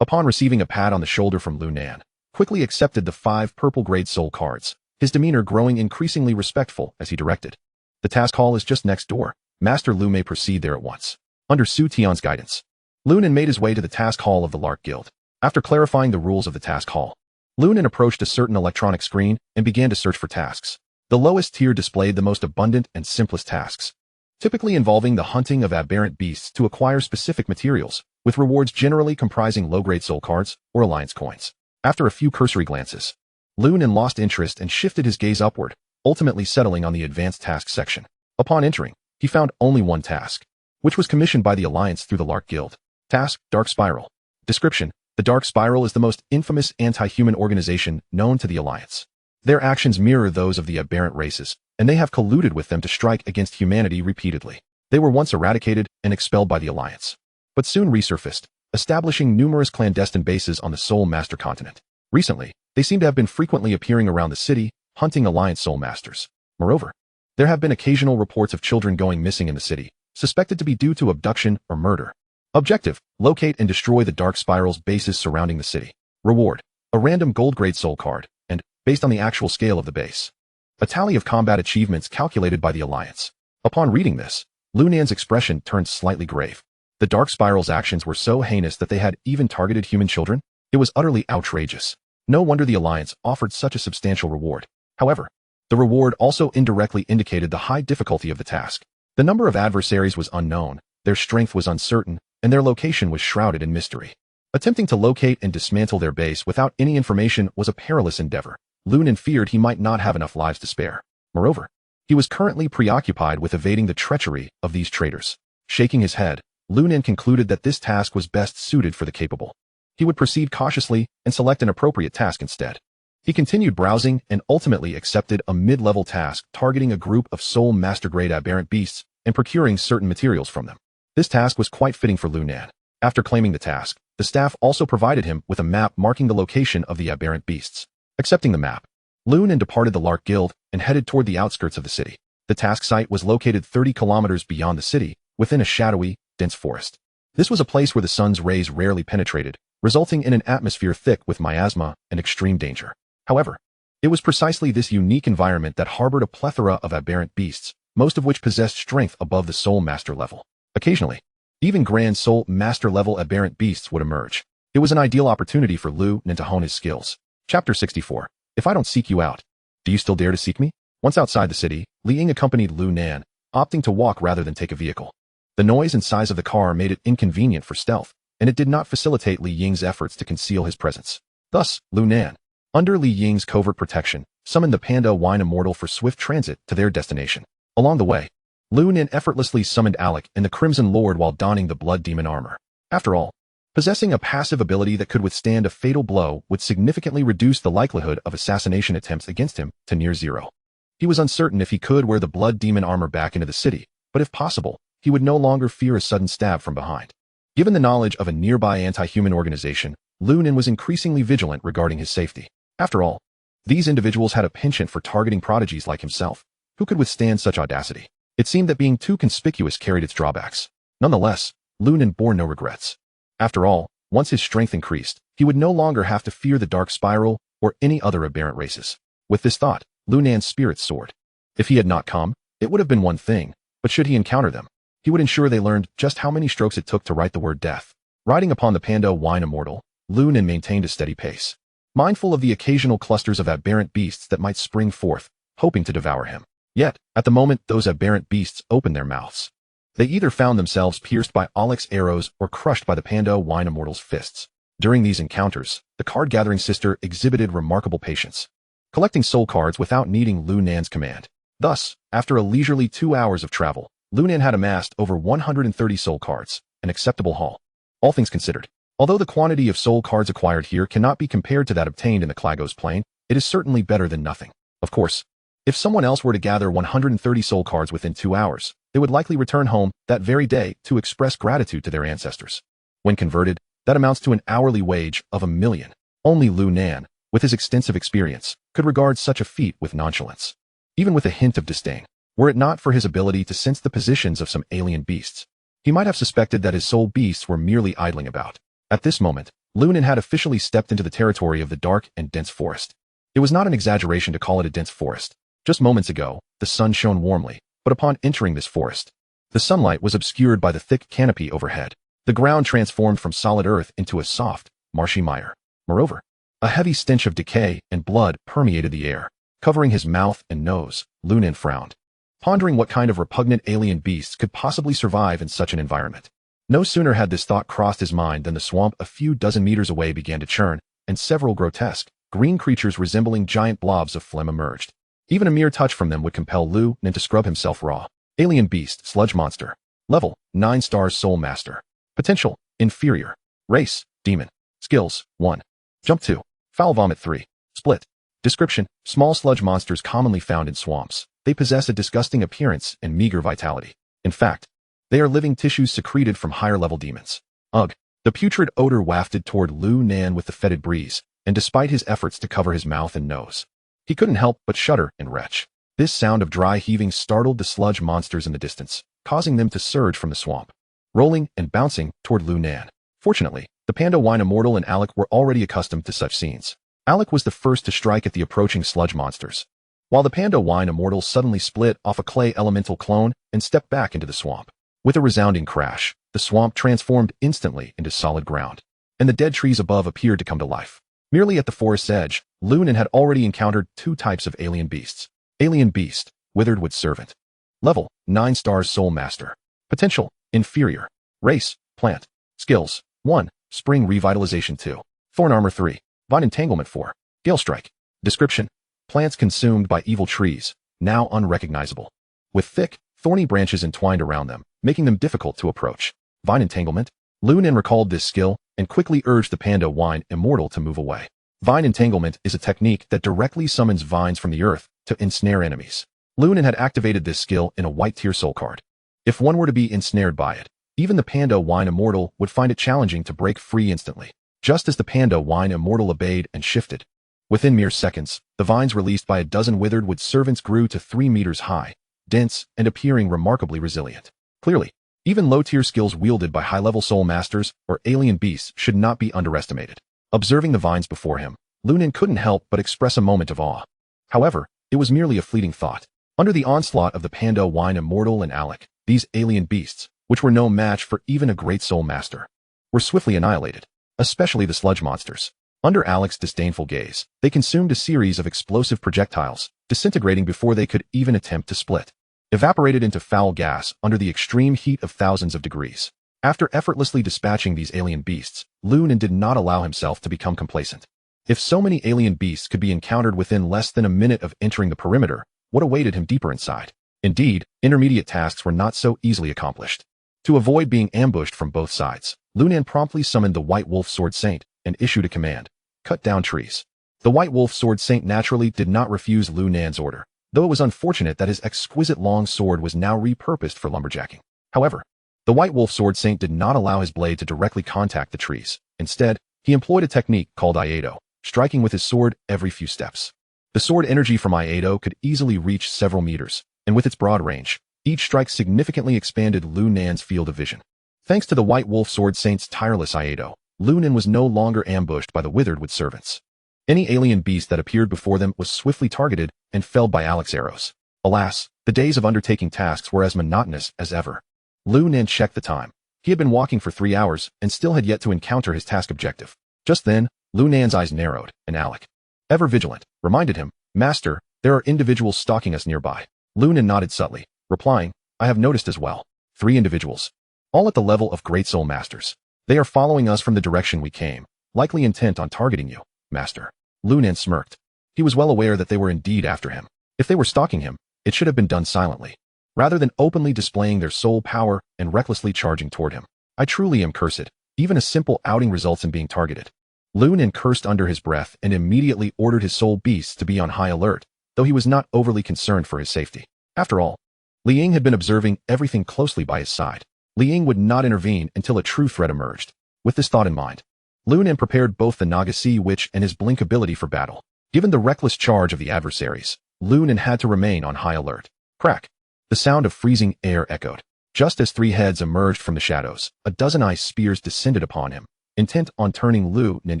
upon receiving a pat on the shoulder from Lu Nan, quickly accepted the 5 purple grade soul cards, his demeanor growing increasingly respectful as he directed. "The task hall is just next door. Master Lu may proceed there at once." Under Su Tian's guidance, Lu Nan made his way to the task hall of the Lark Guild. After clarifying the rules of the task hall, Lu Nan approached a certain electronic screen and began to search for tasks. The lowest tier displayed the most abundant and simplest tasks, typically involving the hunting of aberrant beasts to acquire specific materials, with rewards generally comprising low-grade soul cards or alliance coins. After a few cursory glances, Lu Nan lost interest and shifted his gaze upward, ultimately settling on the advanced tasks section. Upon entering, he found only one task, which was commissioned by the Alliance through the Lark Guild. Task, Dark Spiral. Description: the Dark Spiral is the most infamous anti-human organization known to the Alliance. Their actions mirror those of the aberrant races, and they have colluded with them to strike against humanity repeatedly. They were once eradicated and expelled by the Alliance, but soon resurfaced, establishing numerous clandestine bases on the Soul Master continent. Recently, they seem to have been frequently appearing around the city, hunting Alliance Soul Masters. Moreover, there have been occasional reports of children going missing in the city, suspected to be due to abduction or murder. Objective: locate and destroy the Dark Spiral's bases surrounding the city. Reward: a random gold grade soul card, and, based on the actual scale of the base, a tally of combat achievements calculated by the Alliance. Upon reading this, Lu Nan's expression turned slightly grave. The Dark Spiral's actions were so heinous that they had even targeted human children. It was utterly outrageous. No wonder the Alliance offered such a substantial reward. However, the reward also indirectly indicated the high difficulty of the task. The number of adversaries was unknown, their strength was uncertain, and their location was shrouded in mystery. Attempting to locate and dismantle their base without any information was a perilous endeavor. Lu Nan feared he might not have enough lives to spare. Moreover, he was currently preoccupied with evading the treachery of these traitors. Shaking his head, Lu Nan concluded that this task was best suited for the capable. He would proceed cautiously and select an appropriate task instead. He continued browsing and ultimately accepted a mid-level task targeting a group of Soul Master-grade aberrant beasts and procuring certain materials from them. This task was quite fitting for Lu Nan. After claiming the task, the staff also provided him with a map marking the location of the aberrant beasts. Accepting the map, Lu Nan departed the Lark Guild and headed toward the outskirts of the city. The task site was located 30 kilometers beyond the city, within a shadowy, dense forest. This was a place where the sun's rays rarely penetrated, resulting in an atmosphere thick with miasma and extreme danger. However, it was precisely this unique environment that harbored a plethora of aberrant beasts, most of which possessed strength above the Soul Master level. Occasionally, even Grand Soul Master level aberrant beasts would emerge. It was an ideal opportunity for Lu Nan to hone his skills. Chapter 64. If I don't seek you out, do you still dare to seek me? Once outside the city, Li Ying accompanied Lu Nan, opting to walk rather than take a vehicle. The noise and size of the car made it inconvenient for stealth, and it did not facilitate Li Ying's efforts to conceal his presence. Thus, Lu Nan, under Li Ying's covert protection, summoned the panda wine immortal for swift transit to their destination. Along the way, Lu Nan effortlessly summoned Alec and the Crimson Lord while donning the blood demon armor. After all, possessing a passive ability that could withstand a fatal blow would significantly reduce the likelihood of assassination attempts against him to near zero. He was uncertain if he could wear the blood demon armor back into the city, but if possible, he would no longer fear a sudden stab from behind. Given the knowledge of a nearby anti-human organization, Lu Nan was increasingly vigilant regarding his safety. After all, these individuals had a penchant for targeting prodigies like himself. Who could withstand such audacity? It seemed that being too conspicuous carried its drawbacks. Nonetheless, Lu Nan bore no regrets. After all, once his strength increased, he would no longer have to fear the Dark Spiral or any other aberrant races. With this thought, Lu Nan's spirits soared. If he had not come, it would have been one thing, but should he encounter them, he would ensure they learned just how many strokes it took to write the word death. Riding upon the panda wine immortal, Lu Nan maintained a steady pace, mindful of the occasional clusters of aberrant beasts that might spring forth, hoping to devour him. Yet, at the moment those aberrant beasts opened their mouths, they either found themselves pierced by Alec's arrows or crushed by the panda wine immortal's fists. During these encounters, the card-gathering sister exhibited remarkable patience, collecting soul cards without needing Lu Nan's command. Thus, after a leisurely 2 hours of travel, Lu Nan had amassed over 130 soul cards, an acceptable haul. All things considered, although the quantity of soul cards acquired here cannot be compared to that obtained in the Klagos Plain, it is certainly better than nothing. Of course, if someone else were to gather 130 soul cards within 2 hours, they would likely return home that very day to express gratitude to their ancestors. When converted, that amounts to an hourly wage of 1 million. Only Lu Nan, with his extensive experience, could regard such a feat with nonchalance, even with a hint of disdain. Were it not for his ability to sense the positions of some alien beasts, he might have suspected that his soul beasts were merely idling about. At this moment, Lu Nan had officially stepped into the territory of the dark and dense forest. It was not an exaggeration to call it a dense forest. Just moments ago, the sun shone warmly, but upon entering this forest, the sunlight was obscured by the thick canopy overhead. The ground transformed from solid earth into a soft, marshy mire. Moreover, a heavy stench of decay and blood permeated the air. Covering his mouth and nose, Lu Nan frowned, pondering what kind of repugnant alien beasts could possibly survive in such an environment. No sooner had this thought crossed his mind than the swamp a few dozen meters away began to churn, and several grotesque, green creatures resembling giant blobs of phlegm emerged. Even a mere touch from them would compel Lu Nan to scrub himself raw. Alien beast, sludge monster. Level, 9 stars soul master. Potential, inferior. Race, demon. Skills, 1. Jump 2. Foul vomit 3. Split. Description, small sludge monsters commonly found in swamps. They possess a disgusting appearance and meager vitality. In fact, they are living tissues secreted from higher-level demons. Ugh. The putrid odor wafted toward Lu Nan with the fetid breeze, and despite his efforts to cover his mouth and nose, he couldn't help but shudder and retch. This sound of dry heaving startled the sludge monsters in the distance, causing them to surge from the swamp, rolling and bouncing toward Lu Nan. Fortunately, the panda wine immortal and Alec were already accustomed to such scenes. Alec was the first to strike at the approaching sludge monsters, while the panda wine immortal suddenly split off a clay elemental clone and stepped back into the swamp. With a resounding crash, the swamp transformed instantly into solid ground, and the dead trees above appeared to come to life. Merely at the forest's edge, Lu Nan had already encountered 2 types of alien beasts. Alien beast, withered wood servant. Level, 9 stars soul master. Potential, inferior. Race, plant. Skills, 1. Spring revitalization 2. Thorn armor 3. Vine entanglement 4. Gale strike. Description, plants consumed by evil trees, now unrecognizable, with thick, thorny branches entwined around them, making them difficult to approach. Vine entanglement. Lu Nan recalled this skill and quickly urged the panda wine immortal to move away. Vine entanglement is a technique that directly summons vines from the earth to ensnare enemies. Lu Nan had activated this skill in a white tier soul card. If one were to be ensnared by it, even the panda wine immortal would find it challenging to break free instantly. Just as the panda wine immortal obeyed and shifted, within mere seconds, the vines released by a dozen withered wood servants grew to 3 meters high, dense, and appearing remarkably resilient. Clearly, even low-tier skills wielded by high-level soul masters or alien beasts should not be underestimated. Observing the vines before him, Lu Nan couldn't help but express a moment of awe. However, it was merely a fleeting thought. Under the onslaught of the panda wine immortal and Alec, these alien beasts, which were no match for even a great soul master, were swiftly annihilated, especially the sludge monsters. Under Alec's disdainful gaze, they consumed a series of explosive projectiles, disintegrating before they could even attempt to split, evaporated into foul gas under the extreme heat of thousands of degrees. After effortlessly dispatching these alien beasts, Lu Nan did not allow himself to become complacent. If so many alien beasts could be encountered within less than a minute of entering the perimeter, what awaited him deeper inside? Indeed, intermediate tasks were not so easily accomplished. To avoid being ambushed from both sides, Lu Nan promptly summoned the White Wolf Sword Saint and issued a command: cut down trees. The White Wolf Sword Saint naturally did not refuse Lu Nan's order, though it was unfortunate that his exquisite long sword was now repurposed for lumberjacking. However, the White Wolf Sword Saint did not allow his blade to directly contact the trees. Instead, he employed a technique called Iaido, striking with his sword every few steps. The sword energy from Iaido could easily reach several meters, and with its broad range, each strike significantly expanded Lu Nan's field of vision. Thanks to the White Wolf Sword Saint's tireless Iaido, Lu Nan was no longer ambushed by the withered wood servants. Any alien beast that appeared before them was swiftly targeted and felled by Alex's arrows. Alas, the days of undertaking tasks were as monotonous as ever. Lu Nan checked the time. He had been walking for 3 hours and still had yet to encounter his task objective. Just then, Lu Nan's eyes narrowed, and Alec, ever vigilant, reminded him, "Master, there are individuals stalking us nearby." Lu Nan nodded subtly, replying, "I have noticed as well. 3 individuals. All at the level of Great Soul Masters. They are following us from the direction we came, likely intent on targeting you, Master." Lu Nan smirked. He was well aware that they were indeed after him. If they were stalking him, it should have been done silently, rather than openly displaying their soul power and recklessly charging toward him. "I truly am cursed. Even a simple outing results in being targeted." Lu Nan cursed under his breath and immediately ordered his soul beasts to be on high alert, though he was not overly concerned for his safety. After all, Liang had been observing everything closely by his side. Liang would not intervene until a true threat emerged. With this thought in mind, Lu Nan prepared both the Naga Sea Witch and his blink ability for battle. Given the reckless charge of the adversaries, Lu Nan had to remain on high alert. Crack! The sound of freezing air echoed. Just as 3 heads emerged from the shadows, a dozen ice spears descended upon him, intent on turning Lu Nan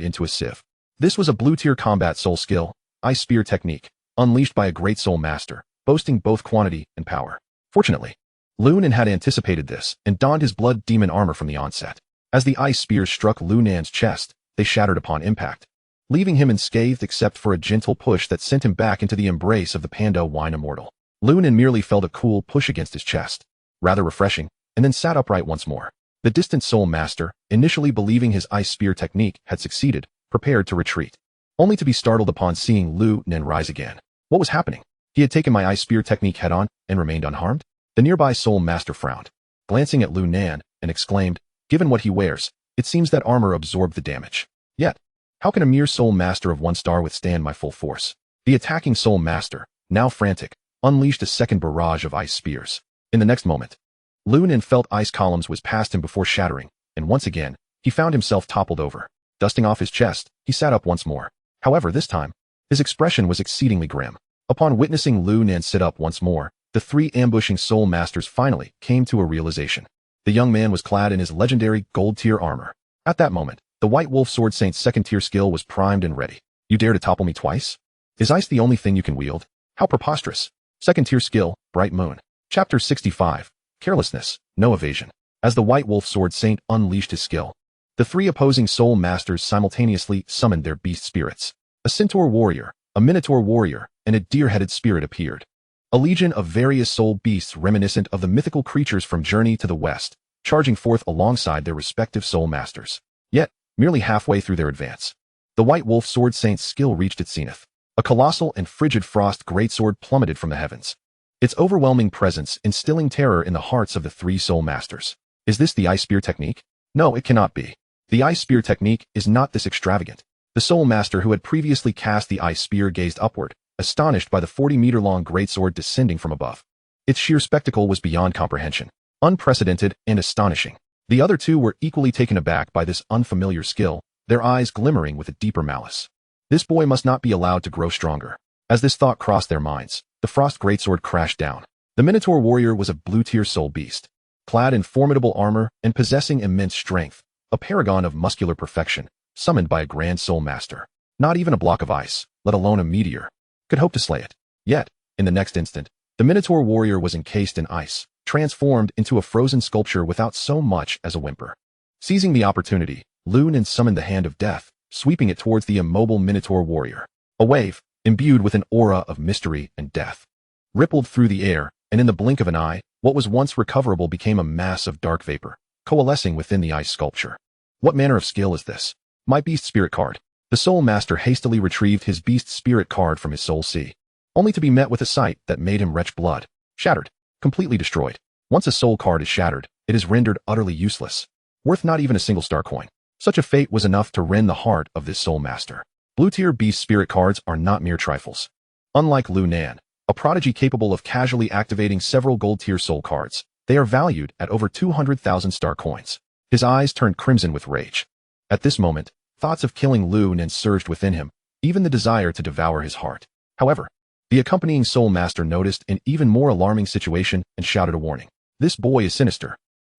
into a sieve. This was a blue-tier combat soul skill, Ice Spear technique, unleashed by a great soul master, boasting both quantity and power. Fortunately, Lu Nan had anticipated this and donned his blood demon armor from the onset. As the ice spears struck Lu Nan's chest, they shattered upon impact, leaving him unscathed except for a gentle push that sent him back into the embrace of the panda wine immortal. Lu Nan merely felt a cool push against his chest, rather refreshing, and then sat upright once more. The distant soul master, initially believing his ice spear technique had succeeded, prepared to retreat, only to be startled upon seeing Lu Nan rise again. What was happening? He had taken my ice spear technique head-on and remained unharmed? The nearby soul master frowned, glancing at Lu Nan, and exclaimed, "Given what he wears, it seems that armor absorbed the damage. Yet, how can a mere soul master of 1 star withstand my full force?" The attacking soul master, now frantic, unleashed a second barrage of ice spears. In the next moment, Lu Nan felt ice columns whiz past him before shattering, and once again, he found himself toppled over. Dusting off his chest, he sat up once more. However, this time, his expression was exceedingly grim. Upon witnessing Lu Nan sit up once more, the 3 ambushing soul masters finally came to a realization. The young man was clad in his legendary gold-tier armor. At that moment, the White Wolf Sword Saint's 2nd-tier skill was primed and ready. "You dare to topple me twice? Is ice the only thing you can wield? How preposterous." 2nd-tier skill, Bright Moon. Chapter 65. Carelessness, no evasion. As the White Wolf Sword Saint unleashed his skill, the 3 opposing soul masters simultaneously summoned their beast spirits. A centaur warrior, a minotaur warrior, and a deer-headed spirit appeared. A legion of various soul beasts reminiscent of the mythical creatures from Journey to the West, charging forth alongside their respective soul masters. Yet, merely halfway through their advance, the White Wolf Sword Saint's skill reached its zenith. A colossal and frigid frost greatsword plummeted from the heavens, its overwhelming presence instilling terror in the hearts of the 3 soul masters. Is this the ice spear technique? No, it cannot be. The ice spear technique is not this extravagant. The soul master who had previously cast the ice spear gazed upward, astonished by the 40-meter-long greatsword descending from above. Its sheer spectacle was beyond comprehension, unprecedented and astonishing. The other 2 were equally taken aback by this unfamiliar skill, their eyes glimmering with a deeper malice. This boy must not be allowed to grow stronger. As this thought crossed their minds, the frost greatsword crashed down. The Minotaur warrior was a blue-tier soul beast, clad in formidable armor and possessing immense strength, a paragon of muscular perfection, summoned by a grand soul master. Not even a block of ice, let alone a meteor, could hope to slay it. Yet, in the next instant, the Minotaur warrior was encased in ice, transformed into a frozen sculpture without so much as a whimper. Seizing the opportunity, Lu Nan summoned the Hand of Death, sweeping it towards the immobile Minotaur warrior. A wave, imbued with an aura of mystery and death, rippled through the air, and in the blink of an eye, what was once recoverable became a mass of dark vapor. coalescing within the ice sculpture. What manner of skill is this? My beast spirit card. The soul master hastily retrieved his beast spirit card from his soul sea, only to be met with a sight that made him retch blood. Shattered. Completely destroyed. Once a soul card is shattered, it is rendered utterly useless, worth not even a single star coin. Such a fate was enough to rend the heart of this soul master. Blue-tier beast spirit cards are not mere trifles. Unlike Lu Nan, a prodigy capable of casually activating several gold-tier soul cards, they are valued at over 200,000 star coins. His eyes turned crimson with rage. At this moment, thoughts of killing Lu Nan surged within him, even the desire to devour his heart. However, the accompanying soul master noticed an even more alarming situation and shouted a warning. This boy is sinister.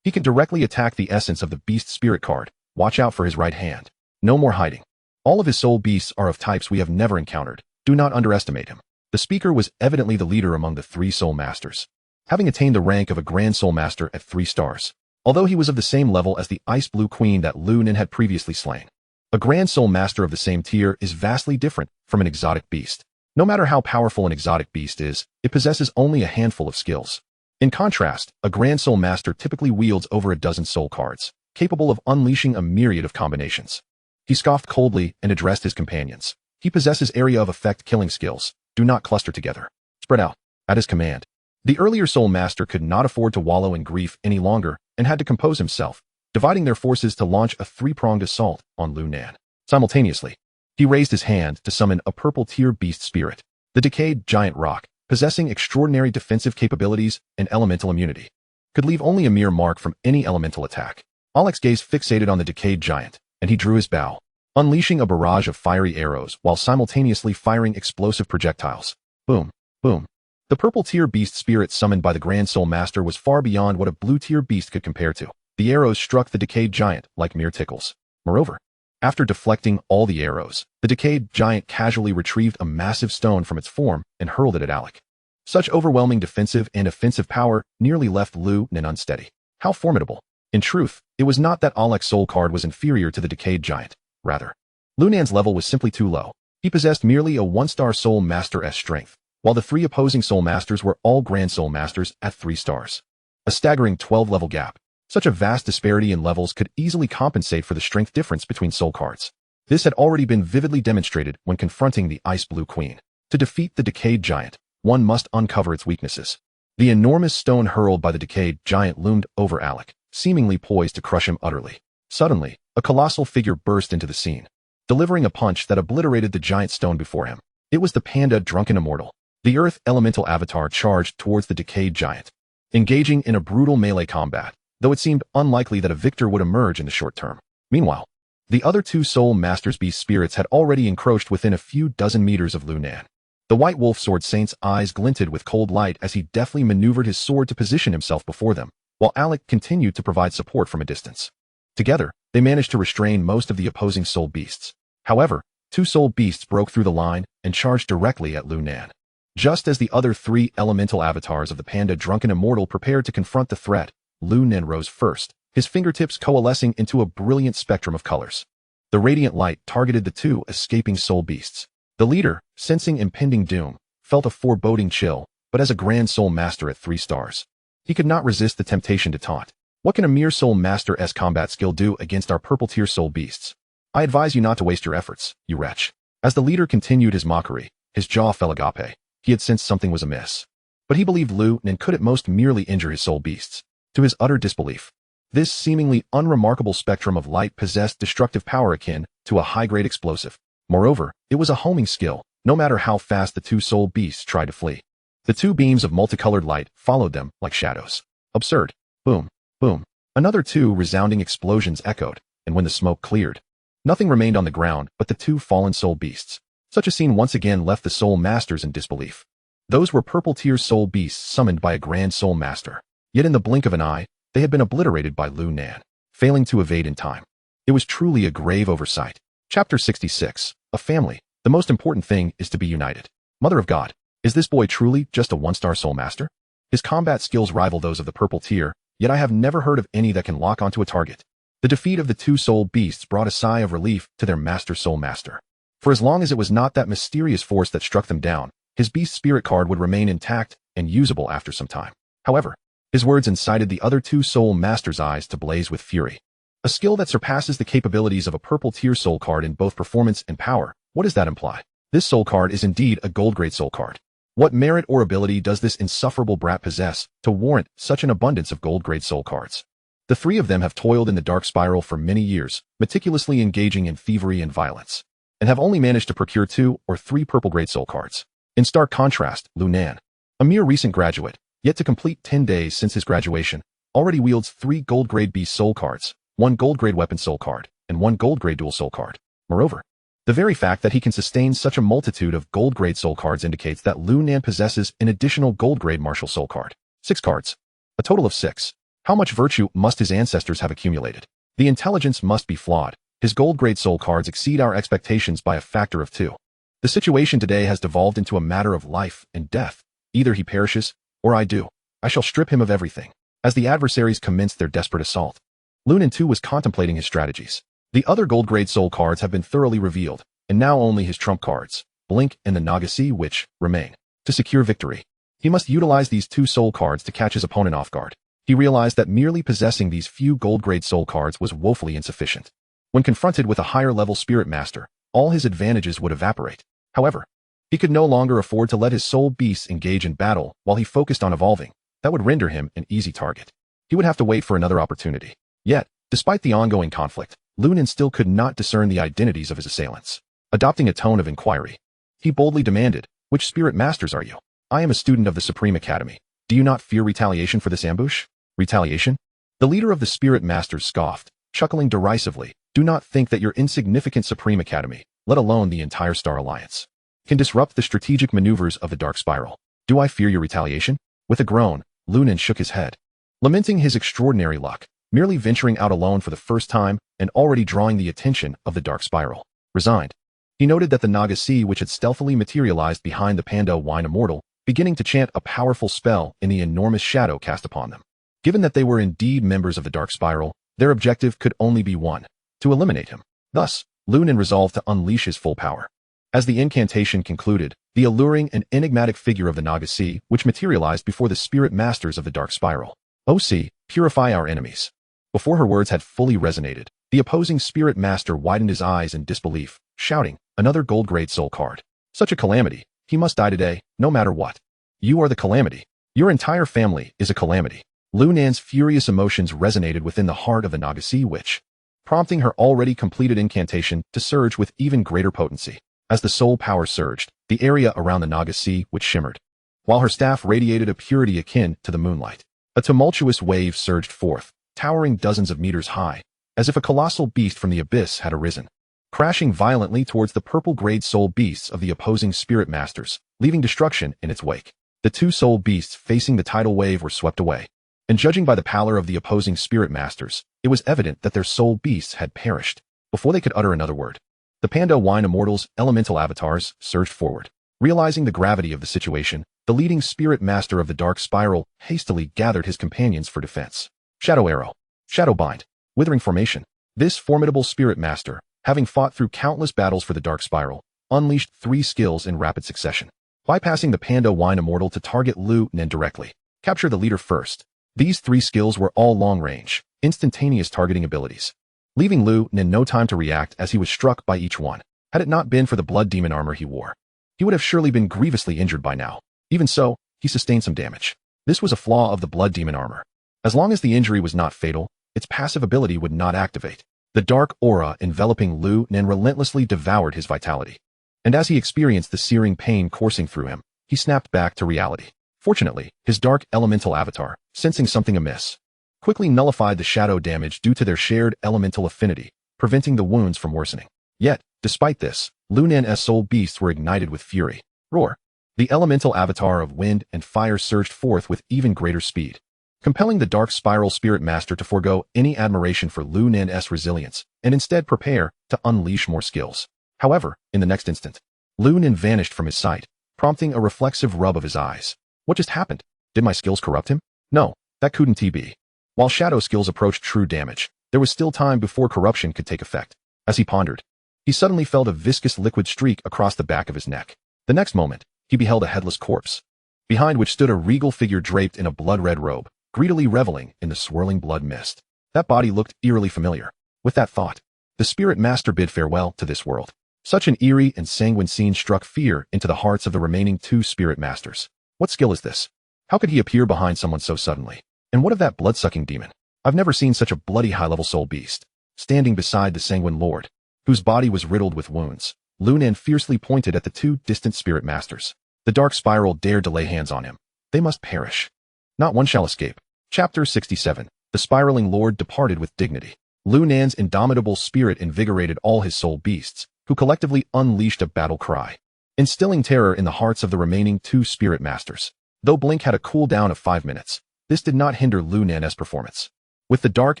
He can directly attack the essence of the beast spirit card. Watch out for his right hand. No more hiding. All of his soul beasts are of types we have never encountered. Do not underestimate him. The speaker was evidently the leader among the 3 soul masters, having attained the rank of a grand soul master at 3 stars, although he was of the same level as the ice blue queen that Lu Nan had previously slain. A grand soul master of the same tier is vastly different from an exotic beast. No matter how powerful an exotic beast is, it possesses only a handful of skills. In contrast, a grand soul master typically wields over a dozen soul cards, capable of unleashing a myriad of combinations. He scoffed coldly and addressed his companions. He possesses area of effect killing skills. Do not cluster together. Spread out. At his command. The earlier soul master could not afford to wallow in grief any longer and had to compose himself, dividing their forces to launch a 3-pronged assault on Lu Nan. Simultaneously, he raised his hand to summon a purple-tier beast spirit, the decayed giant rock, possessing extraordinary defensive capabilities and elemental immunity, could leave only a mere mark from any elemental attack. Alex's gaze fixated on the decayed giant, and he drew his bow, unleashing a barrage of fiery arrows while simultaneously firing explosive projectiles. Boom, boom. The purple-tier beast spirit summoned by the Grand Soul Master was far beyond what a blue-tier beast could compare to. The arrows struck the decayed giant like mere tickles. Moreover, after deflecting all the arrows, the decayed giant casually retrieved a massive stone from its form and hurled it at Alec. Such overwhelming defensive and offensive power nearly left Lu Nan unsteady. How formidable. In truth, it was not that Alex's soul card was inferior to the decayed giant. Rather, Lu Nan's level was simply too low. He possessed merely a 1-star soul master's strength, while the 3 opposing soul masters were all grand soul masters at 3 stars. A staggering 12-level gap. Such a vast disparity in levels could easily compensate for the strength difference between soul cards. This had already been vividly demonstrated when confronting the Ice Blue Queen. To defeat the decayed giant, one must uncover its weaknesses. The enormous stone hurled by the decayed giant loomed over Alec, seemingly poised to crush him utterly. Suddenly, a colossal figure burst into the scene, delivering a punch that obliterated the giant stone before him. It was the panda drunken immortal. The earth elemental avatar charged towards the decayed giant, engaging in a brutal melee combat, though it seemed unlikely that a victor would emerge in the short term. Meanwhile, the other 2 soul masters beast spirits had already encroached within a few dozen meters of Lu Nan. The white wolf sword saint's eyes glinted with cold light as he deftly maneuvered his sword to position himself before them, while Alec continued to provide support from a distance. Together, they managed to restrain most of the opposing soul beasts. However, 2 soul beasts broke through the line and charged directly at Lu Nan. Just as the other 3 elemental avatars of the panda drunken immortal prepared to confront the threat, Lu Nan rose first, his fingertips coalescing into a brilliant spectrum of colors. The radiant light targeted the 2 escaping soul beasts. The leader, sensing impending doom, felt a foreboding chill, but as a grand soul master at 3 stars, he could not resist the temptation to taunt. What can a mere soul master's combat skill do against our purple-tier soul beasts? I advise you not to waste your efforts, you wretch. As the leader continued his mockery, his jaw fell agape. He had sensed something was amiss. But he believed Lu Nan could at most merely injure his soul beasts. To his utter disbelief, this seemingly unremarkable spectrum of light possessed destructive power akin to a high-grade explosive. Moreover, it was a homing skill, no matter how fast the 2 soul beasts tried to flee. The 2 beams of multicolored light followed them like shadows. Absurd. Boom, boom. Another 2 resounding explosions echoed, and when the smoke cleared, nothing remained on the ground but the 2 fallen soul beasts. Such a scene once again left the soul masters in disbelief. Those were purple-tier soul beasts summoned by a grand soul master. Yet in the blink of an eye, they had been obliterated by Lu Nan, failing to evade in time. It was truly a grave oversight. Chapter 66. A family. The most important thing is to be united. Mother of God, is this boy truly just a 1-star soul master? His combat skills rival those of the purple tier, yet I have never heard of any that can lock onto a target. The defeat of the 2 soul beasts brought a sigh of relief to their master soul master. For as long as it was not that mysterious force that struck them down, his beast spirit card would remain intact and usable after some time. However, His words incited the other two soul masters' eyes to blaze with fury. A skill that surpasses the capabilities of a purple-tier soul card in both performance and power. What does that imply? This soul card is indeed a gold-grade soul card. What merit or ability does this insufferable brat possess to warrant such an abundance of gold-grade soul cards? The three of them have toiled in the dark spiral for many years, meticulously engaging in thievery and violence, and have only managed to procure 2 or 3 purple-grade soul cards. In stark contrast, Lu Nan, a mere recent graduate, yet to complete 10 days since his graduation, already wields 3 gold-grade beast soul cards, 1 gold-grade weapon soul card, and 1 gold-grade dual soul card. Moreover, the very fact that he can sustain such a multitude of gold-grade soul cards indicates that Lu Nan possesses an additional gold-grade martial soul card. 6 cards. A total of 6. How much virtue must his ancestors have accumulated? The intelligence must be flawed. His gold-grade soul cards exceed our expectations by a factor of 2. The situation today has devolved into a matter of life and death. Either he perishes, or I do. I shall strip him of everything. As the adversaries commenced their desperate assault, Lu Nan too was contemplating his strategies. The other gold-grade soul cards have been thoroughly revealed, and now only his trump cards, Blink and the Nagasi, which remain. To secure victory, he must utilize these 2 soul cards to catch his opponent off guard. He realized that merely possessing these few gold-grade soul cards was woefully insufficient. When confronted with a higher-level spirit master, all his advantages would evaporate. However, he could no longer afford to let his soul beasts engage in battle while he focused on evolving. That would render him an easy target. He would have to wait for another opportunity. Yet, despite the ongoing conflict, Lu Nan still could not discern the identities of his assailants. Adopting a tone of inquiry, he boldly demanded, "Which spirit masters are you? I am a student of the Supreme Academy. Do you not fear retaliation for this ambush?" Retaliation? The leader of the spirit masters scoffed, chuckling derisively. "Do not think that your insignificant Supreme Academy, let alone the entire Star Alliance, can disrupt the strategic maneuvers of the Dark Spiral. Do I fear your retaliation?" With a groan, Lu Nan shook his head, lamenting his extraordinary luck, merely venturing out alone for the first time and already drawing the attention of the Dark Spiral. Resigned, he noted that the Nagasi, which had stealthily materialized behind the Panda Wine Immortal, beginning to chant a powerful spell in the enormous shadow cast upon them. Given that they were indeed members of the Dark Spiral, their objective could only be one: to eliminate him. Thus, Lu Nan resolved to unleash his full power. As the incantation concluded, the alluring and enigmatic figure of the Nagasi, which materialized before the spirit masters of the Dark Spiral. "OC, purify our enemies." Before her words had fully resonated, the opposing spirit master widened his eyes in disbelief, shouting, "Another gold-grade soul card. Such a calamity. He must die today, no matter what. You are the calamity. Your entire family is a calamity." Lu Nan's furious emotions resonated within the heart of the Nagasi witch, prompting her already completed incantation to surge with even greater potency. As the soul power surged, the area around the Nagasi witch shimmered, while her staff radiated a purity akin to the moonlight. A tumultuous wave surged forth, towering dozens of meters high, as if a colossal beast from the abyss had arisen, crashing violently towards the purple-grade soul beasts of the opposing spirit masters, leaving destruction in its wake. The 2 soul beasts facing the tidal wave were swept away, and judging by the pallor of the opposing spirit masters, it was evident that their soul beasts had perished before they could utter another word. The Panda Wine Immortals' elemental avatars surged forward. Realizing the gravity of the situation, the leading spirit master of the Dark Spiral hastily gathered his companions for defense. Shadow Arrow, Shadow Bind, Withering Formation. This formidable spirit master, having fought through countless battles for the Dark Spiral, unleashed 3 skills in rapid succession, bypassing the Panda Wine Immortal to target Lu Nan directly. Capture the leader first. These 3 skills were all long-range, instantaneous targeting abilities, leaving Lu Nan no time to react as he was struck by each one. Had it not been for the blood demon armor he wore, he would have surely been grievously injured by now. Even so, he sustained some damage. This was a flaw of the blood demon armor. As long as the injury was not fatal, its passive ability would not activate. The dark aura enveloping Lu Nan relentlessly devoured his vitality, and as he experienced the searing pain coursing through him, he snapped back to reality. Fortunately, his dark elemental avatar, sensing something amiss, quickly nullified the shadow damage due to their shared elemental affinity, preventing the wounds from worsening. Yet, despite this, Lu Nan's soul beasts were ignited with fury. Roar! The elemental avatar of wind and fire surged forth with even greater speed, compelling the Dark Spiral Spirit Master to forego any admiration for Lu Nan's resilience and instead prepare to unleash more skills. However, in the next instant, Lu Nan vanished from his sight, prompting a reflexive rub of his eyes. What just happened? Did my skills corrupt him? No, that couldn't be. While shadow skills approached true damage, there was still time before corruption could take effect. As he pondered, he suddenly felt a viscous liquid streak across the back of his neck. The next moment, he beheld a headless corpse, behind which stood a regal figure draped in a blood-red robe. greedily reveling in the swirling blood mist. That body looked eerily familiar. With that thought, the spirit master bid farewell to this world. Such an eerie and sanguine scene struck fear into the hearts of the remaining two spirit masters. What skill is this? How could he appear behind someone so suddenly? And what of that blood-sucking demon? I've never seen such a bloody high-level soul beast. Standing beside the sanguine lord, whose body was riddled with wounds, Lu Nan fiercely pointed at the two distant spirit masters. The dark spiral dared to lay hands on him. They must perish. Not one shall escape. Chapter 67. The spiraling lord departed with dignity. Lu Nan's indomitable spirit invigorated all his soul beasts, who collectively unleashed a battle cry, instilling terror in the hearts of the remaining two spirit masters. Though Blink had a cooldown of 5 minutes, this did not hinder Lu Nan's performance. With the dark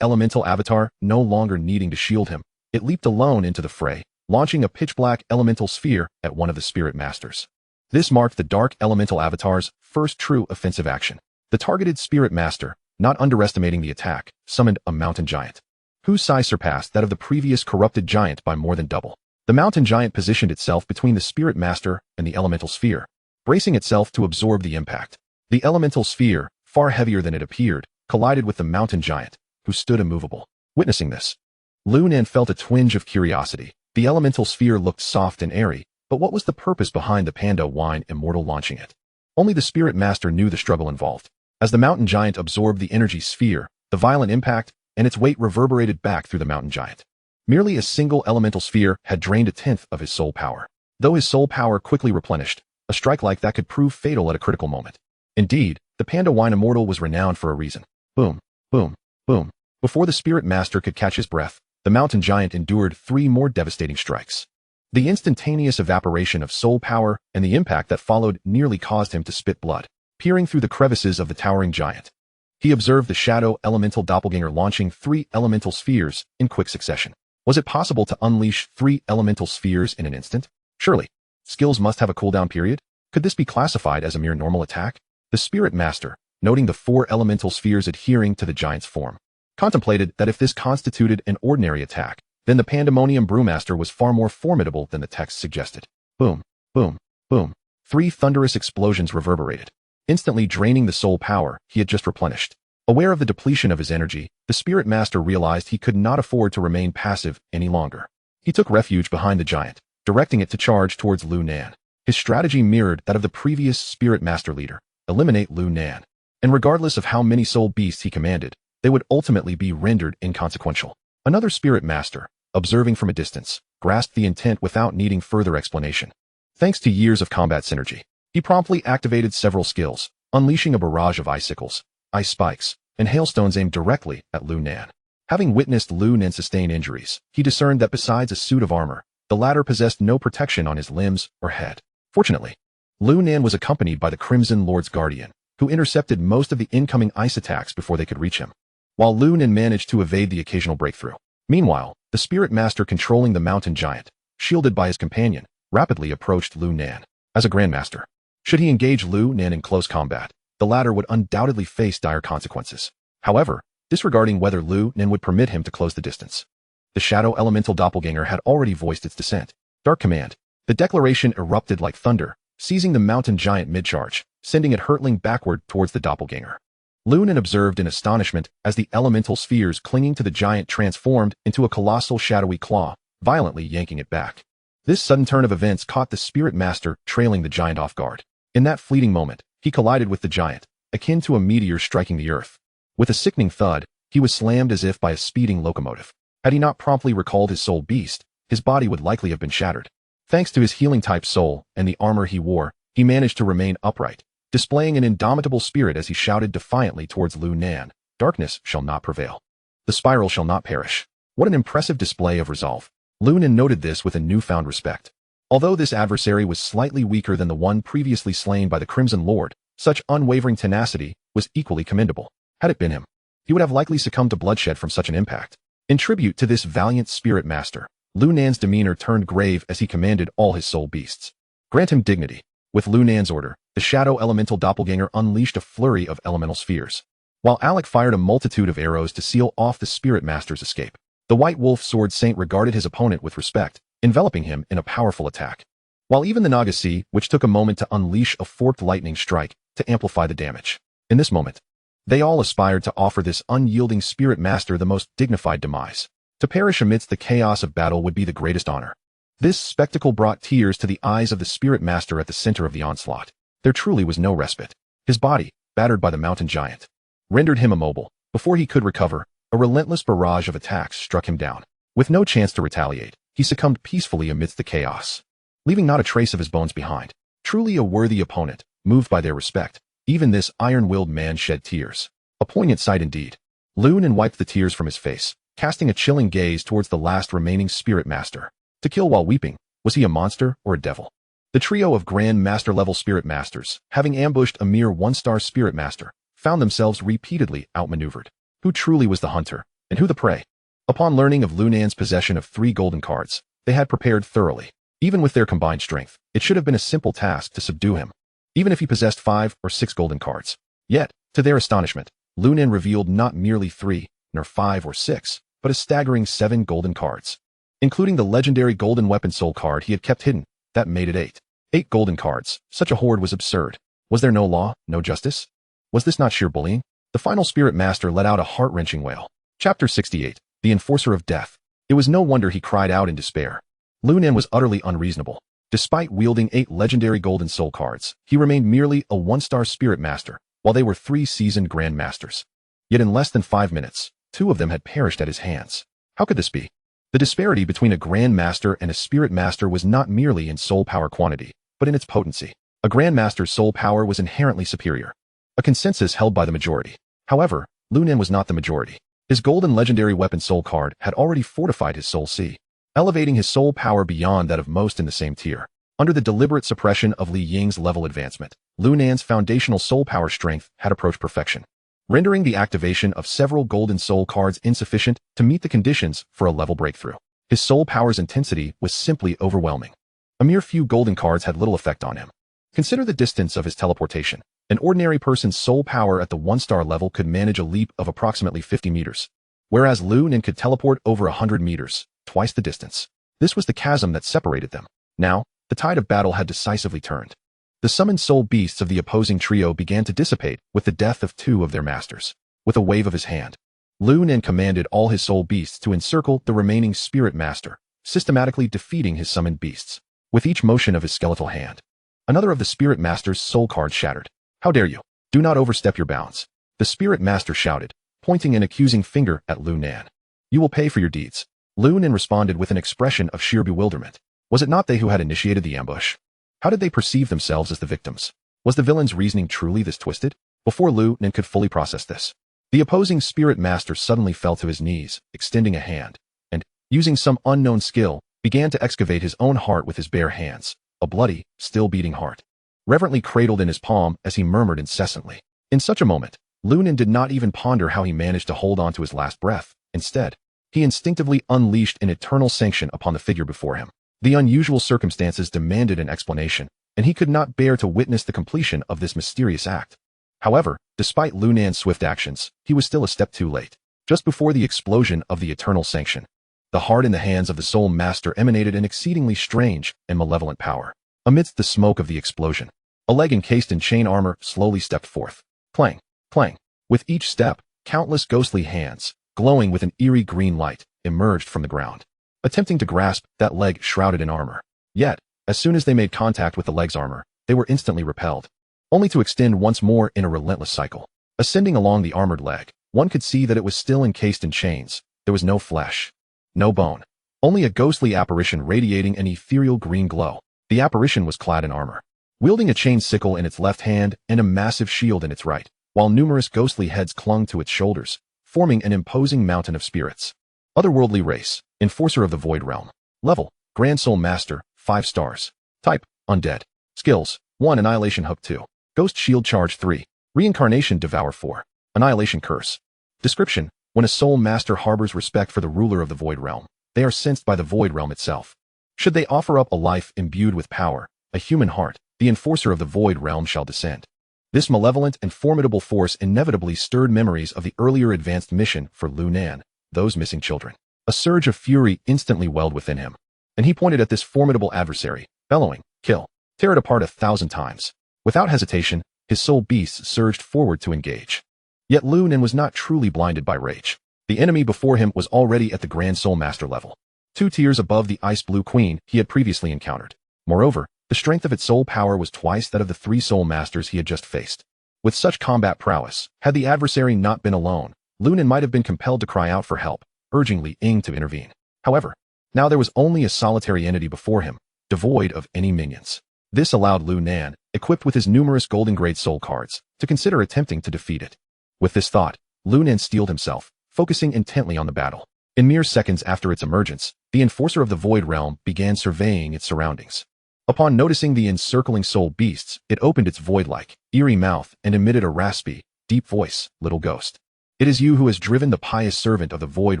elemental avatar no longer needing to shield him, it leaped alone into the fray, launching a pitch-black elemental sphere at one of the spirit masters. This marked the dark elemental avatar's first true offensive action. The targeted spirit master, not underestimating the attack, summoned a mountain giant, whose size surpassed that of the previous corrupted giant by more than double. The mountain giant positioned itself between the spirit master and the elemental sphere, bracing itself to absorb the impact. The elemental sphere, far heavier than it appeared, collided with the mountain giant, who stood immovable. Witnessing this, Lu Nan felt a twinge of curiosity. The elemental sphere looked soft and airy, but what was the purpose behind the panda wine immortal launching it? Only the spirit master knew the struggle involved. As the mountain giant absorbed the energy sphere, the violent impact and its weight reverberated back through the mountain giant. Merely a single elemental sphere had drained 1/10 of his soul power. Though his soul power quickly replenished, a strike like that could prove fatal at a critical moment. Indeed, the panda wine immortal was renowned for a reason. Boom, boom, boom. Before the spirit master could catch his breath, the mountain giant endured 3 more devastating strikes. The instantaneous evaporation of soul power and the impact that followed nearly caused him to spit blood. Peering through the crevices of the towering giant, he observed the shadow elemental doppelganger launching 3 elemental spheres in quick succession. Was it possible to unleash 3 elemental spheres in an instant? Surely, skills must have a cooldown period. Could this be classified as a mere normal attack? The spirit master, noting the 4 elemental spheres adhering to the giant's form, contemplated that if this constituted an ordinary attack, then the pandemonium brewmaster was far more formidable than the text suggested. Boom, boom, boom. 3 thunderous explosions reverberated, instantly draining the soul power he had just replenished. Aware of the depletion of his energy, the spirit master realized he could not afford to remain passive any longer. He took refuge behind the giant, directing it to charge towards Lu Nan. His strategy mirrored that of the previous spirit master leader: eliminate Lu Nan. And regardless of how many soul beasts he commanded, they would ultimately be rendered inconsequential. Another spirit master, observing from a distance, grasped the intent without needing further explanation. Thanks to years of combat synergy, he promptly activated several skills, unleashing a barrage of icicles, ice spikes, and hailstones aimed directly at Lu Nan. Having witnessed Lu Nan sustain injuries, he discerned that besides a suit of armor, the latter possessed no protection on his limbs or head. Fortunately, Lu Nan was accompanied by the Crimson Lord's Guardian, who intercepted most of the incoming ice attacks before they could reach him, while Lu Nan managed to evade the occasional breakthrough. Meanwhile, the spirit master controlling the mountain giant, shielded by his companion, rapidly approached Lu Nan. As a grandmaster, should he engage Lu Nan in close combat, the latter would undoubtedly face dire consequences. However, disregarding whether Lu Nan would permit him to close the distance, the shadow elemental doppelganger had already voiced its dissent. Dark command. The declaration erupted like thunder, seizing the mountain giant mid-charge, sending it hurtling backward towards the doppelganger. Lu Nan observed in astonishment as the elemental spheres clinging to the giant transformed into a colossal shadowy claw, violently yanking it back. This sudden turn of events caught the spirit master trailing the giant off guard. In that fleeting moment, he collided with the giant, akin to a meteor striking the earth. With a sickening thud, he was slammed as if by a speeding locomotive. Had he not promptly recalled his soul beast, his body would likely have been shattered. Thanks to his healing-type soul and the armor he wore, he managed to remain upright, displaying an indomitable spirit as he shouted defiantly towards Lu Nan, "Darkness shall not prevail. The spiral shall not perish." What an impressive display of resolve. Lu Nan noted this with a newfound respect. Although this adversary was slightly weaker than the one previously slain by the Crimson Lord, such unwavering tenacity was equally commendable. Had it been him, he would have likely succumbed to bloodshed from such an impact. In tribute to this valiant spirit master, Lu Nan's demeanor turned grave as he commanded all his soul beasts. Grant him dignity. With Lu Nan's order, the shadow elemental doppelganger unleashed a flurry of elemental spheres, while Alec fired a multitude of arrows to seal off the spirit master's escape. The White Wolf Sword Saint regarded his opponent with respect, enveloping him in a powerful attack, while even the Nagasi, which took a moment to unleash a forked lightning strike to amplify the damage. In this moment, They all aspired to offer this unyielding spirit master the most dignified demise. To perish amidst the chaos of battle would be the greatest honor. This spectacle brought tears to the eyes of the spirit master at the center of the onslaught. There truly was no respite. His body, battered by the mountain giant, rendered him immobile. Before he could recover, a relentless barrage of attacks struck him down. With no chance to retaliate, he succumbed peacefully amidst the chaos, leaving not a trace of his bones behind. Truly a worthy opponent, moved by their respect. Even this iron-willed man shed tears. A poignant sight indeed. Lu Nan wiped the tears from his face, casting a chilling gaze towards the last remaining spirit master. To kill while weeping, was he a monster or a devil? The trio of Grand Master-level spirit masters, having ambushed a mere one-star spirit master, found themselves repeatedly outmaneuvered. Who truly was the hunter, and who the prey? Upon learning of Lu Nan's possession of 3 golden cards, they had prepared thoroughly. Even with their combined strength, it should have been a simple task to subdue him, even if he possessed 5 or 6 golden cards. Yet, to their astonishment, Lu Nan revealed not merely 3, nor 5 or 6, but a staggering 7 golden cards, including the legendary golden weapon soul card he had kept hidden. That made it 8. 8 golden cards. Such a hoard was absurd. Was there no law, no justice? Was this not sheer bullying? The final spirit master let out a heart-wrenching wail. Chapter 68. The Enforcer of Death. It was no wonder he cried out in despair. Lu Nan was utterly unreasonable. Despite wielding 8 legendary golden soul cards, he remained merely a 1-star spirit master, while they were 3 seasoned grand masters. Yet in less than 5 minutes, 2 of them had perished at his hands. How could this be? The disparity between a grand master and a spirit master was not merely in soul power quantity, but in its potency. A grand master's soul power was inherently superior, a consensus held by the majority. However, Lu Nan was not the majority. His golden legendary weapon soul card had already fortified his soul C, elevating his soul power beyond that of most in the same tier. Under the deliberate suppression of Li Ying's level advancement, Lu Nan's foundational soul power strength had approached perfection, rendering the activation of several golden soul cards insufficient to meet the conditions for a level breakthrough. His soul power's intensity was simply overwhelming. A mere few golden cards had little effect on him. Consider the distance of his teleportation. An ordinary person's soul power at the 1-star level could manage a leap of approximately 50 meters, whereas Lu Nan could teleport over 100 meters, twice the distance. This was the chasm that separated them. Now, the tide of battle had decisively turned. The summoned soul beasts of the opposing trio began to dissipate with the death of 2 of their masters. With a wave of his hand, Lu Nan commanded all his soul beasts to encircle the remaining spirit master, systematically defeating his summoned beasts. With each motion of his skeletal hand, another of the spirit master's soul cards shattered. How dare you? Do not overstep your bounds. The spirit master shouted, pointing an accusing finger at Lu Nan. You will pay for your deeds. Lu Nan responded with an expression of sheer bewilderment. Was it not they who had initiated the ambush? How did they perceive themselves as the victims? Was the villain's reasoning truly this twisted? Before Lu Nan could fully process this, the opposing spirit master suddenly fell to his knees, extending a hand, and, using some unknown skill, began to excavate his own heart with his bare hands, a bloody, still beating heart, reverently cradled in his palm as he murmured incessantly. In such a moment, Lu Nan did not even ponder how he managed to hold on to his last breath. Instead, he instinctively unleashed an eternal sanction upon the figure before him. The unusual circumstances demanded an explanation, and he could not bear to witness the completion of this mysterious act. However, despite Lu Nan's swift actions, he was still a step too late. Just before the explosion of the eternal sanction, the heart in the hands of the soul master emanated an exceedingly strange and malevolent power. Amidst the smoke of the explosion, a leg encased in chain armor slowly stepped forth. Clang, clang. With each step, countless ghostly hands, glowing with an eerie green light, emerged from the ground, attempting to grasp that leg shrouded in armor. Yet, as soon as they made contact with the leg's armor, they were instantly repelled, only to extend once more in a relentless cycle. Ascending along the armored leg, one could see that it was still encased in chains. There was no flesh, no bone, only a ghostly apparition radiating an ethereal green glow. The apparition was clad in armor, wielding a chain sickle in its left hand and a massive shield in its right, while numerous ghostly heads clung to its shoulders, forming an imposing mountain of spirits. Otherworldly race, Enforcer of the Void Realm. Level, Grand Soul Master, 5 stars. Type, Undead. Skills, 1 Annihilation Hook 2. Ghost Shield Charge 3. Reincarnation Devour 4. Annihilation Curse. Description, when a soul master harbors respect for the ruler of the Void Realm, they are sensed by the Void Realm itself. Should they offer up a life imbued with power, a human heart, the Enforcer of the Void Realm shall descend. This malevolent and formidable force inevitably stirred memories of the earlier advanced mission for Lu Nan, those missing children. A surge of fury instantly welled within him, and he pointed at this formidable adversary, bellowing, "Kill! Tear it apart 1,000 times." Without hesitation, his soul beasts surged forward to engage. Yet Lu Nan was not truly blinded by rage. The enemy before him was already at the Grand Soul Master level, 2 tiers above the Ice Blue Queen he had previously encountered. Moreover, the strength of its soul power was twice that of the 3 Soul Masters he had just faced. With such combat prowess, had the adversary not been alone, Lu Nan might have been compelled to cry out for help, urging Li Ying to intervene. However, now there was only a solitary entity before him, devoid of any minions. This allowed Lu Nan, equipped with his numerous Golden Grade Soul cards, to consider attempting to defeat it. With this thought, Lu Nan steeled himself, focusing intently on the battle. In mere seconds after its emergence, the Enforcer of the Void Realm began surveying its surroundings. Upon noticing the encircling soul beasts, it opened its void-like, eerie mouth and emitted a raspy, deep voice, "Little ghost. It is you who has driven the pious servant of the Void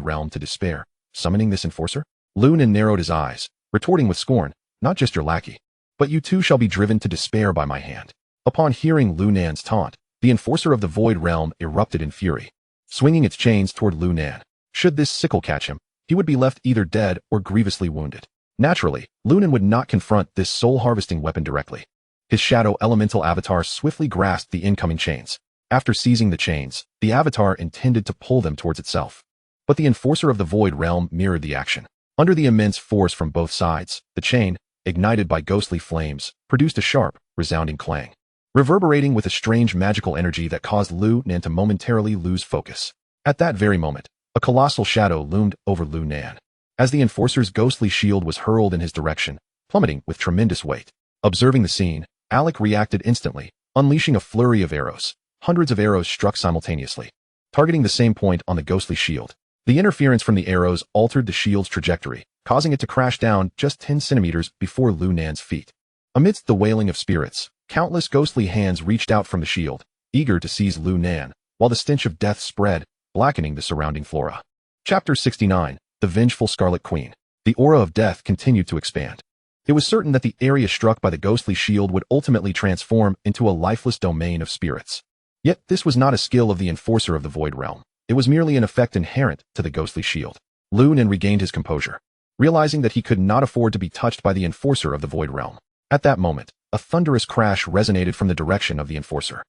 Realm to despair, summoning this Enforcer?" Lu Nan narrowed his eyes, retorting with scorn, "Not just your lackey, but you too shall be driven to despair by my hand." Upon hearing Lu Nan's taunt, the Enforcer of the Void Realm erupted in fury, swinging its chains toward Lu Nan. Should this sickle catch him, he would be left either dead or grievously wounded. Naturally, Lu Nan would not confront this soul-harvesting weapon directly. His shadow elemental avatar swiftly grasped the incoming chains. After seizing the chains, the avatar intended to pull them towards itself. But the Enforcer of the Void Realm mirrored the action. Under the immense force from both sides, the chain, ignited by ghostly flames, produced a sharp, resounding clang, reverberating with a strange magical energy that caused Lu Nan to momentarily lose focus. At that very moment, a colossal shadow loomed over Lu Nan. As the Enforcer's ghostly shield was hurled in his direction, plummeting with tremendous weight. Observing the scene, Alec reacted instantly, unleashing a flurry of arrows. Hundreds of arrows struck simultaneously, targeting the same point on the ghostly shield. The interference from the arrows altered the shield's trajectory, causing it to crash down just 10 centimeters before Lu Nan's feet. Amidst the wailing of spirits, countless ghostly hands reached out from the shield, eager to seize Lu Nan, while the stench of death spread, blackening the surrounding flora. Chapter 69. The Vengeful Scarlet Queen. The aura of death continued to expand. It was certain that the area struck by the ghostly shield would ultimately transform into a lifeless domain of spirits. Yet this was not a skill of the Enforcer of the Void Realm. It was merely an effect inherent to the ghostly shield. Lu Nan regained his composure, realizing that he could not afford to be touched by the Enforcer of the Void Realm. At that moment, a thunderous crash resonated from the direction of the Enforcer.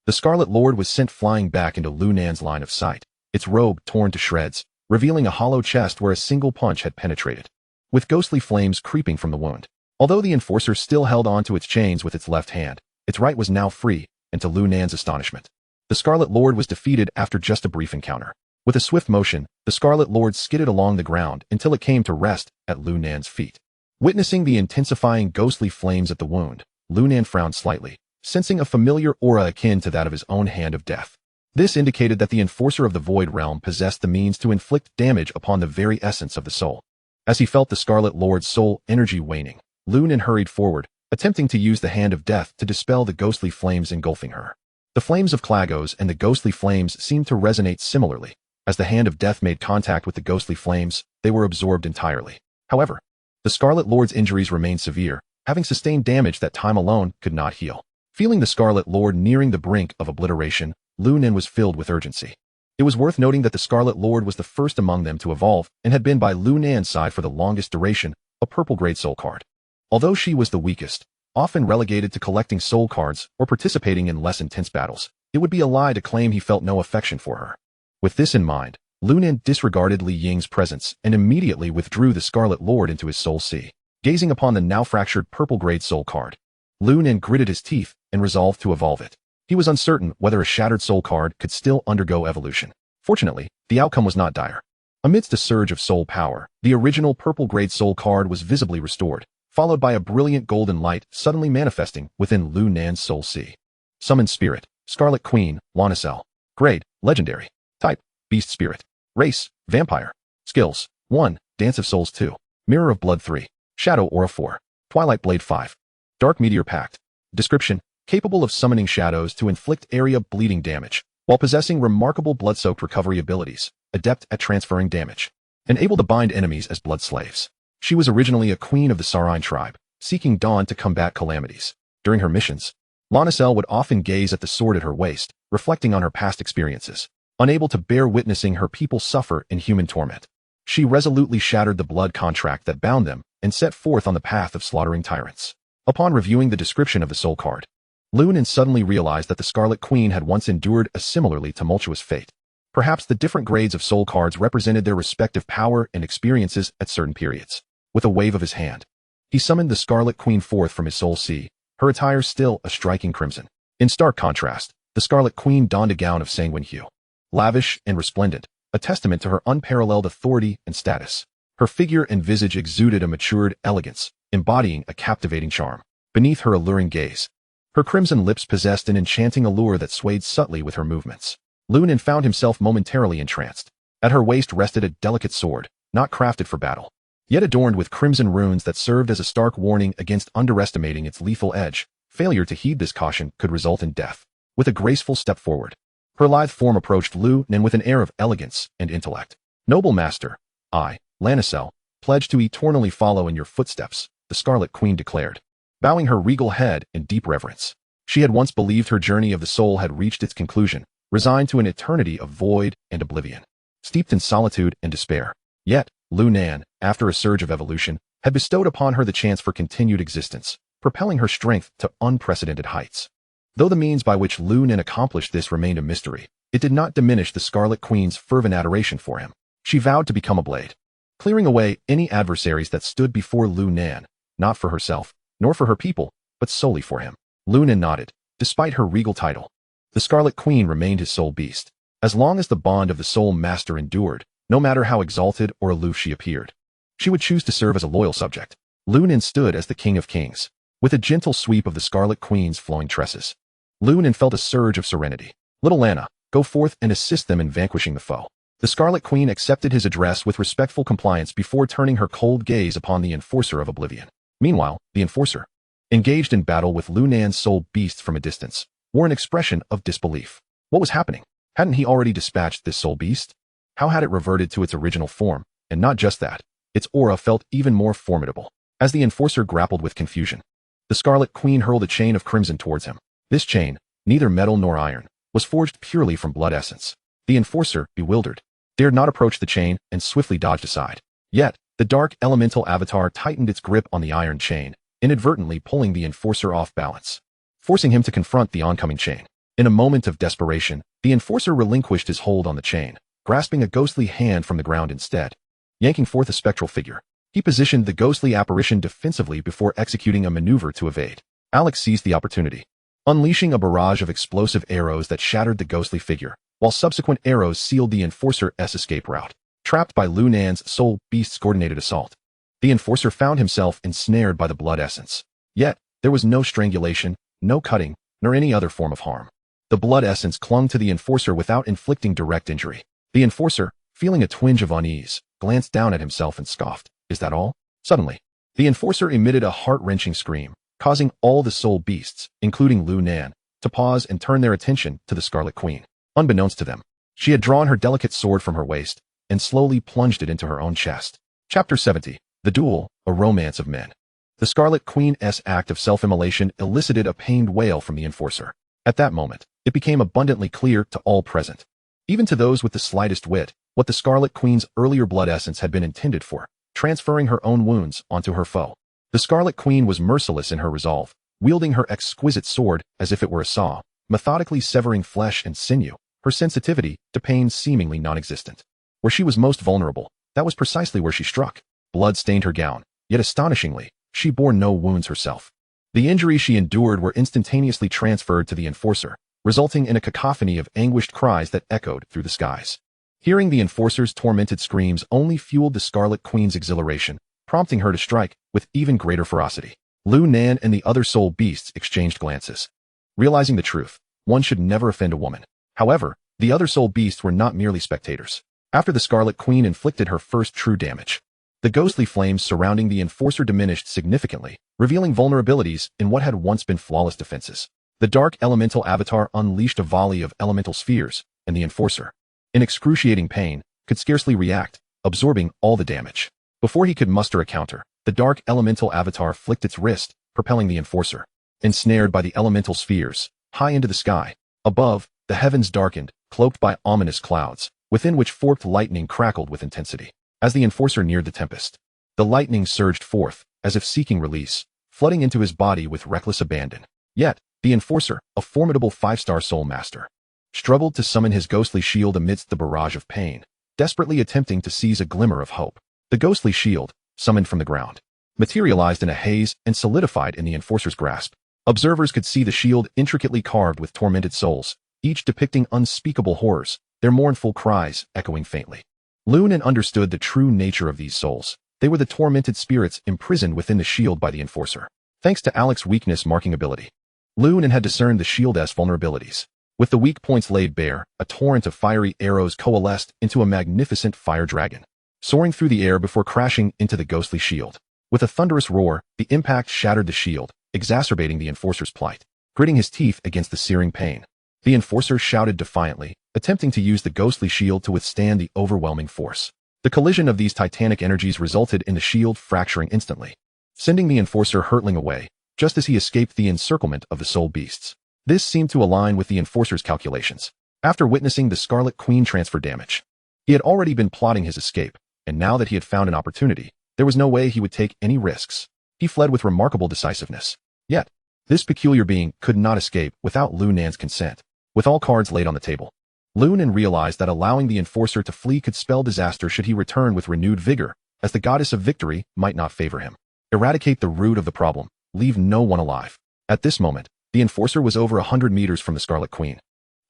The Scarlet Lord was sent flying back into Lu Nan's line of sight, its robe torn to shreds, revealing a hollow chest where a single punch had penetrated, with ghostly flames creeping from the wound. Although the Enforcer still held on to its chains with its left hand, its right was now free, and to Lu Nan's astonishment, the Scarlet Lord was defeated after just a brief encounter. With a swift motion, the Scarlet Lord skidded along the ground until it came to rest at Lu Nan's feet. Witnessing the intensifying ghostly flames at the wound, Lu Nan frowned slightly, sensing a familiar aura akin to that of his own hand of death. This indicated that the Enforcer of the Void Realm possessed the means to inflict damage upon the very essence of the soul. As he felt the Scarlet Lord's soul energy waning, Lu Nan hurried forward, attempting to use the hand of death to dispel the ghostly flames engulfing her. The flames of Klagos and the ghostly flames seemed to resonate similarly. As the hand of death made contact with the ghostly flames, they were absorbed entirely. However, the Scarlet Lord's injuries remained severe, having sustained damage that time alone could not heal. Feeling the Scarlet Lord nearing the brink of obliteration, Lu Nan was filled with urgency. It was worth noting that the Scarlet Lord was the first among them to evolve and had been by Lu Nan's side for the longest duration, a purple grade soul card. Although she was the weakest, often relegated to collecting soul cards or participating in less intense battles, it would be a lie to claim he felt no affection for her. With this in mind, Lu Nan disregarded Li Ying's presence and immediately withdrew the Scarlet Lord into his soul sea. Gazing upon the now fractured purple grade soul card, Lu Nan gritted his teeth and resolved to evolve it. He was uncertain whether a shattered soul card could still undergo evolution. Fortunately, the outcome was not dire. Amidst a surge of soul power, the original purple grade soul card was visibly restored, followed by a brilliant golden light suddenly manifesting within Lu Nan's soul sea. Summoned Spirit, Scarlet Queen, Lanicel. Grade, Legendary. Type, Beast Spirit. Race, Vampire. Skills, 1, Dance of Souls 2. Mirror of Blood 3. Shadow Aura 4. Twilight Blade 5. Dark Meteor Pact. Description, capable of summoning shadows to inflict area bleeding damage, while possessing remarkable blood-soaked recovery abilities, adept at transferring damage, and able to bind enemies as blood slaves. She was originally a queen of the Sarine tribe, seeking Dawn to combat calamities. During her missions, Lanicel would often gaze at the sword at her waist, reflecting on her past experiences. Unable to bear witnessing her people suffer in human torment, she resolutely shattered the blood contract that bound them and set forth on the path of slaughtering tyrants. Upon reviewing the description of the soul card, Lu Nan suddenly realized that the Scarlet Queen had once endured a similarly tumultuous fate. Perhaps the different grades of soul cards represented their respective power and experiences at certain periods. With a wave of his hand, he summoned the Scarlet Queen forth from his soul sea, her attire still a striking crimson. In stark contrast, the Scarlet Queen donned a gown of sanguine hue, lavish and resplendent, a testament to her unparalleled authority and status. Her figure and visage exuded a matured elegance, embodying a captivating charm. Beneath her alluring gaze, her crimson lips possessed an enchanting allure that swayed subtly with her movements. Lu Nan found himself momentarily entranced. At her waist rested a delicate sword, not crafted for battle, yet adorned with crimson runes that served as a stark warning against underestimating its lethal edge. Failure to heed this caution could result in death. With a graceful step forward, her lithe form approached Lu Nan with an air of elegance and intellect. "Noble master, I, Lanicel, pledge to eternally follow in your footsteps," the Scarlet Queen declared, bowing her regal head in deep reverence. She had once believed her journey of the soul had reached its conclusion, resigned to an eternity of void and oblivion, steeped in solitude and despair. Yet, Lu Nan, after a surge of evolution, had bestowed upon her the chance for continued existence, propelling her strength to unprecedented heights. Though the means by which Lu Nan accomplished this remained a mystery, it did not diminish the Scarlet Queen's fervent adoration for him. She vowed to become a blade, clearing away any adversaries that stood before Lu Nan, not for herself, nor for her people, but solely for him. Lu Nan nodded. Despite her regal title, the Scarlet Queen remained his soul beast. As long as the bond of the soul master endured, no matter how exalted or aloof she appeared, she would choose to serve as a loyal subject. Lu Nan stood as the king of kings, with a gentle sweep of the Scarlet Queen's flowing tresses. Lu Nan felt a surge of serenity. "Little Lana, go forth and assist them in vanquishing the foe." The Scarlet Queen accepted his address with respectful compliance before turning her cold gaze upon the Enforcer of Oblivion. Meanwhile, the Enforcer, engaged in battle with Lu Nan's soul beast from a distance, wore an expression of disbelief. What was happening? Hadn't he already dispatched this soul beast? How had it reverted to its original form? And not just that, its aura felt even more formidable. As the Enforcer grappled with confusion, the Scarlet Queen hurled a chain of crimson towards him. This chain, neither metal nor iron, was forged purely from blood essence. The Enforcer, bewildered, dared not approach the chain and swiftly dodged aside. Yet, the dark elemental avatar tightened its grip on the iron chain, inadvertently pulling the Enforcer off balance, forcing him to confront the oncoming chain. In a moment of desperation, the Enforcer relinquished his hold on the chain, grasping a ghostly hand from the ground instead. Yanking forth a spectral figure, he positioned the ghostly apparition defensively before executing a maneuver to evade. Alex seized the opportunity, unleashing a barrage of explosive arrows that shattered the ghostly figure, while subsequent arrows sealed the Enforcer's escape route. Trapped by Lu Nan's soul beast's coordinated assault, the Enforcer found himself ensnared by the blood essence. Yet, there was no strangulation, no cutting, nor any other form of harm. The blood essence clung to the Enforcer without inflicting direct injury. The Enforcer, feeling a twinge of unease, glanced down at himself and scoffed. "Is that all?" Suddenly, the Enforcer emitted a heart-wrenching scream, causing all the soul beasts, including Lu Nan, to pause and turn their attention to the Scarlet Queen. Unbeknownst to them, she had drawn her delicate sword from her waist and slowly plunged it into her own chest. Chapter 70. The Duel, a Romance of Men. The Scarlet Queen's act of self-immolation elicited a pained wail from the Enforcer. At that moment, it became abundantly clear to all present, even to those with the slightest wit, what the Scarlet Queen's earlier blood essence had been intended for, transferring her own wounds onto her foe. The Scarlet Queen was merciless in her resolve, wielding her exquisite sword as if it were a saw, methodically severing flesh and sinew, her sensitivity to pain seemingly non-existent. Where she was most vulnerable, that was precisely where she struck. Blood stained her gown, yet astonishingly, she bore no wounds herself. The injuries she endured were instantaneously transferred to the Enforcer, resulting in a cacophony of anguished cries that echoed through the skies. Hearing the Enforcer's tormented screams only fueled the Scarlet Queen's exhilaration, prompting her to strike with even greater ferocity. Lu Nan and the other soul beasts exchanged glances. Realizing the truth, one should never offend a woman. However, the other soul beasts were not merely spectators. After the Scarlet Queen inflicted her first true damage, the ghostly flames surrounding the Enforcer diminished significantly, revealing vulnerabilities in what had once been flawless defenses. The dark elemental avatar unleashed a volley of elemental spheres, and the Enforcer, in excruciating pain, could scarcely react, absorbing all the damage. Before he could muster a counter, the dark elemental avatar flicked its wrist, propelling the Enforcer, ensnared by the elemental spheres, high into the sky. Above, the heavens darkened, cloaked by ominous clouds, within which forked lightning crackled with intensity. As the Enforcer neared the tempest, the lightning surged forth, as if seeking release, flooding into his body with reckless abandon. Yet, The Enforcer, a formidable 5-star soul master, struggled to summon his ghostly shield amidst the barrage of pain, desperately attempting to seize a glimmer of hope. The ghostly shield, summoned from the ground, materialized in a haze and solidified in the Enforcer's grasp. Observers could see the shield intricately carved with tormented souls, each depicting unspeakable horrors, their mournful cries echoing faintly. Lu Nan understood the true nature of these souls. They were the tormented spirits imprisoned within the shield by the Enforcer. Thanks to Alex's weakness marking ability, Lu Nan had discerned the shield's vulnerabilities. With the weak points laid bare, a torrent of fiery arrows coalesced into a magnificent fire dragon, soaring through the air before crashing into the ghostly shield. With a thunderous roar, the impact shattered the shield, exacerbating the Enforcer's plight. Gritting his teeth against the searing pain, the Enforcer shouted defiantly, attempting to use the ghostly shield to withstand the overwhelming force. The collision of these titanic energies resulted in the shield fracturing instantly, sending the Enforcer hurtling away, just as he escaped the encirclement of the soul beasts. This seemed to align with the Enforcer's calculations. After witnessing the Scarlet Queen transfer damage, he had already been plotting his escape, and now that he had found an opportunity, there was no way he would take any risks. He fled with remarkable decisiveness. Yet, this peculiar being could not escape without Lu Nan's consent. With all cards laid on the table, Lu Nan realized that allowing the Enforcer to flee could spell disaster should he return with renewed vigor, as the goddess of victory might not favor him. Eradicate the root of the problem, leave no one alive. At this moment, the Enforcer was over 100 meters from the Scarlet Queen.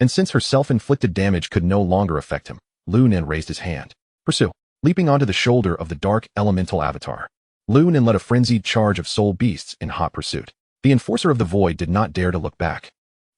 And since her self-inflicted damage could no longer affect him, Lu Nan raised his hand. Pursue. Leaping onto the shoulder of the dark elemental avatar, Lu Nan led a frenzied charge of soul beasts in hot pursuit. The Enforcer of the Void did not dare to look back,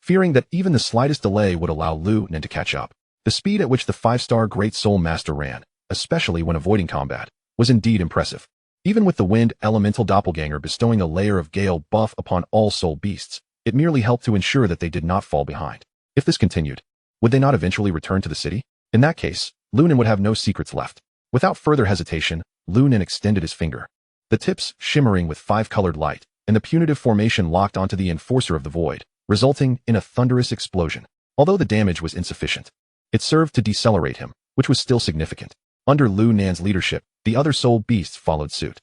fearing that even the slightest delay would allow Lu Nan to catch up. The speed at which the 5-star Great Soul Master ran, especially when avoiding combat, was indeed impressive. Even with the wind elemental doppelganger bestowing a layer of gale buff upon all soul beasts, it merely helped to ensure that they did not fall behind. If this continued, would they not eventually return to the city? In that case, Lu Nan would have no secrets left. Without further hesitation, Lu Nan extended his finger, the tips shimmering with 5-colored light, and the punitive formation locked onto the Enforcer of the Void, resulting in a thunderous explosion. Although the damage was insufficient, it served to decelerate him, which was still significant. Under Lu Nan's leadership, the other soul beasts followed suit,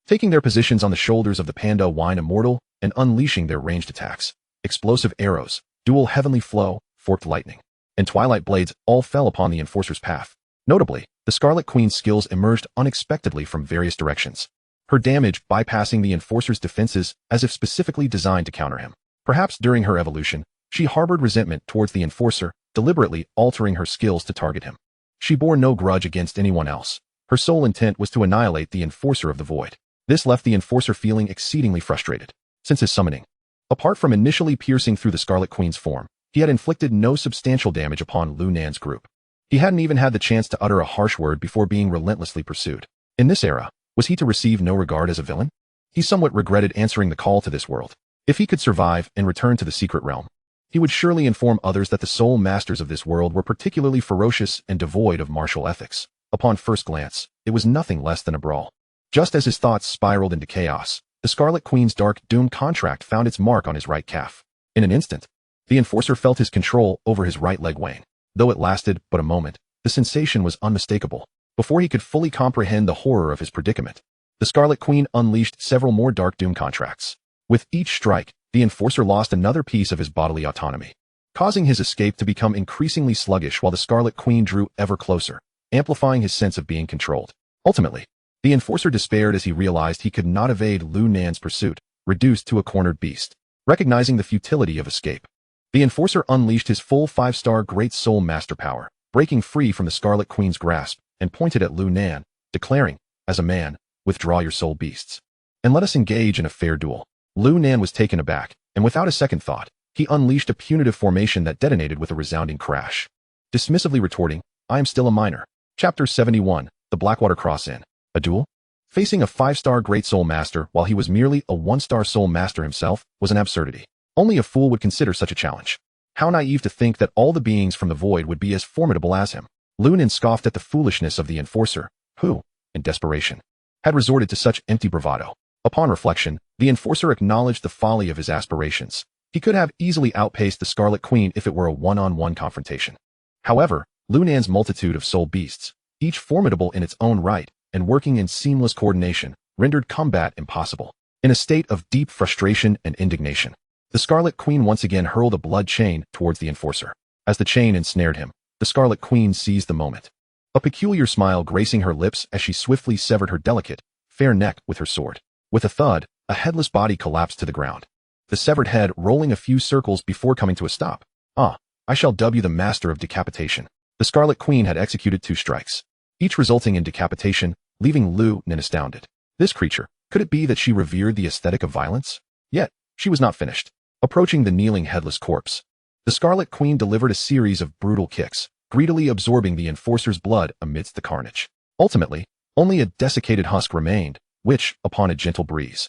taking their positions on the shoulders of the panda wine immortal and unleashing their ranged attacks. Explosive arrows, dual heavenly flow, forked lightning, and twilight blades all fell upon the Enforcer's path. Notably, the Scarlet Queen's skills emerged unexpectedly from various directions, her damage bypassing the Enforcer's defenses as if specifically designed to counter him. Perhaps during her evolution, she harbored resentment towards the Enforcer, deliberately altering her skills to target him. She bore no grudge against anyone else. Her sole intent was to annihilate the Enforcer of the Void. This left the Enforcer feeling exceedingly frustrated. Since his summoning, apart from initially piercing through the Scarlet Queen's form, he had inflicted no substantial damage upon Lu Nan's group. He hadn't even had the chance to utter a harsh word before being relentlessly pursued. In this era, was he to receive no regard as a villain? He somewhat regretted answering the call to this world. If he could survive and return to the secret realm, he would surely inform others that the soul masters of this world were particularly ferocious and devoid of martial ethics. Upon first glance, it was nothing less than a brawl. Just as his thoughts spiraled into chaos, the Scarlet Queen's dark doom contract found its mark on his right calf. In an instant, the Enforcer felt his control over his right leg wane. Though it lasted but a moment, the sensation was unmistakable. Before he could fully comprehend the horror of his predicament, the Scarlet Queen unleashed several more dark doom contracts. With each strike, the Enforcer lost another piece of his bodily autonomy, causing his escape to become increasingly sluggish while the Scarlet Queen drew ever closer, amplifying his sense of being controlled. Ultimately, the Enforcer despaired as he realized he could not evade Lu Nan's pursuit, reduced to a cornered beast. Recognizing the futility of escape, the Enforcer unleashed his full 5-star Great Soul Master power, breaking free from the Scarlet Queen's grasp, and pointed at Lu Nan, declaring, "As a man, withdraw your soul beasts, and let us engage in a fair duel." Lu Nan was taken aback, and without a second thought, he unleashed a punitive formation that detonated with a resounding crash. Dismissively retorting, "I am still a minor." Chapter 71, The Blackwater Cross Inn. A duel? Facing a 5-star Great Soul Master while he was merely a 1-star Soul Master himself was an absurdity. Only a fool would consider such a challenge. How naive to think that all the beings from the Void would be as formidable as him. Lu Nan scoffed at the foolishness of the Enforcer, who, in desperation, had resorted to such empty bravado. Upon reflection, the Enforcer acknowledged the folly of his aspirations. He could have easily outpaced the Scarlet Queen if it were a one-on-one confrontation. However, Lu Nan's multitude of soul beasts, each formidable in its own right, and working in seamless coordination, rendered combat impossible. In a state of deep frustration and indignation, The Scarlet Queen once again hurled a blood chain towards the enforcer. As the chain ensnared him, the Scarlet Queen seized the moment. A peculiar smile gracing her lips as she swiftly severed her delicate, fair neck with her sword. With a thud, a headless body collapsed to the ground, the severed head rolling a few circles before coming to a stop. Ah, I shall dub you the master of decapitation. The Scarlet Queen had executed 2 strikes, each resulting in decapitation, leaving Lu Nan astounded. This creature, could it be that she revered the aesthetic of violence? Yet, she was not finished. Approaching the kneeling headless corpse, the Scarlet Queen delivered a series of brutal kicks, greedily absorbing the enforcer's blood amidst the carnage. Ultimately, only a desiccated husk remained, which, upon a gentle breeze,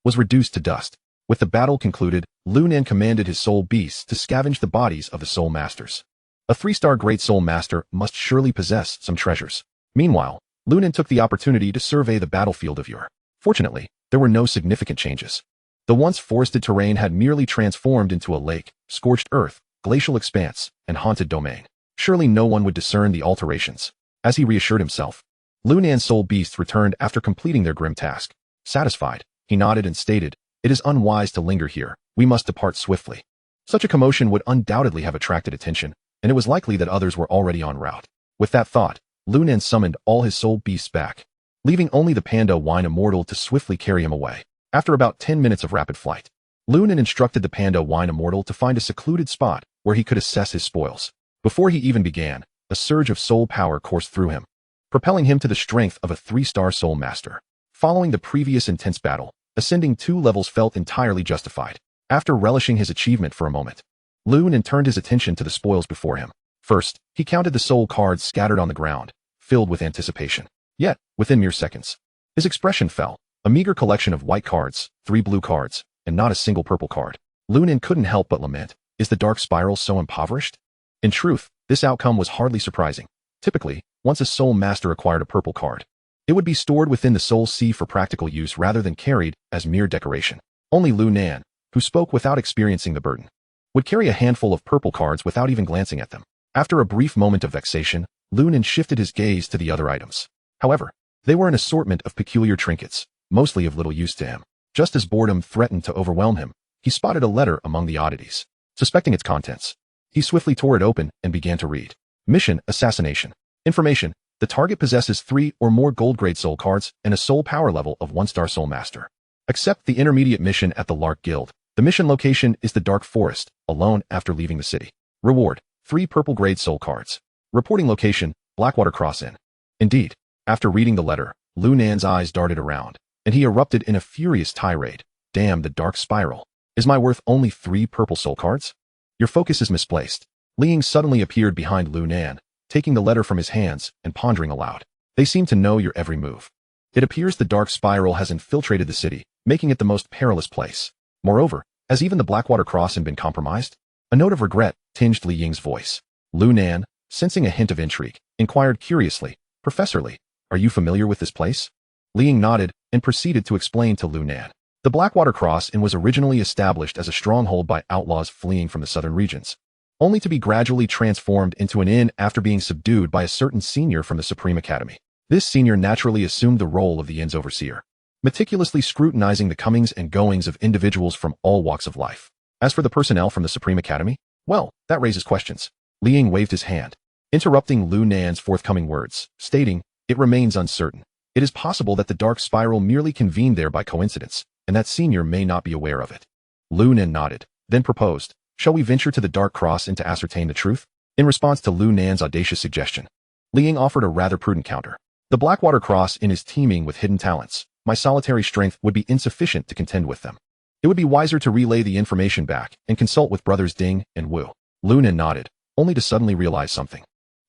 was reduced to dust. With the battle concluded, Lu Nan commanded his soul beasts to scavenge the bodies of the soul masters. A 3-star great soul master must surely possess some treasures. Meanwhile, Lu Nan took the opportunity to survey the battlefield of Ur. Fortunately, there were no significant changes. The once forested terrain had merely transformed into a lake, scorched earth, glacial expanse, and haunted domain. Surely no one would discern the alterations. As he reassured himself, Lu Nan's soul beasts returned after completing their grim task. Satisfied, he nodded and stated, "It is unwise to linger here. We must depart swiftly." Such a commotion would undoubtedly have attracted attention, and it was likely that others were already en route. With that thought, Lu Nan summoned all his soul beasts back, leaving only the panda wine immortal to swiftly carry him away. After about 10 minutes of rapid flight, Lu Nan instructed the panda wine immortal to find a secluded spot where he could assess his spoils. Before he even began, a surge of soul power coursed through him, propelling him to the strength of a 3-star soul master. Following the previous intense battle, ascending 2 levels felt entirely justified. After relishing his achievement for a moment, Lu Nan turned his attention to the spoils before him. First, he counted the soul cards scattered on the ground, filled with anticipation. Yet, within mere seconds, his expression fell. A meager collection of white cards, 3 blue cards, and not a single purple card. Lu Nan couldn't help but lament, is the dark spiral so impoverished? In truth, this outcome was hardly surprising. Typically, once a soul master acquired a purple card, it would be stored within the soul sea for practical use rather than carried as mere decoration. Only Lu Nan, who spoke without experiencing the burden, would carry a handful of purple cards without even glancing at them. After a brief moment of vexation, Lu Nan shifted his gaze to the other items. However, they were an assortment of peculiar trinkets, mostly of little use to him. Just as boredom threatened to overwhelm him, he spotted a letter among the oddities. Suspecting its contents, he swiftly tore it open and began to read. Mission: Assassination. Information: the target possesses 3 or more gold-grade soul cards and a soul power level of 1-star soul master. Accept the intermediate mission at the Lark Guild. The mission location is the Dark Forest, alone after leaving the city. Reward: 3 purple-grade soul cards. Reporting location: Blackwater Cross Inn. Indeed, after reading the letter, Lu Nan's eyes darted around, and he erupted in a furious tirade. Damn the dark spiral. Is my worth only 3 purple soul cards? Your focus is misplaced. Li Ying suddenly appeared behind Lu Nan, taking the letter from his hands and pondering aloud. They seem to know your every move. It appears the dark spiral has infiltrated the city, making it the most perilous place. Moreover, has even the Blackwater Cross Inn been compromised? A note of regret tinged Li Ying's voice. Lu Nan, sensing a hint of intrigue, inquired curiously, Professor Li, are you familiar with this place? Li Ying nodded and proceeded to explain to Lu Nan. The Blackwater Cross Inn was originally established as a stronghold by outlaws fleeing from the southern regions, only to be gradually transformed into an inn after being subdued by a certain senior from the Supreme Academy. This senior naturally assumed the role of the inn's overseer, meticulously scrutinizing the comings and goings of individuals from all walks of life. As for the personnel from the Supreme Academy, well, that raises questions. Li Ying waved his hand, interrupting Lu Nan's forthcoming words, stating, it remains uncertain. It is possible that the dark spiral merely convened there by coincidence, and that senior may not be aware of it. Lu Nan nodded, then proposed, shall we venture to the Dark Cross Inn to ascertain the truth? In response to Lu Nan's audacious suggestion, Li Ying offered a rather prudent counter. The Blackwater Cross Inn is teeming with hidden talents. My solitary strength would be insufficient to contend with them. It would be wiser to relay the information back and consult with brothers Ding and Wu. Lu Nan nodded, only to suddenly realize something.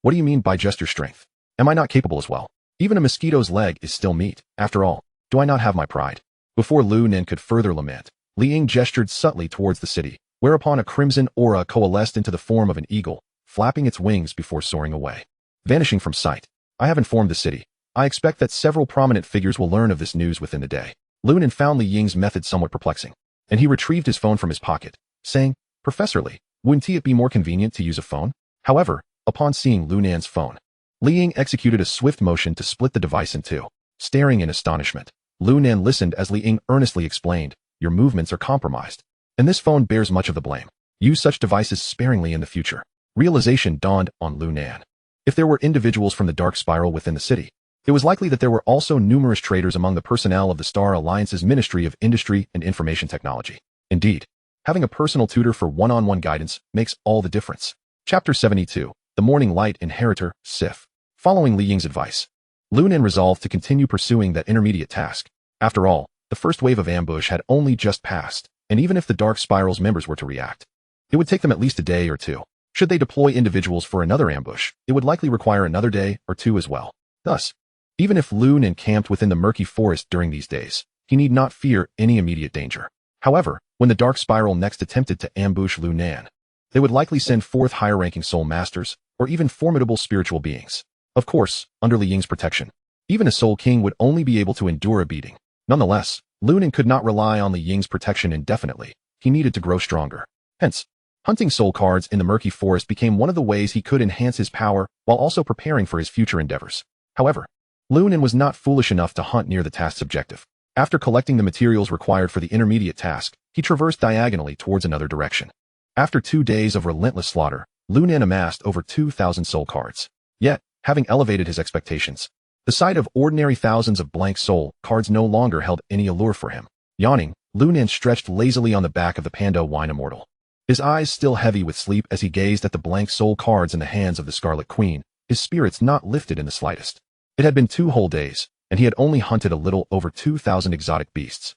What do you mean by just your strength? Am I not capable as well? Even a mosquito's leg is still meat. After all, do I not have my pride? Before Lu Nan could further lament, Li Ying gestured subtly towards the city, whereupon a crimson aura coalesced into the form of an eagle, flapping its wings before soaring away. Vanishing from sight, I have informed the city. I expect that several prominent figures will learn of this news within the day. Lu Nan found Li Ying's method somewhat perplexing, and he retrieved his phone from his pocket, saying, Professor Li, wouldn't it be more convenient to use a phone? However, upon seeing Lu Nan's phone, Li Ying executed a swift motion to split the device in two. Staring in astonishment, Lu Nan listened as Li Ying earnestly explained, your movements are compromised. and this phone bears much of the blame. Use such devices sparingly in the future. Realization dawned on Lu Nan. If there were individuals from the Dark Spiral within the city, it was likely that there were also numerous traitors among the personnel of the Star Alliance's Ministry of Industry and Information Technology. Indeed, having a personal tutor for one-on-one guidance makes all the difference. Chapter 72, The Morning Light Inheritor, Sif. Following Li Ying's advice, Lu Nan resolved to continue pursuing that intermediate task. After all, the first wave of ambush had only just passed, and even if the Dark Spiral's members were to react, it would take them at least a day or two. Should they deploy individuals for another ambush, it would likely require another day or two as well. Thus, even if Lu Nan camped within the murky forest during these days, he need not fear any immediate danger. However, when the Dark Spiral next attempted to ambush Lu Nan, they would likely send forth higher-ranking soul masters, or even formidable spiritual beings. Of course, under Li Ying's protection, even a soul king would only be able to endure a beating. Nonetheless, Lu Nan could not rely on Li Ying's protection indefinitely. He needed to grow stronger. Hence, hunting soul cards in the murky forest became one of the ways he could enhance his power while also preparing for his future endeavors. However, Lu Nan was not foolish enough to hunt near the task's objective. After collecting the materials required for the intermediate task, he traversed diagonally towards another direction. After 2 days of relentless slaughter, Lu Nan amassed over 2,000 soul cards. Yet, having elevated his expectations, the sight of ordinary thousands of blank soul cards no longer held any allure for him. Yawning, Lu Nan stretched lazily on the back of the panda wine immortal. His eyes still heavy with sleep as he gazed at the blank soul cards in the hands of the Scarlet Queen, his spirits not lifted in the slightest. It had been 2 whole days, and he had only hunted a little over 2,000 exotic beasts.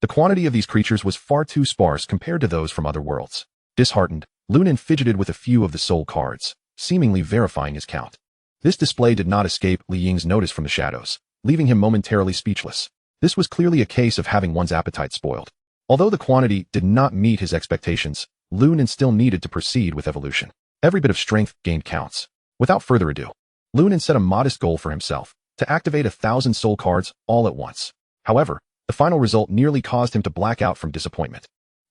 The quantity of these creatures was far too sparse compared to those from other worlds. Disheartened, Lu Nan fidgeted with a few of the soul cards, seemingly verifying his count. This display did not escape Li Ying's notice from the shadows, leaving him momentarily speechless. This was clearly a case of having one's appetite spoiled. Although the quantity did not meet his expectations, Lu Nan still needed to proceed with evolution. Every bit of strength gained counts. Without further ado, Lu Nan set a modest goal for himself, to activate 1,000 soul cards all at once. However, the final result nearly caused him to black out from disappointment.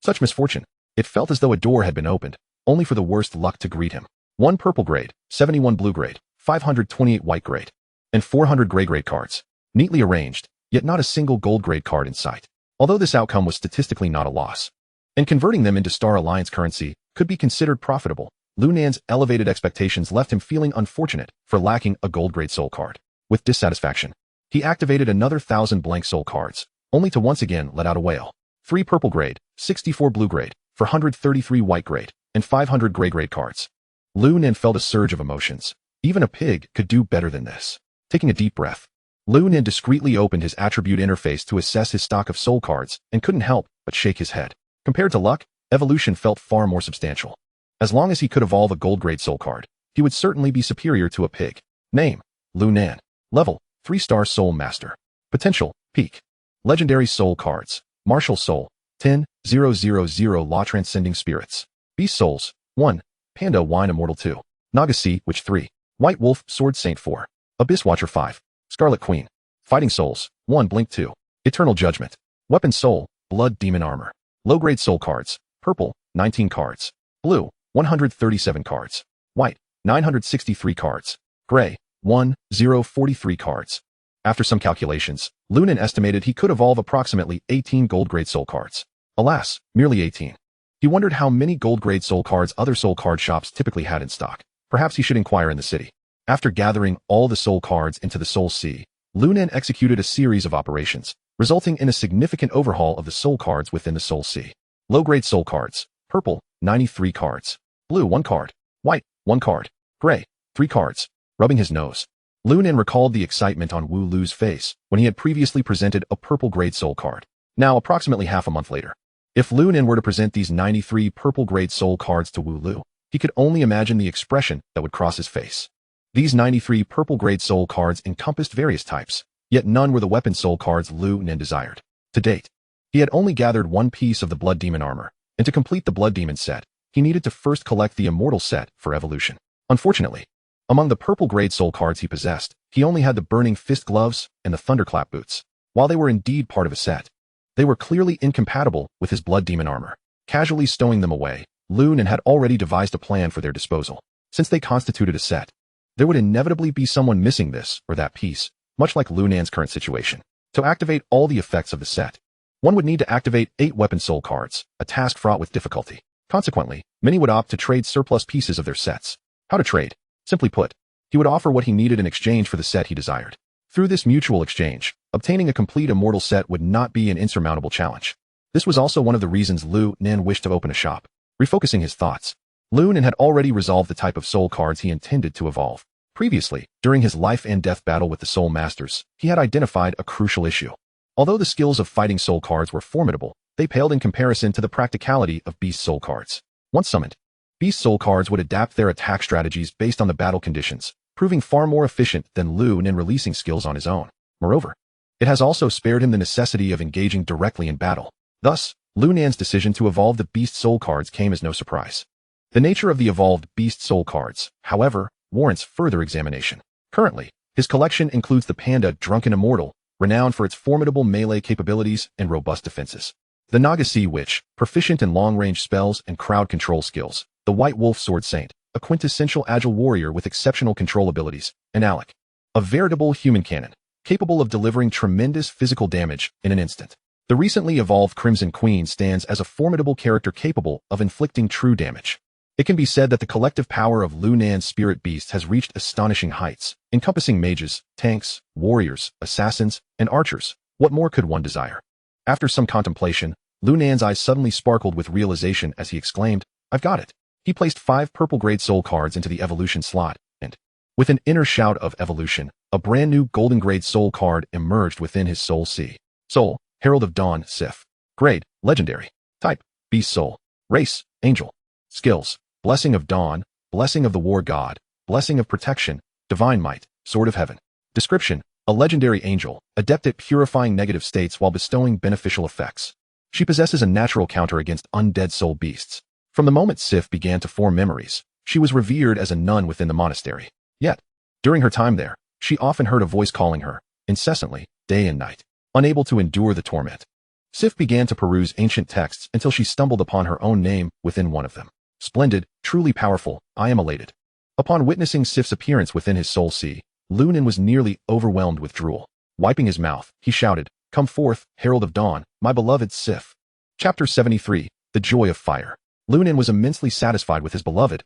Such misfortune. It felt as though a door had been opened, only for the worst luck to greet him. 1 purple grade, 71 blue grade, 528 white grade, and 400 gray grade cards. Neatly arranged, yet not a single gold grade card in sight. Although this outcome was statistically not a loss, and converting them into Star Alliance currency could be considered profitable, Lu Nan's elevated expectations left him feeling unfortunate for lacking a gold grade soul card. With dissatisfaction, he activated another 1,000 blank soul cards, only to once again let out a wail. 3 purple grade, 64 blue grade, 433 white grade, and 500 gray grade cards. Lu Nan felt a surge of emotions. Even a pig could do better than this. Taking a deep breath, Lu Nan discreetly opened his attribute interface to assess his stock of soul cards and couldn't help but shake his head. Compared to luck, evolution felt far more substantial. As long as he could evolve a gold grade soul card, he would certainly be superior to a pig. Name: Lu Nan. Level: 3-star Soul Master. Potential: Peak. Legendary Soul Cards. Martial Soul, 10,000 Law Transcending Spirits. Beast Souls, 1. Panda Wine Immortal 2. Naga Sea Witch 3. White Wolf Sword Saint 4. Abyss Watcher 5. Scarlet Queen. Fighting Souls, 1 Blink 2. Eternal Judgment. Weapon Soul, Blood Demon Armor. Low-grade Soul Cards. Purple, 19 cards. Blue, 137 cards. White, 963 cards. Gray, 1043 cards. After some calculations, Lu Nan estimated he could evolve approximately 18 gold-grade soul cards. Alas, merely 18. He wondered how many gold-grade soul cards other soul card shops typically had in stock. Perhaps he should inquire in the city. After gathering all the soul cards into the Soul Sea, Lu Nan executed a series of operations, resulting in a significant overhaul of the soul cards within the Soul Sea. Low-grade soul cards. Purple, 93 cards. Blue, 1 card. White, 1 card. Gray, 3 cards. Rubbing his nose, Lu Nan recalled the excitement on Wu Lu's face when he had previously presented a purple-grade soul card. Now, approximately half a month later, if Lu Nan were to present these 93 purple-grade soul cards to Wu Lu, he could only imagine the expression that would cross his face. These 93 purple-grade soul cards encompassed various types, yet none were the weapon soul cards Lu Nan desired. To date, he had only gathered 1 piece of the Blood Demon armor, and to complete the Blood Demon set, he needed to first collect the Immortal set for evolution. Unfortunately, among the purple-grade soul cards he possessed, he only had the Burning Fist gloves and the Thunderclap boots. While they were indeed part of a set, they were clearly incompatible with his Blood Demon armor. Casually stowing them away, Lu Nan had already devised a plan for their disposal. Since they constituted a set, there would inevitably be someone missing this or that piece, much like Lu Nan's current situation. To activate all the effects of the set, One would need to activate 8 weapon soul cards, a task fraught with difficulty. Consequently, many would opt to trade surplus pieces of their sets. How to trade? Simply put, he would offer what he needed in exchange for the set he desired. Through this mutual exchange, obtaining a complete immortal set would not be an insurmountable challenge. This was also one of the reasons Lu Nan wished to open a shop. Refocusing his thoughts, Lu Nan had already resolved the type of soul cards he intended to evolve. Previously, during his life and death battle with the Soul Masters, he had identified a crucial issue. Although the skills of fighting soul cards were formidable, they paled in comparison to the practicality of beast soul cards. Once summoned, beast soul cards would adapt their attack strategies based on the battle conditions, proving far more efficient than Lu Nan releasing skills on his own. Moreover, it has also spared him the necessity of engaging directly in battle. Thus, Lu Nan's decision to evolve the beast soul cards came as no surprise. The nature of the evolved beast soul cards, however, warrants further examination. Currently, his collection includes the panda Drunken Immortal, renowned for its formidable melee capabilities and robust defenses. The Naga Sea Witch, proficient in long-range spells and crowd control skills. The White Wolf Sword Saint, a quintessential agile warrior with exceptional control abilities. And Alec, a veritable human cannon, capable of delivering tremendous physical damage in an instant. The recently evolved Crimson Queen stands as a formidable character capable of inflicting true damage. It can be said that the collective power of Lu Nan's spirit beast has reached astonishing heights, encompassing mages, tanks, warriors, assassins, and archers. What more could one desire? After some contemplation, Lu Nan's eyes suddenly sparkled with realization as he exclaimed, "I've got it." He placed 5 purple grade soul cards into the evolution slot, and, with an inner shout of evolution, a brand new golden grade soul card emerged within his soul sea. Soul, Herald of Dawn, Sif. Grade, Legendary. Type, Beast Soul. Race, Angel. Skills, Blessing of Dawn, Blessing of the War God, Blessing of Protection, Divine Might, Sword of Heaven. Description, a legendary angel, adept at purifying negative states while bestowing beneficial effects. She possesses a natural counter against undead soul beasts. From the moment Sif began to form memories, she was revered as a nun within the monastery. Yet, during her time there, she often heard a voice calling her, incessantly, day and night. Unable to endure the torment, Sif began to peruse ancient texts until she stumbled upon her own name within one of them. Splendid, truly powerful, I am elated. Upon witnessing Sif's appearance within his soul sea, Lu Nan was nearly overwhelmed with drool. Wiping his mouth, he shouted, "Come forth, Herald of Dawn, my beloved Sif." Chapter 73, The Joy of Fire. Lu Nan was immensely satisfied with his beloved,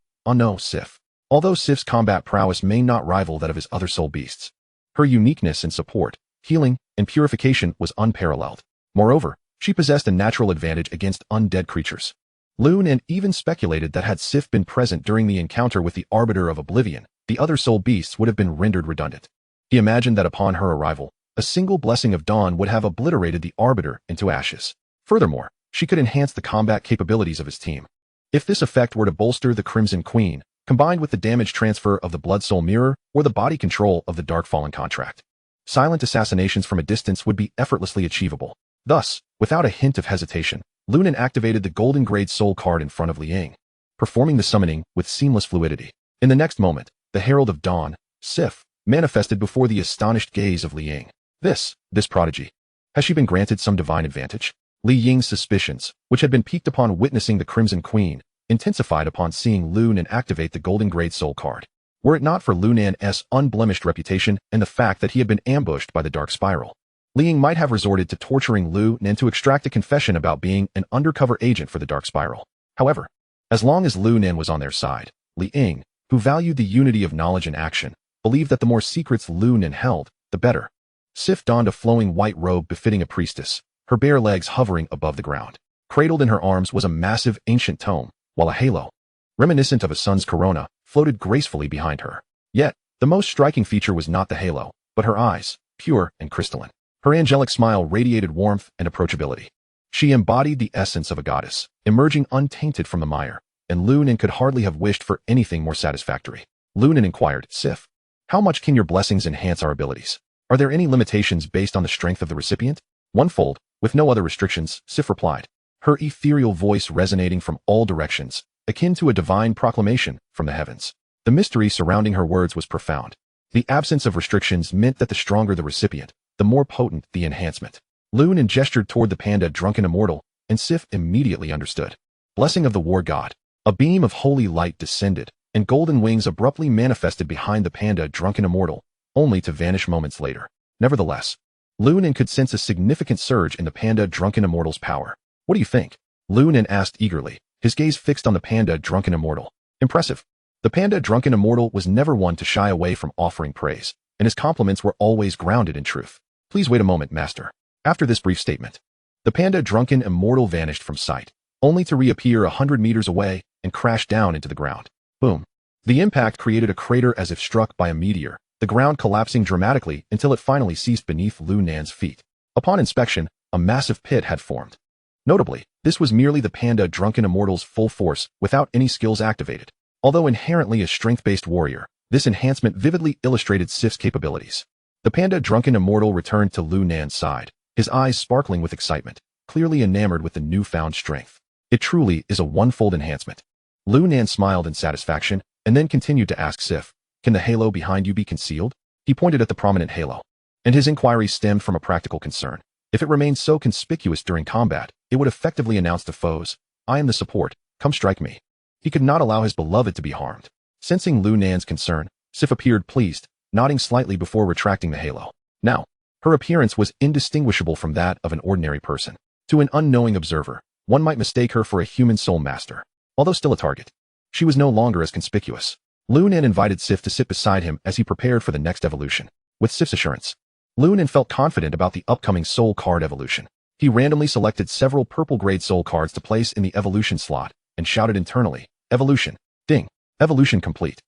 Sif. Although Sif's combat prowess may not rival that of his other soul beasts, her uniqueness in support, healing, and purification was unparalleled. Moreover, she possessed a natural advantage against undead creatures. Lu Nan even speculated that had Sif been present during the encounter with the Arbiter of Oblivion, the other soul beasts would have been rendered redundant. He imagined that upon her arrival, a single Blessing of Dawn would have obliterated the Arbiter into ashes. Furthermore, she could enhance the combat capabilities of his team. If this effect were to bolster the Crimson Queen, combined with the damage transfer of the Blood Soul Mirror or the body control of the Dark Fallen contract, silent assassinations from a distance would be effortlessly achievable. Thus, without a hint of hesitation, Lu Nan activated the golden grade soul card in front of Liang, performing the summoning with seamless fluidity. In the next moment, the Herald of Dawn, Sif, manifested before the astonished gaze of Liang. This prodigy. Has she been granted some divine advantage? Li Ying's suspicions, which had been piqued upon witnessing the Crimson Queen, intensified upon seeing Lu Nan activate the golden grade soul card. Were it not for Lu Nan's unblemished reputation and the fact that he had been ambushed by the Dark Spiral, Li Ying might have resorted to torturing Lu Nan to extract a confession about being an undercover agent for the Dark Spiral. However, as long as Lu Nan was on their side, Li Ying, who valued the unity of knowledge and action, believed that the more secrets Lu Nan held, the better. Sif donned a flowing white robe befitting a priestess, her bare legs hovering above the ground. Cradled in her arms was a massive ancient tome, while a halo, reminiscent of a sun's corona, floated gracefully behind her. Yet, the most striking feature was not the halo, but her eyes, pure and crystalline. Her angelic smile radiated warmth and approachability. She embodied the essence of a goddess, emerging untainted from the mire, and Lu Nan could hardly have wished for anything more satisfactory. Lu Nan inquired, "Sif, how much can your blessings enhance our abilities? Are there any limitations based on the strength of the recipient?" "Onefold, with no other restrictions," Sif replied, her ethereal voice resonating from all directions, akin to a divine proclamation from the heavens. The mystery surrounding her words was profound. The absence of restrictions meant that the stronger the recipient, the more potent the enhancement. Lu Nan gestured toward the panda Drunken Immortal, and Sif immediately understood. Blessing of the War God. A beam of holy light descended, and golden wings abruptly manifested behind the panda Drunken Immortal, only to vanish moments later. Nevertheless, Lu Nan could sense a significant surge in the panda drunken immortal's power. What do you think? Lu Nan asked eagerly, his gaze fixed on the panda drunken immortal. Impressive. The panda drunken immortal was never one to shy away from offering praise, and his compliments were always grounded in truth. Please wait a moment, master. After this brief statement, the panda drunken immortal vanished from sight, only to reappear 100 meters away and crash down into the ground. Boom. The impact created a crater as if struck by a meteor, the ground collapsing dramatically until it finally ceased beneath Lu Nan's feet. Upon inspection, a massive pit had formed. Notably, this was merely the panda drunken immortal's full force without any skills activated. Although inherently a strength-based warrior, this enhancement vividly illustrated Sif's capabilities. The panda drunken immortal returned to Lu Nan's side, his eyes sparkling with excitement, clearly enamored with the newfound strength. It truly is a one-fold enhancement. Lu Nan smiled in satisfaction, and then continued to ask Sif, "Can the halo behind you be concealed?" He pointed at the prominent halo, and his inquiry stemmed from a practical concern. If it remained so conspicuous during combat, it would effectively announce to foes, "I am the support, come strike me." He could not allow his beloved to be harmed. Sensing Lu Nan's concern, Sif appeared pleased, nodding slightly before retracting the halo. Now, her appearance was indistinguishable from that of an ordinary person. To an unknowing observer, one might mistake her for a human soul master. Although still a target, she was no longer as conspicuous. Lu Nan invited Sif to sit beside him as he prepared for the next evolution. With Sif's assurance, Lu Nan felt confident about the upcoming soul card evolution. He randomly selected several purple-grade soul cards to place in the evolution slot and shouted internally, "Evolution. Ding. Evolution complete.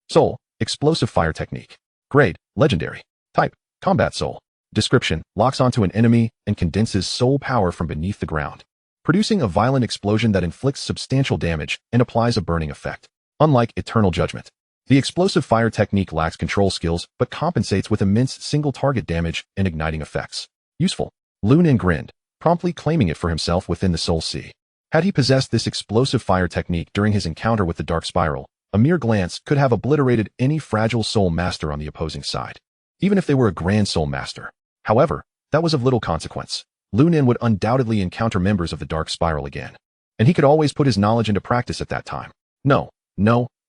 Soul. Explosive fire technique. Grade. Legendary. Type. Combat soul. Description. Locks onto an enemy and condenses soul power from beneath the ground, producing a violent explosion that inflicts substantial damage and applies a burning effect. Unlike Eternal Judgment, the explosive fire technique lacks control skills but compensates with immense single-target damage and igniting effects. Useful. Lu Nan grinned, promptly claiming it for himself within the Soul Sea. Had he possessed this explosive fire technique during his encounter with the Dark Spiral, a mere glance could have obliterated any fragile soul master on the opposing side, even if they were a grand soul master. However, that was of little consequence. Lu Nan would undoubtedly encounter members of the Dark Spiral again, and he could always put his knowledge into practice at that time. No,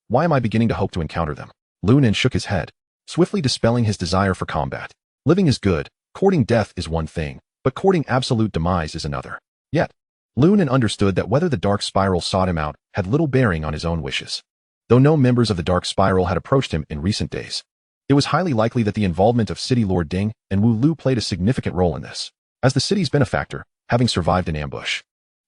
why am I beginning to hope to encounter them? Lu Nan shook his head, swiftly dispelling his desire for combat. Living is good, courting death is one thing, but courting absolute demise is another. Yet, Lu Nan understood that whether the Dark Spiral sought him out had little bearing on his own wishes. Though no members of the Dark Spiral had approached him in recent days, it was highly likely that the involvement of City Lord Ding and Wu Lu played a significant role in this. As the city's benefactor, having survived an ambush,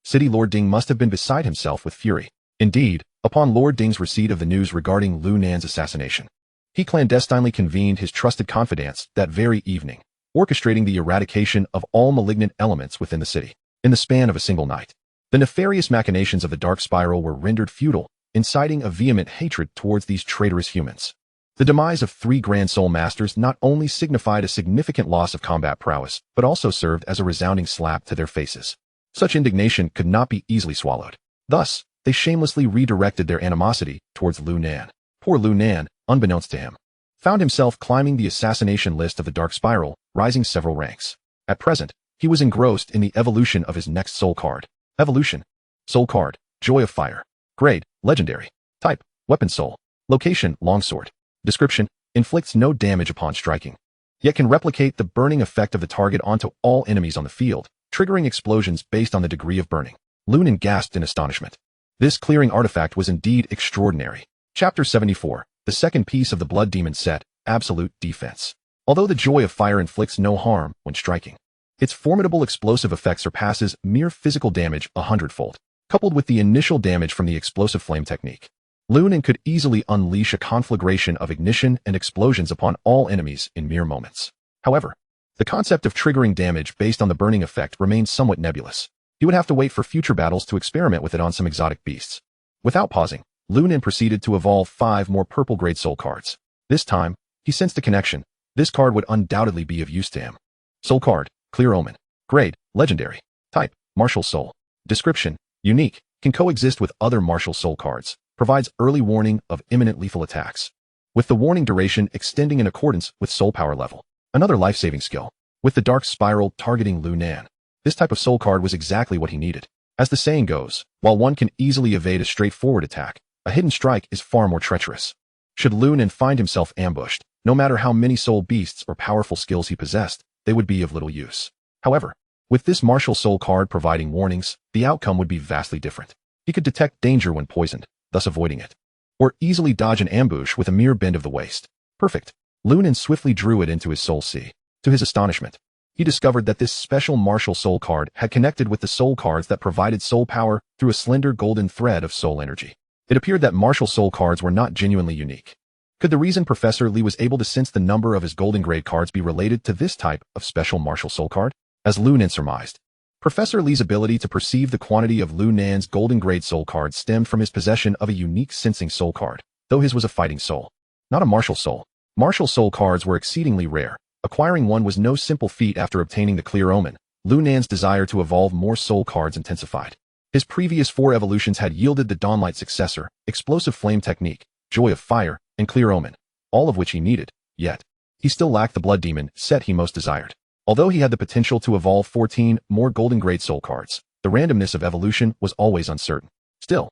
City Lord Ding must have been beside himself with fury. Indeed, upon Lord Ding's receipt of the news regarding Lu Nan's assassination, he clandestinely convened his trusted confidants that very evening, orchestrating the eradication of all malignant elements within the city. In the span of a single night, the nefarious machinations of the Dark Spiral were rendered futile, inciting a vehement hatred towards these traitorous humans. The demise of 3 Grand Soul Masters not only signified a significant loss of combat prowess, but also served as a resounding slap to their faces. Such indignation could not be easily swallowed. Thus, they shamelessly redirected their animosity towards Lu Nan. Poor Lu Nan, unbeknownst to him, found himself climbing the assassination list of the Dark Spiral, rising several ranks. At present, he was engrossed in the evolution of his next soul card. Evolution. Soul card. Joy of Fire. Grade. Legendary. Type. Weapon soul. Location. Longsword. Description. Inflicts no damage upon striking, yet can replicate the burning effect of the target onto all enemies on the field, triggering explosions based on the degree of burning. Lu Nan gasped in astonishment. This clearing artifact was indeed extraordinary. Chapter 74. The second piece of the Blood Demon set, Absolute Defense. Although the Joy of Fire inflicts no harm when striking, its formidable explosive effect surpasses mere physical damage 100-fold. Coupled with the initial damage from the explosive flame technique, Lu Nan could easily unleash a conflagration of ignition and explosions upon all enemies in mere moments. However, the concept of triggering damage based on the burning effect remains somewhat nebulous. He would have to wait for future battles to experiment with it on some exotic beasts. Without pausing, Lu Nan proceeded to evolve 5 more purple-grade soul cards. This time, he sensed a connection. This card would undoubtedly be of use to him. Soul card. Clear Omen. Grade. Legendary. Type. Martial Soul. Description. Unique. Can coexist with other martial soul cards. Provides early warning of imminent lethal attacks, with the warning duration extending in accordance with soul power level. Another life-saving skill. With the Dark Spiral targeting Lu Nan, this type of soul card was exactly what he needed. As the saying goes, while one can easily evade a straightforward attack, a hidden strike is far more treacherous. Should Lu Nan find himself ambushed, no matter how many soul beasts or powerful skills he possessed, they would be of little use. However, with this martial soul card providing warnings, the outcome would be vastly different. He could detect danger when poisoned, thus avoiding it, or easily dodge an ambush with a mere bend of the waist. Perfect. Lu Nan swiftly drew it into his soul sea. To his astonishment, he discovered that this special martial soul card had connected with the soul cards that provided soul power through a slender golden thread of soul energy. It appeared that martial soul cards were not genuinely unique. Could the reason Professor Lee was able to sense the number of his golden grade cards be related to this type of special martial soul card? As Lu Nan surmised, Professor Lee's ability to perceive the quantity of Lu Nan's golden grade soul cards stemmed from his possession of a unique sensing soul card, though his was a fighting soul, not a martial soul. Martial soul cards were exceedingly rare. Acquiring one was no simple feat. After obtaining the clear omen, Lu Nan's desire to evolve more soul cards intensified. His previous 4 evolutions had yielded the Dawnlight successor, explosive flame technique, joy of fire, and clear omen, all of which he needed, yet he still lacked the blood demon set he most desired. Although he had the potential to evolve 14 more golden grade soul cards, the randomness of evolution was always uncertain. Still,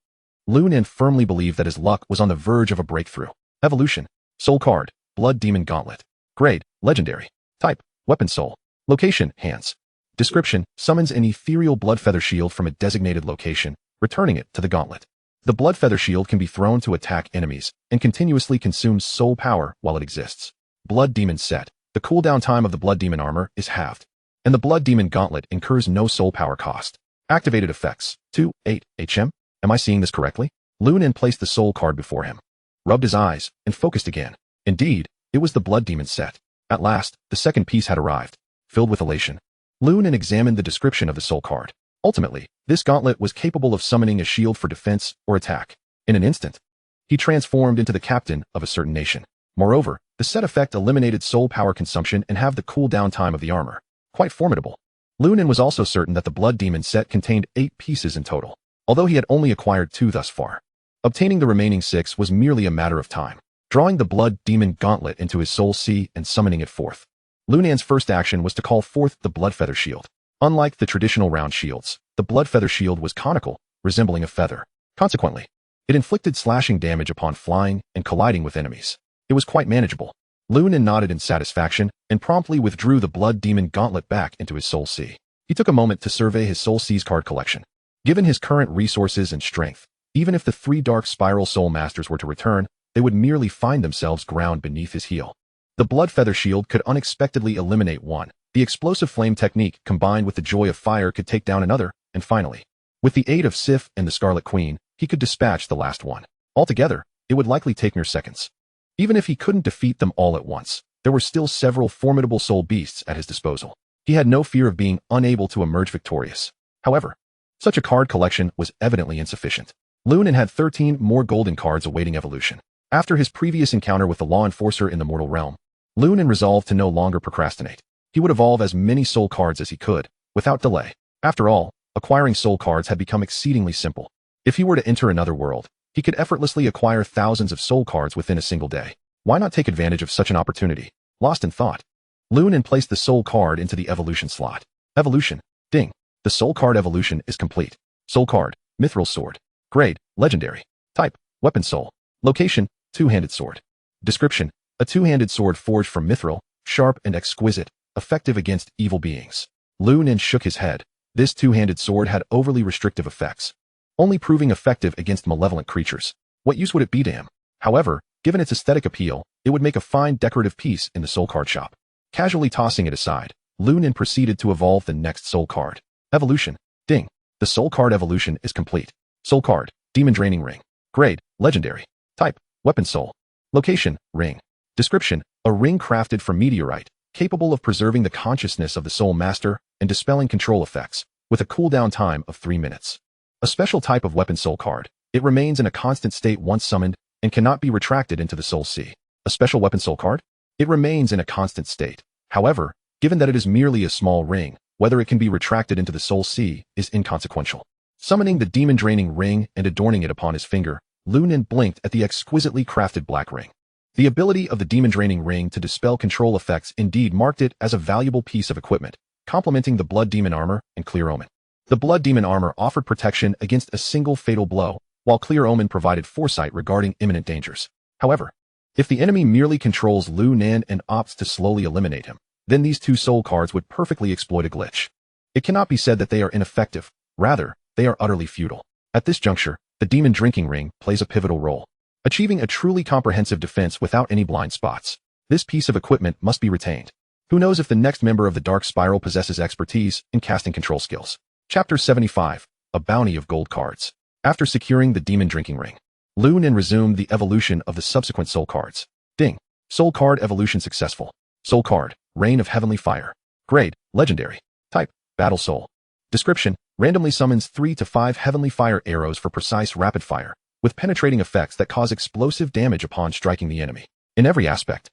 Lu Nan firmly believed that his luck was on the verge of a breakthrough. Evolution. Soul card, blood demon gauntlet. Grade, legendary. Type, weapon soul. Location, hands. Description, summons an ethereal blood feather shield from a designated location, returning it to the gauntlet. The blood feather shield can be thrown to attack enemies and continuously consumes soul power while it exists. Blood demon set. The cooldown time of the blood demon armor is halved, and the blood demon gauntlet incurs no soul power cost. Activated effects. 2/8 HM. Am I seeing this correctly? Lu Nan placed the soul card before him, rubbed his eyes, and focused again. Indeed, it was the blood demon set. At last, the second piece had arrived. Filled with elation, Lu Nan examined the description of the soul card. Ultimately, this gauntlet was capable of summoning a shield for defense or attack. In an instant, he transformed into the captain of a certain nation. Moreover, the set effect eliminated soul power consumption and halved the cooldown time of the armor. Quite formidable. Lu Nan was also certain that the blood demon set contained 8 pieces in total, although he had only acquired 2 thus far. Obtaining the remaining 6 was merely a matter of time. Drawing the blood demon gauntlet into his soul sea and summoning it forth, Lu Nan's first action was to call forth the blood feather shield. Unlike the traditional round shields, the blood feather shield was conical, resembling a feather. Consequently, it inflicted slashing damage upon flying and colliding with enemies. It was quite manageable. Lu Nan nodded in satisfaction and promptly withdrew the blood demon gauntlet back into his soul sea. He took a moment to survey his soul sea's card collection. Given his current resources and strength, even if the 3 dark spiral soul masters were to return, they would merely find themselves ground beneath his heel. The blood feather shield could unexpectedly eliminate one. The explosive flame technique combined with the joy of fire could take down another, and finally, with the aid of Sif and the Scarlet Queen, he could dispatch the last one. Altogether, it would likely take mere seconds. Even if he couldn't defeat them all at once, there were still several formidable soul beasts at his disposal. He had no fear of being unable to emerge victorious. However, such a card collection was evidently insufficient. Lu Nan had 13 more golden cards awaiting evolution. After his previous encounter with the law enforcer in the mortal realm, Lu Nan resolved to no longer procrastinate. He would evolve as many soul cards as he could, without delay. After all, acquiring soul cards had become exceedingly simple. If he were to enter another world, he could effortlessly acquire thousands of soul cards within a single day. Why not take advantage of such an opportunity? Lost in thought, Lu Nan placed the soul card into the evolution slot. Evolution. Ding. The soul card evolution is complete. Soul card. Mithril sword. Grade. Legendary. Type. Weapon soul. Location. Two-handed sword. Description. A two-handed sword forged from mithril, sharp and exquisite, effective against evil beings. Lu Nan shook his head. This two-handed sword had overly restrictive effects, only proving effective against malevolent creatures. What use would it be to him? However, given its aesthetic appeal, it would make a fine decorative piece in the soul card shop. Casually tossing it aside, Lu Nan proceeded to evolve the next soul card. Evolution. Ding. The soul card evolution is complete. Soul card. Demon Draining Ring. Grade. Legendary. Type. Weapon soul. Location. Ring. Description. A ring crafted from meteorite, capable of preserving the consciousness of the soul master and dispelling control effects, with a cooldown time of 3 minutes. A special type of weapon soul card. It remains in a constant state once summoned and cannot be retracted into the soul sea. A special weapon soul card? It remains in a constant state. However, given that it is merely a small ring, whether it can be retracted into the soul sea is inconsequential. Summoning the demon draining ring and adorning it upon his finger, Lu Nan blinked at the exquisitely crafted black ring. The ability of the demon draining ring to dispel control effects indeed marked it as a valuable piece of equipment, complementing the blood demon armor and clear omen. The blood demon armor offered protection against a single fatal blow, while clear omen provided foresight regarding imminent dangers. However, if the enemy merely controls Lu Nan and opts to slowly eliminate him, then these two soul cards would perfectly exploit a glitch. It cannot be said that they are ineffective, rather, they are utterly futile. At this juncture, the demon drinking ring plays a pivotal role, achieving a truly comprehensive defense without any blind spots. This piece of equipment must be retained. Who knows if the next member of the Dark Spiral possesses expertise in casting control skills. Chapter 75, A Bounty of Gold Cards. After securing the demon drinking ring, Lu Nan resumed the evolution of the subsequent soul cards. Ding. Soul card evolution successful. Soul card, Reign of Heavenly Fire. Grade, Legendary. Type, Battle Soul. Description, randomly summons 3 to 5 Heavenly Fire arrows for precise rapid fire, with penetrating effects that cause explosive damage upon striking the enemy. In every aspect,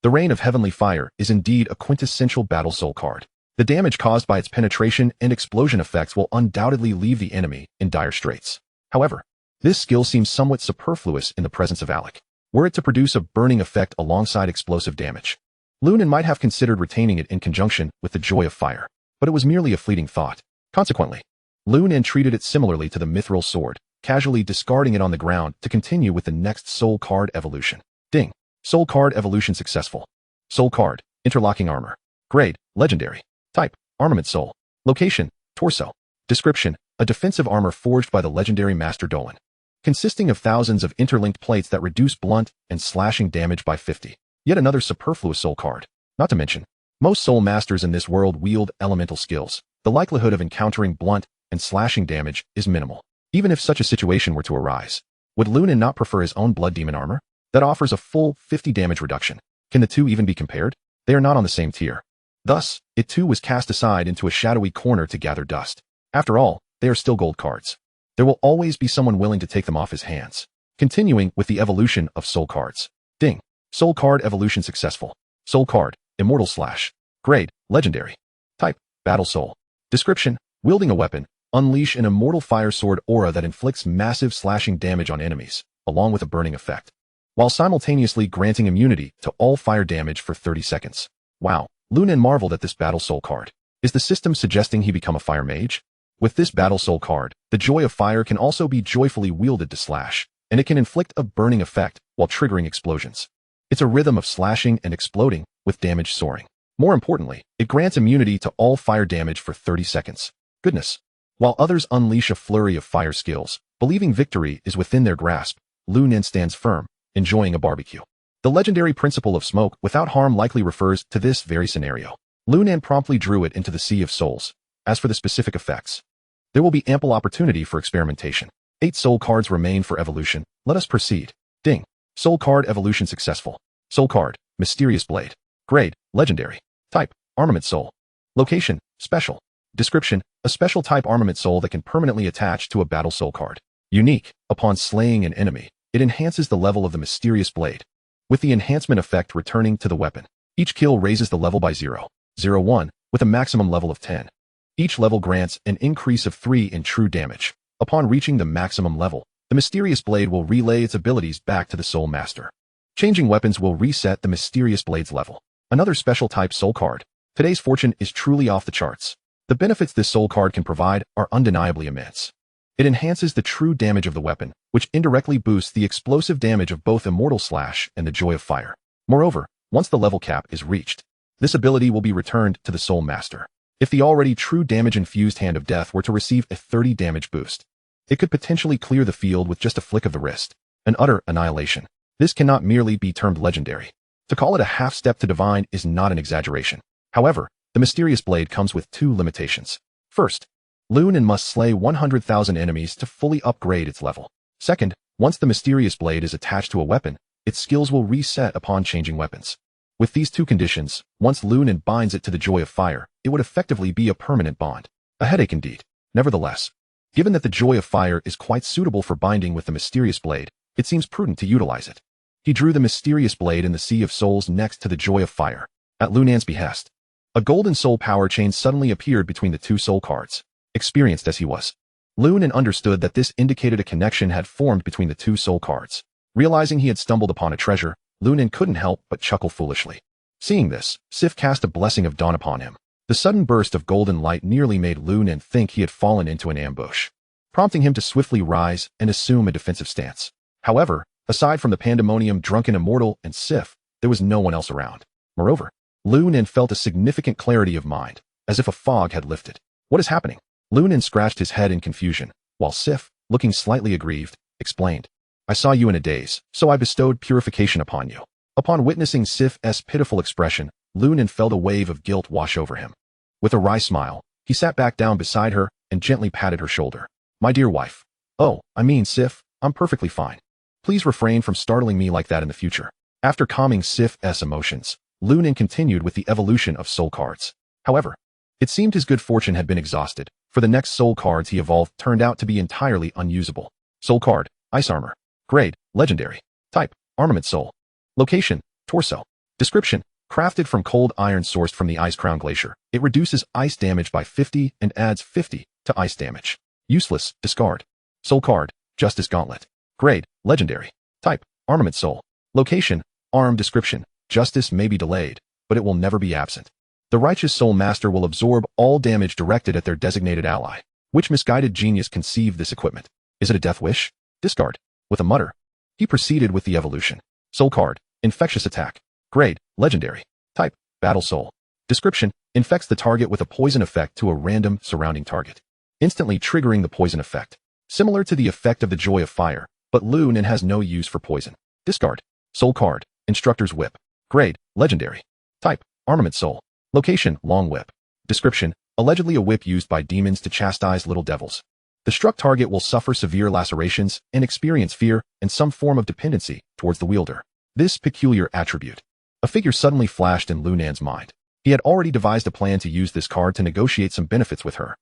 the Reign of Heavenly Fire is indeed a quintessential Battle Soul card. The damage caused by its penetration and explosion effects will undoubtedly leave the enemy in dire straits. However, this skill seems somewhat superfluous in the presence of Alec. Were it to produce a burning effect alongside explosive damage, Lu Nan might have considered retaining it in conjunction with the Joy of Fire, but it was merely a fleeting thought. Consequently, Lu Nan treated it similarly to the Mithril Sword, casually discarding it on the ground to continue with the next soul card evolution. Ding. Soul card evolution successful. Soul card, Interlocking Armor. Grade, Legendary. Type, Armament Soul. Location, Torso. Description, a defensive armor forged by the legendary Master Dolan, consisting of thousands of interlinked plates that reduce blunt and slashing damage by 50. Yet another superfluous soul card. Not to mention, most soul masters in this world wield elemental skills. The likelihood of encountering blunt and slashing damage is minimal. Even if such a situation were to arise, would Lu Nan not prefer his own Blood Demon armor? That offers a full 50 damage reduction. Can the two even be compared? They are not on the same tier. Thus, it too was cast aside into a shadowy corner to gather dust. After all, they are still gold cards. There will always be someone willing to take them off his hands. Continuing with the evolution of soul cards. Ding. Soul card evolution successful. Soul card, Immortal Slash. Grade, Legendary. Type, Battle Soul. Description, wielding a weapon, unleash an immortal fire sword aura that inflicts massive slashing damage on enemies, along with a burning effect, while simultaneously granting immunity to all fire damage for 30 seconds. Wow, Lu Nan marveled at this Battle Soul card. Is the system suggesting he become a fire mage? With this Battle Soul card, the Joy of Fire can also be joyfully wielded to slash, and it can inflict a burning effect while triggering explosions. It's a rhythm of slashing and exploding, with damage soaring. More importantly, it grants immunity to all fire damage for 30 seconds. Goodness. While others unleash a flurry of fire skills, believing victory is within their grasp, Lu Nan stands firm, enjoying a barbecue. The legendary principle of smoke without harm likely refers to this very scenario. Lu Nan promptly drew it into the Sea of Souls. As for the specific effects, there will be ample opportunity for experimentation. 8 soul cards remain for evolution. Let us proceed. Ding. Soul card evolution successful. Soul card, Mysterious Blade. Grade, Legendary. Type, Armament Soul. Location, Special. Description, a special type armament soul that can permanently attach to a battle soul card. Unique, upon slaying an enemy, it enhances the level of the Mysterious Blade, with the enhancement effect returning to the weapon. Each kill raises the level by 0.01, with a maximum level of 10. Each level grants an increase of 3 in true damage. Upon reaching the maximum level, the Mysterious Blade will relay its abilities back to the Soul Master. Changing weapons will reset the Mysterious Blade's level. Another special type soul card. Today's fortune is truly off the charts. The benefits this soul card can provide are undeniably immense. It enhances the true damage of the weapon, which indirectly boosts the explosive damage of both Immortal Slash and the Joy of Fire. Moreover, once the level cap is reached, this ability will be returned to the Soul Master. If the already true damage-infused Hand of Death were to receive a 30 damage boost, it could potentially clear the field with just a flick of the wrist. An utter annihilation. This cannot merely be termed legendary. To call it a half-step to divine is not an exaggeration. However, the Mysterious Blade comes with 2 limitations. First, Lu Nan must slay 100,000 enemies to fully upgrade its level. Second, once the Mysterious Blade is attached to a weapon, its skills will reset upon changing weapons. With these 2 conditions, once Lu Nan binds it to the Joy of Fire, it would effectively be a permanent bond. A headache indeed. Nevertheless, given that the Joy of Fire is quite suitable for binding with the Mysterious Blade, it seems prudent to utilize it. He drew the Mysterious Blade in the Sea of Souls next to the Joy of Fire. At Lu Nan's behest, a golden soul power chain suddenly appeared between the 2 soul cards. Experienced as he was, Lu Nan understood that this indicated a connection had formed between the 2 soul cards. Realizing he had stumbled upon a treasure, Lu Nan couldn't help but chuckle foolishly. Seeing this, Sif cast a blessing of dawn upon him. The sudden burst of golden light nearly made Lu Nan think he had fallen into an ambush, prompting him to swiftly rise and assume a defensive stance. However, aside from the pandemonium drunken immortal and Sif, there was no one else around. Moreover, Lu Nan felt a significant clarity of mind, as if a fog had lifted. What is happening? Lu Nan scratched his head in confusion, while Sif, looking slightly aggrieved, explained. I saw you in a daze, so I bestowed purification upon you. Upon witnessing Sif's pitiful expression, Lu Nan felt a wave of guilt wash over him. With a wry smile, he sat back down beside her and gently patted her shoulder. My dear wife. Oh, I mean Sif, I'm perfectly fine. Please refrain from startling me like that in the future. After calming Sif's emotions, Lu Nan continued with the evolution of soul cards. However, it seemed his good fortune had been exhausted, for the next soul cards he evolved turned out to be entirely unusable. Soul card, Ice Armor. Grade, Legendary. Type, Armament Soul. Location, Torso. Description, crafted from cold iron sourced from the Ice Crown Glacier. It reduces ice damage by 50 and adds 50 to ice damage. Useless, discard. Soul card, Justice Gauntlet. Grade, Legendary. Type, Armament Soul. Location, Arm. Description, justice may be delayed, but it will never be absent. The righteous soul master will absorb all damage directed at their designated ally. Which misguided genius conceived this equipment? Is it a death wish? Discard. With a mutter, he proceeded with the evolution. Soul card, Infectious Attack. Grade, Legendary. Type, Battle Soul. Description, infects the target with a poison effect to a random surrounding target, instantly triggering the poison effect. Similar to the effect of the Joy of Fire, but Lu Nan has no use for poison. Discard. Soul card, Instructor's Whip. Grade, Legendary. Type, Armament Soul. Location, Long Whip. Description, allegedly a whip used by demons to chastise little devils. The struck target will suffer severe lacerations and experience fear and some form of dependency towards the wielder. This peculiar attribute. A figure suddenly flashed in Lu Nan's mind. He had already devised a plan to use this card to negotiate some benefits with her.